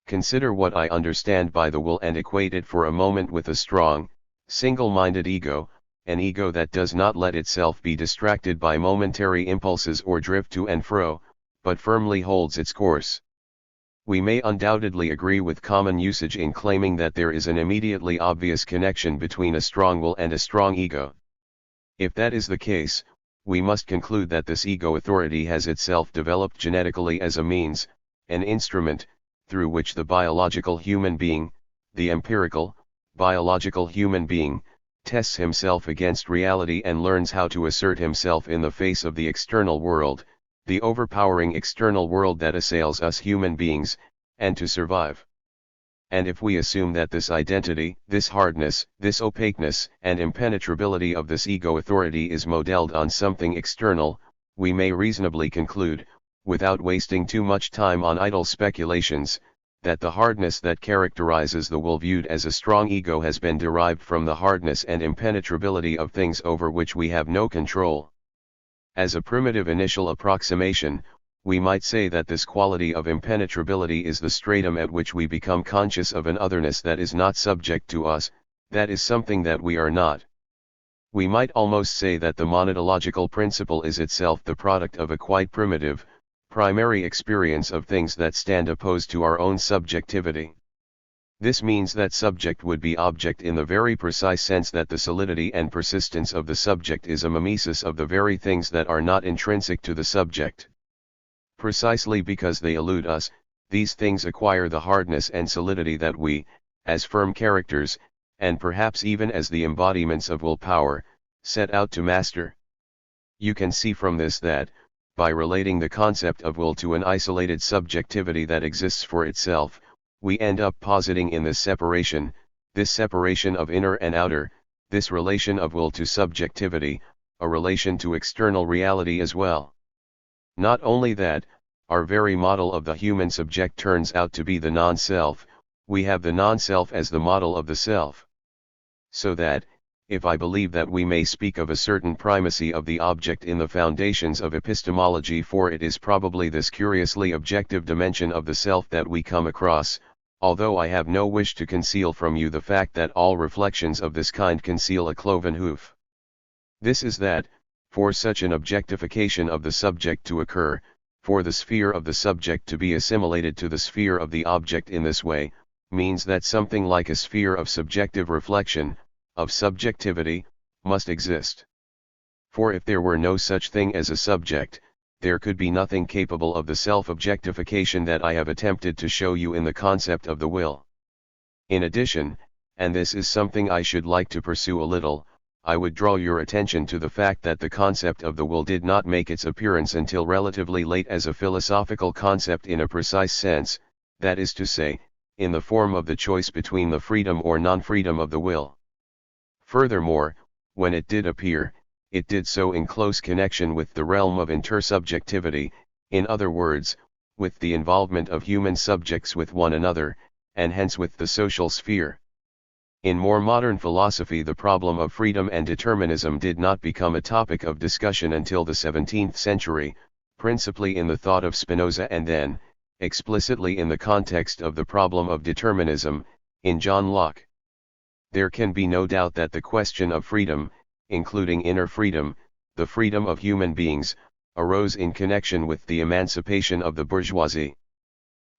Consider what I understand by the will and equate it for a moment with a strong, single-minded ego, an ego that does not let itself be distracted by momentary impulses or drift to and fro, but firmly holds its course. We may undoubtedly agree with common usage in claiming that there is an immediately obvious connection between a strong will and a strong ego. If that is the case, we must conclude that this ego authority has itself developed genetically as a means, an instrument, through which the biological human being, the empirical, biological human being, tests himself against reality and learns how to assert himself in the face of the external world, the overpowering external world that assails us human beings, and to survive. And if we assume that this identity, this hardness, this opaqueness, and impenetrability of this ego authority is modeled on something external, we may reasonably conclude, without wasting too much time on idle speculations, that the hardness that characterizes the will viewed as a strong ego has been derived from the hardness and impenetrability of things over which we have no control. As a primitive initial approximation, we might say that this quality of impenetrability is the stratum at which we become conscious of an otherness that is not subject to us, that is something that we are not. We might almost say that the monadological principle is itself the product of a quite primitive, primary experience of things that stand opposed to our own subjectivity. This means that subject would be object in the very precise sense that the solidity and persistence of the subject is a mimesis of the very things that are not intrinsic to the subject. Precisely because they elude us, these things acquire the hardness and solidity that we, as firm characters, and perhaps even as the embodiments of willpower, set out to master. You can see from this that, by relating the concept of will to an isolated subjectivity that exists for itself, we end up positing in this separation of inner and outer, this relation of will to subjectivity, a relation to external reality as well. Not only that, our very model of the human subject turns out to be the non-self, we have the non-self as the model of the self. So that, if I believe that we may speak of a certain primacy of the object in the foundations of epistemology, for it is probably this curiously objective dimension of the self that we come across, although I have no wish to conceal from you the fact that all reflections of this kind conceal a cloven hoof. This is that, for such an objectification of the subject to occur, for the sphere of the subject to be assimilated to the sphere of the object in this way, means that something like a sphere of subjective reflection, of subjectivity, must exist. For if there were no such thing as a subject, there could be nothing capable of the self-objectification that I have attempted to show you in the concept of the will. In addition, and this is something I should like to pursue a little, I would draw your attention to the fact that the concept of the will did not make its appearance until relatively late as a philosophical concept in a precise sense, that is to say, in the form of the choice between the freedom or non-freedom of the will. Furthermore, when it did appear, it did so in close connection with the realm of intersubjectivity, in other words, with the involvement of human subjects with one another, and hence with the social sphere. In more modern philosophy, the problem of freedom and determinism did not become a topic of discussion until the 17th century, principally in the thought of Spinoza and then, explicitly in the context of the problem of determinism, in John Locke. There can be no doubt that the question of freedom, including inner freedom, the freedom of human beings, arose in connection with the emancipation of the bourgeoisie.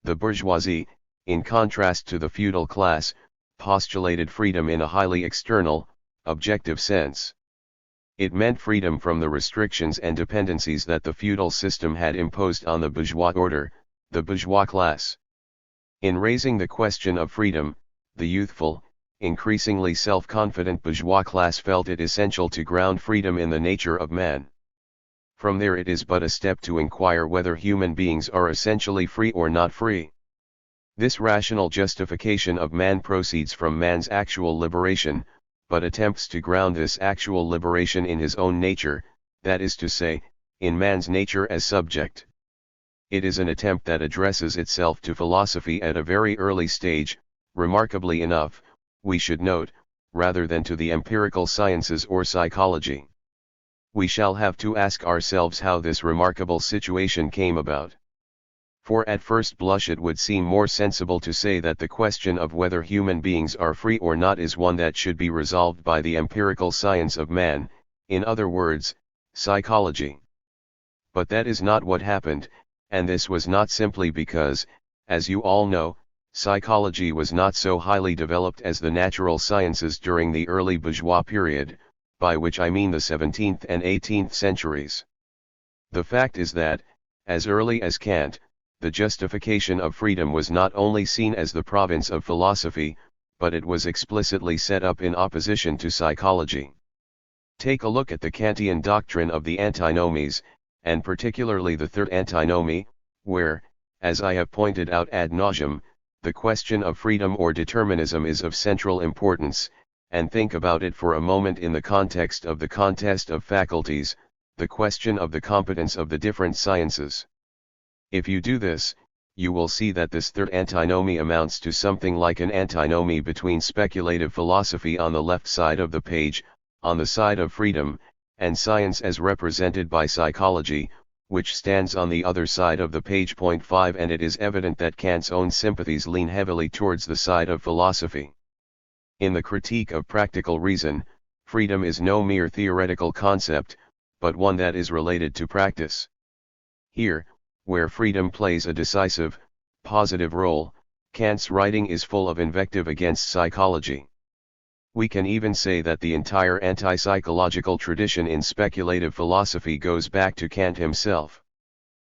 The bourgeoisie, in contrast to the feudal class, postulated freedom in a highly external, objective sense. It meant freedom from the restrictions and dependencies that the feudal system had imposed on the bourgeois order, the bourgeois class. In raising the question of freedom, the youthful, increasingly self-confident bourgeois class felt it essential to ground freedom in the nature of man. From there it is but a step to inquire whether human beings are essentially free or not free. This rational justification of man proceeds from man's actual liberation, but attempts to ground this actual liberation in his own nature, that is to say, in man's nature as subject. It is an attempt that addresses itself to philosophy at a very early stage, remarkably enough, we should note, rather than to the empirical sciences or psychology. We shall have to ask ourselves how this remarkable situation came about. For at first blush it would seem more sensible to say that the question of whether human beings are free or not is one that should be resolved by the empirical science of man, in other words, psychology. But that is not what happened, and this was not simply because, as you all know, psychology was not so highly developed as the natural sciences during the early bourgeois period, by which I mean the 17th and 18th centuries. The fact is that, as early as Kant, the justification of freedom was not only seen as the province of philosophy, but it was explicitly set up in opposition to psychology. Take a look at the Kantian doctrine of the antinomies, and particularly the third antinomy, where, as I have pointed out ad nauseam, the question of freedom or determinism is of central importance, and think about it for a moment in the context of the contest of faculties, the question of the competence of the different sciences. If you do this, you will see that this third antinomy amounts to something like an antinomy between speculative philosophy on the left side of the page, on the side of freedom, and science as represented by psychology, which stands on the other side of the page. 5 And it is evident that Kant's own sympathies lean heavily towards the side of philosophy. In the Critique of Practical Reason, freedom is no mere theoretical concept, but one that is related to practice. Here, where freedom plays a decisive, positive role, Kant's writing is full of invective against psychology. We can even say that the entire anti-psychological tradition in speculative philosophy goes back to Kant himself.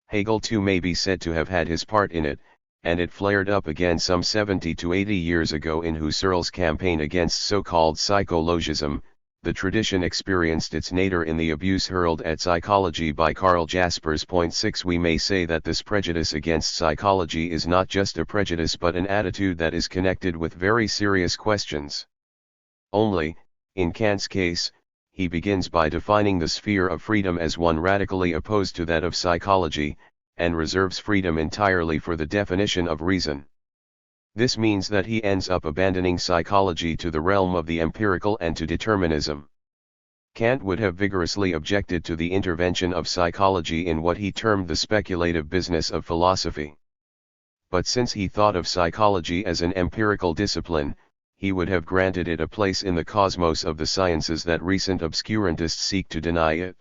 Hegel too may be said to have had his part in it, and it flared up again some 70 to 80 years ago in Husserl's campaign against so-called psychologism. The tradition experienced its nadir in the abuse hurled at psychology by Karl Jaspers. 6 We may say that this prejudice against psychology is not just a prejudice but an attitude that is connected with very serious questions. Only, in Kant's case, he begins by defining the sphere of freedom as one radically opposed to that of psychology, and reserves freedom entirely for the definition of reason. This means that he ends up abandoning psychology to the realm of the empirical and to determinism. Kant would have vigorously objected to the intervention of psychology in what he termed the speculative business of philosophy. But since he thought of psychology as an empirical discipline, he would have granted it a place in the cosmos of the sciences that recent obscurantists seek to deny it.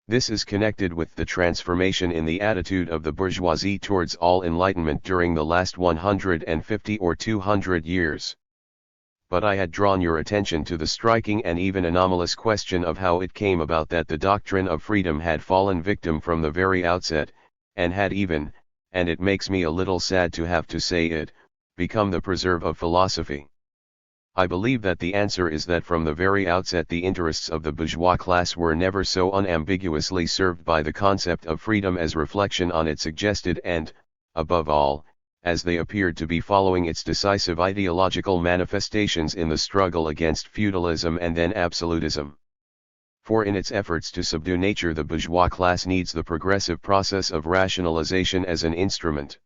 This is connected with the transformation in the attitude of the bourgeoisie towards all enlightenment during the last 150 or 200 years. But I had drawn your attention to the striking and even anomalous question of how it came about that the doctrine of freedom had fallen victim from the very outset, and had even, and it makes me a little sad to have to say it, become the preserve of philosophy. I believe that the answer is that from the very outset the interests of the bourgeois class were never so unambiguously served by the concept of freedom as reflection on it suggested and, above all, as they appeared to be following its decisive ideological manifestations in the struggle against feudalism and then absolutism. For in its efforts to subdue nature the bourgeois class needs the progressive process of rationalization as an instrument.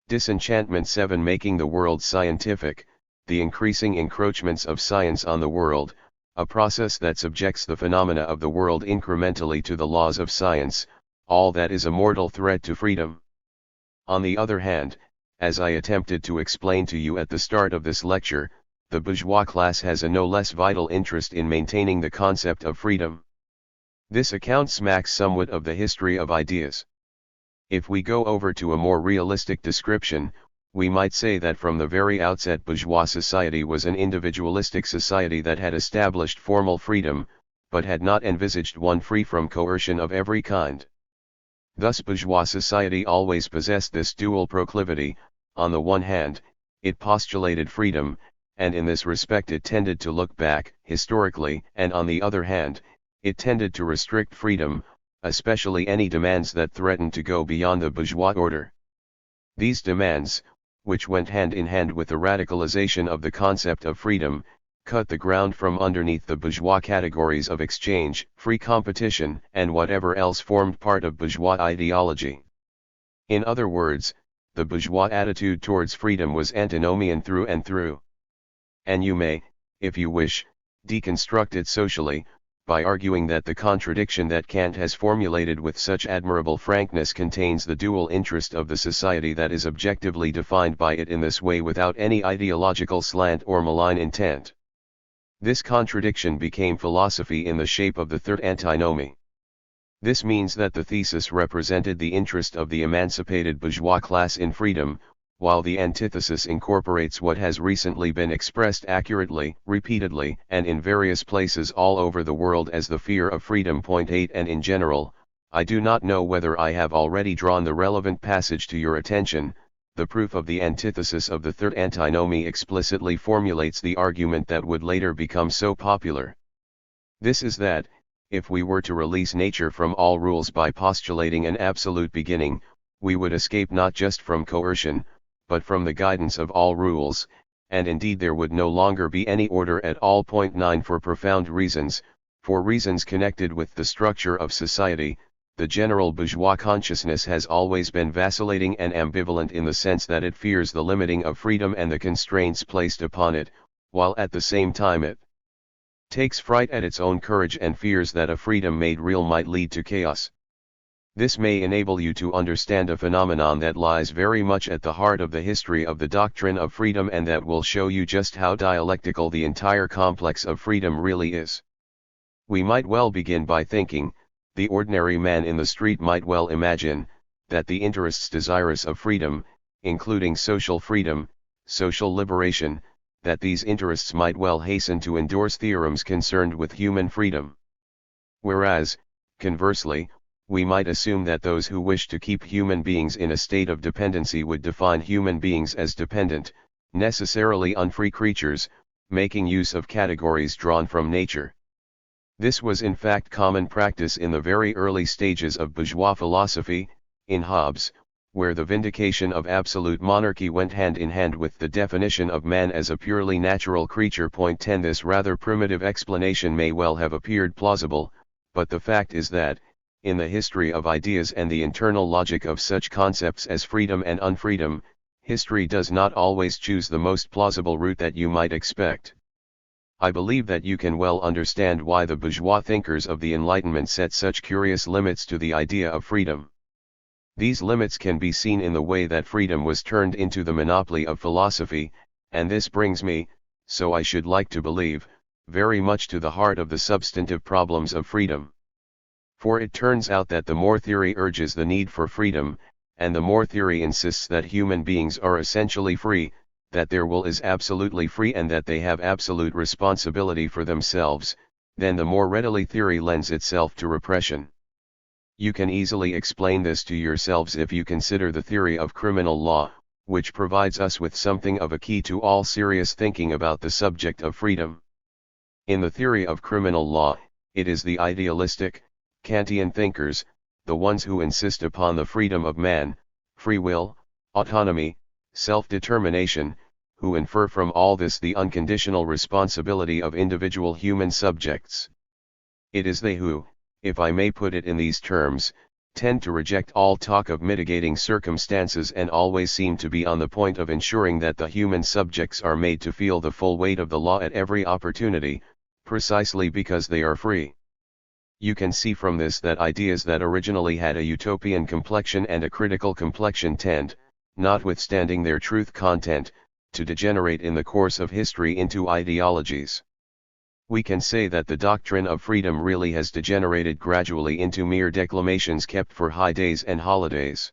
Disenchantment 7 Making the world scientific, the increasing encroachments of science on the world, a process that subjects the phenomena of the world incrementally to the laws of science, all that is a mortal threat to freedom. On the other hand, as I attempted to explain to you at the start of this lecture, the bourgeois class has a no less vital interest in maintaining the concept of freedom. This account smacks somewhat of the history of ideas. If we go over to a more realistic description, we might say that from the very outset bourgeois society was an individualistic society that had established formal freedom, but had not envisaged one free from coercion of every kind. Thus bourgeois society always possessed this dual proclivity: on the one hand, it postulated freedom, and in this respect it tended to look back, historically, and on the other hand, it tended to restrict freedom, especially any demands that threatened to go beyond the bourgeois order. These demands, which went hand in hand with the radicalization of the concept of freedom, cut the ground from underneath the bourgeois categories of exchange, free competition, and whatever else formed part of bourgeois ideology. In other words, the bourgeois attitude towards freedom was antinomian through and through. And you may, if you wish, deconstruct it socially, by arguing that the contradiction that Kant has formulated with such admirable frankness contains the dual interest of the society that is objectively defined by it in this way without any ideological slant or malign intent. This contradiction became philosophy in the shape of the third antinomy. This means that the thesis represented the interest of the emancipated bourgeois class in freedom, while the antithesis incorporates what has recently been expressed accurately, repeatedly, and in various places all over the world as the fear of freedom. 8 And in general, I do not know whether I have already drawn the relevant passage to your attention. The proof of the antithesis of the third antinomy explicitly formulates the argument that would later become so popular. This is that, if we were to release nature from all rules by postulating an absolute beginning, we would escape not just from coercion, but from the guidance of all rules, and indeed there would no longer be any order at all. 9 For profound reasons, for reasons connected with the structure of society, the general bourgeois consciousness has always been vacillating and ambivalent in the sense that it fears the limiting of freedom and the constraints placed upon it, while at the same time it takes fright at its own courage and fears that a freedom made real might lead to chaos. This may enable you to understand a phenomenon that lies very much at the heart of the history of the doctrine of freedom and that will show you just how dialectical the entire complex of freedom really is. We might well begin by thinking, the ordinary man in the street might well imagine, that the interests desirous of freedom, including social freedom, social liberation, that these interests might well hasten to endorse theorems concerned with human freedom. Whereas, conversely, we might assume that those who wish to keep human beings in a state of dependency would define human beings as dependent, necessarily unfree creatures, making use of categories drawn from nature. This was in fact common practice in the very early stages of bourgeois philosophy, in Hobbes, where the vindication of absolute monarchy went hand in hand with the definition of man as a purely natural creature. 10 This rather primitive explanation may well have appeared plausible, but the fact is that, in the history of ideas and the internal logic of such concepts as freedom and unfreedom, history does not always choose the most plausible route that you might expect. I believe that you can well understand why the bourgeois thinkers of the Enlightenment set such curious limits to the idea of freedom. These limits can be seen in the way that freedom was turned into the monopoly of philosophy, and this brings me, so I should like to believe, very much to the heart of the substantive problems of freedom. For it turns out that the more theory urges the need for freedom, and the more theory insists that human beings are essentially free, that their will is absolutely free and that they have absolute responsibility for themselves, then the more readily theory lends itself to repression. You can easily explain this to yourselves if you consider the theory of criminal law, which provides us with something of a key to all serious thinking about the subject of freedom. In the theory of criminal law, it is the idealistic, Kantian thinkers, the ones who insist upon the freedom of man, free will, autonomy, self-determination, who infer from all this the unconditional responsibility of individual human subjects. It is they who, if I may put it in these terms, tend to reject all talk of mitigating circumstances and always seem to be on the point of ensuring that the human subjects are made to feel the full weight of the law at every opportunity, precisely because they are free. You can see from this that ideas that originally had a utopian complexion and a critical complexion tend, notwithstanding their truth content, to degenerate in the course of history into ideologies. We can say that the doctrine of freedom really has degenerated gradually into mere declamations kept for high days and holidays.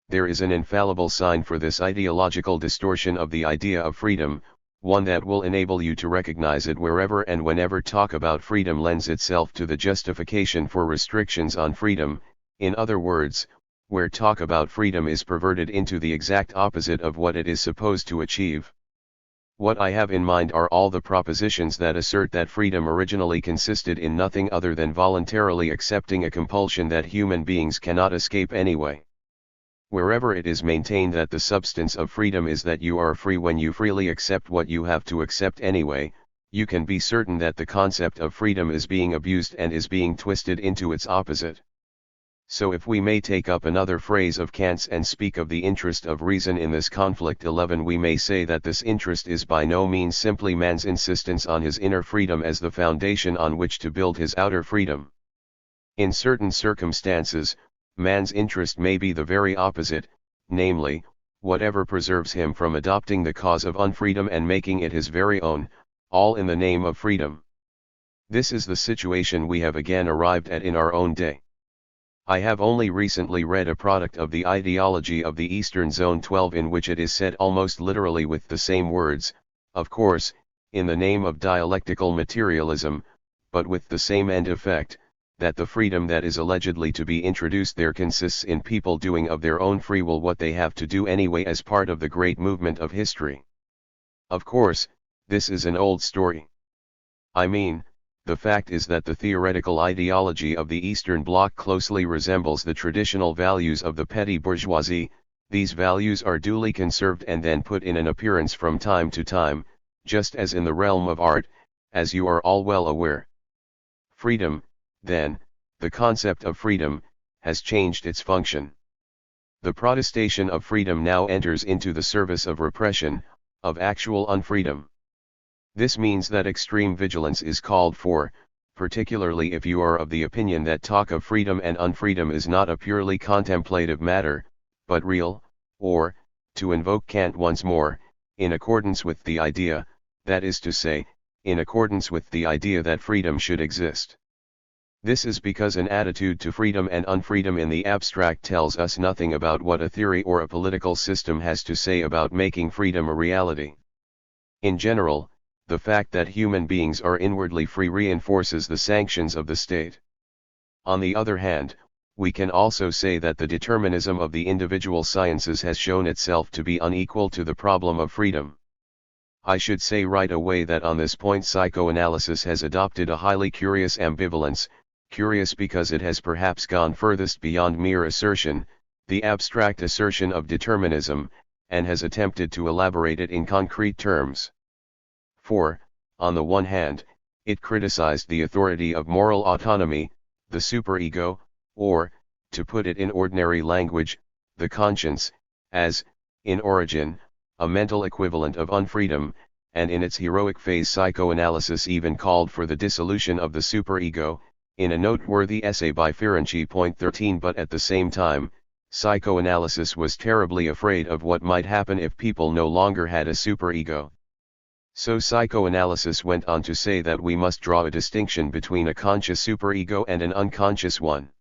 There is an infallible sign for this ideological distortion of the idea of freedom, one that will enable you to recognize it wherever and whenever talk about freedom lends itself to the justification for restrictions on freedom, in other words, where talk about freedom is perverted into the exact opposite of what it is supposed to achieve. What I have in mind are all the propositions that assert that freedom originally consisted in nothing other than voluntarily accepting a compulsion that human beings cannot escape anyway. Wherever it is maintained that the substance of freedom is that you are free when you freely accept what you have to accept anyway, you can be certain that the concept of freedom is being abused and is being twisted into its opposite. So if we may take up another phrase of Kant's and speak of the interest of reason in this conflict 11, we may say that this interest is by no means simply man's insistence on his inner freedom as the foundation on which to build his outer freedom. In certain circumstances, man's interest may be the very opposite, namely, whatever preserves him from adopting the cause of unfreedom and making it his very own, all in the name of freedom. This is the situation we have again arrived at in our own day. I have only recently read a product of the ideology of the Eastern Zone 12 in which it is said almost literally with the same words, of course, in the name of dialectical materialism, but with the same end effect, that the freedom that is allegedly to be introduced there consists in people doing of their own free will what they have to do anyway as part of the great movement of history. Of course, this is an old story. I mean, the fact is that the theoretical ideology of the Eastern Bloc closely resembles the traditional values of the petty bourgeoisie. These values are duly conserved and then put in an appearance from time to time, just as in the realm of art, as you are all well aware. Freedom, then, the concept of freedom, has changed its function. The protestation of freedom now enters into the service of repression, of actual unfreedom. This means that extreme vigilance is called for, particularly if you are of the opinion that talk of freedom and unfreedom is not a purely contemplative matter, but real, or, to invoke Kant once more, in accordance with the idea, that is to say, in accordance with the idea that freedom should exist. This is because an attitude to freedom and unfreedom in the abstract tells us nothing about what a theory or a political system has to say about making freedom a reality. In general, the fact that human beings are inwardly free reinforces the sanctions of the state. On the other hand, we can also say that the determinism of the individual sciences has shown itself to be unequal to the problem of freedom. I should say right away that on this point psychoanalysis has adopted a highly curious ambivalence, curious because it has perhaps gone furthest beyond mere assertion, the abstract assertion of determinism, and has attempted to elaborate it in concrete terms. For, on the one hand, it criticized the authority of moral autonomy, the superego, or, to put it in ordinary language, the conscience, as, in origin, a mental equivalent of unfreedom, and in its heroic phase psychoanalysis even called for the dissolution of the superego, in a noteworthy essay by Ferenczi. 13. But at the same time, psychoanalysis was terribly afraid of what might happen if people no longer had a superego. So psychoanalysis went on to say that we must draw a distinction between a conscious superego and an unconscious one.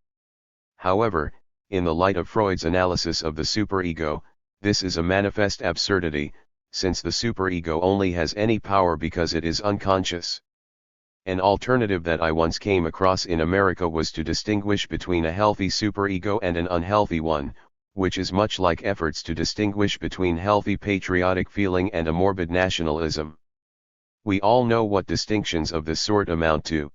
However, in the light of Freud's analysis of the superego, this is a manifest absurdity, since the superego only has any power because it is unconscious. An alternative that I once came across in America was to distinguish between a healthy superego and an unhealthy one, which is much like efforts to distinguish between healthy patriotic feeling and a morbid nationalism. We all know what distinctions of this sort amount to.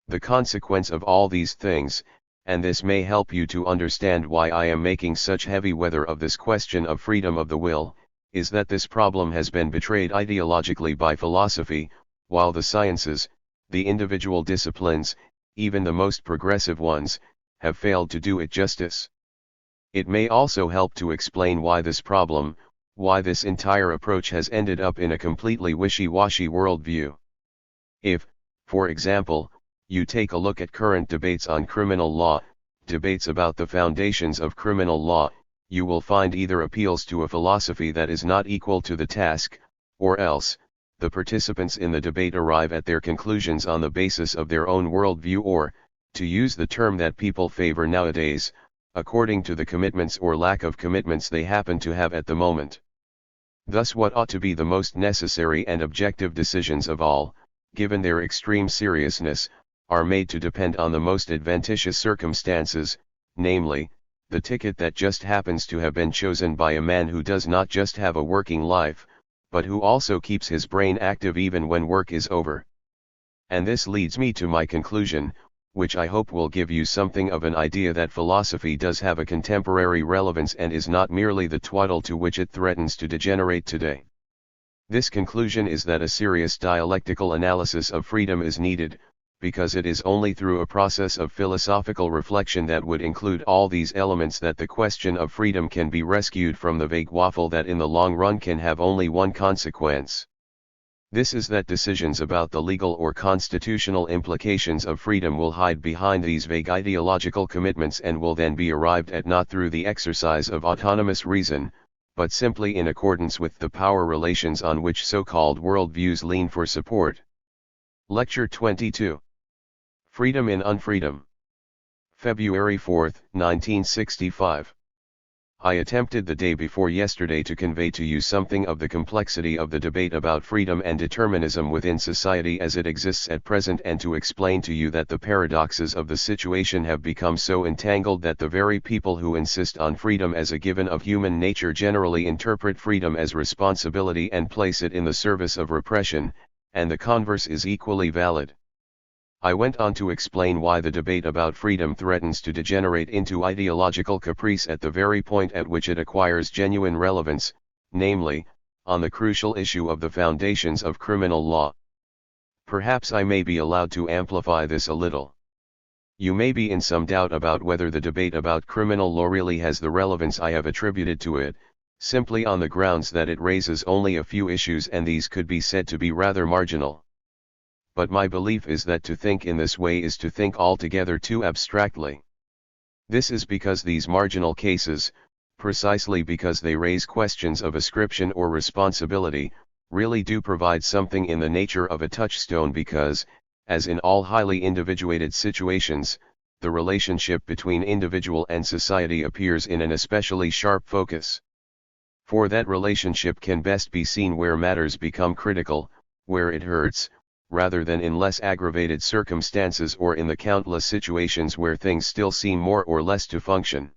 The consequence of all these things, and this may help you to understand why I am making such heavy weather of this question of freedom of the will, is that this problem has been betrayed ideologically by philosophy, while the sciences, the individual disciplines, even the most progressive ones, have failed to do it justice. It may also help to explain why this problem, why this entire approach has ended up in a completely wishy-washy worldview. If, for example, you take a look at current debates on criminal law, debates about the foundations of criminal law, you will find either appeals to a philosophy that is not equal to the task, or else, the participants in the debate arrive at their conclusions on the basis of their own worldview or, to use the term that people favor nowadays, according to the commitments or lack of commitments they happen to have at the moment. Thus what ought to be the most necessary and objective decisions of all, given their extreme seriousness, are made to depend on the most adventitious circumstances, namely, the ticket that just happens to have been chosen by a man who does not just have a working life, but who also keeps his brain active even when work is over. And this leads me to my conclusion, which I hope will give you something of an idea that philosophy does have a contemporary relevance and is not merely the twaddle to which it threatens to degenerate today. This conclusion is that a serious dialectical analysis of freedom is needed, because it is only through a process of philosophical reflection that would include all these elements that the question of freedom can be rescued from the vague waffle that in the long run can have only one consequence. This is that decisions about the legal or constitutional implications of freedom will hide behind these vague ideological commitments and will then be arrived at not through the exercise of autonomous reason, but simply in accordance with the power relations on which so-called worldviews lean for support. Lecture 22. Freedom in Unfreedom. February 4, 1965. I attempted the day before yesterday to convey to you something of the complexity of the debate about freedom and determinism within society as it exists at present, and to explain to you that the paradoxes of the situation have become so entangled that the very people who insist on freedom as a given of human nature generally interpret freedom as responsibility and place it in the service of repression, and the converse is equally valid. I went on to explain why the debate about freedom threatens to degenerate into ideological caprice at the very point at which it acquires genuine relevance, namely, on the crucial issue of the foundations of criminal law. Perhaps I may be allowed to amplify this a little. You may be in some doubt about whether the debate about criminal law really has the relevance I have attributed to it, simply on the grounds that it raises only a few issues and these could be said to be rather marginal. But my belief is that to think in this way is to think altogether too abstractly. This is because these marginal cases, precisely because they raise questions of ascription or responsibility, really do provide something in the nature of a touchstone because, as in all highly individuated situations, the relationship between individual and society appears in an especially sharp focus. For that relationship can best be seen where matters become critical, where it hurts, rather than in less aggravated circumstances or in the countless situations where things still seem more or less to function.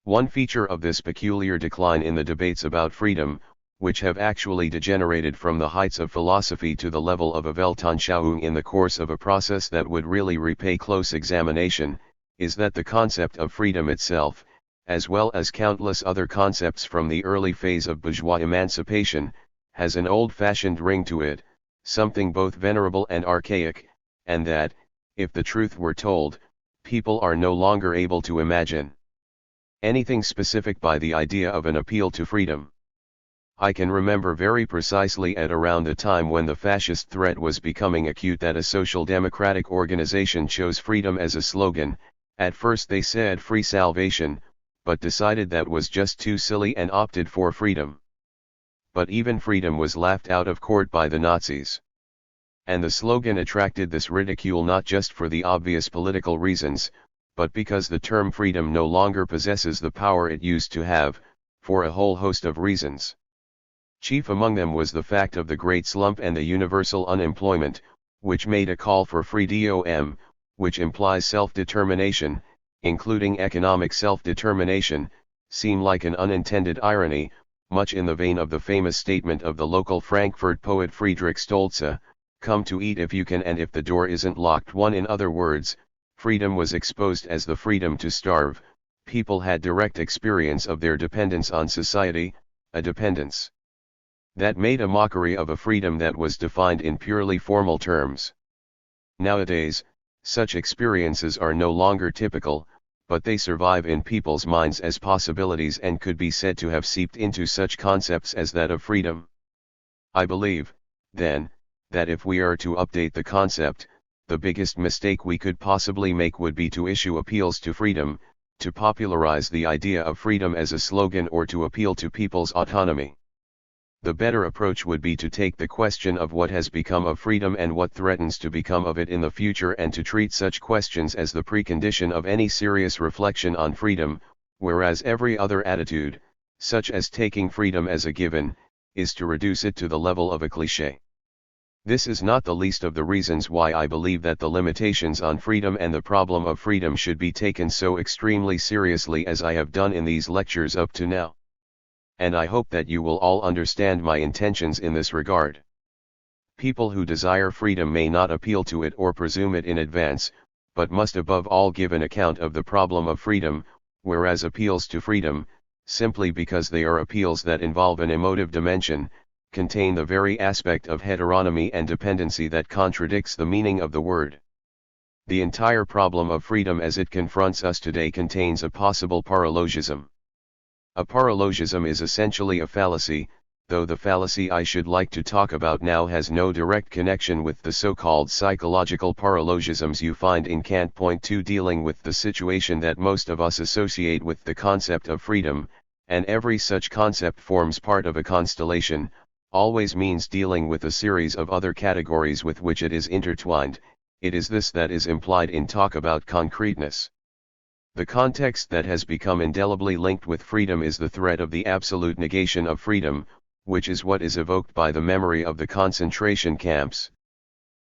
One feature of this peculiar decline in the debates about freedom, which have actually degenerated from the heights of philosophy to the level of a Weltanschauung in the course of a process that would really repay close examination, is that the concept of freedom itself, as well as countless other concepts from the early phase of bourgeois emancipation, has an old-fashioned ring to it, something both venerable and archaic, and that, if the truth were told, people are no longer able to imagine anything specific by the idea of an appeal to freedom. I can remember very precisely at around the time when the fascist threat was becoming acute that a social democratic organization chose freedom as a slogan. At first they said free salvation, but decided that was just too silly and opted for freedom. But even freedom was laughed out of court by the Nazis. And the slogan attracted this ridicule not just for the obvious political reasons, but because the term freedom no longer possesses the power it used to have, for a whole host of reasons. Chief among them was the fact of the great slump and the universal unemployment, which made a call for freedom, which implies self-determination, including economic self-determination, seem like an unintended irony, much in the vein of the famous statement of the local Frankfurt poet Friedrich Stolze, "Come to eat if you can and if the door isn't locked." In other words, freedom was exposed as the freedom to starve. People had direct experience of their dependence on society, a dependence that made a mockery of a freedom that was defined in purely formal terms. Nowadays, such experiences are no longer typical, but they survive in people's minds as possibilities and could be said to have seeped into such concepts as that of freedom. I believe, then, that if we are to update the concept, the biggest mistake we could possibly make would be to issue appeals to freedom, to popularize the idea of freedom as a slogan or to appeal to people's autonomy. The better approach would be to take the question of what has become of freedom and what threatens to become of it in the future and to treat such questions as the precondition of any serious reflection on freedom, whereas every other attitude, such as taking freedom as a given, is to reduce it to the level of a cliché. This is not the least of the reasons why I believe that the limitations on freedom and the problem of freedom should be taken so extremely seriously as I have done in these lectures up to now. And I hope that you will all understand my intentions in this regard. People who desire freedom may not appeal to it or presume it in advance, but must above all give an account of the problem of freedom, whereas appeals to freedom, simply because they are appeals that involve an emotive dimension, contain the very aspect of heteronomy and dependency that contradicts the meaning of the word. The entire problem of freedom as it confronts us today contains a possible paralogism. A paralogism is essentially a fallacy, though the fallacy I should like to talk about now has no direct connection with the so-called psychological paralogisms you find in Kant. Point 2, dealing with the situation that most of us associate with the concept of freedom, and every such concept forms part of a constellation, always means dealing with a series of other categories with which it is intertwined. It is this that is implied in talk about concreteness. The context that has become indelibly linked with freedom is the threat of the absolute negation of freedom, which is what is evoked by the memory of the concentration camps.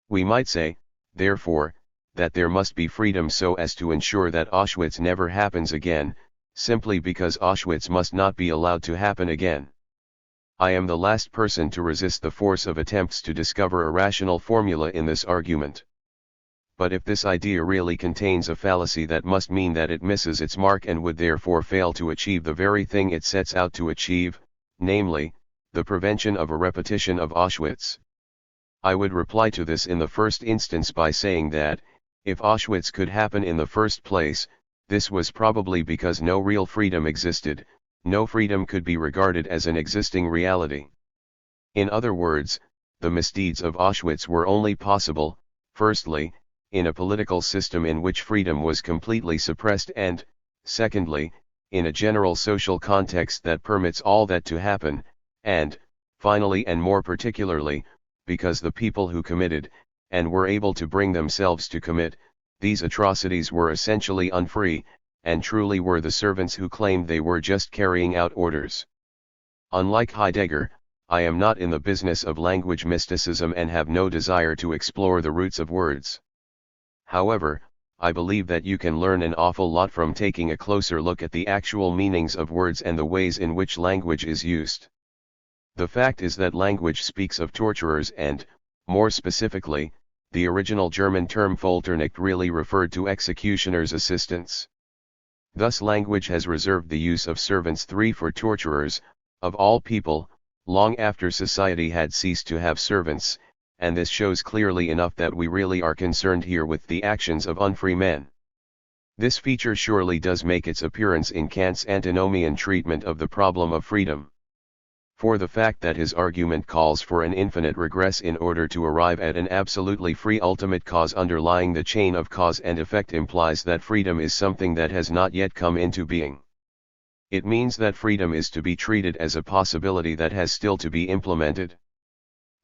We might say, therefore, that there must be freedom so as to ensure that Auschwitz never happens again, simply because Auschwitz must not be allowed to happen again. I am the last person to resist the force of attempts to discover a rational formula in this argument. But if this idea really contains a fallacy, that must mean that it misses its mark and would therefore fail to achieve the very thing it sets out to achieve, namely, the prevention of a repetition of Auschwitz. I would reply to this in the first instance by saying that, if Auschwitz could happen in the first place, this was probably because no real freedom existed, no freedom could be regarded as an existing reality. In other words, the misdeeds of Auschwitz were only possible, firstly, in a political system in which freedom was completely suppressed, and, secondly, in a general social context that permits all that to happen, and, finally and more particularly, because the people who committed, and were able to bring themselves to commit, these atrocities were essentially unfree, and truly were the servants who claimed they were just carrying out orders. Unlike Heidegger, I am not in the business of language mysticism and have no desire to explore the roots of words. However, I believe that you can learn an awful lot from taking a closer look at the actual meanings of words and the ways in which language is used. The fact is that language speaks of torturers and, more specifically, the original German term Folterknecht really referred to executioners' assistants. Thus language has reserved the use of servants for torturers, of all people, long after society had ceased to have servants, and this shows clearly enough that we really are concerned here with the actions of unfree men. This feature surely does make its appearance in Kant's antinomian treatment of the problem of freedom. For the fact that his argument calls for an infinite regress in order to arrive at an absolutely free ultimate cause underlying the chain of cause and effect implies that freedom is something that has not yet come into being. It means that freedom is to be treated as a possibility that has still to be implemented.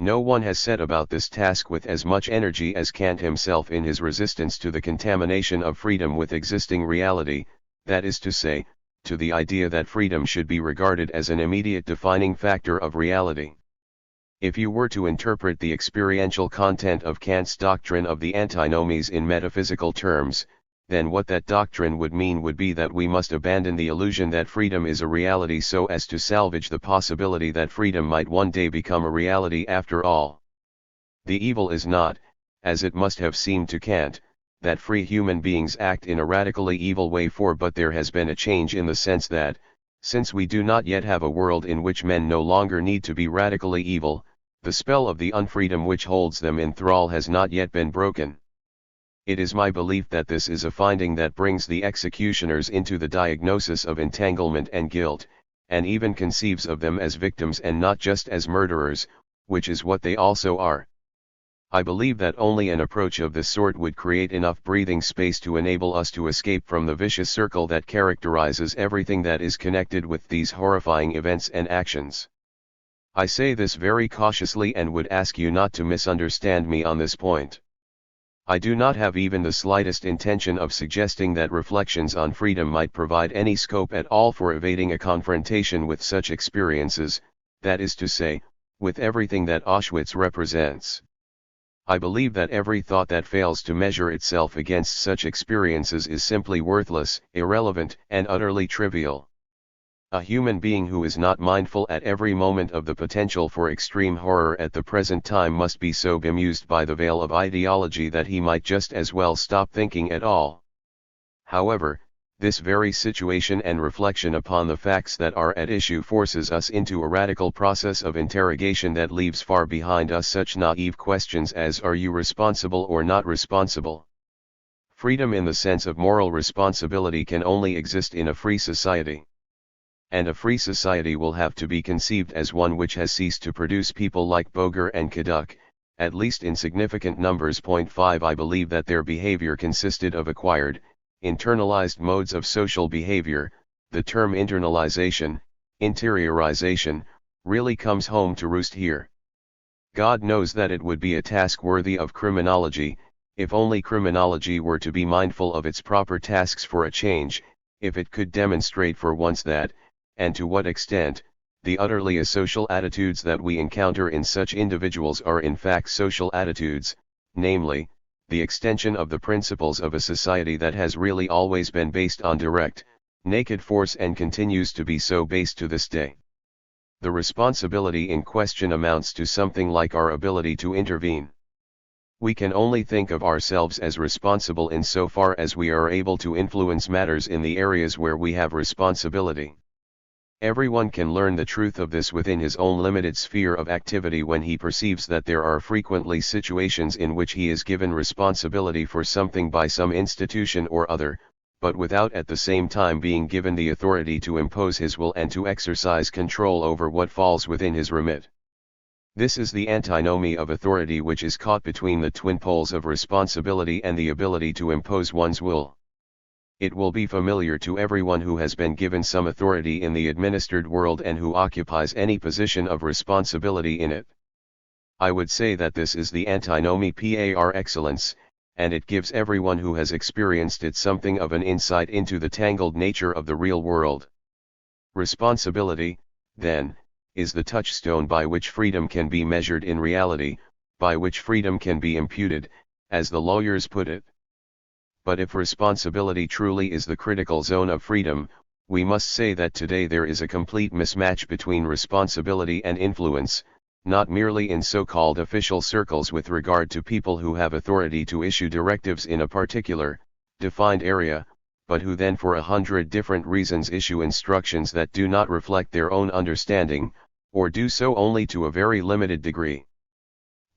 No one has set about this task with as much energy as Kant himself in his resistance to the contamination of freedom with existing reality, that is to say, to the idea that freedom should be regarded as an immediate defining factor of reality. If you were to interpret the experiential content of Kant's doctrine of the antinomies in metaphysical terms, then what that doctrine would mean would be that we must abandon the illusion that freedom is a reality so as to salvage the possibility that freedom might one day become a reality after all. The evil is not, as it must have seemed to Kant, that free human beings act in a radically evil way, but there has been a change in the sense that, since we do not yet have a world in which men no longer need to be radically evil, the spell of the unfreedom which holds them in thrall has not yet been broken. It is my belief that this is a finding that brings the executioners into the diagnosis of entanglement and guilt, and even conceives of them as victims and not just as murderers, which is what they also are. I believe that only an approach of this sort would create enough breathing space to enable us to escape from the vicious circle that characterizes everything that is connected with these horrifying events and actions. I say this very cautiously and would ask you not to misunderstand me on this point. I do not have even the slightest intention of suggesting that reflections on freedom might provide any scope at all for evading a confrontation with such experiences, that is to say, with everything that Auschwitz represents. I believe that every thought that fails to measure itself against such experiences is simply worthless, irrelevant, and utterly trivial. A human being who is not mindful at every moment of the potential for extreme horror at the present time must be so bemused by the veil of ideology that he might just as well stop thinking at all. However, this very situation and reflection upon the facts that are at issue forces us into a radical process of interrogation that leaves far behind us such naive questions as, are you responsible or not responsible? Freedom in the sense of moral responsibility can only exist in a free society. And a free society will have to be conceived as one which has ceased to produce people like Boger and Kaduk, at least in significant numbers. 5 I believe that their behavior consisted of acquired, internalized modes of social behavior. The term internalization, interiorization, really comes home to roost here. God knows that it would be a task worthy of criminology, if only criminology were to be mindful of its proper tasks for a change, if it could demonstrate for once that, and to what extent, the utterly asocial attitudes that we encounter in such individuals are in fact social attitudes, namely, the extension of the principles of a society that has really always been based on direct, naked force and continues to be so based to this day. The responsibility in question amounts to something like our ability to intervene. We can only think of ourselves as responsible insofar as we are able to influence matters in the areas where we have responsibility. Everyone can learn the truth of this within his own limited sphere of activity when he perceives that there are frequently situations in which he is given responsibility for something by some institution or other, but without at the same time being given the authority to impose his will and to exercise control over what falls within his remit. This is the antinomy of authority which is caught between the twin poles of responsibility and the ability to impose one's will. It will be familiar to everyone who has been given some authority in the administered world and who occupies any position of responsibility in it. I would say that this is the antinomy par excellence, and it gives everyone who has experienced it something of an insight into the tangled nature of the real world. Responsibility, then, is the touchstone by which freedom can be measured in reality, by which freedom can be imputed, as the lawyers put it. But if responsibility truly is the critical zone of freedom, we must say that today there is a complete mismatch between responsibility and influence, not merely in so-called official circles with regard to people who have authority to issue directives in a particular, defined area, but who then for 100 different reasons issue instructions that do not reflect their own understanding, or do so only to a very limited degree.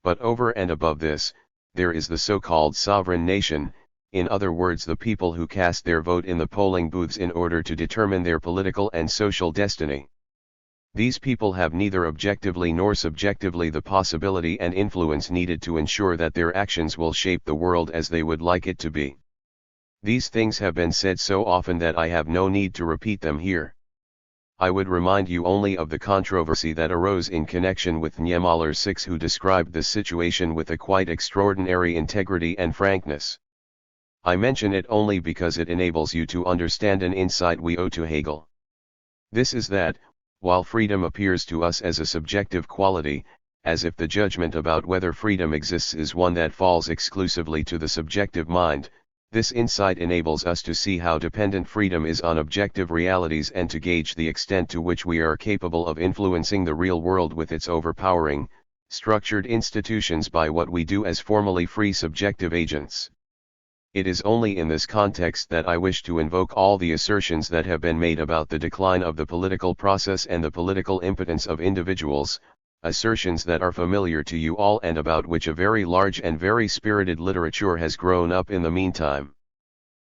But over and above this, there is the so-called sovereign nation, in other words the people who cast their vote in the polling booths in order to determine their political and social destiny. These people have neither objectively nor subjectively the possibility and influence needed to ensure that their actions will shape the world as they would like it to be. These things have been said so often that I have no need to repeat them here. I would remind you only of the controversy that arose in connection with Niemöller 6, who described the situation with a quite extraordinary integrity and frankness. I mention it only because it enables you to understand an insight we owe to Hegel. This is that, while freedom appears to us as a subjective quality, as if the judgment about whether freedom exists is one that falls exclusively to the subjective mind, this insight enables us to see how dependent freedom is on objective realities and to gauge the extent to which we are capable of influencing the real world with its overpowering, structured institutions by what we do as formally free subjective agents. It is only in this context that I wish to invoke all the assertions that have been made about the decline of the political process and the political impotence of individuals, assertions that are familiar to you all and about which a very large and very spirited literature has grown up in the meantime.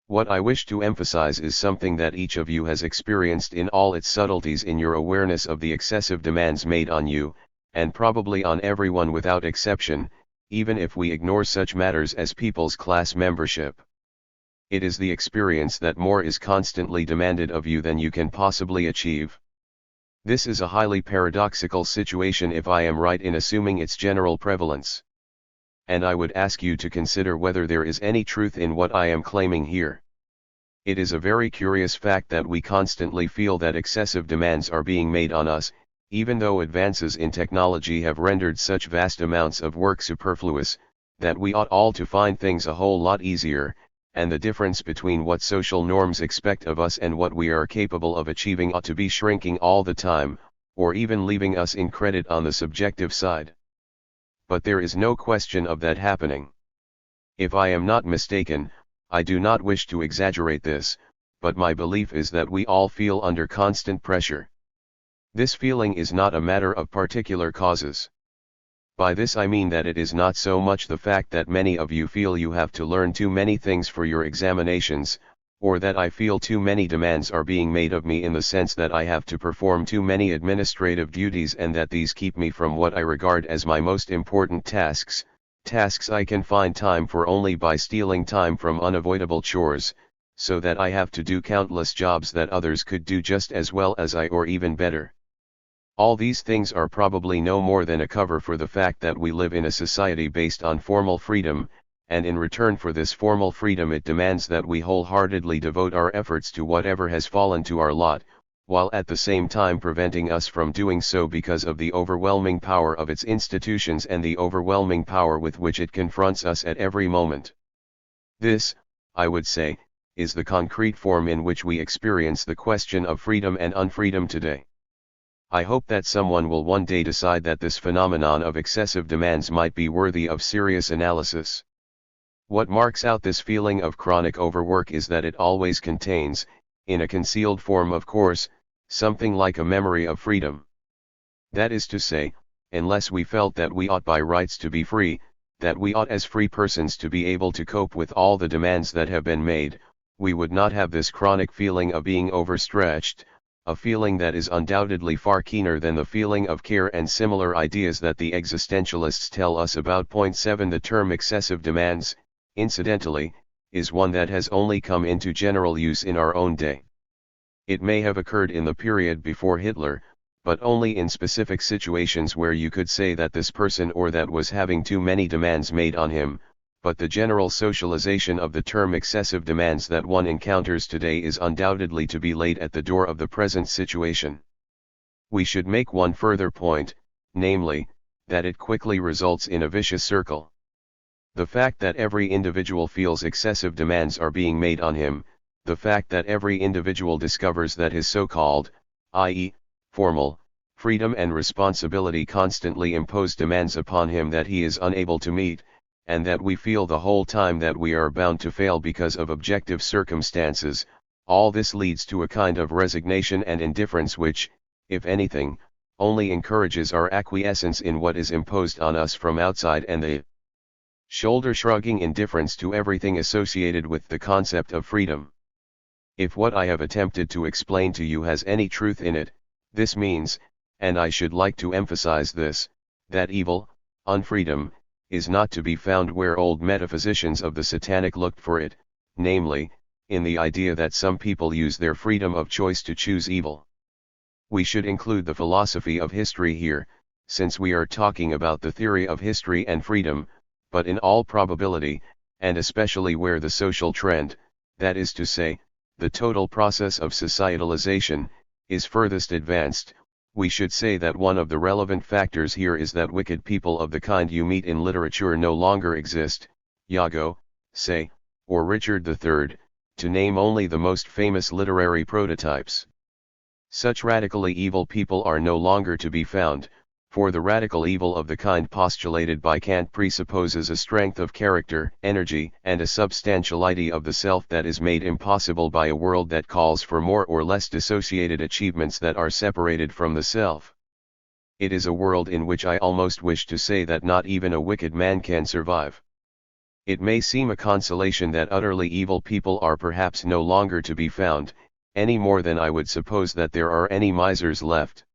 What I wish to emphasize is something that each of you has experienced in all its subtleties in your awareness of the excessive demands made on you, and probably on everyone without exception, even if we ignore such matters as people's class membership. It is the experience that more is constantly demanded of you than you can possibly achieve. This is a highly paradoxical situation if I am right in assuming its general prevalence. And I would ask you to consider whether there is any truth in what I am claiming here. It is a very curious fact that we constantly feel that excessive demands are being made on us, even though advances in technology have rendered such vast amounts of work superfluous, that we ought all to find things a whole lot easier, and the difference between what social norms expect of us and what we are capable of achieving ought to be shrinking all the time, or even leaving us in credit on the subjective side. But there is no question of that happening. If I am not mistaken, I do not wish to exaggerate this, but my belief is that we all feel under constant pressure. This feeling is not a matter of particular causes. By this I mean that it is not so much the fact that many of you feel you have to learn too many things for your examinations, or that I feel too many demands are being made of me in the sense that I have to perform too many administrative duties and that these keep me from what I regard as my most important tasks, tasks I can find time for only by stealing time from unavoidable chores, so that I have to do countless jobs that others could do just as well as I or even better. All these things are probably no more than a cover for the fact that we live in a society based on formal freedom, and in return for this formal freedom it demands that we wholeheartedly devote our efforts to whatever has fallen to our lot, while at the same time preventing us from doing so because of the overwhelming power of its institutions and the overwhelming power with which it confronts us at every moment. This, I would say, is the concrete form in which we experience the question of freedom and unfreedom today. I hope that someone will one day decide that this phenomenon of excessive demands might be worthy of serious analysis. What marks out this feeling of chronic overwork is that it always contains, in a concealed form of course, something like a memory of freedom. That is to say, unless we felt that we ought by rights to be free, that we ought as free persons to be able to cope with all the demands that have been made, we would not have this chronic feeling of being overstretched, a feeling that is undoubtedly far keener than the feeling of care and similar ideas that the existentialists tell us about. 7 The term excessive demands, incidentally, is one that has only come into general use in our own day. It may have occurred in the period before Hitler, but only in specific situations where you could say that this person or that was having too many demands made on him, but the general socialization of the term excessive demands that one encounters today is undoubtedly to be laid at the door of the present situation. We should make one further point, namely, that it quickly results in a vicious circle. The fact that every individual feels excessive demands are being made on him, the fact that every individual discovers that his so-called, i.e., formal, freedom and responsibility constantly impose demands upon him that he is unable to meet, and that we feel the whole time that we are bound to fail because of objective circumstances, all this leads to a kind of resignation and indifference which, if anything, only encourages our acquiescence in what is imposed on us from outside and the shoulder-shrugging indifference to everything associated with the concept of freedom. If what I have attempted to explain to you has any truth in it, this means, and I should like to emphasize this, that evil, unfreedom, is not to be found where old metaphysicians of the satanic looked for it, namely, in the idea that some people use their freedom of choice to choose evil. We should include the philosophy of history here, since we are talking about the theory of history and freedom, but in all probability, and especially where the social trend, that is to say, the total process of societalization, is furthest advanced, we should say that one of the relevant factors here is that wicked people of the kind you meet in literature no longer exist, Iago, say, or Richard III, to name only the most famous literary prototypes. Such radically evil people are no longer to be found, for the radical evil of the kind postulated by Kant presupposes a strength of character, energy, and a substantiality of the self that is made impossible by a world that calls for more or less dissociated achievements that are separated from the self. It is a world in which I almost wish to say that not even a wicked man can survive. It may seem a consolation that utterly evil people are perhaps no longer to be found, any more than I would suppose that there are any misers left.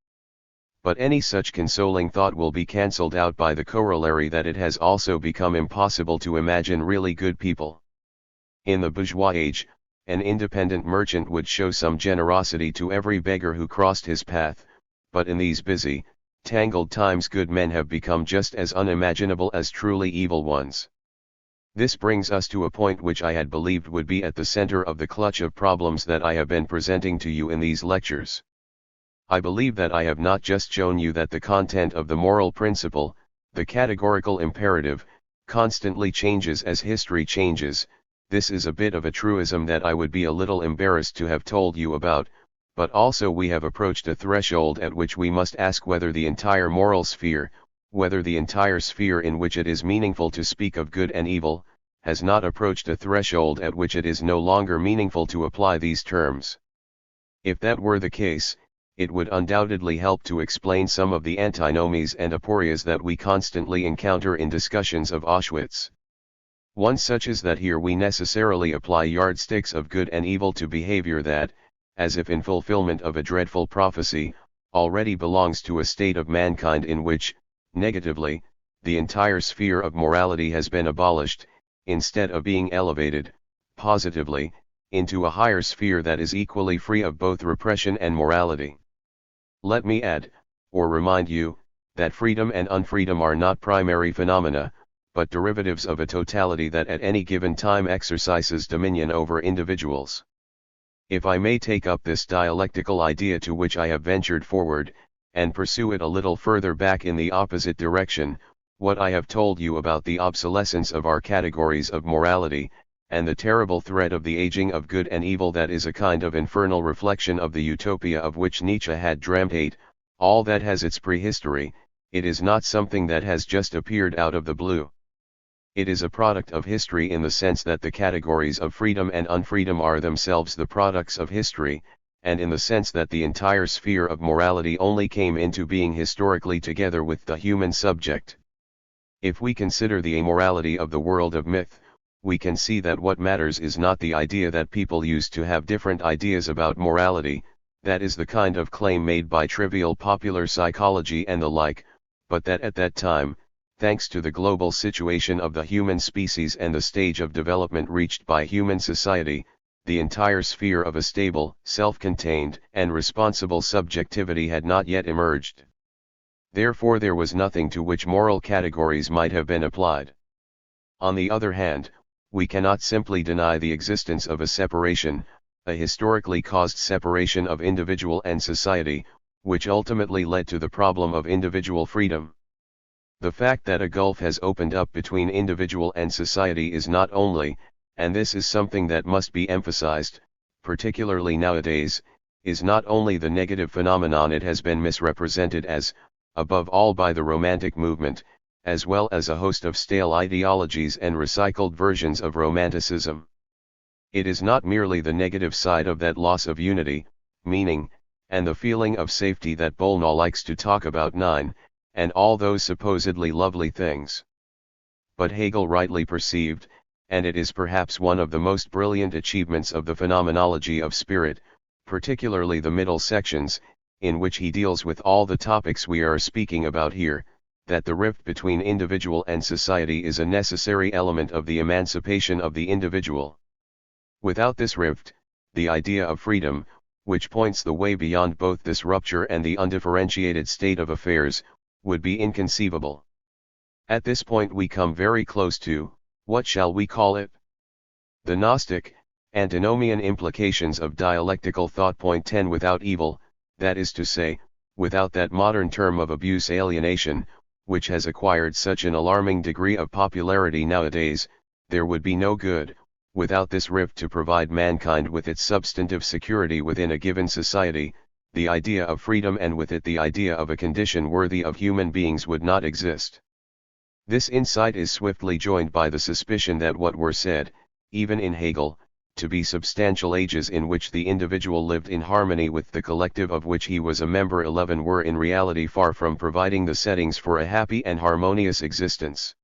But any such consoling thought will be cancelled out by the corollary that it has also become impossible to imagine really good people. In the bourgeois age, an independent merchant would show some generosity to every beggar who crossed his path, but in these busy, tangled times good men have become just as unimaginable as truly evil ones. This brings us to a point which I had believed would be at the center of the clutch of problems that I have been presenting to you in these lectures. I believe that I have not just shown you that the content of the moral principle, the categorical imperative, constantly changes as history changes. This is a bit of a truism that I would be a little embarrassed to have told you about, but also we have approached a threshold at which we must ask whether the entire moral sphere, whether the entire sphere in which it is meaningful to speak of good and evil, has not approached a threshold at which it is no longer meaningful to apply these terms. If that were the case, it would undoubtedly help to explain some of the antinomies and aporias that we constantly encounter in discussions of Auschwitz. One such is that here we necessarily apply yardsticks of good and evil to behavior that, as if in fulfillment of a dreadful prophecy, already belongs to a state of mankind in which, negatively, the entire sphere of morality has been abolished, instead of being elevated, positively, into a higher sphere that is equally free of both repression and morality. Let me add, or remind you, that freedom and unfreedom are not primary phenomena, but derivatives of a totality that at any given time exercises dominion over individuals. If I may take up this dialectical idea to which I have ventured forward, and pursue it a little further back in the opposite direction, what I have told you about the obsolescence of our categories of morality, and the terrible threat of the aging of good and evil that is a kind of infernal reflection of the utopia of which Nietzsche had dreamt, all that has its prehistory, it is not something that has just appeared out of the blue. It is a product of history in the sense that the categories of freedom and unfreedom are themselves the products of history, and in the sense that the entire sphere of morality only came into being historically together with the human subject. If we consider the amorality of the world of myth, we can see that what matters is not the idea that people used to have different ideas about morality, that is the kind of claim made by trivial popular psychology and the like, but that at that time, thanks to the global situation of the human species and the stage of development reached by human society, the entire sphere of a stable, self-contained, and responsible subjectivity had not yet emerged. Therefore there was nothing to which moral categories might have been applied. On the other hand, we cannot simply deny the existence of a separation, a historically caused separation of individual and society, which ultimately led to the problem of individual freedom. The fact that a gulf has opened up between individual and society is not only, and this is something that must be emphasized, particularly nowadays, is not only the negative phenomenon it has been misrepresented as, above all by the Romantic movement, as well as a host of stale ideologies and recycled versions of Romanticism. It is not merely the negative side of that loss of unity, meaning, and the feeling of safety that Bolna likes to talk about, and all those supposedly lovely things. But Hegel rightly perceived, and it is perhaps one of the most brilliant achievements of the phenomenology of spirit, particularly the middle sections, in which he deals with all the topics we are speaking about here, that the rift between individual and society is a necessary element of the emancipation of the individual. Without this rift, the idea of freedom, which points the way beyond both this rupture and the undifferentiated state of affairs, would be inconceivable. At this point we come very close to, what shall we call it? The Gnostic, antinomian implications of dialectical thought. Point 10. Without evil, that is to say, without that modern term of abuse alienation, which has acquired such an alarming degree of popularity nowadays, there would be no good, without this rift to provide mankind with its substantive security within a given society, the idea of freedom, and with it the idea of a condition worthy of human beings, would not exist. This insight is swiftly joined by the suspicion that what were said, even in Hegel, to be substantial ages in which the individual lived in harmony with the collective of which he was a member 11 were in reality far from providing the settings for a happy and harmonious existence.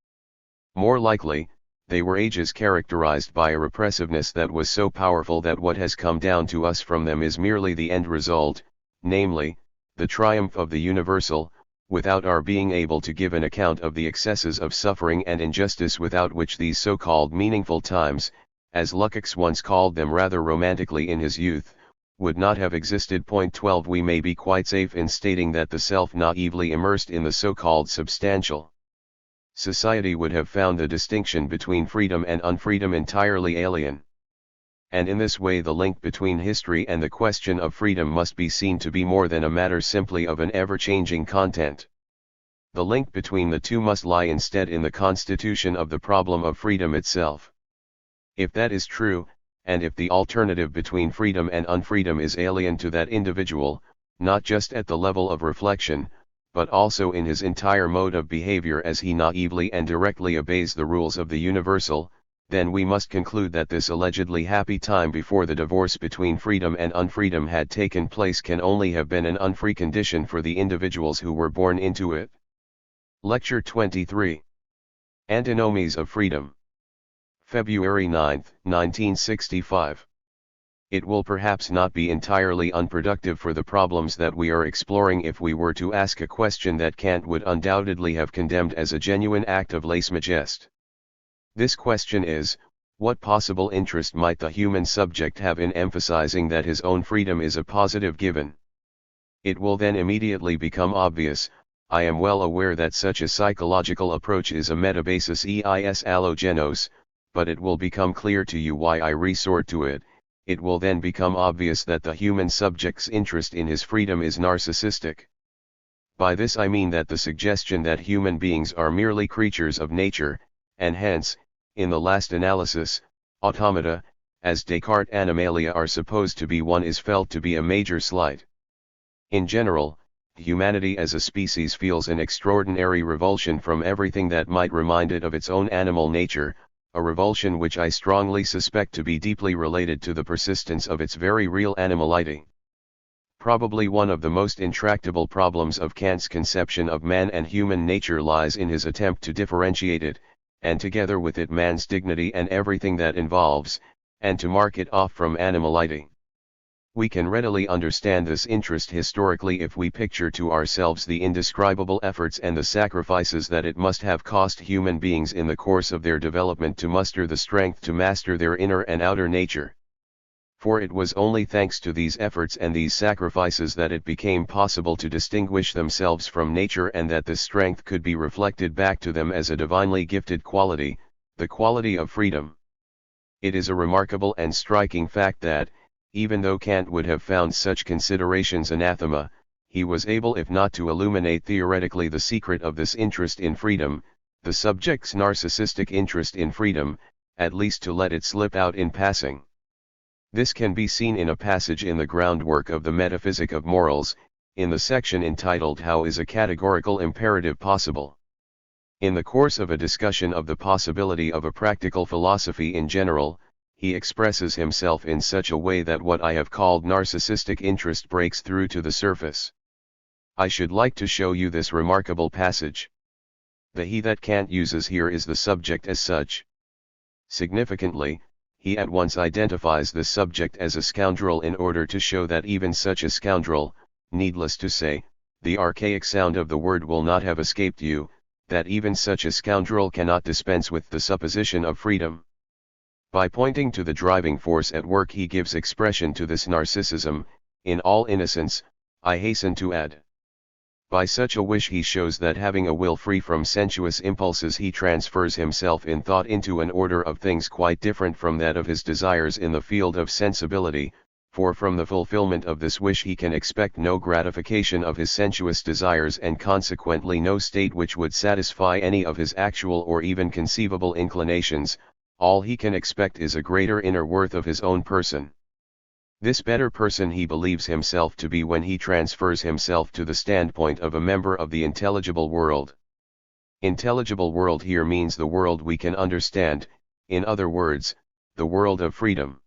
More likely, they were ages characterized by a repressiveness that was so powerful that what has come down to us from them is merely the end result, namely, the triumph of the universal, without our being able to give an account of the excesses of suffering and injustice without which these so-called meaningful times, as Lukács once called them rather romantically in his youth, would not have existed. Point 12. We may be quite safe in stating that the self naively immersed in the so-called substantial society would have found the distinction between freedom and unfreedom entirely alien. And in this way the link between history and the question of freedom must be seen to be more than a matter simply of an ever-changing content. The link between the two must lie instead in the constitution of the problem of freedom itself. If that is true, and if the alternative between freedom and unfreedom is alien to that individual, not just at the level of reflection, but also in his entire mode of behavior as he naively and directly obeys the rules of the universal, then we must conclude that this allegedly happy time before the divorce between freedom and unfreedom had taken place can only have been an unfree condition for the individuals who were born into it. Lecture 23. Antinomies of Freedom. February 9, 1965. It will perhaps not be entirely unproductive for the problems that we are exploring if we were to ask a question that Kant would undoubtedly have condemned as a genuine act of lèse-majesté. This question is, what possible interest might the human subject have in emphasizing that his own freedom is a positive given? It will then immediately become obvious. I am well aware that such a psychological approach is a metabasis eis allogenos, but it will become clear to you why I resort to it. It will then become obvious that the human subject's interest in his freedom is narcissistic. By this I mean that the suggestion that human beings are merely creatures of nature, and hence, in the last analysis, automata, as Descartes' animalia are supposed to be one is felt to be a major slight. In general, humanity as a species feels an extraordinary revulsion from everything that might remind it of its own animal nature, a revulsion which I strongly suspect to be deeply related to the persistence of its very real animality. Probably one of the most intractable problems of Kant's conception of man and human nature lies in his attempt to differentiate it, and together with it man's dignity and everything that involves, and to mark it off from animality. We can readily understand this interest historically if we picture to ourselves the indescribable efforts and the sacrifices that it must have cost human beings in the course of their development to muster the strength to master their inner and outer nature. For it was only thanks to these efforts and these sacrifices that it became possible to distinguish themselves from nature, and that this strength could be reflected back to them as a divinely gifted quality, the quality of freedom. It is a remarkable and striking fact that, even though Kant would have found such considerations anathema, he was able if not to illuminate theoretically the secret of this interest in freedom, the subject's narcissistic interest in freedom, at least to let it slip out in passing. This can be seen in a passage in the groundwork of the Metaphysic of Morals, in the section entitled How is a Categorical Imperative Possible? In the course of a discussion of the possibility of a practical philosophy in general, he expresses himself in such a way that what I have called narcissistic interest breaks through to the surface. I should like to show you this remarkable passage. The he that Kant uses here is the subject as such. Significantly, he at once identifies the subject as a scoundrel in order to show that even such a scoundrel, needless to say, the archaic sound of the word will not have escaped you, that even such a scoundrel cannot dispense with the supposition of freedom. By pointing to the driving force at work he gives expression to this narcissism, in all innocence, I hasten to add. By such a wish he shows that having a will free from sensuous impulses he transfers himself in thought into an order of things quite different from that of his desires in the field of sensibility, for from the fulfillment of this wish he can expect no gratification of his sensuous desires and consequently no state which would satisfy any of his actual or even conceivable inclinations. All he can expect is a greater inner worth of his own person. This better person he believes himself to be when he transfers himself to the standpoint of a member of the intelligible world. Intelligible world here means the world we can understand, in other words, the world of freedom.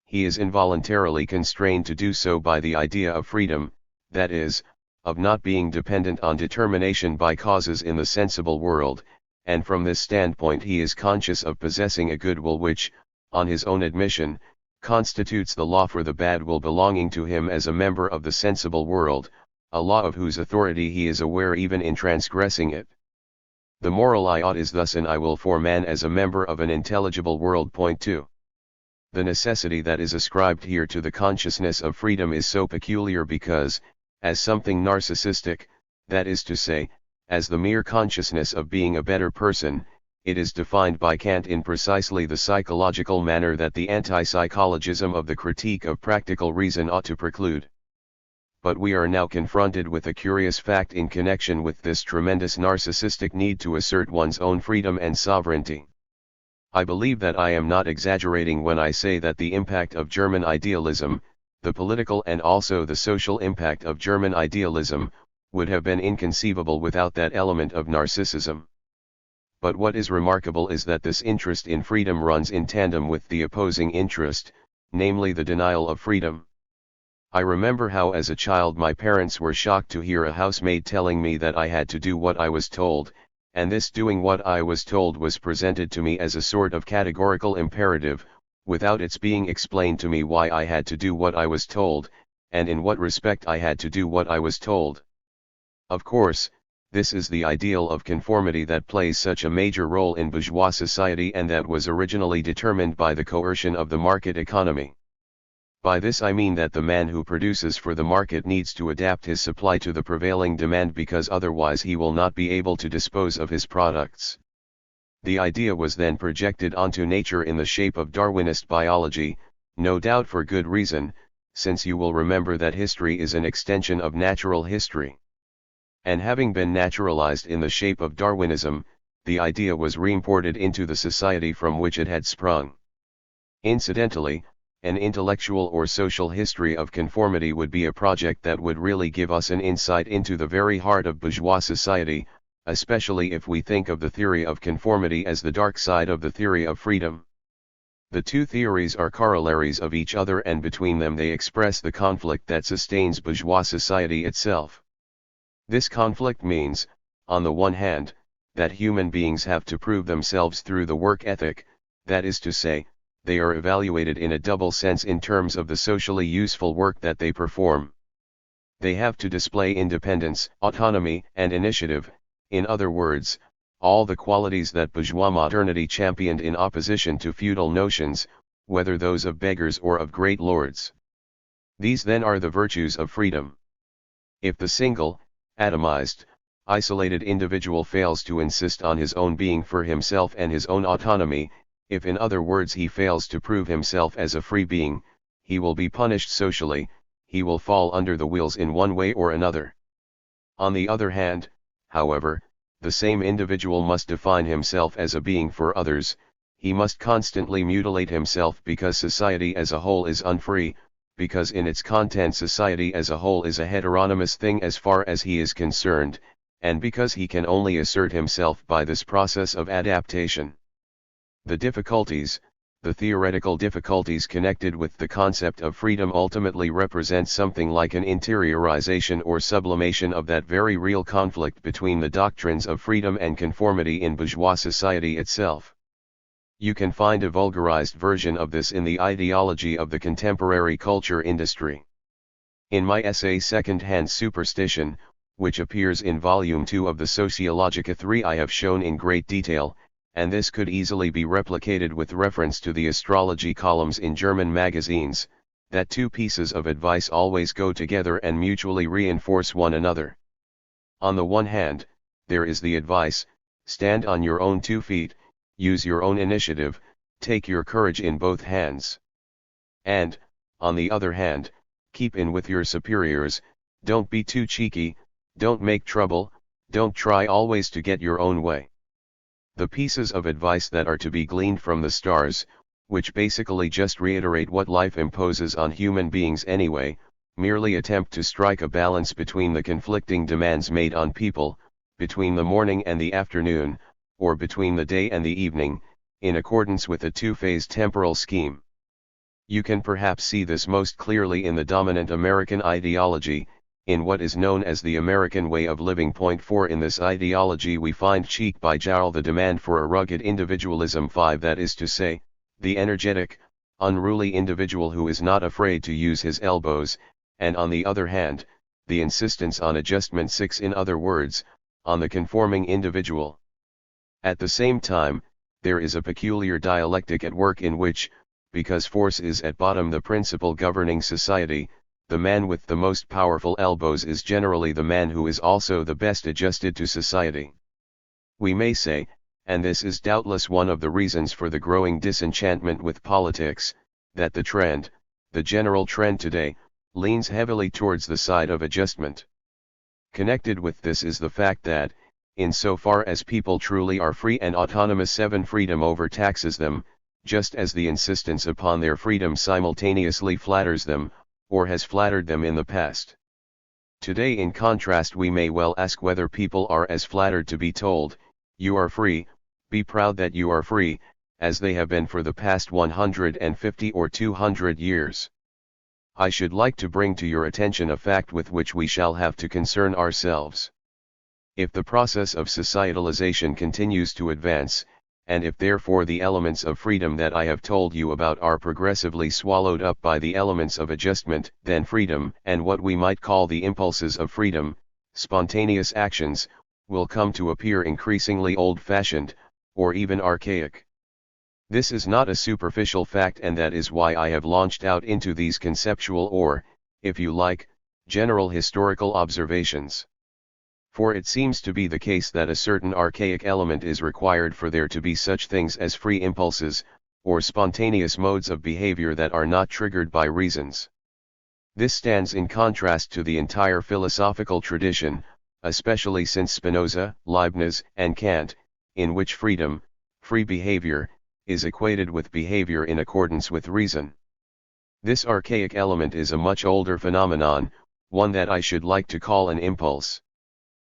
He is involuntarily constrained to do so by the idea of freedom, that is, of not being dependent on determination by causes in the sensible world, and from this standpoint he is conscious of possessing a good will which, on his own admission, constitutes the law for the bad will belonging to him as a member of the sensible world, a law of whose authority he is aware even in transgressing it. The moral I ought is thus an I will for man as a member of an intelligible world. Point 2. The necessity that is ascribed here to the consciousness of freedom is so peculiar because, as something narcissistic, that is to say, as the mere consciousness of being a better person, it is defined by Kant in precisely the psychological manner that the anti-psychologism of the Critique of Practical Reason ought to preclude. But we are now confronted with a curious fact in connection with this tremendous narcissistic need to assert one's own freedom and sovereignty. I believe that I am not exaggerating when I say that the impact of German idealism, the political and also the social impact of German idealism, would have been inconceivable without that element of narcissism. but what is remarkable is that this interest in freedom runs in tandem with the opposing interest, namely the denial of freedom. I remember how as a child my parents were shocked to hear a housemaid telling me that I had to do what I was told, and this doing what I was told was presented to me as a sort of categorical imperative, without its being explained to me why I had to do what I was told, and in what respect I had to do what I was told. Of course, this is the ideal of conformity that plays such a major role in bourgeois society and that was originally determined by the coercion of the market economy. By this I mean that the man who produces for the market needs to adapt his supply to the prevailing demand because otherwise he will not be able to dispose of his products. The idea was then projected onto nature in the shape of Darwinist biology, no doubt for good reason, since you will remember that history is an extension of natural history. And having been naturalized in the shape of Darwinism, the idea was reimported into the society from which it had sprung. Incidentally, an intellectual or social history of conformity would be a project that would really give us an insight into the very heart of bourgeois society, especially if we think of the theory of conformity as the dark side of the theory of freedom. The two theories are corollaries of each other and between them they express the conflict that sustains bourgeois society itself. This conflict means, on the one hand, that human beings have to prove themselves through the work ethic, that is to say, they are evaluated in a double sense in terms of the socially useful work that they perform. They have to display independence, autonomy, and initiative, in other words, all the qualities that bourgeois modernity championed in opposition to feudal notions, whether those of beggars or of great lords. These then are the virtues of freedom. If the single, atomized, isolated individual fails to insist on his own being for himself and his own autonomy, if in other words he fails to prove himself as a free being, he will be punished socially, he will fall under the wheels in one way or another. On the other hand, however, the same individual must define himself as a being for others, he must constantly mutilate himself because society as a whole is unfree, because in its content society as a whole is a heteronymous thing as far as he is concerned, and because he can only assert himself by this process of adaptation. The difficulties, the theoretical difficulties connected with the concept of freedom ultimately represent something like an interiorization or sublimation of that very real conflict between the doctrines of freedom and conformity in bourgeois society itself. You can find a vulgarized version of this in the ideology of the contemporary culture industry. In my essay Second-Hand Superstition, which appears in Volume 2 of the Sociologica 3, I have shown in great detail, and this could easily be replicated with reference to the astrology columns in German magazines, that two pieces of advice always go together and mutually reinforce one another. On the one hand, there is the advice, stand on your own 2 feet, use your own initiative, take your courage in both hands. And, on the other hand, keep in with your superiors, don't be too cheeky, don't make trouble, don't try always to get your own way. The pieces of advice that are to be gleaned from the stars, which basically just reiterate what life imposes on human beings anyway, merely attempt to strike a balance between the conflicting demands made on people, between the morning and the afternoon, or between the day and the evening, in accordance with a two-phase temporal scheme. You can perhaps see this most clearly in the dominant American ideology, in what is known as the American way of living. Point 4. In this ideology we find cheek by jowl the demand for a rugged individualism. 5. That is to say, the energetic, unruly individual who is not afraid to use his elbows, and on the other hand, the insistence on adjustment. 6. In other words, on the conforming individual. At the same time, there is a peculiar dialectic at work in which, because force is at bottom the principle governing society, the man with the most powerful elbows is generally the man who is also the best adjusted to society. We may say, and this is doubtless one of the reasons for the growing disenchantment with politics, that the general trend today, leans heavily towards the side of adjustment. Connected with this is the fact that, insofar as people truly are free and autonomous, 7. Freedom overtaxes them, just as the insistence upon their freedom simultaneously flatters them, or has flattered them in the past. Today, in contrast, we may well ask whether people are as flattered to be told, "You are free," Be proud that you are free, as they have been for the past 150 or 200 years. I should like to bring to your attention a fact with which we shall have to concern ourselves. If the process of societalization continues to advance, and if therefore the elements of freedom that I have told you about are progressively swallowed up by the elements of adjustment, then freedom, and what we might call the impulses of freedom, spontaneous actions, will come to appear increasingly old-fashioned, or even archaic. This is not a superficial fact, and that is why I have launched out into these conceptual or, if you like, general historical observations. For it seems to be the case that a certain archaic element is required for there to be such things as free impulses, or spontaneous modes of behavior that are not triggered by reasons. This stands in contrast to the entire philosophical tradition, especially since Spinoza, Leibniz, and Kant, in which freedom, free behavior, is equated with behavior in accordance with reason. This archaic element is a much older phenomenon, one that I should like to call an impulse.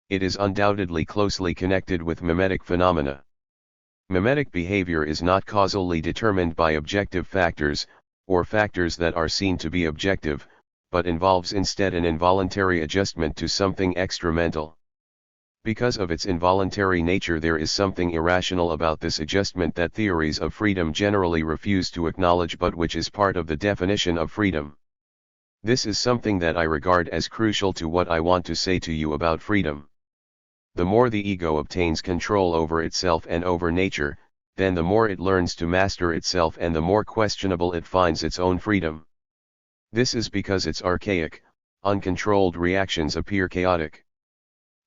It is undoubtedly closely connected with mimetic phenomena. Mimetic behavior is not causally determined by objective factors, or factors that are seen to be objective, but involves instead an involuntary adjustment to something extramental. Because of its involuntary nature, there is something irrational about this adjustment that theories of freedom generally refuse to acknowledge, but which is part of the definition of freedom. This is something that I regard as crucial to what I want to say to you about freedom. The more the ego obtains control over itself and over nature, then the more it learns to master itself and the more questionable it finds its own freedom. This is because its archaic, uncontrolled reactions appear chaotic.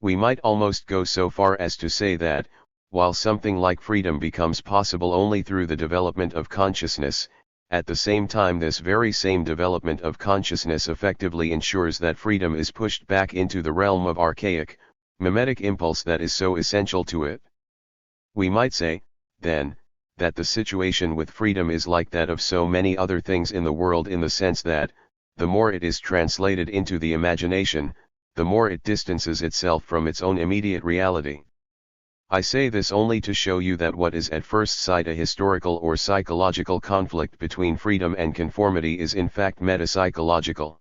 We might almost go so far as to say that, while something like freedom becomes possible only through the development of consciousness, at the same time this very same development of consciousness effectively ensures that freedom is pushed back into the realm of archaic, mimetic impulse that is so essential to it. We might say, then, that the situation with freedom is like that of so many other things in the world, in the sense that, the more it is translated into the imagination, the more it distances itself from its own immediate reality. I say this only to show you that what is at first sight a historical or psychological conflict between freedom and conformity is in fact metapsychological.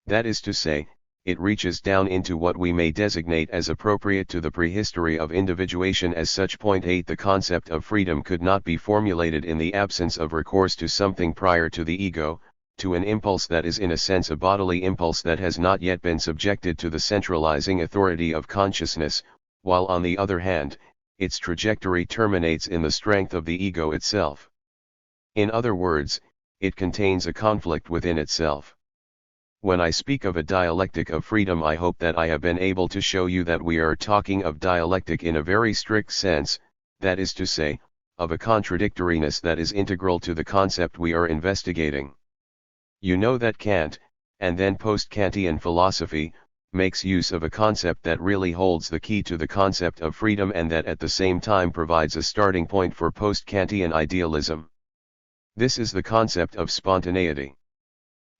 That is to say, it reaches down into what we may designate as appropriate to the prehistory of individuation as such. Point 8. The concept of freedom could not be formulated in the absence of recourse to something prior to the ego, to an impulse that is in a sense a bodily impulse that has not yet been subjected to the centralizing authority of consciousness, while on the other hand, its trajectory terminates in the strength of the ego itself. In other words, it contains a conflict within itself. When I speak of a dialectic of freedom, I hope that I have been able to show you that we are talking of dialectic in a very strict sense, that is to say, of a contradictoriness that is integral to the concept we are investigating. You know that Kant, and then post-Kantian philosophy, makes use of a concept that really holds the key to the concept of freedom, and that at the same time provides a starting point for post-Kantian idealism. This is the concept of spontaneity.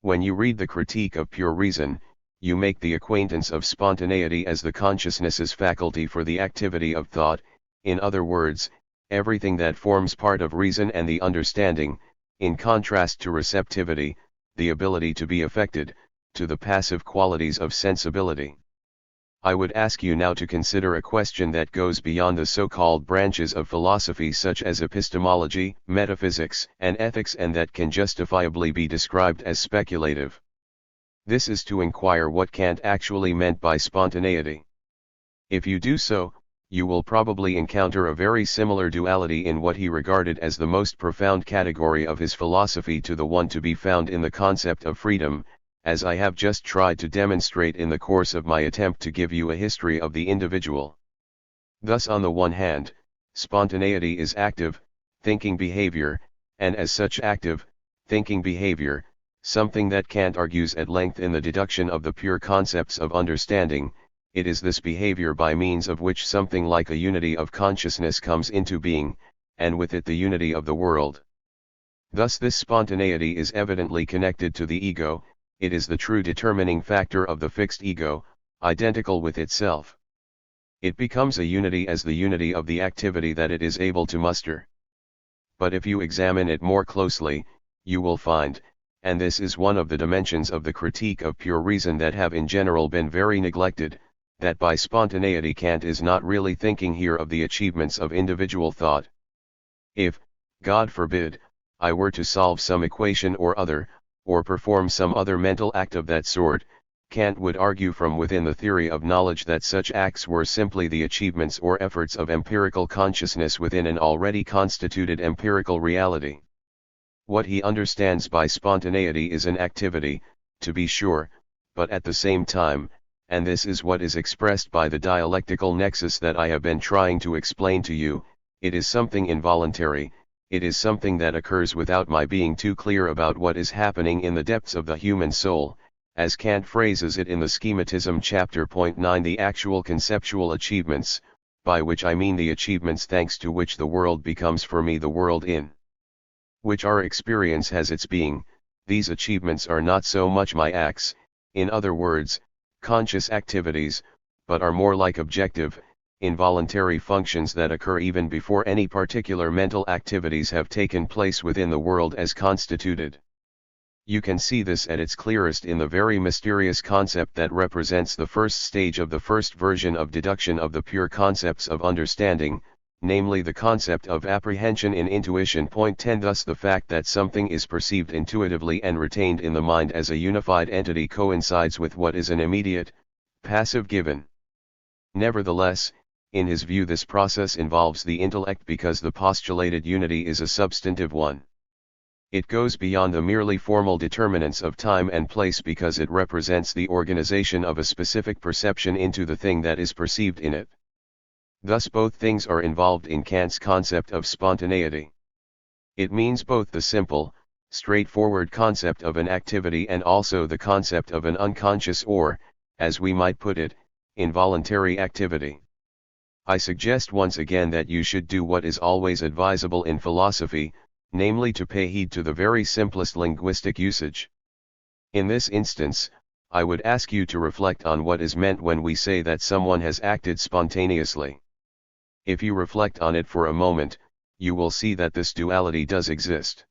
When you read the Critique of Pure Reason, you make the acquaintance of spontaneity as the consciousness's faculty for the activity of thought, in other words, everything that forms part of reason and the understanding, in contrast to receptivity, the ability to be affected, to the passive qualities of sensibility. I would ask you now to consider a question that goes beyond the so-called branches of philosophy such as epistemology, metaphysics, and ethics, and that can justifiably be described as speculative. This is to inquire what Kant actually meant by spontaneity. If you do so, you will probably encounter a very similar duality in what he regarded as the most profound category of his philosophy to the one to be found in the concept of freedom, as I have just tried to demonstrate in the course of my attempt to give you a history of the individual. Thus, on the one hand, spontaneity is active, thinking behavior, and as such active, thinking behavior, something that Kant argues at length in the deduction of the pure concepts of understanding, it is this behavior by means of which something like a unity of consciousness comes into being, and with it the unity of the world. Thus this spontaneity is evidently connected to the ego. It is the true determining factor of the fixed ego, identical with itself. It becomes a unity as the unity of the activity that it is able to muster. But if you examine it more closely, you will find, and this is one of the dimensions of the critique of pure reason that have in general been very neglected, that by spontaneity Kant is not really thinking here of the achievements of individual thought. If, God forbid, I were to solve some equation or other, or perform some other mental act of that sort, Kant would argue from within the theory of knowledge that such acts were simply the achievements or efforts of empirical consciousness within an already constituted empirical reality. What he understands by spontaneity is an activity, to be sure, but at the same time, and this is what is expressed by the dialectical nexus that I have been trying to explain to you, it is something involuntary, it is something that occurs without my being too clear about what is happening in the depths of the human soul, as Kant phrases it in the Schematism chapter 9, the actual conceptual achievements, by which I mean the achievements thanks to which the world becomes for me the world in which our experience has its being. These achievements are not so much my acts, in other words, conscious activities, but are more like objective, involuntary functions that occur even before any particular mental activities have taken place within the world as constituted. You can see this at its clearest in the very mysterious concept that represents the first stage of the first version of deduction of the pure concepts of understanding, namely the concept of apprehension in intuition. Point 10. Thus the fact that something is perceived intuitively and retained in the mind as a unified entity coincides with what is an immediate, passive given. Nevertheless, in his view this process involves the intellect because the postulated unity is a substantive one. It goes beyond the merely formal determinants of time and place because it represents the organization of a specific perception into the thing that is perceived in it. Thus both things are involved in Kant's concept of spontaneity. It means both the simple, straightforward concept of an activity and also the concept of an unconscious or, as we might put it, involuntary activity. I suggest once again that you should do what is always advisable in philosophy, namely to pay heed to the very simplest linguistic usage. In this instance, I would ask you to reflect on what is meant when we say that someone has acted spontaneously. If you reflect on it for a moment, you will see that this duality does exist.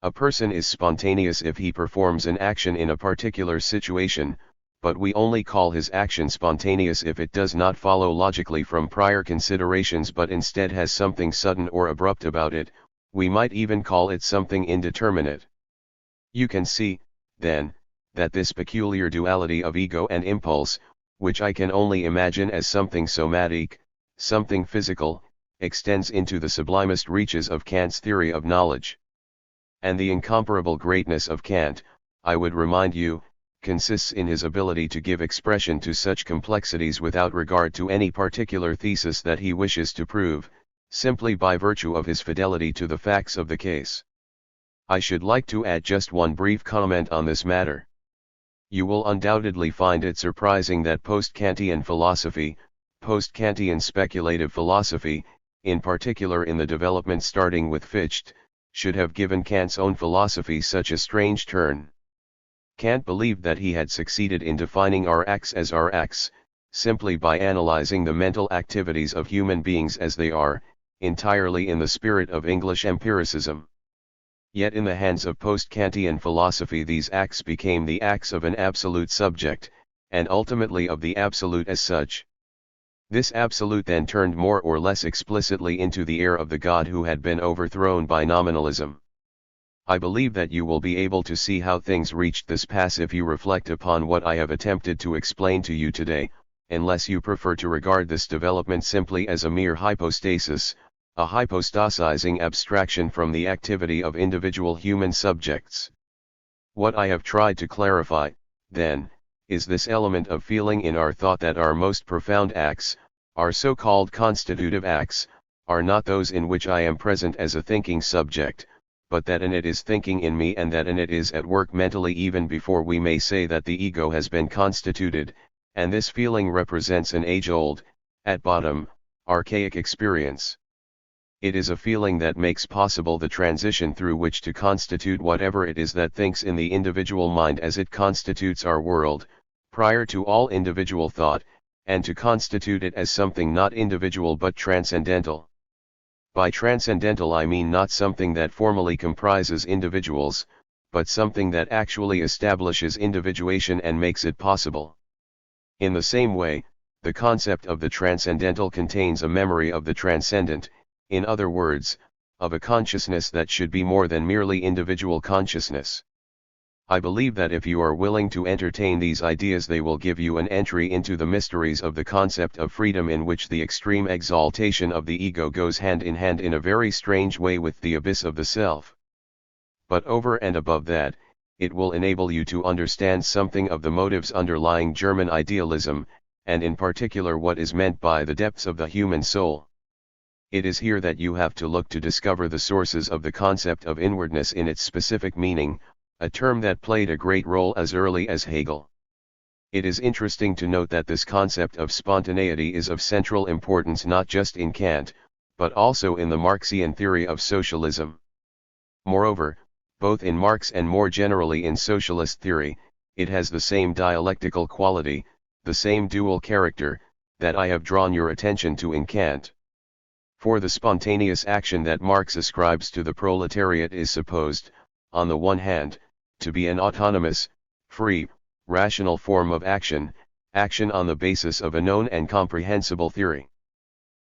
A person is spontaneous if he performs an action in a particular situation, but we only call his action spontaneous if it does not follow logically from prior considerations but instead has something sudden or abrupt about it. We might even call it something indeterminate. You can see, then, that this peculiar duality of ego and impulse, which I can only imagine as something somatic, something physical, extends into the sublimest reaches of Kant's theory of knowledge. And the incomparable greatness of Kant, I would remind you, consists in his ability to give expression to such complexities without regard to any particular thesis that he wishes to prove, simply by virtue of his fidelity to the facts of the case. I should like to add just one brief comment on this matter. You will undoubtedly find it surprising that post-Kantian philosophy, post-Kantian speculative philosophy, in particular in the development starting with Fichte, should have given Kant's own philosophy such a strange turn. Kant believed that he had succeeded in defining our acts as our acts, simply by analyzing the mental activities of human beings as they are, entirely in the spirit of English empiricism. Yet in the hands of post-Kantian philosophy these acts became the acts of an absolute subject, and ultimately of the absolute as such. This absolute then turned more or less explicitly into the air of the God who had been overthrown by nominalism. I believe that you will be able to see how things reached this pass if you reflect upon what I have attempted to explain to you today, unless you prefer to regard this development simply as a mere hypostasis, a hypostasizing abstraction from the activity of individual human subjects. What I have tried to clarify, then, is this element of feeling in our thought that our most profound acts, our so-called constitutive acts, are not those in which I am present as a thinking subject, but that in it is thinking in me and that in it is at work mentally even before we may say that the ego has been constituted, and this feeling represents an age-old, at bottom, archaic experience. It is a feeling that makes possible the transition through which to constitute whatever it is that thinks in the individual mind as it constitutes our world, prior to all individual thought, and to constitute it as something not individual but transcendental. By transcendental I mean not something that formally comprises individuals, but something that actually establishes individuation and makes it possible. In the same way, the concept of the transcendental contains a memory of the transcendent, in other words, of a consciousness that should be more than merely individual consciousness. I believe that if you are willing to entertain these ideas, they will give you an entry into the mysteries of the concept of freedom, in which the extreme exaltation of the ego goes hand in hand in a very strange way with the abyss of the self. But over and above that, it will enable you to understand something of the motives underlying German idealism, and in particular what is meant by the depths of the human soul. It is here that you have to look to discover the sources of the concept of inwardness in its specific meaning, a term that played a great role as early as Hegel. It is interesting to note that this concept of spontaneity is of central importance not just in Kant, but also in the Marxian theory of socialism. Moreover, both in Marx and more generally in socialist theory, it has the same dialectical quality, the same dual character, that I have drawn your attention to in Kant. For the spontaneous action that Marx ascribes to the proletariat is supposed, on the one hand, to be an autonomous, free, rational form of action, action on the basis of a known and comprehensible theory.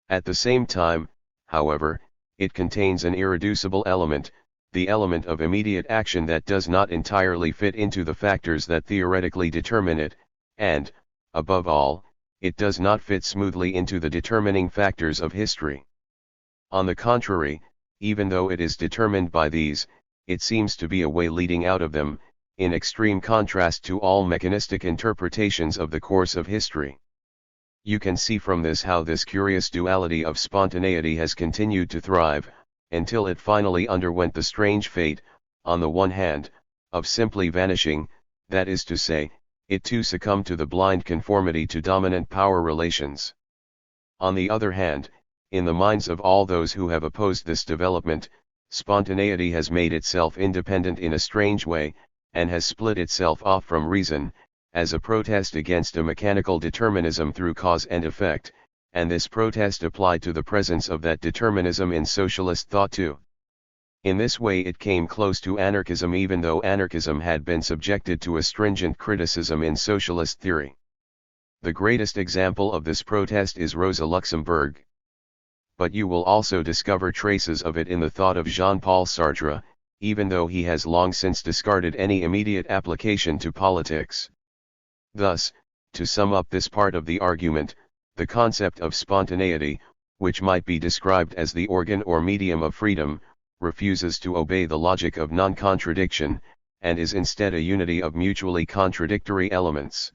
At the same time, however, it contains an irreducible element, the element of immediate action that does not entirely fit into the factors that theoretically determine it, and, above all, it does not fit smoothly into the determining factors of history. On the contrary, even though it is determined by these, it seems to be a way leading out of them, in extreme contrast to all mechanistic interpretations of the course of history. You can see from this how this curious duality of spontaneity has continued to thrive, until it finally underwent the strange fate, on the one hand, of simply vanishing, that is to say, it too succumbed to the blind conformity to dominant power relations. On the other hand, in the minds of all those who have opposed this development, spontaneity has made itself independent in a strange way, and has split itself off from reason, as a protest against a mechanical determinism through cause and effect, and this protest applied to the presence of that determinism in socialist thought too. In this way it came close to anarchism, even though anarchism had been subjected to a stringent criticism in socialist theory. The greatest example of this protest is Rosa Luxemburg. But you will also discover traces of it in the thought of Jean-Paul Sartre, even though he has long since discarded any immediate application to politics. Thus, to sum up this part of the argument, the concept of spontaneity, which might be described as the organ or medium of freedom, refuses to obey the logic of non-contradiction, and is instead a unity of mutually contradictory elements.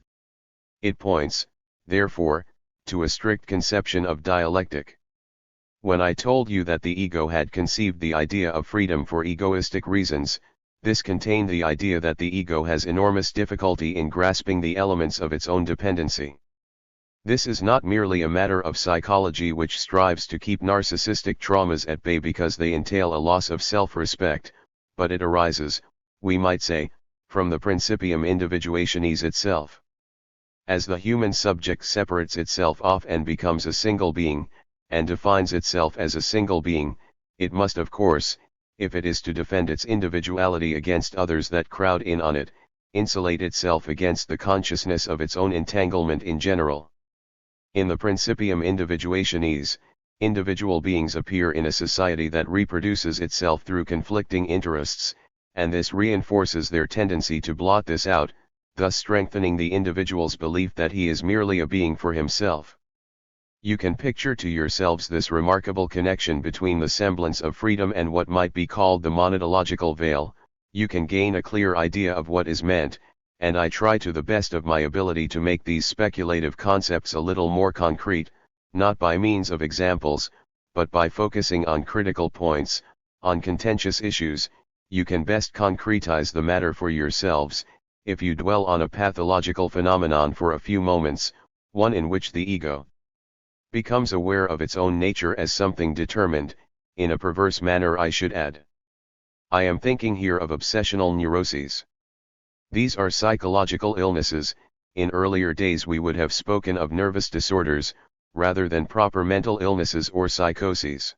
It points, therefore, to a strict conception of dialectic. When I told you that the ego had conceived the idea of freedom for egoistic reasons, this contained the idea that the ego has enormous difficulty in grasping the elements of its own dependency. This is not merely a matter of psychology which strives to keep narcissistic traumas at bay because they entail a loss of self-respect, but it arises, we might say, from the principium individuationis itself. As the human subject separates itself off and becomes a single being, and defines itself as a single being, it must of course, if it is to defend its individuality against others that crowd in on it, insulate itself against the consciousness of its own entanglement in general. In the principium individuationis, individual beings appear in a society that reproduces itself through conflicting interests, and this reinforces their tendency to blot this out, thus strengthening the individual's belief that he is merely a being for himself. You can picture to yourselves this remarkable connection between the semblance of freedom and what might be called the monadological veil. You can gain a clear idea of what is meant, and I try to the best of my ability to make these speculative concepts a little more concrete, not by means of examples, but by focusing on critical points, on contentious issues. You can best concretize the matter for yourselves, if you dwell on a pathological phenomenon for a few moments, one in which the ego becomes aware of its own nature as something determined, in a perverse manner I should add. I am thinking here of obsessional neuroses. These are psychological illnesses, in earlier days we would have spoken of nervous disorders, rather than proper mental illnesses or psychoses.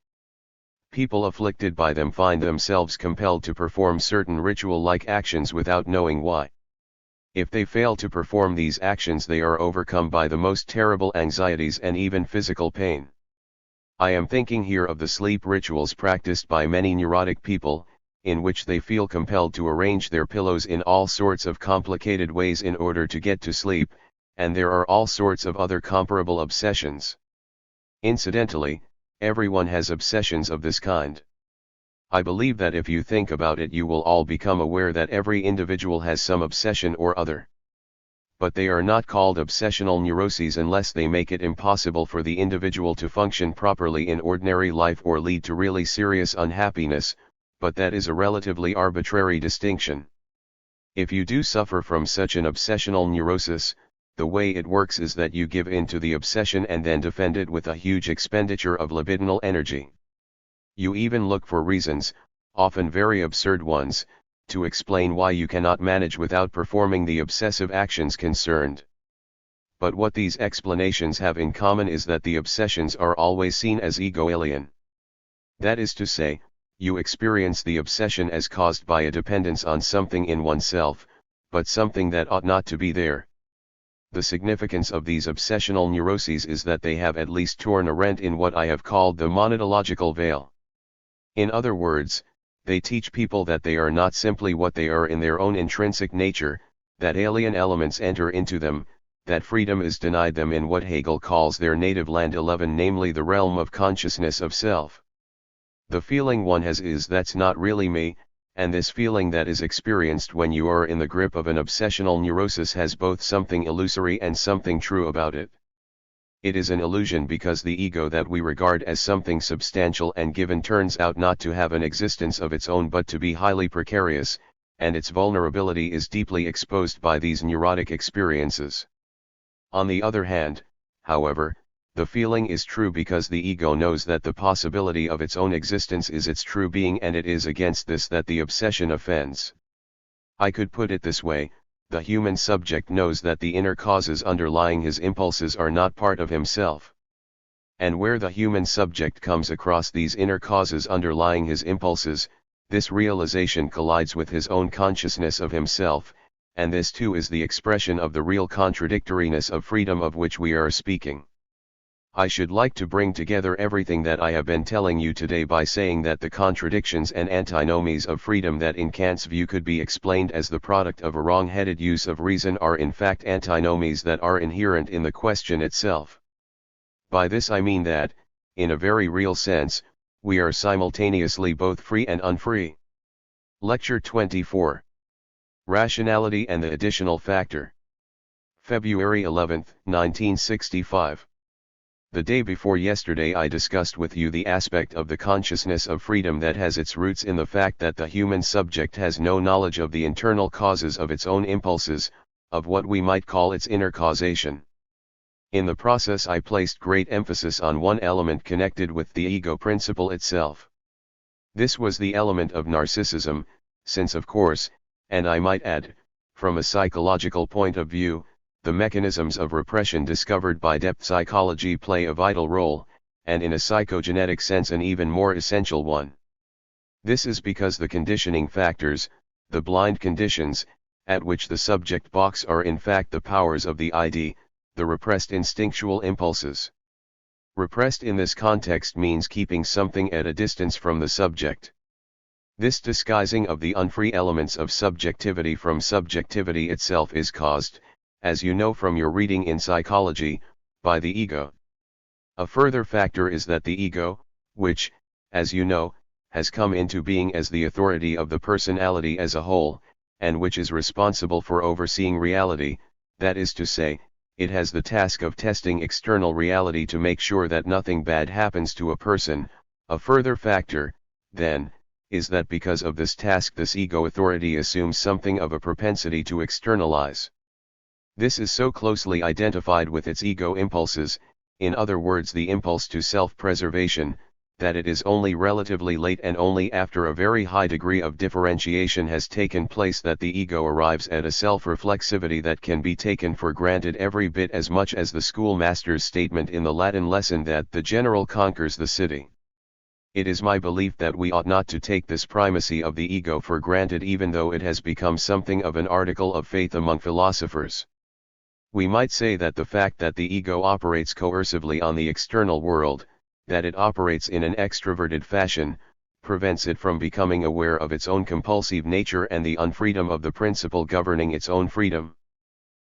People afflicted by them find themselves compelled to perform certain ritual-like actions without knowing why. If they fail to perform these actions, they are overcome by the most terrible anxieties and even physical pain. I am thinking here of the sleep rituals practiced by many neurotic people, in which they feel compelled to arrange their pillows in all sorts of complicated ways in order to get to sleep, and there are all sorts of other comparable obsessions. Incidentally, everyone has obsessions of this kind. I believe that if you think about it, you will all become aware that every individual has some obsession or other. But they are not called obsessional neuroses unless they make it impossible for the individual to function properly in ordinary life or lead to really serious unhappiness, but that is a relatively arbitrary distinction. If you do suffer from such an obsessional neurosis, the way it works is that you give in to the obsession and then defend it with a huge expenditure of libidinal energy. You even look for reasons, often very absurd ones, to explain why you cannot manage without performing the obsessive actions concerned. But what these explanations have in common is that the obsessions are always seen as ego-alien. That is to say, you experience the obsession as caused by a dependence on something in oneself, but something that ought not to be there. The significance of these obsessional neuroses is that they have at least torn a rent in what I have called the monadological veil. In other words, they teach people that they are not simply what they are in their own intrinsic nature, that alien elements enter into them, that freedom is denied them in what Hegel calls their native land 11, namely the realm of consciousness of self. The feeling one has is that's not really me, and this feeling that is experienced when you are in the grip of an obsessional neurosis has both something illusory and something true about it. It is an illusion because the ego that we regard as something substantial and given turns out not to have an existence of its own but to be highly precarious, and its vulnerability is deeply exposed by these neurotic experiences. On the other hand, however, the feeling is true because the ego knows that the possibility of its own existence is its true being, and it is against this that the obsession offends. I could put it this way: the human subject knows that the inner causes underlying his impulses are not part of himself. And where the human subject comes across these inner causes underlying his impulses, this realization collides with his own consciousness of himself, and this too is the expression of the real contradictoriness of freedom of which we are speaking. I should like to bring together everything that I have been telling you today by saying that the contradictions and antinomies of freedom that in Kant's view could be explained as the product of a wrong-headed use of reason are in fact antinomies that are inherent in the question itself. By this I mean that, in a very real sense, we are simultaneously both free and unfree. Lecture 24. Rationality and the Additional Factor. February 11, 1965. The day before yesterday I discussed with you the aspect of the consciousness of freedom that has its roots in the fact that the human subject has no knowledge of the internal causes of its own impulses, of what we might call its inner causation. In the process I placed great emphasis on one element connected with the ego principle itself. This was the element of narcissism, since of course, and I might add, from a psychological point of view, the mechanisms of repression discovered by depth psychology play a vital role, and in a psychogenetic sense an even more essential one. This is because the conditioning factors, the blind conditions, at which the subject balks are in fact the powers of the ID, the repressed instinctual impulses. Repressed in this context means keeping something at a distance from the subject. This disguising of the unfree elements of subjectivity from subjectivity itself is caused, as you know from your reading in psychology, by the ego. A further factor is that the ego, which, as you know, has come into being as the authority of the personality as a whole, and which is responsible for overseeing reality, that is to say, it has the task of testing external reality to make sure that nothing bad happens to a person. A further factor, then, is that because of this task this ego authority assumes something of a propensity to externalize. This is so closely identified with its ego impulses, in other words the impulse to self-preservation, that it is only relatively late and only after a very high degree of differentiation has taken place that the ego arrives at a self-reflexivity that can be taken for granted every bit as much as the schoolmaster's statement in the Latin lesson that the general conquers the city. It is my belief that we ought not to take this primacy of the ego for granted, even though it has become something of an article of faith among philosophers. We might say that the fact that the ego operates coercively on the external world, that it operates in an extroverted fashion, prevents it from becoming aware of its own compulsive nature and the unfreedom of the principle governing its own freedom.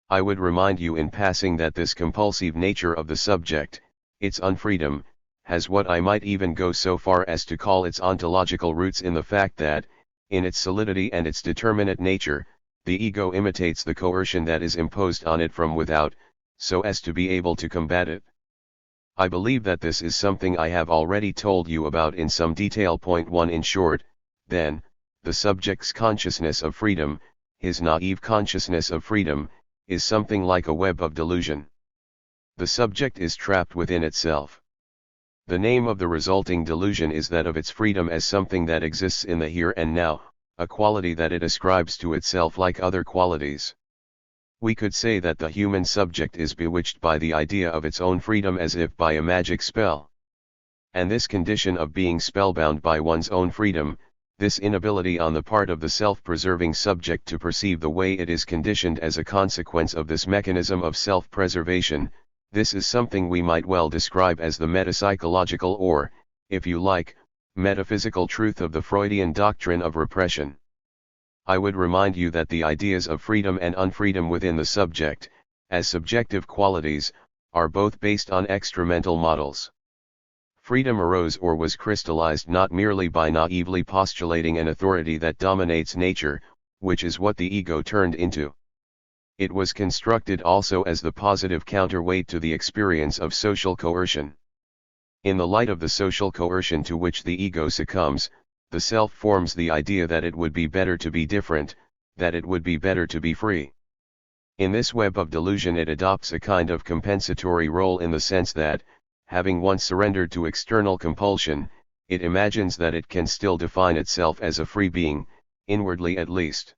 I would remind you in passing that this compulsive nature of the subject, its unfreedom, has what I might even go so far as to call its ontological roots in the fact that, in its solidity and its determinate nature, the ego imitates the coercion that is imposed on it from without, so as to be able to combat it. I believe that this is something I have already told you about in some detail. Point 1. In short, then, the subject's consciousness of freedom, his naive consciousness of freedom, is something like a web of delusion. The subject is trapped within itself. The name of the resulting delusion is that of its freedom as something that exists in the here and now, a quality that it ascribes to itself like other qualities. We could say that the human subject is bewitched by the idea of its own freedom as if by a magic spell. And this condition of being spellbound by one's own freedom, this inability on the part of the self-preserving subject to perceive the way it is conditioned as a consequence of this mechanism of self-preservation, this is something we might well describe as the metapsychological or, if you like, metaphysical truth of the Freudian doctrine of repression. I would remind you that the ideas of freedom and unfreedom within the subject, as subjective qualities, are both based on extramental models. Freedom arose or was crystallized not merely by naively postulating an authority that dominates nature, which is what the ego turned into. It was constructed also as the positive counterweight to the experience of social coercion. In the light of the social coercion to which the ego succumbs, the self forms the idea that it would be better to be different, that it would be better to be free. In this web of delusion it adopts a kind of compensatory role in the sense that, having once surrendered to external compulsion, it imagines that it can still define itself as a free being, inwardly at least.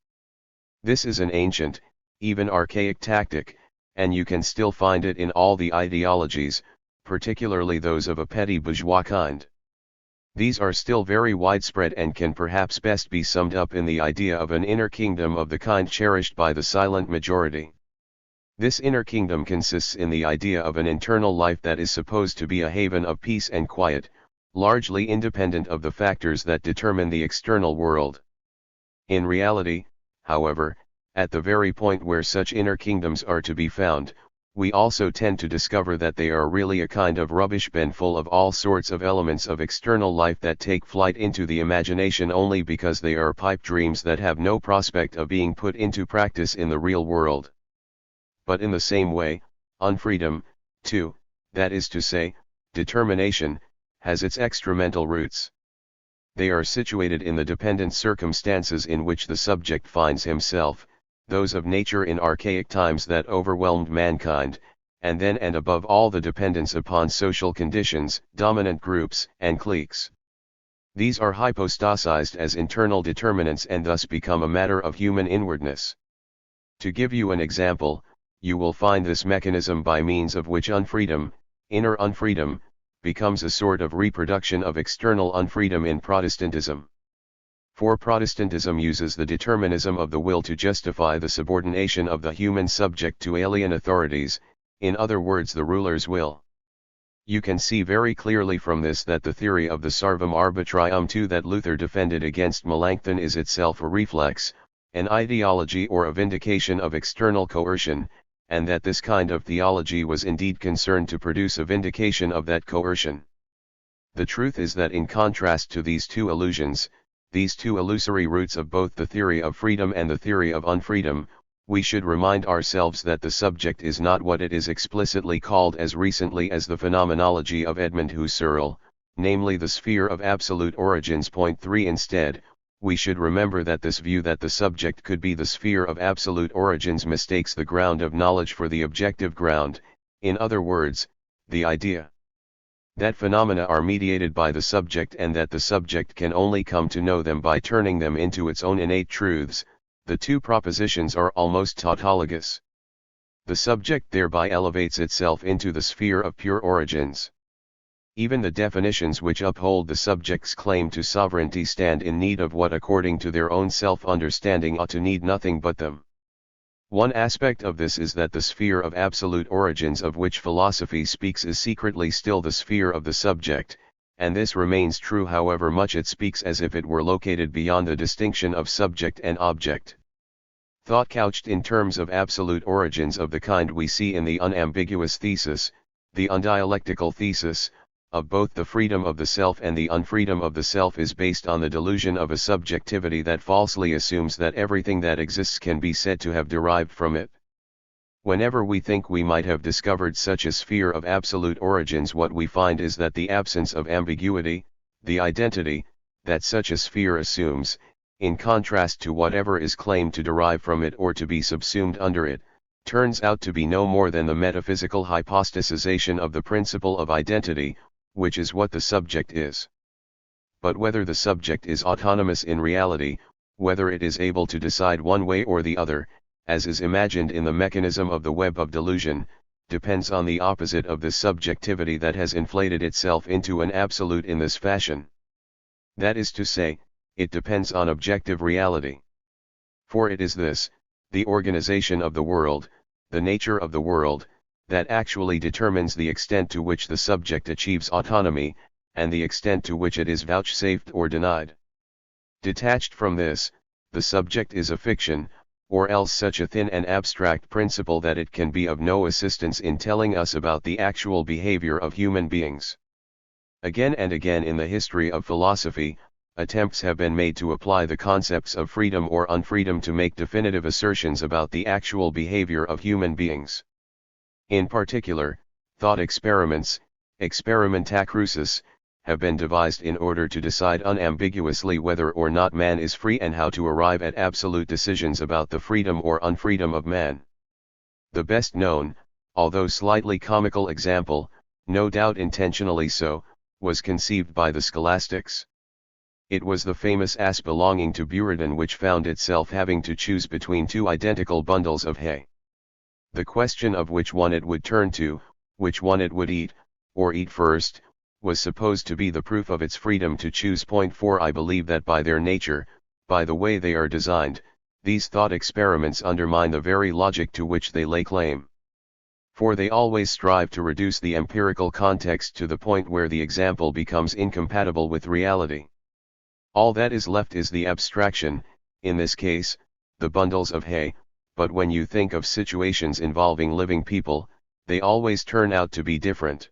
This is an ancient, even archaic tactic, and you can still find it in all the ideologies, particularly those of a petty bourgeois kind. These are still very widespread and can perhaps best be summed up in the idea of an inner kingdom of the kind cherished by the silent majority. This inner kingdom consists in the idea of an internal life that is supposed to be a haven of peace and quiet, largely independent of the factors that determine the external world. In reality, however, at the very point where such inner kingdoms are to be found, we also tend to discover that they are really a kind of rubbish bin full of all sorts of elements of external life that take flight into the imagination only because they are pipe dreams that have no prospect of being put into practice in the real world. But in the same way, unfreedom, too, that is to say, determination, has its extramental roots. They are situated in the dependent circumstances in which the subject finds himself, those of nature in archaic times that overwhelmed mankind, and then and above all the dependence upon social conditions, dominant groups, and cliques. These are hypostasized as internal determinants and thus become a matter of human inwardness. To give you an example, you will find this mechanism by means of which unfreedom, inner unfreedom, becomes a sort of reproduction of external unfreedom in Protestantism. For Protestantism uses the determinism of the will to justify the subordination of the human subject to alien authorities, in other words the ruler's will. You can see very clearly from this that the theory of the Servum Arbitrium II that Luther defended against Melanchthon is itself a reflex, an ideology or a vindication of external coercion, and that this kind of theology was indeed concerned to produce a vindication of that coercion. The truth is that in contrast to these two illusions, these two illusory roots of both the theory of freedom and the theory of unfreedom, we should remind ourselves that the subject is not what it is explicitly called as recently as the phenomenology of Edmund Husserl, namely the sphere of absolute origins. Point 3. Instead, we should remember that this view that the subject could be the sphere of absolute origins mistakes the ground of knowledge for the objective ground, in other words, the idea. that phenomena are mediated by the subject and that the subject can only come to know them by turning them into its own innate truths, the two propositions are almost tautologous. The subject thereby elevates itself into the sphere of pure origins. Even the definitions which uphold the subject's claim to sovereignty stand in need of what according to their own self-understanding ought to need nothing but them. One aspect of this is that the sphere of absolute origins of which philosophy speaks is secretly still the sphere of the subject, and this remains true however much it speaks as if it were located beyond the distinction of subject and object. Thought couched in terms of absolute origins of the kind we see in the unambiguous thesis, the undialectical thesis, of both the freedom of the self and the unfreedom of the self is based on the delusion of a subjectivity that falsely assumes that everything that exists can be said to have derived from it. Whenever we think we might have discovered such a sphere of absolute origins, what we find is that the absence of ambiguity, the identity, that such a sphere assumes, in contrast to whatever is claimed to derive from it or to be subsumed under it, turns out to be no more than the metaphysical hypostasization of the principle of identity, which is what the subject is. But whether the subject is autonomous in reality, whether it is able to decide one way or the other, as is imagined in the mechanism of the web of delusion, depends on the opposite of this subjectivity that has inflated itself into an absolute in this fashion. That is to say, it depends on objective reality. For it is this, the organization of the world, the nature of the world, that actually determines the extent to which the subject achieves autonomy, and the extent to which it is vouchsafed or denied. Detached from this, the subject is a fiction, or else such a thin and abstract principle that it can be of no assistance in telling us about the actual behavior of human beings. Again and again in the history of philosophy, attempts have been made to apply the concepts of freedom or unfreedom to make definitive assertions about the actual behavior of human beings. In particular, thought experiments, experimenta crucis, have been devised in order to decide unambiguously whether or not man is free and how to arrive at absolute decisions about the freedom or unfreedom of man. The best known, although slightly comical example, no doubt intentionally so, was conceived by the scholastics. It was the famous ass belonging to Buridan which found itself having to choose between two identical bundles of hay. The question of which one it would turn to, which one it would eat, or eat first, was supposed to be the proof of its freedom to choose. 4 I believe that by their nature, by the way they are designed, these thought experiments undermine the very logic to which they lay claim. For they always strive to reduce the empirical context to the point where the example becomes incompatible with reality. All that is left is the abstraction, in this case, the bundles of hay. But when you think of situations involving living people, they always turn out to be different.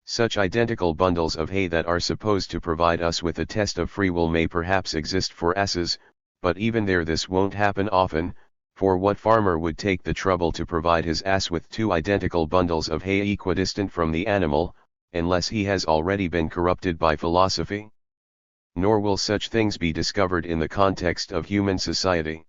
Such identical bundles of hay that are supposed to provide us with a test of free will may perhaps exist for asses, but even there this won't happen often, for what farmer would take the trouble to provide his ass with two identical bundles of hay equidistant from the animal, unless he has already been corrupted by philosophy? Nor will such things be discovered in the context of human society.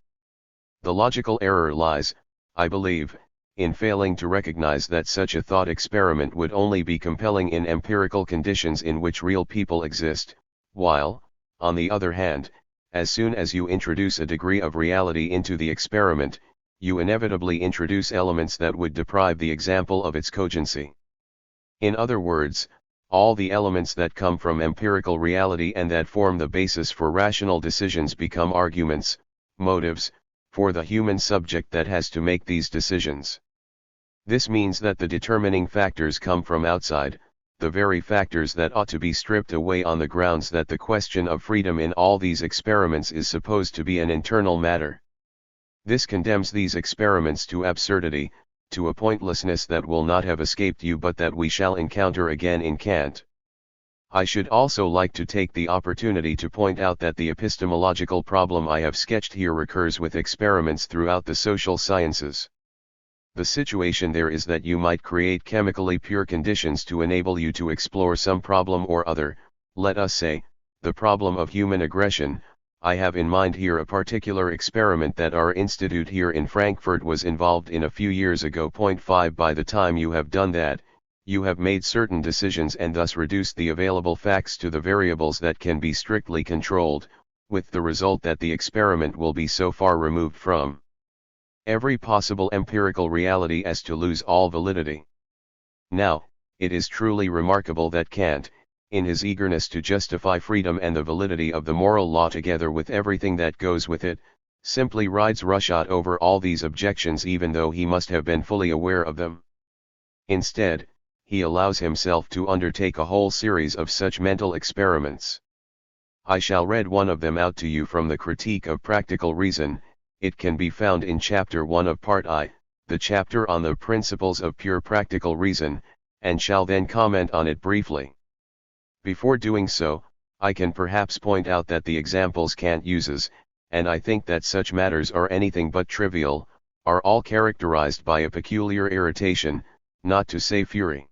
The logical error lies, I believe, in failing to recognize that such a thought experiment would only be compelling in empirical conditions in which real people exist, while, on the other hand, as soon as you introduce a degree of reality into the experiment, you inevitably introduce elements that would deprive the example of its cogency. In other words, all the elements that come from empirical reality and that form the basis for rational decisions become arguments, motives, for the human subject that has to make these decisions. This means that the determining factors come from outside, the very factors that ought to be stripped away on the grounds that the question of freedom in all these experiments is supposed to be an internal matter. This condemns these experiments to absurdity, to a pointlessness that will not have escaped you but that we shall encounter again in Kant. I should also like to take the opportunity to point out that the epistemological problem I have sketched here recurs with experiments throughout the social sciences. The situation there is that you might create chemically pure conditions to enable you to explore some problem or other, let us say, the problem of human aggression. I have in mind here a particular experiment that our institute here in Frankfurt was involved in a few years ago. 5 By the time you have done that, You have made certain decisions and thus reduced the available facts to the variables that can be strictly controlled, with the result that the experiment will be so far removed from every possible empirical reality as to lose all validity. Now, it is truly remarkable that Kant, in his eagerness to justify freedom and the validity of the moral law together with everything that goes with it, simply rides roughshod over all these objections even though he must have been fully aware of them. Instead, he allows himself to undertake a whole series of such mental experiments. I shall read one of them out to you from the Critique of Practical Reason. It can be found in Chapter 1 of Part I, the chapter on the principles of pure practical reason, and shall then comment on it briefly. Before doing so, I can perhaps point out that the examples Kant uses, and I think that such matters are anything but trivial, are all characterized by a peculiar irritation, not to say fury.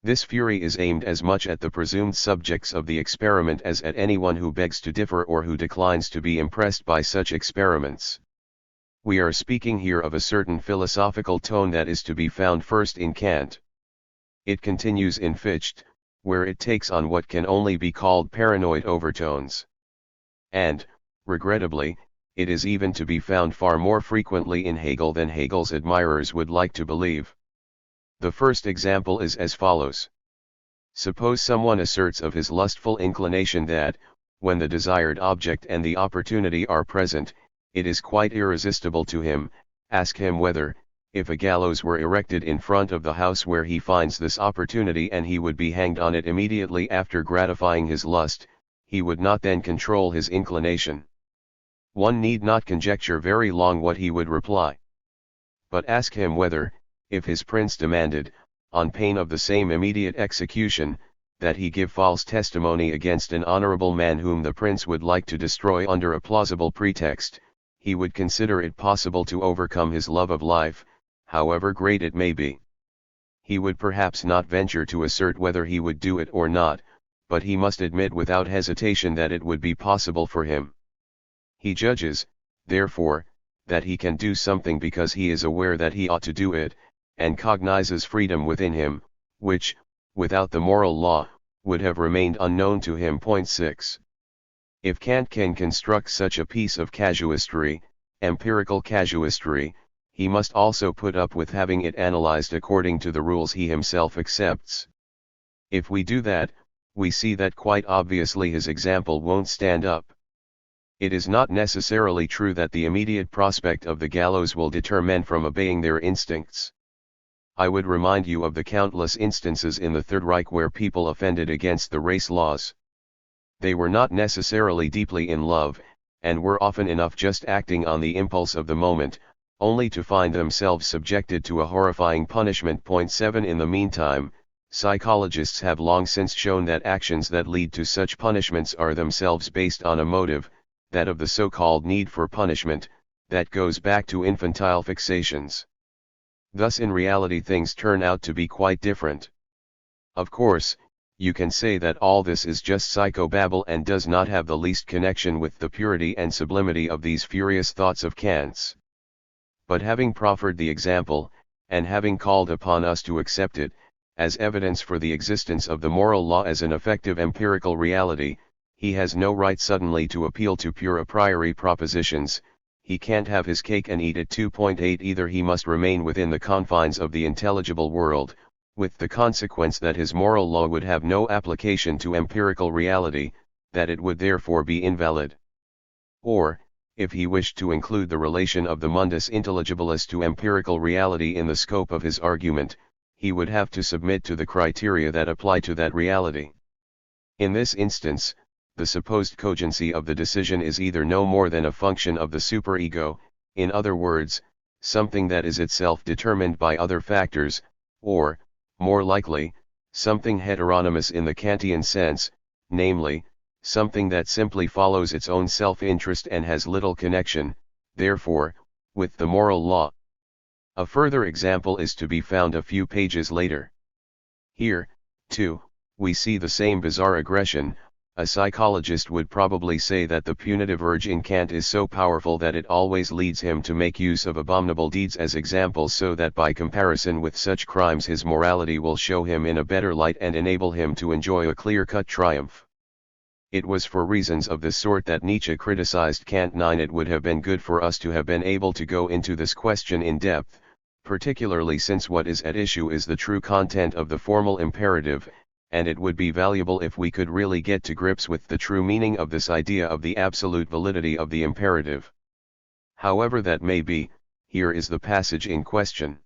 This fury is aimed as much at the presumed subjects of the experiment as at anyone who begs to differ or who declines to be impressed by such experiments. We are speaking here of a certain philosophical tone that is to be found first in Kant. It continues in Fichte, where it takes on what can only be called paranoid overtones. And, regrettably, it is even to be found far more frequently in Hegel than Hegel's admirers would like to believe. The first example is as follows. Suppose someone asserts of his lustful inclination that, when the desired object and the opportunity are present, it is quite irresistible to him. Ask him whether, if a gallows were erected in front of the house where he finds this opportunity and he would be hanged on it immediately after gratifying his lust, he would not then control his inclination. One need not conjecture very long what he would reply. But ask him whether, if his prince demanded, on pain of the same immediate execution, that he give false testimony against an honorable man whom the prince would like to destroy under a plausible pretext, he would consider it possible to overcome his love of life, however great it may be. He would perhaps not venture to assert whether he would do it or not, but he must admit without hesitation that it would be possible for him. He judges, therefore, that he can do something because he is aware that he ought to do it, and cognizes freedom within him, which, without the moral law, would have remained unknown to him. 6. If Kant can construct such a piece of casuistry, empirical casuistry, he must also put up with having it analyzed according to the rules he himself accepts. If we do that, we see that quite obviously his example won't stand up. It is not necessarily true that the immediate prospect of the gallows will deter men from obeying their instincts. I would remind you of the countless instances in the Third Reich where people offended against the race laws. They were not necessarily deeply in love, and were often enough just acting on the impulse of the moment, only to find themselves subjected to a horrifying punishment. 7. In the meantime, psychologists have long since shown that actions that lead to such punishments are themselves based on a motive, that of the so-called need for punishment, that goes back to infantile fixations. Thus in reality things turn out to be quite different. Of course, you can say that all this is just psychobabble and does not have the least connection with the purity and sublimity of these furious thoughts of Kant's. But having proffered the example, and having called upon us to accept it, as evidence for the existence of the moral law as an effective empirical reality, he has no right suddenly to appeal to pure a priori propositions. He can't have his cake and eat it. 2.8 Either he must remain within the confines of the intelligible world, with the consequence that his moral law would have no application to empirical reality, that it would therefore be invalid. Or, if he wished to include the relation of the mundus intelligibilis to empirical reality in the scope of his argument, he would have to submit to the criteria that apply to that reality. In this instance, the supposed cogency of the decision is either no more than a function of the superego, in other words, something that is itself determined by other factors, or, more likely, something heteronymous in the Kantian sense, namely, something that simply follows its own self-interest and has little connection, therefore, with the moral law. A further example is to be found a few pages later. Here, too, we see the same bizarre aggression, a psychologist would probably say that the punitive urge in Kant is so powerful that it always leads him to make use of abominable deeds as examples, so that by comparison with such crimes his morality will show him in a better light and enable him to enjoy a clear-cut triumph. It was for reasons of this sort that Nietzsche criticized Kant. 9. It would have been good for us to have been able to go into this question in depth, particularly since what is at issue is the true content of the formal imperative, and it would be valuable if we could really get to grips with the true meaning of this idea of the absolute validity of the imperative. However that may be, here is the passage in question.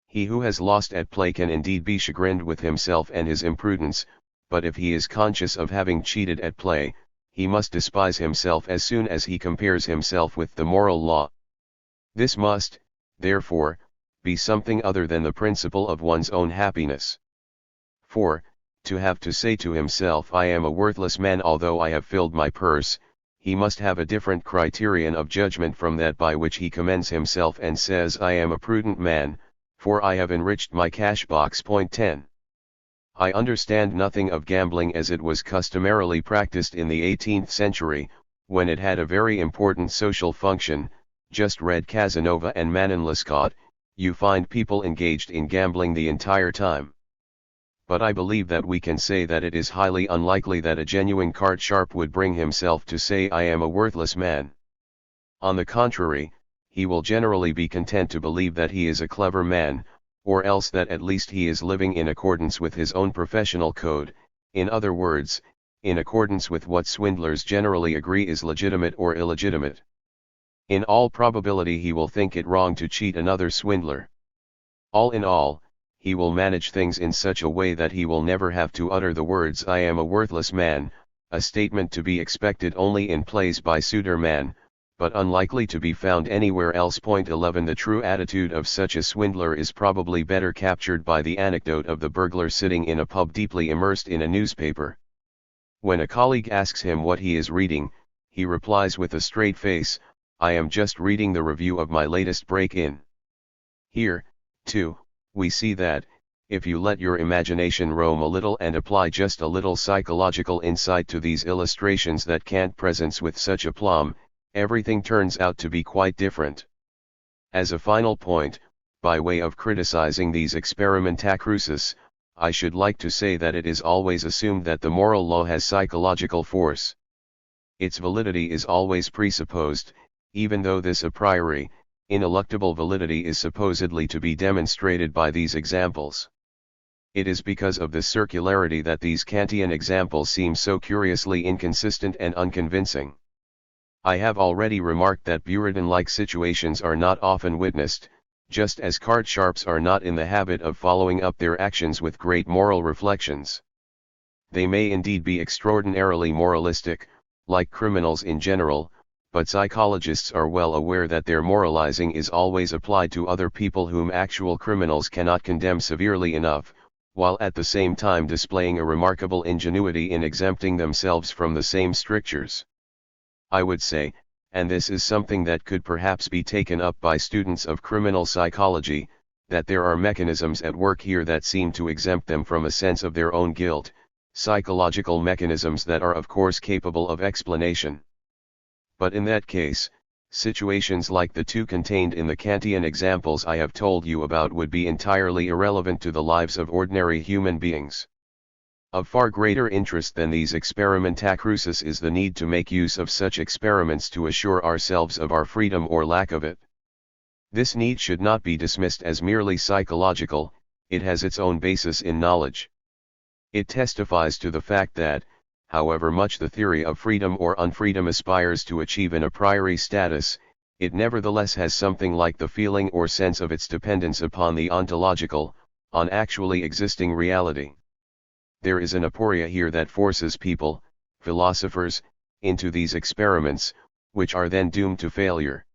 He who has lost at play can indeed be chagrined with himself and his imprudence, but if he is conscious of having cheated at play, he must despise himself as soon as he compares himself with the moral law. This must, therefore, be something other than the principle of one's own happiness. For, to have to say to himself I am a worthless man although I have filled my purse, he must have a different criterion of judgment from that by which he commends himself and says I am a prudent man, for I have enriched my cash box. 10. I understand nothing of gambling as it was customarily practiced in the 18th century, when it had a very important social function. Just read Casanova and Manon Lescaut. You find people engaged in gambling the entire time. But I believe that we can say that it is highly unlikely that a genuine card sharp would bring himself to say I am a worthless man. On the contrary, he will generally be content to believe that he is a clever man, or else that at least he is living in accordance with his own professional code, in other words, in accordance with what swindlers generally agree is legitimate or illegitimate. In all probability he will think it wrong to cheat another swindler. All in all, he will manage things in such a way that he will never have to utter the words I am a worthless man, a statement to be expected only in plays by Sudermann, but unlikely to be found anywhere else. 11. The true attitude of such a swindler is probably better captured by the anecdote of the burglar sitting in a pub deeply immersed in a newspaper. When a colleague asks him what he is reading, he replies with a straight face, I am just reading the review of my latest break-in. Here, too, we see that, if you let your imagination roam a little and apply just a little psychological insight to these illustrations that Kant presents with such aplomb, everything turns out to be quite different. As a final point, by way of criticizing these experimenta crucis, I should like to say that it is always assumed that the moral law has psychological force. Its validity is always presupposed, even though this a priori, ineluctable validity is supposedly to be demonstrated by these examples. It is because of this circularity that these Kantian examples seem so curiously inconsistent and unconvincing. I have already remarked that Buridan-like situations are not often witnessed, just as card sharps are not in the habit of following up their actions with great moral reflections. They may indeed be extraordinarily moralistic, like criminals in general, but psychologists are well aware that their moralizing is always applied to other people whom actual criminals cannot condemn severely enough, while at the same time displaying a remarkable ingenuity in exempting themselves from the same strictures. I would say, and this is something that could perhaps be taken up by students of criminal psychology, that there are mechanisms at work here that seem to exempt them from a sense of their own guilt, psychological mechanisms that are of course capable of explanation. But in that case, situations like the two contained in the Kantian examples I have told you about would be entirely irrelevant to the lives of ordinary human beings. Of far greater interest than these experimenta crucis is the need to make use of such experiments to assure ourselves of our freedom or lack of it. This need should not be dismissed as merely psychological, it has its own basis in knowledge. It testifies to the fact that, however much the theory of freedom or unfreedom aspires to achieve an a priori status, it nevertheless has something like the feeling or sense of its dependence upon the ontological, on actually existing reality. There is an aporia here that forces people, philosophers, into these experiments, which are then doomed to failure.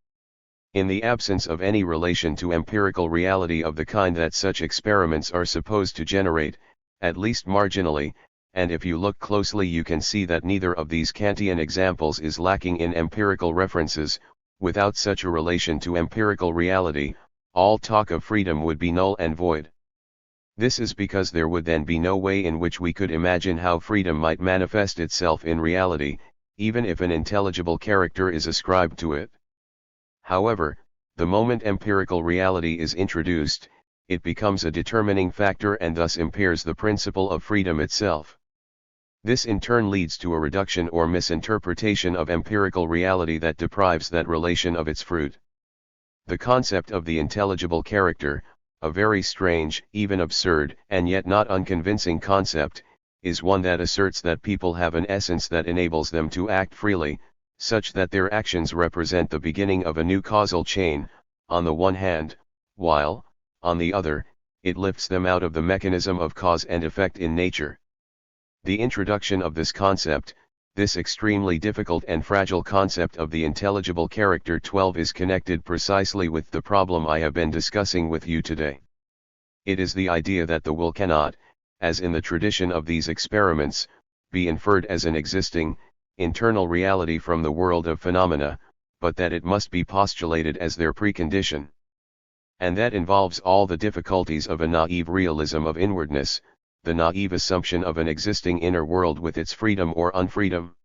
In the absence of any relation to empirical reality of the kind that such experiments are supposed to generate, at least marginally, and if you look closely you can see that neither of these Kantian examples is lacking in empirical references. Without such a relation to empirical reality, all talk of freedom would be null and void. This is because there would then be no way in which we could imagine how freedom might manifest itself in reality, even if an intelligible character is ascribed to it. However, the moment empirical reality is introduced, it becomes a determining factor and thus impairs the principle of freedom itself. This in turn leads to a reduction or misinterpretation of empirical reality that deprives that relation of its fruit. The concept of the intelligible character, a very strange, even absurd, and yet not unconvincing concept, is one that asserts that people have an essence that enables them to act freely, such that their actions represent the beginning of a new causal chain, on the one hand, while, on the other, it lifts them out of the mechanism of cause and effect in nature. The introduction of this concept, this extremely difficult and fragile concept of the intelligible character 12 is connected precisely with the problem I have been discussing with you today. It is the idea that the will cannot, as in the tradition of these experiments, be inferred as an existing, internal reality from the world of phenomena, but that it must be postulated as their precondition. And that involves all the difficulties of a naive realism of inwardness, the naive assumption of an existing inner world with its freedom or unfreedom.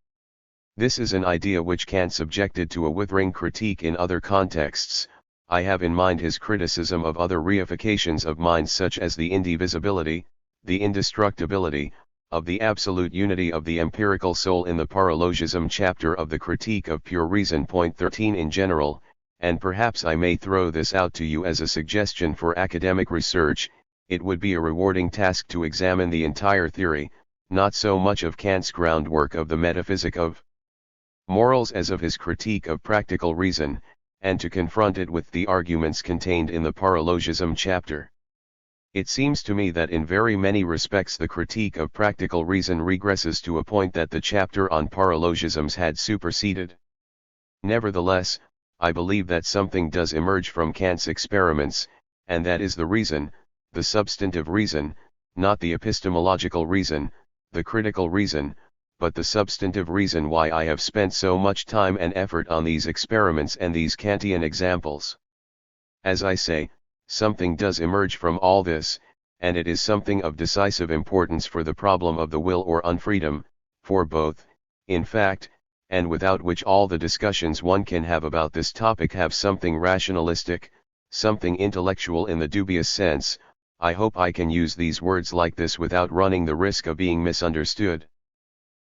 This is an idea which Kant subjected to a withering critique in other contexts. I have in mind his criticism of other reifications of mind such as the indivisibility, the indestructibility, of the absolute unity of the empirical soul in the paralogism chapter of the Critique of Pure Reason. 13 in general, and perhaps I may throw this out to you as a suggestion for academic research. It would be a rewarding task to examine the entire theory, not so much of Kant's groundwork of the metaphysic of morals as of his critique of practical reason, and to confront it with the arguments contained in the paralogism chapter. It seems to me that in very many respects the critique of practical reason regresses to a point that the chapter on paralogisms had superseded. Nevertheless, I believe that something does emerge from Kant's experiments, and that is the reason, the substantive reason, not the epistemological reason, the critical reason, but the substantive reason why I have spent so much time and effort on these experiments and these Kantian examples. As I say, something does emerge from all this, and it is something of decisive importance for the problem of the will or unfreedom, for both, in fact, and without which all the discussions one can have about this topic have something rationalistic, something intellectual in the dubious sense. I hope I can use these words like this without running the risk of being misunderstood.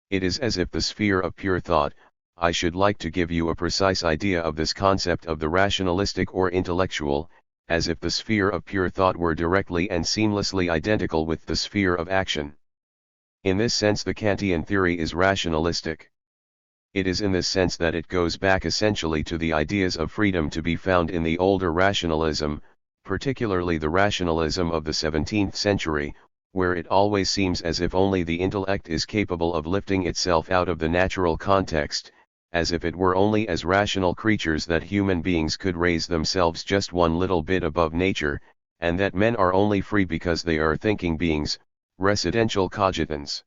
It is as if the sphere of pure thought, I should like to give you a precise idea of this concept of the rationalistic or intellectual, as if the sphere of pure thought were directly and seamlessly identical with the sphere of action. In this sense the Kantian theory is rationalistic. It is in this sense that it goes back essentially to the ideas of freedom to be found in the older rationalism, particularly the rationalism of the 17th century, where it always seems as if only the intellect is capable of lifting itself out of the natural context, as if it were only as rational creatures that human beings could raise themselves just one little bit above nature, and that men are only free because they are thinking beings, residential cogitans.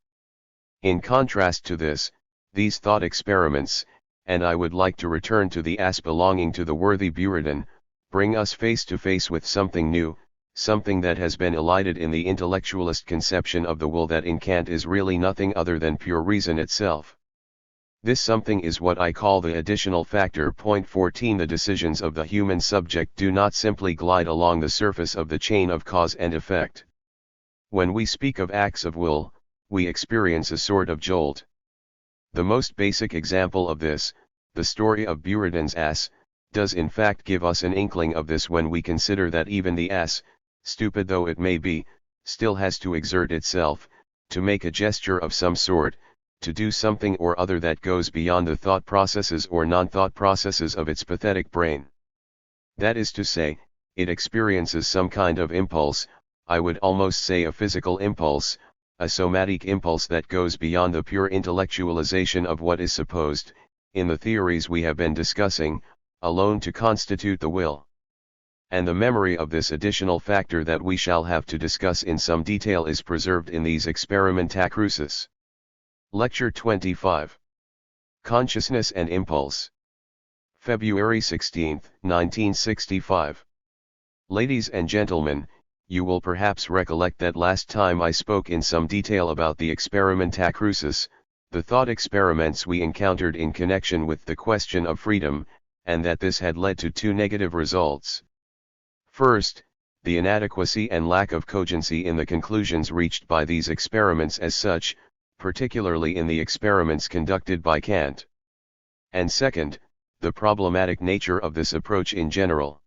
In contrast to this, these thought experiments, and I would like to return to the ass belonging to the worthy Buridan, bring us face to face with something new, something that has been elided in the intellectualist conception of the will that in Kant is really nothing other than pure reason itself. This something is what I call the additional factor. 14 The decisions of the human subject do not simply glide along the surface of the chain of cause and effect. When we speak of acts of will, we experience a sort of jolt. The most basic example of this, the story of Buridan's ass, does in fact give us an inkling of this when we consider that even the ass, stupid though it may be, still has to exert itself, to make a gesture of some sort, to do something or other that goes beyond the thought processes or non-thought processes of its pathetic brain. That is to say, it experiences some kind of impulse, I would almost say a physical impulse, a somatic impulse that goes beyond the pure intellectualization of what is supposed, in the theories we have been discussing, alone to constitute the will. And the memory of this additional factor that we shall have to discuss in some detail is preserved in these Experimenta Crucis. Lecture 25. Consciousness and Impulse. February 16, 1965. Ladies and gentlemen, You will perhaps recollect that last time I spoke in some detail about the experimenta crucis, the thought experiments we encountered in connection with the question of freedom, and that this had led to two negative results. First, the inadequacy and lack of cogency in the conclusions reached by these experiments as such, particularly in the experiments conducted by Kant. And second, the problematic nature of this approach in general.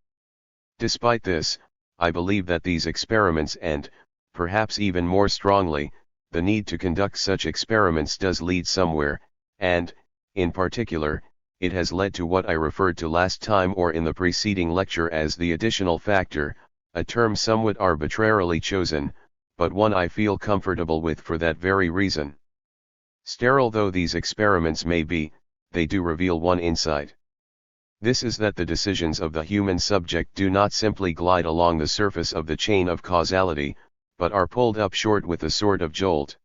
Despite this, I believe that these experiments and, perhaps even more strongly, the need to conduct such experiments does lead somewhere, and, in particular, it has led to what I referred to last time or in the preceding lecture as the additional factor, a term somewhat arbitrarily chosen, but one I feel comfortable with for that very reason. Sterile though these experiments may be, they do reveal one insight. This is that the decisions of the human subject do not simply glide along the surface of the chain of causality, but are pulled up short with a sort of jolt.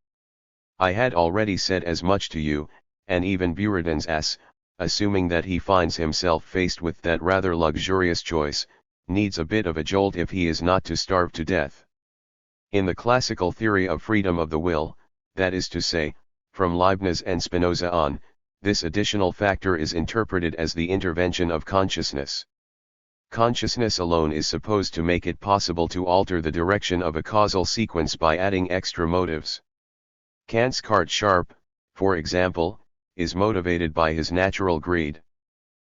I had already said as much to you, and even Buridan's ass, assuming that he finds himself faced with that rather luxurious choice, needs a bit of a jolt if he is not to starve to death. In the classical theory of freedom of the will, that is to say, from Leibniz and Spinoza on, this additional factor is interpreted as the intervention of consciousness. Consciousness alone is supposed to make it possible to alter the direction of a causal sequence by adding extra motives. Kant's cart sharp, for example, is motivated by his natural greed.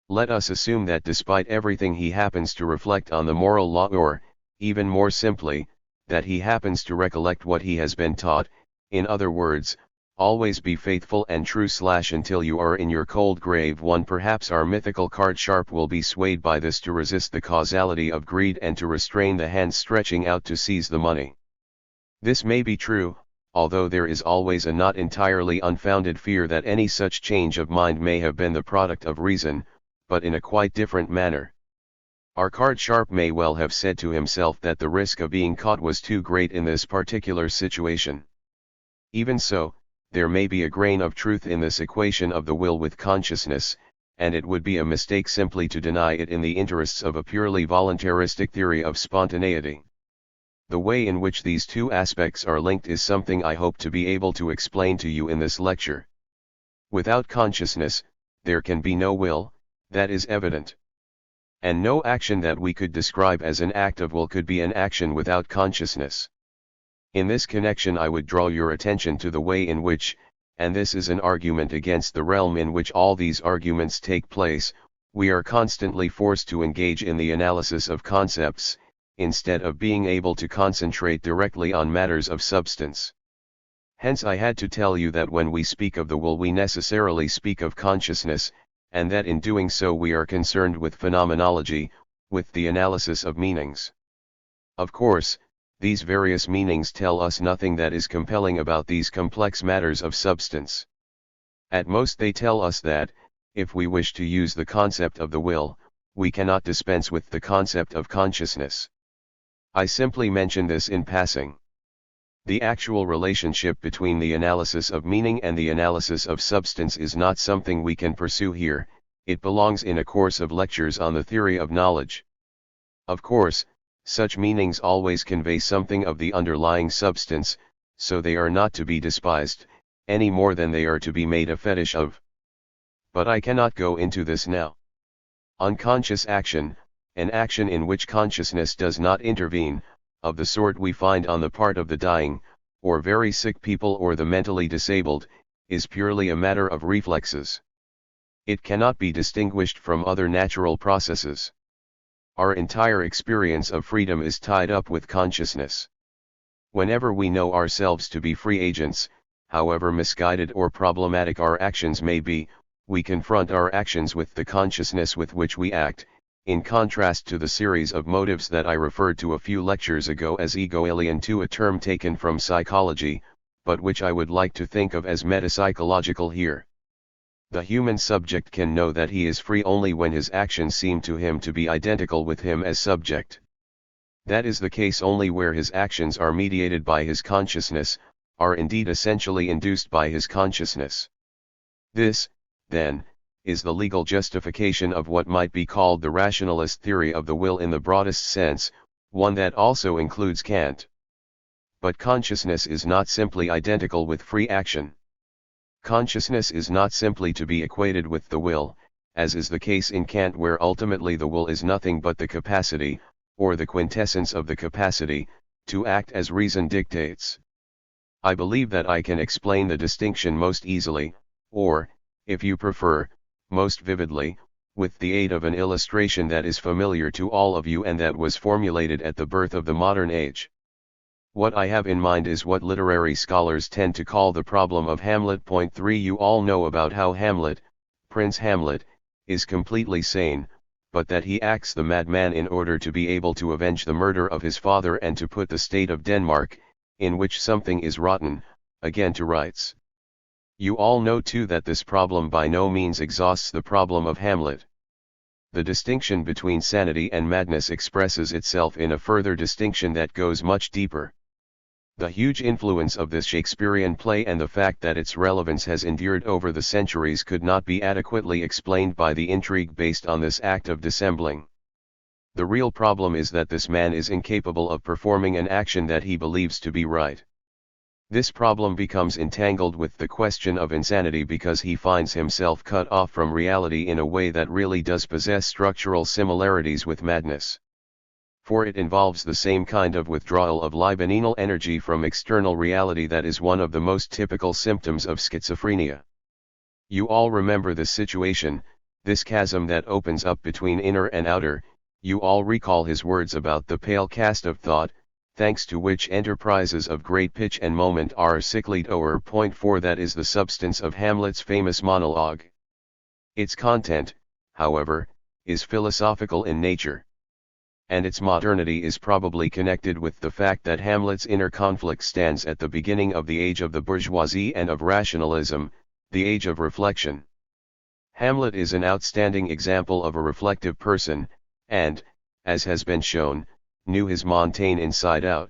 Let us assume that despite everything he happens to reflect on the moral law or, even more simply, that he happens to recollect what he has been taught, in other words, always be faithful and true until you are in your cold grave. One perhaps our mythical cart sharp will be swayed by this to resist the causality of greed and to restrain the hands stretching out to seize the money. This may be true, although there is always a not entirely unfounded fear that any such change of mind may have been the product of reason, but in a quite different manner. Our cart sharp may well have said to himself that the risk of being caught was too great in this particular situation. Even so, there may be a grain of truth in this equation of the will with consciousness, and it would be a mistake simply to deny it in the interests of a purely voluntaristic theory of spontaneity. The way in which these two aspects are linked is something I hope to be able to explain to you in this lecture. Without consciousness, there can be no will, that is evident. And no action that we could describe as an act of will could be an action without consciousness. In this connection I would draw your attention to the way in which, and this is an argument against the realm in which all these arguments take place, we are constantly forced to engage in the analysis of concepts, instead of being able to concentrate directly on matters of substance. Hence I had to tell you that when we speak of the will we necessarily speak of consciousness, and that in doing so we are concerned with phenomenology, with the analysis of meanings. Of course, these various meanings tell us nothing that is compelling about these complex matters of substance. At most they tell us that, if we wish to use the concept of the will, we cannot dispense with the concept of consciousness. I simply mention this in passing. The actual relationship between the analysis of meaning and the analysis of substance is not something we can pursue here, it belongs in a course of lectures on the theory of knowledge. Of course, such meanings always convey something of the underlying substance, so they are not to be despised, any more than they are to be made a fetish of. But I cannot go into this now. Unconscious action, an action in which consciousness does not intervene, of the sort we find on the part of the dying, or very sick people or the mentally disabled, is purely a matter of reflexes. It cannot be distinguished from other natural processes. Our entire experience of freedom is tied up with consciousness. Whenever we know ourselves to be free agents, however misguided or problematic our actions may be, we confront our actions with the consciousness with which we act, in contrast to the series of motives that I referred to a few lectures ago as ego-alien to a term taken from psychology, but which I would like to think of as metapsychological here. The human subject can know that he is free only when his actions seem to him to be identical with him as subject. That is the case only where his actions are mediated by his consciousness, are indeed essentially induced by his consciousness. This, then, is the legal justification of what might be called the rationalist theory of the will in the broadest sense, one that also includes Kant. But consciousness is not simply identical with free action. Consciousness is not simply to be equated with the will, as is the case in Kant, where ultimately the will is nothing but the capacity, or the quintessence of the capacity, to act as reason dictates. I believe that I can explain the distinction most easily, or, if you prefer, most vividly, with the aid of an illustration that is familiar to all of you and that was formulated at the birth of the modern age. What I have in mind is what literary scholars tend to call the problem of Hamlet. Point 3. You all know about how Hamlet, Prince Hamlet, is completely sane, but that he acts the madman in order to be able to avenge the murder of his father and to put the state of Denmark, in which something is rotten, again to rights. You all know too that this problem by no means exhausts the problem of Hamlet. The distinction between sanity and madness expresses itself in a further distinction that goes much deeper. The huge influence of this Shakespearean play and the fact that its relevance has endured over the centuries could not be adequately explained by the intrigue based on this act of dissembling. The real problem is that this man is incapable of performing an action that he believes to be right. This problem becomes entangled with the question of insanity because he finds himself cut off from reality in a way that really does possess structural similarities with madness. For it involves the same kind of withdrawal of libidinal energy from external reality that is one of the most typical symptoms of schizophrenia. You all remember this situation, this chasm that opens up between inner and outer. You all recall his words about the pale cast of thought, thanks to which enterprises of great pitch and moment are sicklied o'er. Point 4. That is the substance of Hamlet's famous monologue. Its content, however, is philosophical in nature. And its modernity is probably connected with the fact that Hamlet's inner conflict stands at the beginning of the age of the bourgeoisie and of rationalism, the age of reflection. Hamlet is an outstanding example of a reflective person, and, as has been shown, knew his Montaigne inside out.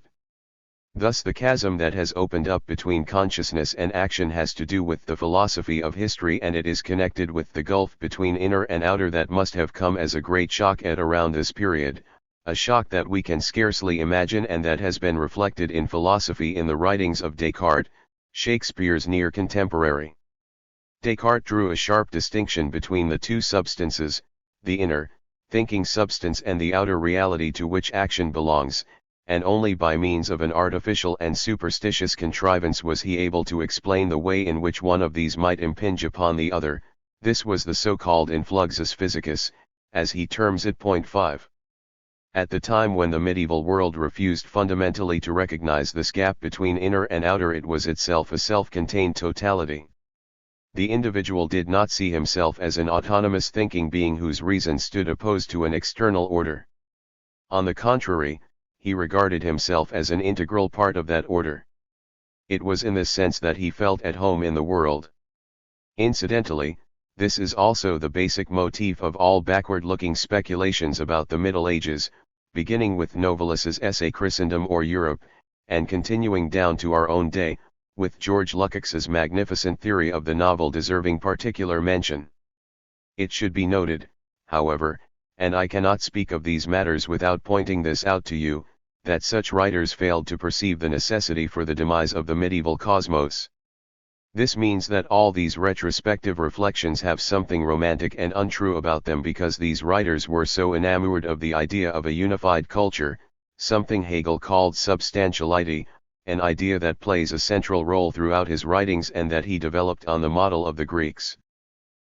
Thus the chasm that has opened up between consciousness and action has to do with the philosophy of history, and it is connected with the gulf between inner and outer that must have come as a great shock at around this period, a shock that we can scarcely imagine and that has been reflected in philosophy in the writings of Descartes, Shakespeare's near contemporary. Descartes drew a sharp distinction between the two substances, the inner, thinking substance and the outer reality to which action belongs, and only by means of an artificial and superstitious contrivance was he able to explain the way in which one of these might impinge upon the other. This was the so-called influxus physicus, as he terms it. Point 5. At the time when the medieval world refused fundamentally to recognize this gap between inner and outer, it was itself a self-contained totality. The individual did not see himself as an autonomous thinking being whose reason stood opposed to an external order. On the contrary, he regarded himself as an integral part of that order. It was in this sense that he felt at home in the world. Incidentally, this is also the basic motif of all backward-looking speculations about the Middle Ages, beginning with Novalus's essay Christendom or Europe, and continuing down to our own day, with George Lukács's magnificent theory of the novel deserving particular mention. It should be noted, however, and I cannot speak of these matters without pointing this out to you, that such writers failed to perceive the necessity for the demise of the medieval cosmos. This means that all these retrospective reflections have something romantic and untrue about them because these writers were so enamored of the idea of a unified culture, something Hegel called substantiality, an idea that plays a central role throughout his writings and that he developed on the model of the Greeks.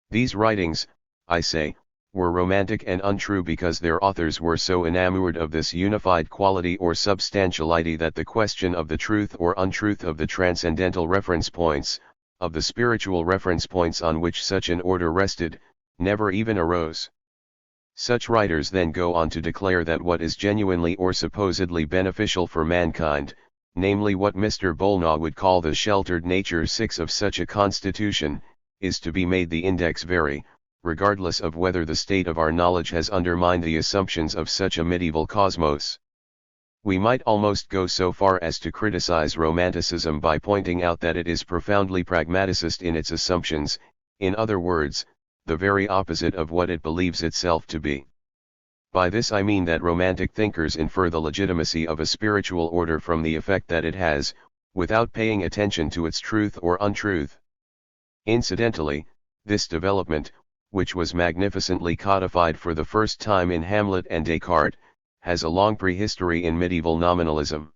These writings, I say, were romantic and untrue because their authors were so enamored of this unified quality or substantiality that the question of the truth or untruth of the transcendental reference points, of the spiritual reference points on which such an order rested, never even arose. Such writers then go on to declare that what is genuinely or supposedly beneficial for mankind, namely what Mr. Bolnaugh would call the sheltered nature 6 of such a constitution, is to be made the index vary, regardless of whether the state of our knowledge has undermined the assumptions of such a medieval cosmos. We might almost go so far as to criticize Romanticism by pointing out that it is profoundly pragmaticist in its assumptions, in other words, the very opposite of what it believes itself to be. By this I mean that romantic thinkers infer the legitimacy of a spiritual order from the effect that it has, without paying attention to its truth or untruth. Incidentally, this development, which was magnificently codified for the first time in Hamlet and Descartes, has a long prehistory in medieval nominalism.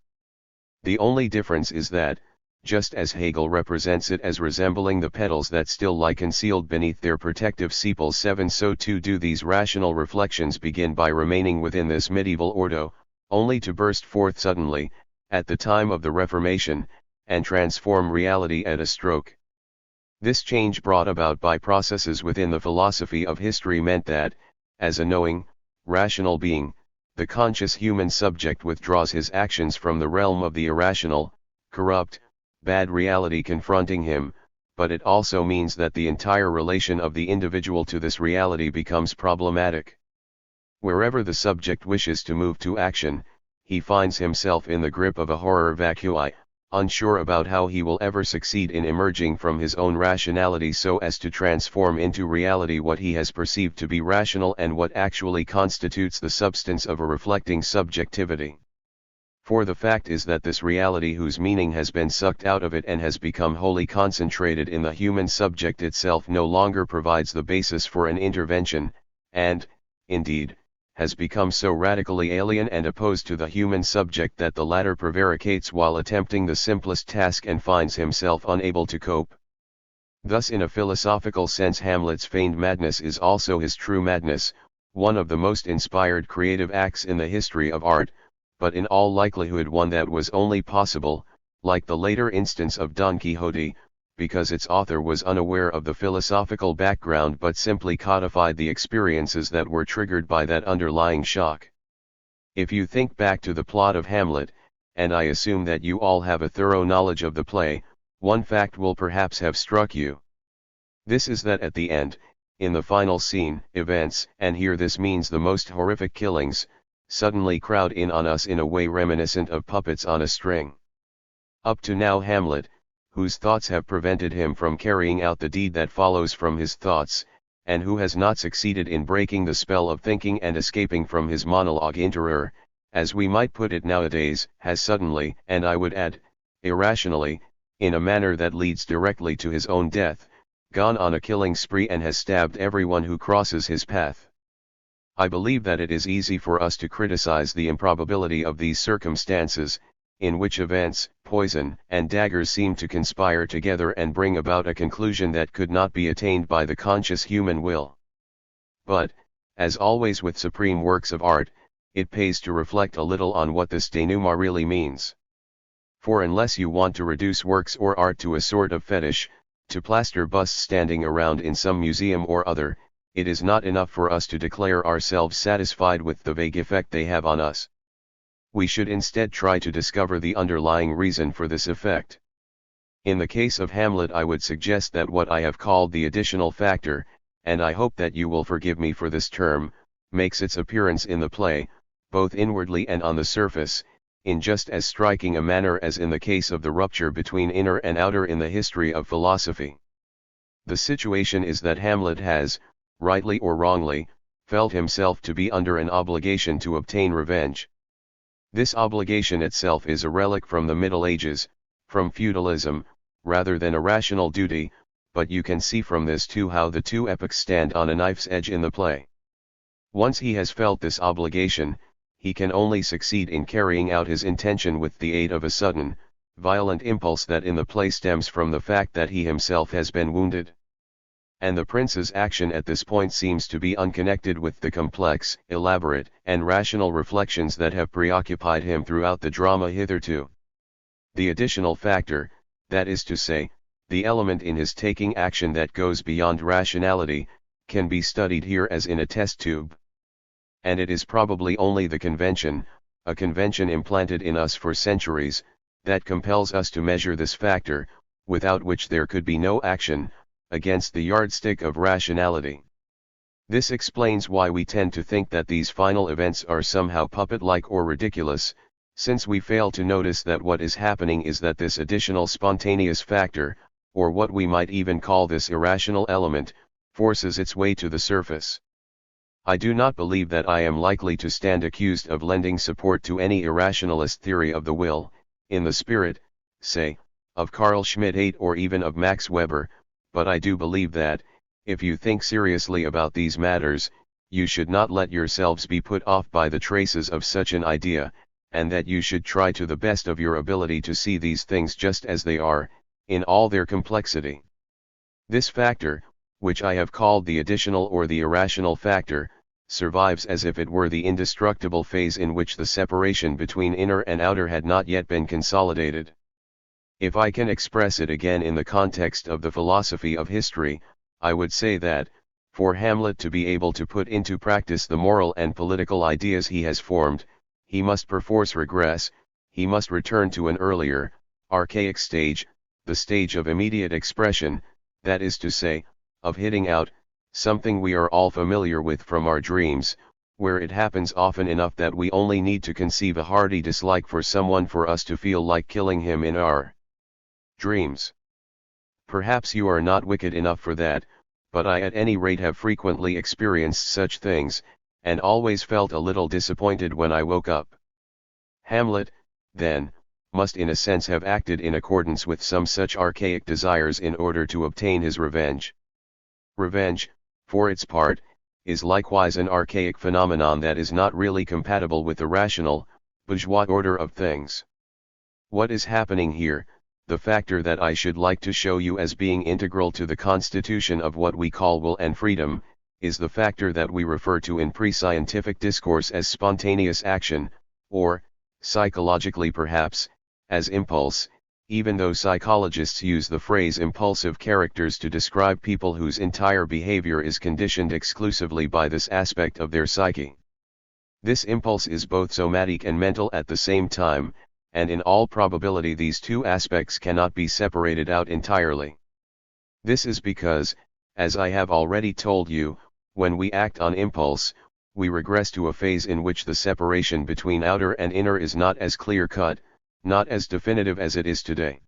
The only difference is that, just as Hegel represents it as resembling the petals that still lie concealed beneath their protective sepals 7, so too do these rational reflections begin by remaining within this medieval ordo, only to burst forth suddenly, at the time of the Reformation, and transform reality at a stroke. This change brought about by processes within the philosophy of history meant that, as a knowing, rational being, the conscious human subject withdraws his actions from the realm of the irrational, corrupt, bad reality confronting him, but it also means that the entire relation of the individual to this reality becomes problematic. Wherever the subject wishes to move to action, he finds himself in the grip of a horror vacui, unsure about how he will ever succeed in emerging from his own rationality so as to transform into reality what he has perceived to be rational and what actually constitutes the substance of a reflecting subjectivity. For the fact is that this reality whose meaning has been sucked out of it and has become wholly concentrated in the human subject itself no longer provides the basis for an intervention, and, indeed, has become so radically alien and opposed to the human subject that the latter prevaricates while attempting the simplest task and finds himself unable to cope. Thus in a philosophical sense Hamlet's feigned madness is also his true madness, one of the most inspired creative acts in the history of art, but in all likelihood one that was only possible, like the later instance of Don Quixote, because its author was unaware of the philosophical background but simply codified the experiences that were triggered by that underlying shock. If you think back to the plot of Hamlet, and I assume that you all have a thorough knowledge of the play, one fact will perhaps have struck you. This is that at the end, in the final scene, events, and here this means the most horrific killings, suddenly crowd in on us in a way reminiscent of puppets on a string. Up to now Hamlet, whose thoughts have prevented him from carrying out the deed that follows from his thoughts, and who has not succeeded in breaking the spell of thinking and escaping from his monologue interior, as we might put it nowadays, has suddenly, and I would add, irrationally, in a manner that leads directly to his own death, gone on a killing spree and has stabbed everyone who crosses his path. I believe that it is easy for us to criticize the improbability of these circumstances, in which events, poison, and daggers seem to conspire together and bring about a conclusion that could not be attained by the conscious human will. But, as always with supreme works of art, it pays to reflect a little on what this denouement really means. For unless you want to reduce works or art to a sort of fetish, to plaster busts standing around in some museum or other, it is not enough for us to declare ourselves satisfied with the vague effect they have on us. We should instead try to discover the underlying reason for this effect. In the case of Hamlet I would suggest that what I have called the additional factor, and I hope that you will forgive me for this term, makes its appearance in the play, both inwardly and on the surface, in just as striking a manner as in the case of the rupture between inner and outer in the history of philosophy. The situation is that Hamlet has, rightly or wrongly, felt himself to be under an obligation to obtain revenge. This obligation itself is a relic from the Middle Ages, from feudalism, rather than a rational duty, but you can see from this too how the two epochs stand on a knife's edge in the play. Once he has felt this obligation, he can only succeed in carrying out his intention with the aid of a sudden, violent impulse that in the play stems from the fact that he himself has been wounded. And the prince's action at this point seems to be unconnected with the complex, elaborate, and rational reflections that have preoccupied him throughout the drama hitherto. The additional factor, that is to say, the element in his taking action that goes beyond rationality, can be studied here as in a test tube. And it is probably only the convention, a convention implanted in us for centuries, that compels us to measure this factor, without which there could be no action, against the yardstick of rationality. This explains why we tend to think that these final events are somehow puppet-like or ridiculous, since we fail to notice that what is happening is that this additional spontaneous factor, or what we might even call this irrational element, forces its way to the surface. I do not believe that I am likely to stand accused of lending support to any irrationalist theory of the will, in the spirit, say, of Carl Schmitt or even of Max Weber, but I do believe that, if you think seriously about these matters, you should not let yourselves be put off by the traces of such an idea, and that you should try to the best of your ability to see these things just as they are, in all their complexity. This factor, which I have called the additional or the irrational factor, survives as if it were the indestructible phase in which the separation between inner and outer had not yet been consolidated. If I can express it again in the context of the philosophy of history, I would say that, for Hamlet to be able to put into practice the moral and political ideas he has formed, he must perforce regress, he must return to an earlier, archaic stage, the stage of immediate expression, that is to say, of hitting out, something we are all familiar with from our dreams, where it happens often enough that we only need to conceive a hearty dislike for someone for us to feel like killing him in our dreams. Perhaps you are not wicked enough for that, but I at any rate have frequently experienced such things, and always felt a little disappointed when I woke up. Hamlet, then, must in a sense have acted in accordance with some such archaic desires in order to obtain his revenge. Revenge, for its part, is likewise an archaic phenomenon that is not really compatible with the rational, bourgeois order of things. What is happening here, the factor that I should like to show you as being integral to the constitution of what we call will and freedom, is the factor that we refer to in pre-scientific discourse as spontaneous action, or, psychologically perhaps, as impulse, even though psychologists use the phrase impulsive characters to describe people whose entire behavior is conditioned exclusively by this aspect of their psyche. This impulse is both somatic and mental at the same time, and in all probability these two aspects cannot be separated out entirely. This is because, as I have already told you, when we act on impulse, we regress to a phase in which the separation between outer and inner is not as clear-cut, not as definitive as it is today.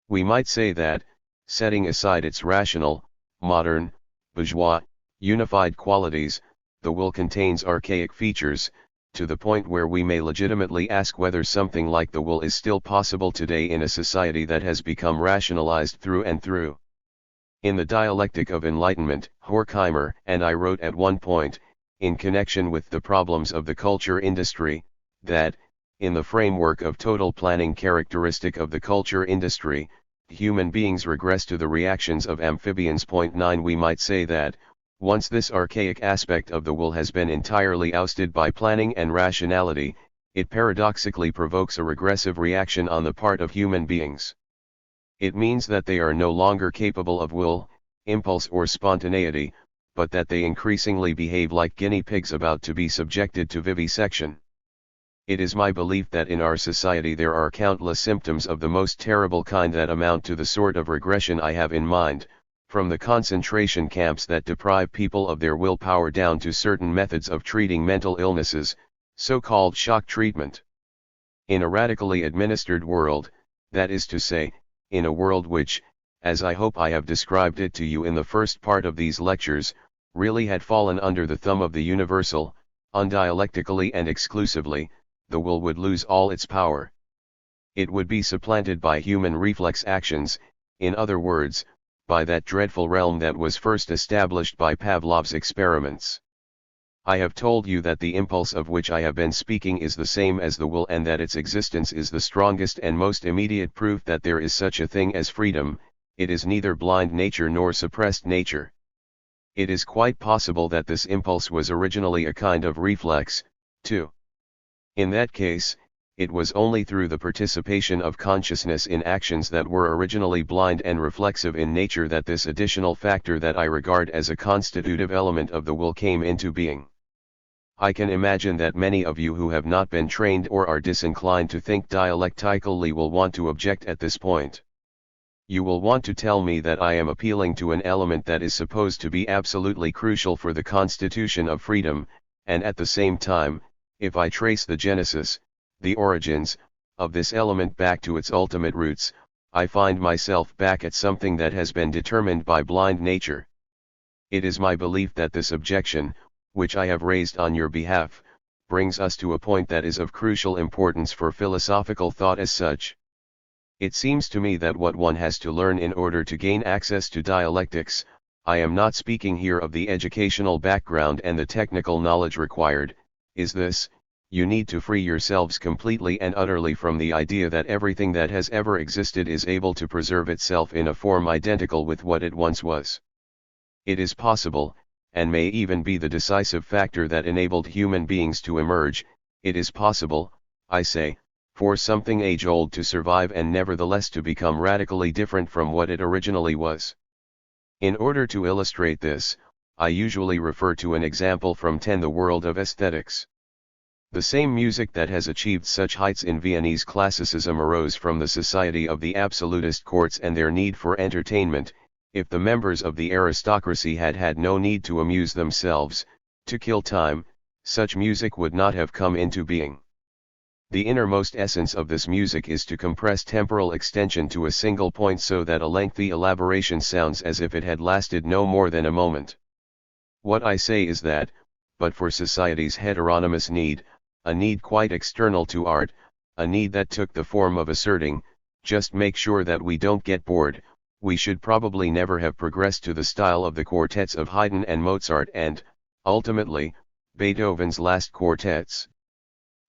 We might say that, setting aside its rational, modern, bourgeois, unified qualities, the will contains archaic features, to the point where we may legitimately ask whether something like the will is still possible today in a society that has become rationalized through and through. In the Dialectic of Enlightenment, Horkheimer and I wrote at one point, in connection with the problems of the culture industry, that, in the framework of total planning characteristic of the culture industry, human beings regress to the reactions of amphibians. 9 We might say that, once this archaic aspect of the will has been entirely ousted by planning and rationality, it paradoxically provokes a regressive reaction on the part of human beings. It means that they are no longer capable of will, impulse or spontaneity, but that they increasingly behave like guinea pigs about to be subjected to vivisection. It is my belief that in our society there are countless symptoms of the most terrible kind that amount to the sort of regression I have in mind, from the concentration camps that deprive people of their willpower down to certain methods of treating mental illnesses, so-called shock treatment. In a radically administered world, that is to say, in a world which, as I hope I have described it to you in the first part of these lectures, really had fallen under the thumb of the universal, undialectically and exclusively, the will would lose all its power. It would be supplanted by human reflex actions, in other words, by that dreadful realm that was first established by Pavlov's experiments. I have told you that the impulse of which I have been speaking is the same as the will and that its existence is the strongest and most immediate proof that there is such a thing as freedom. It is neither blind nature nor suppressed nature. It is quite possible that this impulse was originally a kind of reflex, too. In that case, it was only through the participation of consciousness in actions that were originally blind and reflexive in nature that this additional factor that I regard as a constitutive element of the will came into being. I can imagine that many of you who have not been trained or are disinclined to think dialectically will want to object at this point. You will want to tell me that I am appealing to an element that is supposed to be absolutely crucial for the constitution of freedom, and at the same time, if I trace the genesis, the origins, of this element back to its ultimate roots, I find myself back at something that has been determined by blind nature. It is my belief that this objection, which I have raised on your behalf, brings us to a point that is of crucial importance for philosophical thought as such. It seems to me that what one has to learn in order to gain access to dialectics, I am not speaking here of the educational background and the technical knowledge required, is this: you need to free yourselves completely and utterly from the idea that everything that has ever existed is able to preserve itself in a form identical with what it once was. It is possible, and may even be the decisive factor that enabled human beings to emerge, it is possible, I say, for something age-old to survive and nevertheless to become radically different from what it originally was. In order to illustrate this, I usually refer to an example from The World of Aesthetics. The same music that has achieved such heights in Viennese classicism arose from the society of the absolutist courts and their need for entertainment. If the members of the aristocracy had had no need to amuse themselves, to kill time, such music would not have come into being. The innermost essence of this music is to compress temporal extension to a single point so that a lengthy elaboration sounds as if it had lasted no more than a moment. What I say is that, but for society's heteronymous need, a need quite external to art, a need that took the form of asserting, just make sure that we don't get bored, we should probably never have progressed to the style of the quartets of Haydn and Mozart and, ultimately, Beethoven's last quartets.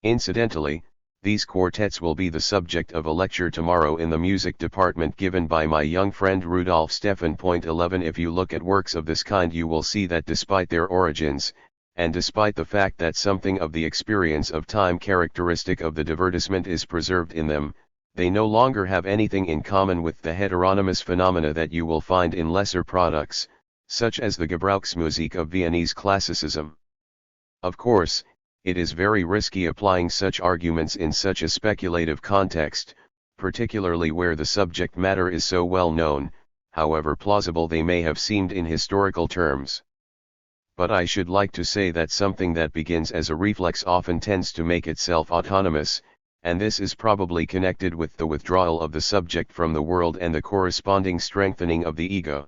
Incidentally, these quartets will be the subject of a lecture tomorrow in the music department given by my young friend Rudolf Stefan. 11 If you look at works of this kind, you will see that despite their origins, and despite the fact that something of the experience of time characteristic of the divertissement is preserved in them, they no longer have anything in common with the heteronymous phenomena that you will find in lesser products, such as the Gebrauchsmusik of Viennese classicism. Of course, it is very risky applying such arguments in such a speculative context, particularly where the subject matter is so well known, however plausible they may have seemed in historical terms. But I should like to say that something that begins as a reflex often tends to make itself autonomous, and this is probably connected with the withdrawal of the subject from the world and the corresponding strengthening of the ego.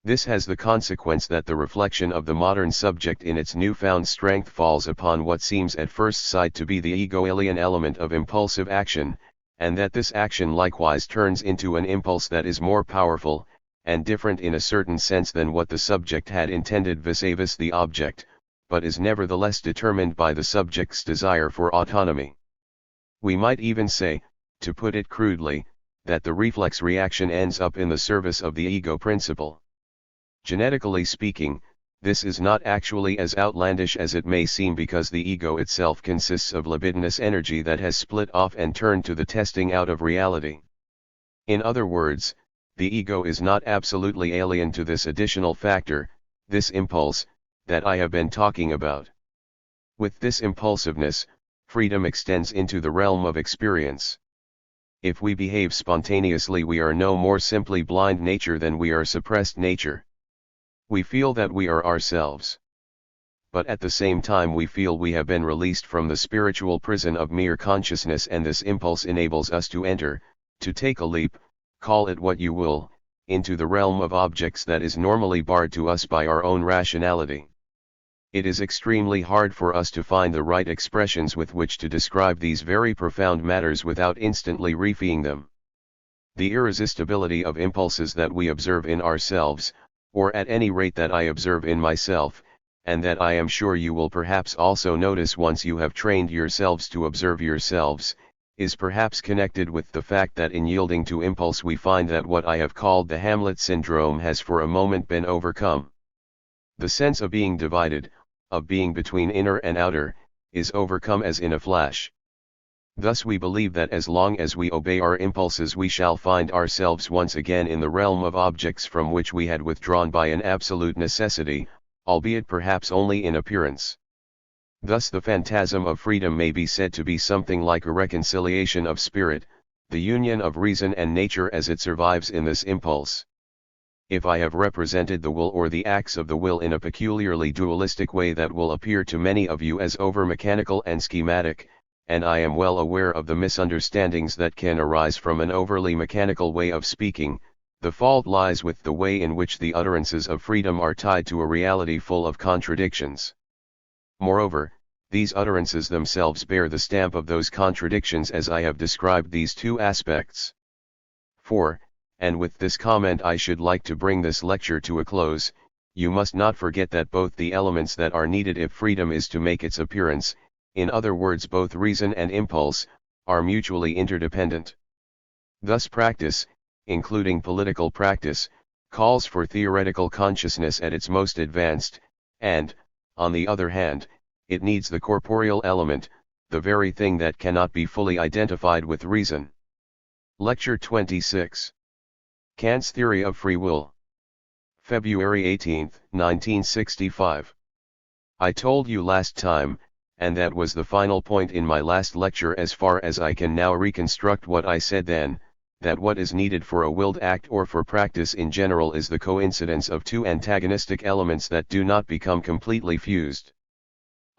This has the consequence that the reflection of the modern subject in its newfound strength falls upon what seems at first sight to be the ego-alien element of impulsive action, and that this action likewise turns into an impulse that is more powerful, and different in a certain sense than what the subject had intended vis-a-vis the object, but is nevertheless determined by the subject's desire for autonomy. We might even say, to put it crudely, that the reflex reaction ends up in the service of the ego principle. Genetically speaking, this is not actually as outlandish as it may seem because the ego itself consists of libidinous energy that has split off and turned to the testing out of reality. In other words, the ego is not absolutely alien to this additional factor, this impulse, that I have been talking about. With this impulsiveness, freedom extends into the realm of experience. If we behave spontaneously, we are no more simply blind nature than we are suppressed nature. We feel that we are ourselves. But at the same time we feel we have been released from the spiritual prison of mere consciousness, and this impulse enables us to enter, to take a leap, call it what you will, into the realm of objects that is normally barred to us by our own rationality. It is extremely hard for us to find the right expressions with which to describe these very profound matters without instantly refeeing them. The irresistibility of impulses that we observe in ourselves, or at any rate that I observe in myself, and that I am sure you will perhaps also notice once you have trained yourselves to observe yourselves, is perhaps connected with the fact that in yielding to impulse we find that what I have called the Hamlet syndrome has for a moment been overcome. The sense of being divided, of being between inner and outer, is overcome as in a flash. Thus we believe that as long as we obey our impulses we shall find ourselves once again in the realm of objects from which we had withdrawn by an absolute necessity, albeit perhaps only in appearance. Thus the phantasm of freedom may be said to be something like a reconciliation of spirit, the union of reason and nature as it survives in this impulse. If I have represented the will or the acts of the will in a peculiarly dualistic way that will appear to many of you as over-mechanical and schematic, and I am well aware of the misunderstandings that can arise from an overly mechanical way of speaking, the fault lies with the way in which the utterances of freedom are tied to a reality full of contradictions. Moreover, these utterances themselves bear the stamp of those contradictions as I have described these two aspects. 4. And with this comment I should like to bring this lecture to a close. You must not forget that both the elements that are needed if freedom is to make its appearance, in other words both reason and impulse, are mutually interdependent. Thus practice, including political practice, calls for theoretical consciousness at its most advanced, and, on the other hand, it needs the corporeal element, the very thing that cannot be fully identified with reason. Lecture 26. Kant's Theory of Free Will. February 18, 1965. I told you last time, and that was the final point in my last lecture as far as I can now reconstruct what I said then, that what is needed for a willed act or for practice in general is the coincidence of two antagonistic elements that do not become completely fused.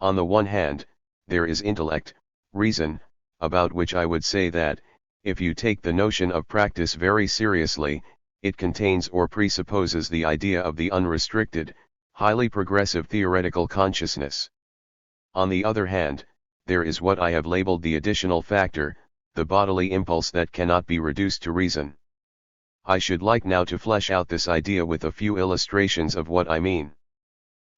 On the one hand, there is intellect, reason, about which I would say that, if you take the notion of practice very seriously, it contains or presupposes the idea of the unrestricted, highly progressive theoretical consciousness. On the other hand, there is what I have labeled the additional factor, the bodily impulse that cannot be reduced to reason. I should like now to flesh out this idea with a few illustrations of what I mean.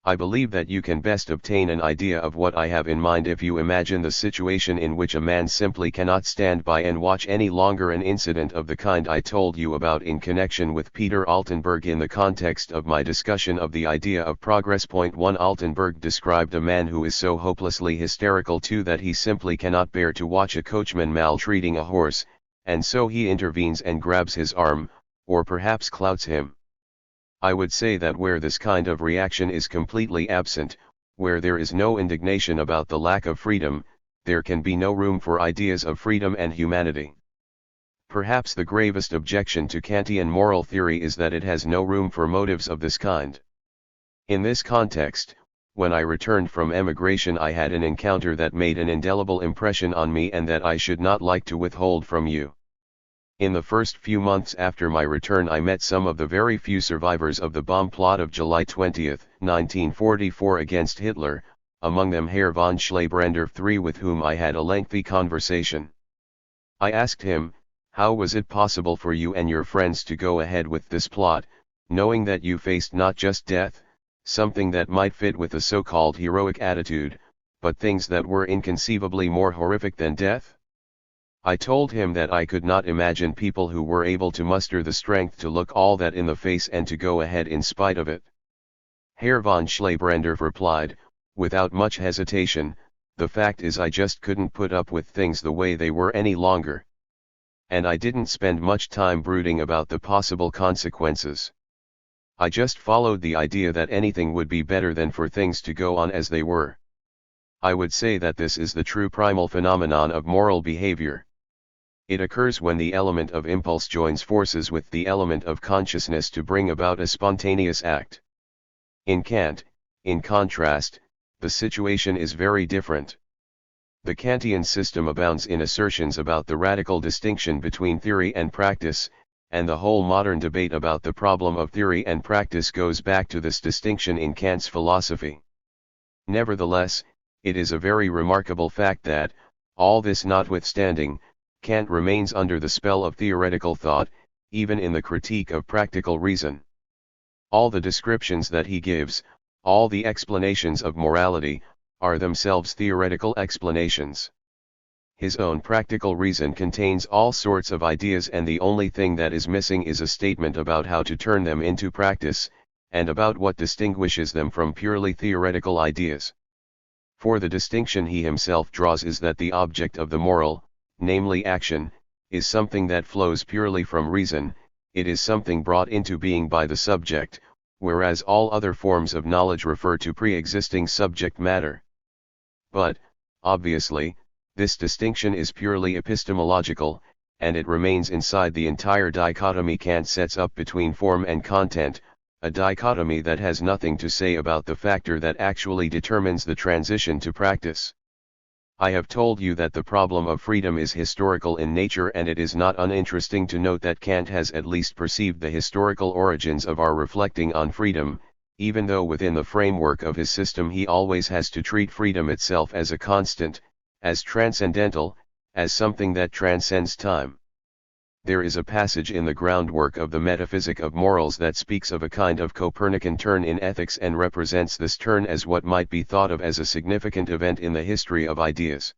I believe that you can best obtain an idea of what I have in mind if you imagine the situation in which a man simply cannot stand by and watch any longer an incident of the kind I told you about in connection with Peter Altenberg in the context of my discussion of the idea of progress. Point 1. Altenberg described a man who is so hopelessly hysterical too that he simply cannot bear to watch a coachman maltreating a horse, and so he intervenes and grabs his arm, or perhaps clouts him. I would say that where this kind of reaction is completely absent, where there is no indignation about the lack of freedom, there can be no room for ideas of freedom and humanity. Perhaps the gravest objection to Kantian moral theory is that it has no room for motives of this kind. In this context, when I returned from emigration I had an encounter that made an indelible impression on me and that I should not like to withhold from you. In the first few months after my return I met some of the very few survivors of the bomb plot of July 20, 1944 against Hitler, among them Herr von Schlebrander III, with whom I had a lengthy conversation. I asked him, how was it possible for you and your friends to go ahead with this plot, knowing that you faced not just death, something that might fit with a so-called heroic attitude, but things that were inconceivably more horrific than death? I told him that I could not imagine people who were able to muster the strength to look all that in the face and to go ahead in spite of it. Herr von Schlebrander replied, without much hesitation, the fact is I just couldn't put up with things the way they were any longer. And I didn't spend much time brooding about the possible consequences. I just followed the idea that anything would be better than for things to go on as they were. I would say that this is the true primal phenomenon of moral behavior. It occurs when the element of impulse joins forces with the element of consciousness to bring about a spontaneous act. In Kant, in contrast, the situation is very different. The Kantian system abounds in assertions about the radical distinction between theory and practice, and the whole modern debate about the problem of theory and practice goes back to this distinction in Kant's philosophy. Nevertheless, it is a very remarkable fact that, all this notwithstanding, Kant remains under the spell of theoretical thought, even in the critique of practical reason. All the descriptions that he gives, all the explanations of morality, are themselves theoretical explanations. His own practical reason contains all sorts of ideas and the only thing that is missing is a statement about how to turn them into practice, and about what distinguishes them from purely theoretical ideas. For the distinction he himself draws is that the object of the moral, namely action, is something that flows purely from reason, it is something brought into being by the subject, whereas all other forms of knowledge refer to pre-existing subject matter. But, obviously, this distinction is purely epistemological, and it remains inside the entire dichotomy Kant sets up between form and content, a dichotomy that has nothing to say about the factor that actually determines the transition to practice. I have told you that the problem of freedom is historical in nature, and it is not uninteresting to note that Kant has at least perceived the historical origins of our reflecting on freedom, even though within the framework of his system he always has to treat freedom itself as a constant, as transcendental, as something that transcends time. There is a passage in the groundwork of the metaphysic of morals that speaks of a kind of Copernican turn in ethics and represents this turn as what might be thought of as a significant event in the history of ideas.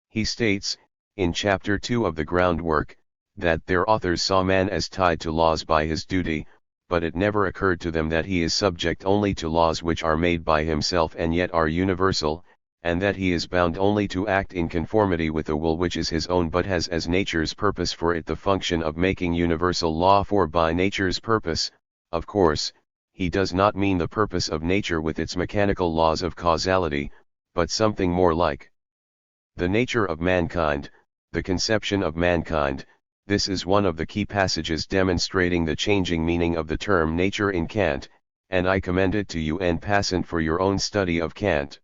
He states, in chapter 2 of the groundwork, that their authors saw man as tied to laws by his duty, but it never occurred to them that he is subject only to laws which are made by himself and yet are universal, and that he is bound only to act in conformity with a will which is his own but has as nature's purpose for it the function of making universal law. For by nature's purpose, of course, he does not mean the purpose of nature with its mechanical laws of causality, but something more like the nature of mankind, the conception of mankind. This is one of the key passages demonstrating the changing meaning of the term nature in Kant, and I commend it to you en passant for your own study of Kant.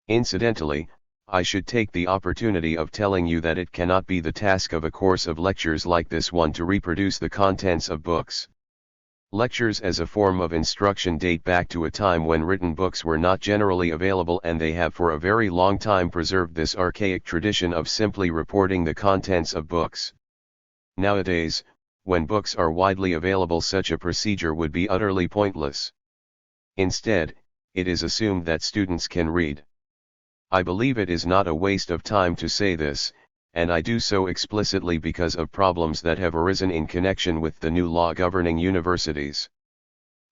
Incidentally, I should take the opportunity of telling you that it cannot be the task of a course of lectures like this one to reproduce the contents of books. Lectures as a form of instruction date back to a time when written books were not generally available, and they have for a very long time preserved this archaic tradition of simply reporting the contents of books. Nowadays, when books are widely available, such a procedure would be utterly pointless. Instead, it is assumed that students can read. I believe it is not a waste of time to say this, and I do so explicitly because of problems that have arisen in connection with the new law governing universities.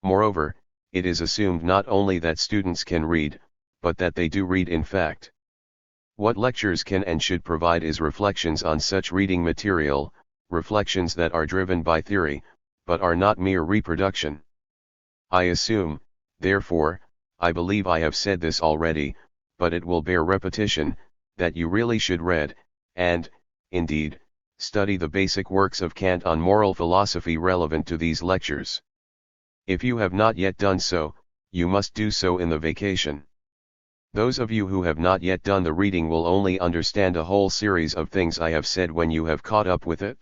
Moreover, it is assumed not only that students can read, but that they do read in fact. What lectures can and should provide is reflections on such reading material, reflections that are driven by theory, but are not mere reproduction. I assume, therefore, I believe I have said this already, but it will bear repetition, that you really should read, and, indeed, study the basic works of Kant on moral philosophy relevant to these lectures. If you have not yet done so, you must do so in the vacation. Those of you who have not yet done the reading will only understand a whole series of things I have said when you have caught up with it.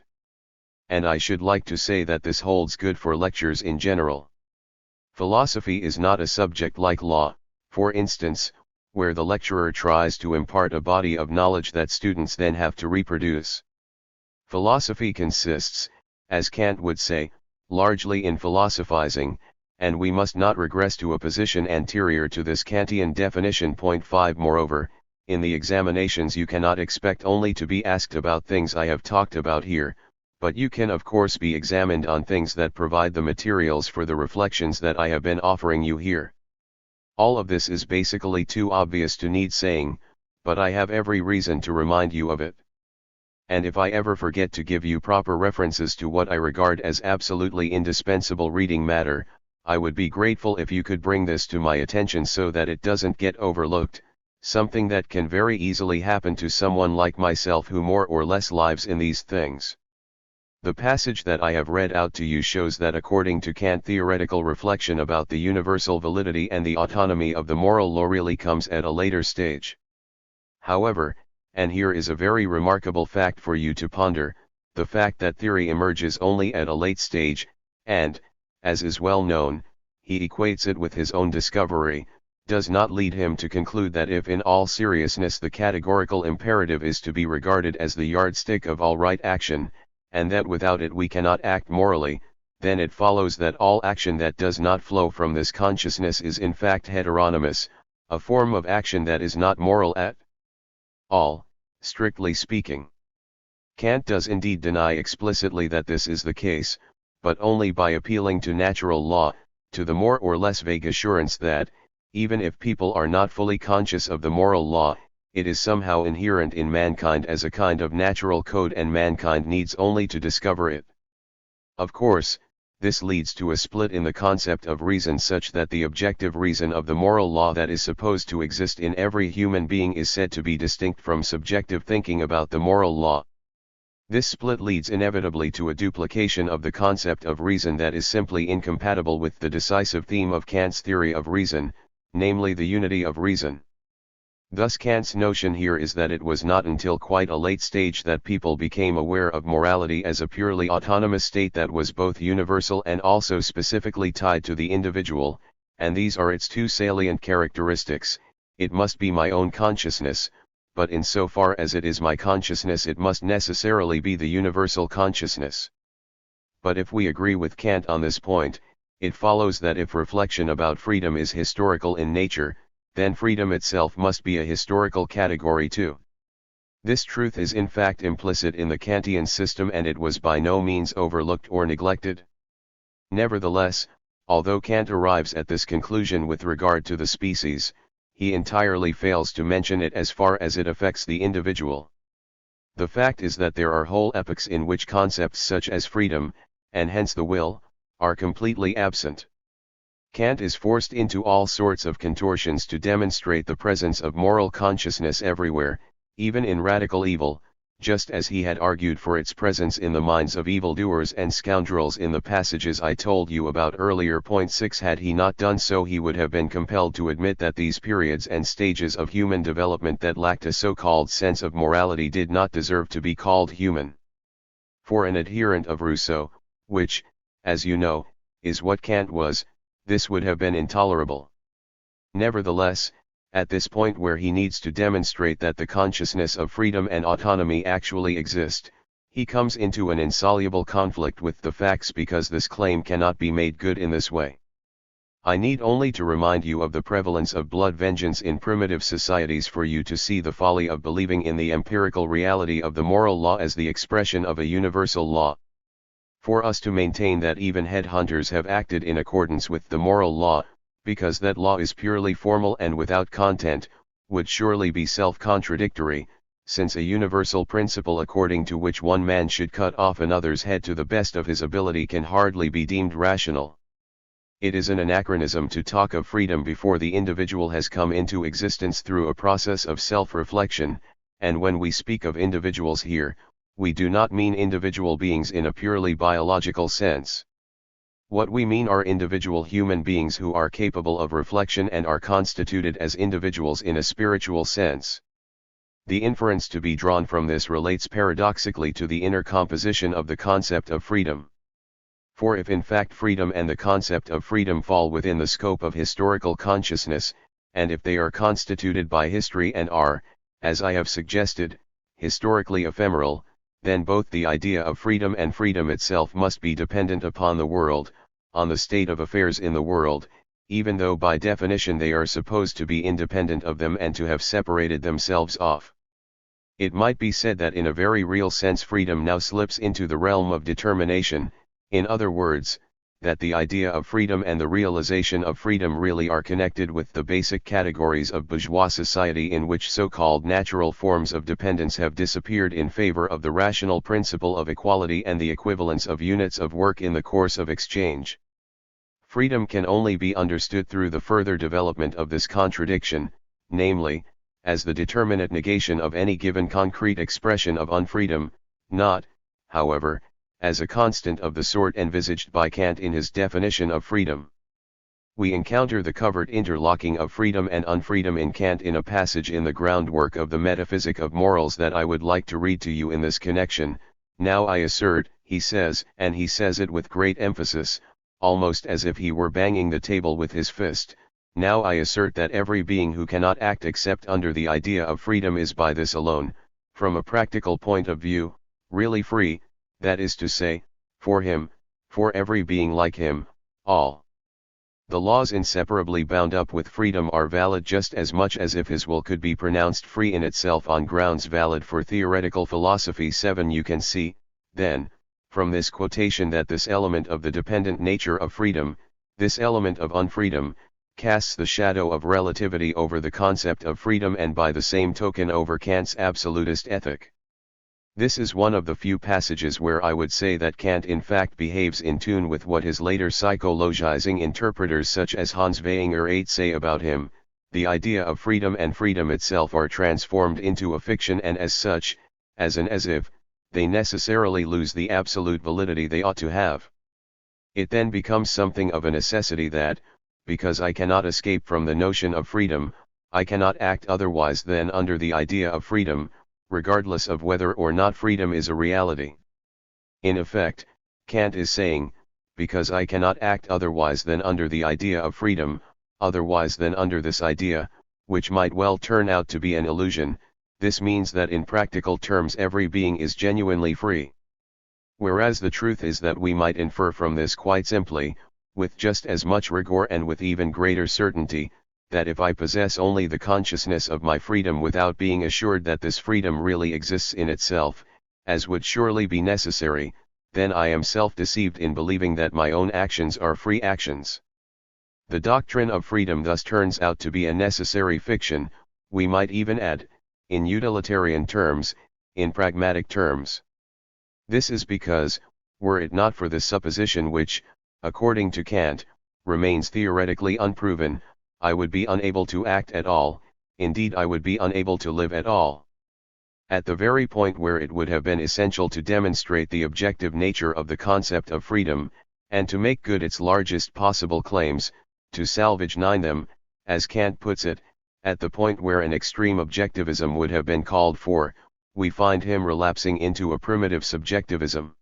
And I should like to say that this holds good for lectures in general. Philosophy is not a subject like law, for instance, where the lecturer tries to impart a body of knowledge that students then have to reproduce. Philosophy consists, as Kant would say, largely in philosophizing, and we must not regress to a position anterior to this Kantian definition. Point 5. Moreover, in the examinations you cannot expect only to be asked about things I have talked about here, but you can of course be examined on things that provide the materials for the reflections that I have been offering you here. All of this is basically too obvious to need saying, but I have every reason to remind you of it. And if I ever forget to give you proper references to what I regard as absolutely indispensable reading matter, I would be grateful if you could bring this to my attention so that it doesn't get overlooked, something that can very easily happen to someone like myself who more or less lives in these things. The passage that I have read out to you shows that according to Kant, theoretical reflection about the universal validity and the autonomy of the moral law really comes at a later stage. However, and here is a very remarkable fact for you to ponder, the fact that theory emerges only at a late stage, and, as is well known, he equates it with his own discovery, does not lead him to conclude that if in all seriousness the categorical imperative is to be regarded as the yardstick of all right action, and that without it we cannot act morally, then it follows that all action that does not flow from this consciousness is in fact heteronymous, a form of action that is not moral at all, strictly speaking. Kant does indeed deny explicitly that this is the case, but only by appealing to natural law, to the more or less vague assurance that, even if people are not fully conscious of the moral law, it is somehow inherent in mankind as a kind of natural code and mankind needs only to discover it. Of course, this leads to a split in the concept of reason such that the objective reason of the moral law that is supposed to exist in every human being is said to be distinct from subjective thinking about the moral law. This split leads inevitably to a duplication of the concept of reason that is simply incompatible with the decisive theme of Kant's theory of reason, namely the unity of reason. Thus Kant's notion here is that it was not until quite a late stage that people became aware of morality as a purely autonomous state that was both universal and also specifically tied to the individual, and these are its two salient characteristics: it must be my own consciousness, but insofar as it is my consciousness it must necessarily be the universal consciousness. But if we agree with Kant on this point, it follows that if reflection about freedom is historical in nature, then freedom itself must be a historical category too. This truth is in fact implicit in the Kantian system, and it was by no means overlooked or neglected. Nevertheless, although Kant arrives at this conclusion with regard to the species, he entirely fails to mention it as far as it affects the individual. The fact is that there are whole epochs in which concepts such as freedom, and hence the will, are completely absent. Kant is forced into all sorts of contortions to demonstrate the presence of moral consciousness everywhere, even in radical evil, just as he had argued for its presence in the minds of evildoers and scoundrels in the passages I told you about earlier. Point 6. Had he not done so, he would have been compelled to admit that these periods and stages of human development that lacked a so-called sense of morality did not deserve to be called human. For an adherent of Rousseau, which, as you know, is what Kant was, this would have been intolerable. Nevertheless, at this point where he needs to demonstrate that the consciousness of freedom and autonomy actually exist, he comes into an insoluble conflict with the facts, because this claim cannot be made good in this way. I need only to remind you of the prevalence of blood vengeance in primitive societies for you to see the folly of believing in the empirical reality of the moral law as the expression of a universal law. For us to maintain that even headhunters have acted in accordance with the moral law, because that law is purely formal and without content, would surely be self-contradictory, since a universal principle according to which one man should cut off another's head to the best of his ability can hardly be deemed rational. It is an anachronism to talk of freedom before the individual has come into existence through a process of self-reflection, and when we speak of individuals here, we do not mean individual beings in a purely biological sense. What we mean are individual human beings who are capable of reflection and are constituted as individuals in a spiritual sense. The inference to be drawn from this relates paradoxically to the inner composition of the concept of freedom. For if in fact freedom and the concept of freedom fall within the scope of historical consciousness, and if they are constituted by history and are, as I have suggested, historically ephemeral, then both the idea of freedom and freedom itself must be dependent upon the world, on the state of affairs in the world, even though by definition they are supposed to be independent of them and to have separated themselves off. It might be said that in a very real sense freedom now slips into the realm of determination, in other words, that the idea of freedom and the realization of freedom really are connected with the basic categories of bourgeois society, in which so-called natural forms of dependence have disappeared in favor of the rational principle of equality and the equivalence of units of work in the course of exchange. Freedom can only be understood through the further development of this contradiction, namely, as the determinate negation of any given concrete expression of unfreedom, not, however, as a constant of the sort envisaged by Kant in his definition of freedom. We encounter the covert interlocking of freedom and unfreedom in Kant in a passage in the groundwork of the Metaphysic of Morals that I would like to read to you in this connection. Now I assert, he says, and he says it with great emphasis, almost as if he were banging the table with his fist, now I assert that every being who cannot act except under the idea of freedom is by this alone, from a practical point of view, really free, that is to say, for him, for every being like him, all. The laws inseparably bound up with freedom are valid just as much as if his will could be pronounced free in itself on grounds valid for theoretical philosophy. 7. You can see, then, from this quotation that this element of the dependent nature of freedom, this element of unfreedom, casts the shadow of relativity over the concept of freedom and by the same token over Kant's absolutist ethic. This is one of the few passages where I would say that Kant in fact behaves in tune with what his later psychologizing interpreters such as Hans Weyinger 8 say about him. The idea of freedom and freedom itself are transformed into a fiction, and as such, as if, they necessarily lose the absolute validity they ought to have. It then becomes something of a necessity that, because I cannot escape from the notion of freedom, I cannot act otherwise than under the idea of freedom, regardless of whether or not freedom is a reality. In effect, Kant is saying, because I cannot act otherwise than under the idea of freedom, otherwise than under this idea, which might well turn out to be an illusion. This means that in practical terms every being is genuinely free. Whereas the truth is that we might infer from this quite simply, with just as much rigor and with even greater certainty, that if I possess only the consciousness of my freedom without being assured that this freedom really exists in itself, as would surely be necessary, then I am self-deceived in believing that my own actions are free actions. The doctrine of freedom thus turns out to be a necessary fiction, we might even add, in utilitarian terms, in pragmatic terms. This is because, were it not for this supposition which, according to Kant, remains theoretically unproven, I would be unable to act at all, indeed I would be unable to live at all. At the very point where it would have been essential to demonstrate the objective nature of the concept of freedom, and to make good its largest possible claims, to salvage them, as Kant puts it, at the point where an extreme objectivism would have been called for, we find him relapsing into a primitive subjectivism.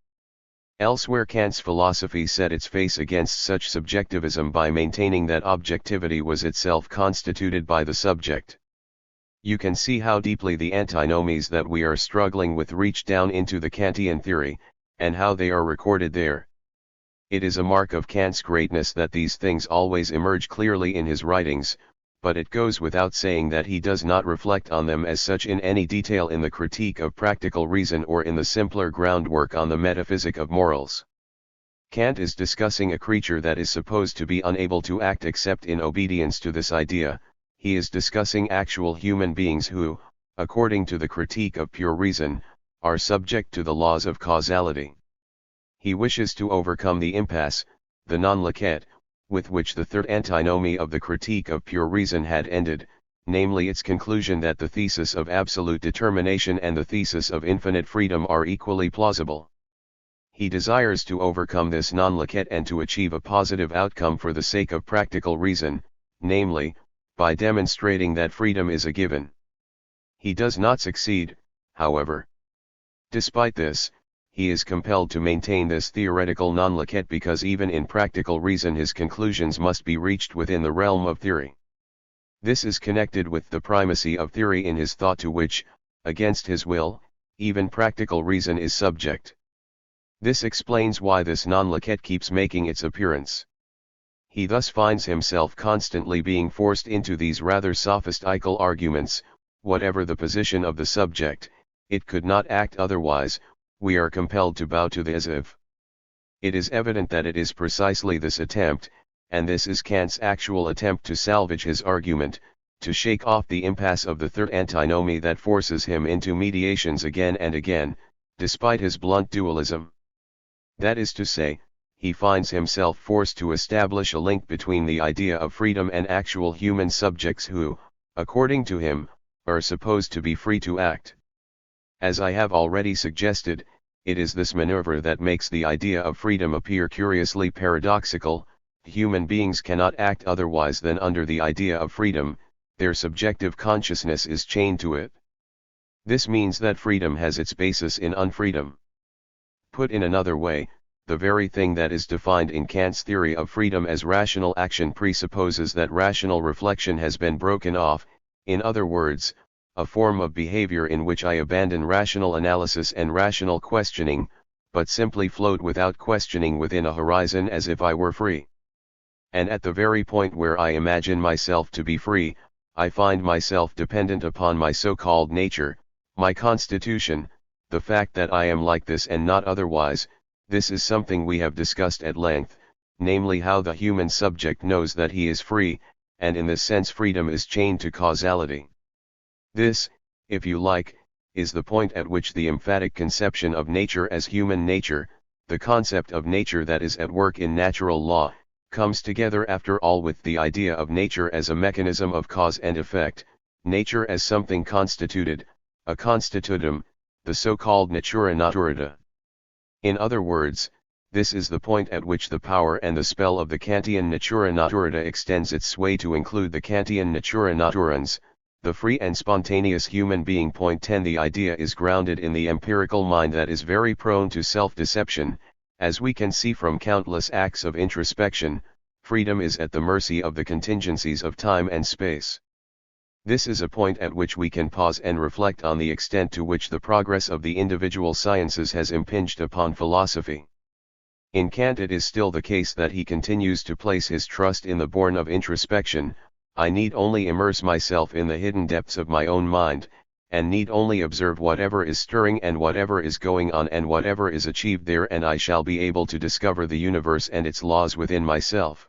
Elsewhere Kant's philosophy set its face against such subjectivism by maintaining that objectivity was itself constituted by the subject. You can see how deeply the antinomies that we are struggling with reach down into the Kantian theory, and how they are recorded there. It is a mark of Kant's greatness that these things always emerge clearly in his writings, but it goes without saying that he does not reflect on them as such in any detail in the Critique of Practical Reason or in the simpler groundwork on the Metaphysic of Morals. Kant is discussing a creature that is supposed to be unable to act except in obedience to this idea. He is discussing actual human beings who, according to the Critique of Pure Reason, are subject to the laws of causality. He wishes to overcome the impasse, the non-liquet, with which the third antinomy of the Critique of Pure Reason had ended, namely its conclusion that the thesis of absolute determination and the thesis of infinite freedom are equally plausible. He desires to overcome this non-liquet and to achieve a positive outcome for the sake of practical reason, namely, by demonstrating that freedom is a given. He does not succeed, however. Despite this, he is compelled to maintain this theoretical non-liquet because even in practical reason his conclusions must be reached within the realm of theory. This is connected with the primacy of theory in his thought to which, against his will, even practical reason is subject. This explains why this non-liquet keeps making its appearance. He thus finds himself constantly being forced into these rather sophistical arguments. Whatever the position of the subject, it could not act otherwise, we are compelled to bow to the as if. It is evident that it is precisely this attempt, and this is Kant's actual attempt to salvage his argument, to shake off the impasse of the third antinomy that forces him into mediations again and again, despite his blunt dualism. That is to say, he finds himself forced to establish a link between the idea of freedom and actual human subjects who, according to him, are supposed to be free to act. As I have already suggested, it is this maneuver that makes the idea of freedom appear curiously paradoxical. Human beings cannot act otherwise than under the idea of freedom, their subjective consciousness is chained to it. This means that freedom has its basis in unfreedom. Put in another way, the very thing that is defined in Kant's theory of freedom as rational action presupposes that rational reflection has been broken off, in other words, a form of behavior in which I abandon rational analysis and rational questioning, but simply float without questioning within a horizon as if I were free. And at the very point where I imagine myself to be free, I find myself dependent upon my so-called nature, my constitution, the fact that I am like this and not otherwise. This is something we have discussed at length, namely how the human subject knows that he is free, and in this sense freedom is chained to causality. This, if you like, is the point at which the emphatic conception of nature as human nature, the concept of nature that is at work in natural law, comes together after all with the idea of nature as a mechanism of cause and effect, nature as something constituted, a constitutum, the so-called natura naturata. In other words, this is the point at which the power and the spell of the Kantian natura naturata extends its sway to include the Kantian natura naturans, the free and spontaneous human being. Point 10. The idea is grounded in the empirical mind that is very prone to self-deception, as we can see from countless acts of introspection, freedom is at the mercy of the contingencies of time and space. This is a point at which we can pause and reflect on the extent to which the progress of the individual sciences has impinged upon philosophy. In Kant it is still the case that he continues to place his trust in the bourne of introspection. I need only immerse myself in the hidden depths of my own mind, and need only observe whatever is stirring and whatever is going on and whatever is achieved there, and I shall be able to discover the universe and its laws within myself.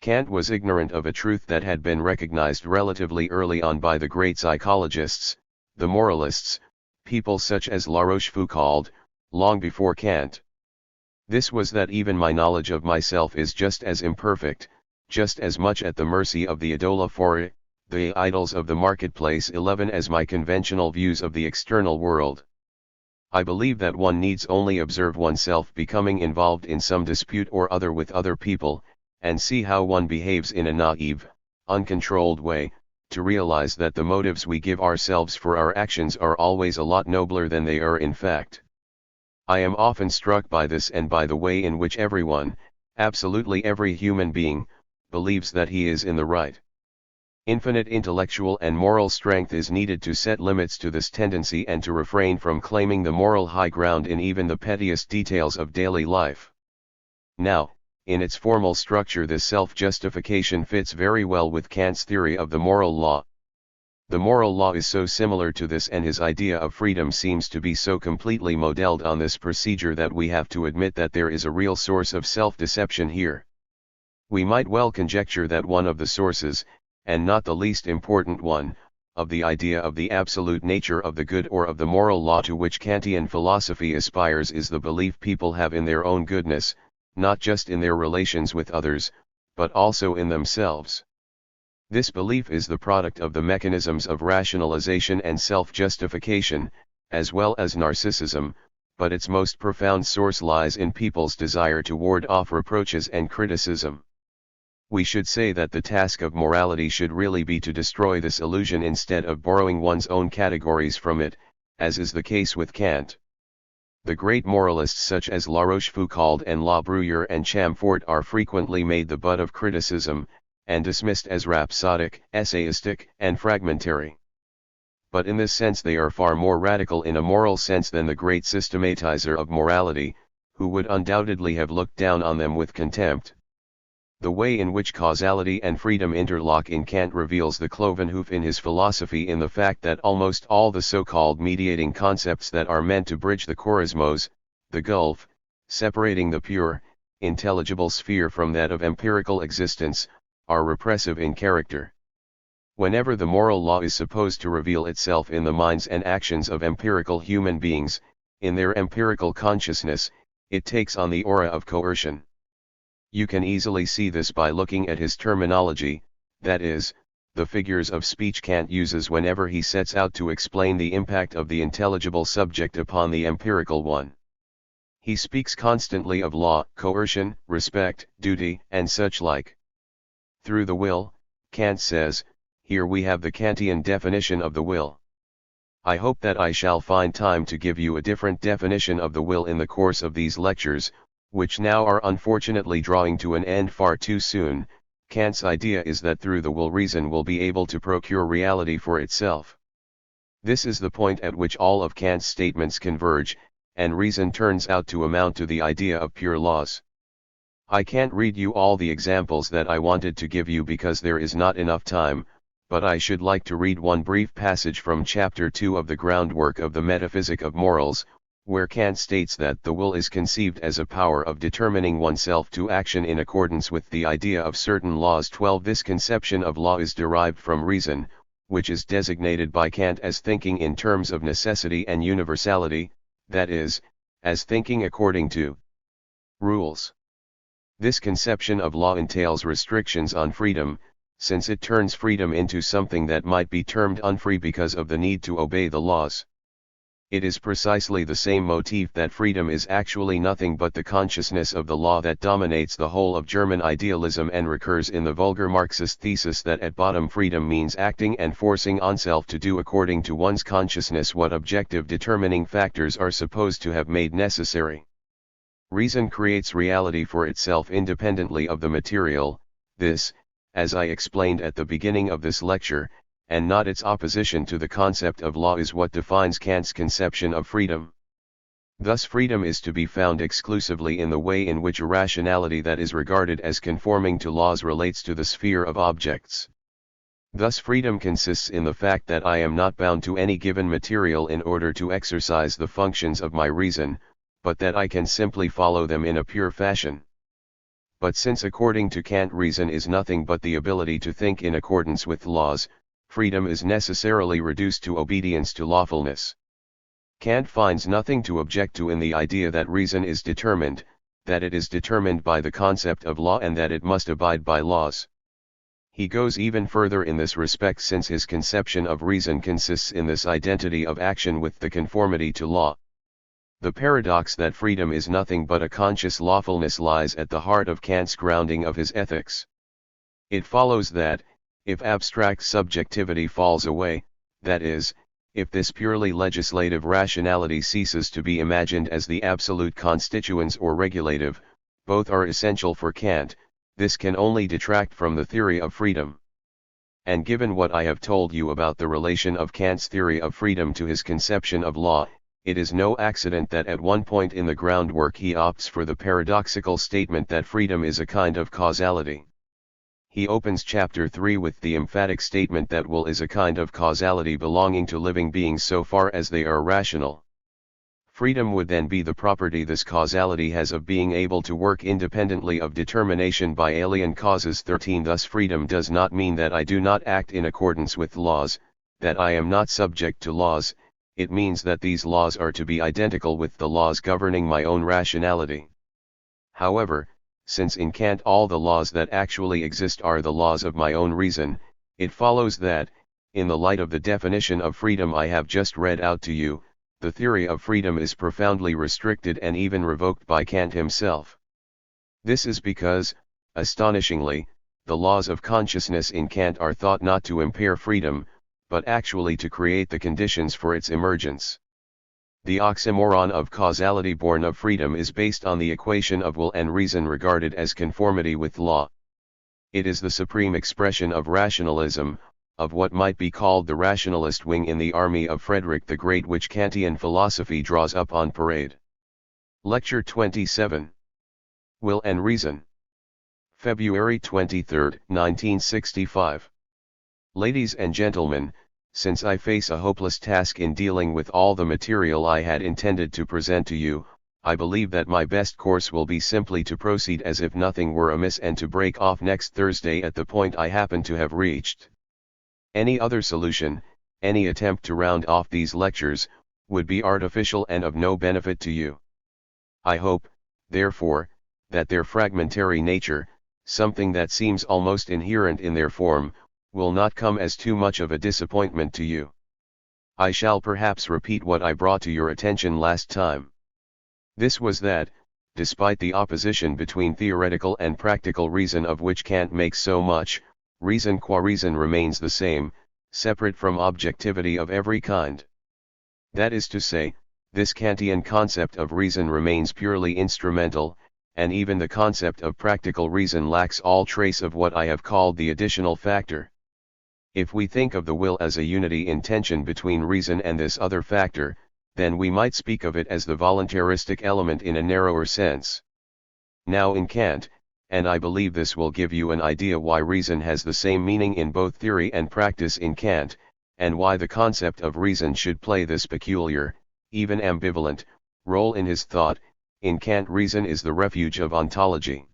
Kant was ignorant of a truth that had been recognized relatively early on by the great psychologists, the moralists, people such as La Rochefoucauld, long before Kant. This was that even my knowledge of myself is just as imperfect, just as much at the mercy of the idola the idols of the marketplace 11, as my conventional views of the external world. I believe that one needs only observe oneself becoming involved in some dispute or other with other people, and see how one behaves in a naive, uncontrolled way, to realize that the motives we give ourselves for our actions are always a lot nobler than they are in fact. I am often struck by this and by the way in which everyone, absolutely every human being, believes that he is in the right. Infinite intellectual and moral strength is needed to set limits to this tendency and to refrain from claiming the moral high ground in even the pettiest details of daily life. Now, in its formal structure, this self-justification fits very well with Kant's theory of the moral law. The moral law is so similar to this, and his idea of freedom seems to be so completely modeled on this procedure, that we have to admit that there is a real source of self-deception here. We might well conjecture that one of the sources, and not the least important one, of the idea of the absolute nature of the good or of the moral law to which Kantian philosophy aspires is the belief people have in their own goodness, not just in their relations with others, but also in themselves. This belief is the product of the mechanisms of rationalization and self-justification, as well as narcissism, but its most profound source lies in people's desire to ward off reproaches and criticism. We should say that the task of morality should really be to destroy this illusion instead of borrowing one's own categories from it, as is the case with Kant. The great moralists such as La Rochefoucauld and La Bruyere and Chamfort are frequently made the butt of criticism, and dismissed as rhapsodic, essayistic, and fragmentary. But in this sense they are far more radical in a moral sense than the great systematizer of morality, who would undoubtedly have looked down on them with contempt. The way in which causality and freedom interlock in Kant reveals the cloven hoof in his philosophy in the fact that almost all the so-called mediating concepts that are meant to bridge the chorismos, the gulf, separating the pure, intelligible sphere from that of empirical existence, are repressive in character. Whenever the moral law is supposed to reveal itself in the minds and actions of empirical human beings, in their empirical consciousness, it takes on the aura of coercion. You can easily see this by looking at his terminology, that is, the figures of speech Kant uses whenever he sets out to explain the impact of the intelligible subject upon the empirical one. He speaks constantly of law, coercion, respect, duty, and such like. Through the will, Kant says, here we have the Kantian definition of the will. I hope that I shall find time to give you a different definition of the will in the course of these lectures, which now are unfortunately drawing to an end far too soon. Kant's idea is that through the will reason will be able to procure reality for itself. This is the point at which all of Kant's statements converge, and reason turns out to amount to the idea of pure laws. I can't read you all the examples that I wanted to give you because there is not enough time, but I should like to read one brief passage from Chapter 2 of the Groundwork of the Metaphysic of Morals, where Kant states that the will is conceived as a power of determining oneself to action in accordance with the idea of certain laws. 12. This conception of law is derived from reason, which is designated by Kant as thinking in terms of necessity and universality, that is, as thinking according to rules. This conception of law entails restrictions on freedom, since it turns freedom into something that might be termed unfree because of the need to obey the laws. It is precisely the same motif that freedom is actually nothing but the consciousness of the law that dominates the whole of German idealism and recurs in the vulgar Marxist thesis that at bottom freedom means acting and forcing oneself to do according to one's consciousness what objective determining factors are supposed to have made necessary. Reason creates reality for itself independently of the material, this, as I explained at the beginning of this lecture, and not its opposition to the concept of law, is what defines Kant's conception of freedom. Thus freedom is to be found exclusively in the way in which a rationality that is regarded as conforming to laws relates to the sphere of objects. Thus freedom consists in the fact that I am not bound to any given material in order to exercise the functions of my reason, but that I can simply follow them in a pure fashion. But since according to Kant reason is nothing but the ability to think in accordance with laws, freedom is necessarily reduced to obedience to lawfulness. Kant finds nothing to object to in the idea that reason is determined, that it is determined by the concept of law, and that it must abide by laws. He goes even further in this respect, since his conception of reason consists in this identity of action with the conformity to law. The paradox that freedom is nothing but a conscious lawfulness lies at the heart of Kant's grounding of his ethics. It follows that, if abstract subjectivity falls away, that is, if this purely legislative rationality ceases to be imagined as the absolute constituents or regulative, both are essential for Kant, this can only detract from the theory of freedom. And given what I have told you about the relation of Kant's theory of freedom to his conception of law, it is no accident that at one point in the groundwork he opts for the paradoxical statement that freedom is a kind of causality. He opens chapter 3 with the emphatic statement that will is a kind of causality belonging to living beings so far as they are rational. Freedom would then be the property this causality has of being able to work independently of determination by alien causes. 13 Thus freedom does not mean that I do not act in accordance with laws, that I am not subject to laws, it means that these laws are to be identical with the laws governing my own rationality. However, since in Kant all the laws that actually exist are the laws of my own reason, it follows that, in the light of the definition of freedom I have just read out to you, the theory of freedom is profoundly restricted and even revoked by Kant himself. This is because, astonishingly, the laws of consciousness in Kant are thought not to impair freedom, but actually to create the conditions for its emergence. The oxymoron of causality born of freedom is based on the equation of will and reason regarded as conformity with law. It is the supreme expression of rationalism, of what might be called the rationalist wing in the army of Frederick the Great, which Kantian philosophy draws up on parade. Lecture 27. Will and Reason. February 23, 1965. Ladies and gentlemen, since I face a hopeless task in dealing with all the material I had intended to present to you, I believe that my best course will be simply to proceed as if nothing were amiss and to break off next Thursday at the point I happen to have reached. Any other solution, any attempt to round off these lectures, would be artificial and of no benefit to you. I hope, therefore, that their fragmentary nature, something that seems almost inherent in their form, will not come as too much of a disappointment to you. I shall perhaps repeat what I brought to your attention last time. This was that, despite the opposition between theoretical and practical reason of which Kant makes so much, reason qua reason remains the same, separate from objectivity of every kind. That is to say, this Kantian concept of reason remains purely instrumental, and even the concept of practical reason lacks all trace of what I have called the additional factor. If we think of the will as a unity in tension between reason and this other factor, then we might speak of it as the voluntaristic element in a narrower sense. Now in Kant, and I believe this will give you an idea why reason has the same meaning in both theory and practice in Kant, and why the concept of reason should play this peculiar, even ambivalent, role in his thought. In Kant reason is the refuge of ontology.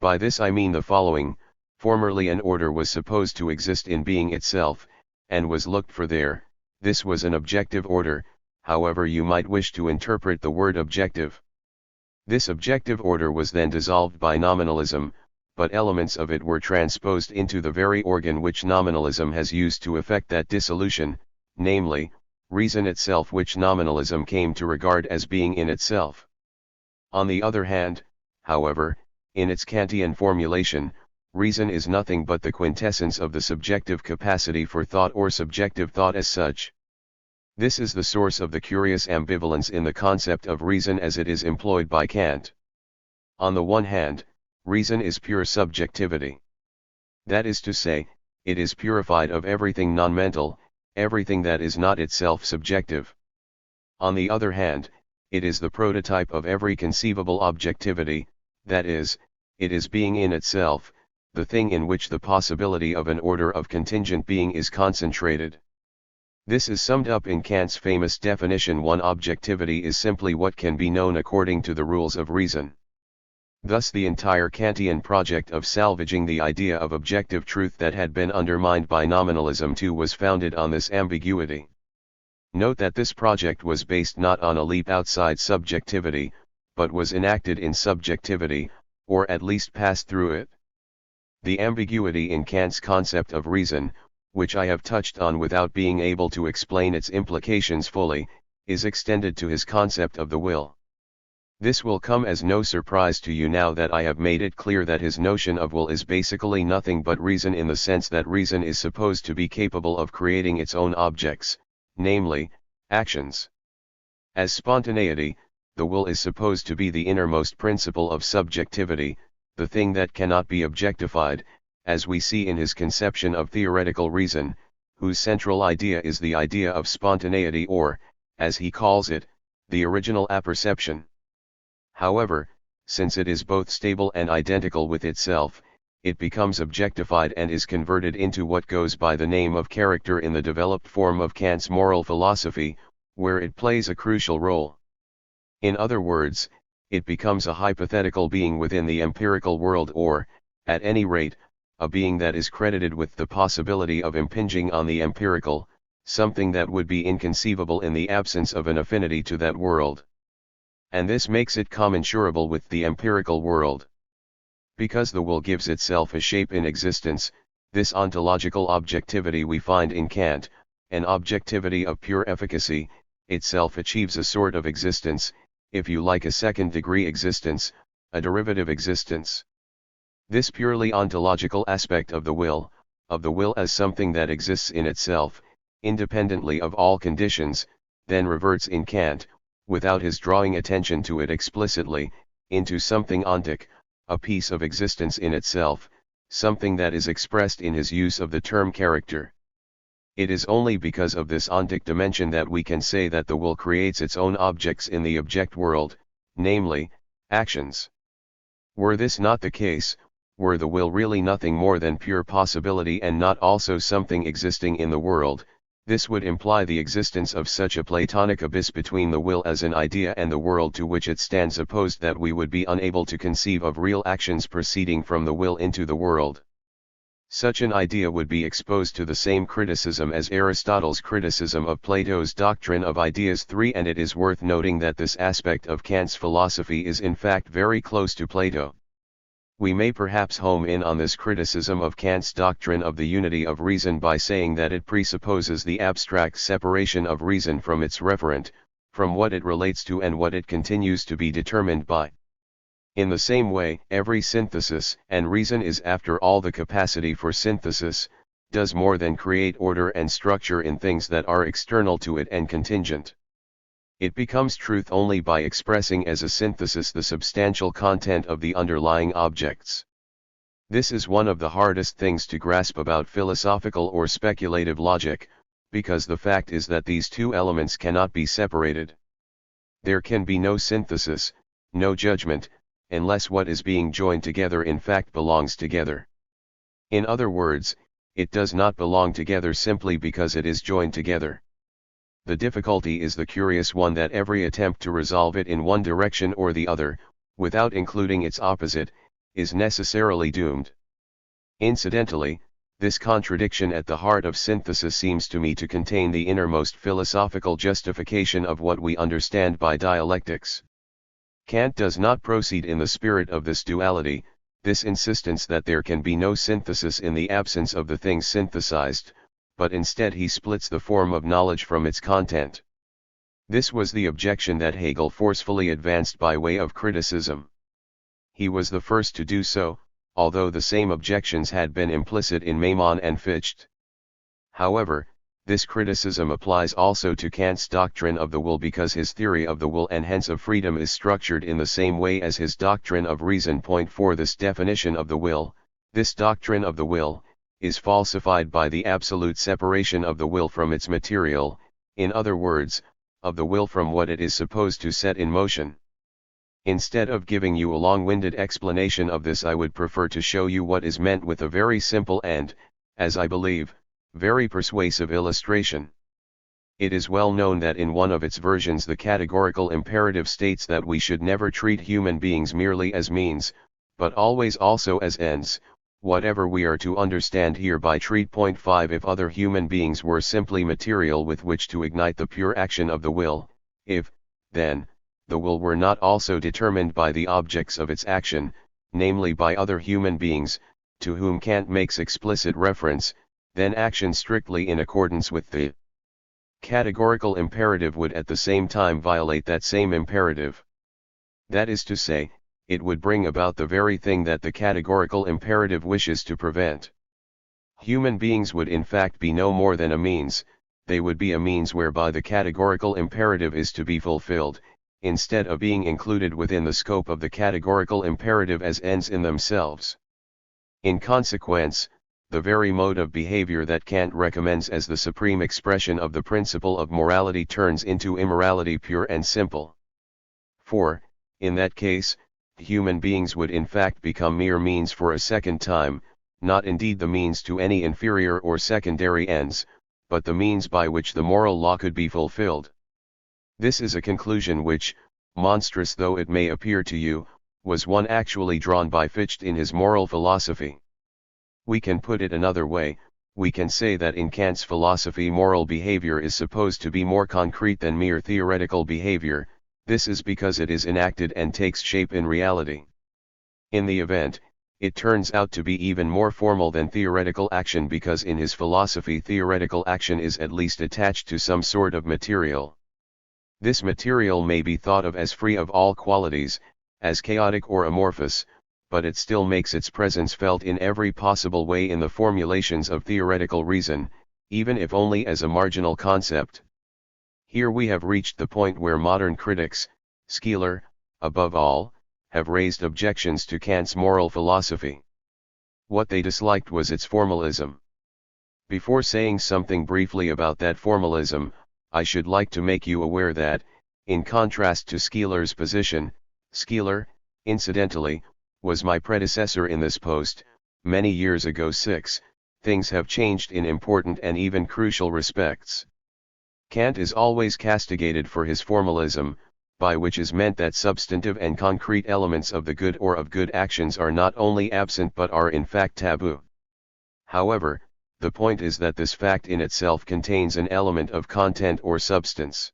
By this I mean the following. Formerly an order was supposed to exist in being itself, and was looked for there. This was an objective order, however you might wish to interpret the word objective. This objective order was then dissolved by nominalism, but elements of it were transposed into the very organ which nominalism has used to effect that dissolution, namely, reason itself, which nominalism came to regard as being in itself. On the other hand, however, in its Kantian formulation, reason is nothing but the quintessence of the subjective capacity for thought or subjective thought as such. This is the source of the curious ambivalence in the concept of reason as it is employed by Kant. On the one hand, reason is pure subjectivity. That is to say, it is purified of everything non-mental, everything that is not itself subjective. On the other hand, it is the prototype of every conceivable objectivity, that is, it is being in itself, the thing in which the possibility of an order of contingent being is concentrated. This is summed up in Kant's famous definition: one objectivity is simply what can be known according to the rules of reason. Thus the entire Kantian project of salvaging the idea of objective truth that had been undermined by nominalism too was founded on this ambiguity. Note that this project was based not on a leap outside subjectivity, but was enacted in subjectivity, or at least passed through it. The ambiguity in Kant's concept of reason, which I have touched on without being able to explain its implications fully, is extended to his concept of the will. This will come as no surprise to you now that I have made it clear that his notion of will is basically nothing but reason, in the sense that reason is supposed to be capable of creating its own objects, namely, actions. As spontaneity, the will is supposed to be the innermost principle of subjectivity, the thing that cannot be objectified, as we see in his conception of theoretical reason, whose central idea is the idea of spontaneity, or, as he calls it, the original apperception. However, since it is both stable and identical with itself, it becomes objectified and is converted into what goes by the name of character in the developed form of Kant's moral philosophy, where it plays a crucial role. In other words, it becomes a hypothetical being within the empirical world, or, at any rate, a being that is credited with the possibility of impinging on the empirical, something that would be inconceivable in the absence of an affinity to that world. And this makes it commensurable with the empirical world. Because the will gives itself a shape in existence, this ontological objectivity we find in Kant, an objectivity of pure efficacy, itself achieves a sort of existence, if you like a second-degree existence, a derivative existence. This purely ontological aspect of the will as something that exists in itself, independently of all conditions, then reverts in Kant, without his drawing attention to it explicitly, into something ontic, a piece of existence in itself, something that is expressed in his use of the term character. It is only because of this ontic dimension that we can say that the will creates its own objects in the object world, namely, actions. Were this not the case, were the will really nothing more than pure possibility and not also something existing in the world, this would imply the existence of such a Platonic abyss between the will as an idea and the world to which it stands opposed that we would be unable to conceive of real actions proceeding from the will into the world. Such an idea would be exposed to the same criticism as Aristotle's criticism of Plato's doctrine of ideas 3, and it is worth noting that this aspect of Kant's philosophy is in fact very close to Plato. We may perhaps home in on this criticism of Kant's doctrine of the unity of reason by saying that it presupposes the abstract separation of reason from its referent, from what it relates to and what it continues to be determined by. In the same way, every synthesis, and reason is after all the capacity for synthesis, does more than create order and structure in things that are external to it and contingent. It becomes truth only by expressing as a synthesis the substantial content of the underlying objects. This is one of the hardest things to grasp about philosophical or speculative logic, because the fact is that these two elements cannot be separated. There can be no synthesis, no judgment, unless what is being joined together in fact belongs together. In other words, it does not belong together simply because it is joined together. The difficulty is the curious one that every attempt to resolve it in one direction or the other, without including its opposite, is necessarily doomed. Incidentally, this contradiction at the heart of synthesis seems to me to contain the innermost philosophical justification of what we understand by dialectics. Kant does not proceed in the spirit of this duality, this insistence that there can be no synthesis in the absence of the thing synthesized, but instead he splits the form of knowledge from its content. This was the objection that Hegel forcefully advanced by way of criticism. He was the first to do so, although the same objections had been implicit in Maimon and Fichte. However, This criticism applies also to Kant's doctrine of the will because his theory of the will and hence of freedom is structured in the same way as his doctrine of reason. Point 4. This definition of the will, this doctrine of the will, is falsified by the absolute separation of the will from its material, in other words, of the will from what it is supposed to set in motion. Instead of giving you a long-winded explanation of this, I would prefer to show you what is meant with a very simple and, as I believe, very persuasive illustration. It is well known that in one of its versions the categorical imperative states that we should never treat human beings merely as means, but always also as ends, whatever we are to understand here by treat. Point 5. If other human beings were simply material with which to ignite the pure action of the will, if, then, the will were not also determined by the objects of its action, namely by other human beings, to whom Kant makes explicit reference, then action strictly in accordance with the categorical imperative would at the same time violate that same imperative. That is to say, it would bring about the very thing that the categorical imperative wishes to prevent. Human beings would in fact be no more than a means, they would be a means whereby the categorical imperative is to be fulfilled, instead of being included within the scope of the categorical imperative as ends in themselves. In consequence, the very mode of behavior that Kant recommends as the supreme expression of the principle of morality turns into immorality pure and simple. For, in that case, human beings would in fact become mere means for a second time, not indeed the means to any inferior or secondary ends, but the means by which the moral law could be fulfilled. This is a conclusion which, monstrous though it may appear to you, was one actually drawn by Fichte in his moral philosophy. We can put it another way, we can say that in Kant's philosophy moral behavior is supposed to be more concrete than mere theoretical behavior. This is because it is enacted and takes shape in reality. In the event, it turns out to be even more formal than theoretical action because in his philosophy theoretical action is at least attached to some sort of material. This material may be thought of as free of all qualities, as chaotic or amorphous, but it still makes its presence felt in every possible way in the formulations of theoretical reason, even if only as a marginal concept. Here we have reached the point where modern critics, Skeeler, above all, have raised objections to Kant's moral philosophy. What they disliked was its formalism. Before saying something briefly about that formalism, I should like to make you aware that, in contrast to Skeeler's position, Skeeler, incidentally, was my predecessor in this post, many years ago. Things have changed in important and even crucial respects. Kant is always castigated for his formalism, by which is meant that substantive and concrete elements of the good or of good actions are not only absent but are in fact taboo. However, the point is that this fact in itself contains an element of content or substance.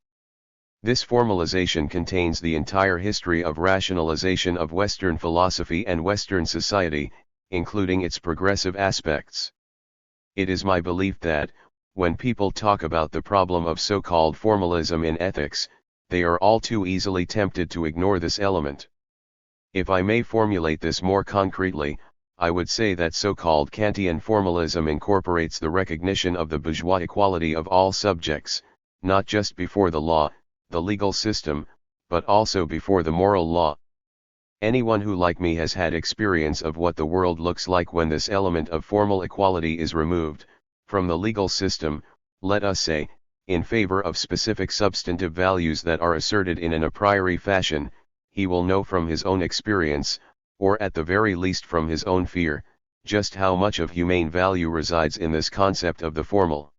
This formalization contains the entire history of rationalization of Western philosophy and Western society, including its progressive aspects. It is my belief that, when people talk about the problem of so-called formalism in ethics, they are all too easily tempted to ignore this element. If I may formulate this more concretely, I would say that so-called Kantian formalism incorporates the recognition of the bourgeois equality of all subjects, not just before the law, the legal system, but also before the moral law. Anyone who like me has had experience of what the world looks like when this element of formal equality is removed, from the legal system, let us say, in favor of specific substantive values that are asserted in an a priori fashion, he will know from his own experience, or at the very least from his own fear, just how much of humane value resides in this concept of the formal.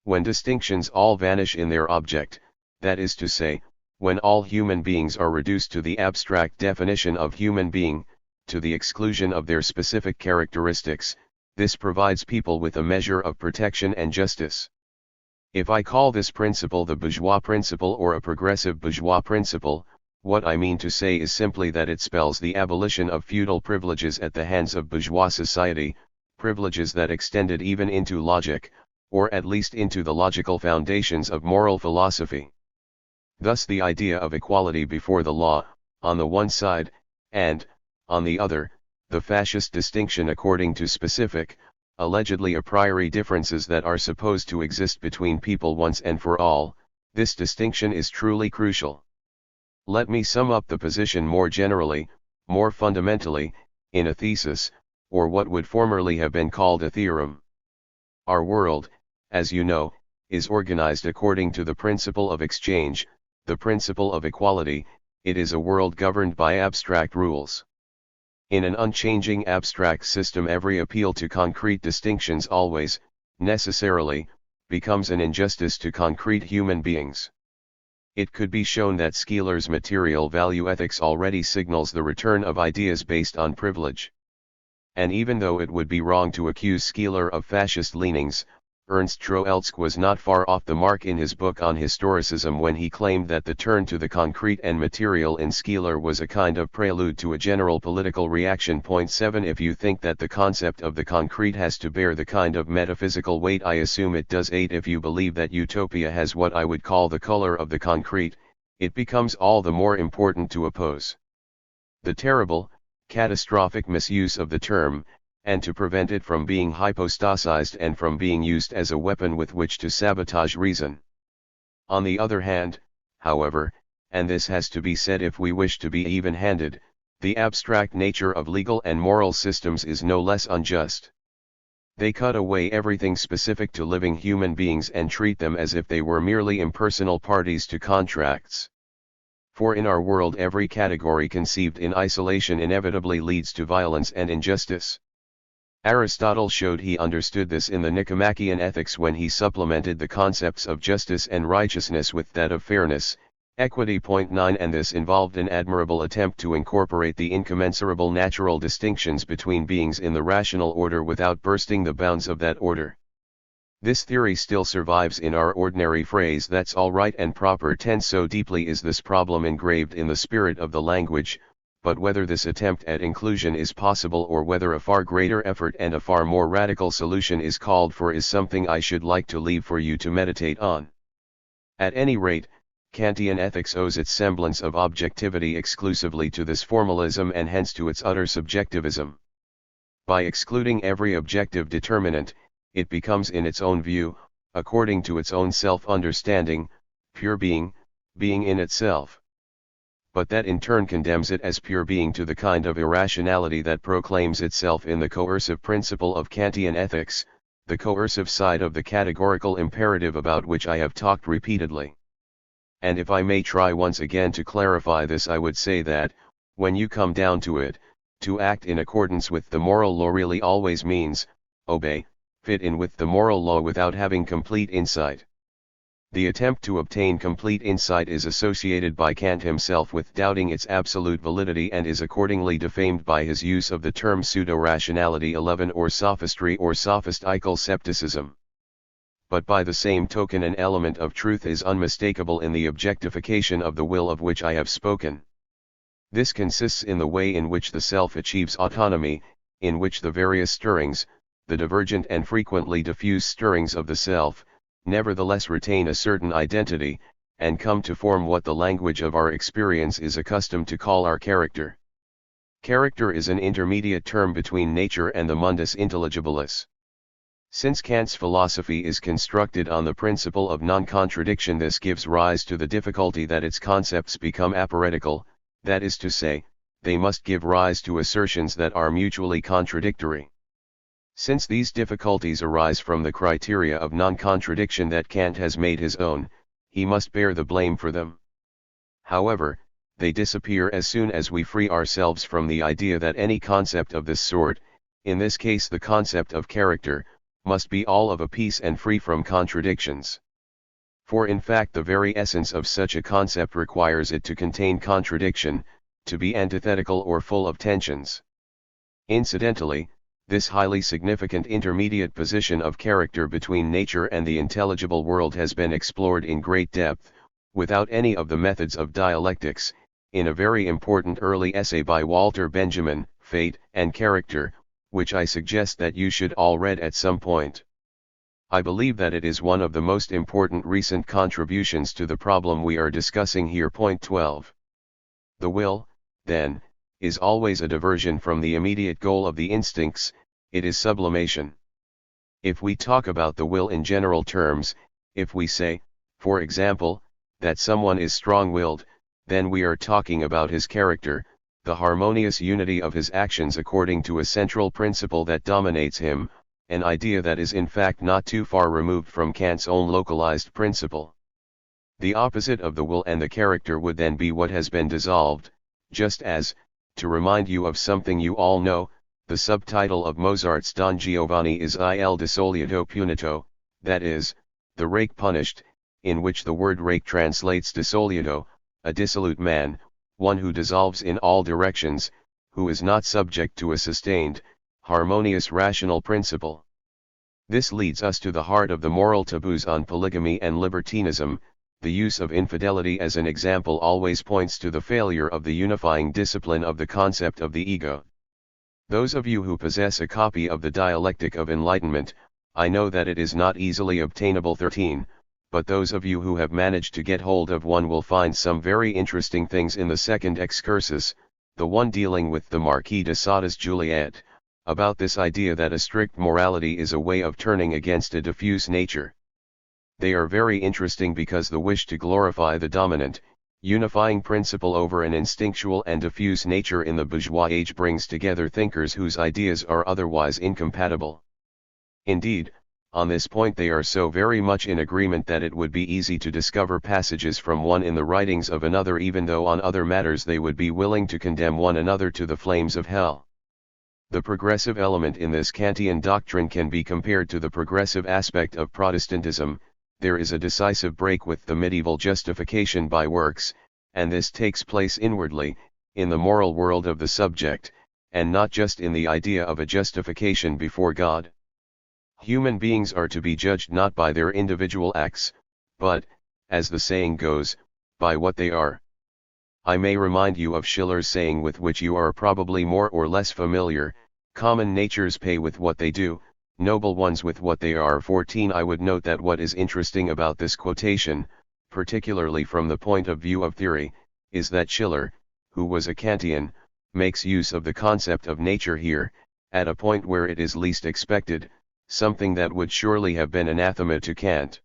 When distinctions all vanish in their object, that is to say, when all human beings are reduced to the abstract definition of human being, to the exclusion of their specific characteristics, this provides people with a measure of protection and justice. If I call this principle the bourgeois principle or a progressive bourgeois principle, what I mean to say is simply that it spells the abolition of feudal privileges at the hands of bourgeois society, privileges that extended even into logic, or at least into the logical foundations of moral philosophy. Thus the idea of equality before the law, on the one side, and, on the other, the fascist distinction according to specific, allegedly a priori differences that are supposed to exist between people once and for all, this distinction is truly crucial. Let me sum up the position more generally, more fundamentally, in a thesis, or what would formerly have been called a theorem. Our world, as you know, is organized according to the principle of exchange, the principle of equality. It is a world governed by abstract rules. In an unchanging abstract system, every appeal to concrete distinctions always, necessarily, becomes an injustice to concrete human beings. It could be shown that Skeeler's material value ethics already signals the return of ideas based on privilege. And even though it would be wrong to accuse Skeeler of fascist leanings, Ernst Troeltsch was not far off the mark in his book on historicism when he claimed that the turn to the concrete and material in Skeeler was a kind of prelude to a general political reaction. Point 7 If you think that the concept of the concrete has to bear the kind of metaphysical weight I assume it does. 8 If you believe that utopia has what I would call the color of the concrete, it becomes all the more important to oppose the terrible, catastrophic misuse of the term, and to prevent it from being hypostasized and from being used as a weapon with which to sabotage reason. On the other hand, however, and this has to be said if we wish to be even-handed, the abstract nature of legal and moral systems is no less unjust. They cut away everything specific to living human beings and treat them as if they were merely impersonal parties to contracts. For in our world every category conceived in isolation inevitably leads to violence and injustice. Aristotle showed he understood this in the Nicomachean Ethics when he supplemented the concepts of justice and righteousness with that of fairness, equity. Point 9 And this involved an admirable attempt to incorporate the incommensurable natural distinctions between beings in the rational order without bursting the bounds of that order. This theory still survives in our ordinary phrase "that's all right" and proper tense. So deeply is this problem engraved in the spirit of the language, but whether this attempt at inclusion is possible or whether a far greater effort and a far more radical solution is called for is something I should like to leave for you to meditate on. At any rate, Kantian ethics owes its semblance of objectivity exclusively to this formalism and hence to its utter subjectivism. By excluding every objective determinant, it becomes in its own view, according to its own self-understanding, pure being, being in itself. But that in turn condemns it as pure being to the kind of irrationality that proclaims itself in the coercive principle of Kantian ethics, the coercive side of the categorical imperative about which I have talked repeatedly. And if I may try once again to clarify this, I would say that, when you come down to it, to act in accordance with the moral law really always means, obey, fit in with the moral law without having complete insight. The attempt to obtain complete insight is associated by Kant himself with doubting its absolute validity and is accordingly defamed by his use of the term pseudo-rationality 11 or sophistry or sophistical scepticism. But by the same token an element of truth is unmistakable in the objectification of the will of which I have spoken. This consists in the way in which the self achieves autonomy, in which the various stirrings, the divergent and frequently diffuse stirrings of the self, nevertheless retain a certain identity, and come to form what the language of our experience is accustomed to call our character. Character is an intermediate term between nature and the mundus intelligibilis. Since Kant's philosophy is constructed on the principle of non-contradiction, this gives rise to the difficulty that its concepts become aporetical, that is to say, they must give rise to assertions that are mutually contradictory. Since these difficulties arise from the criteria of non-contradiction that Kant has made his own, he must bear the blame for them. However, they disappear as soon as we free ourselves from the idea that any concept of this sort, in this case the concept of character, must be all of a piece and free from contradictions. For in fact the very essence of such a concept requires it to contain contradiction, to be antithetical or full of tensions. Incidentally, this highly significant intermediate position of character between nature and the intelligible world has been explored in great depth, without any of the methods of dialectics, in a very important early essay by Walter Benjamin, Fate and Character, which I suggest that you should all read at some point. I believe that it is one of the most important recent contributions to the problem we are discussing here. Point 12. The will, then, is always a diversion from the immediate goal of the instincts, it is sublimation. If we talk about the will in general terms, if we say, for example, that someone is strong-willed, then we are talking about his character, the harmonious unity of his actions according to a central principle that dominates him, an idea that is in fact not too far removed from Kant's own localized principle. The opposite of the will and the character would then be what has been dissolved, just as, to remind you of something you all know, the subtitle of Mozart's Don Giovanni is Il Dissoluto Punito, that is, the rake punished, in which the word rake translates dissoluto, a dissolute man, one who dissolves in all directions, who is not subject to a sustained, harmonious rational principle. This leads us to the heart of the moral taboos on polygamy and libertinism. The use of infidelity as an example always points to the failure of the unifying discipline of the concept of the ego. Those of you who possess a copy of the Dialectic of Enlightenment, I know that it is not easily obtainable 13, but those of you who have managed to get hold of one will find some very interesting things in the second excursus, the one dealing with the Marquis de Sada's Juliet, about this idea that a strict morality is a way of turning against a diffuse nature. They are very interesting because the wish to glorify the dominant, unifying principle over an instinctual and diffuse nature in the bourgeois age brings together thinkers whose ideas are otherwise incompatible. Indeed, on this point they are so very much in agreement that it would be easy to discover passages from one in the writings of another, even though on other matters they would be willing to condemn one another to the flames of hell. The progressive element in this Kantian doctrine can be compared to the progressive aspect of Protestantism. There is a decisive break with the medieval justification by works, and this takes place inwardly, in the moral world of the subject, and not just in the idea of a justification before God. Human beings are to be judged not by their individual acts, but, as the saying goes, by what they are. I may remind you of Schiller's saying with which you are probably more or less familiar, common natures pay with what they do, noble ones with what they are. 14. I would note that what is interesting about this quotation, particularly from the point of view of theory, is that Schiller, who was a Kantian, makes use of the concept of nature here, at a point where it is least expected, something that would surely have been anathema to Kant.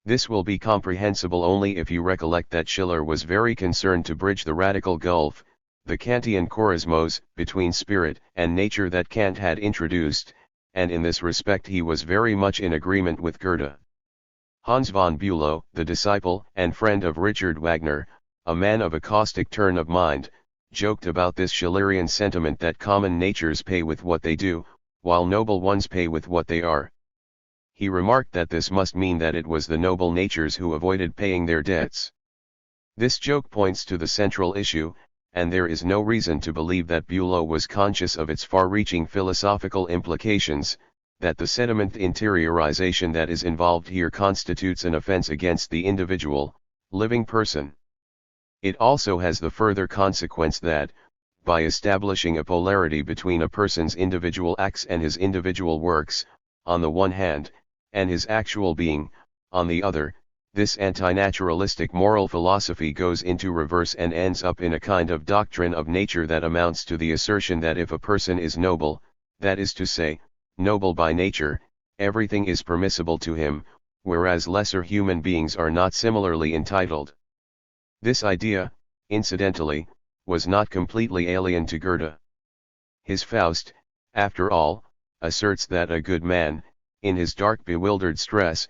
This will be comprehensible only if you recollect that Schiller was very concerned to bridge the radical gulf, the Kantian chorismos, between spirit and nature that Kant had introduced, and in this respect he was very much in agreement with Goethe. Hans von Bülow, the disciple and friend of Richard Wagner, a man of a caustic turn of mind, joked about this Schillerian sentiment that common natures pay with what they do, while noble ones pay with what they are. He remarked that this must mean that it was the noble natures who avoided paying their debts. This joke points to the central issue, and there is no reason to believe that Bülow was conscious of its far-reaching philosophical implications, that the sediment interiorization that is involved here constitutes an offense against the individual, living person. It also has the further consequence that, by establishing a polarity between a person's individual acts and his individual works, on the one hand, and his actual being, on the other, this antinaturalistic moral philosophy goes into reverse and ends up in a kind of doctrine of nature that amounts to the assertion that if a person is noble, that is to say, noble by nature, everything is permissible to him, whereas lesser human beings are not similarly entitled. This idea, incidentally, was not completely alien to Goethe. His Faust, after all, asserts that a good man, in his dark bewildered stress,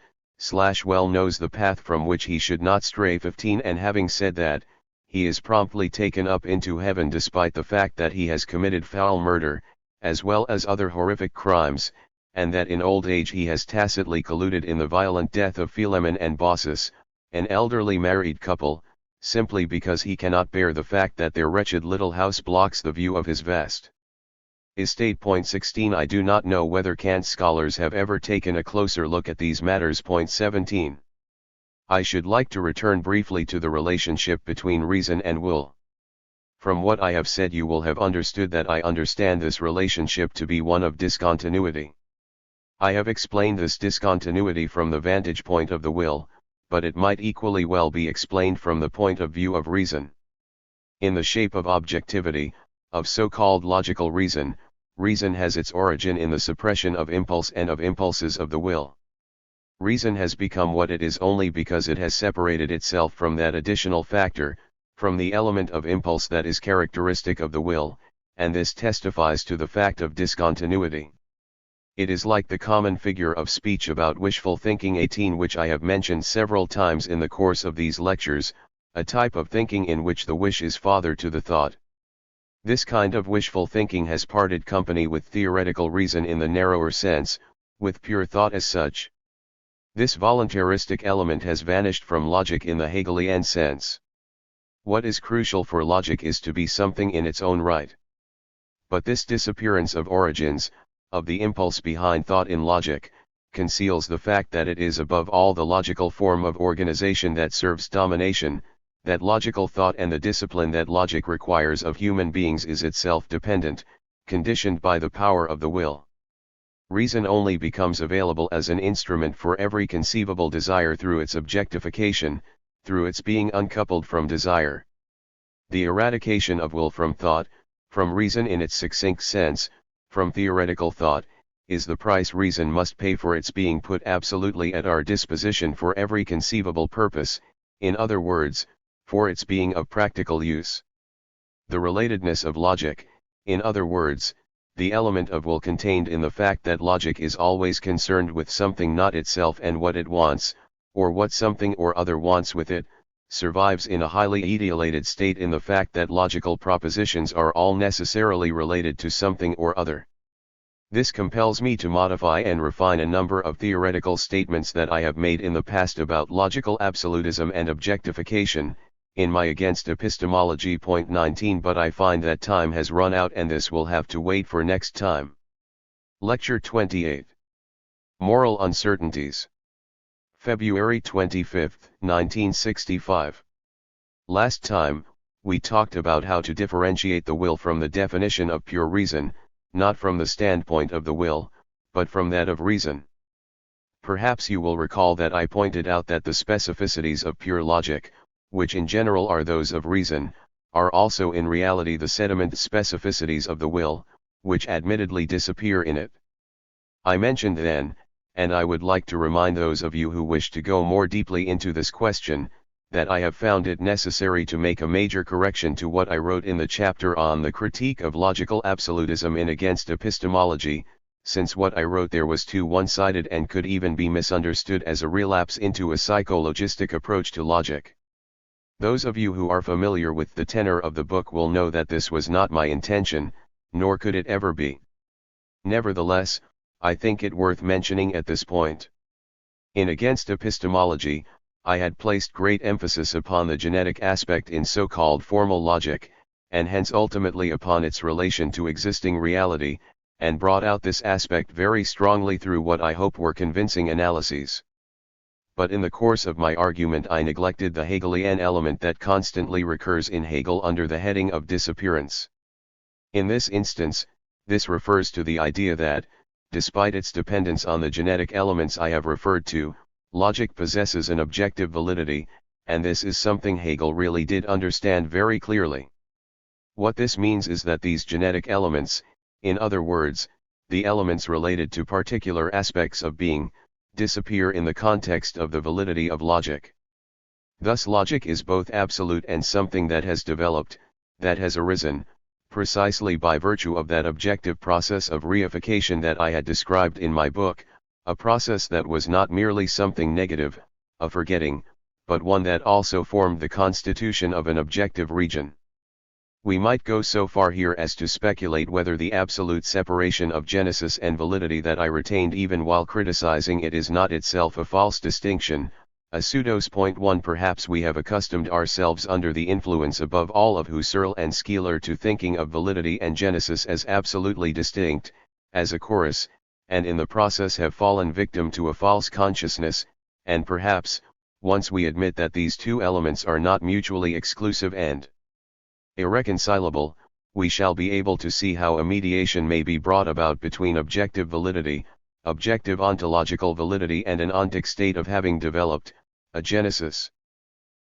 well knows the path from which he should not stray. 15. And having said that, he is promptly taken up into heaven despite the fact that he has committed foul murder, as well as other horrific crimes, and that in old age he has tacitly colluded in the violent death of Philemon and Baucis, an elderly married couple, simply because he cannot bear the fact that their wretched little house blocks the view of his vest. Estate. 16. I do not know whether Kant's scholars have ever taken a closer look at these matters. 17. I should like to return briefly to the relationship between reason and will. From what I have said you will have understood that I understand this relationship to be one of discontinuity. I have explained this discontinuity from the vantage point of the will, but it might equally well be explained from the point of view of reason. In the shape of objectivity, of so-called logical reason, reason has its origin in the suppression of impulse and of impulses of the will. Reason has become what it is only because it has separated itself from that additional factor, from the element of impulse that is characteristic of the will, and this testifies to the fact of discontinuity. It is like the common figure of speech about wishful thinking 18, which I have mentioned several times in the course of these lectures, a type of thinking in which the wish is father to the thought. This kind of wishful thinking has parted company with theoretical reason in the narrower sense, with pure thought as such. This voluntaristic element has vanished from logic in the Hegelian sense. What is crucial for logic is to be something in its own right. But this disappearance of origins, of the impulse behind thought in logic, conceals the fact that it is above all the logical form of organization that serves domination, that logical thought and the discipline that logic requires of human beings is itself dependent, conditioned by the power of the will. Reason only becomes available as an instrument for every conceivable desire through its objectification, through its being uncoupled from desire. The eradication of will from thought, from reason in its succinct sense, from theoretical thought, is the price reason must pay for its being put absolutely at our disposition for every conceivable purpose, in other words, for its being of practical use. The relatedness of logic, in other words, the element of will contained in the fact that logic is always concerned with something not itself and what it wants, or what something or other wants with it, survives in a highly idealated state in the fact that logical propositions are all necessarily related to something or other. This compels me to modify and refine a number of theoretical statements that I have made in the past about logical absolutism and objectification, in my Against Epistemology point 19, but I find that time has run out and this will have to wait for next time. Lecture 28. Moral Uncertainties. February 25, 1965. Last time, we talked about how to differentiate the will from the definition of pure reason, not from the standpoint of the will, but from that of reason. Perhaps you will recall that I pointed out that the specificities of pure logic, which in general are those of reason, are also in reality the sediment specificities of the will, which admittedly disappear in it. I mentioned then, and I would like to remind those of you who wish to go more deeply into this question, that I have found it necessary to make a major correction to what I wrote in the chapter on the critique of logical absolutism in Against Epistemology, since what I wrote there was too one-sided and could even be misunderstood as a relapse into a psychologistic approach to logic. Those of you who are familiar with the tenor of the book will know that this was not my intention, nor could it ever be. Nevertheless, I think it worth mentioning at this point. In Against Epistemology, I had placed great emphasis upon the genetic aspect in so-called formal logic, and hence ultimately upon its relation to existing reality, and brought out this aspect very strongly through what I hope were convincing analyses. But in the course of my argument I neglected the Hegelian element that constantly recurs in Hegel under the heading of disappearance. In this instance, this refers to the idea that, despite its dependence on the genetic elements I have referred to, logic possesses an objective validity, and this is something Hegel really did understand very clearly. What this means is that these genetic elements, in other words, the elements related to particular aspects of being, disappear in the context of the validity of logic. Thus logic is both absolute and something that has developed, that has arisen, precisely by virtue of that objective process of reification that I had described in my book, a process that was not merely something negative, a forgetting, but one that also formed the constitution of an objective region. We might go so far here as to speculate whether the absolute separation of genesis and validity that I retained even while criticizing it is not itself a false distinction, a pseudos. 1. Perhaps we have accustomed ourselves under the influence above all of Husserl and Skeeler to thinking of validity and genesis as absolutely distinct, as a chorus, and in the process have fallen victim to a false consciousness, and perhaps, once we admit that these two elements are not mutually exclusive and irreconcilable, we shall be able to see how a mediation may be brought about between objective validity, objective ontological validity and an ontic state of having developed, a genesis.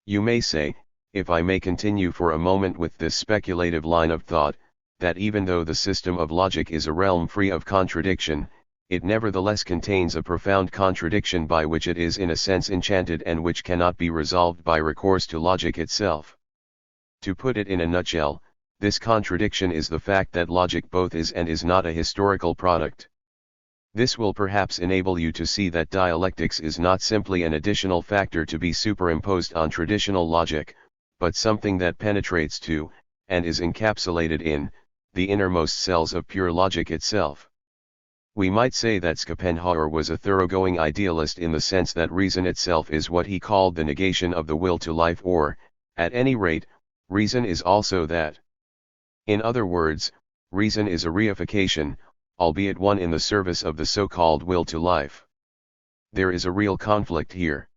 You may say, if I may continue for a moment with this speculative line of thought, that even though the system of logic is a realm free of contradiction, it nevertheless contains a profound contradiction by which it is in a sense enchanted and which cannot be resolved by recourse to logic itself. To put it in a nutshell, this contradiction is the fact that logic both is and is not a historical product. This will perhaps enable you to see that dialectics is not simply an additional factor to be superimposed on traditional logic, but something that penetrates to, and is encapsulated in, the innermost cells of pure logic itself. We might say that Schopenhauer was a thoroughgoing idealist in the sense that reason itself is what he called the negation of the will to life, or, at any rate, reason is also that. In other words, reason is a reification, albeit one in the service of the so-called will to life. There is a real conflict here.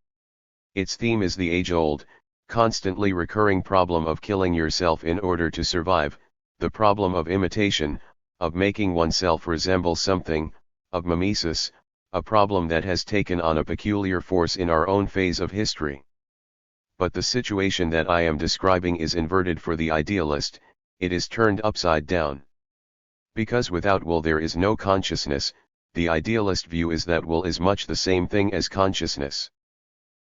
Its theme is the age-old, constantly recurring problem of killing yourself in order to survive, the problem of imitation, of making oneself resemble something, of mimesis, a problem that has taken on a peculiar force in our own phase of history. But the situation that I am describing is inverted for the idealist, it is turned upside down. Because without will there is no consciousness, the idealist view is that will is much the same thing as consciousness.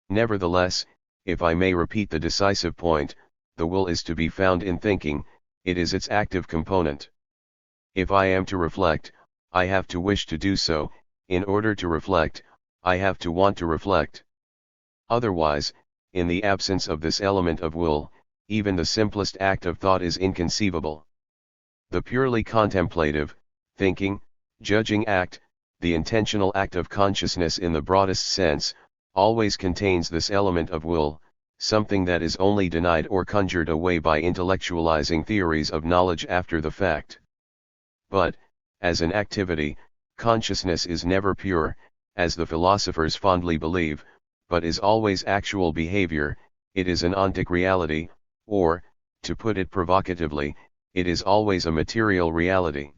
Nevertheless, if I may repeat the decisive point, the will is to be found in thinking, it is its active component. If I am to reflect, I have to wish to do so, in order to reflect, I have to want to reflect. Otherwise, in the absence of this element of will, even the simplest act of thought is inconceivable. The purely contemplative, thinking, judging act, the intentional act of consciousness in the broadest sense, always contains this element of will, something that is only denied or conjured away by intellectualizing theories of knowledge after the fact. But, as an activity, consciousness is never pure, as the philosophers fondly believe, but is always actual behavior, it is an ontic reality, or, to put it provocatively, it is always a material reality.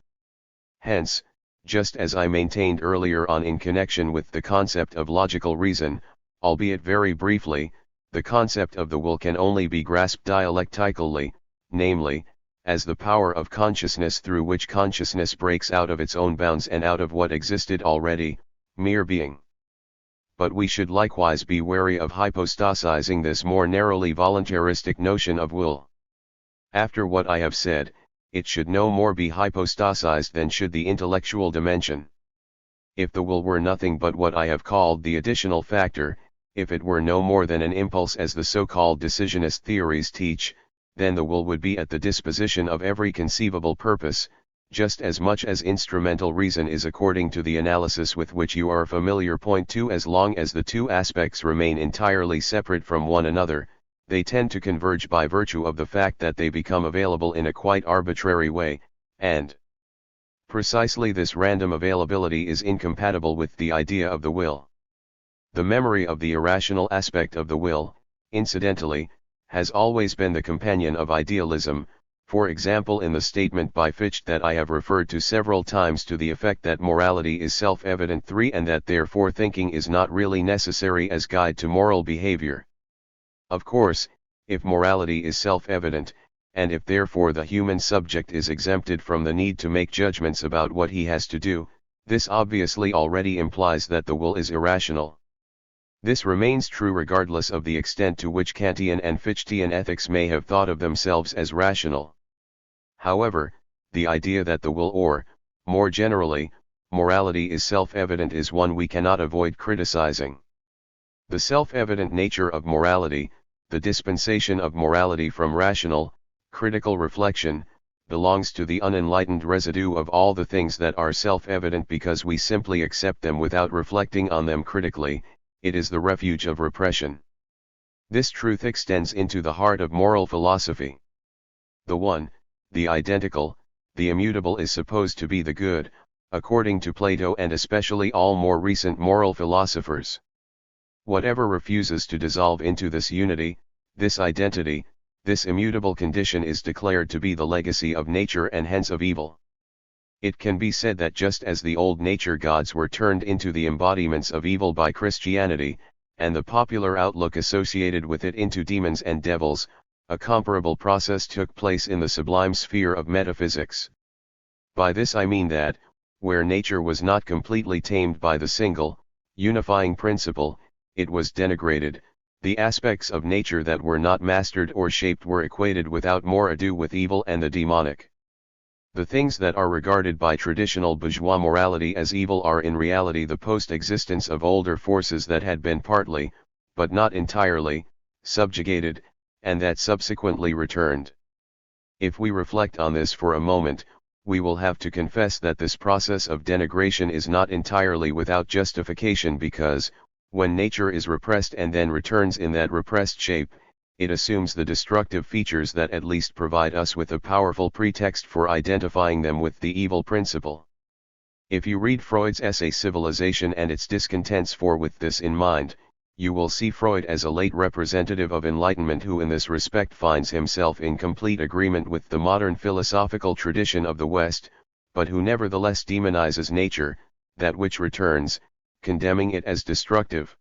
Hence, just as I maintained earlier on in connection with the concept of logical reason, albeit very briefly, the concept of the will can only be grasped dialectically, namely, as the power of consciousness through which consciousness breaks out of its own bounds and out of what existed already, mere being. But we should likewise be wary of hypostasizing this more narrowly voluntaristic notion of will. After what I have said, it should no more be hypostasized than should the intellectual dimension. If the will were nothing but what I have called the additional factor, if it were no more than an impulse as the so-called decisionist theories teach, then the will would be at the disposition of every conceivable purpose, just as much as instrumental reason is according to the analysis with which you are familiar. Point 2. As long as the two aspects remain entirely separate from one another, they tend to converge by virtue of the fact that they become available in a quite arbitrary way, and precisely this random availability is incompatible with the idea of the will. The memory of the irrational aspect of the will, incidentally, has always been the companion of idealism, for example in the statement by Fichte that I have referred to several times to the effect that morality is self-evident. 3. And that therefore thinking is not really necessary as guide to moral behavior. Of course, if morality is self-evident, and if therefore the human subject is exempted from the need to make judgments about what he has to do, this obviously already implies that the will is irrational. This remains true regardless of the extent to which Kantian and Fichtean ethics may have thought of themselves as rational. However, the idea that the will or, more generally, morality is self-evident is one we cannot avoid criticizing. The self-evident nature of morality, the dispensation of morality from rational, critical reflection, belongs to the unenlightened residue of all the things that are self-evident because we simply accept them without reflecting on them critically. It is the refuge of repression. This truth extends into the heart of moral philosophy. The one, the identical, the immutable is supposed to be the good, according to Plato and especially all more recent moral philosophers. Whatever refuses to dissolve into this unity, this identity, this immutable condition is declared to be the legacy of nature and hence of evil. It can be said that just as the old nature gods were turned into the embodiments of evil by Christianity, and the popular outlook associated with it into demons and devils, a comparable process took place in the sublime sphere of metaphysics. By this I mean that, where nature was not completely tamed by the single, unifying principle, it was denigrated, the aspects of nature that were not mastered or shaped were equated without more ado with evil and the demonic. The things that are regarded by traditional bourgeois morality as evil are in reality the post-existence of older forces that had been partly, but not entirely, subjugated, and that subsequently returned. If we reflect on this for a moment, we will have to confess that this process of denigration is not entirely without justification because, when nature is repressed and then returns in that repressed shape, it assumes the destructive features that at least provide us with a powerful pretext for identifying them with the evil principle. If you read Freud's essay Civilization and its discontents, for with this in mind, you will see Freud as a late representative of enlightenment who in this respect finds himself in complete agreement with the modern philosophical tradition of the West, but who nevertheless demonizes nature, that which returns, condemning it as destructive.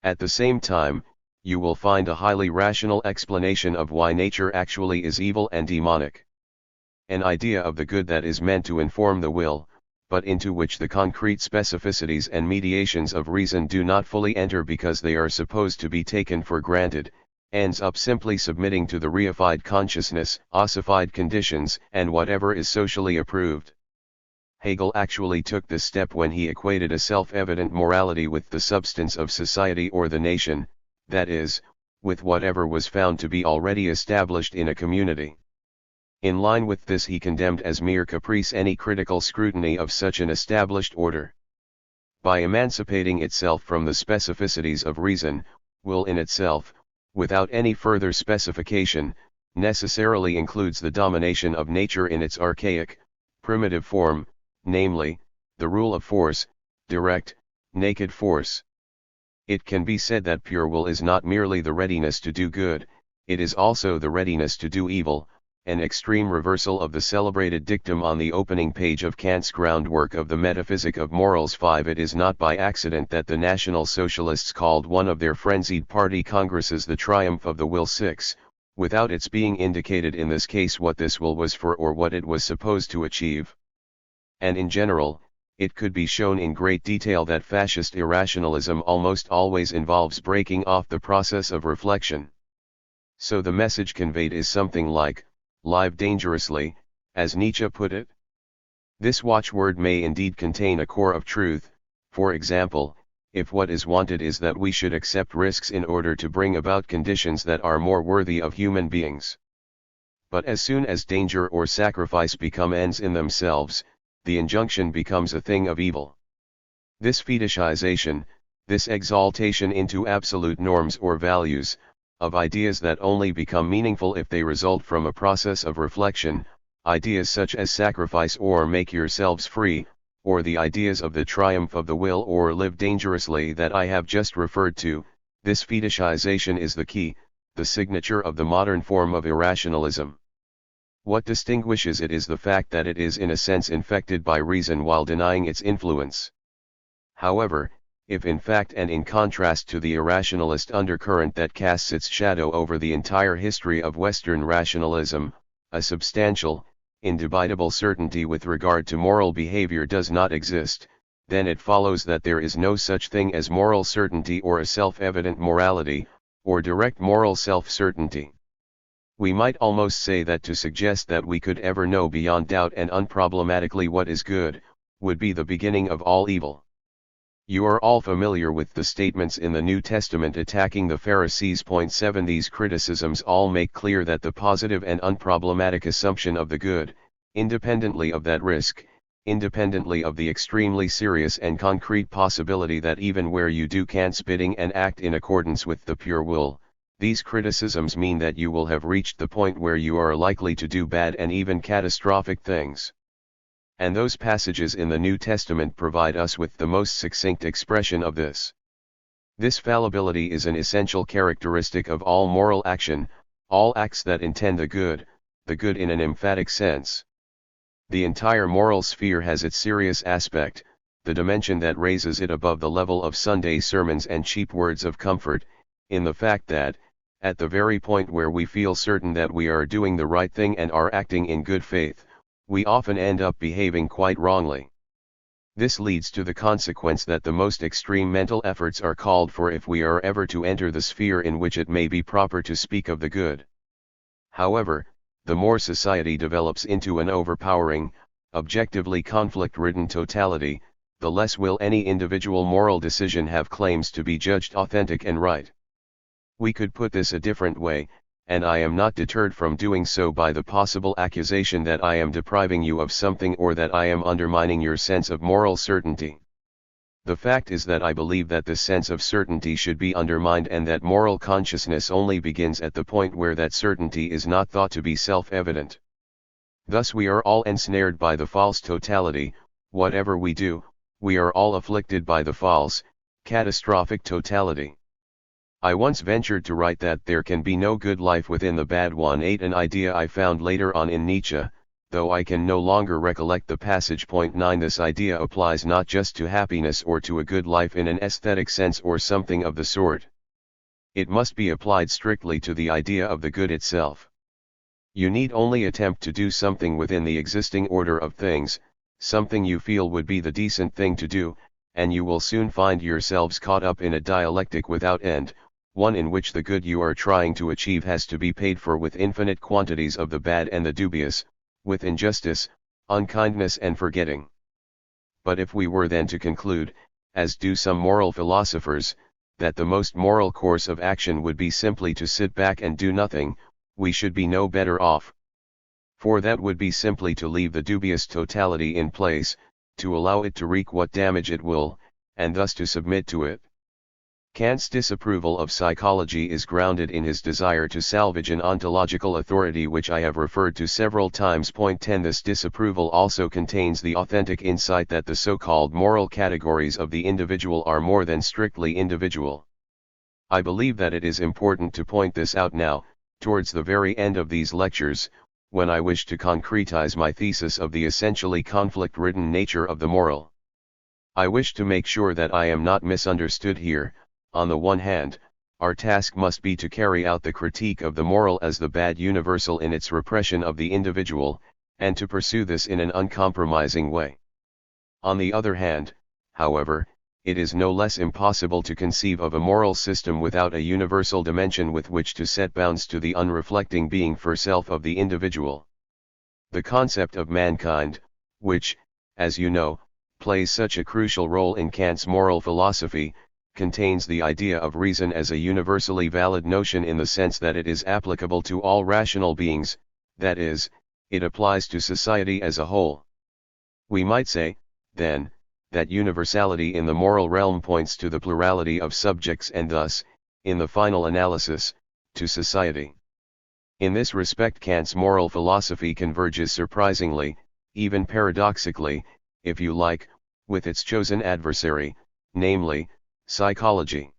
At the same time, you will find a highly rational explanation of why nature actually is evil and demonic. An idea of the good that is meant to inform the will, but into which the concrete specificities and mediations of reason do not fully enter because they are supposed to be taken for granted, ends up simply submitting to the reified consciousness, ossified conditions, and whatever is socially approved. Hegel actually took this step when he equated a self-evident morality with the substance of society or the nation, that is, with whatever was found to be already established in a community. In line with this, he condemned as mere caprice any critical scrutiny of such an established order. By emancipating itself from the specificities of reason, will in itself, without any further specification, necessarily includes the domination of nature in its archaic, primitive form, namely, the rule of force, direct, naked force. It can be said that pure will is not merely the readiness to do good, it is also the readiness to do evil, an extreme reversal of the celebrated dictum on the opening page of Kant's groundwork of the Metaphysic of Morals 5. It is not by accident that the National Socialists called one of their frenzied party congresses the triumph of the will 6, without its being indicated in this case what this will was for or what it was supposed to achieve. And in general, it could be shown in great detail that fascist irrationalism almost always involves breaking off the process of reflection. So the message conveyed is something like, "Live dangerously," as Nietzsche put it. This watchword may indeed contain a core of truth, for example, if what is wanted is that we should accept risks in order to bring about conditions that are more worthy of human beings. But as soon as danger or sacrifice become ends in themselves, the injunction becomes a thing of evil. This fetishization, this exaltation into absolute norms or values, of ideas that only become meaningful if they result from a process of reflection, ideas such as sacrifice or make yourselves free, or the ideas of the triumph of the will or live dangerously that I have just referred to, this fetishization is the key, the signature of the modern form of irrationalism. What distinguishes it is the fact that it is in a sense infected by reason while denying its influence. However, if in fact and in contrast to the irrationalist undercurrent that casts its shadow over the entire history of Western rationalism, a substantial, indubitable certainty with regard to moral behavior does not exist, then it follows that there is no such thing as moral certainty or a self-evident morality, or direct moral self-certainty. We might almost say that to suggest that we could ever know beyond doubt and unproblematically what is good, would be the beginning of all evil. You are all familiar with the statements in the New Testament attacking the Pharisees. 7 These criticisms all make clear that the positive and unproblematic assumption of the good, independently of that risk, independently of the extremely serious and concrete possibility that even where you do Kant's bidding and act in accordance with the pure will, these criticisms mean that you will have reached the point where you are likely to do bad and even catastrophic things. And those passages in the New Testament provide us with the most succinct expression of this. This fallibility is an essential characteristic of all moral action, all acts that intend the good in an emphatic sense. The entire moral sphere has its serious aspect, the dimension that raises it above the level of Sunday sermons and cheap words of comfort, in the fact that, at the very point where we feel certain that we are doing the right thing and are acting in good faith, we often end up behaving quite wrongly. This leads to the consequence that the most extreme mental efforts are called for if we are ever to enter the sphere in which it may be proper to speak of the good. However, the more society develops into an overpowering, objectively conflict-ridden totality, the less will any individual moral decision have claims to be judged authentic and right. We could put this a different way, and I am not deterred from doing so by the possible accusation that I am depriving you of something or that I am undermining your sense of moral certainty. The fact is that I believe that the sense of certainty should be undermined and that moral consciousness only begins at the point where that certainty is not thought to be self-evident. Thus we are all ensnared by the false totality. Whatever we do, we are all afflicted by the false, catastrophic totality. I once ventured to write that there can be no good life within the bad one, an idea I found later on in Nietzsche, though I can no longer recollect the passage. 9 This idea applies not just to happiness or to a good life in an aesthetic sense or something of the sort. It must be applied strictly to the idea of the good itself. You need only attempt to do something within the existing order of things, something you feel would be the decent thing to do, and you will soon find yourselves caught up in a dialectic without end, one in which the good you are trying to achieve has to be paid for with infinite quantities of the bad and the dubious, with injustice, unkindness and forgetting. But if we were then to conclude, as do some moral philosophers, that the most moral course of action would be simply to sit back and do nothing, we should be no better off. For that would be simply to leave the dubious totality in place, to allow it to wreak what damage it will, and thus to submit to it. Kant's disapproval of psychology is grounded in his desire to salvage an ontological authority which I have referred to several times. 10 This disapproval also contains the authentic insight that the so-called moral categories of the individual are more than strictly individual. I believe that it is important to point this out now, towards the very end of these lectures, when I wish to concretize my thesis of the essentially conflict-ridden nature of the moral. I wish to make sure that I am not misunderstood here. On the one hand, our task must be to carry out the critique of the moral as the bad universal in its repression of the individual, and to pursue this in an uncompromising way. On the other hand, however, it is no less impossible to conceive of a moral system without a universal dimension with which to set bounds to the unreflecting being for self of the individual. The concept of mankind, which, as you know, plays such a crucial role in Kant's moral philosophy, contains the idea of reason as a universally valid notion in the sense that it is applicable to all rational beings, that is, it applies to society as a whole. We might say, then, that universality in the moral realm points to the plurality of subjects and thus, in the final analysis, to society. In this respect Kant's moral philosophy converges surprisingly, even paradoxically, if you like, with its chosen adversary, namely, psychology.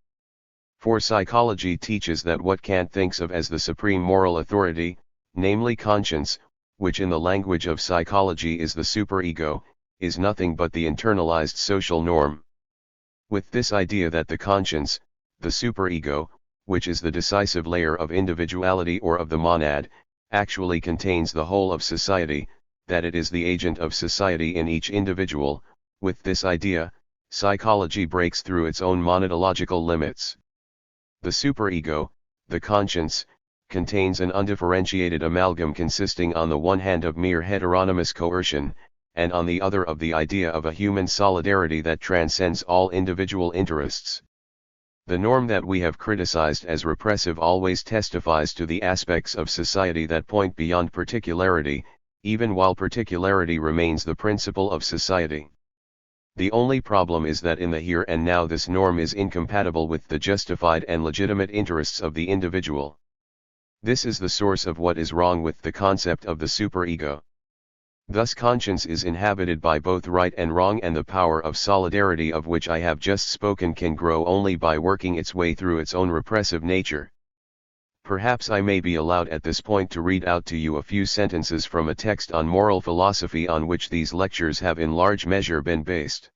For psychology teaches that what Kant thinks of as the supreme moral authority, namely conscience, which in the language of psychology is the superego, is nothing but the internalized social norm. With this idea that the conscience, the superego, which is the decisive layer of individuality or of the monad, actually contains the whole of society, that it is the agent of society in each individual, with this idea, psychology breaks through its own monadological limits. The superego, the conscience, contains an undifferentiated amalgam consisting on the one hand of mere heteronymous coercion, and on the other of the idea of a human solidarity that transcends all individual interests. The norm that we have criticized as repressive always testifies to the aspects of society that point beyond particularity, even while particularity remains the principle of society. The only problem is that in the here and now this norm is incompatible with the justified and legitimate interests of the individual. This is the source of what is wrong with the concept of the superego. Thus conscience is inhabited by both right and wrong, and the power of solidarity of which I have just spoken can grow only by working its way through its own repressive nature. Perhaps I may be allowed at this point to read out to you a few sentences from a text on moral philosophy on which these lectures have in large measure been based.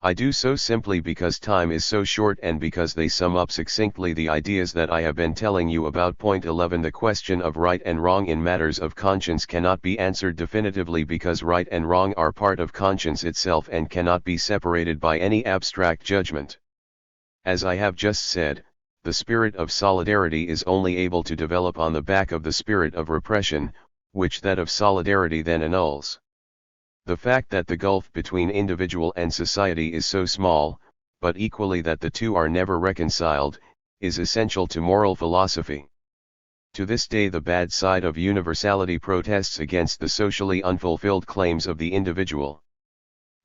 I do so simply because time is so short and because they sum up succinctly the ideas that I have been telling you about. Point 11. The question of right and wrong in matters of conscience cannot be answered definitively because right and wrong are part of conscience itself and cannot be separated by any abstract judgment. As I have just said, the spirit of solidarity is only able to develop on the back of the spirit of repression, which that of solidarity then annuls. The fact that the gulf between individual and society is so small, but equally that the two are never reconciled, is essential to moral philosophy. To this day the bad side of universality protests against the socially unfulfilled claims of the individual.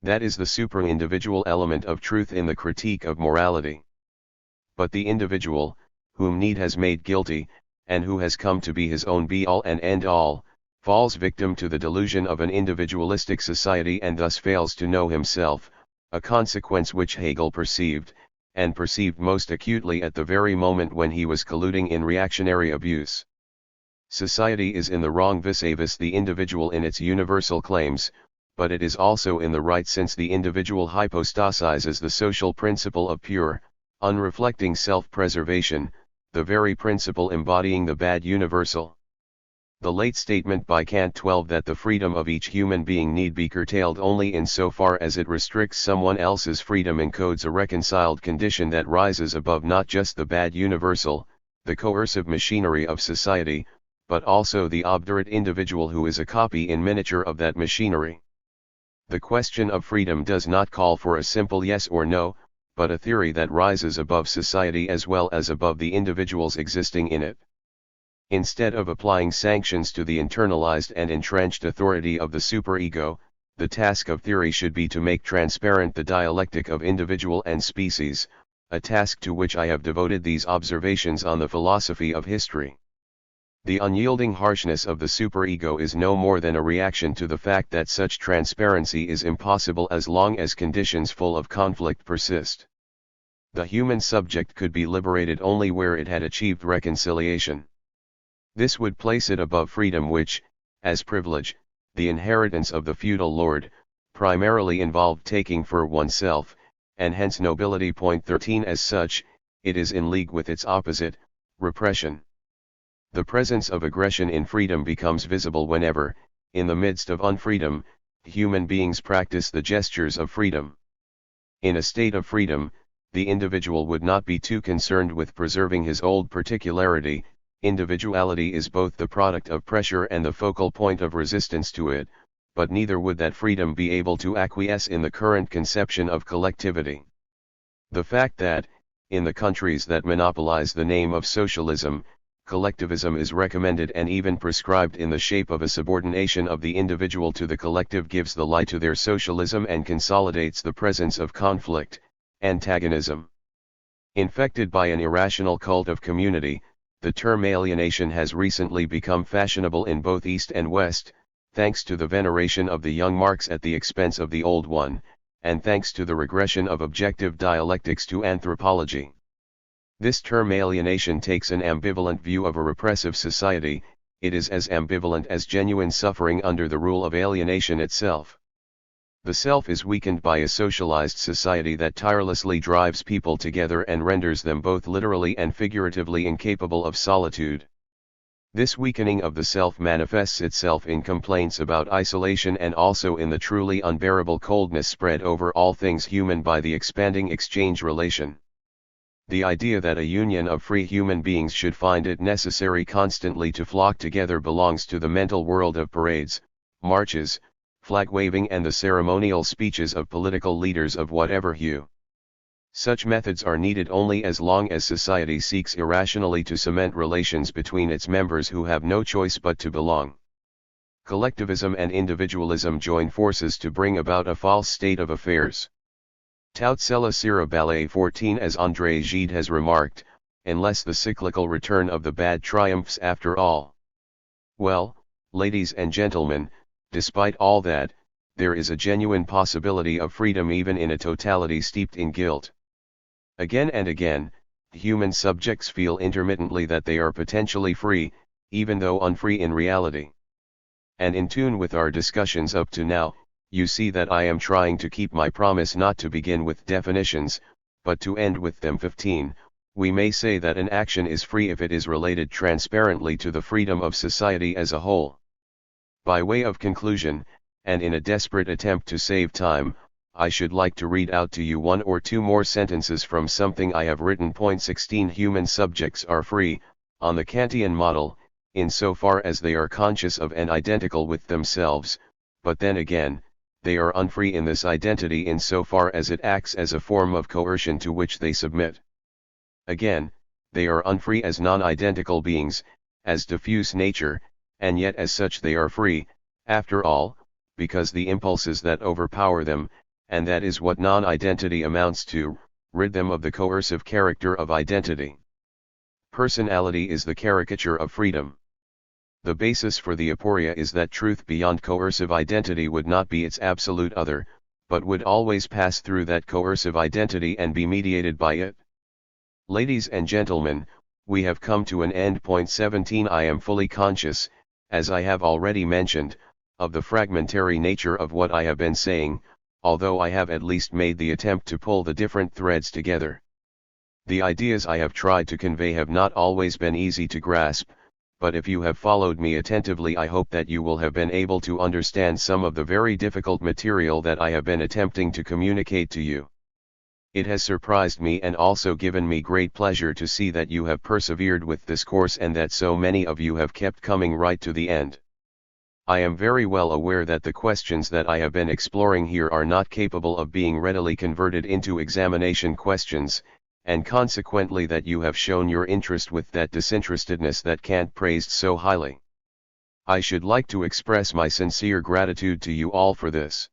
That is the supra-individual element of truth in the critique of morality. But the individual, whom need has made guilty, and who has come to be his own be-all and end-all, falls victim to the delusion of an individualistic society and thus fails to know himself, a consequence which Hegel perceived, and perceived most acutely at the very moment when he was colluding in reactionary abuse. Society is in the wrong vis-a-vis the individual in its universal claims, but it is also in the right since the individual hypostasizes the social principle of pure, unreflecting self-preservation, the very principle embodying the bad universal. The late statement by Kant 12 that the freedom of each human being need be curtailed only in so far as it restricts someone else's freedom encodes a reconciled condition that rises above not just the bad universal, the coercive machinery of society, but also the obdurate individual who is a copy in miniature of that machinery. The question of freedom does not call for a simple yes or no, but a theory that rises above society as well as above the individuals existing in it. Instead of applying sanctions to the internalized and entrenched authority of the superego, the task of theory should be to make transparent the dialectic of individual and species, a task to which I have devoted these observations on the philosophy of history. The unyielding harshness of the superego is no more than a reaction to the fact that such transparency is impossible as long as conditions full of conflict persist. The human subject could be liberated only where it had achieved reconciliation. This would place it above freedom which, as privilege, the inheritance of the feudal lord, primarily involved taking for oneself, and hence nobility. Point 13. As such, it is in league with its opposite, repression. The presence of aggression in freedom becomes visible whenever, in the midst of unfreedom, human beings practice the gestures of freedom. In a state of freedom, the individual would not be too concerned with preserving his old particularity. Individuality is both the product of pressure and the focal point of resistance to it, but neither would that freedom be able to acquiesce in the current conception of collectivity. The fact that, in the countries that monopolize the name of socialism, collectivism is recommended and even prescribed in the shape of a subordination of the individual to the collective gives the lie to their socialism and consolidates the presence of conflict, antagonism. Infected by an irrational cult of community, the term alienation has recently become fashionable in both East and West, thanks to the veneration of the young Marx at the expense of the old one, and thanks to the regression of objective dialectics to anthropology. This term alienation takes an ambivalent view of a repressive society. It is as ambivalent as genuine suffering under the rule of alienation itself. The self is weakened by a socialized society that tirelessly drives people together and renders them both literally and figuratively incapable of solitude. This weakening of the self manifests itself in complaints about isolation and also in the truly unbearable coldness spread over all things human by the expanding exchange relation. The idea that a union of free human beings should find it necessary constantly to flock together belongs to the mental world of parades, marches, flag-waving and the ceremonial speeches of political leaders of whatever hue. Such methods are needed only as long as society seeks irrationally to cement relations between its members who have no choice but to belong. Collectivism and individualism join forces to bring about a false state of affairs. Tout cela sera ballet 14. As André Gide has remarked, unless the cyclical return of the bad triumphs after all. Well, ladies and gentlemen, despite all that, there is a genuine possibility of freedom even in a totality steeped in guilt. Again and again, human subjects feel intermittently that they are potentially free, even though unfree in reality. And in tune with our discussions up to now, you see that I am trying to keep my promise not to begin with definitions, but to end with them. 15. We may say that an action is free if it is related transparently to the freedom of society as a whole. By way of conclusion, and in a desperate attempt to save time, I should like to read out to you one or two more sentences from something I have written. Point 16. Human subjects are free, on the Kantian model, insofar as they are conscious of and identical with themselves, but then again, they are unfree in this identity insofar as it acts as a form of coercion to which they submit. Again, they are unfree as non-identical beings, as diffuse nature, and yet as such they are free, after all, because the impulses that overpower them, and that is what non-identity amounts to, rid them of the coercive character of identity. Personality is the caricature of freedom. The basis for the aporia is that truth beyond coercive identity would not be its absolute other, but would always pass through that coercive identity and be mediated by it. Ladies and gentlemen, we have come to an end. Point 17. I am fully conscious, as I have already mentioned, of the fragmentary nature of what I have been saying, although I have at least made the attempt to pull the different threads together. The ideas I have tried to convey have not always been easy to grasp, but if you have followed me attentively, I hope that you will have been able to understand some of the very difficult material that I have been attempting to communicate to you. It has surprised me and also given me great pleasure to see that you have persevered with this course and that so many of you have kept coming right to the end. I am very well aware that the questions that I have been exploring here are not capable of being readily converted into examination questions, and consequently that you have shown your interest with that disinterestedness that Kant praised so highly. I should like to express my sincere gratitude to you all for this.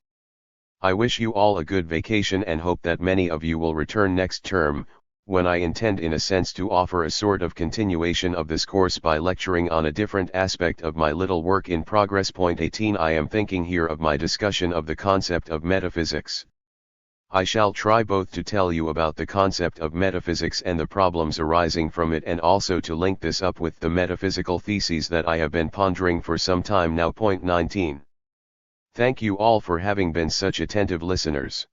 I wish you all a good vacation and hope that many of you will return next term, when I intend in a sense to offer a sort of continuation of this course by lecturing on a different aspect of my little work in progress. Point 18. I am thinking here of my discussion of the concept of metaphysics. I shall try both to tell you about the concept of metaphysics and the problems arising from it, and also to link this up with the metaphysical theses that I have been pondering for some time now. Point 19. Thank you all for having been such attentive listeners.